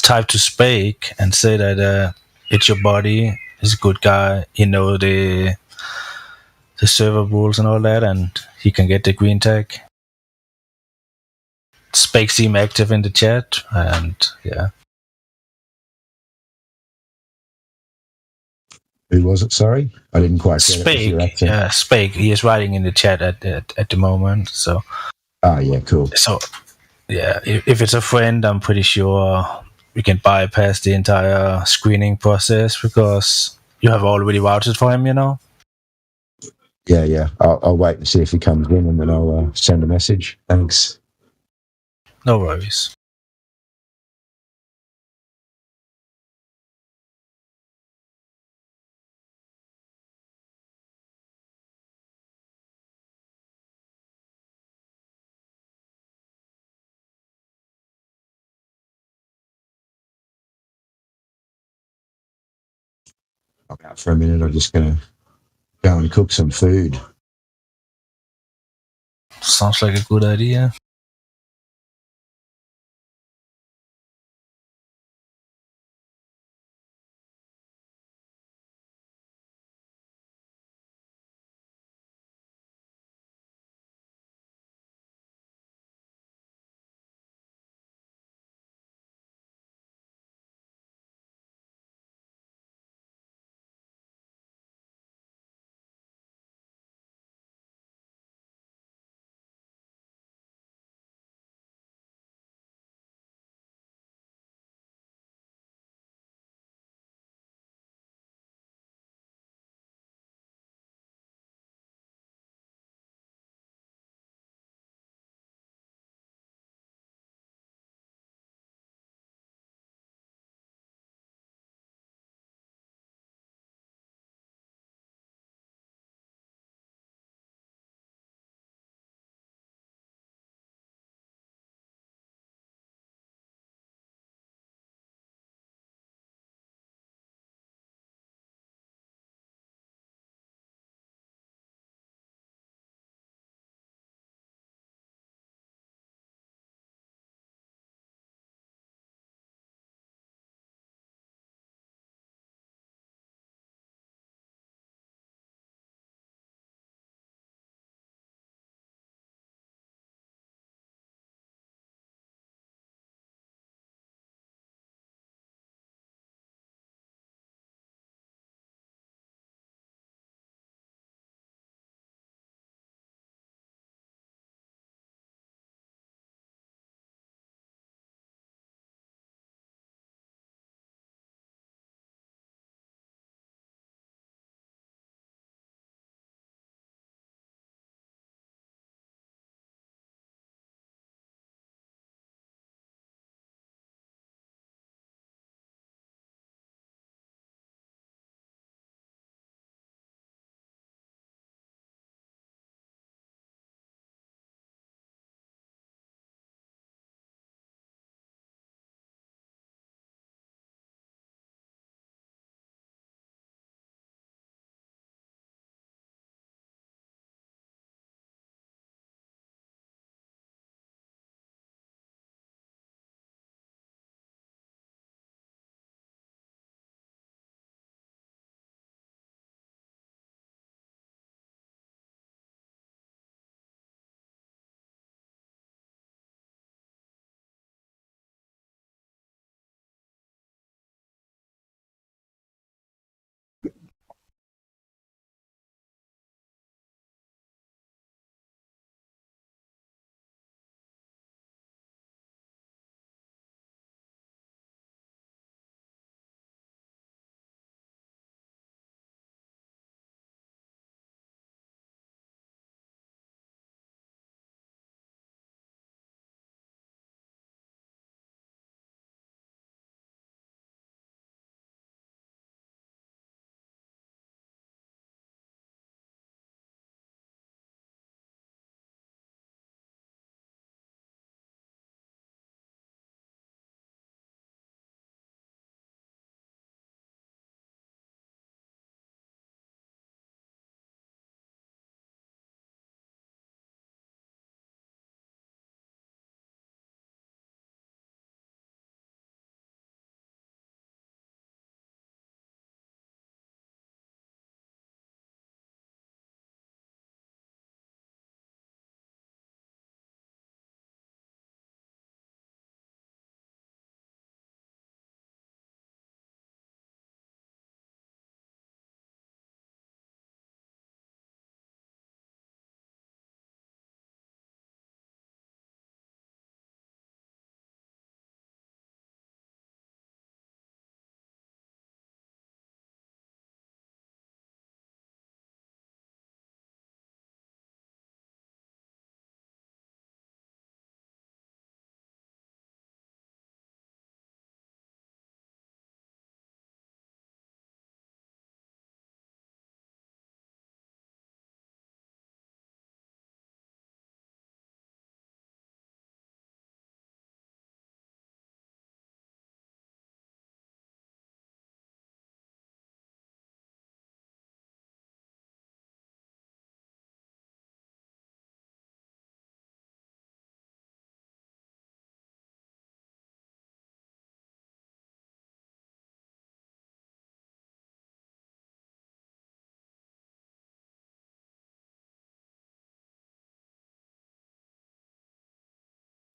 [SPEAKER 16] type to Spake and say that it's your buddy, he's a good guy, you know the server rules and all that, and he can get the green tag. Spake seem active in the chat, and yeah.
[SPEAKER 1] Who was it? Sorry, I didn't quite get
[SPEAKER 16] Spake, yeah, Spake. He is writing in the chat at the moment. So.
[SPEAKER 1] Oh yeah, cool.
[SPEAKER 16] So, yeah, if it's a friend, I'm pretty sure we can bypass the entire screening process because you have already vouched for him. You know.
[SPEAKER 1] Yeah. I'll wait and see if he comes in, and then I'll send a message. Thanks.
[SPEAKER 16] No worries.
[SPEAKER 1] I'm out for a minute. I'm just going to go and cook some food.
[SPEAKER 16] Sounds like a good idea.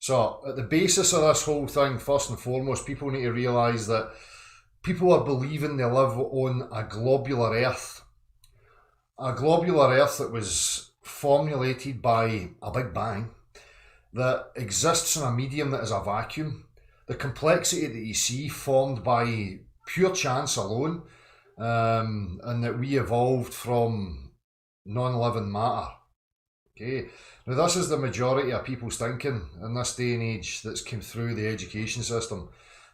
[SPEAKER 19] So at the basis of this whole thing, first and foremost, people need to realise that people are believing they live on a globular Earth. A globular Earth that was formulated by a Big Bang, that exists in a medium that is a vacuum. The complexity that you see formed by pure chance alone, and that we evolved from non-living matter. Okay, now this is the majority of people's thinking in this day and age that's come through the education system.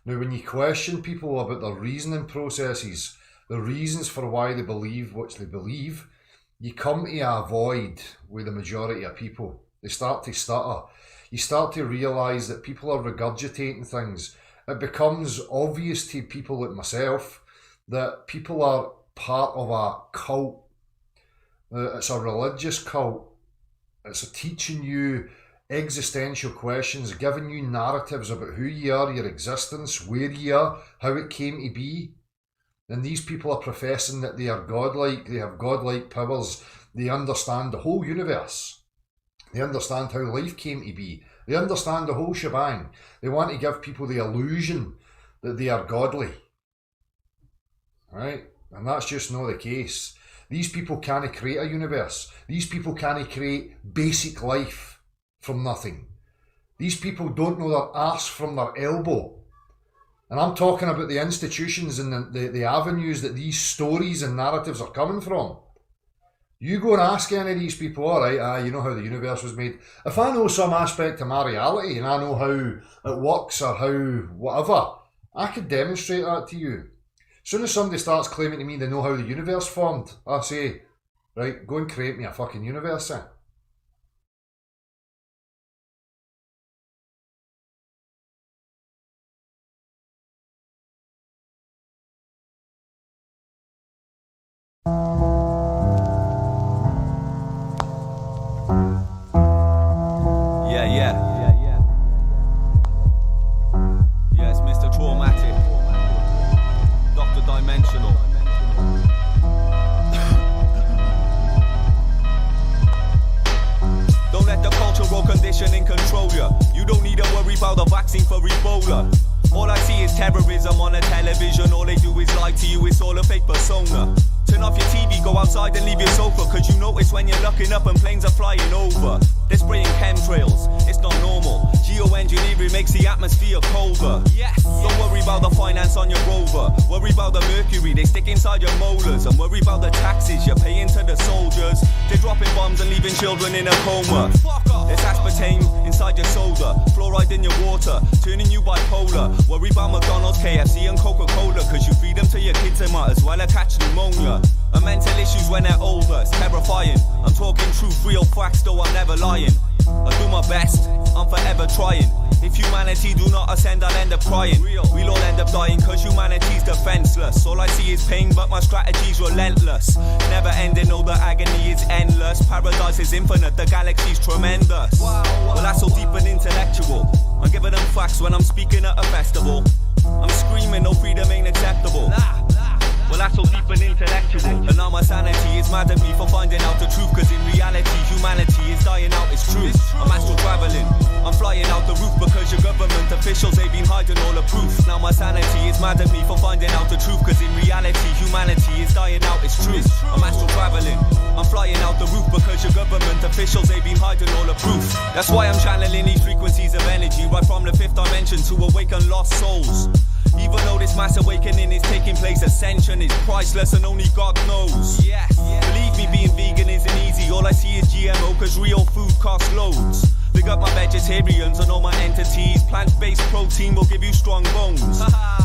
[SPEAKER 19] Now, when you question people about their reasoning processes, the reasons for why they believe what they believe, you come to a void with the majority of people. They start to stutter. You start to realise that people are regurgitating things. It becomes obvious to people like myself that people are part of a cult. It's a religious cult. It's teaching you existential questions, giving you narratives about who you are, your existence, where you are, how it came to be. And these people are professing that they are godlike, they have godlike powers, they understand the whole universe. They understand how life came to be. They understand the whole shebang. They want to give people the illusion that they are godly. Right? And that's just not the case. These people can't create a universe. These people can't create basic life from nothing. These people don't know their arse from their elbow. And I'm talking about the institutions and the avenues that these stories and narratives are coming from. You go and ask any of these people, all right, you know how the universe was made. If I know some aspect of my reality and I know how it works or how whatever, I could demonstrate that to you. As soon as somebody starts claiming to me they know how the universe formed, I say, right, go and create me a fucking universe then.
[SPEAKER 20] Yes, Mr. Traumatic, Dr. Dimensional. Don't let the cultural conditioning control you. You don't need to worry about the vaccine for Ebola. All I see is terrorism on the television. All they do is lie to you, it's all a fake persona. Turn off your TV, go outside and leave your sofa, cause you notice when you're looking up and planes are flying over. They're spraying chemtrails, it's not normal. Geoengineering makes the atmosphere colder. Yes. Don't worry about the finance on your rover. Worry about the mercury they stick inside your molars. And worry about the taxes you're paying to the soldiers. They're dropping bombs and leaving children in a coma. There's aspartame inside your soda, fluoride in your water, turning you bipolar. Worry about McDonald's, KFC and Coca-Cola, cause you feed them to your kids, they might as well catch pneumonia. And mental issues when they're older, it's terrifying. I'm talking truth, real facts, though I'm never lying. I do my best, I'm forever trying. If humanity do not ascend, I'll end up crying. We'll all end up dying cause humanity's defenseless. All I see is pain, but my strategy's relentless. Never ending, no, the agony is endless. Paradise is infinite, the galaxy's tremendous. Well, that's so deep and intellectual. I'm giving them facts when I'm speaking at a festival. I'm screaming, no freedom ain't acceptable. Well, that's so deep and intellectual. And now my sanity is mad at me for finding out the truth. Cause in reality, humanity is dying out, it's true. I'm astral traveling, I'm flying out the roof. Because your government officials, they've been hiding all the proof. Now my sanity is mad at me for finding out the truth. Cause in reality, humanity is dying out, it's true. I'm astral traveling, I'm flying out the roof. Because your government officials, they've been hiding all the proof. That's why I'm channeling these frequencies of energy, right from the fifth dimension to awaken lost souls. Even though this mass awakening is taking place, ascension is priceless and only God knows. Yes. Believe me, being vegan isn't easy. All I see is GMO cause real food costs loads. Big up my vegetarians and all my entities. Plant-based protein will give you strong bones.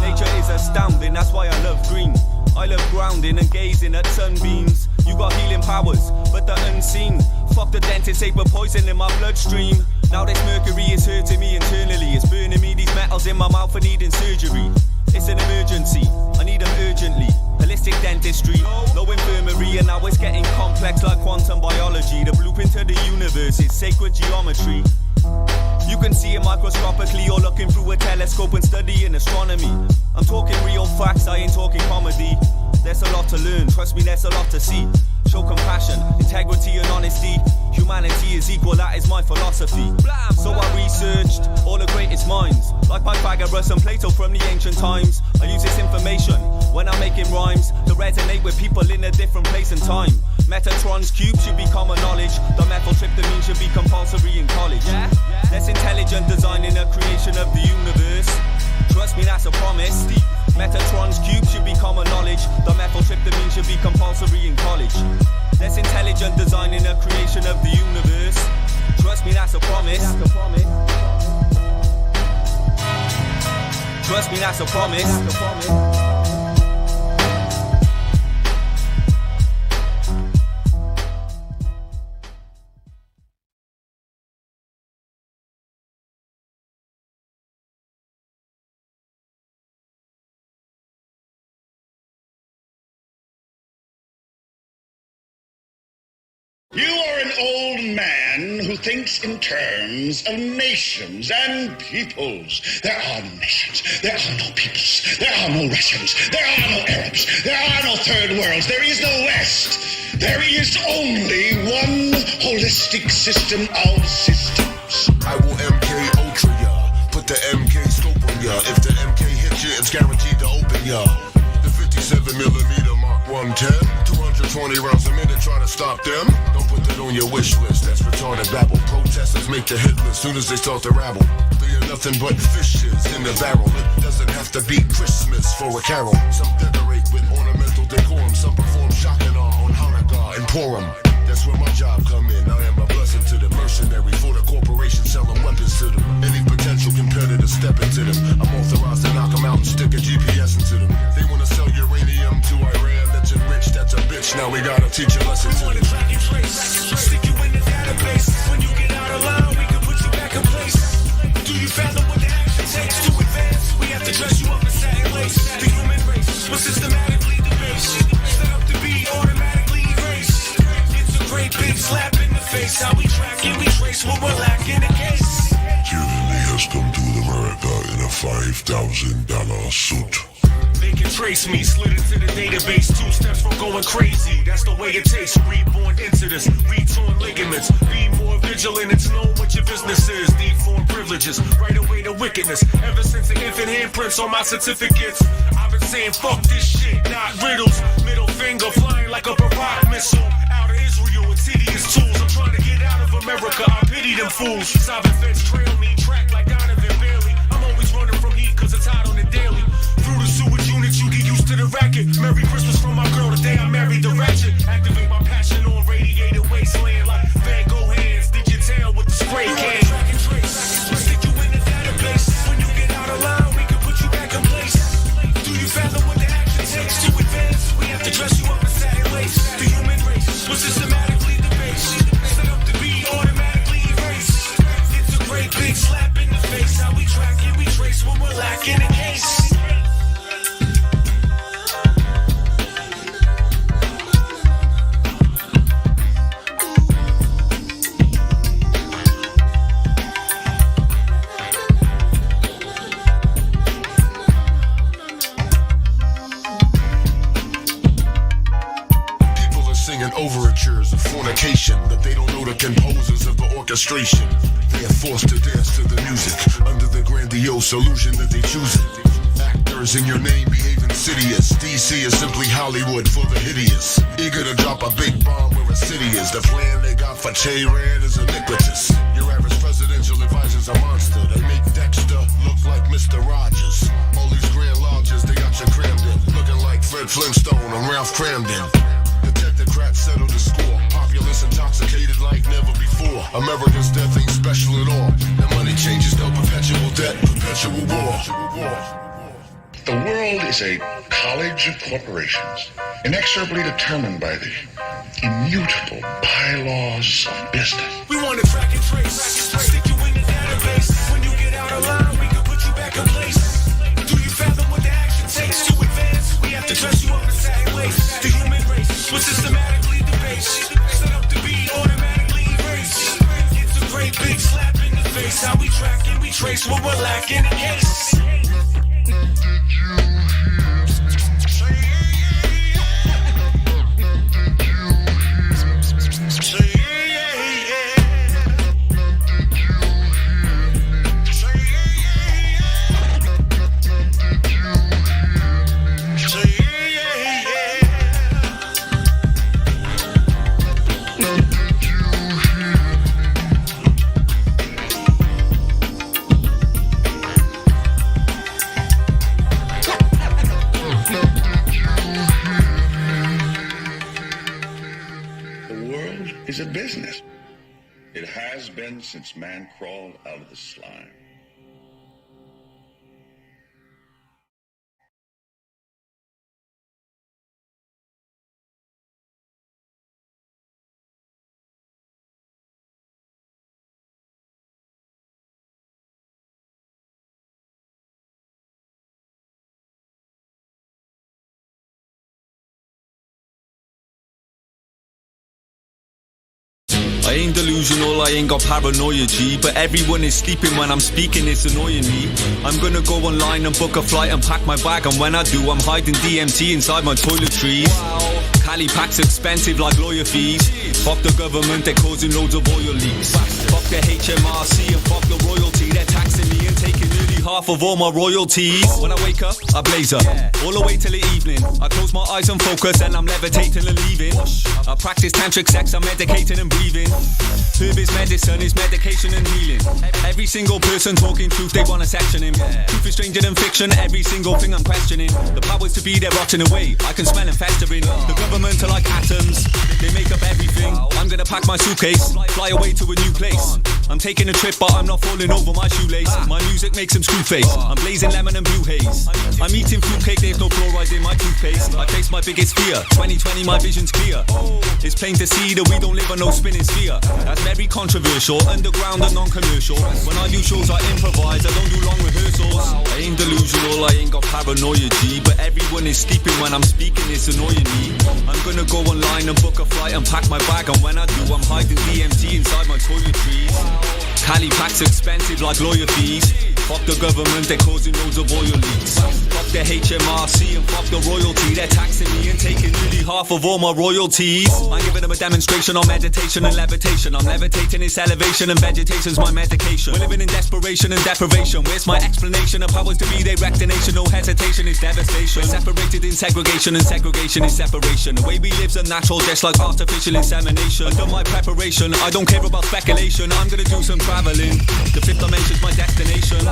[SPEAKER 20] Nature is astounding, that's why I love green. I love grounding and gazing at sunbeams. You got healing powers, but the unseen. Fuck the dentist, they put poison in my bloodstream. Now this mercury is hurting me internally. It's burning me, these metals in my mouth for needing surgery. It's an emergency, I need them urgently. Holistic dentistry, no infirmary. And now it's getting complex like quantum biology. The blueprint of the universe is sacred geometry. You can see it microscopically or looking through a telescope and studying astronomy. I'm talking real facts, I ain't talking comedy. There's a lot to learn, trust me, there's a lot to see. Show compassion, integrity and honesty. Humanity is equal equal, that is my philosophy. So I researched all the greatest minds, like Pythagoras and Plato from the ancient times. I use this information when I'm making rhymes to resonate with people in a different place and time. Metatron's cube should be common knowledge. The methyltryptamine should be compulsory in college. That's intelligent design in the creation of the universe. Trust me, that's a promise. Metatron's cube should be common knowledge. The methyltryptamine should be compulsory in college. That's intelligent design in the creation of the universe. Trust me, that's a promise. Trust me, that's a promise.
[SPEAKER 10] You are an old man who thinks in terms of nations and peoples. There are no nations. There are no peoples. There are no Russians. There are no Arabs. There are no third worlds. There is no West. There is only one holistic system of systems.
[SPEAKER 21] I will MK Ultra ya. Put the MK scope on ya. If the MK hits you, it's guaranteed to open ya. The 57mm Mark 110. 220 rounds a minute, try to stop them. Don't put that on your wish list, that's retarded babble. Protesters make the hit list soon as they start to rabble. They are nothing but fishes in the barrel. It doesn't have to be Christmas for a carol. Some decorate with ornamental decorum. Some perform Shakana on Hanukkah and Purim. That's where my job come in. I am a blessing to the mercenary for the corporation selling weapons to them. Any potential competitor step into them. I'm authorized to knock them out and stick a GPS into them. They want to sell uranium to Iran. That's enriched, that's a bitch. Now we gotta teach a lesson to them.
[SPEAKER 10] Track and trace, stick you in the database. When you get out of line, we can put you back in place. Do you fathom what the action takes to advance? We have to dress you up in satin lace. The human race was systematically debased, set up to be automatically erased. Great big slap in the face. How we track and we trace what we're lacking in case.
[SPEAKER 21] Tyranny has come to America in a $5,000 suit.
[SPEAKER 10] They can trace me, slid into the database. 2 steps from going crazy. That's the way it tastes. Reborn into this, retorn ligaments. Be more vigilant, it's known what your business is. Deformed privileges, right away to wickedness. Ever since the infant handprints on my certificates, I've been saying fuck this shit, not riddles. Middle finger flying like a Barack missile. Out of Israel with tedious tools. I'm trying to get out of America, I pity them fools. Sovereign feds trail me, track like Donovan Bailey. I'm always running from heat cause it's hot on the daily. Through the sewage units, you get used to the racket. Merry Christmas from my girl, the day I married the ratchet. Activate my passion on radiated wasteland like Van Gogh hands. Digital with the spray can. Track and trace, stick you in the database. When you get out of line, we can put you back in place. Do you fathom what the action takes to advance? We have to dress you up in satin lace. The human race was systematically debased, set up to be automatically erased. It's a great big slap in the face. How we track and we trace what we're lacking in case.
[SPEAKER 21] Overtures of fornication, but they don't know the composers of the orchestration. They are forced to dance to the music under the grandiose illusion that they choose it. Actors in your name behave insidious. DC is simply Hollywood for the hideous. Eager to drop a big bomb where a city is. The plan they got for Tehran is iniquitous. Your average presidential advisor's a monster. They make Dexter look like Mr. Rogers. All these grand lodges they got you crammed in, looking like Fred Flintstone and Ralph Cramden. The technocrats settle the score. Populace intoxicated like never before. America's death ain't special at all. The money changes, no perpetual debt, perpetual war.
[SPEAKER 10] The world is a college of corporations, inexorably determined by the immutable bylaws of business. We want to track and trace, stick you in the database. When you get out of line, we can put you back in place. Do you fathom what the action takes to advance? We have to dress you up in satin lace. The human race was systematically debased, set up to be automatically erased. It's a great big slap in the face. How we track and we trace what we're lacking in case.
[SPEAKER 3] The world is a business. It has been since man crawled out of the slime.
[SPEAKER 20] I ain't delusional, I ain't got paranoia, G. But everyone is sleeping when I'm speaking, it's annoying me. I'm gonna go online and book a flight and pack my bag. And when I do, I'm hiding DMT inside my toiletries. Cali packs expensive like lawyer fees. Fuck the government, they're causing loads of oil leaks. Fuck the HMRC and fuck the royalty. They're taxing me and taking nearly half of all my royalties. When I wake up, I blaze up, all the way till the evening. I close my eyes and focus and I'm levitating and leaving. I practice tantric sex, I'm medicating and breathing. Herb is medicine, is medication and healing. Every single person talking truth, they wanna section him. Truth is stranger than fiction, every single thing I'm questioning. The powers to be, they're rotting away, I can smell them festering. The government are like atoms, they make up everything. I'm gonna pack my suitcase, fly away to a new place. I'm taking a trip, but I'm not falling over my shoelace. My music makes them screw face, I'm blazing lemon and blue haze. I'm eating fruitcake, there's no fluoride in my toothpaste. I face my biggest fear, 2020 my vision's clear. It's plain to see that we don't live on no spinning sphere. That's very controversial, underground and non-commercial. When I do shows I improvise, I don't do long rehearsals. I ain't delusional, I ain't got paranoia, G. But everyone is sleeping when I'm speaking, it's annoying me. I'm gonna go online and book a flight and pack my bag. And when I do, I'm hiding DMT inside my toiletries. Cali packs expensive like lawyer fees. Fuck the government, they're causing loads of oil leaks. Fuck the HMRC and fuck the royalty. They're taxing me and taking nearly half of all my royalties. I'm giving them a demonstration on meditation and levitation. I'm levitating, it's elevation and vegetation's my medication. We're living in desperation and deprivation. Where's my explanation of powers to be? They wreck the nation, no hesitation, it's devastation. We're separated in segregation and segregation is separation. The way we live's unnatural, just like artificial insemination. I've done my preparation, I don't care about speculation. I'm gonna do some traveling. The fifth dimension's my destination.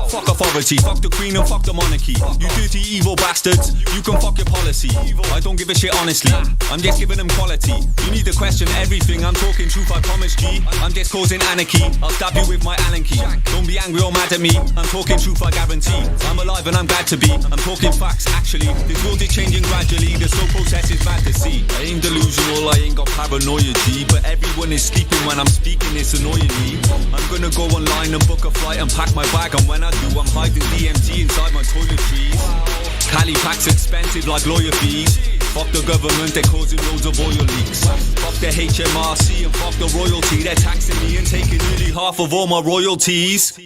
[SPEAKER 20] Fuck authority, fuck the queen and fuck the monarchy. You dirty evil bastards, you can fuck your policy. I don't give a shit honestly, I'm just giving them quality. You need to question everything, I'm talking truth, I promise, G. I'm just causing anarchy, I'll stab you with my Allen key. Don't be angry or mad at me, I'm talking truth, I guarantee. I'm alive and I'm glad to be, I'm talking facts actually. This world is changing gradually, the slow process is bad to see. I ain't delusional, I ain't got paranoia, G. But everyone is sleeping when I'm speaking, it's annoying me. I'm gonna go online and book a flight and pack my bag. And when I do, I'm hiding DMT inside my toiletries. Cali packs expensive like lawyer fees. Fuck the government, they're causing loads of oil leaks. Fuck the HMRC and fuck the royalty. They're taxing me and taking nearly half of all my royalties.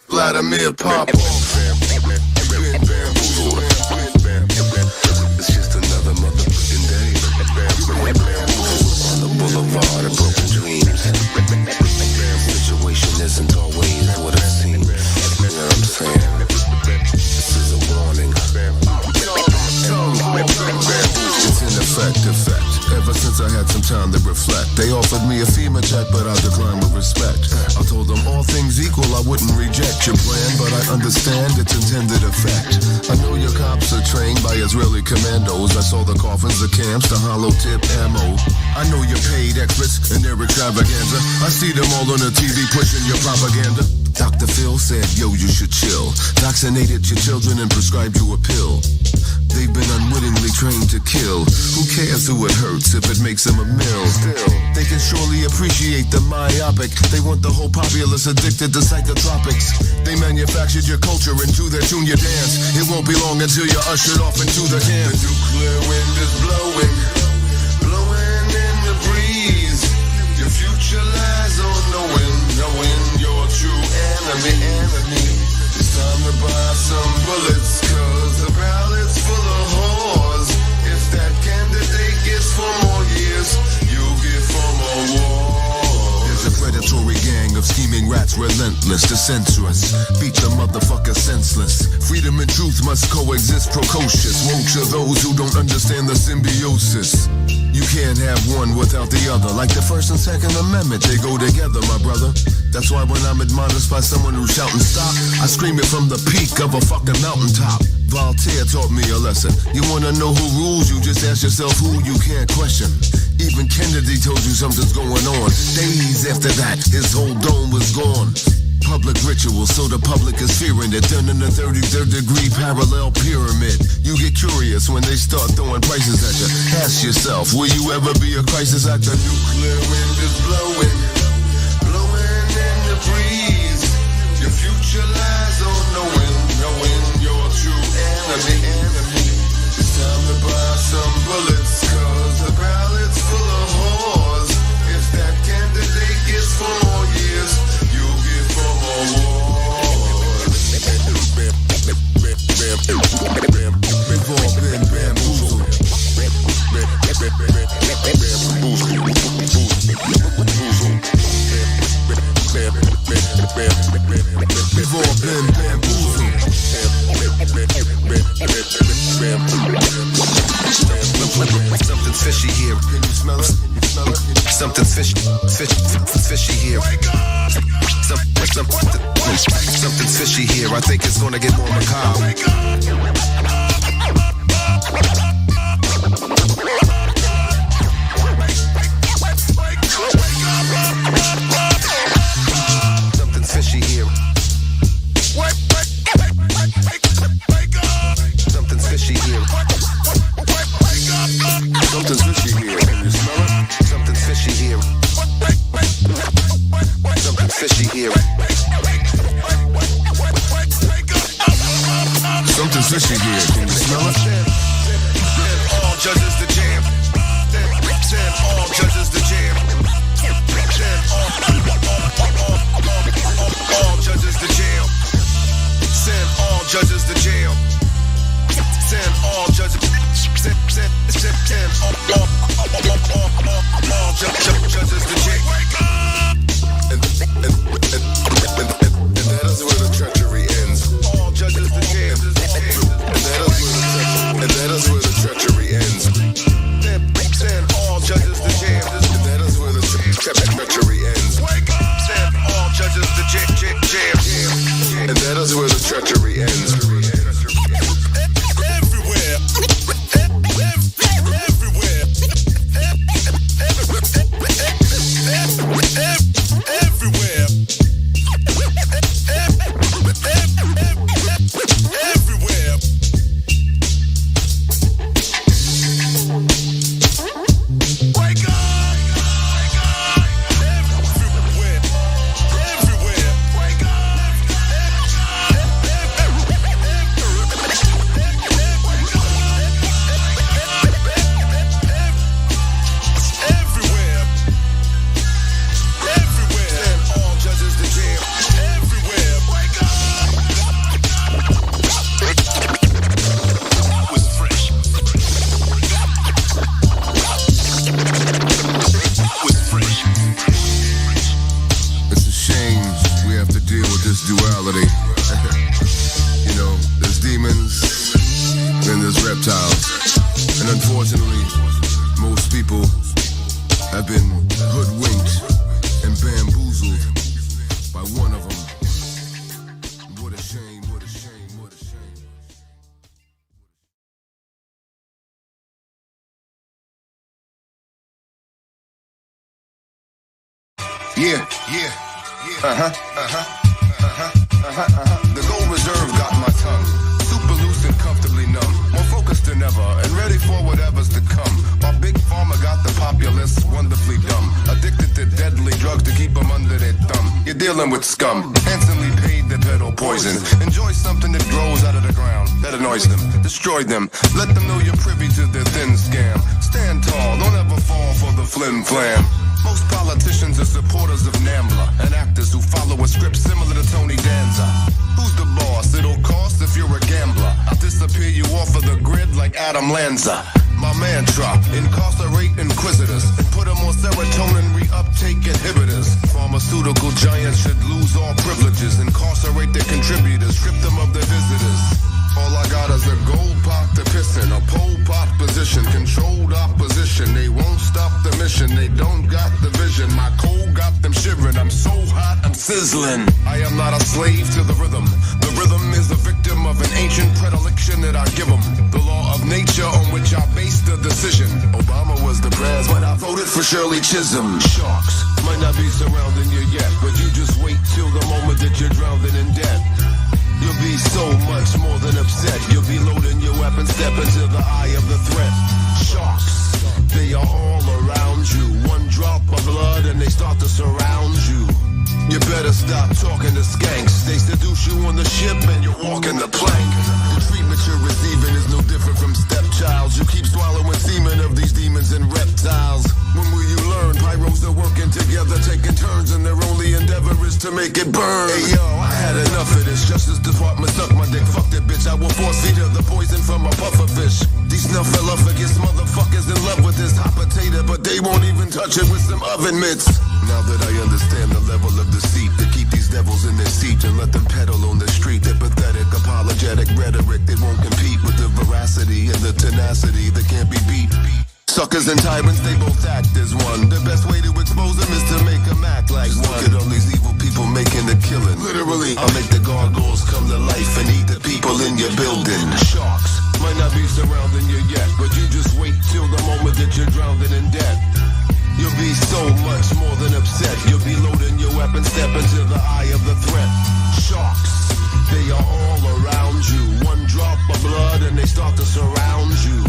[SPEAKER 21] Vladimir Popov. It's just another motherfucking day. On the boulevard of broken dreams. Situation isn't always what it seems. You know what I'm saying? This is a warning. It's in effect. Ever since I had some time to reflect, they offered me a FEMA check, but I declined with respect. I told them all things equal, I wouldn't reject your plan, but I understand its intended effect. I know your cops are trained by Israeli commandos. I saw the coffins, the camps, the hollow tip ammo. I know you're paid experts in their extravaganza. I see them all on the TV pushing your propaganda. Dr. Phil said, yo, you should chill. Vaccinated your children and prescribed you a pill. They've been unwittingly trained to kill. Who cares who it hurts if it makes them a mill? Still, they can surely appreciate the myopic. They want the whole populace addicted to psychotropics. They manufactured your culture into their junior dance. It won't be long until you're ushered off into the camp. The nuclear wind is blowing, blowing in the breeze. Your future lies on knowing your true enemy. It's time to buy some bullets, cause the ballot's full of whores. If that candidate gets 4 more years, you'll get 4 more wars. There's a predatory gang of scheming rats, relentless to censor us. Beat the motherfucker senseless. Freedom and truth must coexist, precocious. Woke are those who don't understand the symbiosis. You can't have one without the other. Like the First and Second Amendment, they go together, my brother. That's why when I'm admonished by someone who's shouting stop, I scream it from the peak of a fucking mountaintop. Voltaire taught me a lesson. You wanna know who rules, you just ask yourself who you can't question. Even Kennedy told you something's going on. Days after that, his whole dome was gone. Public ritual, so the public is fearing it. Done in a 33rd degree parallel pyramid. You get curious when they start throwing prices at you. Ask yourself, will you ever be a crisis actor? Nuclear wind is blowing, blowing in the breeze. Your future lies on knowing your true enemy. It's time to buy some bullets, cause the ballot's full of whores. If that candidate gets 4 more years, you'll get 4 more wars. We've all been bamboozled. We've all been bamboozled. Something's fishy here. Can you smell it? Something's fishy here. Something's fishy here. I think it's gonna get more macabre. Something's fishy here. Something's fishy here. Something's fishy here. Can you smell it? Something's fishy here. Something's fishy here. Something's fishy here. Can you smell it? All judges the jam. Send all judges the jam. Send all judges the jam. Send all judges the jam. Send all judges. Send all judges the jam. And that is where the treachery ends. All judges the jam. And that is where the treachery ends. Send all judges the jam. And that is where the treachery ends. Send all judges the jam. And that is where the treachery ends. Everywhere. I've been hoodwinked and bamboozled by one of them. What a shame, what a shame, what a shame. Yeah. The gold reserve got my tongue super loose and comfortably numb, more focused than ever and ready for whatever's to come. While Big Pharma got the populace wonderfully dumb, addicted to deadly drugs to keep them under their thumb. You're dealing with scum, handsomely paid to peddle poison. Enjoy something that grows out of the ground, that annoys them, destroy them. Let them know you're privy to their thin scam. Stand tall, don't ever fall for the flim flam. Most politicians are supporters of NAMBLA and actors who follow a script similar to Tony Danza. Who's the boss? It'll cost if you're a gambler. I'll disappear you off of the grid like Adam Lanza. My mantra, incarcerate inquisitors and put them on serotonin reuptake inhibitors. Pharmaceutical giants should lose all privileges, incarcerate their contributors, strip them of their visitors. All I got is a gold pot to piss in, a pole pot position, controlled opposition. They won't stop the mission, they don't got the vision. My cold got them shivering, I'm so hot, I'm sizzling. I am not a slave to the rhythm. The rhythm is a victim of an ancient predilection that I give them. The law of nature on which I base the decision. Obama was the president, but I voted for Shirley Chisholm. Sharks might not be surrounding you yet, but you just wait till the moment that you're drowning in debt. You'll be so much more than upset. You'll be loading your weapon, step into the eye of the threat. Sharks, they are all around you. One drop of blood and they start to surround you. You better stop talking to skanks. They seduce you on the ship and you're walking the plank. The treatment you're receiving is no different from stepchilds. You keep swallowing semen of these demons and reptiles. When will you learn? Pyros are working together, taking turns, and their only endeavor is to make it burn. Hey yo, I had enough of this. Justice Department suck my dick, fuck that bitch. I will force feed her the poison from a puffer fish. These snuffleupagus motherfuckers in love with this hot potato, but they won't even touch it with some oven mitts. Now that I understand the level of deceit, to keep these devils in their seat and let them pedal on the street. Their pathetic, apologetic rhetoric, they won't compete with the veracity and the tenacity that can't be beat. Suckers and tyrants, they both act as one. The best way to expose them is to make them act like one. Look at all these evil people making a killing. Literally, I'll make the gargoyles come to life and eat the people in your building. Sharks might not be surrounding you yet, but you just wait till the moment that you're drowning in debt. You'll be so much more than upset. You'll be loading your weapon, step into the eye of the threat. Sharks, they are all around you. One drop of blood and they start to surround you.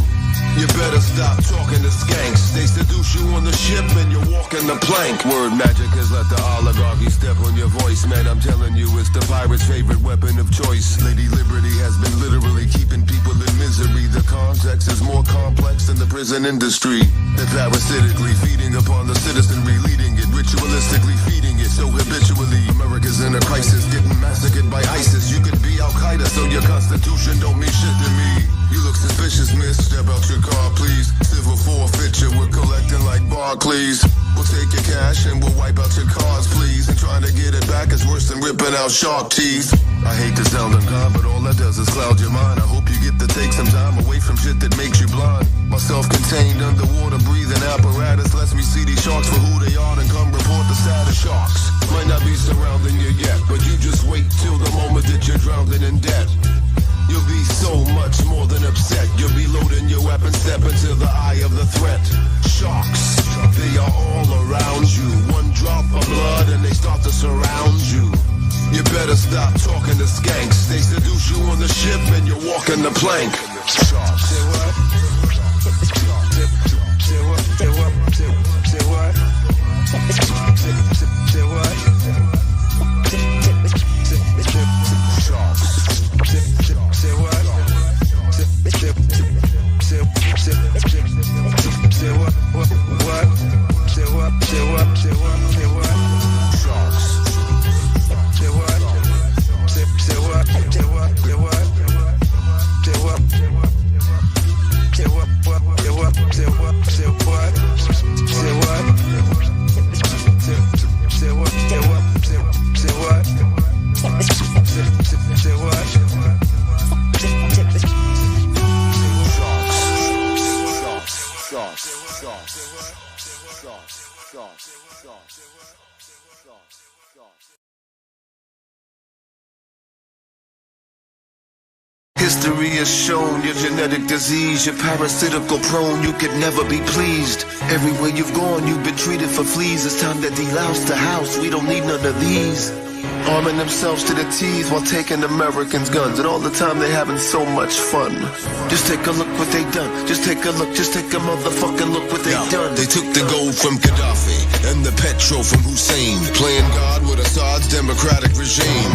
[SPEAKER 21] You better stop talking to skanks. They seduce you on the ship and you're walking the plank. Word magic has let the oligarchy step on your voice. Man, I'm telling you, it's the pirate's favorite weapon of choice. Lady Liberty has been literally keeping people in misery. The context is more complex than the prison industry. They're parasitically feeding upon the citizenry, leading it, ritualistically feeding it so habitually. America's in a crisis, getting massacred by ISIS. You could be Al-Qaeda, so your constitution don't mean shit to me. You look suspicious, miss. Step out your car, please. Civil forfeiture, we're collecting like Barclays. We'll take your cash and we'll wipe out your cards, please. And trying to get it back is worse than ripping out shark teeth. I hate to sound unkind, but all that does is cloud your mind. I hope you get to take some time away from shit that makes you blind. My self-contained underwater breathing apparatus lets me see these sharks for who they are and come report the status. Sharks might not be surrounding you yet, but you just wait till the moment that you're drowning in debt. You'll be so much more than upset. You'll be loading your weapon, step into the eye of the threat. Sharks, they are all around you. One drop of blood and they start to surround you. You better stop talking to skanks. They seduce you on the ship and you're walking the plank. Sharks. Say what? Say what? Say what? Say what? Say what? Sharks. Say what? Say what? What? Say what? Say what? Say what? Say what? Sharks. Say what? Say what? Say what? Say what? Say what?
[SPEAKER 4] History has shown your genetic disease, you're parasitical prone, you could never be pleased. Everywhere you've gone, you've been treated for fleas. It's time to delouse the house, we don't need none of these. Arming themselves to the teeth while taking Americans' guns, and all the time they having so much fun. Just take a look what they done, just take a look, just take a motherfucking look what they done.
[SPEAKER 21] They took the gold from Gaddafi and the petrol from Hussein, playing God with Assad's democratic regime.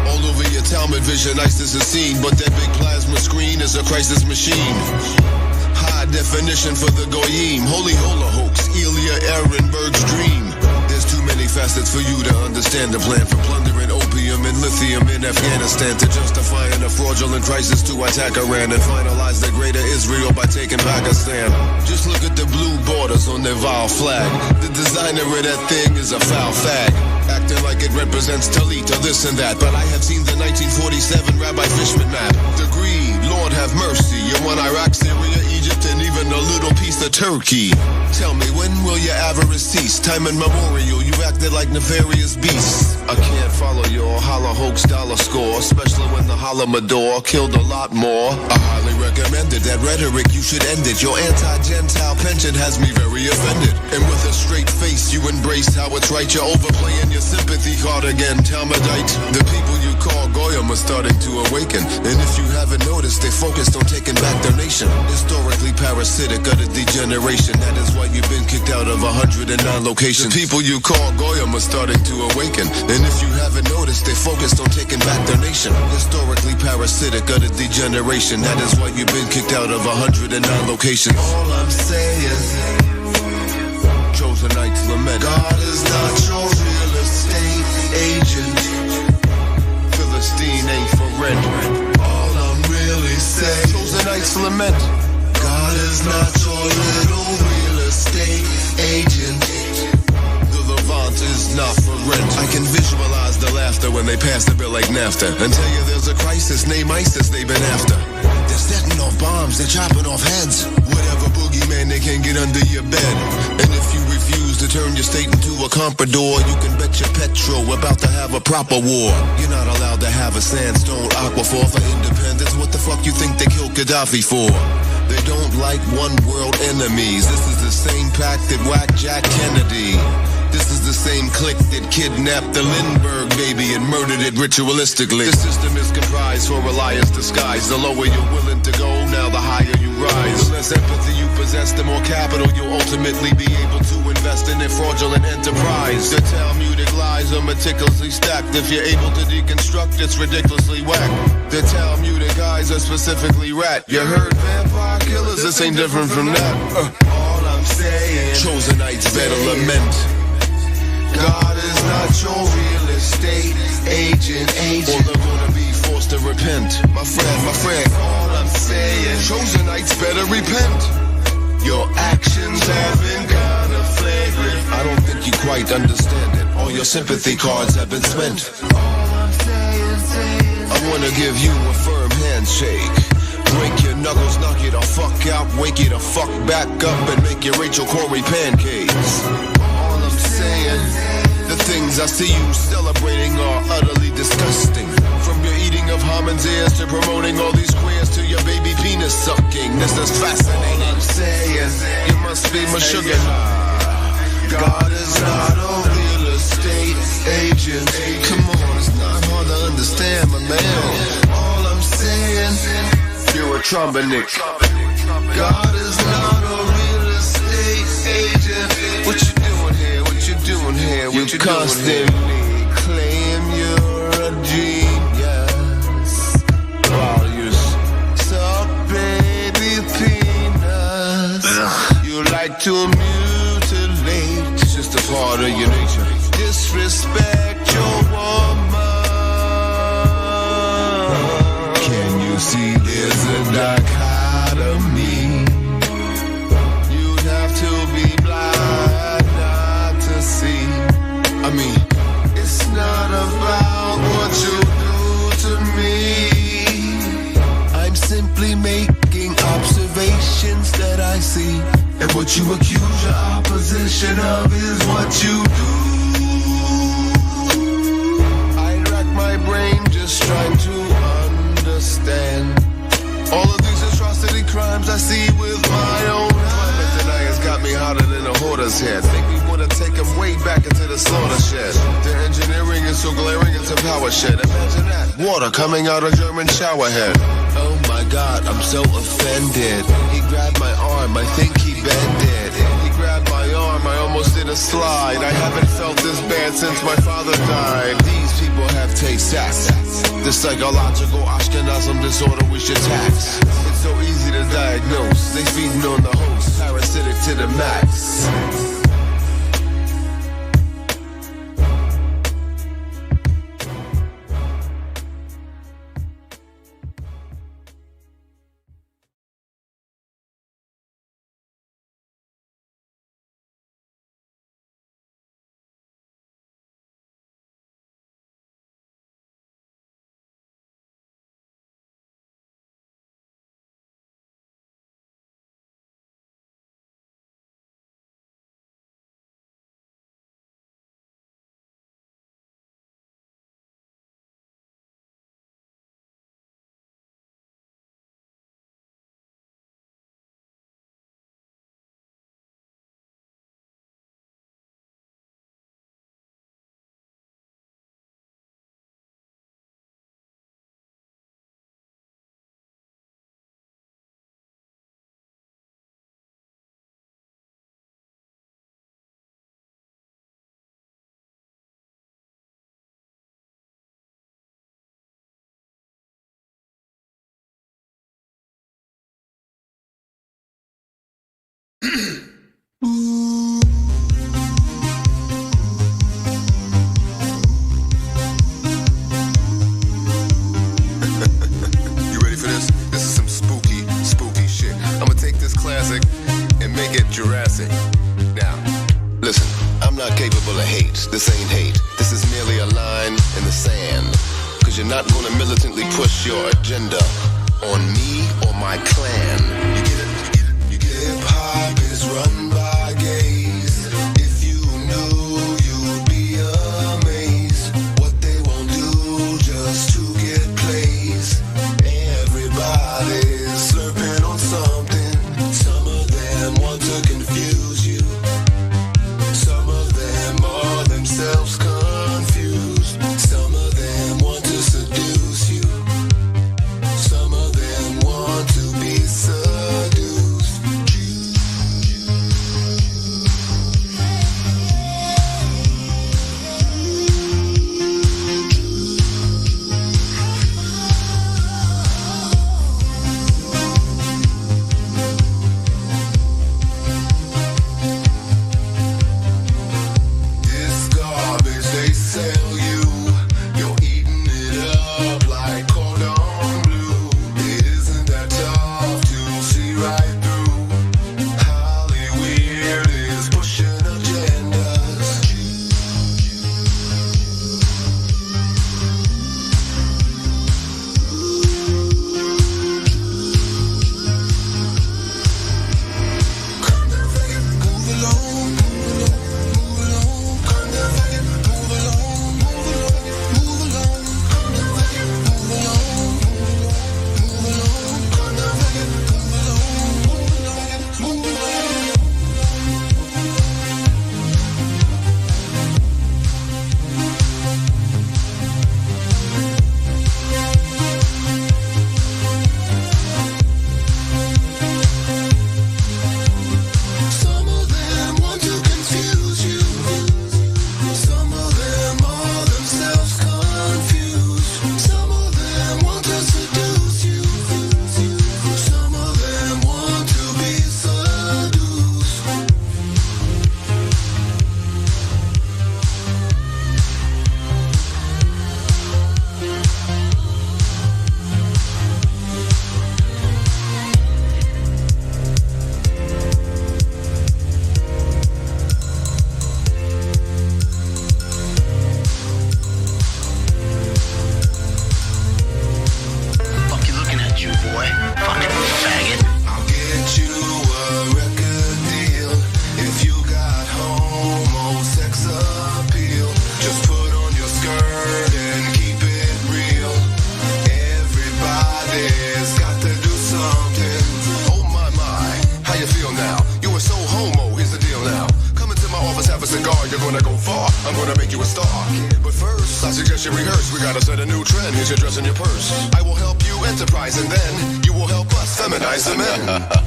[SPEAKER 21] All over your Talmud vision, ISIS is seen, but that big plasma screen is a crisis machine. High definition for the Goyim, holy hola hoax, Ilya Ehrenberg's dream. There's too many facets for you to understand the plan for plundering opium and lithium in Afghanistan, to justifying a fraudulent crisis to attack Iran and finalize the greater Israel by taking Pakistan. Just look at the blue borders on their vile flag. The designer of that thing is a foul fag, acting like it represents Talit or this and that. But I have seen the 1947 Rabbi Fishman map. The greed, Lord have mercy. You want Iraq, Syria, Egypt, and even a little piece of Turkey. Tell me, when will your avarice cease? Time immemorial, you acted like nefarious beasts. I can't follow your holla hoax dollar score, especially when the Holodomor killed a lot more. I highly recommend it, that rhetoric, you should end it. Your anti-Gentile penchant has me very offended. And with a straight face, you embrace how it's right. You're overplaying your sympathy card again, Talmudite. The people you call Goyim are starting to awaken, and if you haven't noticed, they focused on taking back their nation. Historically parasitic of the degeneration, that is why you've been kicked out of 109 locations. The people you call Goyim are starting to awaken, and if you haven't noticed, they focused on taking back their nation. Historically parasitic of the degeneration, that is why you've been kicked out of 109 locations.
[SPEAKER 4] All I'm saying,
[SPEAKER 21] Chosenites lament,
[SPEAKER 4] God is not your real estate agent.
[SPEAKER 21] Philistine ain't for rent.
[SPEAKER 4] All I'm really saying,
[SPEAKER 21] Chosenites lament,
[SPEAKER 4] God is not your little real estate agent.
[SPEAKER 21] The Levant is not for rent. I can visualize the laughter when they pass the bill like NAFTA, and tell you there's a crisis, name ISIS they've been after. They're setting off bombs, they're chopping off heads. Whatever boogeyman they can get under your bed. And if you refuse to turn your state into a comprador, you can bet your petrol we're about to have a proper war. You're not allowed to have a sandstone aquifer for independence. What the fuck you think they killed Gaddafi for? They don't like one world enemies. This is the same pack that whacked Jack Kennedy. This is the same clique that kidnapped the Lindbergh baby and murdered it ritualistically. The system is comprised for a liar's disguise. The lower you're willing to go, now the higher you rise. The less empathy you possess, the more capital you'll ultimately be able to invest in a fraudulent enterprise. The Talmudic lies are meticulously stacked. If you're able to deconstruct, it's ridiculously whack. The Talmudic eyes are specifically rat. You heard vampire killers? This ain't different from that.
[SPEAKER 4] All I'm saying,
[SPEAKER 21] Chosenites better lament.
[SPEAKER 4] God is not your real estate agent.
[SPEAKER 21] Or they're gonna be forced to repent. My friend,
[SPEAKER 4] all I'm saying,
[SPEAKER 21] Chosenites better repent.
[SPEAKER 4] Your actions have been kind of flagrant.
[SPEAKER 21] I don't think you quite understand it. All your sympathy cards have been spent.
[SPEAKER 4] All I'm saying,
[SPEAKER 21] I wanna give you a firm handshake. Break your knuckles, knock you the fuck out, wake you the fuck back up, and make your Rachel Corey pancakes.
[SPEAKER 4] all I'm saying,
[SPEAKER 21] the things I see you celebrating are utterly disgusting. From your eating of Haman's ears to promoting all these queers to your baby penis sucking. This is fascinating.
[SPEAKER 4] all I'm saying,
[SPEAKER 21] You must be my sugar.
[SPEAKER 4] God is not a real estate agent.
[SPEAKER 21] Come on, it's not hard to understand, my man.
[SPEAKER 4] All I'm saying,
[SPEAKER 21] You're a trombonic.
[SPEAKER 4] God is not a real estate agent.
[SPEAKER 21] What you doing here? What you doing here? What you constantly claim you're a genius while you suck baby peanuts. You like to mutilate. It's just a part of your nature. Disrespect your woman. Can you see there's a dichotomy? You'd have to be blind not to see. I mean, it's not about what you do to me. I'm simply making observations that I see. And what you accuse your
[SPEAKER 4] opposition of is what you do. I rack my brain just trying to understand all of these atrocity crimes I see with my own eyes. But deniers got me hotter than a hoarder's head. Make me wanna take them way back into the slaughter shed. The engineering is so glaring, it's a power shed. Imagine that, water coming out of German shower head. Oh my God, I'm so offended. He grabbed my arm, I think he bended. He grabbed my arm, I almost did a slide. I haven't felt this bad since my father died. These people have taste sacks. The psychological Ashkenazim disorder we should tax. It's so easy to diagnose. They feeding on the host, parasitic to the max. You ready for this? This is some spooky shit. I'ma take this classic and make it Jurassic. Now, listen, I'm not capable of hate. This ain't hate. This is merely a line in the sand. Cause you're not gonna militantly push your agenda on me or my clan. You get it? You get it? Hip-hop is run by gays. If you knew, you'd be amazed. What they won't do just to get plays. Everybody's slurping on something. Some of them want to confuse you. Some of them are themselves confused. Some of them want to seduce you. Some of them want to be seduced.
[SPEAKER 21] avant-garde, you're gonna go far. I'm gonna make you a star. But first, I suggest you rehearse. We gotta set a new trend. Here's your dress and your purse. I will help you enterprise, and then you will help us feminize the men.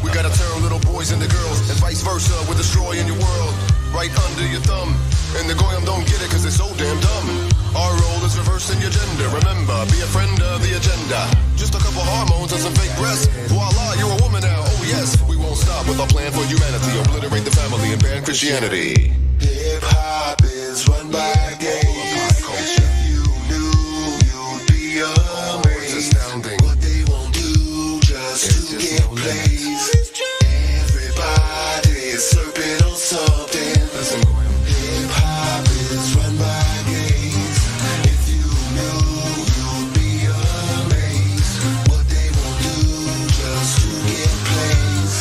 [SPEAKER 21] We gotta turn little boys into girls, and vice versa with destroying your world. Right under your thumb. And the goyim don't get it cause they're so damn dumb. Our role is reversing your gender. Remember, be a friend of the agenda. Just a couple hormones and some fake breasts. Voila, you're a woman now. Oh yes, we won't stop with our plan for humanity. Obliterate the family and ban Christianity. Hip hop is run by gays. If you knew, you'd be amazed. It's astounding what they won't do just to get plays. Everybody is slurping on something. Listen, hip hop is run by gays. If you knew, you'd be amazed what they won't do just to get plays.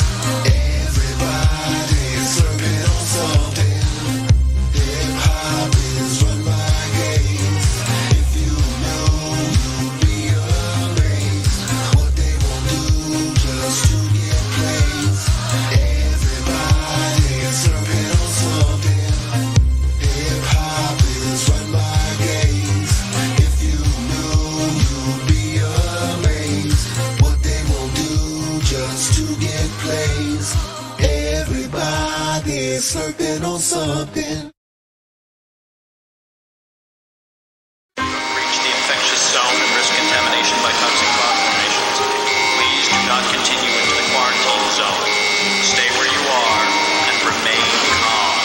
[SPEAKER 21] Everybody is slurping on something. Hip hop is run by gays. If you knew, you'd be amazed what they won't do just to get plays. Everybody is slurping on something. Hip hop is run by gays. If you knew, you'd be amazed what they won't do just to get plays. Everybody is slurping on something.
[SPEAKER 12] Reach the infectious zone and risk contamination by toxic cloud formations. Please do not continue into the quarantine zone. Stay where you are and remain calm.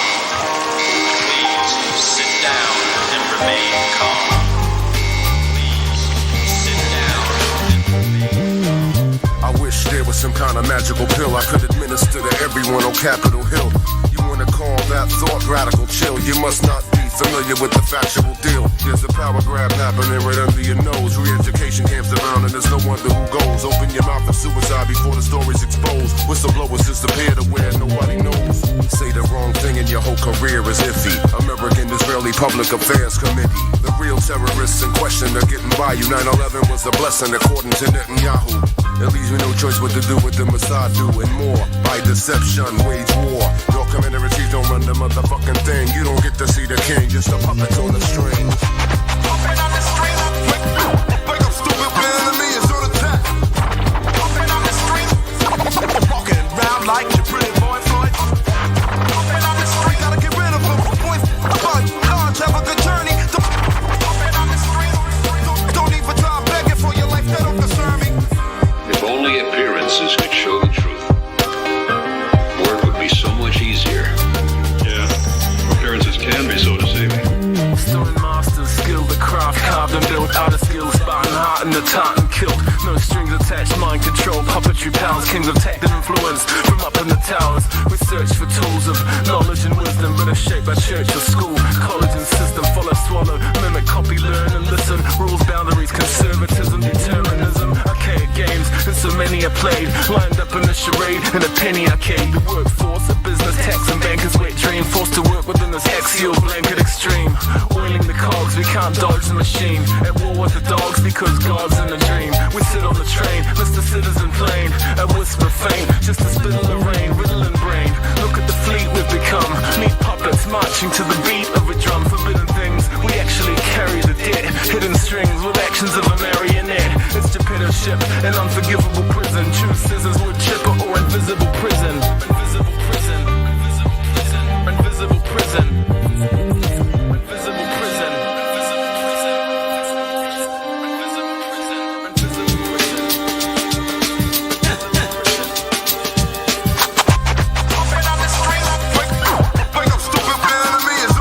[SPEAKER 12] Please sit down and remain calm.
[SPEAKER 21] I wish there was some kind of magical pill I could administer to everyone on Capitol Hill. You wanna call that thought radical chill? You must not be familiar with the factual deal. There's a power grab happening right under your nose. Re-education camps around and there's no wonder who goes. Open your mouth for suicide before the story's exposed. Whistleblowers disappear to where nobody knows. Say the wrong thing and your whole career is iffy. American-Israeli Public Affairs Committee. The real terrorists in question are getting by you. 9/11 was a blessing according to Netanyahu. It leaves me no choice what to do with the Mossad do and more. By deception, wage war. Your commander-in-chief don't run the motherfucking thing. You don't get to see the king, just a puppet on the string. Wake up, stupid, the enemy is on attack. Walking around like your pretty boy Floyd. Gotta get rid of him. Large, have a good journey. Don't even try begging for your life, that don't concern me.
[SPEAKER 15] If only appearances could show the truth, work would be so much easier. Yeah, appearances can be so deceiving.
[SPEAKER 22] Stone masters, skilled the craft, carved and built out of skills, Spartan heart and the tartan kilt. No strings attached, mind control, puppetry powers, kings of tech that influence from up in the towers. We search for tools of knowledge and wisdom, but are shaped by church or school, college and system. Follow, swallow, mimic, copy, learn and listen. Rules, boundaries, conservatism, determinism. Archaic games, and so many are played. Lined up in a charade, in a penny arcade. The workforce, a business, tax and bankers' wet dream. Forced to work within this axial blanket extreme. Oiling the cogs, we can't dodge the machine. At war with the dogs because God's in a dream. We sit on the train, Mr. Citizen plane. A whisper faint, just a spit in the rain. Riddling brain, look at the fleet we've become. Meat puppets marching to the beat of a drum. Forbidden things, we actually carry the debt. Hidden strings with actions of a marionette. It's dictatorship, an unforgivable prison. True scissors, wood chipper or invisible prison. Invisible prison. Invisible prison. Invisible prison.
[SPEAKER 21] Wake up, stupid, the enemy is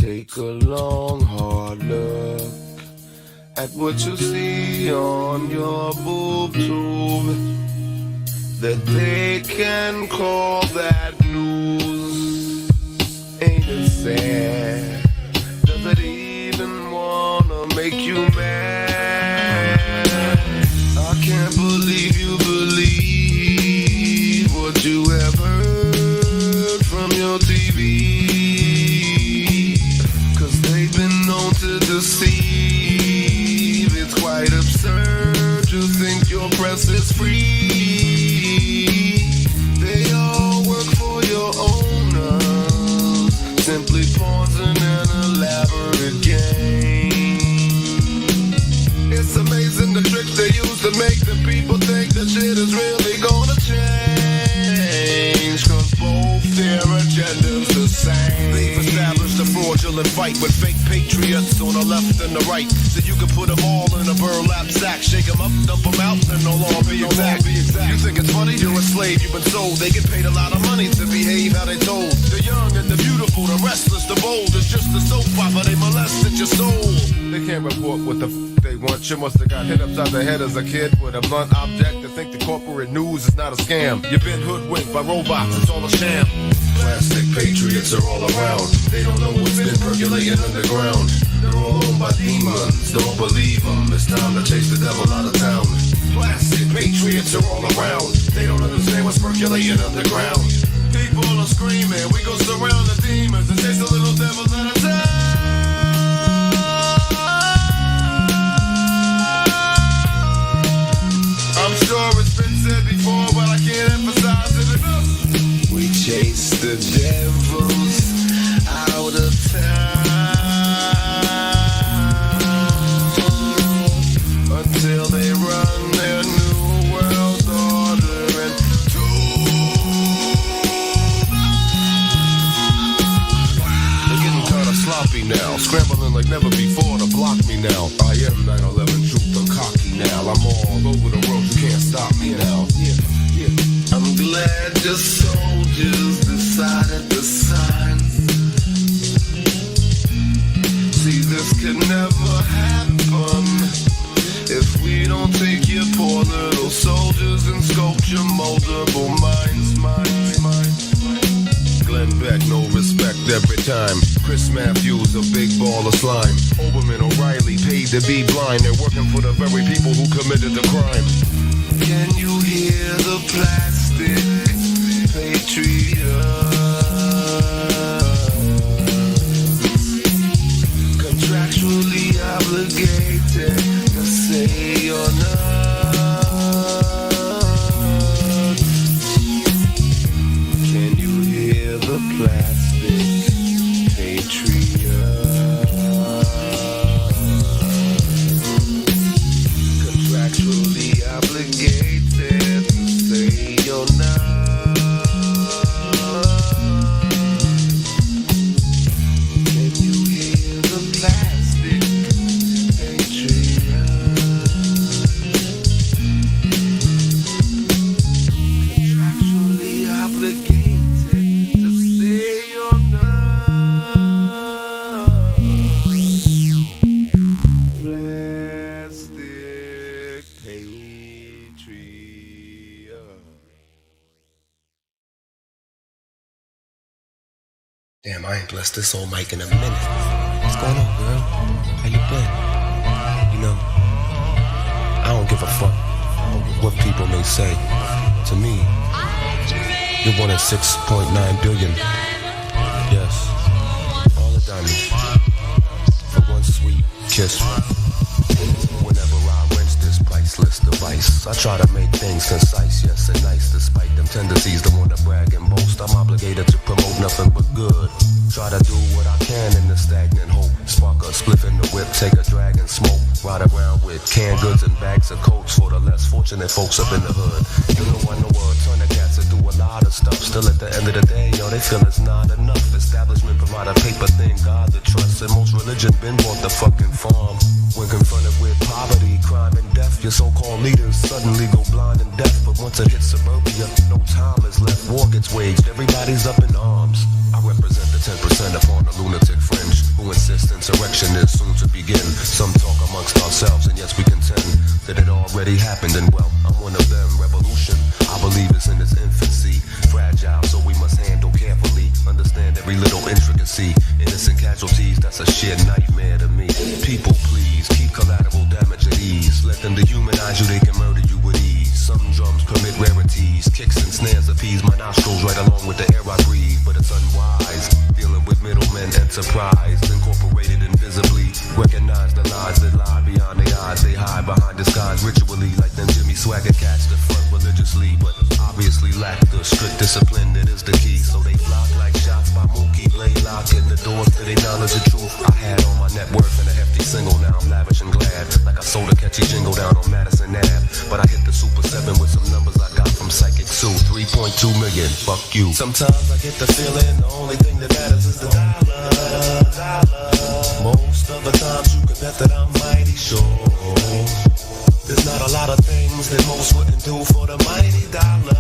[SPEAKER 4] Take a long, hard look at what you see on your boob tube, that they can call that news. Ain't it sad? Does it even wanna make you mad? I can't believe you believe what you have heard from your TV. To deceive, it's quite absurd to think your press is free. They all work for your owners, simply pawns in an elaborate game. It's amazing the tricks they use to make the people think that shit is really gonna change, cause both their agendas the same. They've established a fraudulent fight with fake patriots on the left and the right, so you can put them all in a burlap sack, shake them up, dump them out, and they'll all be exact. You think it's funny? You're a slave, you've been sold. They get paid a lot of money to behave how they told. The young and the beautiful, the restless, the bold. It's just a soap opera, they molested your soul. They can't report what the they want. You must have got hit upside the head as a kid with a blunt object to think the corporate news is not a scam. You've been hoodwinked by robots, it's all a sham. Plastic patriots are all around. They don't know what's been percolating underground. They're all owned by demons, don't believe them. It's time to chase the devil out of town. Plastic patriots are all around. They don't understand what's percolating underground. People are screaming, we go surround the demons and chase the little devils out of town. I'm sure it's been said before, but I can't emphasize it enough. We chase the devils out of town until they run their new world order and they're getting kind of sloppy now, scrambling like never before to block me now. I am 9/11 truth, I'm cocky now. I'm all over the road, you can't stop me now. I'm glad your soldiers decided to sign. See, this can never happen if we don't take your poor little soldiers and sculpture moldable minds. Glenn Beck, no respect every time. Chris Matthews, a big ball of slime. Oberman O'Reilly, paid to be blind. They're working for the very people who committed the crime. Can you hear the plastic patriots contractually obligated to say you're not? Can you hear the plastic patriots contractually obligated to say you're not? Damn, I ain't blessed this old mic in a minute. What's going on, girl? How you been? You know, I don't give a fuck what people may say. To me, you're one in 6.9 billion. Yes, all the diamonds for one sweet kiss. Whenever I rinse this priceless device, I try to make things concise, yes, and nice, despite them tendencies to want to brag and boast. I'm obligated to promote nothing but good. Try to do what I can in the stagnant hope. Spark a spliff in the whip, take a drag and smoke. Ride around with canned goods and bags of coats for the less fortunate folks up in the hood. You know I know a ton of cats that do a lot of stuff. Still at the end of the day, yo, they feel it's not enough. Establishment provide a paper thing, God the trust. And most religion been bought the fucking farm. When confronted with poverty, crime, and death, your so-called leaders suddenly go blind and deaf. But once it hits suburbia, no time is left. War gets waged, everybody's up in arms.
[SPEAKER 8] I represent the 10% upon the lunatic fringe who insist insurrection is soon to begin. Some talk amongst ourselves, and yes, we contend that it already happened, and well, I'm one of them. Revolution, I believe, is in its infancy, fragile, so we must handle carefully. Understand every little intricacy. Innocent casualties, that's a sheer nightmare to me. People, please keep collateral damage at ease. Let them dehumanize you, they can murder you with ease. Some drums permit rarities, kicks and snares appease my nostrils right along with the air I breathe. But it's unwise dealing with middlemen enterprise, incorporated invisibly. Recognize the lies that lie behind their eyes. They hide behind disguise ritually, like them Jimmy Swagger cats that front religiously, but obviously lack the strict discipline that is the key. So they block like shots by Mookie Blaylock in the doors to their knowledge of truth. I had all my net worth in a hefty single, now I'm lavish and glad, like I sold a catchy jingle down on Madison Ave. But I hit the Super 7 with some numbers I got from Psychic Sue. 3.2 million, fuck you. Sometimes I get the feeling the only thing that matters is the dollar. Most of the times you can bet that I'm mighty sure there's not a lot of things that most wouldn't do for the mighty dollar.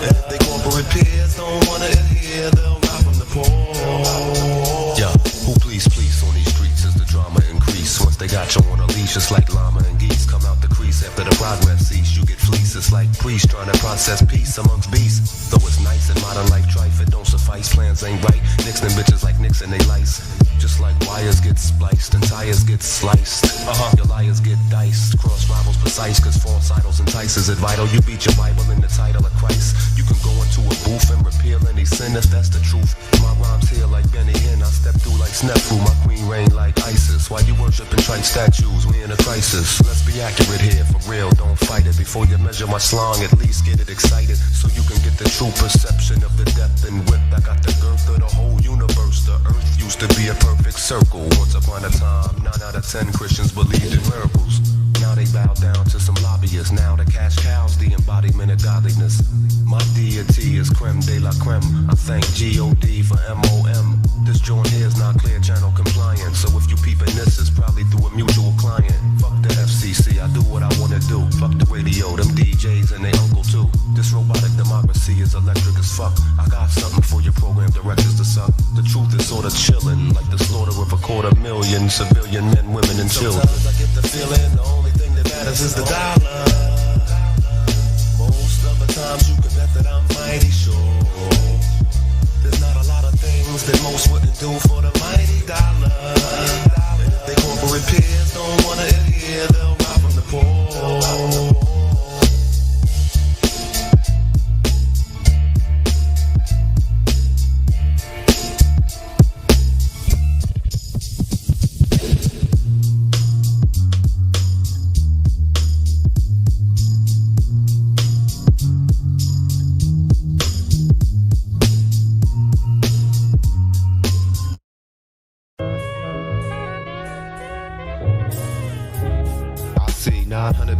[SPEAKER 8] And if they corporate peers don't wanna adhere, they'll rob from the poor. Yeah, who please on these streets as the drama increase. Once they got you on a leash, it's like llama and geese come out the crease. After the progress cease, you get fleeced. It's like priests trying to process peace amongst beasts. Though it's nice in modern life, trife, it don't suffice. Plans ain't right. Nicks them bitches like nicks and they lice. Just like wires get spliced and tires get sliced. Your liars get diced. Cross rivals precise, cause false idols entices it vital. You beat your Bible in the title of Christ. You can go into a booth and repeal any sin if that's the truth. My rhymes here like Benny Hinn. I step through like Snafu. My queen reign like ISIS. While you worshiping trite statues, we in a crisis. Let's be accurate here, for real, don't fight it. Before you measure my slong, at least get it excited, so you can get the true perception of the depth and width. I got the girth of the whole universe. The earth used to be a perfect circle. Once upon a time, 9 out of 10 Christians believed in miracles. Now they bow down to some lobbyists. Now the cash cow's the embodiment of godliness. My deity is creme de la creme. I thank G.O.D. for M.O.M. This joint here is not clear channel compliant, so if you peeping this, it's probably through a mutual client. Fuck the FCC, I do what I wanna do. Fuck the radio, them DJs and they uncle too. This robotic democracy is electric as fuck. I got something for your program directors to suck. The truth is sorta chillin', like the slaughter of 250,000 civilian men, women, and children. Sometimes I get the feeling the only thing that matters is the dollar. Most of the times you can bet that I'm mighty sure there's not a lot of things that most wouldn't do for the mighty dollar. And if they corporate peers don't wanna adhere, they'll rob from the poor.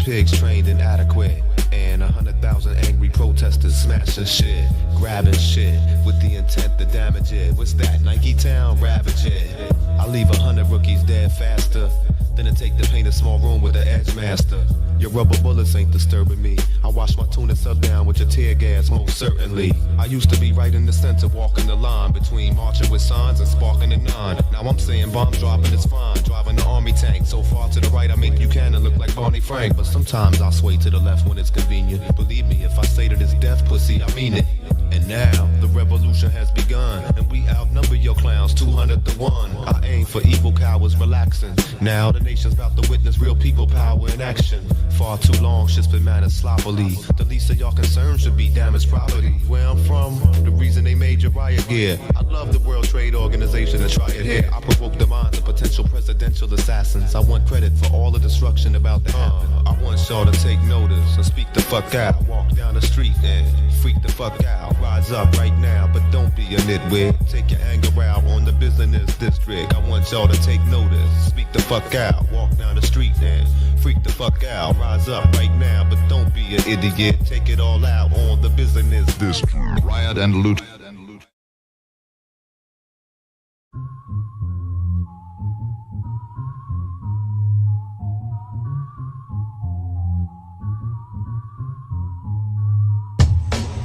[SPEAKER 8] Pigs trained inadequate, and 100,000 angry protesters smashing shit, grabbing shit with the intent to damage it. What's that? Nike Town, ravage it. I leave 100 rookies dead faster than to take to paint a small room with the edge master. Your rubber bullets ain't disturbing me. I wash my tuna sub down with your tear gas, most certainly. I used to be right in the center, walking the line between marching with signs and sparking a nine. Now I'm saying bomb dropping is fine, driving the army tank so far to the right I make Buchanan look like Barney Frank. But sometimes I sway to the left when it's convenient. Believe me, if I say that it's death, pussy, I mean it. And now the revolution has begun, and we outnumber your clowns 200 to 1. I aim for evil cowards relaxing. Now the nation's about to witness real people power in action. Far too long, shit's been managed sloppily. The least of y'all concerns should be damaged property. Where I'm from, the reason they made your riot gear. I love the World Trade Organization and try it here. I provoke the minds of potential presidential assassins. I want credit for all the destruction about to happen. I want y'all to take notice and speak the fuck out. Walk down the street and freak the fuck out. Rise up right now, but don't be a nitwit. Take your anger out on the business district. I want y'all to take notice, speak the fuck out. Walk down the street and freak the fuck out. Rise up right now, but don't be an idiot. Take it all out on the business district.
[SPEAKER 21] Riot and loot.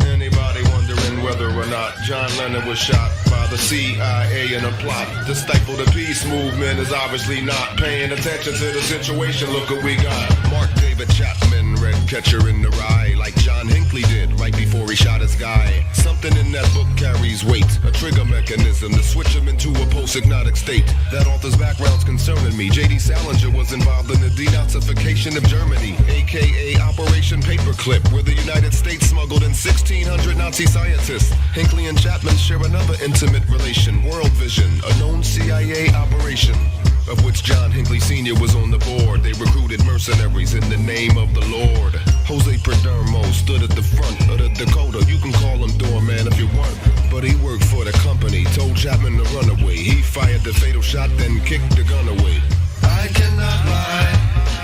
[SPEAKER 8] Anybody wondering whether
[SPEAKER 21] or not. John Lennon was shot by the CIA in a plot to stifle the peace movement is obviously not paying attention to the situation. Look what we got. Mark David Chapman, red catcher in the rye, like John Hinckley did right before he shot his guy. Something in that book carries weight, a trigger mechanism to switch him into a post-hypnotic state. That author's background's concerning me. J.D. Salinger was involved in the denazification of Germany, aka Operation Paperclip, where the United States smuggled in 1,600 Nazi scientists. Hinckley and Chapman share another intimate relation, World Vision, a known CIA operation, of which John Hinckley Sr. was on the board. They recruited mercenaries in the name of the Lord. Jose Perdermo stood at the front of the Dakota. You can call him doorman if you want, but he worked for the company. Told Chapman to run away. He fired the fatal shot, then kicked the gun away. I cannot lie.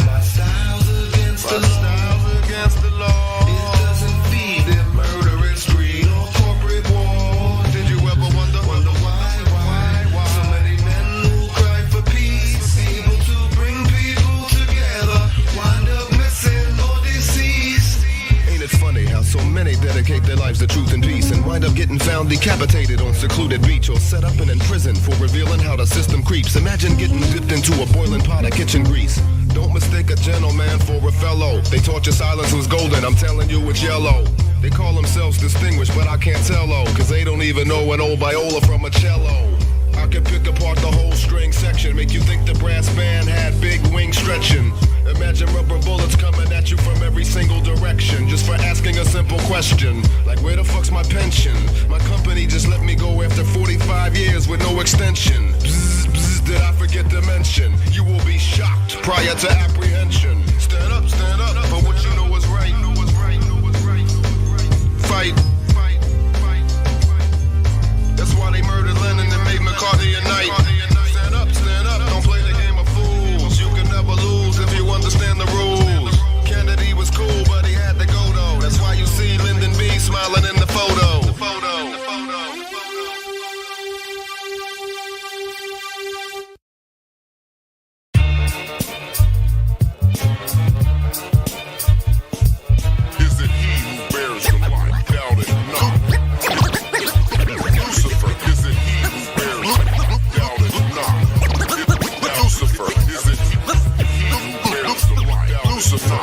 [SPEAKER 21] My style's against the law. It doesn't feed their murderous greed or corporate war. Did you ever wonder why? So many men who cry for peace, able to bring people together, wind up missing or deceased. Ain't it funny how so many dedicate their lives to truth and peace and wind up getting found decapitated on secluded beach or set up and in prison for revealing how the system creeps. Imagine getting dipped into a boiling pot of kitchen grease. Don't mistake a gentleman for a fellow. They taught you silence was golden, I'm telling you it's yellow. They call themselves distinguished, but I can't tell though, cause they don't even know an old viola from a cello. I can pick apart the whole string section, make you think the brass band had big wings stretching. Imagine rubber bullets coming at you from every single direction, just for asking a simple question, like where the fuck's my pension? My company just let me go after 45 years with no extension. Bzz, bzz, did I forget to mention? You will be shocked prior to apprehension. Stand up for what you know is right. Fight. That's why they murdered Lennon and made McCartney a knight. Stand up, don't play the game of fools. You can never lose if you understand the rules. Kennedy was cool, but he had to go though. That's why you see Lyndon B smiling in the photo. Is it he who bears the light? Doubt it not. Lucifer, is it he who bears the light? Doubt it not. Lucifer, is it he who bears the light? Lucifer.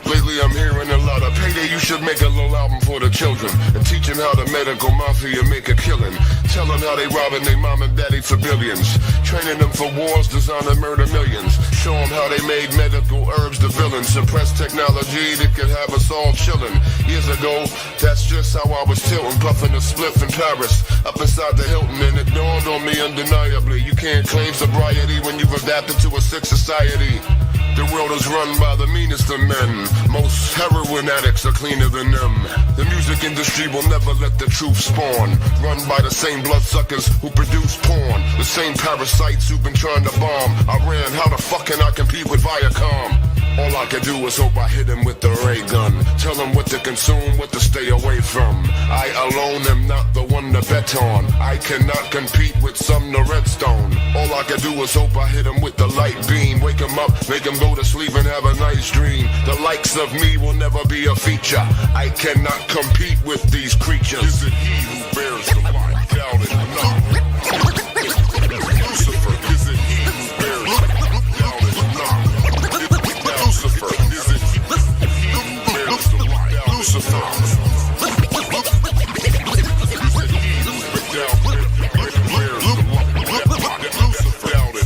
[SPEAKER 21] Lately I'm hearing a lot of payday. You should make a little album for the children and teach them how the medical mafia make a killing. Tell them how they robbing their mom and daddy for billions. Training them for wars designed to murder millions. Show them how they made medical herbs the villains. Suppress technology that could have us all chilling. Years ago, that's just how I was tilting, puffing a spliff in Paris, up inside the Hilton, and it dawned on me undeniably. You can't claim sobriety when you've adapted to a sick society. The world is run by the meanest of men. Most heroin addicts are cleaner than them. The music industry will never let the truth spawn. Run by the same bloodsuckers who produce porn. The same parasites who've been trying to bomb Iran. How the fuck can I compete with Viacom? All I can do is hope I hit him with the ray gun. Tell him what to consume, what to stay away from. I alone am not the one to bet on. I cannot compete with Sumner Redstone. All I can do is hope I hit him with the light beam. Wake him up, make him go to sleep and have a nice dream. The likes of me will never be a feature. I cannot compete with these creatures. Is it he who bears the light? Doubt it not. Lucifer, is it he who bears the light? Doubt it not. Lucifer, is it he who bears the light? Lucifer. Is it he who bears the light? Lucifer, doubt it.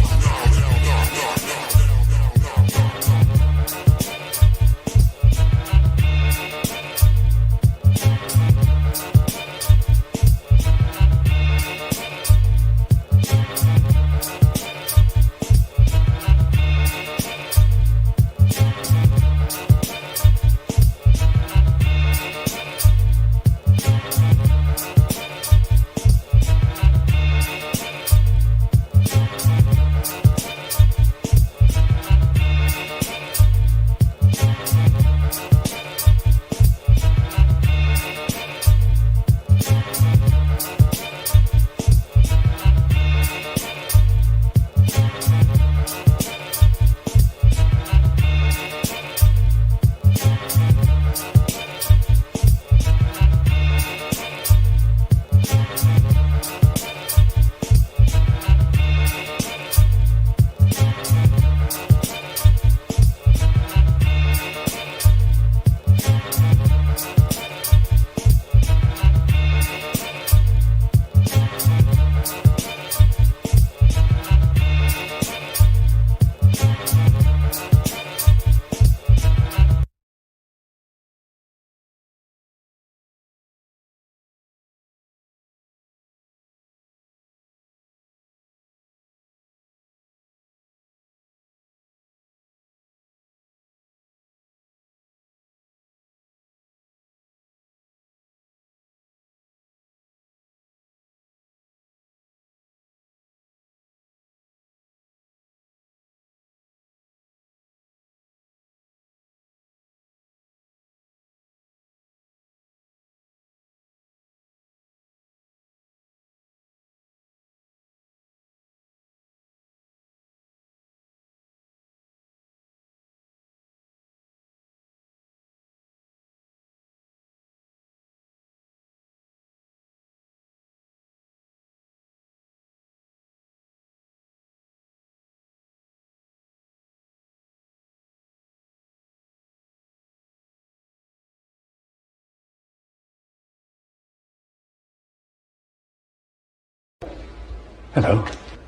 [SPEAKER 11] Hello.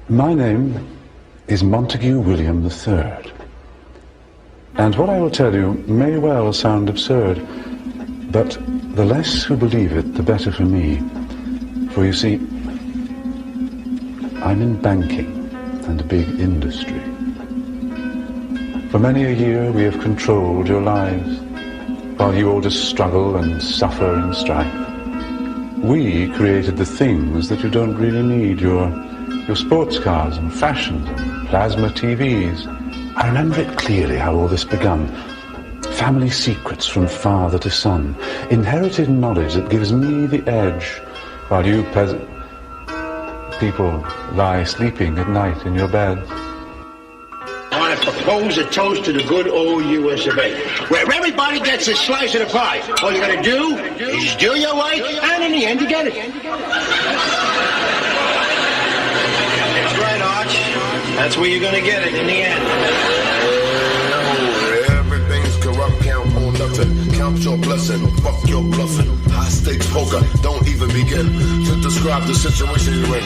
[SPEAKER 11] My name is Montague William III. And what I will tell you may well sound absurd, but the less who believe it, the better for me. For you see, I'm in banking and a big industry. For many a year we have controlled your lives, while you all just struggle and suffer in strife. We created the things that you don't really need, your sports cars and fashions and plasma TVs. I remember it clearly how all this begun. Family secrets from father to son. Inherited knowledge that gives me the edge, while you people lie sleeping at night in your beds.
[SPEAKER 13] I want to propose a toast to the good old US of A, where everybody gets a slice of the pie. All you gotta do is do your right, and in the end you get it. That's right, Arch. That's where you're gonna get it in the end.
[SPEAKER 21] Everything's corrupt, count on nothing. Count your blessing, fuck your bluffing. High stakes poker, don't even begin to describe the situation you're in.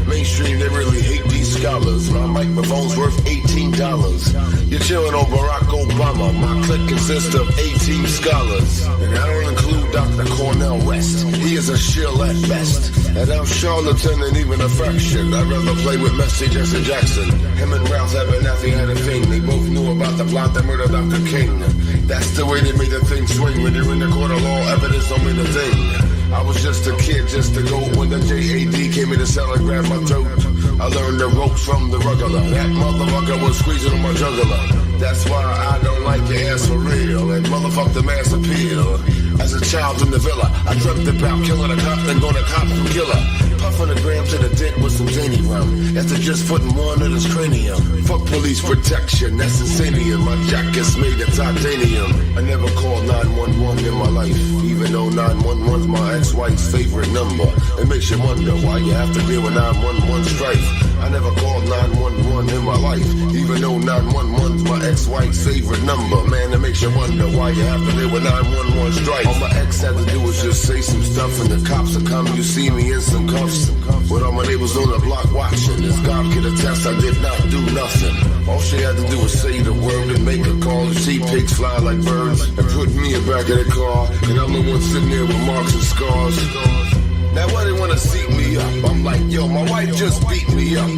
[SPEAKER 21] Mainstream, they really hate these scholars. My microphone's worth $18. You're chilling on Barack Obama. My clique consists of 18 scholars. And I don't include Dr. Cornel West. He is a shill at best. And I'm charlatan and even a fraction. I'd rather play with Messi, Jesse Jackson. Him and Ralph Abernathy had a thing. They both knew about the plot that murdered Dr. King. That's the way they made the thing swing. When you're in the court of law, evidence don't mean a thing. I was just a kid, just a goat when the JAD came in the cell and grabbed my throat. I learned the ropes from the ruggler. That motherfucker was squeezing on my jugular. That's why I don't like your ass for real. And motherfuck the mass appeal. As a child in the villa, I dreamt about killing a cop and going to cop from killer. Puffing a gram to the dent with some zany rum. After just putting one in his cranium. Fuck police protection, that's insanium. My jacket's made of titanium. I never called 911 in my life. Even though 911's my ex-wife's favorite number. It makes you wonder why you have to deal with 911 strife. I never called 911 in my life. Even though 911's my ex-wife's favorite number. Man, it makes you wonder why you have to deal with 911 strife. All my ex had to do was just say some stuff and the cops will come. You see me in some cuffs. With all my neighbors on the block watching. As God could attest, I did not do nothing. All she had to do was say the word and make a call. And see pigs fly like birds and put me in back of the car. And I'm the one sitting there with marks and scars. Now why they wanna seat me up? I'm like, yo, my wife just beat me up.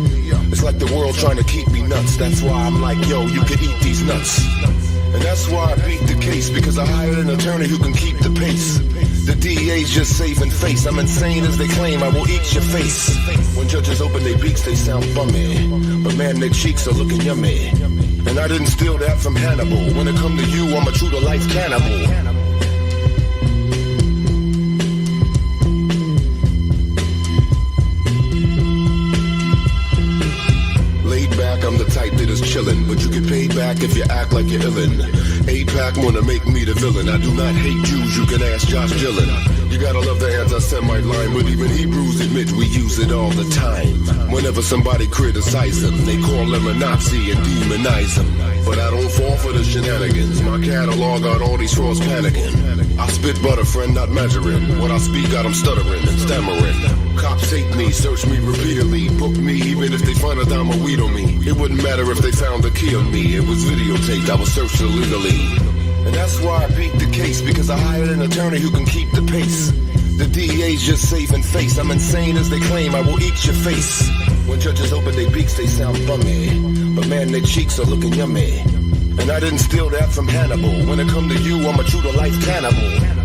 [SPEAKER 21] It's like the world trying to keep me nuts. That's why I'm like, yo, you can eat these nuts. And that's why I beat the case, because I hired an attorney who can keep the pace. The DEA's just saving face. I'm insane as they claim, I will eat your face. When judges open their beaks, they sound bummy. But man, their cheeks are looking yummy. And I didn't steal that from Hannibal. When it come to you, I'm a true-to-life cannibal. I'm the type that is chillin', but you get paid back if you act like you're illin'. APAC wanna make me the villain. I do not hate Jews, you can ask Josh Dillon. You gotta love the anti-Semite line, but even Hebrews admit we use it all the time. Whenever somebody criticize them, they call them a Nazi and demonize them. But I don't fall for the shenanigans. My catalog got all these frauds panicking. I spit butter, friend, not measuring. When I speak out, I'm stuttering and stammering. Cops hate me, search me repeatedly, book me even if they find a dime of weed on me. It wouldn't matter if they found the key on me. It was videotaped, I was searched illegally. And that's why I beat the case, because I hired an attorney who can keep the pace. The DEA's just saving face. I'm insane as they claim, I will eat your face. When judges open their beaks, they sound bummy. But man, their cheeks are looking yummy. And I didn't steal that from Hannibal. When it come to you, I'm a true-to-life cannibal.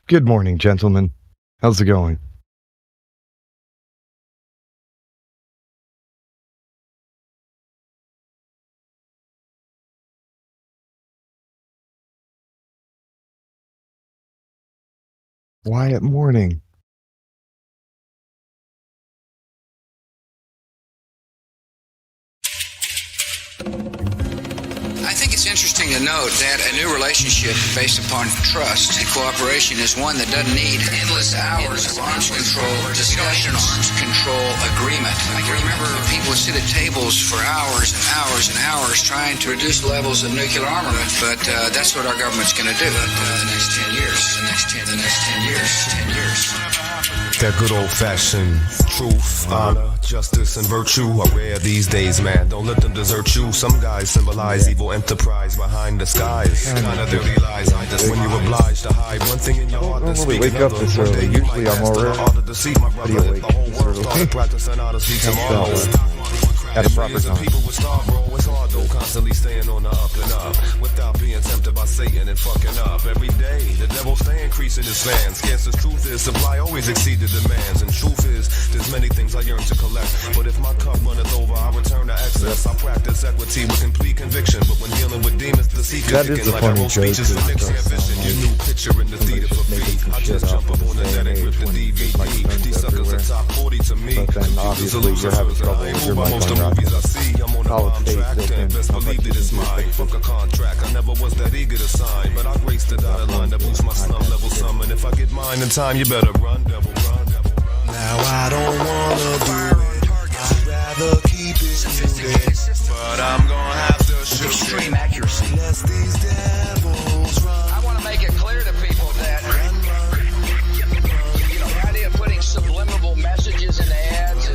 [SPEAKER 2] Good morning, gentlemen. How's it going? Wyatt Morning.
[SPEAKER 9] I think it's interesting to note that a new relationship based upon trust and cooperation is one that doesn't need endless hours of arms control discussion, arms control agreement. I can remember people would sit at tables for hours and hours and hours trying to reduce levels of nuclear armament, but that's what our government's going to do the next 10 years, the next 10 years, 10 years.
[SPEAKER 8] That good old-fashioned truth, honor, justice, and virtue are rare these days, man. Don't let them desert you. Some guys symbolize evil enterprise behind the skies. Kind of dirty lies. When you're obliged to hide one thing in your heart and speak
[SPEAKER 2] wake up
[SPEAKER 8] another.
[SPEAKER 2] this
[SPEAKER 8] One day
[SPEAKER 2] early.
[SPEAKER 8] you
[SPEAKER 2] Usually
[SPEAKER 8] might
[SPEAKER 2] I'm
[SPEAKER 8] master the
[SPEAKER 2] already
[SPEAKER 8] art of deceit, my brother.
[SPEAKER 2] pretty
[SPEAKER 8] If the whole world
[SPEAKER 2] awake.
[SPEAKER 8] started practicing honesty tomorrow.
[SPEAKER 2] At a proper
[SPEAKER 8] Millions of
[SPEAKER 2] time.
[SPEAKER 8] people would starve, bro. It's hard though, constantly staying on the up and up, without being tempted by Satan and fucking up. Every day, the devil stay increasing his fans. Scarce's truth is, supply always exceeded demands. And truth is, there's many things I yearn to collect. But if my cup runneth over, I return to excess. I practice equity with complete conviction. But when dealing with demons, the seeker
[SPEAKER 2] That is
[SPEAKER 8] kicking
[SPEAKER 2] a
[SPEAKER 8] like I
[SPEAKER 2] funny
[SPEAKER 8] wrote
[SPEAKER 2] joke,
[SPEAKER 8] speeches for
[SPEAKER 2] 'cause it
[SPEAKER 8] Nick's
[SPEAKER 2] does
[SPEAKER 8] ambition.
[SPEAKER 2] sound
[SPEAKER 8] Your
[SPEAKER 2] like
[SPEAKER 8] new picture in the theater for free. I just jump up on the net and grip the DVD. These suckers are top 40 to me.
[SPEAKER 2] But then obviously you're having trouble with your mic on
[SPEAKER 8] movies I see, I'm on a
[SPEAKER 2] College
[SPEAKER 8] bomb
[SPEAKER 2] State
[SPEAKER 8] track,
[SPEAKER 2] built
[SPEAKER 8] then
[SPEAKER 2] in.
[SPEAKER 8] best
[SPEAKER 2] How much
[SPEAKER 8] believe that
[SPEAKER 2] you
[SPEAKER 8] it's
[SPEAKER 2] can do
[SPEAKER 8] mine.
[SPEAKER 2] with
[SPEAKER 8] Fuck a contract, I never was that eager to sign, but I grace the dotted line to boost my slum level some. And if I get mine in time, you better run, devil, run, devil, run.
[SPEAKER 4] Now I don't wanna do it. I'd rather keep it muted, but I'm gonna have to shoot
[SPEAKER 9] Extreme accuracy.
[SPEAKER 4] Unless these devils run.
[SPEAKER 9] I want to make it clear to people that the idea of putting subliminal messages into ads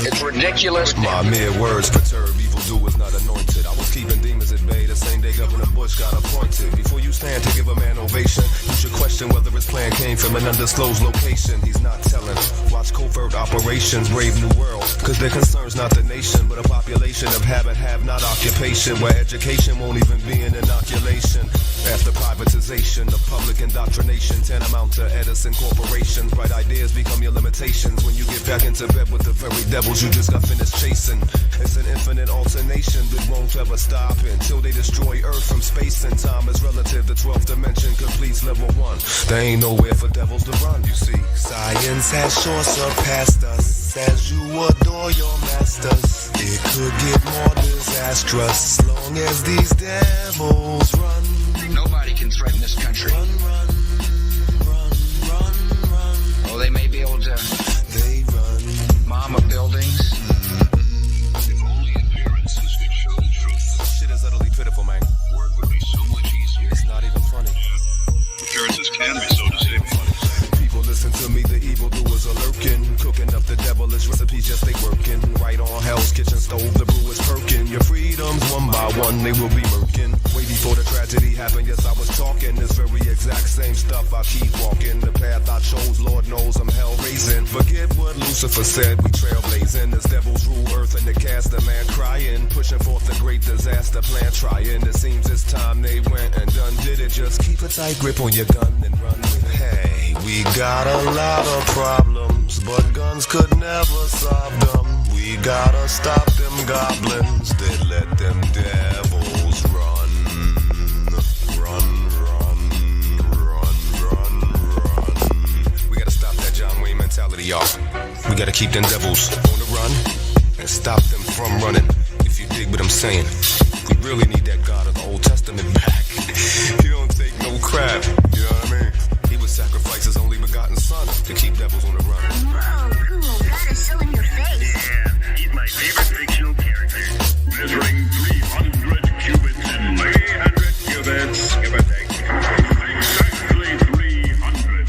[SPEAKER 9] it's ridiculous.
[SPEAKER 8] My mere words perturb evildoers not anointed. I was keeping demons at bay the same day Governor Bush got appointed. Before you stand to give a man ovation, you should question whether his plan came from an undisclosed location. He's not telling. Watch covert operations, brave new world. Cause their concern's not the nation, but a population of habit, have not occupation, where education won't even be an inoculation. After privatization of public indoctrination, tantamount to Edison corporations. Bright ideas become your limitations when you get back into bed with the very devils you just got finished chasing. It's an infinite alternation that won't ever stop until they destroy Earth from space and time is relative. The 12th dimension completes level 1. There ain't nowhere for devils to run, you see.
[SPEAKER 4] Science has sure surpassed us as you adore your masters. It could get more disastrous as long as these devils run.
[SPEAKER 9] Nobody can threaten this country.
[SPEAKER 4] Run, run, run, run, run.
[SPEAKER 9] Oh, they may be able to
[SPEAKER 4] They run.
[SPEAKER 9] bomb up buildings.
[SPEAKER 15] If only appearances could show the truth,
[SPEAKER 8] Shit is utterly pitiful, man.
[SPEAKER 15] work would be so much easier.
[SPEAKER 8] It's not even funny.
[SPEAKER 15] Appearances can be so deceiving.
[SPEAKER 8] People listen to me, the evildoers are lurking, cooking up the devilish recipes, just they working. Right on Hell's Kitchen stove, the brew is perking. Your freedoms, one by one, they will be murking. Way before the tragedy happened, yes, I was talking this very exact same stuff. I keep walking the path I chose, Lord knows I'm hell raising. Forget what Lucifer said, we trailblazing. As devils rule earth and the cast, a man crying, pushing forth the great disaster plan, trying. It seems it's time they went and done did it. Just keep a tight grip on your gun and run with it.
[SPEAKER 4] Hey, we got a lot of problems, but guns could never solve them. We gotta stop them goblins that let them devils run. Run, run, run, run, run.
[SPEAKER 8] We gotta stop that John Wayne mentality, y'all. We gotta keep them devils on the run and stop them from running. If you dig what I'm saying, we really need that God of the Old Testament back. He don't take no crap, you know what I mean? He would sacrifice his only begotten son to keep devils on the run.
[SPEAKER 23] Whoa, cool. That is so in your face.
[SPEAKER 15] Yeah, he's my favorite fictional character. Measuring 300 cubits in 300 cubits, give or take. Exactly 300.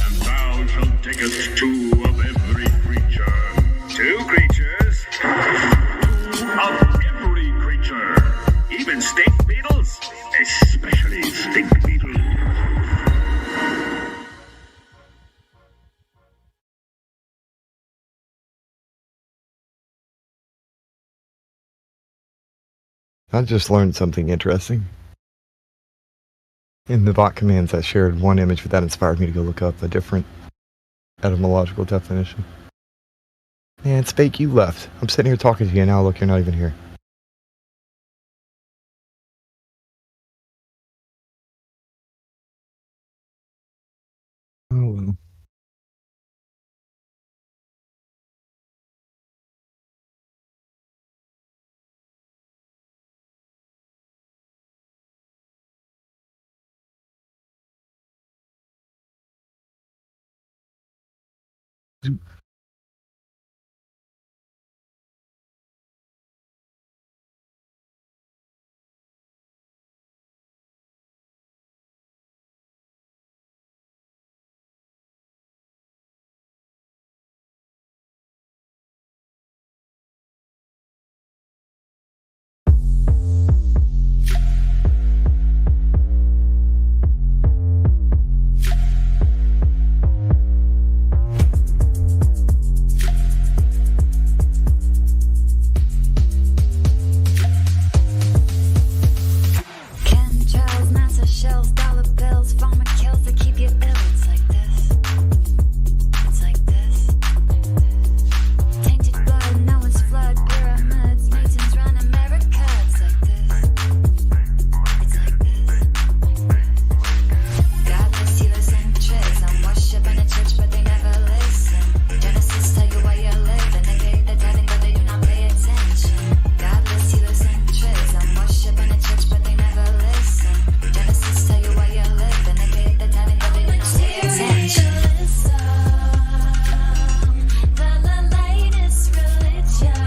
[SPEAKER 15] And thou shalt takest 2 of every creature. 2 creatures? Of every creature. Even stink beetles? Especially stink beetles.
[SPEAKER 2] I just learned something interesting. In the bot commands, I shared one image, but that inspired me to go look up a different etymological definition. Man, Spake, you left. I'm sitting here talking to you now. Look, you're not even here. Oh, well.
[SPEAKER 23] Chemtrails, NASA shells, dollar bills, pharma kills to keep you ill. It's like this. It's like this. Tainted blood, no one's flood, pyramids, Masons run America. It's like this. It's like this. Godless healers and tricks. I'm worshiping a church, but they never listen. Genesis tell you why you live, and they pay the tithing, but they do not pay attention. Godless healers and tricks. I'm worshiping a church, but they never listen. Genesis tell you why you live, and they pay the tithing, but they do not pay attention. The latest religion.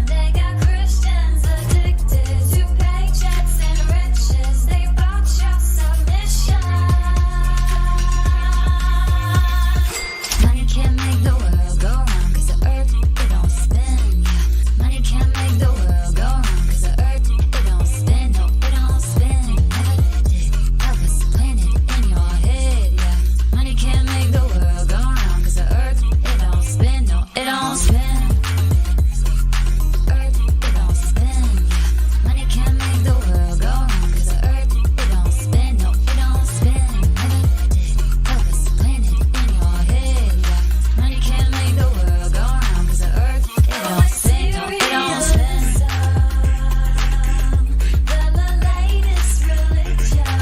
[SPEAKER 23] They got Christians addicted to paychecks and riches. They bought your submission. Money can't make the world go round, 'cause the earth, it don't spin. Yeah. Money can't make the world go round, 'cause the earth, it don't spin. No, it don't spin. Elvis planted in your head. Yeah. Money can't make the world go round, 'cause the earth, it don't spin. No, it don't spin. Earth, it don't spin. Yeah. Money can't make the world go round, 'cause the earth, it don't spin. No, it don't spin. Elvis planted in your head. Yeah. Money can't make the world go round, 'cause the earth, it don't spin. No, it don't spin. The latest religion.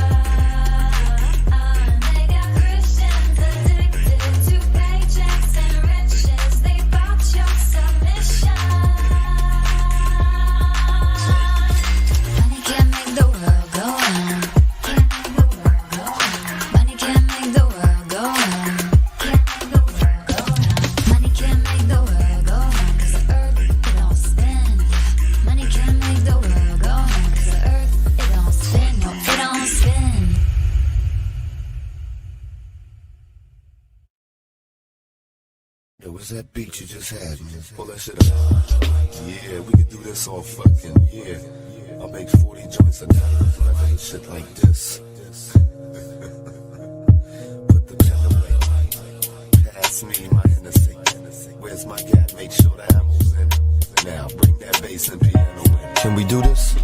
[SPEAKER 23] They got Christians addicted to paychecks and riches. They bought your submission. Money can't make the world go round. Money can't make the world go round. Money can't make the world go round, 'cause the earth, it don't spin. Money can't make the world go round, 'cause the earth, it don't spin. No, it don't spin.
[SPEAKER 8] It was that beat you just had. Pull that shit up. Yeah, we could do this all fucking year. I'll make 40 joints a night. I ain't shit like this. Put the pen away. Pass me my Hennessy. Where's my gap? Make sure the ammo's in. Now bring that bass and piano in. Can we do this?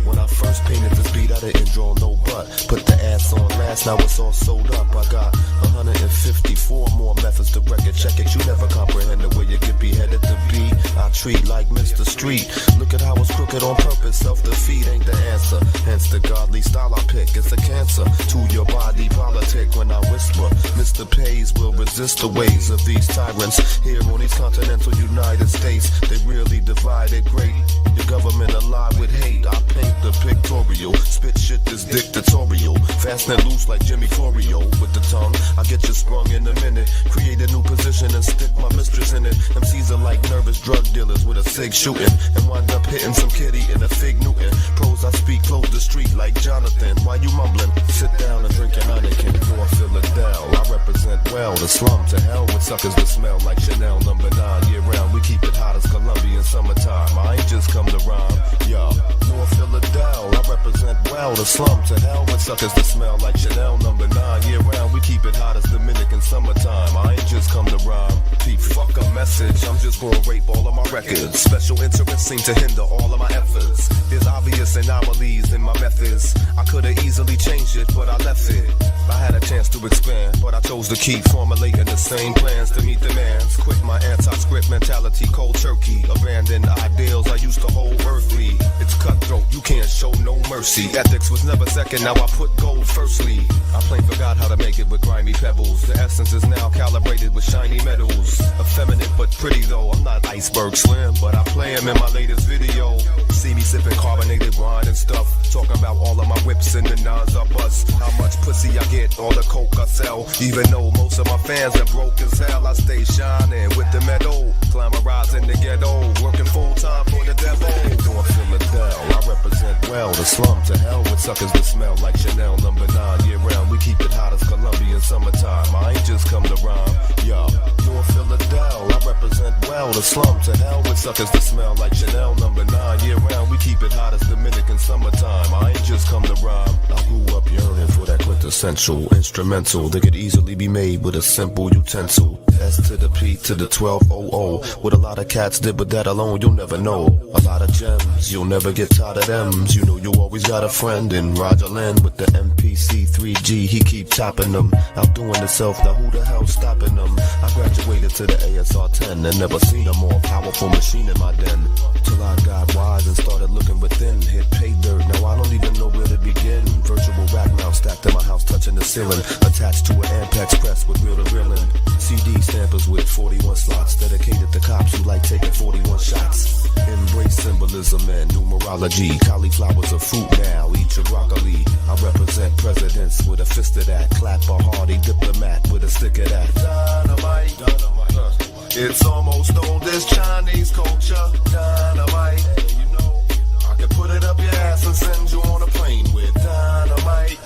[SPEAKER 8] When I first painted this beat, I didn't draw no butt. Put the ass on last, now it's all sold up. I got 154 more methods to record check it. You never comprehended where you get beheaded to be. I treat like Mr. Street. Look at how it's crooked on purpose. Self-defeat ain't the answer. Hence the godly style I pick. It's a cancer to your body politic when I whisper. Mr. Pays will resist the ways of these tyrants. Here on these continental United States, they really divided great. Your government alive with hate. I paint the pictorial. Spit shit that's dictatorial. Fast and loose like Jimmy Corio with the tongue. I get you sprung in a minute. Create a new position and stick my mistress in it. MCs are like nervous drug dealers with a sig shooting. And wind up hitting some kitty in a fig Newton. Pros I speak close the street like Jonathan. Why you mumbling? Sit down and drink your Heineken. Pour Philadelphia. I represent well the slum. To hell with suckers that smell like Chanel No. 9 year round. We keep it hot as Columbia in summertime. I ain't just come to rhyme. Yo, North Philadelphia. I represent well the the slum. To hell with suckers that smell like Chanel number 9. Year round, we keep it hot as Dominican summertime. I ain't just come to rhyme. Peep, fuck a message. I'm just gonna rape all of my records. Special interests seem to hinder all of my efforts. There's obvious anomalies in my methods. I could've easily changed it, but I left it. I had a chance to expand, but I chose to keep formulating the same plans to meet demands. Quit my anti-script mentality, cold turkey. Abandoned ideals I used to hold earthly. It's cutthroat, you can't show no mercy. Ethics was never second, now I put gold firstly. I plain forgot how to make it with grimy pebbles. The essence is now calibrated with shiny metals. Effeminate but pretty though, I'm not iceberg slim, but I play him in my latest video. See me sipping carbonated wine and stuff. Talking about all of my whips and the nines I bust. How much pussy I get, all the coke I sell. Even though most of my fans are broke as hell, I stay shining with the metal. Glamorizing the ghetto, working full time for the devil. Doing Philadelphia, I represent well the slum. To hell with suckers that smell like Chanel number 9. Year round, we keep it hot as Columbia in summertime. I ain't just come to rhyme, yo. Doing Philadelphia, I represent well the slum. To hell with suckers that smell like Chanel number 9. Year round, we keep it hot as Dominican summertime. I ain't just come to rhyme. I grew up yearning for that quintessential instrumental that could easily be made with a simple utensil. S to the P to the 1200. What a lot of cats did with that alone, you'll never know. A lot of gems, you'll never get tired of them. You know you always got a friend in Roger Lynn with the MPC 3G. He keep chopping them, outdoing himself. Now who the hell stopping them? I graduated to the ASR 10 and never seen a more powerful machine in my den. Till I got wise and started looking within. Hit pay dirt, now I don't even know where to begin. Virtual rack mount stacked in my house, touching the ceiling. Attached to an Ampex press with reel to reeling. CD samples with 41 slots dedicated to cops who like taking 41 shots. Embrace symbolism and numerology. Cauliflowers a fruit now, eat your broccoli. I represent presidents with a fist of that. Clap a hardy diplomat with a stick of that. Dynamite, dynamite. It's almost old as Chinese culture. Dynamite, you know. I can put it up your ass and send you on a plane with dynamite.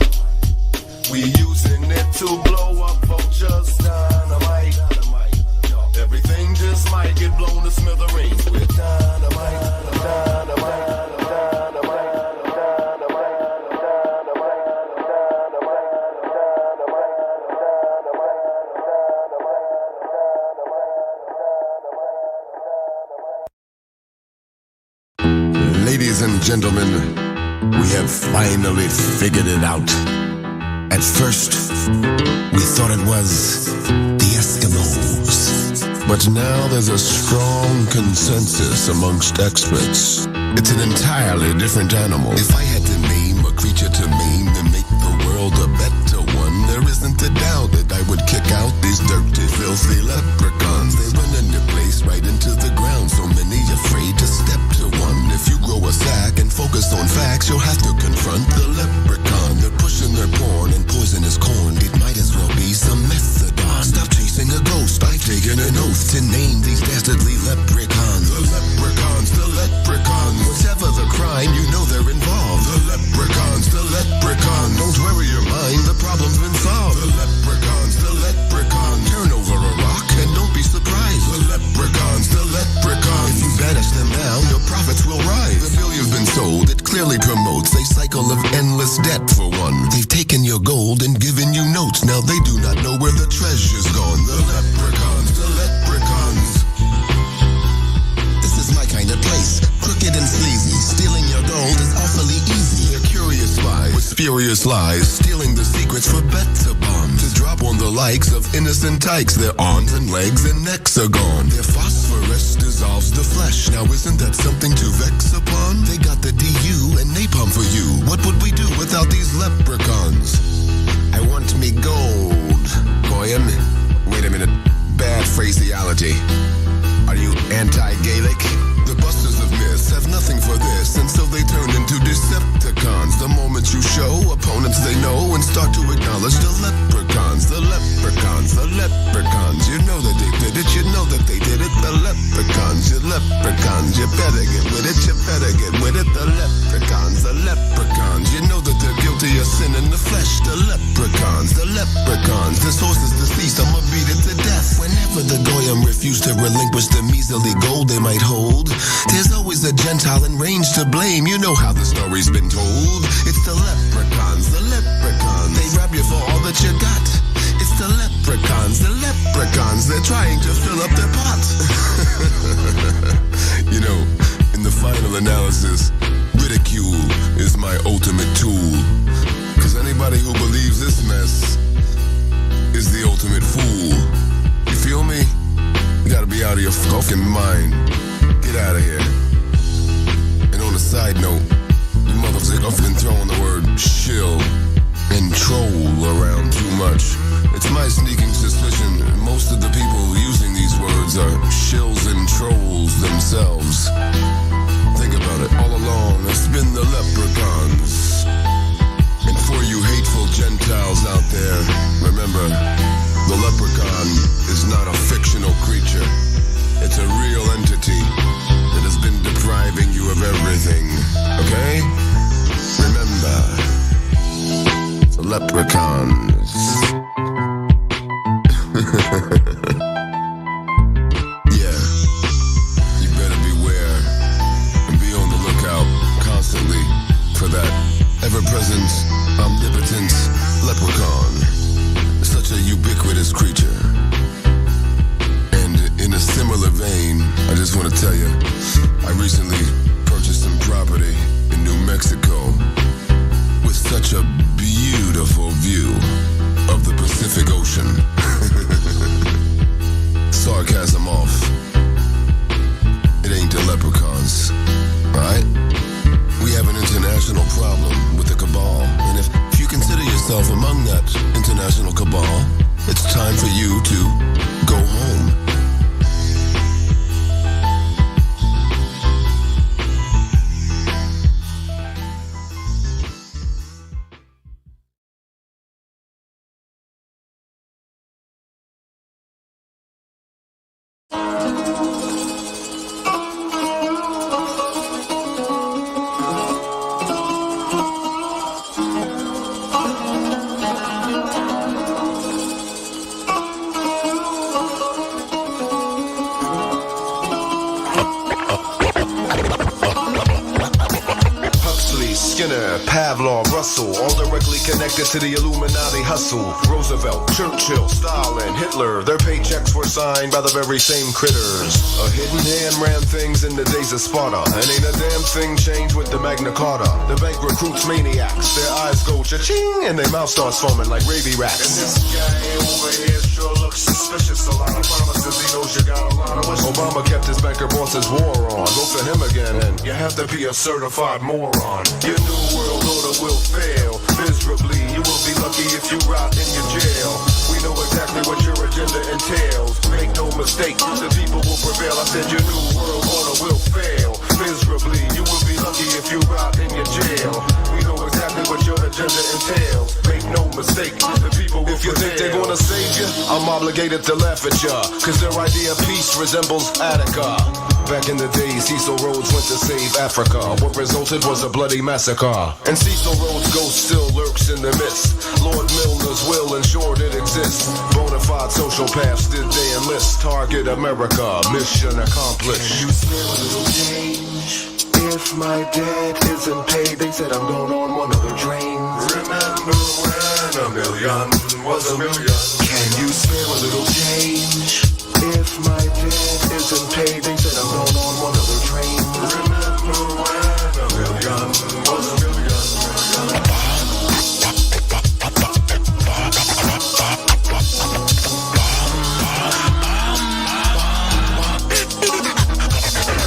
[SPEAKER 8] We using it to blow up vultures. Dynamite, dynamite. Everything just might get blown to smithereens with dynamite, dynamite.
[SPEAKER 21] Ladies and gentlemen, we have finally figured it out. At first, we thought it was the Eskimos. But now there's a strong consensus amongst experts. It's an entirely different animal. If I had to name a creature to maim and make the world a better one, there isn't a doubt that I would kick out these dirty, filthy leprechauns. They run into place right into the ground, so many afraid to step to one. If you grow a sack and focus on facts, you'll have to confront the leprechaun. They're pushing their porn and poisonous corn. It might as well be some methadone. Stop chasing a ghost. I've taken an oath to name these dastardly leprechauns. The leprechauns, the leprechauns. Whatever the crime, you know they're involved. The leprechauns, the leprechauns. Don't worry your mind, the problem's been solved. The leprechauns, the leprechauns. Turn over a rock and don't be surprised. The leprechauns, the leprechauns. If you banish them down, your profits will rise. The bill you've been sold, it clearly promotes a cycle of endless debt for one. They've taken your gold and given you notes. Now they do not know where the treasure's gone. The leprechauns, the leprechauns. This is my kind of place. Crooked and sleazy. Stealing your gold is awfully easy. They're curious spies with spurious lies. Stealing the secrets for better bonds. To drop on the likes of innocent tykes. Their arms and legs and necks are gone. Their phosphorus dissolves the flesh. Now isn't that something to vex upon? They got the DU and napalm for you. What would we do without these leprechauns? I want me gold. Goyim? Wait a minute. Bad phraseology. Are you anti-Gaelic? The busters of myths have nothing for this, and so they turn into Decepticons. The moment you show opponents they know and start to acknowledge the leprechauns, the leprechauns, the leprechauns. You know that they did it, you know that they did it. The leprechauns, you leprechauns. You better get with it, you better get with it. The leprechauns, the leprechauns. You know that they're guilty of sin in the flesh. The leprechauns, the leprechauns. This horse is deceased, I'ma beat it to death. Whenever the Goyim refuse to relinquish the measly gold they might hold,
[SPEAKER 4] There's always a Gentile in range to blame. You know how the story's been told. It's the leprechauns, the leprechauns. They rob you for all that you got. It's the leprechauns, the leprechauns. They're trying to fill up their pot. You know, in the final analysis, ridicule is my ultimate tool. Cause anybody who believes this mess is the ultimate fool. You feel me? You gotta be out of your fucking mind. Get out of here. And on a side note, you motherfuckers have been throwing the word shill and troll around too much. It's my sneaking suspicion most of the people using these words are shills and trolls themselves. Think about it. All along, it's been the leprechauns. And for you hateful Gentiles out there, remember, the leprechaun is not a fictional creature. It's a real entity that has been depriving you of everything. Okay? Remember, the leprechauns. Yeah. You better beware and be on the lookout constantly for that ever-present, omnipotent leprechaun. Such a ubiquitous creature. And in a similar vein, I just want to tell you, I recently purchased some property in New Mexico with such a beautiful view of the Pacific Ocean. Sarcasm off. It ain't the leprechauns, alright? We have an international problem with the cabal, and if you consider yourself among that international cabal, it's time for you to go home.
[SPEAKER 8] Pavlov, Russell, all directly connected to the Illuminati hustle. Roosevelt, Churchill, Stalin, Hitler, their paychecks were signed by the very same critters. A hidden hand ran things in the days of Sparta, and ain't a damn thing changed with the Magna Carta. The bank recruits maniacs, their eyes go cha-ching, and their mouth starts foaming like rabies rats. And this guy over here sure looks suspicious. A lot of promises, he knows you got a lot of wishes. Obama kept his banker boss's war on. Vote for him again, and you have to be a certified moron. Your new world order will fail miserably. You will be lucky if you rot in your jail. We know exactly what your agenda entails. Make no mistake, the people will prevail. I said your new world order will fail miserably. You will be lucky if you rot in your jail. We know exactly what your agenda entails. Make no mistake, the people will prevail. If you think they're gonna save you, I'm obligated to laugh at ya, cause their idea of peace resembles Attica. Back in the days, Cecil Rhodes went to save Africa. What resulted was a bloody massacre. And Cecil Rhodes' ghost still lurks in the mist. Lord Milner's will ensured it exists. Bonafide sociopaths did they enlist. Target America, mission accomplished. Can you smell a little change? If my debt isn't paid, they said I'm going on one of the drains. Remember when a million was a million? Can you smell a little change? If my debt isn't paid, they said I'm going on one of the trains. Remember when a million was a million?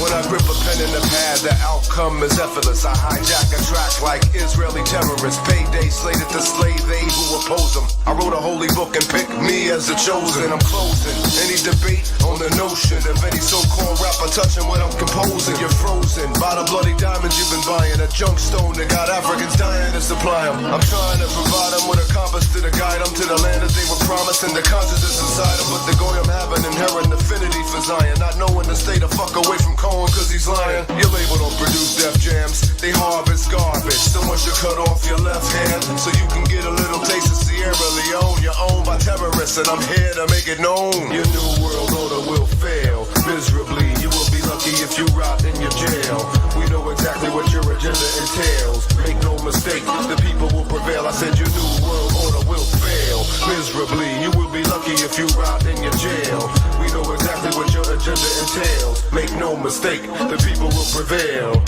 [SPEAKER 8] When I grip a pen in the pad, the outcome is effortless. I hijack a track like Israeli terrorists. Payday slated to slay they who oppose them. I wrote a holy book and picked me as the chosen. I'm closing any debate on the notion of any so-called rapper touching what I'm composing. You're frozen by the bloody diamonds you've been buying. A junk stone that got Africans dying to supply them. I'm trying to provide them with a compass to guide them to the land that they were promised and the consciousness inside them. But the Goyim have an inherent affinity for Zion, not knowing to stay the fuck away from Cohen cause he's lying. Your label don't produce Def Jams, they harvest garbage. So once you cut off your left hand so you can get a little taste of Sierra Leone. You're owned by terrorists and I'm here to make it known. Your new world order will fail miserably. You will be lucky if you rot in your jail. We know exactly what your agenda entails. Make no mistake, the people will prevail. I said your new world order will fail miserably. You will be lucky if you rot in your jail. We know exactly what your agenda entails. Make no mistake, the people will prevail.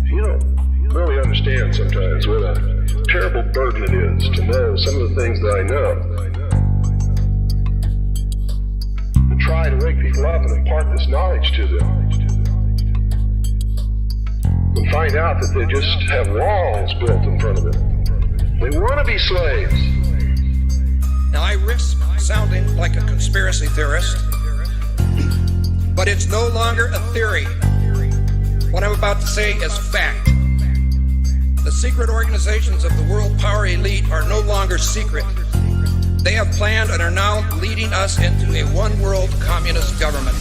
[SPEAKER 21] You don't really understand sometimes what a terrible burden it is to know some of the things that I know. And try to wake people up and impart this knowledge to them. And find out that they just have walls built in front of them. They want to be slaves.
[SPEAKER 6] Now I risk sounding like a conspiracy theorist, but it's no longer a theory. What I'm about to say is fact. The secret organizations of the world power elite are no longer secret. They have planned and are now leading us into a one-world communist government.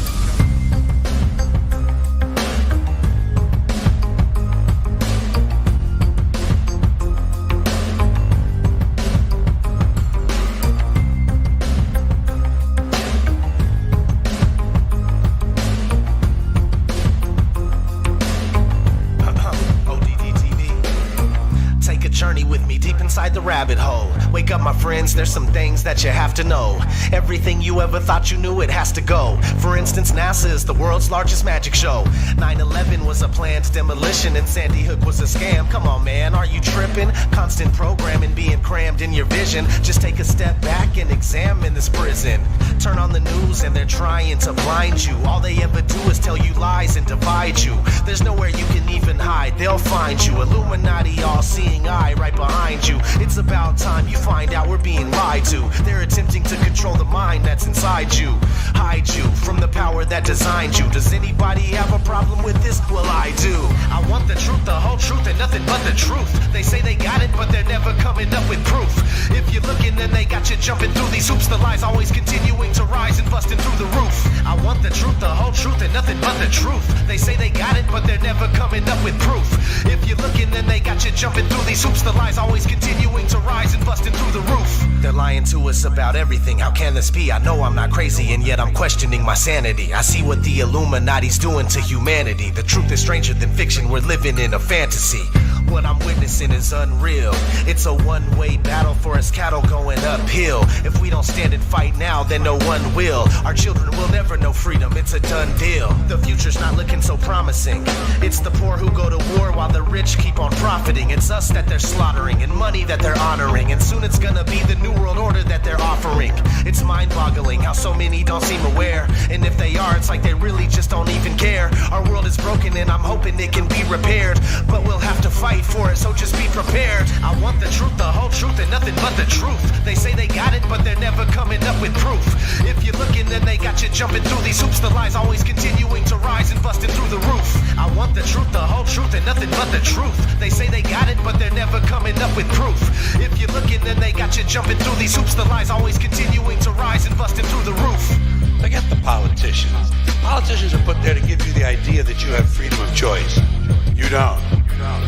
[SPEAKER 7] Journey with me deep inside the rabbit hole. Wake up, my friends, there's some things that you have to know. Everything you ever thought you knew, it has to go. For instance, NASA is the world's largest magic show. 9/11 was a planned demolition and Sandy Hook was a scam. Come on, man, are you tripping? Constant programming being crammed in your vision. Just take a step back and examine this prison. Turn on the news and they're trying to blind you. All they ever do is tell you lies and divide you. There's nowhere you can even hide, they'll find you. Illuminati, all-seeing eye right behind you. It's about time you find out we're being lied to. They're attempting to control the mind that's inside you. Hide you from the power that designed you. Does anybody have a problem with this? Well, I do. I want the truth, the whole truth, and nothing but the truth. They say they got it, but they're never coming up with proof. If you're looking, then they got you jumping through these hoops. The lies always continuing to rise and busting through the roof. I want the truth, the whole truth, and nothing but the truth. They say they got it, but they're never coming up with proof. If you're looking, then they got you jumping through these hoops. The lies always continuing to rise and busting through the roof. They're lying to us about everything. How can this be? I know I'm not crazy, and yet I'm questioning my sanity. I see what the Illuminati's doing to humanity. The truth is stranger than fiction. We're living in a fantasy. What I'm witnessing is unreal. It's a one-way battle for us cattle going uphill. If we don't stand and fight now, then no one will. Our children will never know freedom. It's a done deal. The future's not looking so promising. It's the poor who go to war while the rich keep on profiting. It's us that they're slaughtering and money that they're honoring. And soon it's gonna be the new world order that they're offering. It's mind-boggling how so many don't seem aware. And if they are, it's like they really just don't even care. Our world is broken and I'm hoping it can be repaired. But we'll have to fight for it, so just be prepared. I want the truth, the whole truth, and nothing but the truth. They say they got it, but they're never coming up with proof. If you're looking, then they got you jumping through these hoops. The lies always continuing to rise and busting through the roof. I want the truth, the whole truth, and nothing but the truth. They say they got it, but they're never coming up with proof. If you're looking, then they got you jumping through these hoops. The lies always continuing to rise and busting through the roof.
[SPEAKER 14] Forget the politicians. Politicians are put there to give you the idea that you have freedom of choice. You don't.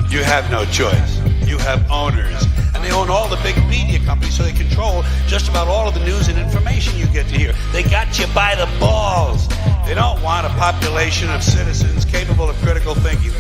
[SPEAKER 14] You have no choice. You have owners. And they own all the big media companies, so they control just about all of the news and information you get to hear. They got you by the balls. They don't want a population of citizens capable of critical thinking.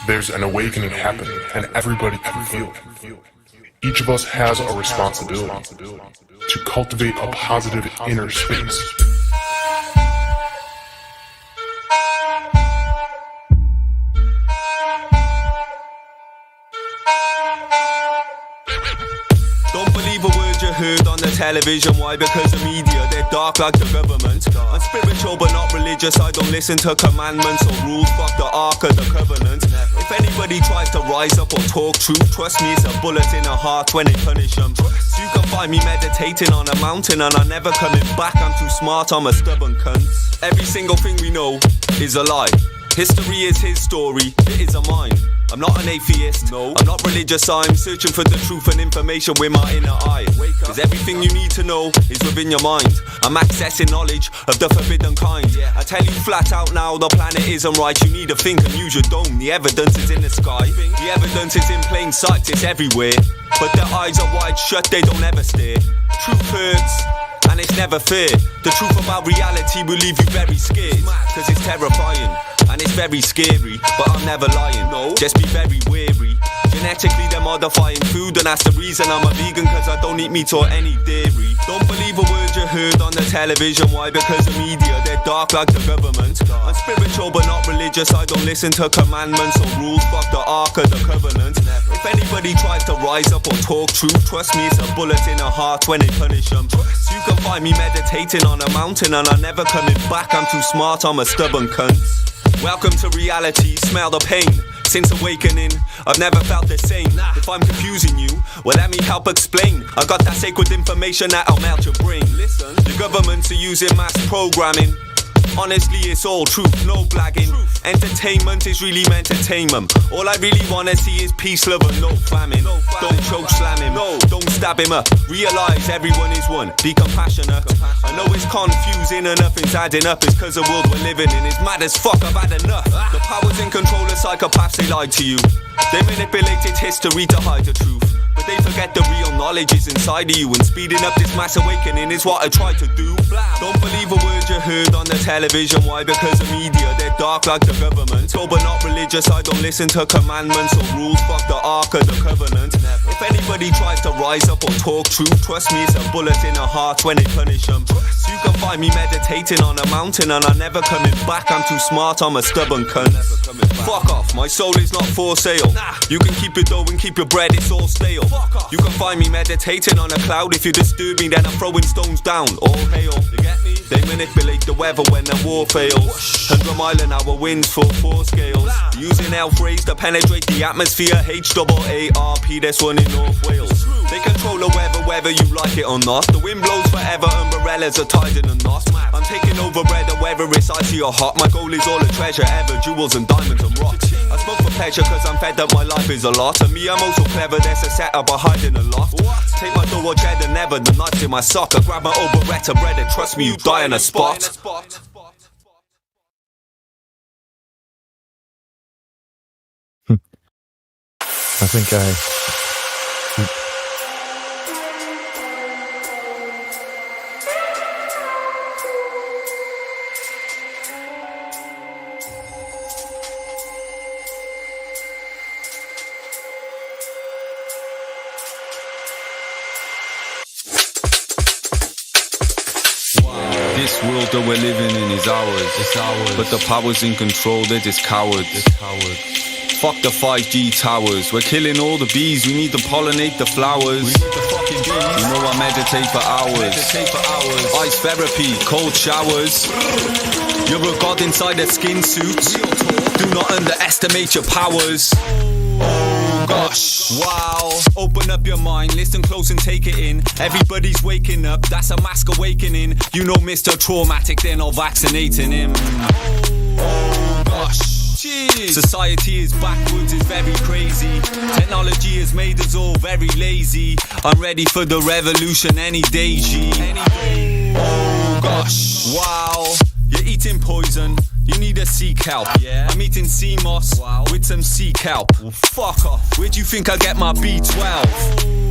[SPEAKER 24] There's an awakening happening, and everybody can feel it.
[SPEAKER 5] Each of us has a responsibility to cultivate a positive inner space.
[SPEAKER 20] Don't believe a word you heard on the television. Why? Because the media, they're dark like the government. I'm spiritual but not religious. I don't listen to commandments or rules. Fuck the Ark of the Covenant. If anybody tries to rise up or talk truth, trust me, it's a bullet in the heart when they punish them. So you can find me meditating on a mountain and I'm never coming back. I'm too smart, I'm a stubborn cunt. Every single thing we know is a lie. History is his story, it isn't mine. I'm not an atheist, no. I'm not religious, I'm searching for the truth and information with my inner eye. Cause everything you need to know is within your mind. I'm accessing knowledge of the forbidden kind. I tell you flat out now, the planet isn't right. You need to think and use your dome. The evidence is in the sky. The evidence is in plain sight, it's everywhere. But their eyes are wide shut, they don't ever stare. Truth hurts, and it's never fair. The truth about reality will leave you very scared. Cause it's terrifying, and it's very scary. But I'm never lying, no. Just be very wary. Genetically they're modifying food, and that's the reason I'm a vegan. Cause I don't eat meat or any dairy. Don't believe a word you heard on the television. Why? Because the media, they're dark like the government. I'm spiritual but not religious. I don't listen to commandments or rules. Fuck the Ark of the Covenant. If anybody tries to rise up or talk truth, trust me, it's a bullet in the heart when they punish them. So you can find me meditating on a mountain and I'm never coming back. I'm too smart, I'm a stubborn cunt. Welcome to reality, smell the pain. Since awakening, I've never felt the same. If I'm confusing you, well let me help explain. I got that sacred information that'll melt your brain. Listen, the governments are using mass programming. Honestly, it's all truth, no blagging. Entertainment is really meant to tame them. All I really wanna see is peace, love and no famine. Don't choke slam him, no, don't stab him up. Realize everyone is one, be compassionate. I know it's confusing and nothing's adding up. It's cause the world we're living in is mad as fuck, I've had enough. The powers in control of psychopaths, they lied to you. They manipulated history to hide the truth. But they forget the real knowledge is inside of you. And speeding up this mass awakening is what I try to do. Don't believe a word you heard on the television. Why? Because the media, they're dark like the government. So but not religious, I don't listen to commandments or rules. Fuck the Ark of the Covenant. If anybody tries to rise up or talk truth, trust me, it's a bullet in the heart when they punish them. So you can find me meditating on a mountain and I'm never coming back. I'm too smart, I'm a stubborn cunt. Fuck off, my soul is not for sale. You can keep your dough and keep your bread, it's all stale. You can find me meditating on a cloud. If you disturb me, then I'm throwing stones down. All hail, you get me? They manipulate the weather when the war fails. 100 mile an hour winds for 4 scales. Using elf rays to penetrate the atmosphere. HAARP, there's one in North Wales. They control the weather whether you like it or not. The wind blows forever, umbrellas are tied in a knot. I'm taking over weather, whether it's icy or hot. My goal is all the treasure ever, jewels and diamonds and rocks. I smoke for pleasure cause I'm fed up, my life is a lot. And me, I'm also clever, there's a setup I hide in a loft. Take my door cheddar, never the knife in my sock. I grab my old Beretta bread and trust me, you die in a spot.
[SPEAKER 2] I think
[SPEAKER 17] This world that we're living in is ours. It's ours. But the powers in control, they're just cowards. Fuck the 5G towers. We're killing all the bees. We need to pollinate the flowers. We need the fucking bees. You know I meditate for hours. Ice therapy, cold showers. You're a god inside a skin suit. Do not underestimate your powers. Oh gosh, wow. Open up your mind, listen close and take it in. Everybody's waking up, that's a mass awakening. You know Mr. Traumatic, they're not vaccinating him. Oh gosh, jeez. Society is backwards, it's very crazy. Technology has made us all very lazy. I'm ready for the revolution any day, G. Oh gosh, wow. You're eating poison, you need to seek help. I'm eating sea moss with some sea kelp. Well, fuck off, where'd you think I get my B12?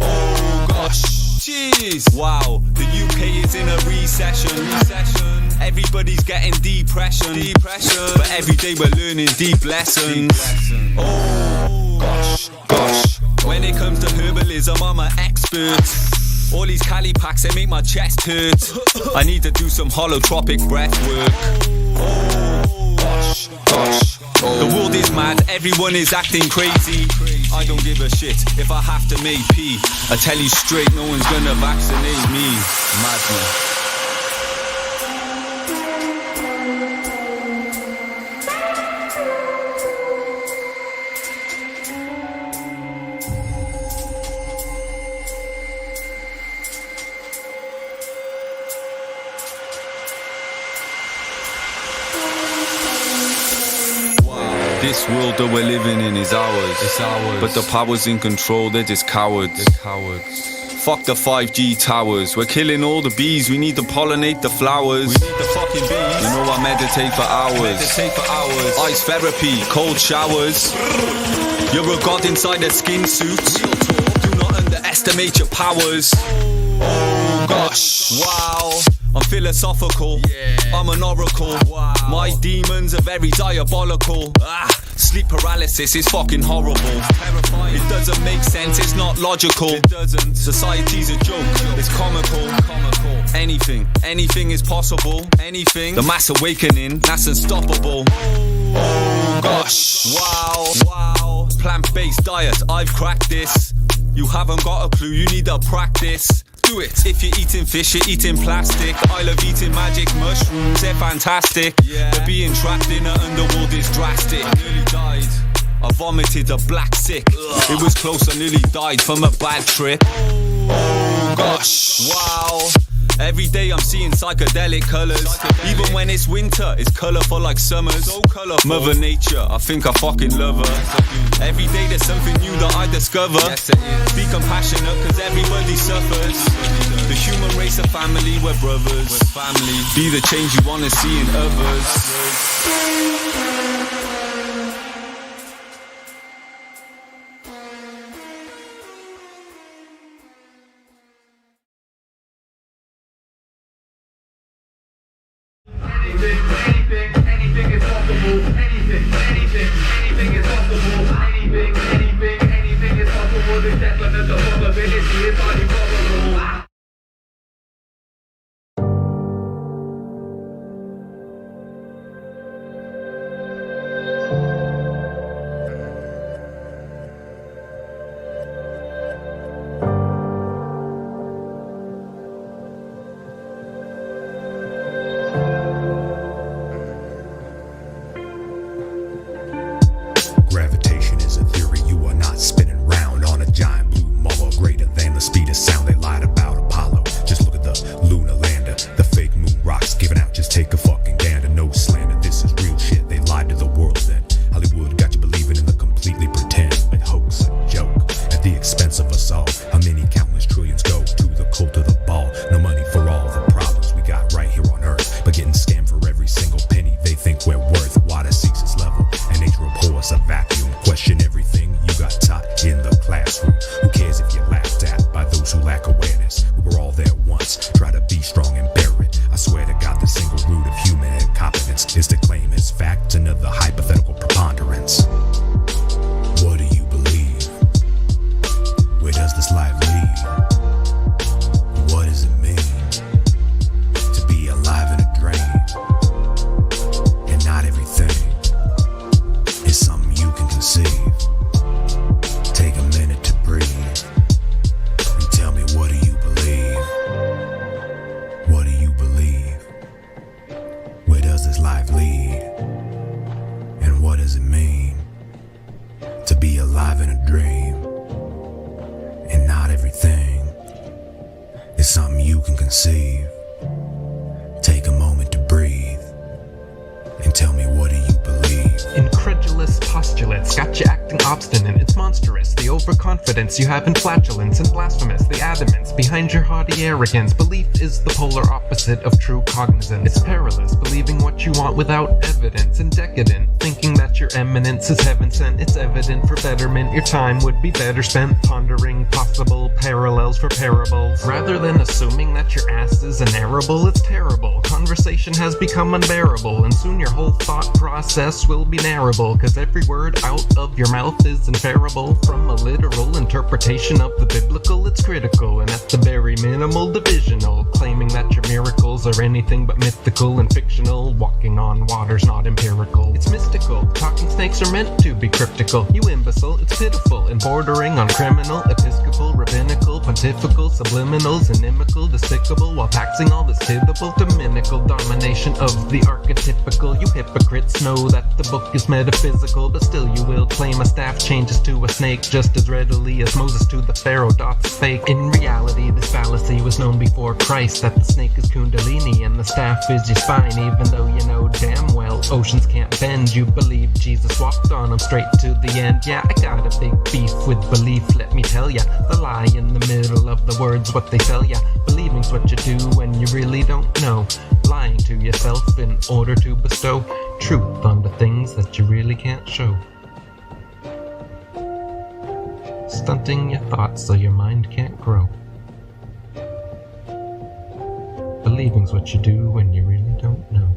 [SPEAKER 17] Oh gosh, jeez. Wow, the UK is in a recession. Everybody's getting depression. But every day we're learning deep lessons. Oh gosh,
[SPEAKER 20] When it comes to herbalism, I'm an expert. All these Cali packs, they make my chest hurt. I need to do some holotropic breath work. Gosh. The world is mad, everyone is acting crazy. I don't give a shit if I have to make pee. I tell you straight, no one's gonna vaccinate me. Madness. This world that we're living in is ours. It's ours. But the powers in control, they're just cowards. Fuck the 5G towers. We're killing all the bees. We need to pollinate the flowers. We need the fucking bees. You know I meditate for hours. Ice therapy, cold showers. You're a god inside a skin suit. Do not underestimate your powers. Oh gosh. Wow. I'm philosophical, I'm an oracle. My demons are very diabolical. Sleep paralysis is fucking horrible. It doesn't make sense, it's not logical. It doesn't. Society's a joke, it's comical. Anything is possible. Anything. The mass awakening, that's unstoppable. Oh gosh. Wow. Plant-based diet, I've cracked this. You haven't got a clue, you need to practice. Do it. If you're eating fish, you're eating plastic. I love eating magic mushrooms, they're fantastic. But being trapped in an underworld is drastic. I nearly died. I vomited a black sick. It was close, I nearly died from a bad trip. Oh gosh. Wow. Every day I'm seeing psychedelic colours. Even when it's winter, it's colourful like summers. So colourful. Mother Nature, I think I fucking love her. Every day there's something new that I discover. Be compassionate cause everybody suffers. The human race are family, we're brothers. Be the change you wanna see in others.
[SPEAKER 22] Anything is possible. Anything is possible. Anything is possible. The definite probability is highly probable.
[SPEAKER 1] Gravitation is a theory, you are not spinning round on a giant blue mother greater than the speed of sound. They lied about Apollo. Just look at the lunar lander, the fake moon rocks giving out. Just take a fucking gander, no slander. This is real shit. They lied to the world then. Hollywood got you believing in the completely pretend, a hoax, a joke at the expense of us all. How many countless trillions go to the cult of the ball? No money for all the problems we got right here on Earth, but getting scammed for every single penny they think we're worth. Water seeks its level, and nature abhors a vacuum. Question everything you got taught in the classroom. Who cares if you're laughed at by those who lack awareness? We were all there once. Try to be strong and bear it. I swear to God, the single root of human incompetence is to claim as fact another hypothetical preponderance. What do you believe? Where does this life lead? What does it mean to be alive in a dream? And not everything is something you can conceive. Take a minute to breathe and tell me, what do you believe? What do you believe? Where does this life lead? And what does it mean to be alive in a dream? And not everything is something you can conceive. Take a moment to breathe and tell me, what do you believe?
[SPEAKER 16] Incredulous postulates got you acting obstinate. It's monstrous, the overconfidence you have in flatulence, and blasphemous, the adamance behind your haughty arrogance. Belief is the polar opposite of true cognizance. It's perilous, believing what you want without evidence, and decadent, thinking that your eminence is heaven sent. It's evident for betterment, your time would be better spent pondering possible parallels for parables. Rather than assuming that your ass is inerrable, it's terrible. Conversation has become unbearable, and soon your whole thought process will be narrable, cause every word out of your mouth is inferable. From a literal interpretation of the biblical, it's critical, and at the very minimal divisional, claiming that your miracles are anything but mythical and fictional. Walking on water's not empirical, it's mystical. Talking snakes are meant to be cryptical. You imbecile, it's pitiful and bordering on criminal, episcopal, rabbinical, pontifical, subliminals, inimical, despicable, while taxing all that's tittable. Dominical domination of the archetypical. You hypocrites know that the book is metaphysical, but still you will claim a staff changes to a snake just as readily as Moses to the pharaoh dots fake. In reality, this fallacy was known before Christ, that the snake is kundalini and the staff is your spine, even though you know damn well oceans can't bend. You believe Jesus walked on them straight to the end. Yeah, I got a big beef with belief, let me tell ya. The lie in the middle of the words, what they sell ya. Believing's what you do when you really don't know. Lying to yourself in order to bestow truth on the things that you really can't show. Stunting your thoughts so your mind can't grow. Believing's what you do when you really don't know.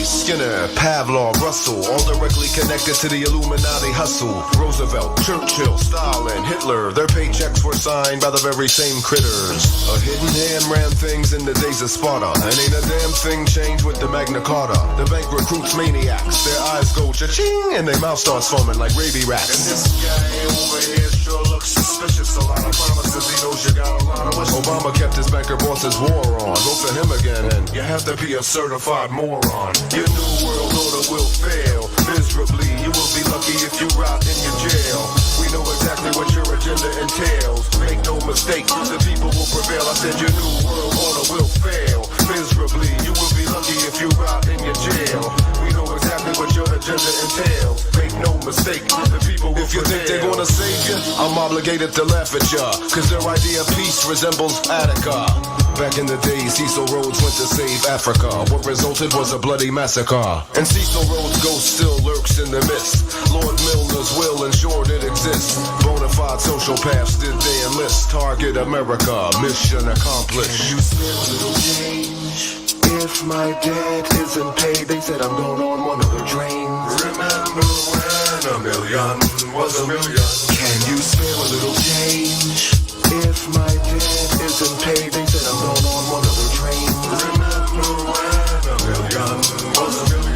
[SPEAKER 4] Skinner, Pavlov, Russell, all directly connected to the Illuminati hustle. Roosevelt, Churchill, Stalin, Hitler, their paychecks were signed by the very same critters. A hidden hand ran things in the days of Sparta, and ain't a damn thing changed with the Magna Carta. The bank recruits maniacs, their eyes go cha-ching, and their mouth starts foaming like rabies rats. And this guy over here sure looks suspicious. A lot of promises, he knows you got a lot of wishes. Obama kept his banker boss's war on. Vote for him again, and you have to be a certified moron. Your new world order will fail miserably. You will be lucky if you rot in your jail. We know exactly what your agenda entails. Make no mistake, the people will prevail. I said your new world order will fail miserably. You will be lucky if you rot in your jail. We know exactly what your agenda entails. Make no mistake, the people will prevail. If you think they're gonna save you, I'm obligated to laugh at ya, cause their idea of peace resembles Attica. Back in the days, Cecil Rhodes went to save Africa. What resulted was a bloody massacre. And Cecil Rhodes' ghost still lurks in the mist. Lord Milner's will ensured it exists. Bonafide sociopaths, did they enlist? Target America, mission accomplished. Can you spare a little change? If my debt isn't paid, they said I'm going on one of the trains. Remember when a million was a million? Can you spare a little change? If my debt isn't paid, they said I'm going on one of the trains. Remember when a million was a million?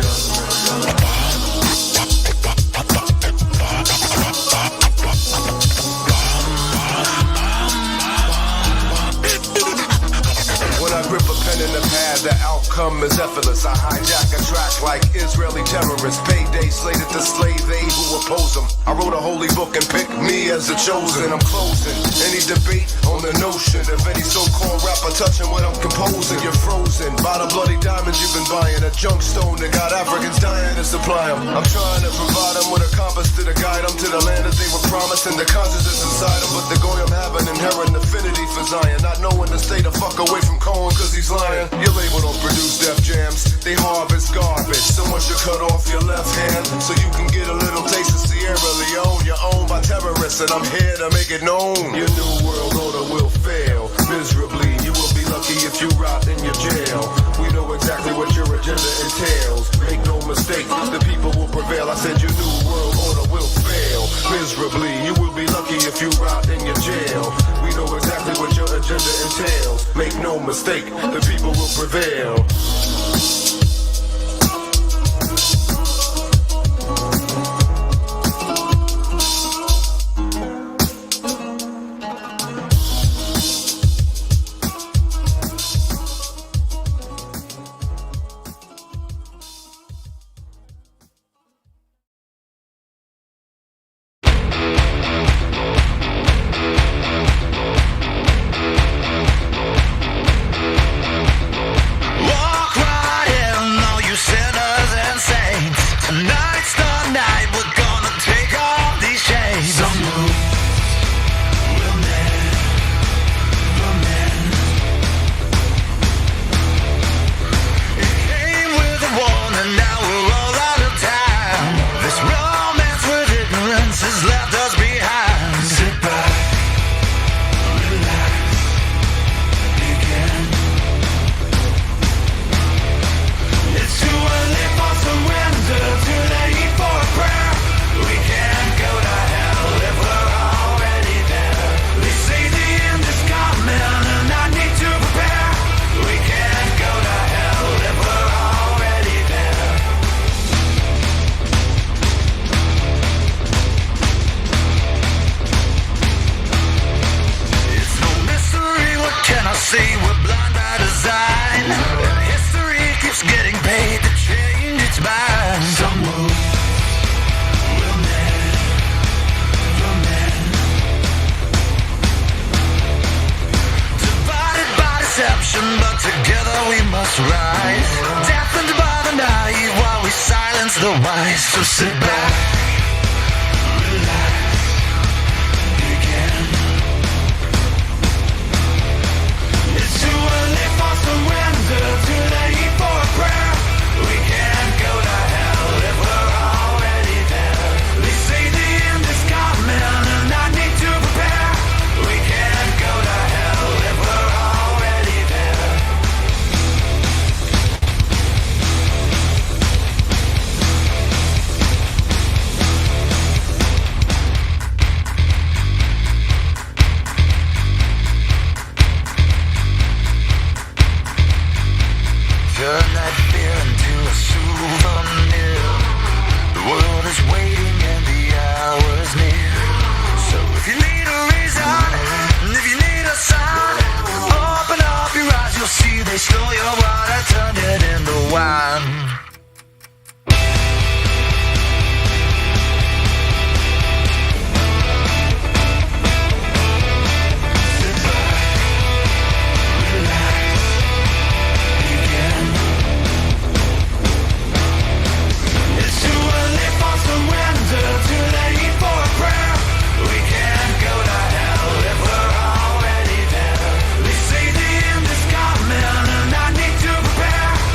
[SPEAKER 4] When I grip a pen in the pad, the outcome is effortless. I hijack a track like Israeli terrorists. Payday slated to slay they who oppose them. I wrote a holy book and picked me as the chosen. I'm closing any debate on the notion of any so-called rapper touching what I'm composing. You're frozen by the bloody diamonds you've been buying. A junk stone that got Africans dying to supply them. I'm trying to provide them with a compass to guide them to the land that they were promised. And the consciousness inside them, but the goyim have an inherent affinity for Zion. Not knowing to stay the fuck away from Cohen cause he's lying. Your label don't produce Def Jams, they harvest garbage. Someone should cut off your left hand so you can get a little taste of Sierra Leone. You're owned by terrorists and I'm here to make it known. Your new world order will fail miserably. You will be lucky if you rot in your jail. We know exactly what
[SPEAKER 21] you rot in your jail. We know exactly what your agenda entails. Make no mistake, the people will prevail.
[SPEAKER 10] But together we must rise, deafened by the naive while we silence the wise. So sit back, relax, begin. It's too early for surrender, too late for a prayer. We can't go to hell if we're already there. They say the end is coming and I need to prepare. We can't go to hell if we're already there. Turn that fear into a souvenir. The world is waiting and the hour is near. So if you need a reason, and if you need a sign, open up your eyes, you'll see they stole your water, turned it into wine. It's too early for surrender, too late for a prayer. We can't go to hell if we're already there. They say the end is coming and I need to prepare.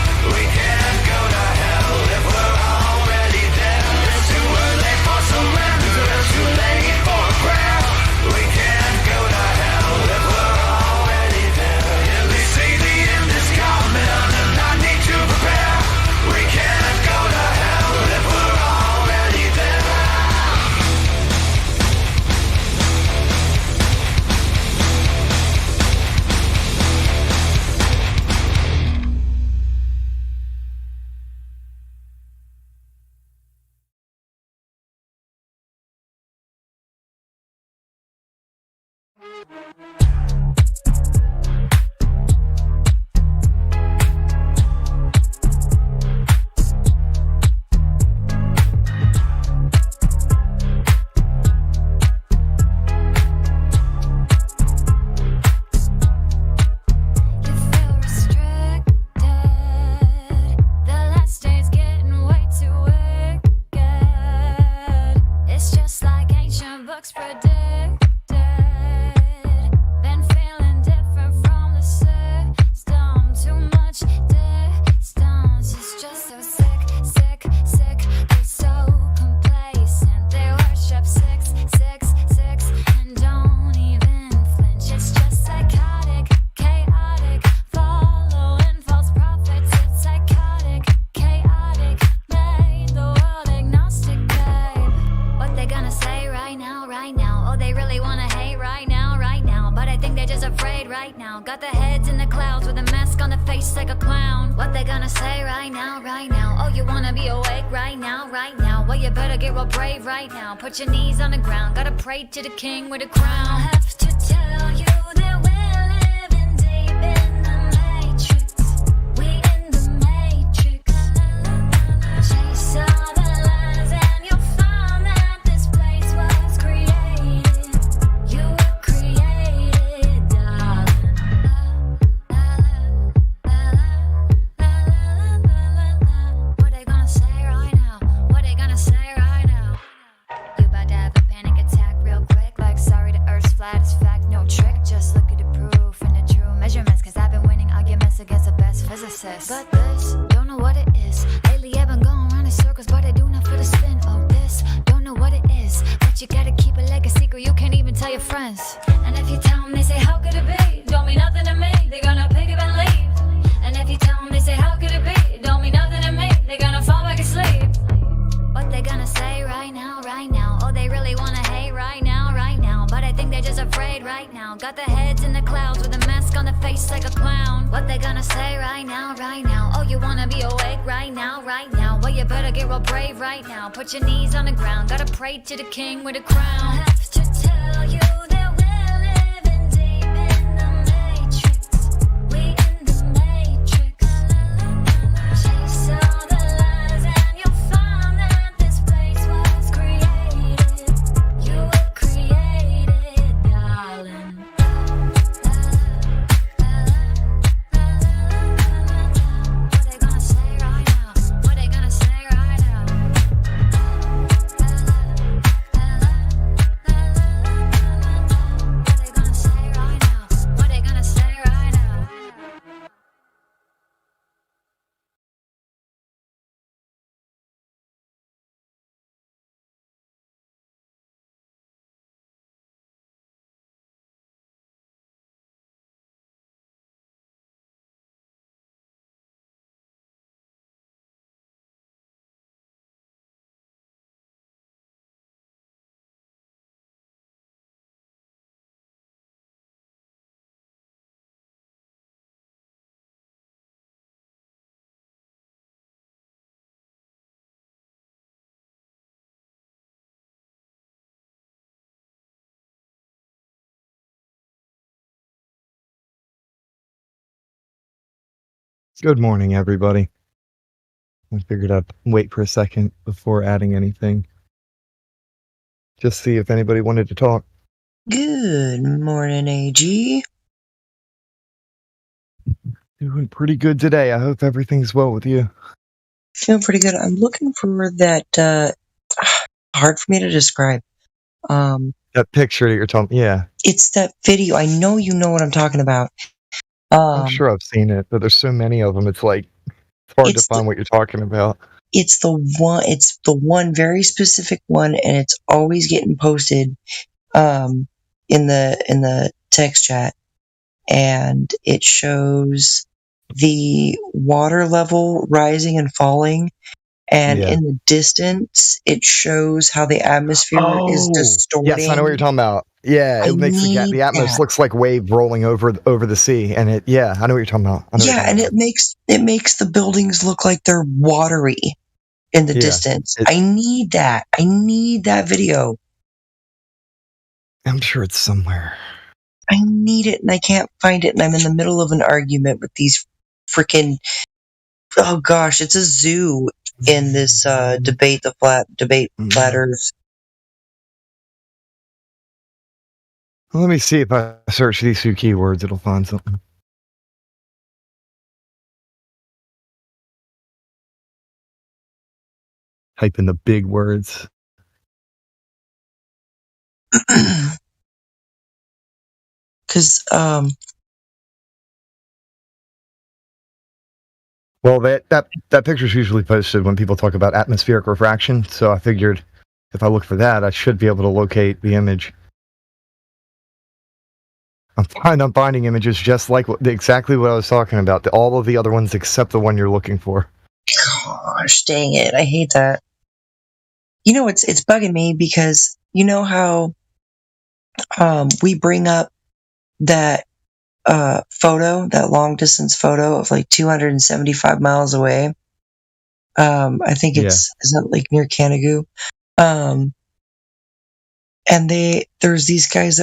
[SPEAKER 23] gonna say right now, right now? Oh, you wanna be awake right now, right now? Well, you better get real brave right now. Put your knees on the ground, gotta pray to the king with a crown. I have to tell you that we're living deep in the matrix. We in the matrix. Chase all the lies and you'll find that this place was created. You were created, darling. What they gonna say right now? What they gonna say right now? You about to have a panic attack real quick. Like, sorry, the earth's flat, it's fact, no trick. Just look at the proof and the true measurements. Cause I've been winning arguments against the best physicists. But this, don't know what it is. Lately I've been going around in circles, but I do not for the spin. Oh, this, don't know what it is. But you gotta keep it like a secret, you can't even tell your friends. And if you tell them, they say, how could it be? Don't mean nothing to me, they're gonna pick up and leave. And if you tell them, they say, how could it be? Don't mean nothing to me, they're gonna fall back asleep. What they gonna say right now, right now? Oh, they really wanna hate right now, right now. But I think they're just afraid right now. Got their heads in the clouds with a mask on their face like a clown. What they gonna say right now, right now? Oh, you wanna be awake right now, right now? Well, you better get real brave right now. Put your knees on the ground, gotta pray to the king with a crown. I have to tell you that we're living deep in the matrix. We in the matrix. Chase all the lies and you'll find that this place was created. You were created, darling. What they gonna say right now? What they gonna say right now? What they gonna say right now? What they gonna say right now?
[SPEAKER 2] Good morning, everybody. I figured I'd wait for a second before adding anything. Just see if anybody wanted to talk.
[SPEAKER 3] Good morning, AG.
[SPEAKER 2] Doing pretty good today. I hope everything's well with you.
[SPEAKER 3] Feeling pretty good. I'm looking for that, hard for me to describe.
[SPEAKER 2] That picture that you're talking, yeah.
[SPEAKER 3] It's that video. I know you know what I'm talking about.
[SPEAKER 2] I'm sure I've seen it, but there's so many of them. It's like it's hard to find what you're talking about.
[SPEAKER 3] It's the one very specific one, and it's always getting posted in the text chat, and it shows the water level rising and falling, and in the distance it shows how the atmosphere is distorting.
[SPEAKER 2] Yes, I know what you're talking about. Yeah, it makes the atmosphere looks like wave rolling over the sea, and I know what you're talking about.
[SPEAKER 3] And it makes the buildings look like they're watery in the distance. I need that. I need that video.
[SPEAKER 2] I'm sure it's somewhere.
[SPEAKER 3] I need it, and I can't find it, and I'm in the middle of an argument with these freaking. Oh gosh, it's a zoo in this debate. Flat Earth.
[SPEAKER 2] Well, let me see if I search these two keywords, it'll find something. Type in the big words.
[SPEAKER 3] Because
[SPEAKER 2] well, that picture's usually posted when people talk about atmospheric refraction, so I figured if I look for that, I should be able to locate the image. I'm finding images just like exactly what I was talking about. All of the other ones except the one you're looking for.
[SPEAKER 3] Gosh, dang it! I hate that. You know, it's bugging me because you know how we bring up that photo, that long distance photo of like 275 miles away. I think is that like near Canagoo? And there's these guys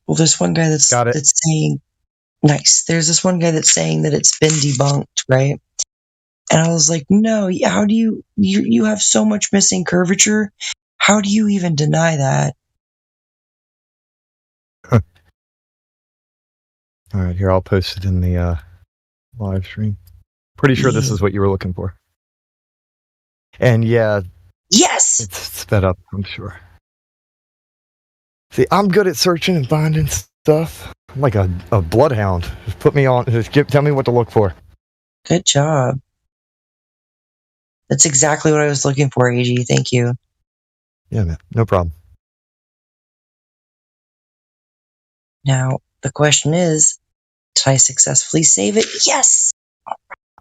[SPEAKER 3] there's one guy that's saying, nice. There's this one guy that's saying that it's been debunked, right? And I was like, no, how do you have so much missing curvature? How do you even deny that?
[SPEAKER 2] All right, here, I'll post it in the live stream. Pretty sure this is what you were looking for. And yeah.
[SPEAKER 3] Yes!
[SPEAKER 2] It's sped up, I'm sure. See, I'm good at searching and finding stuff. I'm like a bloodhound. Just put me on, tell me what to look for.
[SPEAKER 3] Good job. That's exactly what I was looking for, AG. Thank you.
[SPEAKER 2] Yeah, man. No problem.
[SPEAKER 3] Now, the question is, did I successfully save it? Yes!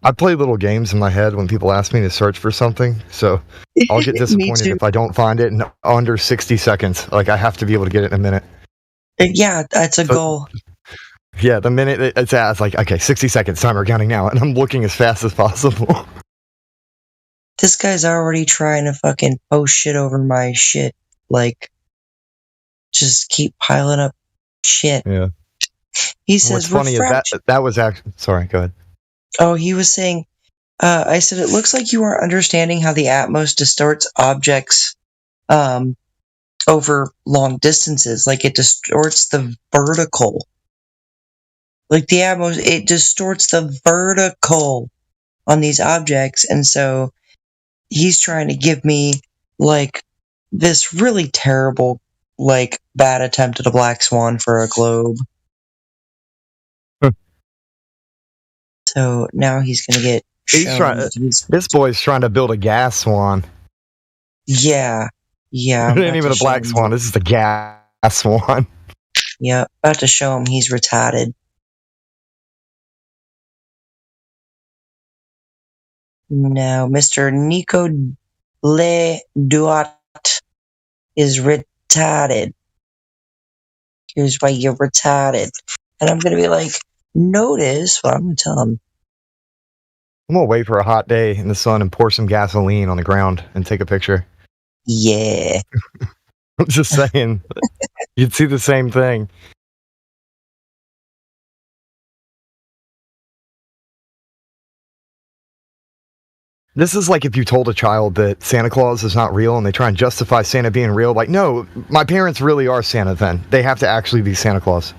[SPEAKER 2] I play little games in my head when people ask me to search for something, so I'll get disappointed if I don't find it in under 60 seconds. Like, I have to be able to get it in a minute.
[SPEAKER 3] Yeah, that's a goal.
[SPEAKER 2] Yeah, the minute it's at, it's like, okay, 60 seconds, timer counting now, and I'm looking as fast as possible.
[SPEAKER 3] This guy's already trying to fucking post shit over my shit. Like, just keep piling up shit.
[SPEAKER 2] Yeah.
[SPEAKER 3] He says,
[SPEAKER 2] what's funny is that was actually... Sorry, go ahead.
[SPEAKER 3] Oh, he was saying... I said, it looks like you aren't understanding how the Atmos distorts objects over long distances. Like, it distorts the vertical. Like, the Atmos, it distorts the vertical on these objects. And so... he's trying to give me, like, this really terrible, like, bad attempt at a black swan for a globe. So now he's going to get
[SPEAKER 2] this boy's trying to build a gas swan.
[SPEAKER 3] Yeah.
[SPEAKER 2] It ain't even a black swan. This is the gas swan.
[SPEAKER 3] Yeah, about to show him he's retarded. No, Mr. Nico Le Duat is retarded. Here's why you're retarded. And I'm going to be like, notice what I'm going to tell him.
[SPEAKER 2] I'm going to wait for a hot day in the sun and pour some gasoline on the ground and take a picture.
[SPEAKER 3] Yeah.
[SPEAKER 2] I'm just saying. You'd see the same thing. This is like if you told a child that Santa Claus is not real and they try and justify Santa being real. Like, no, my parents really are Santa then. They have to actually be Santa Claus.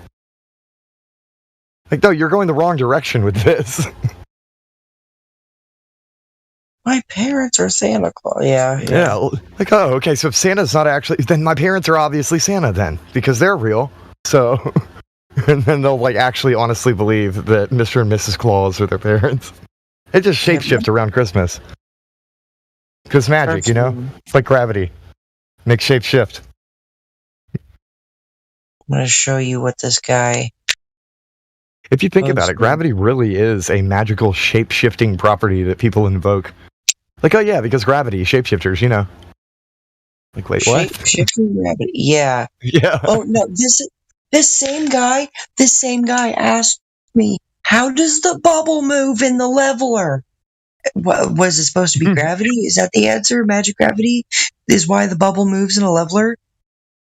[SPEAKER 2] Like, no, you're going the wrong direction with this.
[SPEAKER 3] My parents are Santa Claus. Yeah.
[SPEAKER 2] Like, oh, okay, so if Santa's not actually... then my parents are obviously Santa then. Because they're real. So... and then they'll, like, actually honestly believe that Mr. and Mrs. Claus are their parents. It just shapeshift around Christmas. Because magic, you know? It's like gravity. Makes shape shift.
[SPEAKER 3] I'm going to show you what this guy...
[SPEAKER 2] If you think about it, gravity really is a magical shape-shifting property that people invoke. Like, oh yeah, because gravity, shapeshifters, you know. Like, wait, what?
[SPEAKER 3] Shape-shifting gravity, yeah.
[SPEAKER 2] Yeah.
[SPEAKER 3] Oh, no, this same guy asked me, how does the bubble move in the leveler? Was it supposed to be gravity? Is that the answer? Magic gravity is why the bubble moves in a leveler?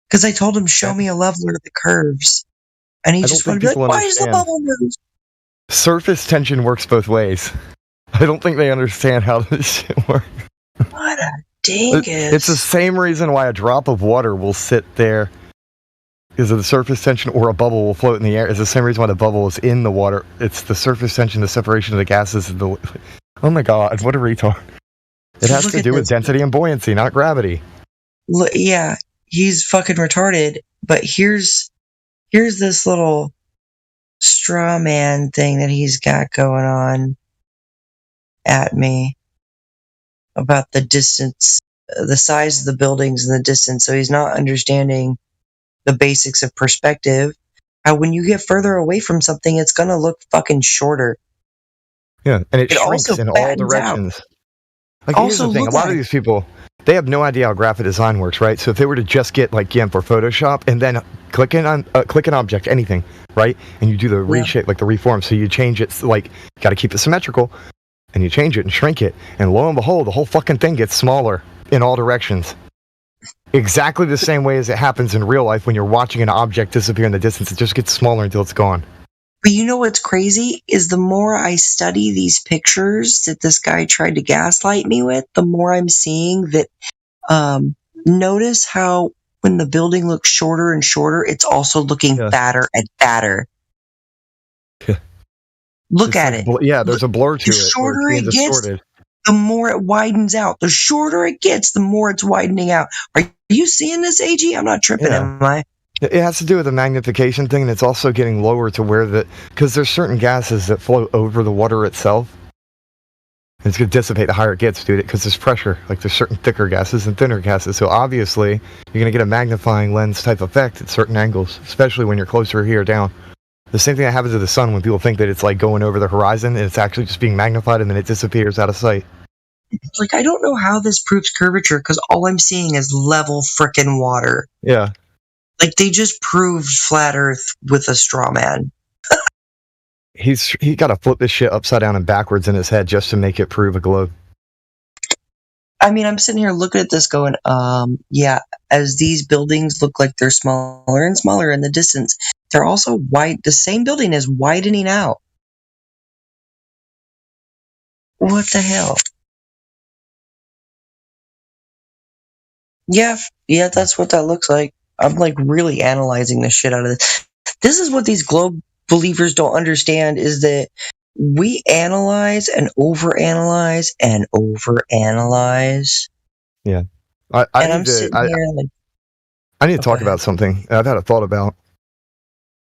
[SPEAKER 3] Because I told him, show me a leveler that curves. And he just wanted to be like, why does the bubble move?
[SPEAKER 2] Surface tension works both ways. I don't think they understand how this shit works.
[SPEAKER 3] What a dingus.
[SPEAKER 2] It's the same reason why a drop of water will sit there because of the surface tension, or a bubble will float in the air. It's the same reason why the bubble is in the water. It's the surface tension, the separation of the gases. Oh my god, what a retard. It has to do with density and buoyancy, not gravity.
[SPEAKER 3] Look, yeah, he's fucking retarded, but here's this little straw man thing that he's got going on at me about the distance, the size of the buildings and the distance. So he's not understanding the basics of perspective. How when you get further away from something, it's going to look fucking shorter.
[SPEAKER 2] Yeah, and it shrinks in all directions. Like, here's the thing, a lot of these people, they have no idea how graphic design works, right? So if they were to just get like GIMP or Photoshop and then click an object, anything, right? And you do the reshape, like the reform. So you change it, like, got to keep it symmetrical. And you change it and shrink it. And lo and behold, the whole fucking thing gets smaller in all directions. Exactly the same way as it happens in real life when you're watching an object disappear in the distance. It just gets smaller until it's gone.
[SPEAKER 3] But you know what's crazy is the more I study these pictures that this guy tried to gaslight me with, the more I'm seeing that. Notice how when the building looks shorter and shorter, it's also looking fatter and fatter. Look at it.
[SPEAKER 2] Yeah, there's a blur to it.
[SPEAKER 3] The shorter it gets,
[SPEAKER 2] distorted.
[SPEAKER 3] the more it widens out. The shorter it gets, the more it's widening out. Are you seeing this, AG? I'm not tripping, am I?
[SPEAKER 2] It has to do with the magnification thing, and it's also getting lower to where because there's certain gases that float over the water itself. And it's going to dissipate the higher it gets, dude, because there's pressure. Like, there's certain thicker gases and thinner gases. So obviously, you're going to get a magnifying lens type effect at certain angles, especially when you're closer here down. The same thing that happens to the sun when people think that it's like going over the horizon, and it's actually just being magnified, and then it disappears out of sight.
[SPEAKER 3] Like, I don't know how this proves curvature, because all I'm seeing is level frickin' water.
[SPEAKER 2] Yeah.
[SPEAKER 3] Like, they just proved flat Earth with a straw man.
[SPEAKER 2] He got to flip this shit upside down and backwards in his head just to make it prove a globe.
[SPEAKER 3] I mean, I'm sitting here looking at this going, yeah, as these buildings look like they're smaller and smaller in the distance, they're also wide. The same building is widening out. What the hell? Yeah, that's what that looks like. I'm like really analyzing the shit out of this. This is what these globe believers don't understand, is that we analyze and overanalyze and overanalyze.
[SPEAKER 2] Yeah. I need to talk about something I've had a thought about.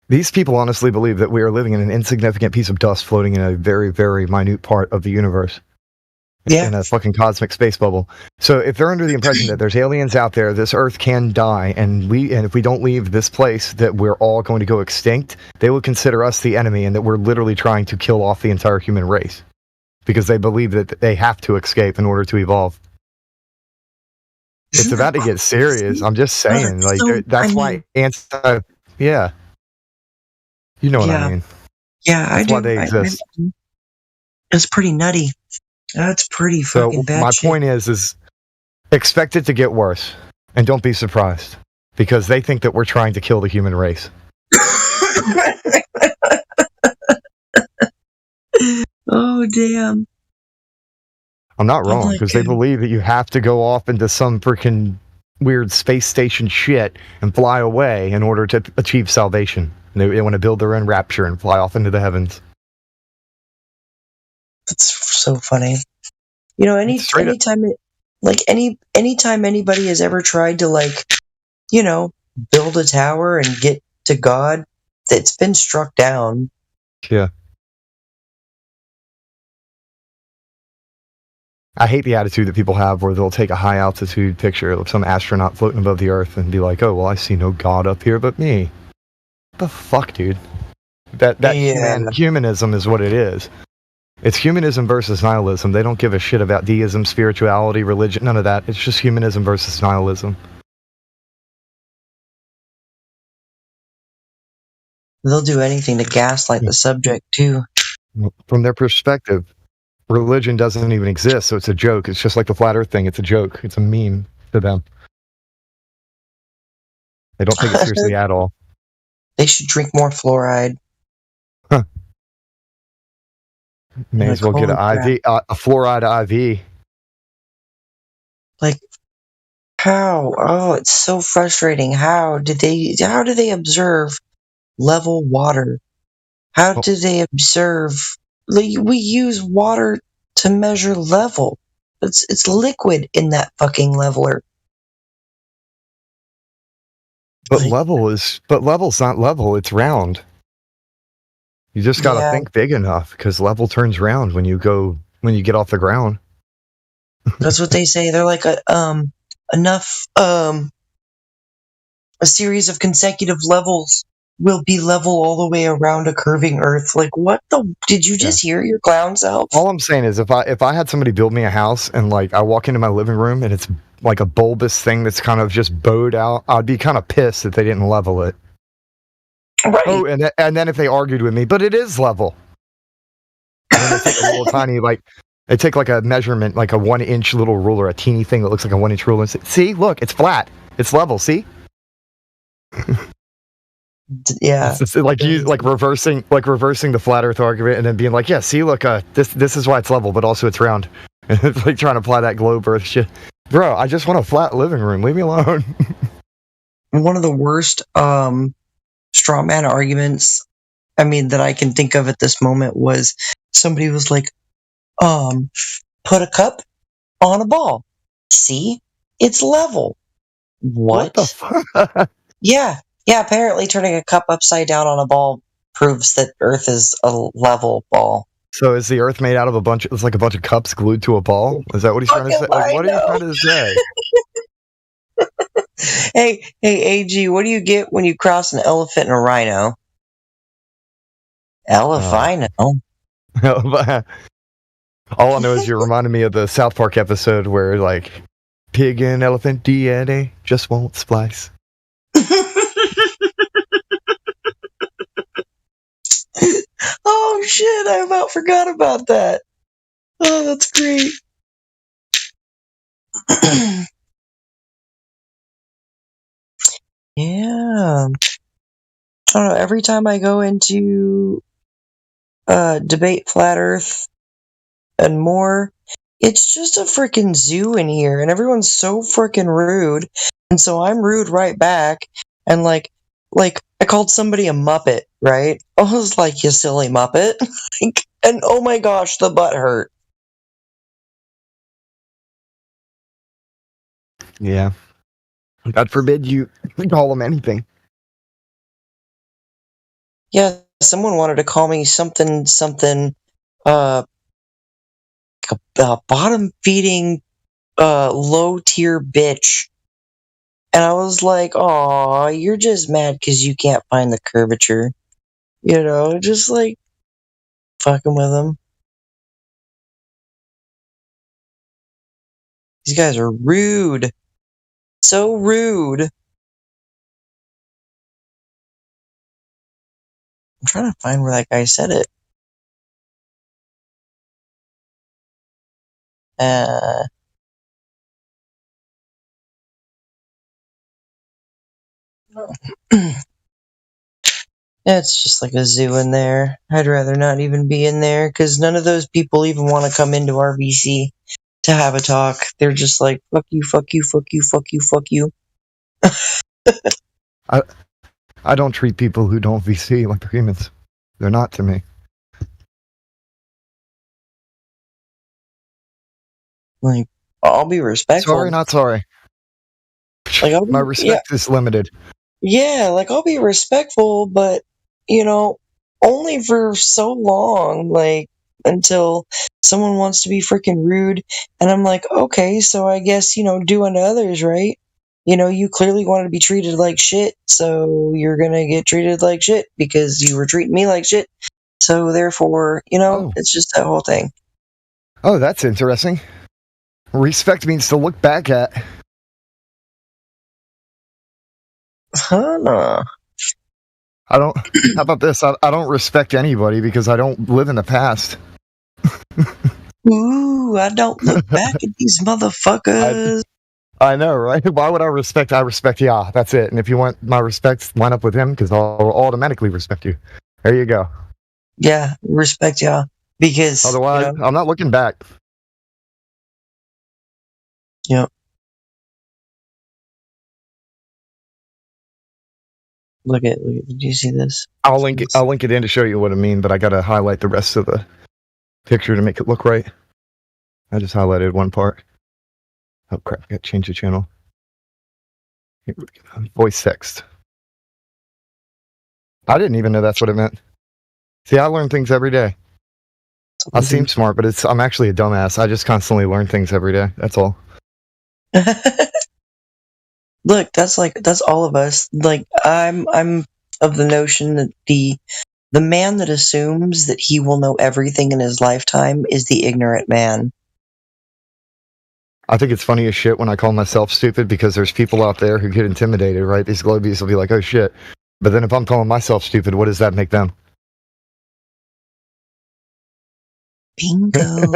[SPEAKER 2] These people honestly believe that we are living in an insignificant piece of dust floating in a very, very minute part of the universe.
[SPEAKER 3] Yeah.
[SPEAKER 2] In a fucking cosmic space bubble. So if they're under the impression that there's aliens out there, this Earth can die, and if we don't leave this place, that we're all going to go extinct, they will consider us the enemy, and that we're literally trying to kill off the entire human race. Because they believe that they have to escape in order to evolve. It's about to get serious. I'm just saying. Like, that's why yeah. You know what I mean.
[SPEAKER 3] Yeah, I do.
[SPEAKER 2] That's why they exist.
[SPEAKER 3] It's pretty nutty. That's pretty fucking bad.
[SPEAKER 2] My
[SPEAKER 3] shit.
[SPEAKER 2] point is expect it to get worse, and don't be surprised, because they think that we're trying to kill the human race.
[SPEAKER 3] Oh damn!
[SPEAKER 2] I'm not wrong, because they believe that you have to go off into some freaking weird space station shit and fly away in order to achieve salvation. And they want to build their own rapture and fly off into the heavens.
[SPEAKER 3] It's so funny. You know, anytime anybody has ever tried to, like, you know, build a tower and get to God, it's been struck down.
[SPEAKER 2] Yeah. I hate the attitude that people have where they'll take a high altitude picture of some astronaut floating above the Earth and be like, "Oh, well, I see no God up here but me." What the fuck, dude? Humanism is what it is. It's humanism versus nihilism. They don't give a shit about deism, spirituality, religion, none of that. It's just humanism versus nihilism.
[SPEAKER 3] They'll do anything to gaslight the subject, too.
[SPEAKER 2] From their perspective, religion doesn't even exist, so it's a joke. It's just like the flat earth thing. It's a joke. It's a meme to them. They don't take it seriously at all.
[SPEAKER 3] They should drink more fluoride.
[SPEAKER 2] Huh. May as well get an IV, a fluoride IV.
[SPEAKER 3] Like, how? Oh, it's so frustrating. How do they observe level water? How do they observe? Like, we use water to measure level. It's liquid in that fucking leveler.
[SPEAKER 2] But level's not level. It's round. You just gotta think big enough, because level turns round when you get off the ground.
[SPEAKER 3] That's what they say. They're like a series of consecutive levels will be level all the way around a curving Earth. Like, what the? Did you just hear your clown self?
[SPEAKER 2] All I'm saying is, if I had somebody build me a house and like I walk into my living room and it's like a bulbous thing that's kind of just bowed out, I'd be kind of pissed that they didn't level it.
[SPEAKER 3] Right.
[SPEAKER 2] Oh, and then if they argued with me, but it is level. And then they take a little tiny, like, they take like a measurement, like a 1-inch little ruler, a teeny thing that looks like a 1-inch ruler, and say, see, look, it's flat, it's level, see?
[SPEAKER 3] Yeah.
[SPEAKER 2] It's like you like reversing the flat Earth argument, and then being like, yeah, see, look, this is why it's level, but also it's round. And it's like trying to apply that globe Earth shit. Bro, I just want a flat living room. Leave me alone.
[SPEAKER 3] One of the worst straw man arguments, I mean, that I can think of at this moment was somebody was like, put a cup on a ball. See? It's level. What?
[SPEAKER 2] the fuck?
[SPEAKER 3] Yeah. Yeah, apparently turning a cup upside down on a ball proves that Earth is a level ball.
[SPEAKER 2] So is the Earth made out of it's like a bunch of cups glued to a ball? Is that what he's trying to say? Like, what are you trying to say?
[SPEAKER 3] Hey, AG, what do you get when you cross an elephant and a rhino? Elephino.
[SPEAKER 2] All I know is you're reminding me of the South Park episode where, like, pig and elephant DNA just won't splice.
[SPEAKER 3] Oh, shit, I about forgot about that. Oh, that's great. Yeah. I don't know, every time I go into debate flat Earth and more, it's just a freaking zoo in here, and everyone's so freaking rude, and so I'm rude right back, and like I called somebody a Muppet, right? I was like, you silly Muppet. And oh my gosh, the butt hurt.
[SPEAKER 2] Yeah. God forbid you call them anything.
[SPEAKER 3] Yeah, someone wanted to call me something, bottom feeding, low tier bitch. And I was like, aw, you're just mad because you can't find the curvature. You know, just like fucking with them. These guys are rude. So rude. I'm trying to find where that guy said it. It's just like a zoo in there. I'd rather not even be in there because none of those people even want to come into our VC to have a talk. They're just like, fuck you, fuck you, fuck you, fuck you, fuck you.
[SPEAKER 2] I don't treat people who don't VC like they're humans. They're not to me.
[SPEAKER 3] Like, I'll be respectful.
[SPEAKER 2] Sorry, not sorry.
[SPEAKER 3] Like,
[SPEAKER 2] my respect is limited.
[SPEAKER 3] Yeah, like, I'll be respectful, but, you know, only for so long, like, until someone wants to be freaking rude, and I'm like, okay, so I guess, you know, do unto others, right? You know, you clearly wanted to be treated like shit, so you're gonna get treated like shit because you were treating me like shit. So therefore, you know, it's just that whole thing.
[SPEAKER 2] Oh, that's interesting. Respect means to look back at.
[SPEAKER 3] Huh.
[SPEAKER 2] I don't. How about this? I don't respect anybody because I don't live in the past.
[SPEAKER 3] Ooh, I don't look back at these motherfuckers.
[SPEAKER 2] I know, right? Why would I respect? I respect Yah. That's it. And if you want my respect, line up with him because I'll automatically respect you. There you go.
[SPEAKER 3] Yeah, respect Yah. Because
[SPEAKER 2] otherwise, you know, I'm not looking back.
[SPEAKER 3] Yep. Look at. Did you see this?
[SPEAKER 2] I'll link it in to show you what I mean, but I gotta highlight the rest of the picture to make it look right. I just highlighted one part. Oh crap! I gotta change the channel. Voice text. I didn't even know that's what it meant. See, I learn things every day. I seem smart, but I'm actually a dumbass. I just constantly learn things every day. That's all.
[SPEAKER 3] Look, that's all of us. Like, I'm of the notion that the man that assumes that he will know everything in his lifetime is the ignorant man.
[SPEAKER 2] I think it's funny as shit when I call myself stupid because there's people out there who get intimidated, right? These globies will be like, oh shit. But then if I'm calling myself stupid, what does that make them?
[SPEAKER 3] Bingo.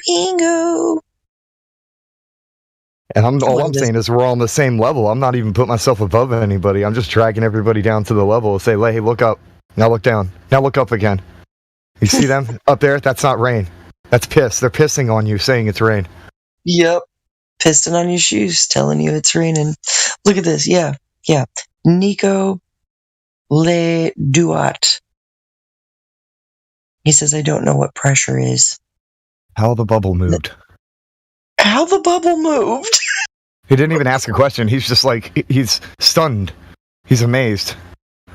[SPEAKER 3] Bingo.
[SPEAKER 2] And all I'm saying is we're all on the same level. I'm not even putting myself above anybody. I'm just dragging everybody down to the level and say, hey, look up. Now look down. Now look up again. You see them up there? That's not rain. That's piss. They're pissing on you saying it's rain.
[SPEAKER 3] Yep. Pissing on your shoes, telling you it's raining. Look at this. Yeah. Nico Le Duat. He says, I don't know what pressure is.
[SPEAKER 2] How the bubble moved.
[SPEAKER 3] How the bubble moved?
[SPEAKER 2] He didn't even ask a question. He's just like, he's stunned. He's amazed.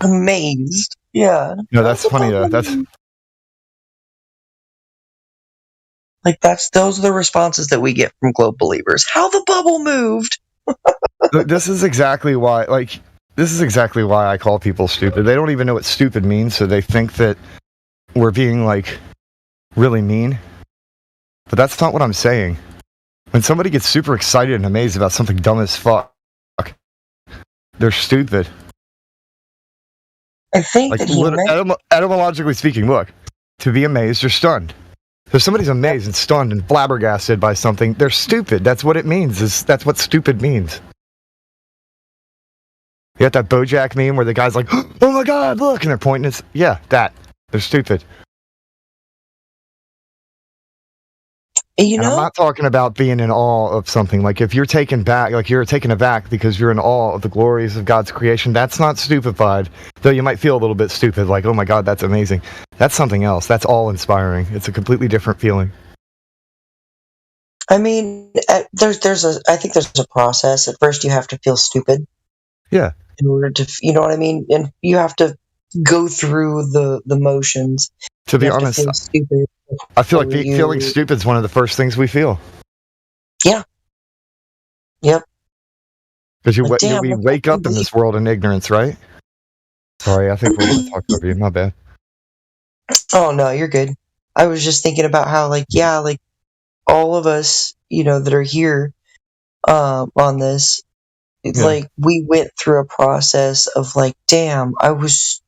[SPEAKER 3] Amazed. Yeah.
[SPEAKER 2] No, that's funny though. That's
[SPEAKER 3] like those are the responses that we get from Globe Believers. How the bubble moved.
[SPEAKER 2] This is exactly why I call people stupid. They don't even know what stupid means, so they think that we're being like really mean. But that's not what I'm saying. When somebody gets super excited and amazed about something dumb as fuck, they're stupid.
[SPEAKER 3] I think
[SPEAKER 2] like,
[SPEAKER 3] that
[SPEAKER 2] etymologically speaking, look, to be amazed or stunned. So if somebody's amazed and stunned and flabbergasted by something, they're stupid. That's what it means. That's what stupid means. You got that BoJack meme where the guy's like, oh my god, look, and they're pointing. It's, yeah, that. They're stupid.
[SPEAKER 3] You know?
[SPEAKER 2] And I'm not talking about being in awe of something. Like if you're taken back, like you're taken aback because you're in awe of the glories of God's creation, that's not stupefied. Though you might feel a little bit stupid, like, oh my God, that's amazing. That's something else. That's all inspiring. It's a completely different feeling.
[SPEAKER 3] I mean, I think there's a process. At first, you have to feel stupid.
[SPEAKER 2] Yeah.
[SPEAKER 3] In order to, you know what I mean? And you have to go through the motions.
[SPEAKER 2] To be honest,
[SPEAKER 3] feel stupid.
[SPEAKER 2] I feel like feeling stupid is one of the first things we feel.
[SPEAKER 3] Yeah. Yep.
[SPEAKER 2] Because we wake up in this world in ignorance, right? Sorry, I think we're going to talk over you. My bad.
[SPEAKER 3] Oh, no, you're good. I was just thinking about how, like all of us, that are here on this, like we went through a process of like, damn, I was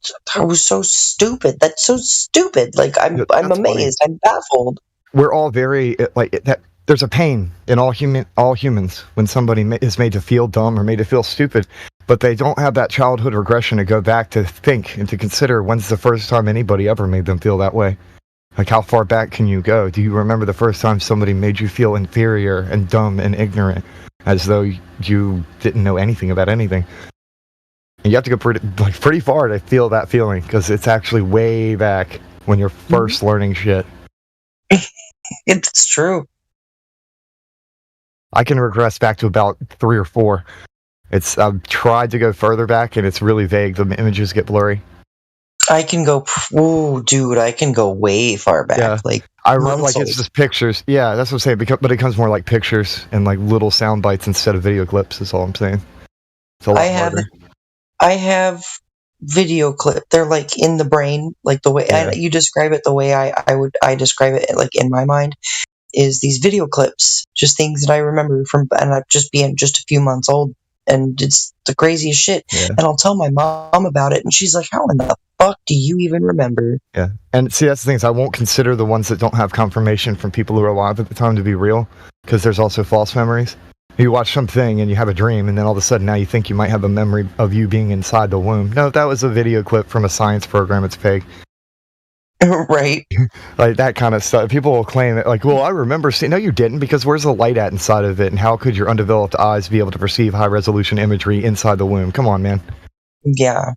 [SPEAKER 3] so stupid. That's so stupid. Like I'm amazed. Funny. I'm baffled.
[SPEAKER 2] We're all very like that. There's a pain in all humans when somebody is made to feel dumb or made to feel stupid, but they don't have that childhood regression to go back to think and to consider when's the first time anybody ever made them feel that way. Like how far back can you go? Do you remember the first time somebody made you feel inferior and dumb and ignorant? As though you didn't know anything about anything. And you have to go pretty far to feel that feeling, because it's actually way back when you're first learning shit.
[SPEAKER 3] It's true.
[SPEAKER 2] I can regress back to about 3 or 4. I've tried to go further back, and it's really vague. The images get blurry.
[SPEAKER 3] I can go, I can go way far back. Yeah. Like
[SPEAKER 2] it's just pictures. Yeah, that's what I'm saying. But it becomes more like pictures and like little sound bites instead of video clips. Is all I'm saying. It's a lot harder.
[SPEAKER 3] I have video clip. They're like in the brain, like the way you describe it. The way I describe it, like in my mind, is these video clips, just things that I remember from, and I've just being just a few months old. And it's the craziest shit. Yeah. And I'll tell my mom about it, and she's like, how in the fuck do you even remember?
[SPEAKER 2] Yeah. And see, that's the thing, is I won't consider the ones that don't have confirmation from people who are alive at the time to be real, because there's also false memories. You watch something and you have a dream, and then all of a sudden now you think you might have a memory of you being inside the womb. No, that was a video clip from a science program. It's fake.
[SPEAKER 3] Right.
[SPEAKER 2] Like that kind of stuff. People will claim it like, well, I remember seeing. No, you didn't, because where's the light at inside of it, and how could your undeveloped eyes be able to perceive high resolution imagery inside the womb? Come on, man.
[SPEAKER 3] Yeah.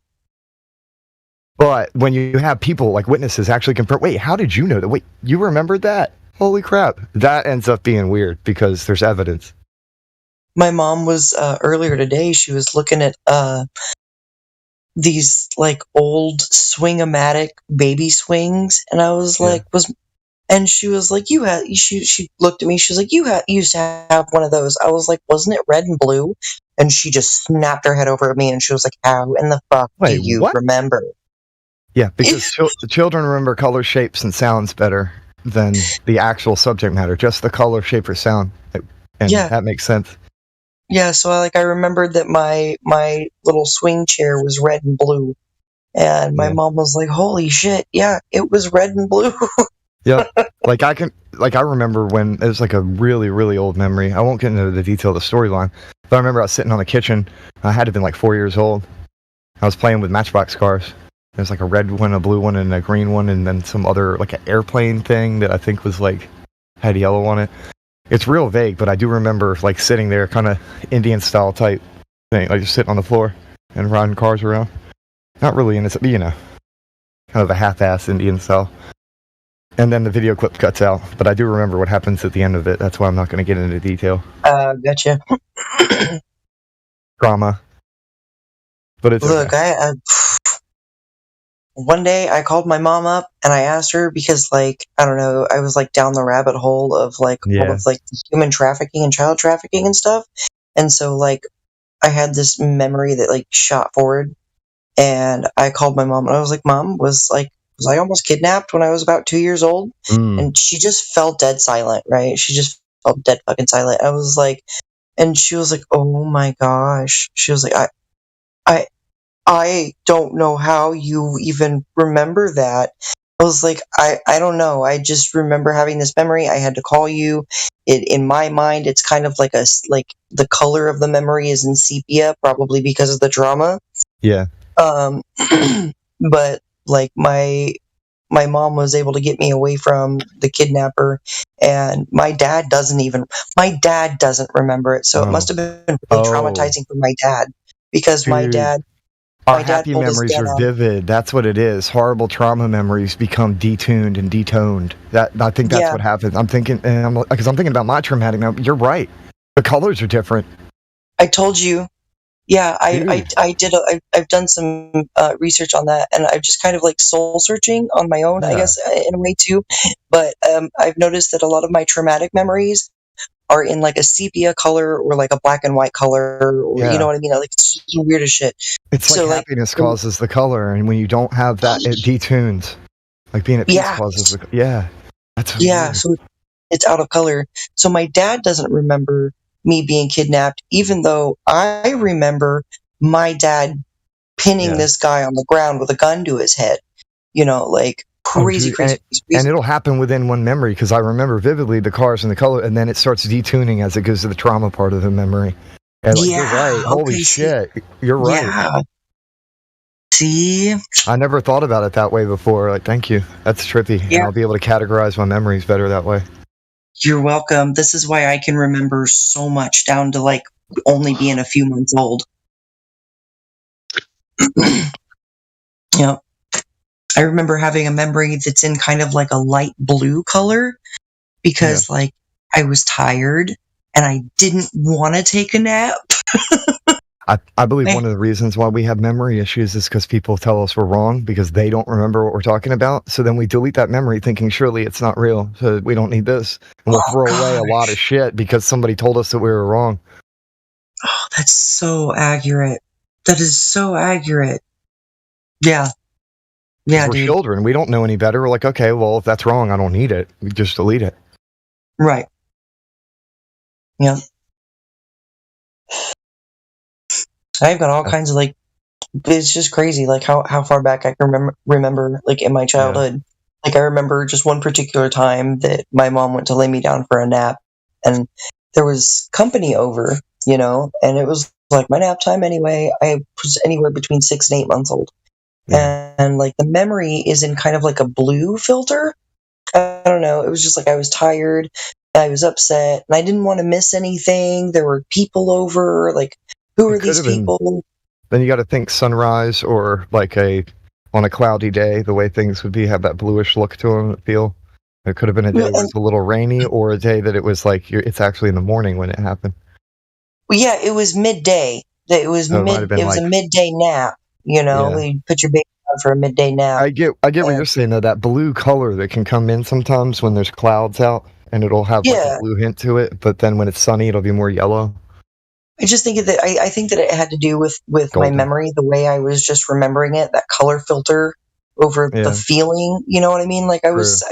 [SPEAKER 2] But when you have people like witnesses actually confirm, wait, how did you know that? Wait, you remembered that? Holy crap. That ends up being weird because there's evidence.
[SPEAKER 3] My mom was earlier today, she was looking at these like old swing-o-matic baby swings, and I was like, And she was like, she looked at me. She was like, you used to have one of those. I was like, wasn't it red and blue? And she just snapped her head over at me and she was like, how in the fuck do you remember?
[SPEAKER 2] Yeah, because children remember color, shapes, and sounds better than the actual subject matter, just the color, shape, or sound. And that makes sense.
[SPEAKER 3] Yeah, so I remembered that my little swing chair was red and blue. And my mom was like, holy shit, yeah, it was red and blue.
[SPEAKER 2] Yep. I remember when it was like a really, really old memory. I won't get into the detail of the storyline, but I remember I was sitting on the kitchen. I had to have been like 4 years old. I was playing with Matchbox cars. There's like a red one, a blue one, and a green one, and then some other like an airplane thing that I think was like had yellow on it. It's real vague, but I do remember like sitting there, kind of Indian style type thing, like just sitting on the floor and riding cars around. Not really in it, kind of a half-ass Indian style. And then the video clip cuts out, but I do remember what happens at the end of it. That's why I'm not going to get into detail.
[SPEAKER 3] Gotcha.
[SPEAKER 2] Drama. But it's
[SPEAKER 3] look. One day I called my mom up and I asked her because, like, I don't know, I was like down the rabbit hole of like all of like human trafficking and child trafficking and stuff, and so like I had this memory that like shot forward, and I called my mom and I was like, "Mom, was I almost kidnapped when I was about 2 years old?" And she just fell dead silent, right? She just fell dead fucking silent. I was like, and she was like, "Oh my gosh." She was like, I don't know how you even remember that. I was like, I don't know. I just remember having this memory. I had to call you. In my mind, it's kind of like the color of the memory is in sepia, probably because of the drama.
[SPEAKER 2] Yeah.
[SPEAKER 3] But like my mom was able to get me away from the kidnapper, and my dad doesn't remember it. So it must have been really traumatizing for my dad, because my dad.
[SPEAKER 2] Our happy memories are vivid. That's what it is. Horrible trauma memories become detuned and detoned. I think that's what happens. I'm thinking, because I'm thinking about my traumatic memory. You're right. The colors are different.
[SPEAKER 3] I told you. Yeah, I've done some research on that, and I've just kind of like soul searching on my own, I guess, in a way too. But I've noticed that a lot of my traumatic memories are in like a sepia color or like a black and white color, or you know what I mean? Like it's just weird as shit.
[SPEAKER 2] It's like happiness causes the color, and when you don't have that, it detunes. Like being at peace causes the that's weird.
[SPEAKER 3] So it's out of color. So my dad doesn't remember me being kidnapped, even though I remember my dad pinning this guy on the ground with a gun to his head. You know, like crazy.
[SPEAKER 2] And it'll happen within one memory, because I remember vividly the cars and the color, and then it starts detuning as it goes to the trauma part of the memory. And like, you're right. Holy shit. You're right.
[SPEAKER 3] Yeah. See?
[SPEAKER 2] I never thought about it that way before. Like, thank you. That's trippy. Yeah. And I'll be able to categorize my memories better that way.
[SPEAKER 3] You're welcome. This is why I can remember so much down to like only being a few months old. Yep. I remember having a memory that's in kind of like a light blue color, because like I was tired and I didn't want to take a nap.
[SPEAKER 2] I believe one of the reasons why we have memory issues is because people tell us we're wrong because they don't remember what we're talking about. So then we delete that memory thinking surely it's not real. So we don't need this. And we'll throw away a lot of shit because somebody told us that we were wrong.
[SPEAKER 3] Oh, that's so accurate. That is so accurate. Yeah. Yeah,
[SPEAKER 2] we're children. We don't know any better. We're like, okay, well, if that's wrong, I don't need it. We just delete it.
[SPEAKER 3] Right. Yeah. I've got all kinds of like, it's just crazy, like how far back I can remember like in my childhood. Yeah. Like I remember just one particular time that my mom went to lay me down for a nap, and there was company over, you know, and it was like my nap time anyway. I was anywhere between 6 and 8 months old. Yeah. And like the memory is in kind of like a blue filter. I don't know. It was just like I was tired, I was upset, and I didn't want to miss anything. There were people over, like, who are these people?
[SPEAKER 2] Then you got to think sunrise, or like on a cloudy day, the way things would be, have that bluish look to them. Feel it could have been a day where it's a little rainy, or a day that it was like it's actually in the morning when it happened.
[SPEAKER 3] Well, yeah, it was midday. It was a midday nap. You know, you put your baby down for a midday nap.
[SPEAKER 2] I get what you're saying though. That blue color that can come in sometimes when there's clouds out, and it'll have like
[SPEAKER 3] Yeah.
[SPEAKER 2] a blue hint to it. But then when it's sunny, it'll be more yellow.
[SPEAKER 3] I just think that I think that it had to do with my
[SPEAKER 2] Golden.
[SPEAKER 3] memory, the way I was just remembering it, that color filter over
[SPEAKER 2] Yeah.
[SPEAKER 3] the feeling. You know what I mean? Like I was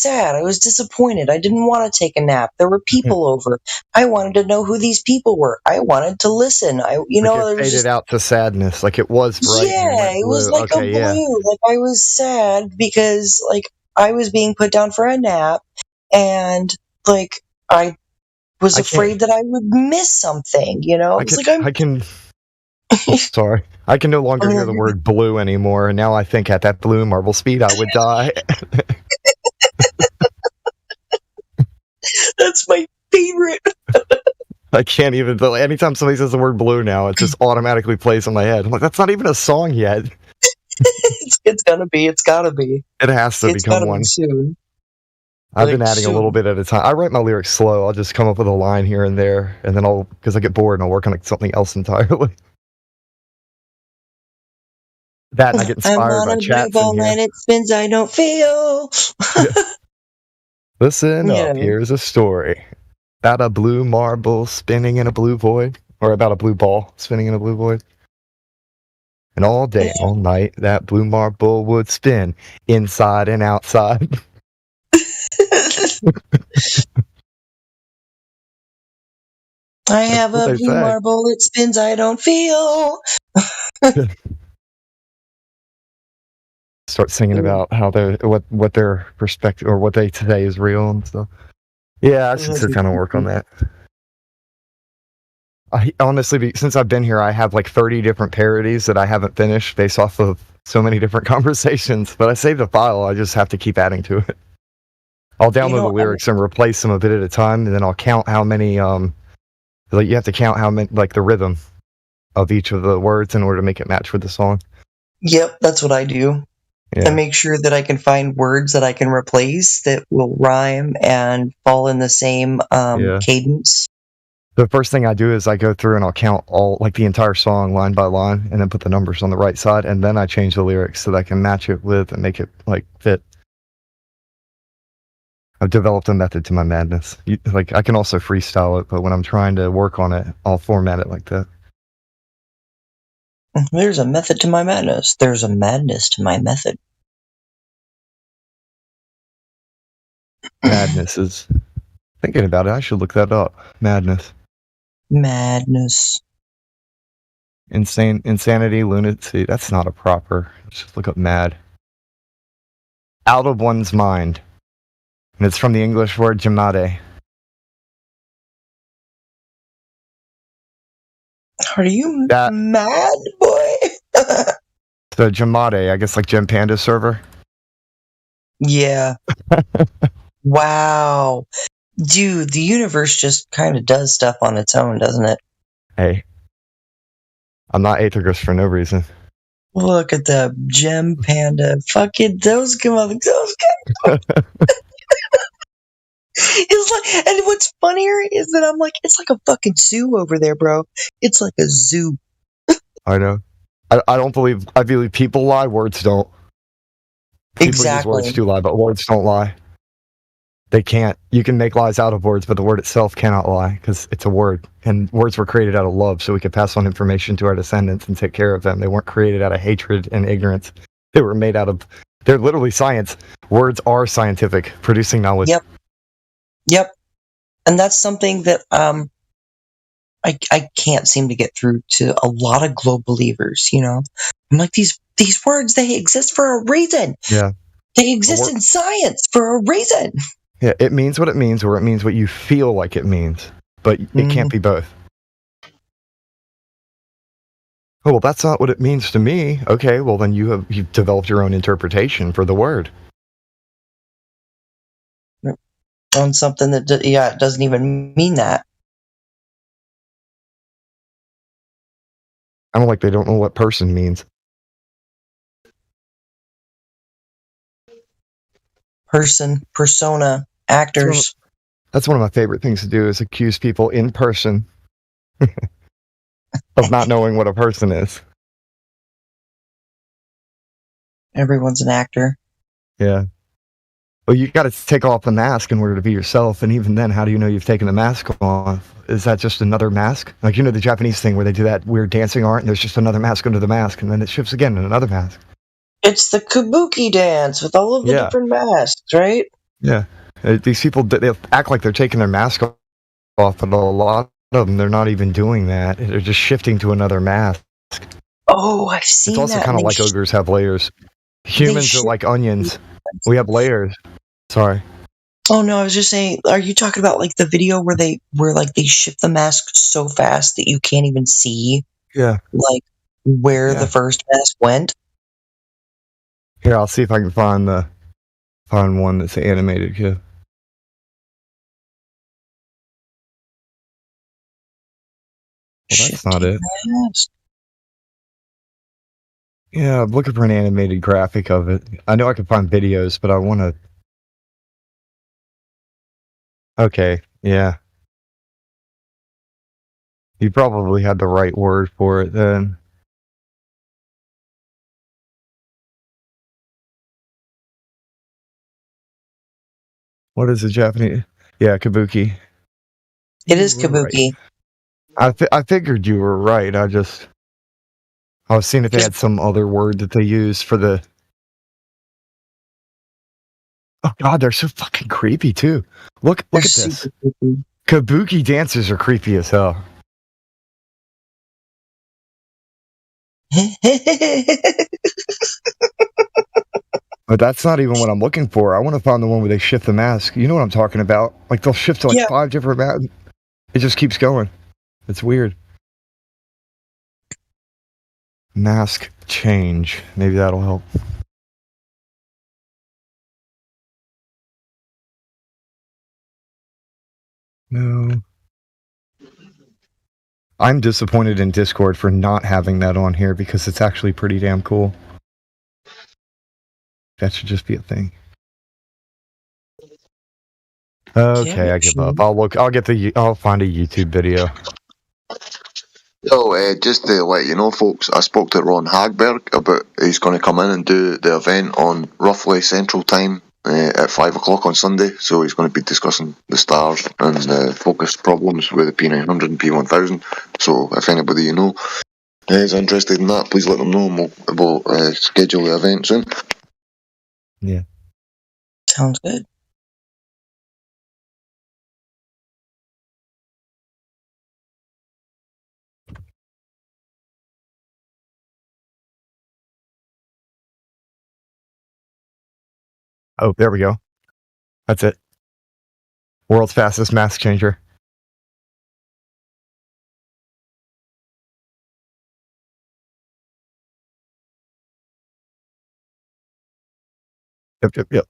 [SPEAKER 3] sad. I was disappointed. I didn't want to take a nap. There were people over. I wanted to know who these people were. I wanted to listen.
[SPEAKER 2] Like
[SPEAKER 3] there
[SPEAKER 2] it
[SPEAKER 3] was
[SPEAKER 2] faded
[SPEAKER 3] just
[SPEAKER 2] out to sadness. Like it was bright. and
[SPEAKER 3] yeah,
[SPEAKER 2] went
[SPEAKER 3] it was
[SPEAKER 2] blue.
[SPEAKER 3] like
[SPEAKER 2] Okay,
[SPEAKER 3] a
[SPEAKER 2] yeah.
[SPEAKER 3] blue. Like I was sad because like I was being put down for a nap, and like I was
[SPEAKER 2] I can't-
[SPEAKER 3] afraid that I would miss something. You know, it's like
[SPEAKER 2] I can. Sorry, I can no longer hear the word blue anymore, and now I think at that blue marble speed I would die.
[SPEAKER 3] That's my favorite.
[SPEAKER 2] I can't even. Anytime somebody says the word blue now, it just automatically plays in my head. I'm like, that's not even a song yet.
[SPEAKER 3] It's gonna be. It's gotta be.
[SPEAKER 2] It has to
[SPEAKER 3] It's
[SPEAKER 2] become
[SPEAKER 3] gotta
[SPEAKER 2] one.
[SPEAKER 3] be soon.
[SPEAKER 2] I've
[SPEAKER 3] Like,
[SPEAKER 2] been adding a little bit at a time. I write my lyrics slow. I'll just come up with a line here and there, and then because I get bored, and I'll work on something else entirely. That and I get
[SPEAKER 3] I'm
[SPEAKER 2] inspired
[SPEAKER 3] on
[SPEAKER 2] by
[SPEAKER 3] a blue
[SPEAKER 2] chats in
[SPEAKER 3] ball
[SPEAKER 2] here.
[SPEAKER 3] and it spins. I don't feel.
[SPEAKER 2] Listen
[SPEAKER 3] Yeah.
[SPEAKER 2] up, here's a story about a blue marble spinning in a blue void, or about a blue ball spinning in a blue void. And all day, all night, that blue marble would spin inside and outside.
[SPEAKER 3] I have
[SPEAKER 2] what
[SPEAKER 3] a
[SPEAKER 2] they
[SPEAKER 3] blue
[SPEAKER 2] say.
[SPEAKER 3] marble. It spins. I don't feel.
[SPEAKER 2] Start singing about how what their perspective or what they say is real and stuff. Yeah, I should sit down and work on that. I honestly, since I've been here, I have like 30 different parodies that I haven't finished based off of so many different conversations. But I saved a file. I just have to keep adding to it. I'll download the lyrics and replace them a bit at a time, and then I'll count how many. Like you have to count how many, like the rhythm of each of the words in order to make it match with the song.
[SPEAKER 3] Yep, that's what I do.
[SPEAKER 2] Yeah.
[SPEAKER 3] I make sure that I can find words that I can replace that will rhyme and fall in the same
[SPEAKER 2] Yeah.
[SPEAKER 3] cadence.
[SPEAKER 2] The first thing I do is I go through and I'll count all, like the entire song line by line, and then put the numbers on the right side, and then I change the lyrics so that I can match it with and make it like fit. I've developed a method to my madness. Like I can also freestyle it, but when I'm trying to work on it, I'll format it like that.
[SPEAKER 3] There's a method to my madness. There's a madness to my method.
[SPEAKER 2] Madness is thinking about it. I should look that up. Madness,
[SPEAKER 3] Madness.
[SPEAKER 2] insanity, lunacy. That's not a proper. Let's just look up mad. Out of one's mind, and it's from the English word jamade.
[SPEAKER 3] Are you mad, boy?
[SPEAKER 2] So jamade, I guess like Gem Panda server.
[SPEAKER 3] Yeah. Wow. Dude, the universe just kind of does stuff on its own, doesn't it?
[SPEAKER 2] Hey, I'm not atheist for no reason.
[SPEAKER 3] Look at the Gem Panda. Fucking those guys. It's like, and what's funnier is that I'm like, it's like a fucking zoo over there, bro. It's like a zoo.
[SPEAKER 2] I know. I don't believe. I believe people lie. Words don't. People
[SPEAKER 3] Exactly.
[SPEAKER 2] use words to lie, but words don't lie. They can't. You can make lies out of words, but the word itself cannot lie because it's a word. And words were created out of love, so we could pass on information to our descendants and take care of them. They weren't created out of hatred and ignorance. They were made out of. They're literally science. Words are scientific, producing knowledge.
[SPEAKER 3] Yep. And that's something that I can't seem to get through to a lot of globe believers, you know. I'm like, these words, they exist for a reason.
[SPEAKER 2] Yeah.
[SPEAKER 3] They exist in science for a reason.
[SPEAKER 2] Yeah, it means what it means, or it means what you feel like it means. But it can't be both. Oh, well, that's not what it means to me. Okay, well then you've developed your own interpretation for the word.
[SPEAKER 3] On something that it doesn't even mean that.
[SPEAKER 2] I don't like they don't know what person means.
[SPEAKER 3] Person, persona, actors.
[SPEAKER 2] That's one of my favorite things to do is accuse people in person of not knowing what a person is.
[SPEAKER 3] Everyone's an actor.
[SPEAKER 2] Yeah. Well, you got to take off the mask in order to be yourself, and even then, how do you know you've taken the mask off? Is that just another mask? Like, you know, the Japanese thing where they do that weird dancing art, and there's just another mask under the mask, and then it shifts again in another mask.
[SPEAKER 3] It's the kabuki dance with all of the different masks, right?
[SPEAKER 2] Yeah. These people, they act like they're taking their mask off, but a lot of them, they're not even doing that. They're just shifting to another mask.
[SPEAKER 3] Oh, I've seen
[SPEAKER 2] It's also
[SPEAKER 3] that.
[SPEAKER 2] kind of like ogres have layers. Humans are like onions. We have layers. Sorry.
[SPEAKER 3] Oh no, I was just saying, are you talking about like the video where they shift the mask so fast that you can't even see
[SPEAKER 2] Yeah.
[SPEAKER 3] like where the first mask went?
[SPEAKER 2] Here, I'll see if I can find one that's animated. Yeah. Well, that's not it.
[SPEAKER 3] Mask.
[SPEAKER 2] Yeah, I'm looking for an animated graphic of it. I know I can find videos, but I want to. Okay, yeah. You probably had the right word for it then. What is the Japanese? Yeah, kabuki.
[SPEAKER 3] It is kabuki.
[SPEAKER 2] I figured you were right. I was seeing if they had some other word that they use for the. Oh God, they're so fucking creepy too. Look at this. Kabuki dancers are creepy as hell. But that's not even what I'm looking for. I want to find the one where they shift the mask. You know what I'm talking about? Like they'll shift to like 5 different masks. It just keeps going. It's weird. Mask change. Maybe that'll help. No. I'm disappointed in Discord for not having that on here because it's actually pretty damn cool. That should just be a thing. Okay, I give up. I'll find a YouTube video.
[SPEAKER 12] So, just to let you know, folks, I spoke to Ron Hagberg about he's going to come in and do the event on roughly Central Time at 5 o'clock on Sunday. So he's going to be discussing the stars and focus problems with the P900 and P1000. So if anybody you know is interested in that, please let them know and we'll schedule the event soon.
[SPEAKER 2] Yeah.
[SPEAKER 3] Sounds good.
[SPEAKER 2] Oh, there we go. That's it. World's fastest mask changer. Yep.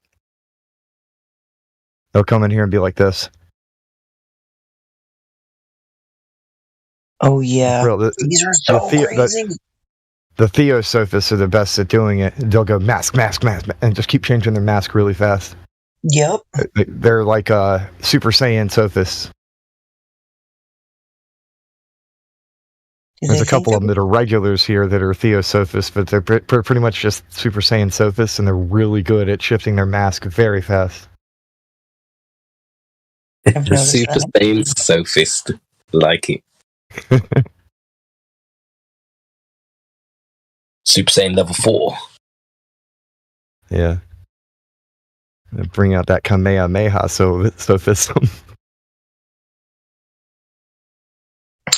[SPEAKER 2] They'll come in here and be like this.
[SPEAKER 3] Oh yeah. These are so crazy.
[SPEAKER 2] The Theosophists are the best at doing it. They'll go mask, and just keep changing their mask really fast.
[SPEAKER 3] Yep.
[SPEAKER 2] They're like Super Saiyan Sophists. There's a couple of them that are regulars here that are Theosophists, but they're pretty much just Super Saiyan Sophists, and they're really good at shifting their mask very fast.
[SPEAKER 18] The Super Saiyan Sophist. Like it. Super Saiyan level 4.
[SPEAKER 2] Yeah. Bring out that Kamehameha sophism.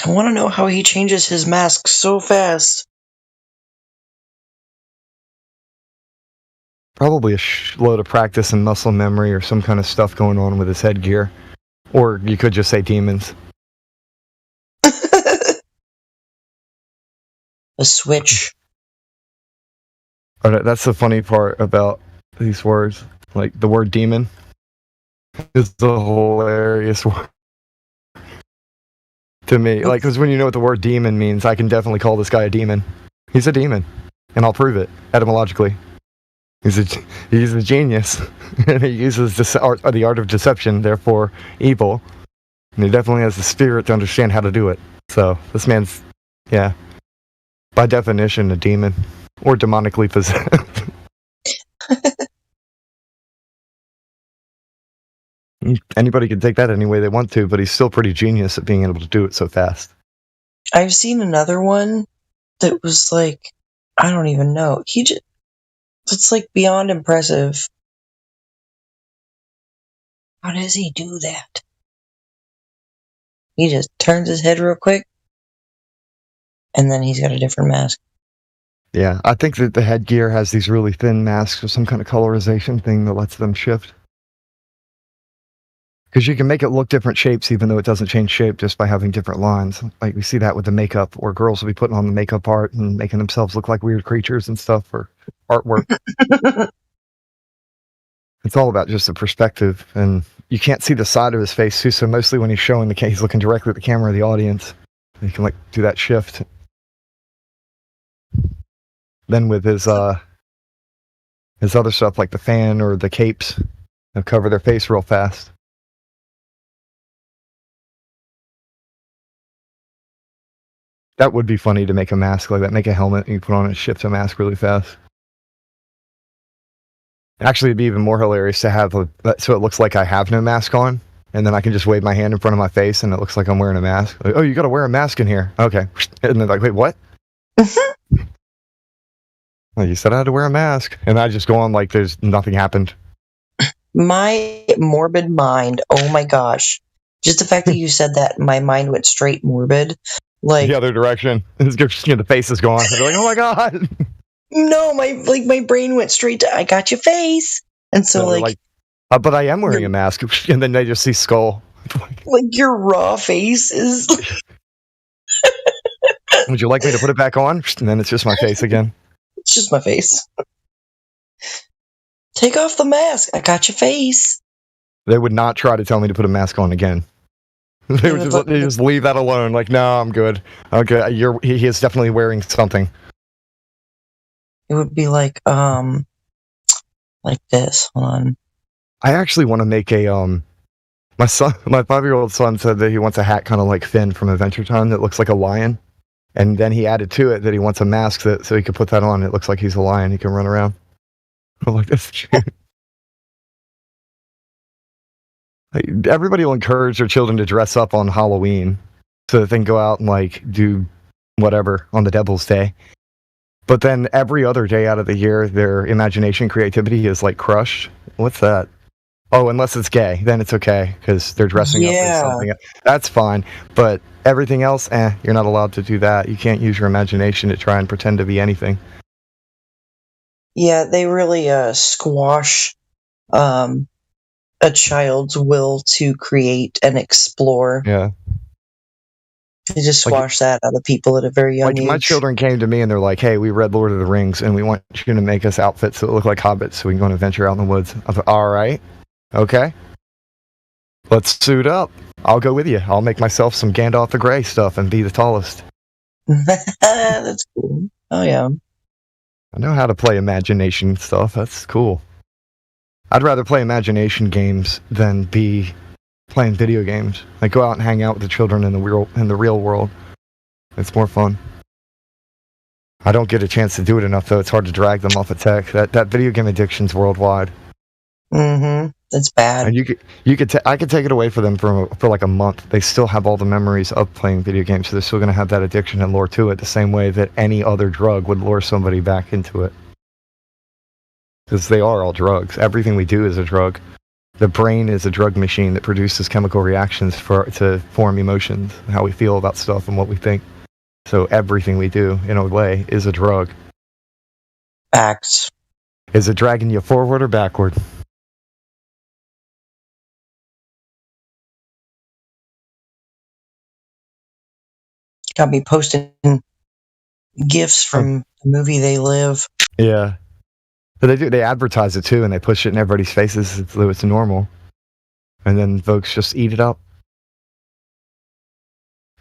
[SPEAKER 3] I want to know how he changes his mask so fast.
[SPEAKER 2] Probably a load of practice and muscle memory or some kind of stuff going on with his headgear. Or you could just say demons.
[SPEAKER 3] A switch.
[SPEAKER 2] That's the funny part about these words. Like, the word demon is the hilarious word to me. Like, because when you know what the word demon means, I can definitely call this guy a demon. He's a demon. And I'll prove it, etymologically. He's a genius. And he uses the art of deception, therefore evil. And he definitely has the spirit to understand how to do it. So, this man's, yeah, by definition, a demon. Or demonically possessed. Anybody can take that any way they want to, but he's still pretty genius at being able to do it so fast.
[SPEAKER 3] I've seen another one that was like, I don't even know. It's like beyond impressive. How does he do that? He just turns his head real quick, and then he's got a different mask.
[SPEAKER 2] Yeah, I think that the headgear has these really thin masks or some kind of colorization thing that lets them shift. Because you can make it look different shapes even though it doesn't change shape just by having different lines. Like we see that with the makeup, where girls will be putting on the makeup art and making themselves look like weird creatures and stuff for artwork. It's all about just the perspective, and you can't see the side of his face too, so mostly when he's showing he's looking directly at the camera of the audience. You can like do that shift. Then with his other stuff like the fan or the capes, they'll cover their face real fast. That would be funny to make a mask like that. Make a helmet and you put on and shift a mask really fast. Actually, it'd be even more hilarious to have so it looks like I have no mask on, and then I can just wave my hand in front of my face and it looks like I'm wearing a mask. Like, oh, you got to wear a mask in here. Okay. And they're like, wait, what? Well, you said I had to wear a mask. And I just go on like there's nothing happened.
[SPEAKER 3] My morbid mind, oh my gosh. Just the fact that you said that, my mind went straight morbid. Like
[SPEAKER 2] the other direction. The face is gone. They're like, oh my God.
[SPEAKER 3] No, my brain went straight to I got your face. And so like
[SPEAKER 2] but I am wearing a mask. And then they just see skull.
[SPEAKER 3] Like your raw face is
[SPEAKER 2] Would you like me to put it back on? And then it's just my face again.
[SPEAKER 3] It's just my face. Take off the mask. I got your face.
[SPEAKER 2] They would not try to tell me to put a mask on again. They would just leave that alone. Like, no, I'm good. Okay, he is definitely wearing something.
[SPEAKER 3] It would be like this. Hold on.
[SPEAKER 2] I actually want to make a my 5-year-old son said that he wants a hat kind of like Finn from Adventure Time that looks like a lion. And then he added to it that he wants a mask so he could put that on. It looks like he's a lion. He can run around. I'm like, that's cute. Everybody will encourage their children to dress up on Halloween so that they can go out and like do whatever on the Devil's Day. But then every other day out of the year, their imagination creativity is like crushed. What's that? Oh, unless it's gay, then it's okay because they're dressing up as something. That's fine. But everything else, you're not allowed to do that. You can't use your imagination to try and pretend to be anything.
[SPEAKER 3] Yeah, they really squash a child's will to create and explore.
[SPEAKER 2] Yeah.
[SPEAKER 3] They just squash that out of people at a very young age.
[SPEAKER 2] My children came to me and they're like, hey, we read Lord of the Rings and we want you to make us outfits that look like hobbits so we can go on an adventure out in the woods. I was like, all right. Okay. Let's suit up. I'll go with you. I'll make myself some Gandalf the Grey stuff and be the tallest.
[SPEAKER 3] That's cool. Oh, yeah.
[SPEAKER 2] I know how to play imagination stuff. That's cool. I'd rather play imagination games than be playing video games. Like go out and hang out with the children in the real world. It's more fun. I don't get a chance to do it enough though. It's hard to drag them off of tech. That video game addiction's worldwide.
[SPEAKER 3] Mm-hmm. That's bad.
[SPEAKER 2] And I could take it away for them for like a month. They still have all the memories of playing video games, so they're still going to have that addiction and lure to it the same way that any other drug would lure somebody back into it. Because they are all drugs. Everything we do is a drug. The brain is a drug machine that produces chemical reactions to form emotions, how we feel about stuff and what we think. So everything we do, in a way, is a drug.
[SPEAKER 3] Facts.
[SPEAKER 2] Is it dragging you forward or backward?
[SPEAKER 3] Got me posting GIFs from the movie They Live.
[SPEAKER 2] Yeah. But they advertise it too, and they push it in everybody's faces as though it's normal. And then folks just eat it up.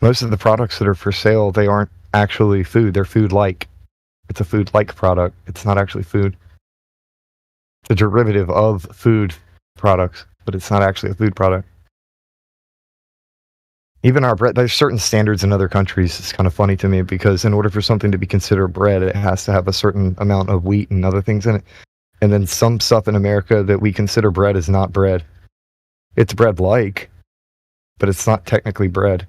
[SPEAKER 2] Most of the products that are for sale, they aren't actually food. They're food-like. It's a food-like product. It's not actually food. It's a derivative of food products, but it's not actually a food product. Even our bread, there's certain standards in other countries. It's kind of funny to me because in order for something to be considered bread, it has to have a certain amount of wheat and other things in it. And then some stuff in America that we consider bread is not bread. It's bread-like, but it's not technically bread.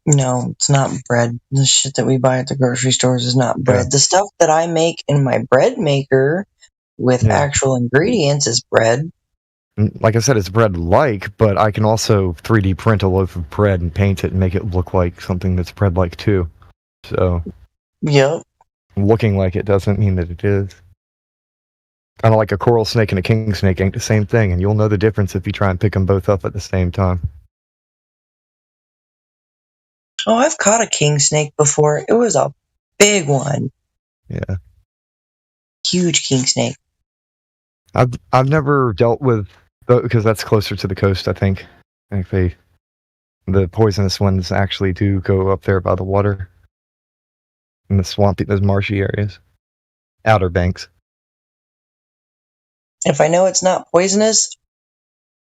[SPEAKER 3] No, it's not bread. The shit that we buy at the grocery stores is not bread.
[SPEAKER 2] Yeah.
[SPEAKER 3] The stuff that I make in my bread maker with actual ingredients is bread.
[SPEAKER 2] Like I said, it's bread-like, but I can also 3D print a loaf of bread and paint it and make it look like something that's bread-like too. So,
[SPEAKER 3] yep.
[SPEAKER 2] Looking like it doesn't mean that it is. Kind of like a coral snake and a king snake ain't the same thing, and you'll know the difference if you try and pick them both up at the same time.
[SPEAKER 3] Oh, I've caught a king snake before. It was a big one.
[SPEAKER 2] Yeah.
[SPEAKER 3] Huge king snake.
[SPEAKER 2] I've never dealt with, because that's closer to the coast, I think. I think the poisonous ones actually do go up there by the water. In the swampy, those marshy areas. Outer Banks.
[SPEAKER 3] If I know it's not poisonous,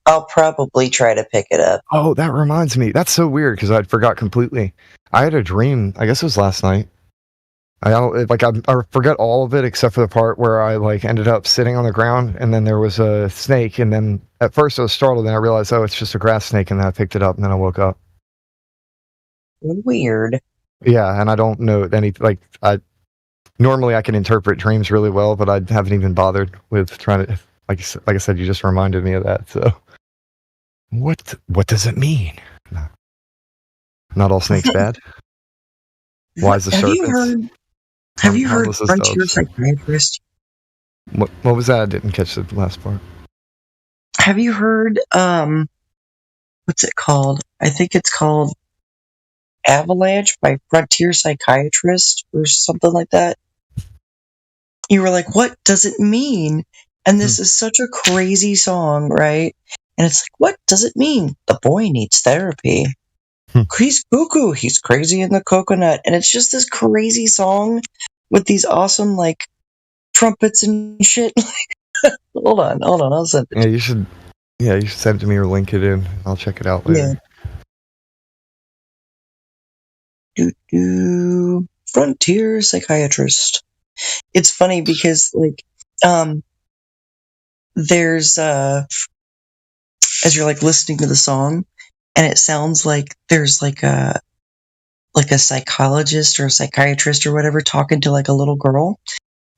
[SPEAKER 3] I'll probably try to pick it up.
[SPEAKER 2] Oh, that reminds me. That's so weird because I forgot completely. I had a dream. I guess it was last night. I forgot all of it except for the part where I ended up sitting on the ground and then there was a snake, and then at first I was startled and I realized, oh, it's just a grass snake, and then I picked it up and then I woke up.
[SPEAKER 3] Weird.
[SPEAKER 2] Yeah, and I don't know any normally I can interpret dreams really well, but I haven't even bothered with trying to. Like I said, you just reminded me of that. So, what does it mean? Not all snakes bad. Why is the serpent?
[SPEAKER 3] Have you heard Frontier Psychiatrist?
[SPEAKER 2] What was that? I didn't catch the last part.
[SPEAKER 3] Have you heard what's it called? I think it's called Avalanche by Frontier Psychiatrist or something like that. You were like, what does it mean? And this is such a crazy song, right? And it's like, what does it mean? The boy needs therapy. He's cuckoo. He's crazy in the coconut. And it's just this crazy song with these awesome, trumpets and shit. Hold on. I'll send it.
[SPEAKER 2] Yeah, you should send it to me or link it in. I'll check it out later.
[SPEAKER 3] Yeah. Frontier Psychiatrist. It's funny because, there's, as you're, listening to the song, and it sounds like there's, a psychologist or a psychiatrist or whatever talking to, a little girl.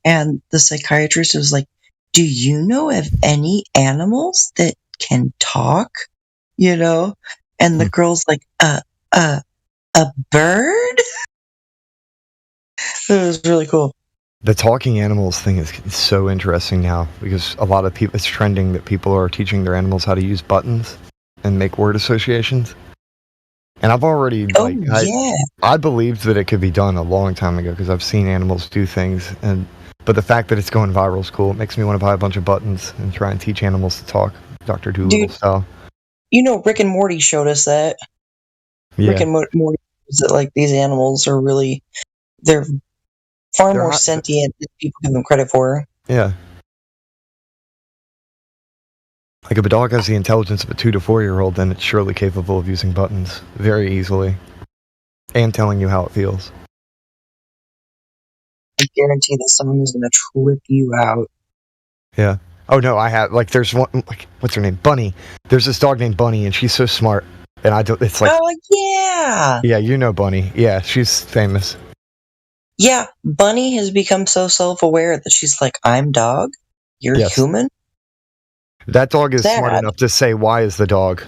[SPEAKER 3] And the psychiatrist was like, do you know of any animals that can talk? You know? And the girl's like, a bird? It was really cool.
[SPEAKER 2] The talking animals thing is so interesting now because a lot of people, it's trending that people are teaching their animals how to use buttons and make word associations. And I've already, I believed that it could be done a long time ago because I've seen animals do things. But the fact that it's going viral is cool. It makes me want to buy a bunch of buttons and try and teach animals to talk, Dr. Dolittle style.
[SPEAKER 3] You know, Rick and Morty showed us that.
[SPEAKER 2] Yeah.
[SPEAKER 3] Rick and Morty shows that, these animals are really, they're far more sentient than people give them credit for.
[SPEAKER 2] Yeah. If a dog has the intelligence of a 2 to 4 year old, then it's surely capable of using buttons very easily and telling you how it feels.
[SPEAKER 3] I guarantee that someone is going to trip you out.
[SPEAKER 2] Yeah. Oh no, I have there's one what's her name? Bunny. There's this dog named Bunny, and she's so smart. And it's
[SPEAKER 3] oh yeah.
[SPEAKER 2] Yeah, you know Bunny. Yeah, she's famous.
[SPEAKER 3] Yeah, Bunny has become so self-aware that she's like, I'm dog, you're human.
[SPEAKER 2] That dog is smart enough to say, why is the dog?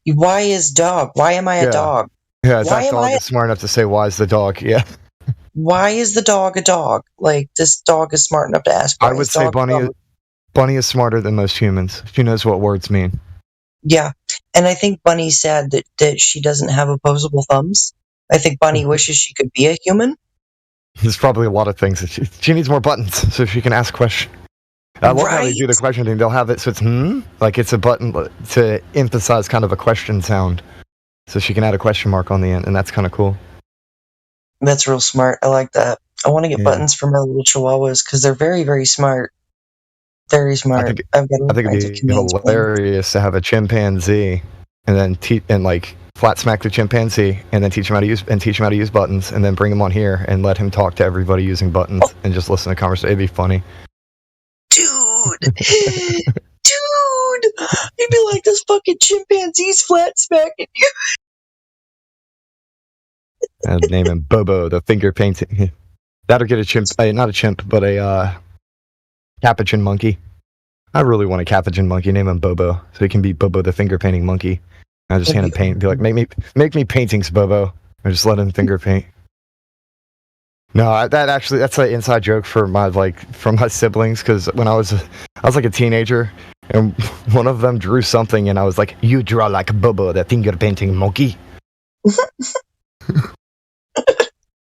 [SPEAKER 3] Why is dog? Why am I a dog?
[SPEAKER 2] Yeah, that dog is smart enough to say, why is the dog? Yeah.
[SPEAKER 3] Why is the dog a dog? This dog is smart enough to ask.
[SPEAKER 2] I would say Bunny is smarter than most humans. She knows what words mean.
[SPEAKER 3] Yeah, and I think Bunny's sad that she doesn't have opposable thumbs. I think Bunny wishes she could be a human.
[SPEAKER 2] There's probably a lot of things that she needs more buttons so she can ask questions. I love how they do the question thing. They'll have it so it's it's a button to emphasize kind of a question sound, so she can add a question mark on the end, and that's kind of cool.
[SPEAKER 3] That's real smart. I like that. I want to get buttons for my little chihuahuas because they're very, very smart. Very smart.
[SPEAKER 2] I think it'd be hilarious to have a chimpanzee and then flat smack the chimpanzee and then teach him how to use buttons and then bring him on here and let him talk to everybody using buttons and just listen to conversation. It'd be funny.
[SPEAKER 3] Dude, you'd be like, this fucking chimpanzees flat smacking you.
[SPEAKER 2] I'd name him Bobo, the finger painting. That'll get a chimp, not a chimp, but a capuchin monkey. I really want a capuchin monkey. Name him Bobo, so he can be Bobo, the finger painting monkey. I just hand him paint, and be like, make me paintings, Bobo. I just let him finger paint. No, that's an inside joke for my siblings, because when I was like a teenager, and one of them drew something, and I was like, "You draw like Bobo, the finger painting monkey."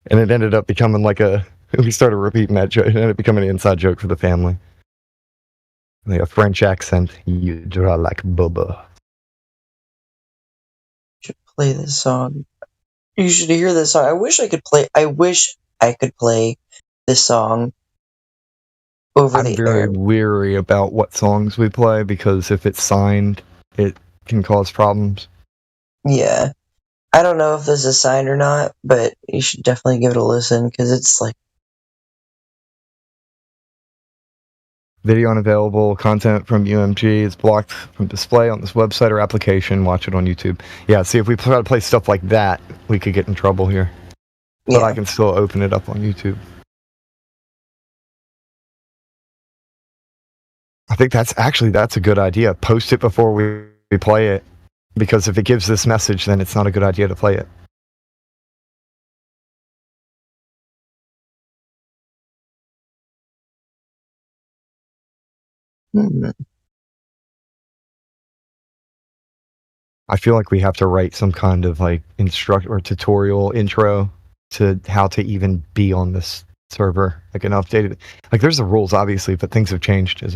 [SPEAKER 2] And it ended up becoming we started repeating that joke. It ended up becoming an inside joke for the family. Like a French accent, you draw like Bobo.
[SPEAKER 3] Should play this song. You should hear this song. I wish I could play this song over the air.
[SPEAKER 2] I'm very weary about what songs we play, because if it's signed, it can cause problems.
[SPEAKER 3] Yeah. I don't know if this is signed or not, but you should definitely give it a listen, because it's like...
[SPEAKER 2] Video unavailable. Content from UMG is blocked from display on this website or application. Watch it on YouTube. Yeah, see, if we try to play stuff like that, we could get in trouble here. But I can still open it up on YouTube. I think that's a good idea. Post it before we play it. Because if it gives this message, then it's not a good idea to play it. I feel like we have to write some kind of instruct or tutorial intro to how to even be on this server, an updated. There's the rules obviously, but things have changed as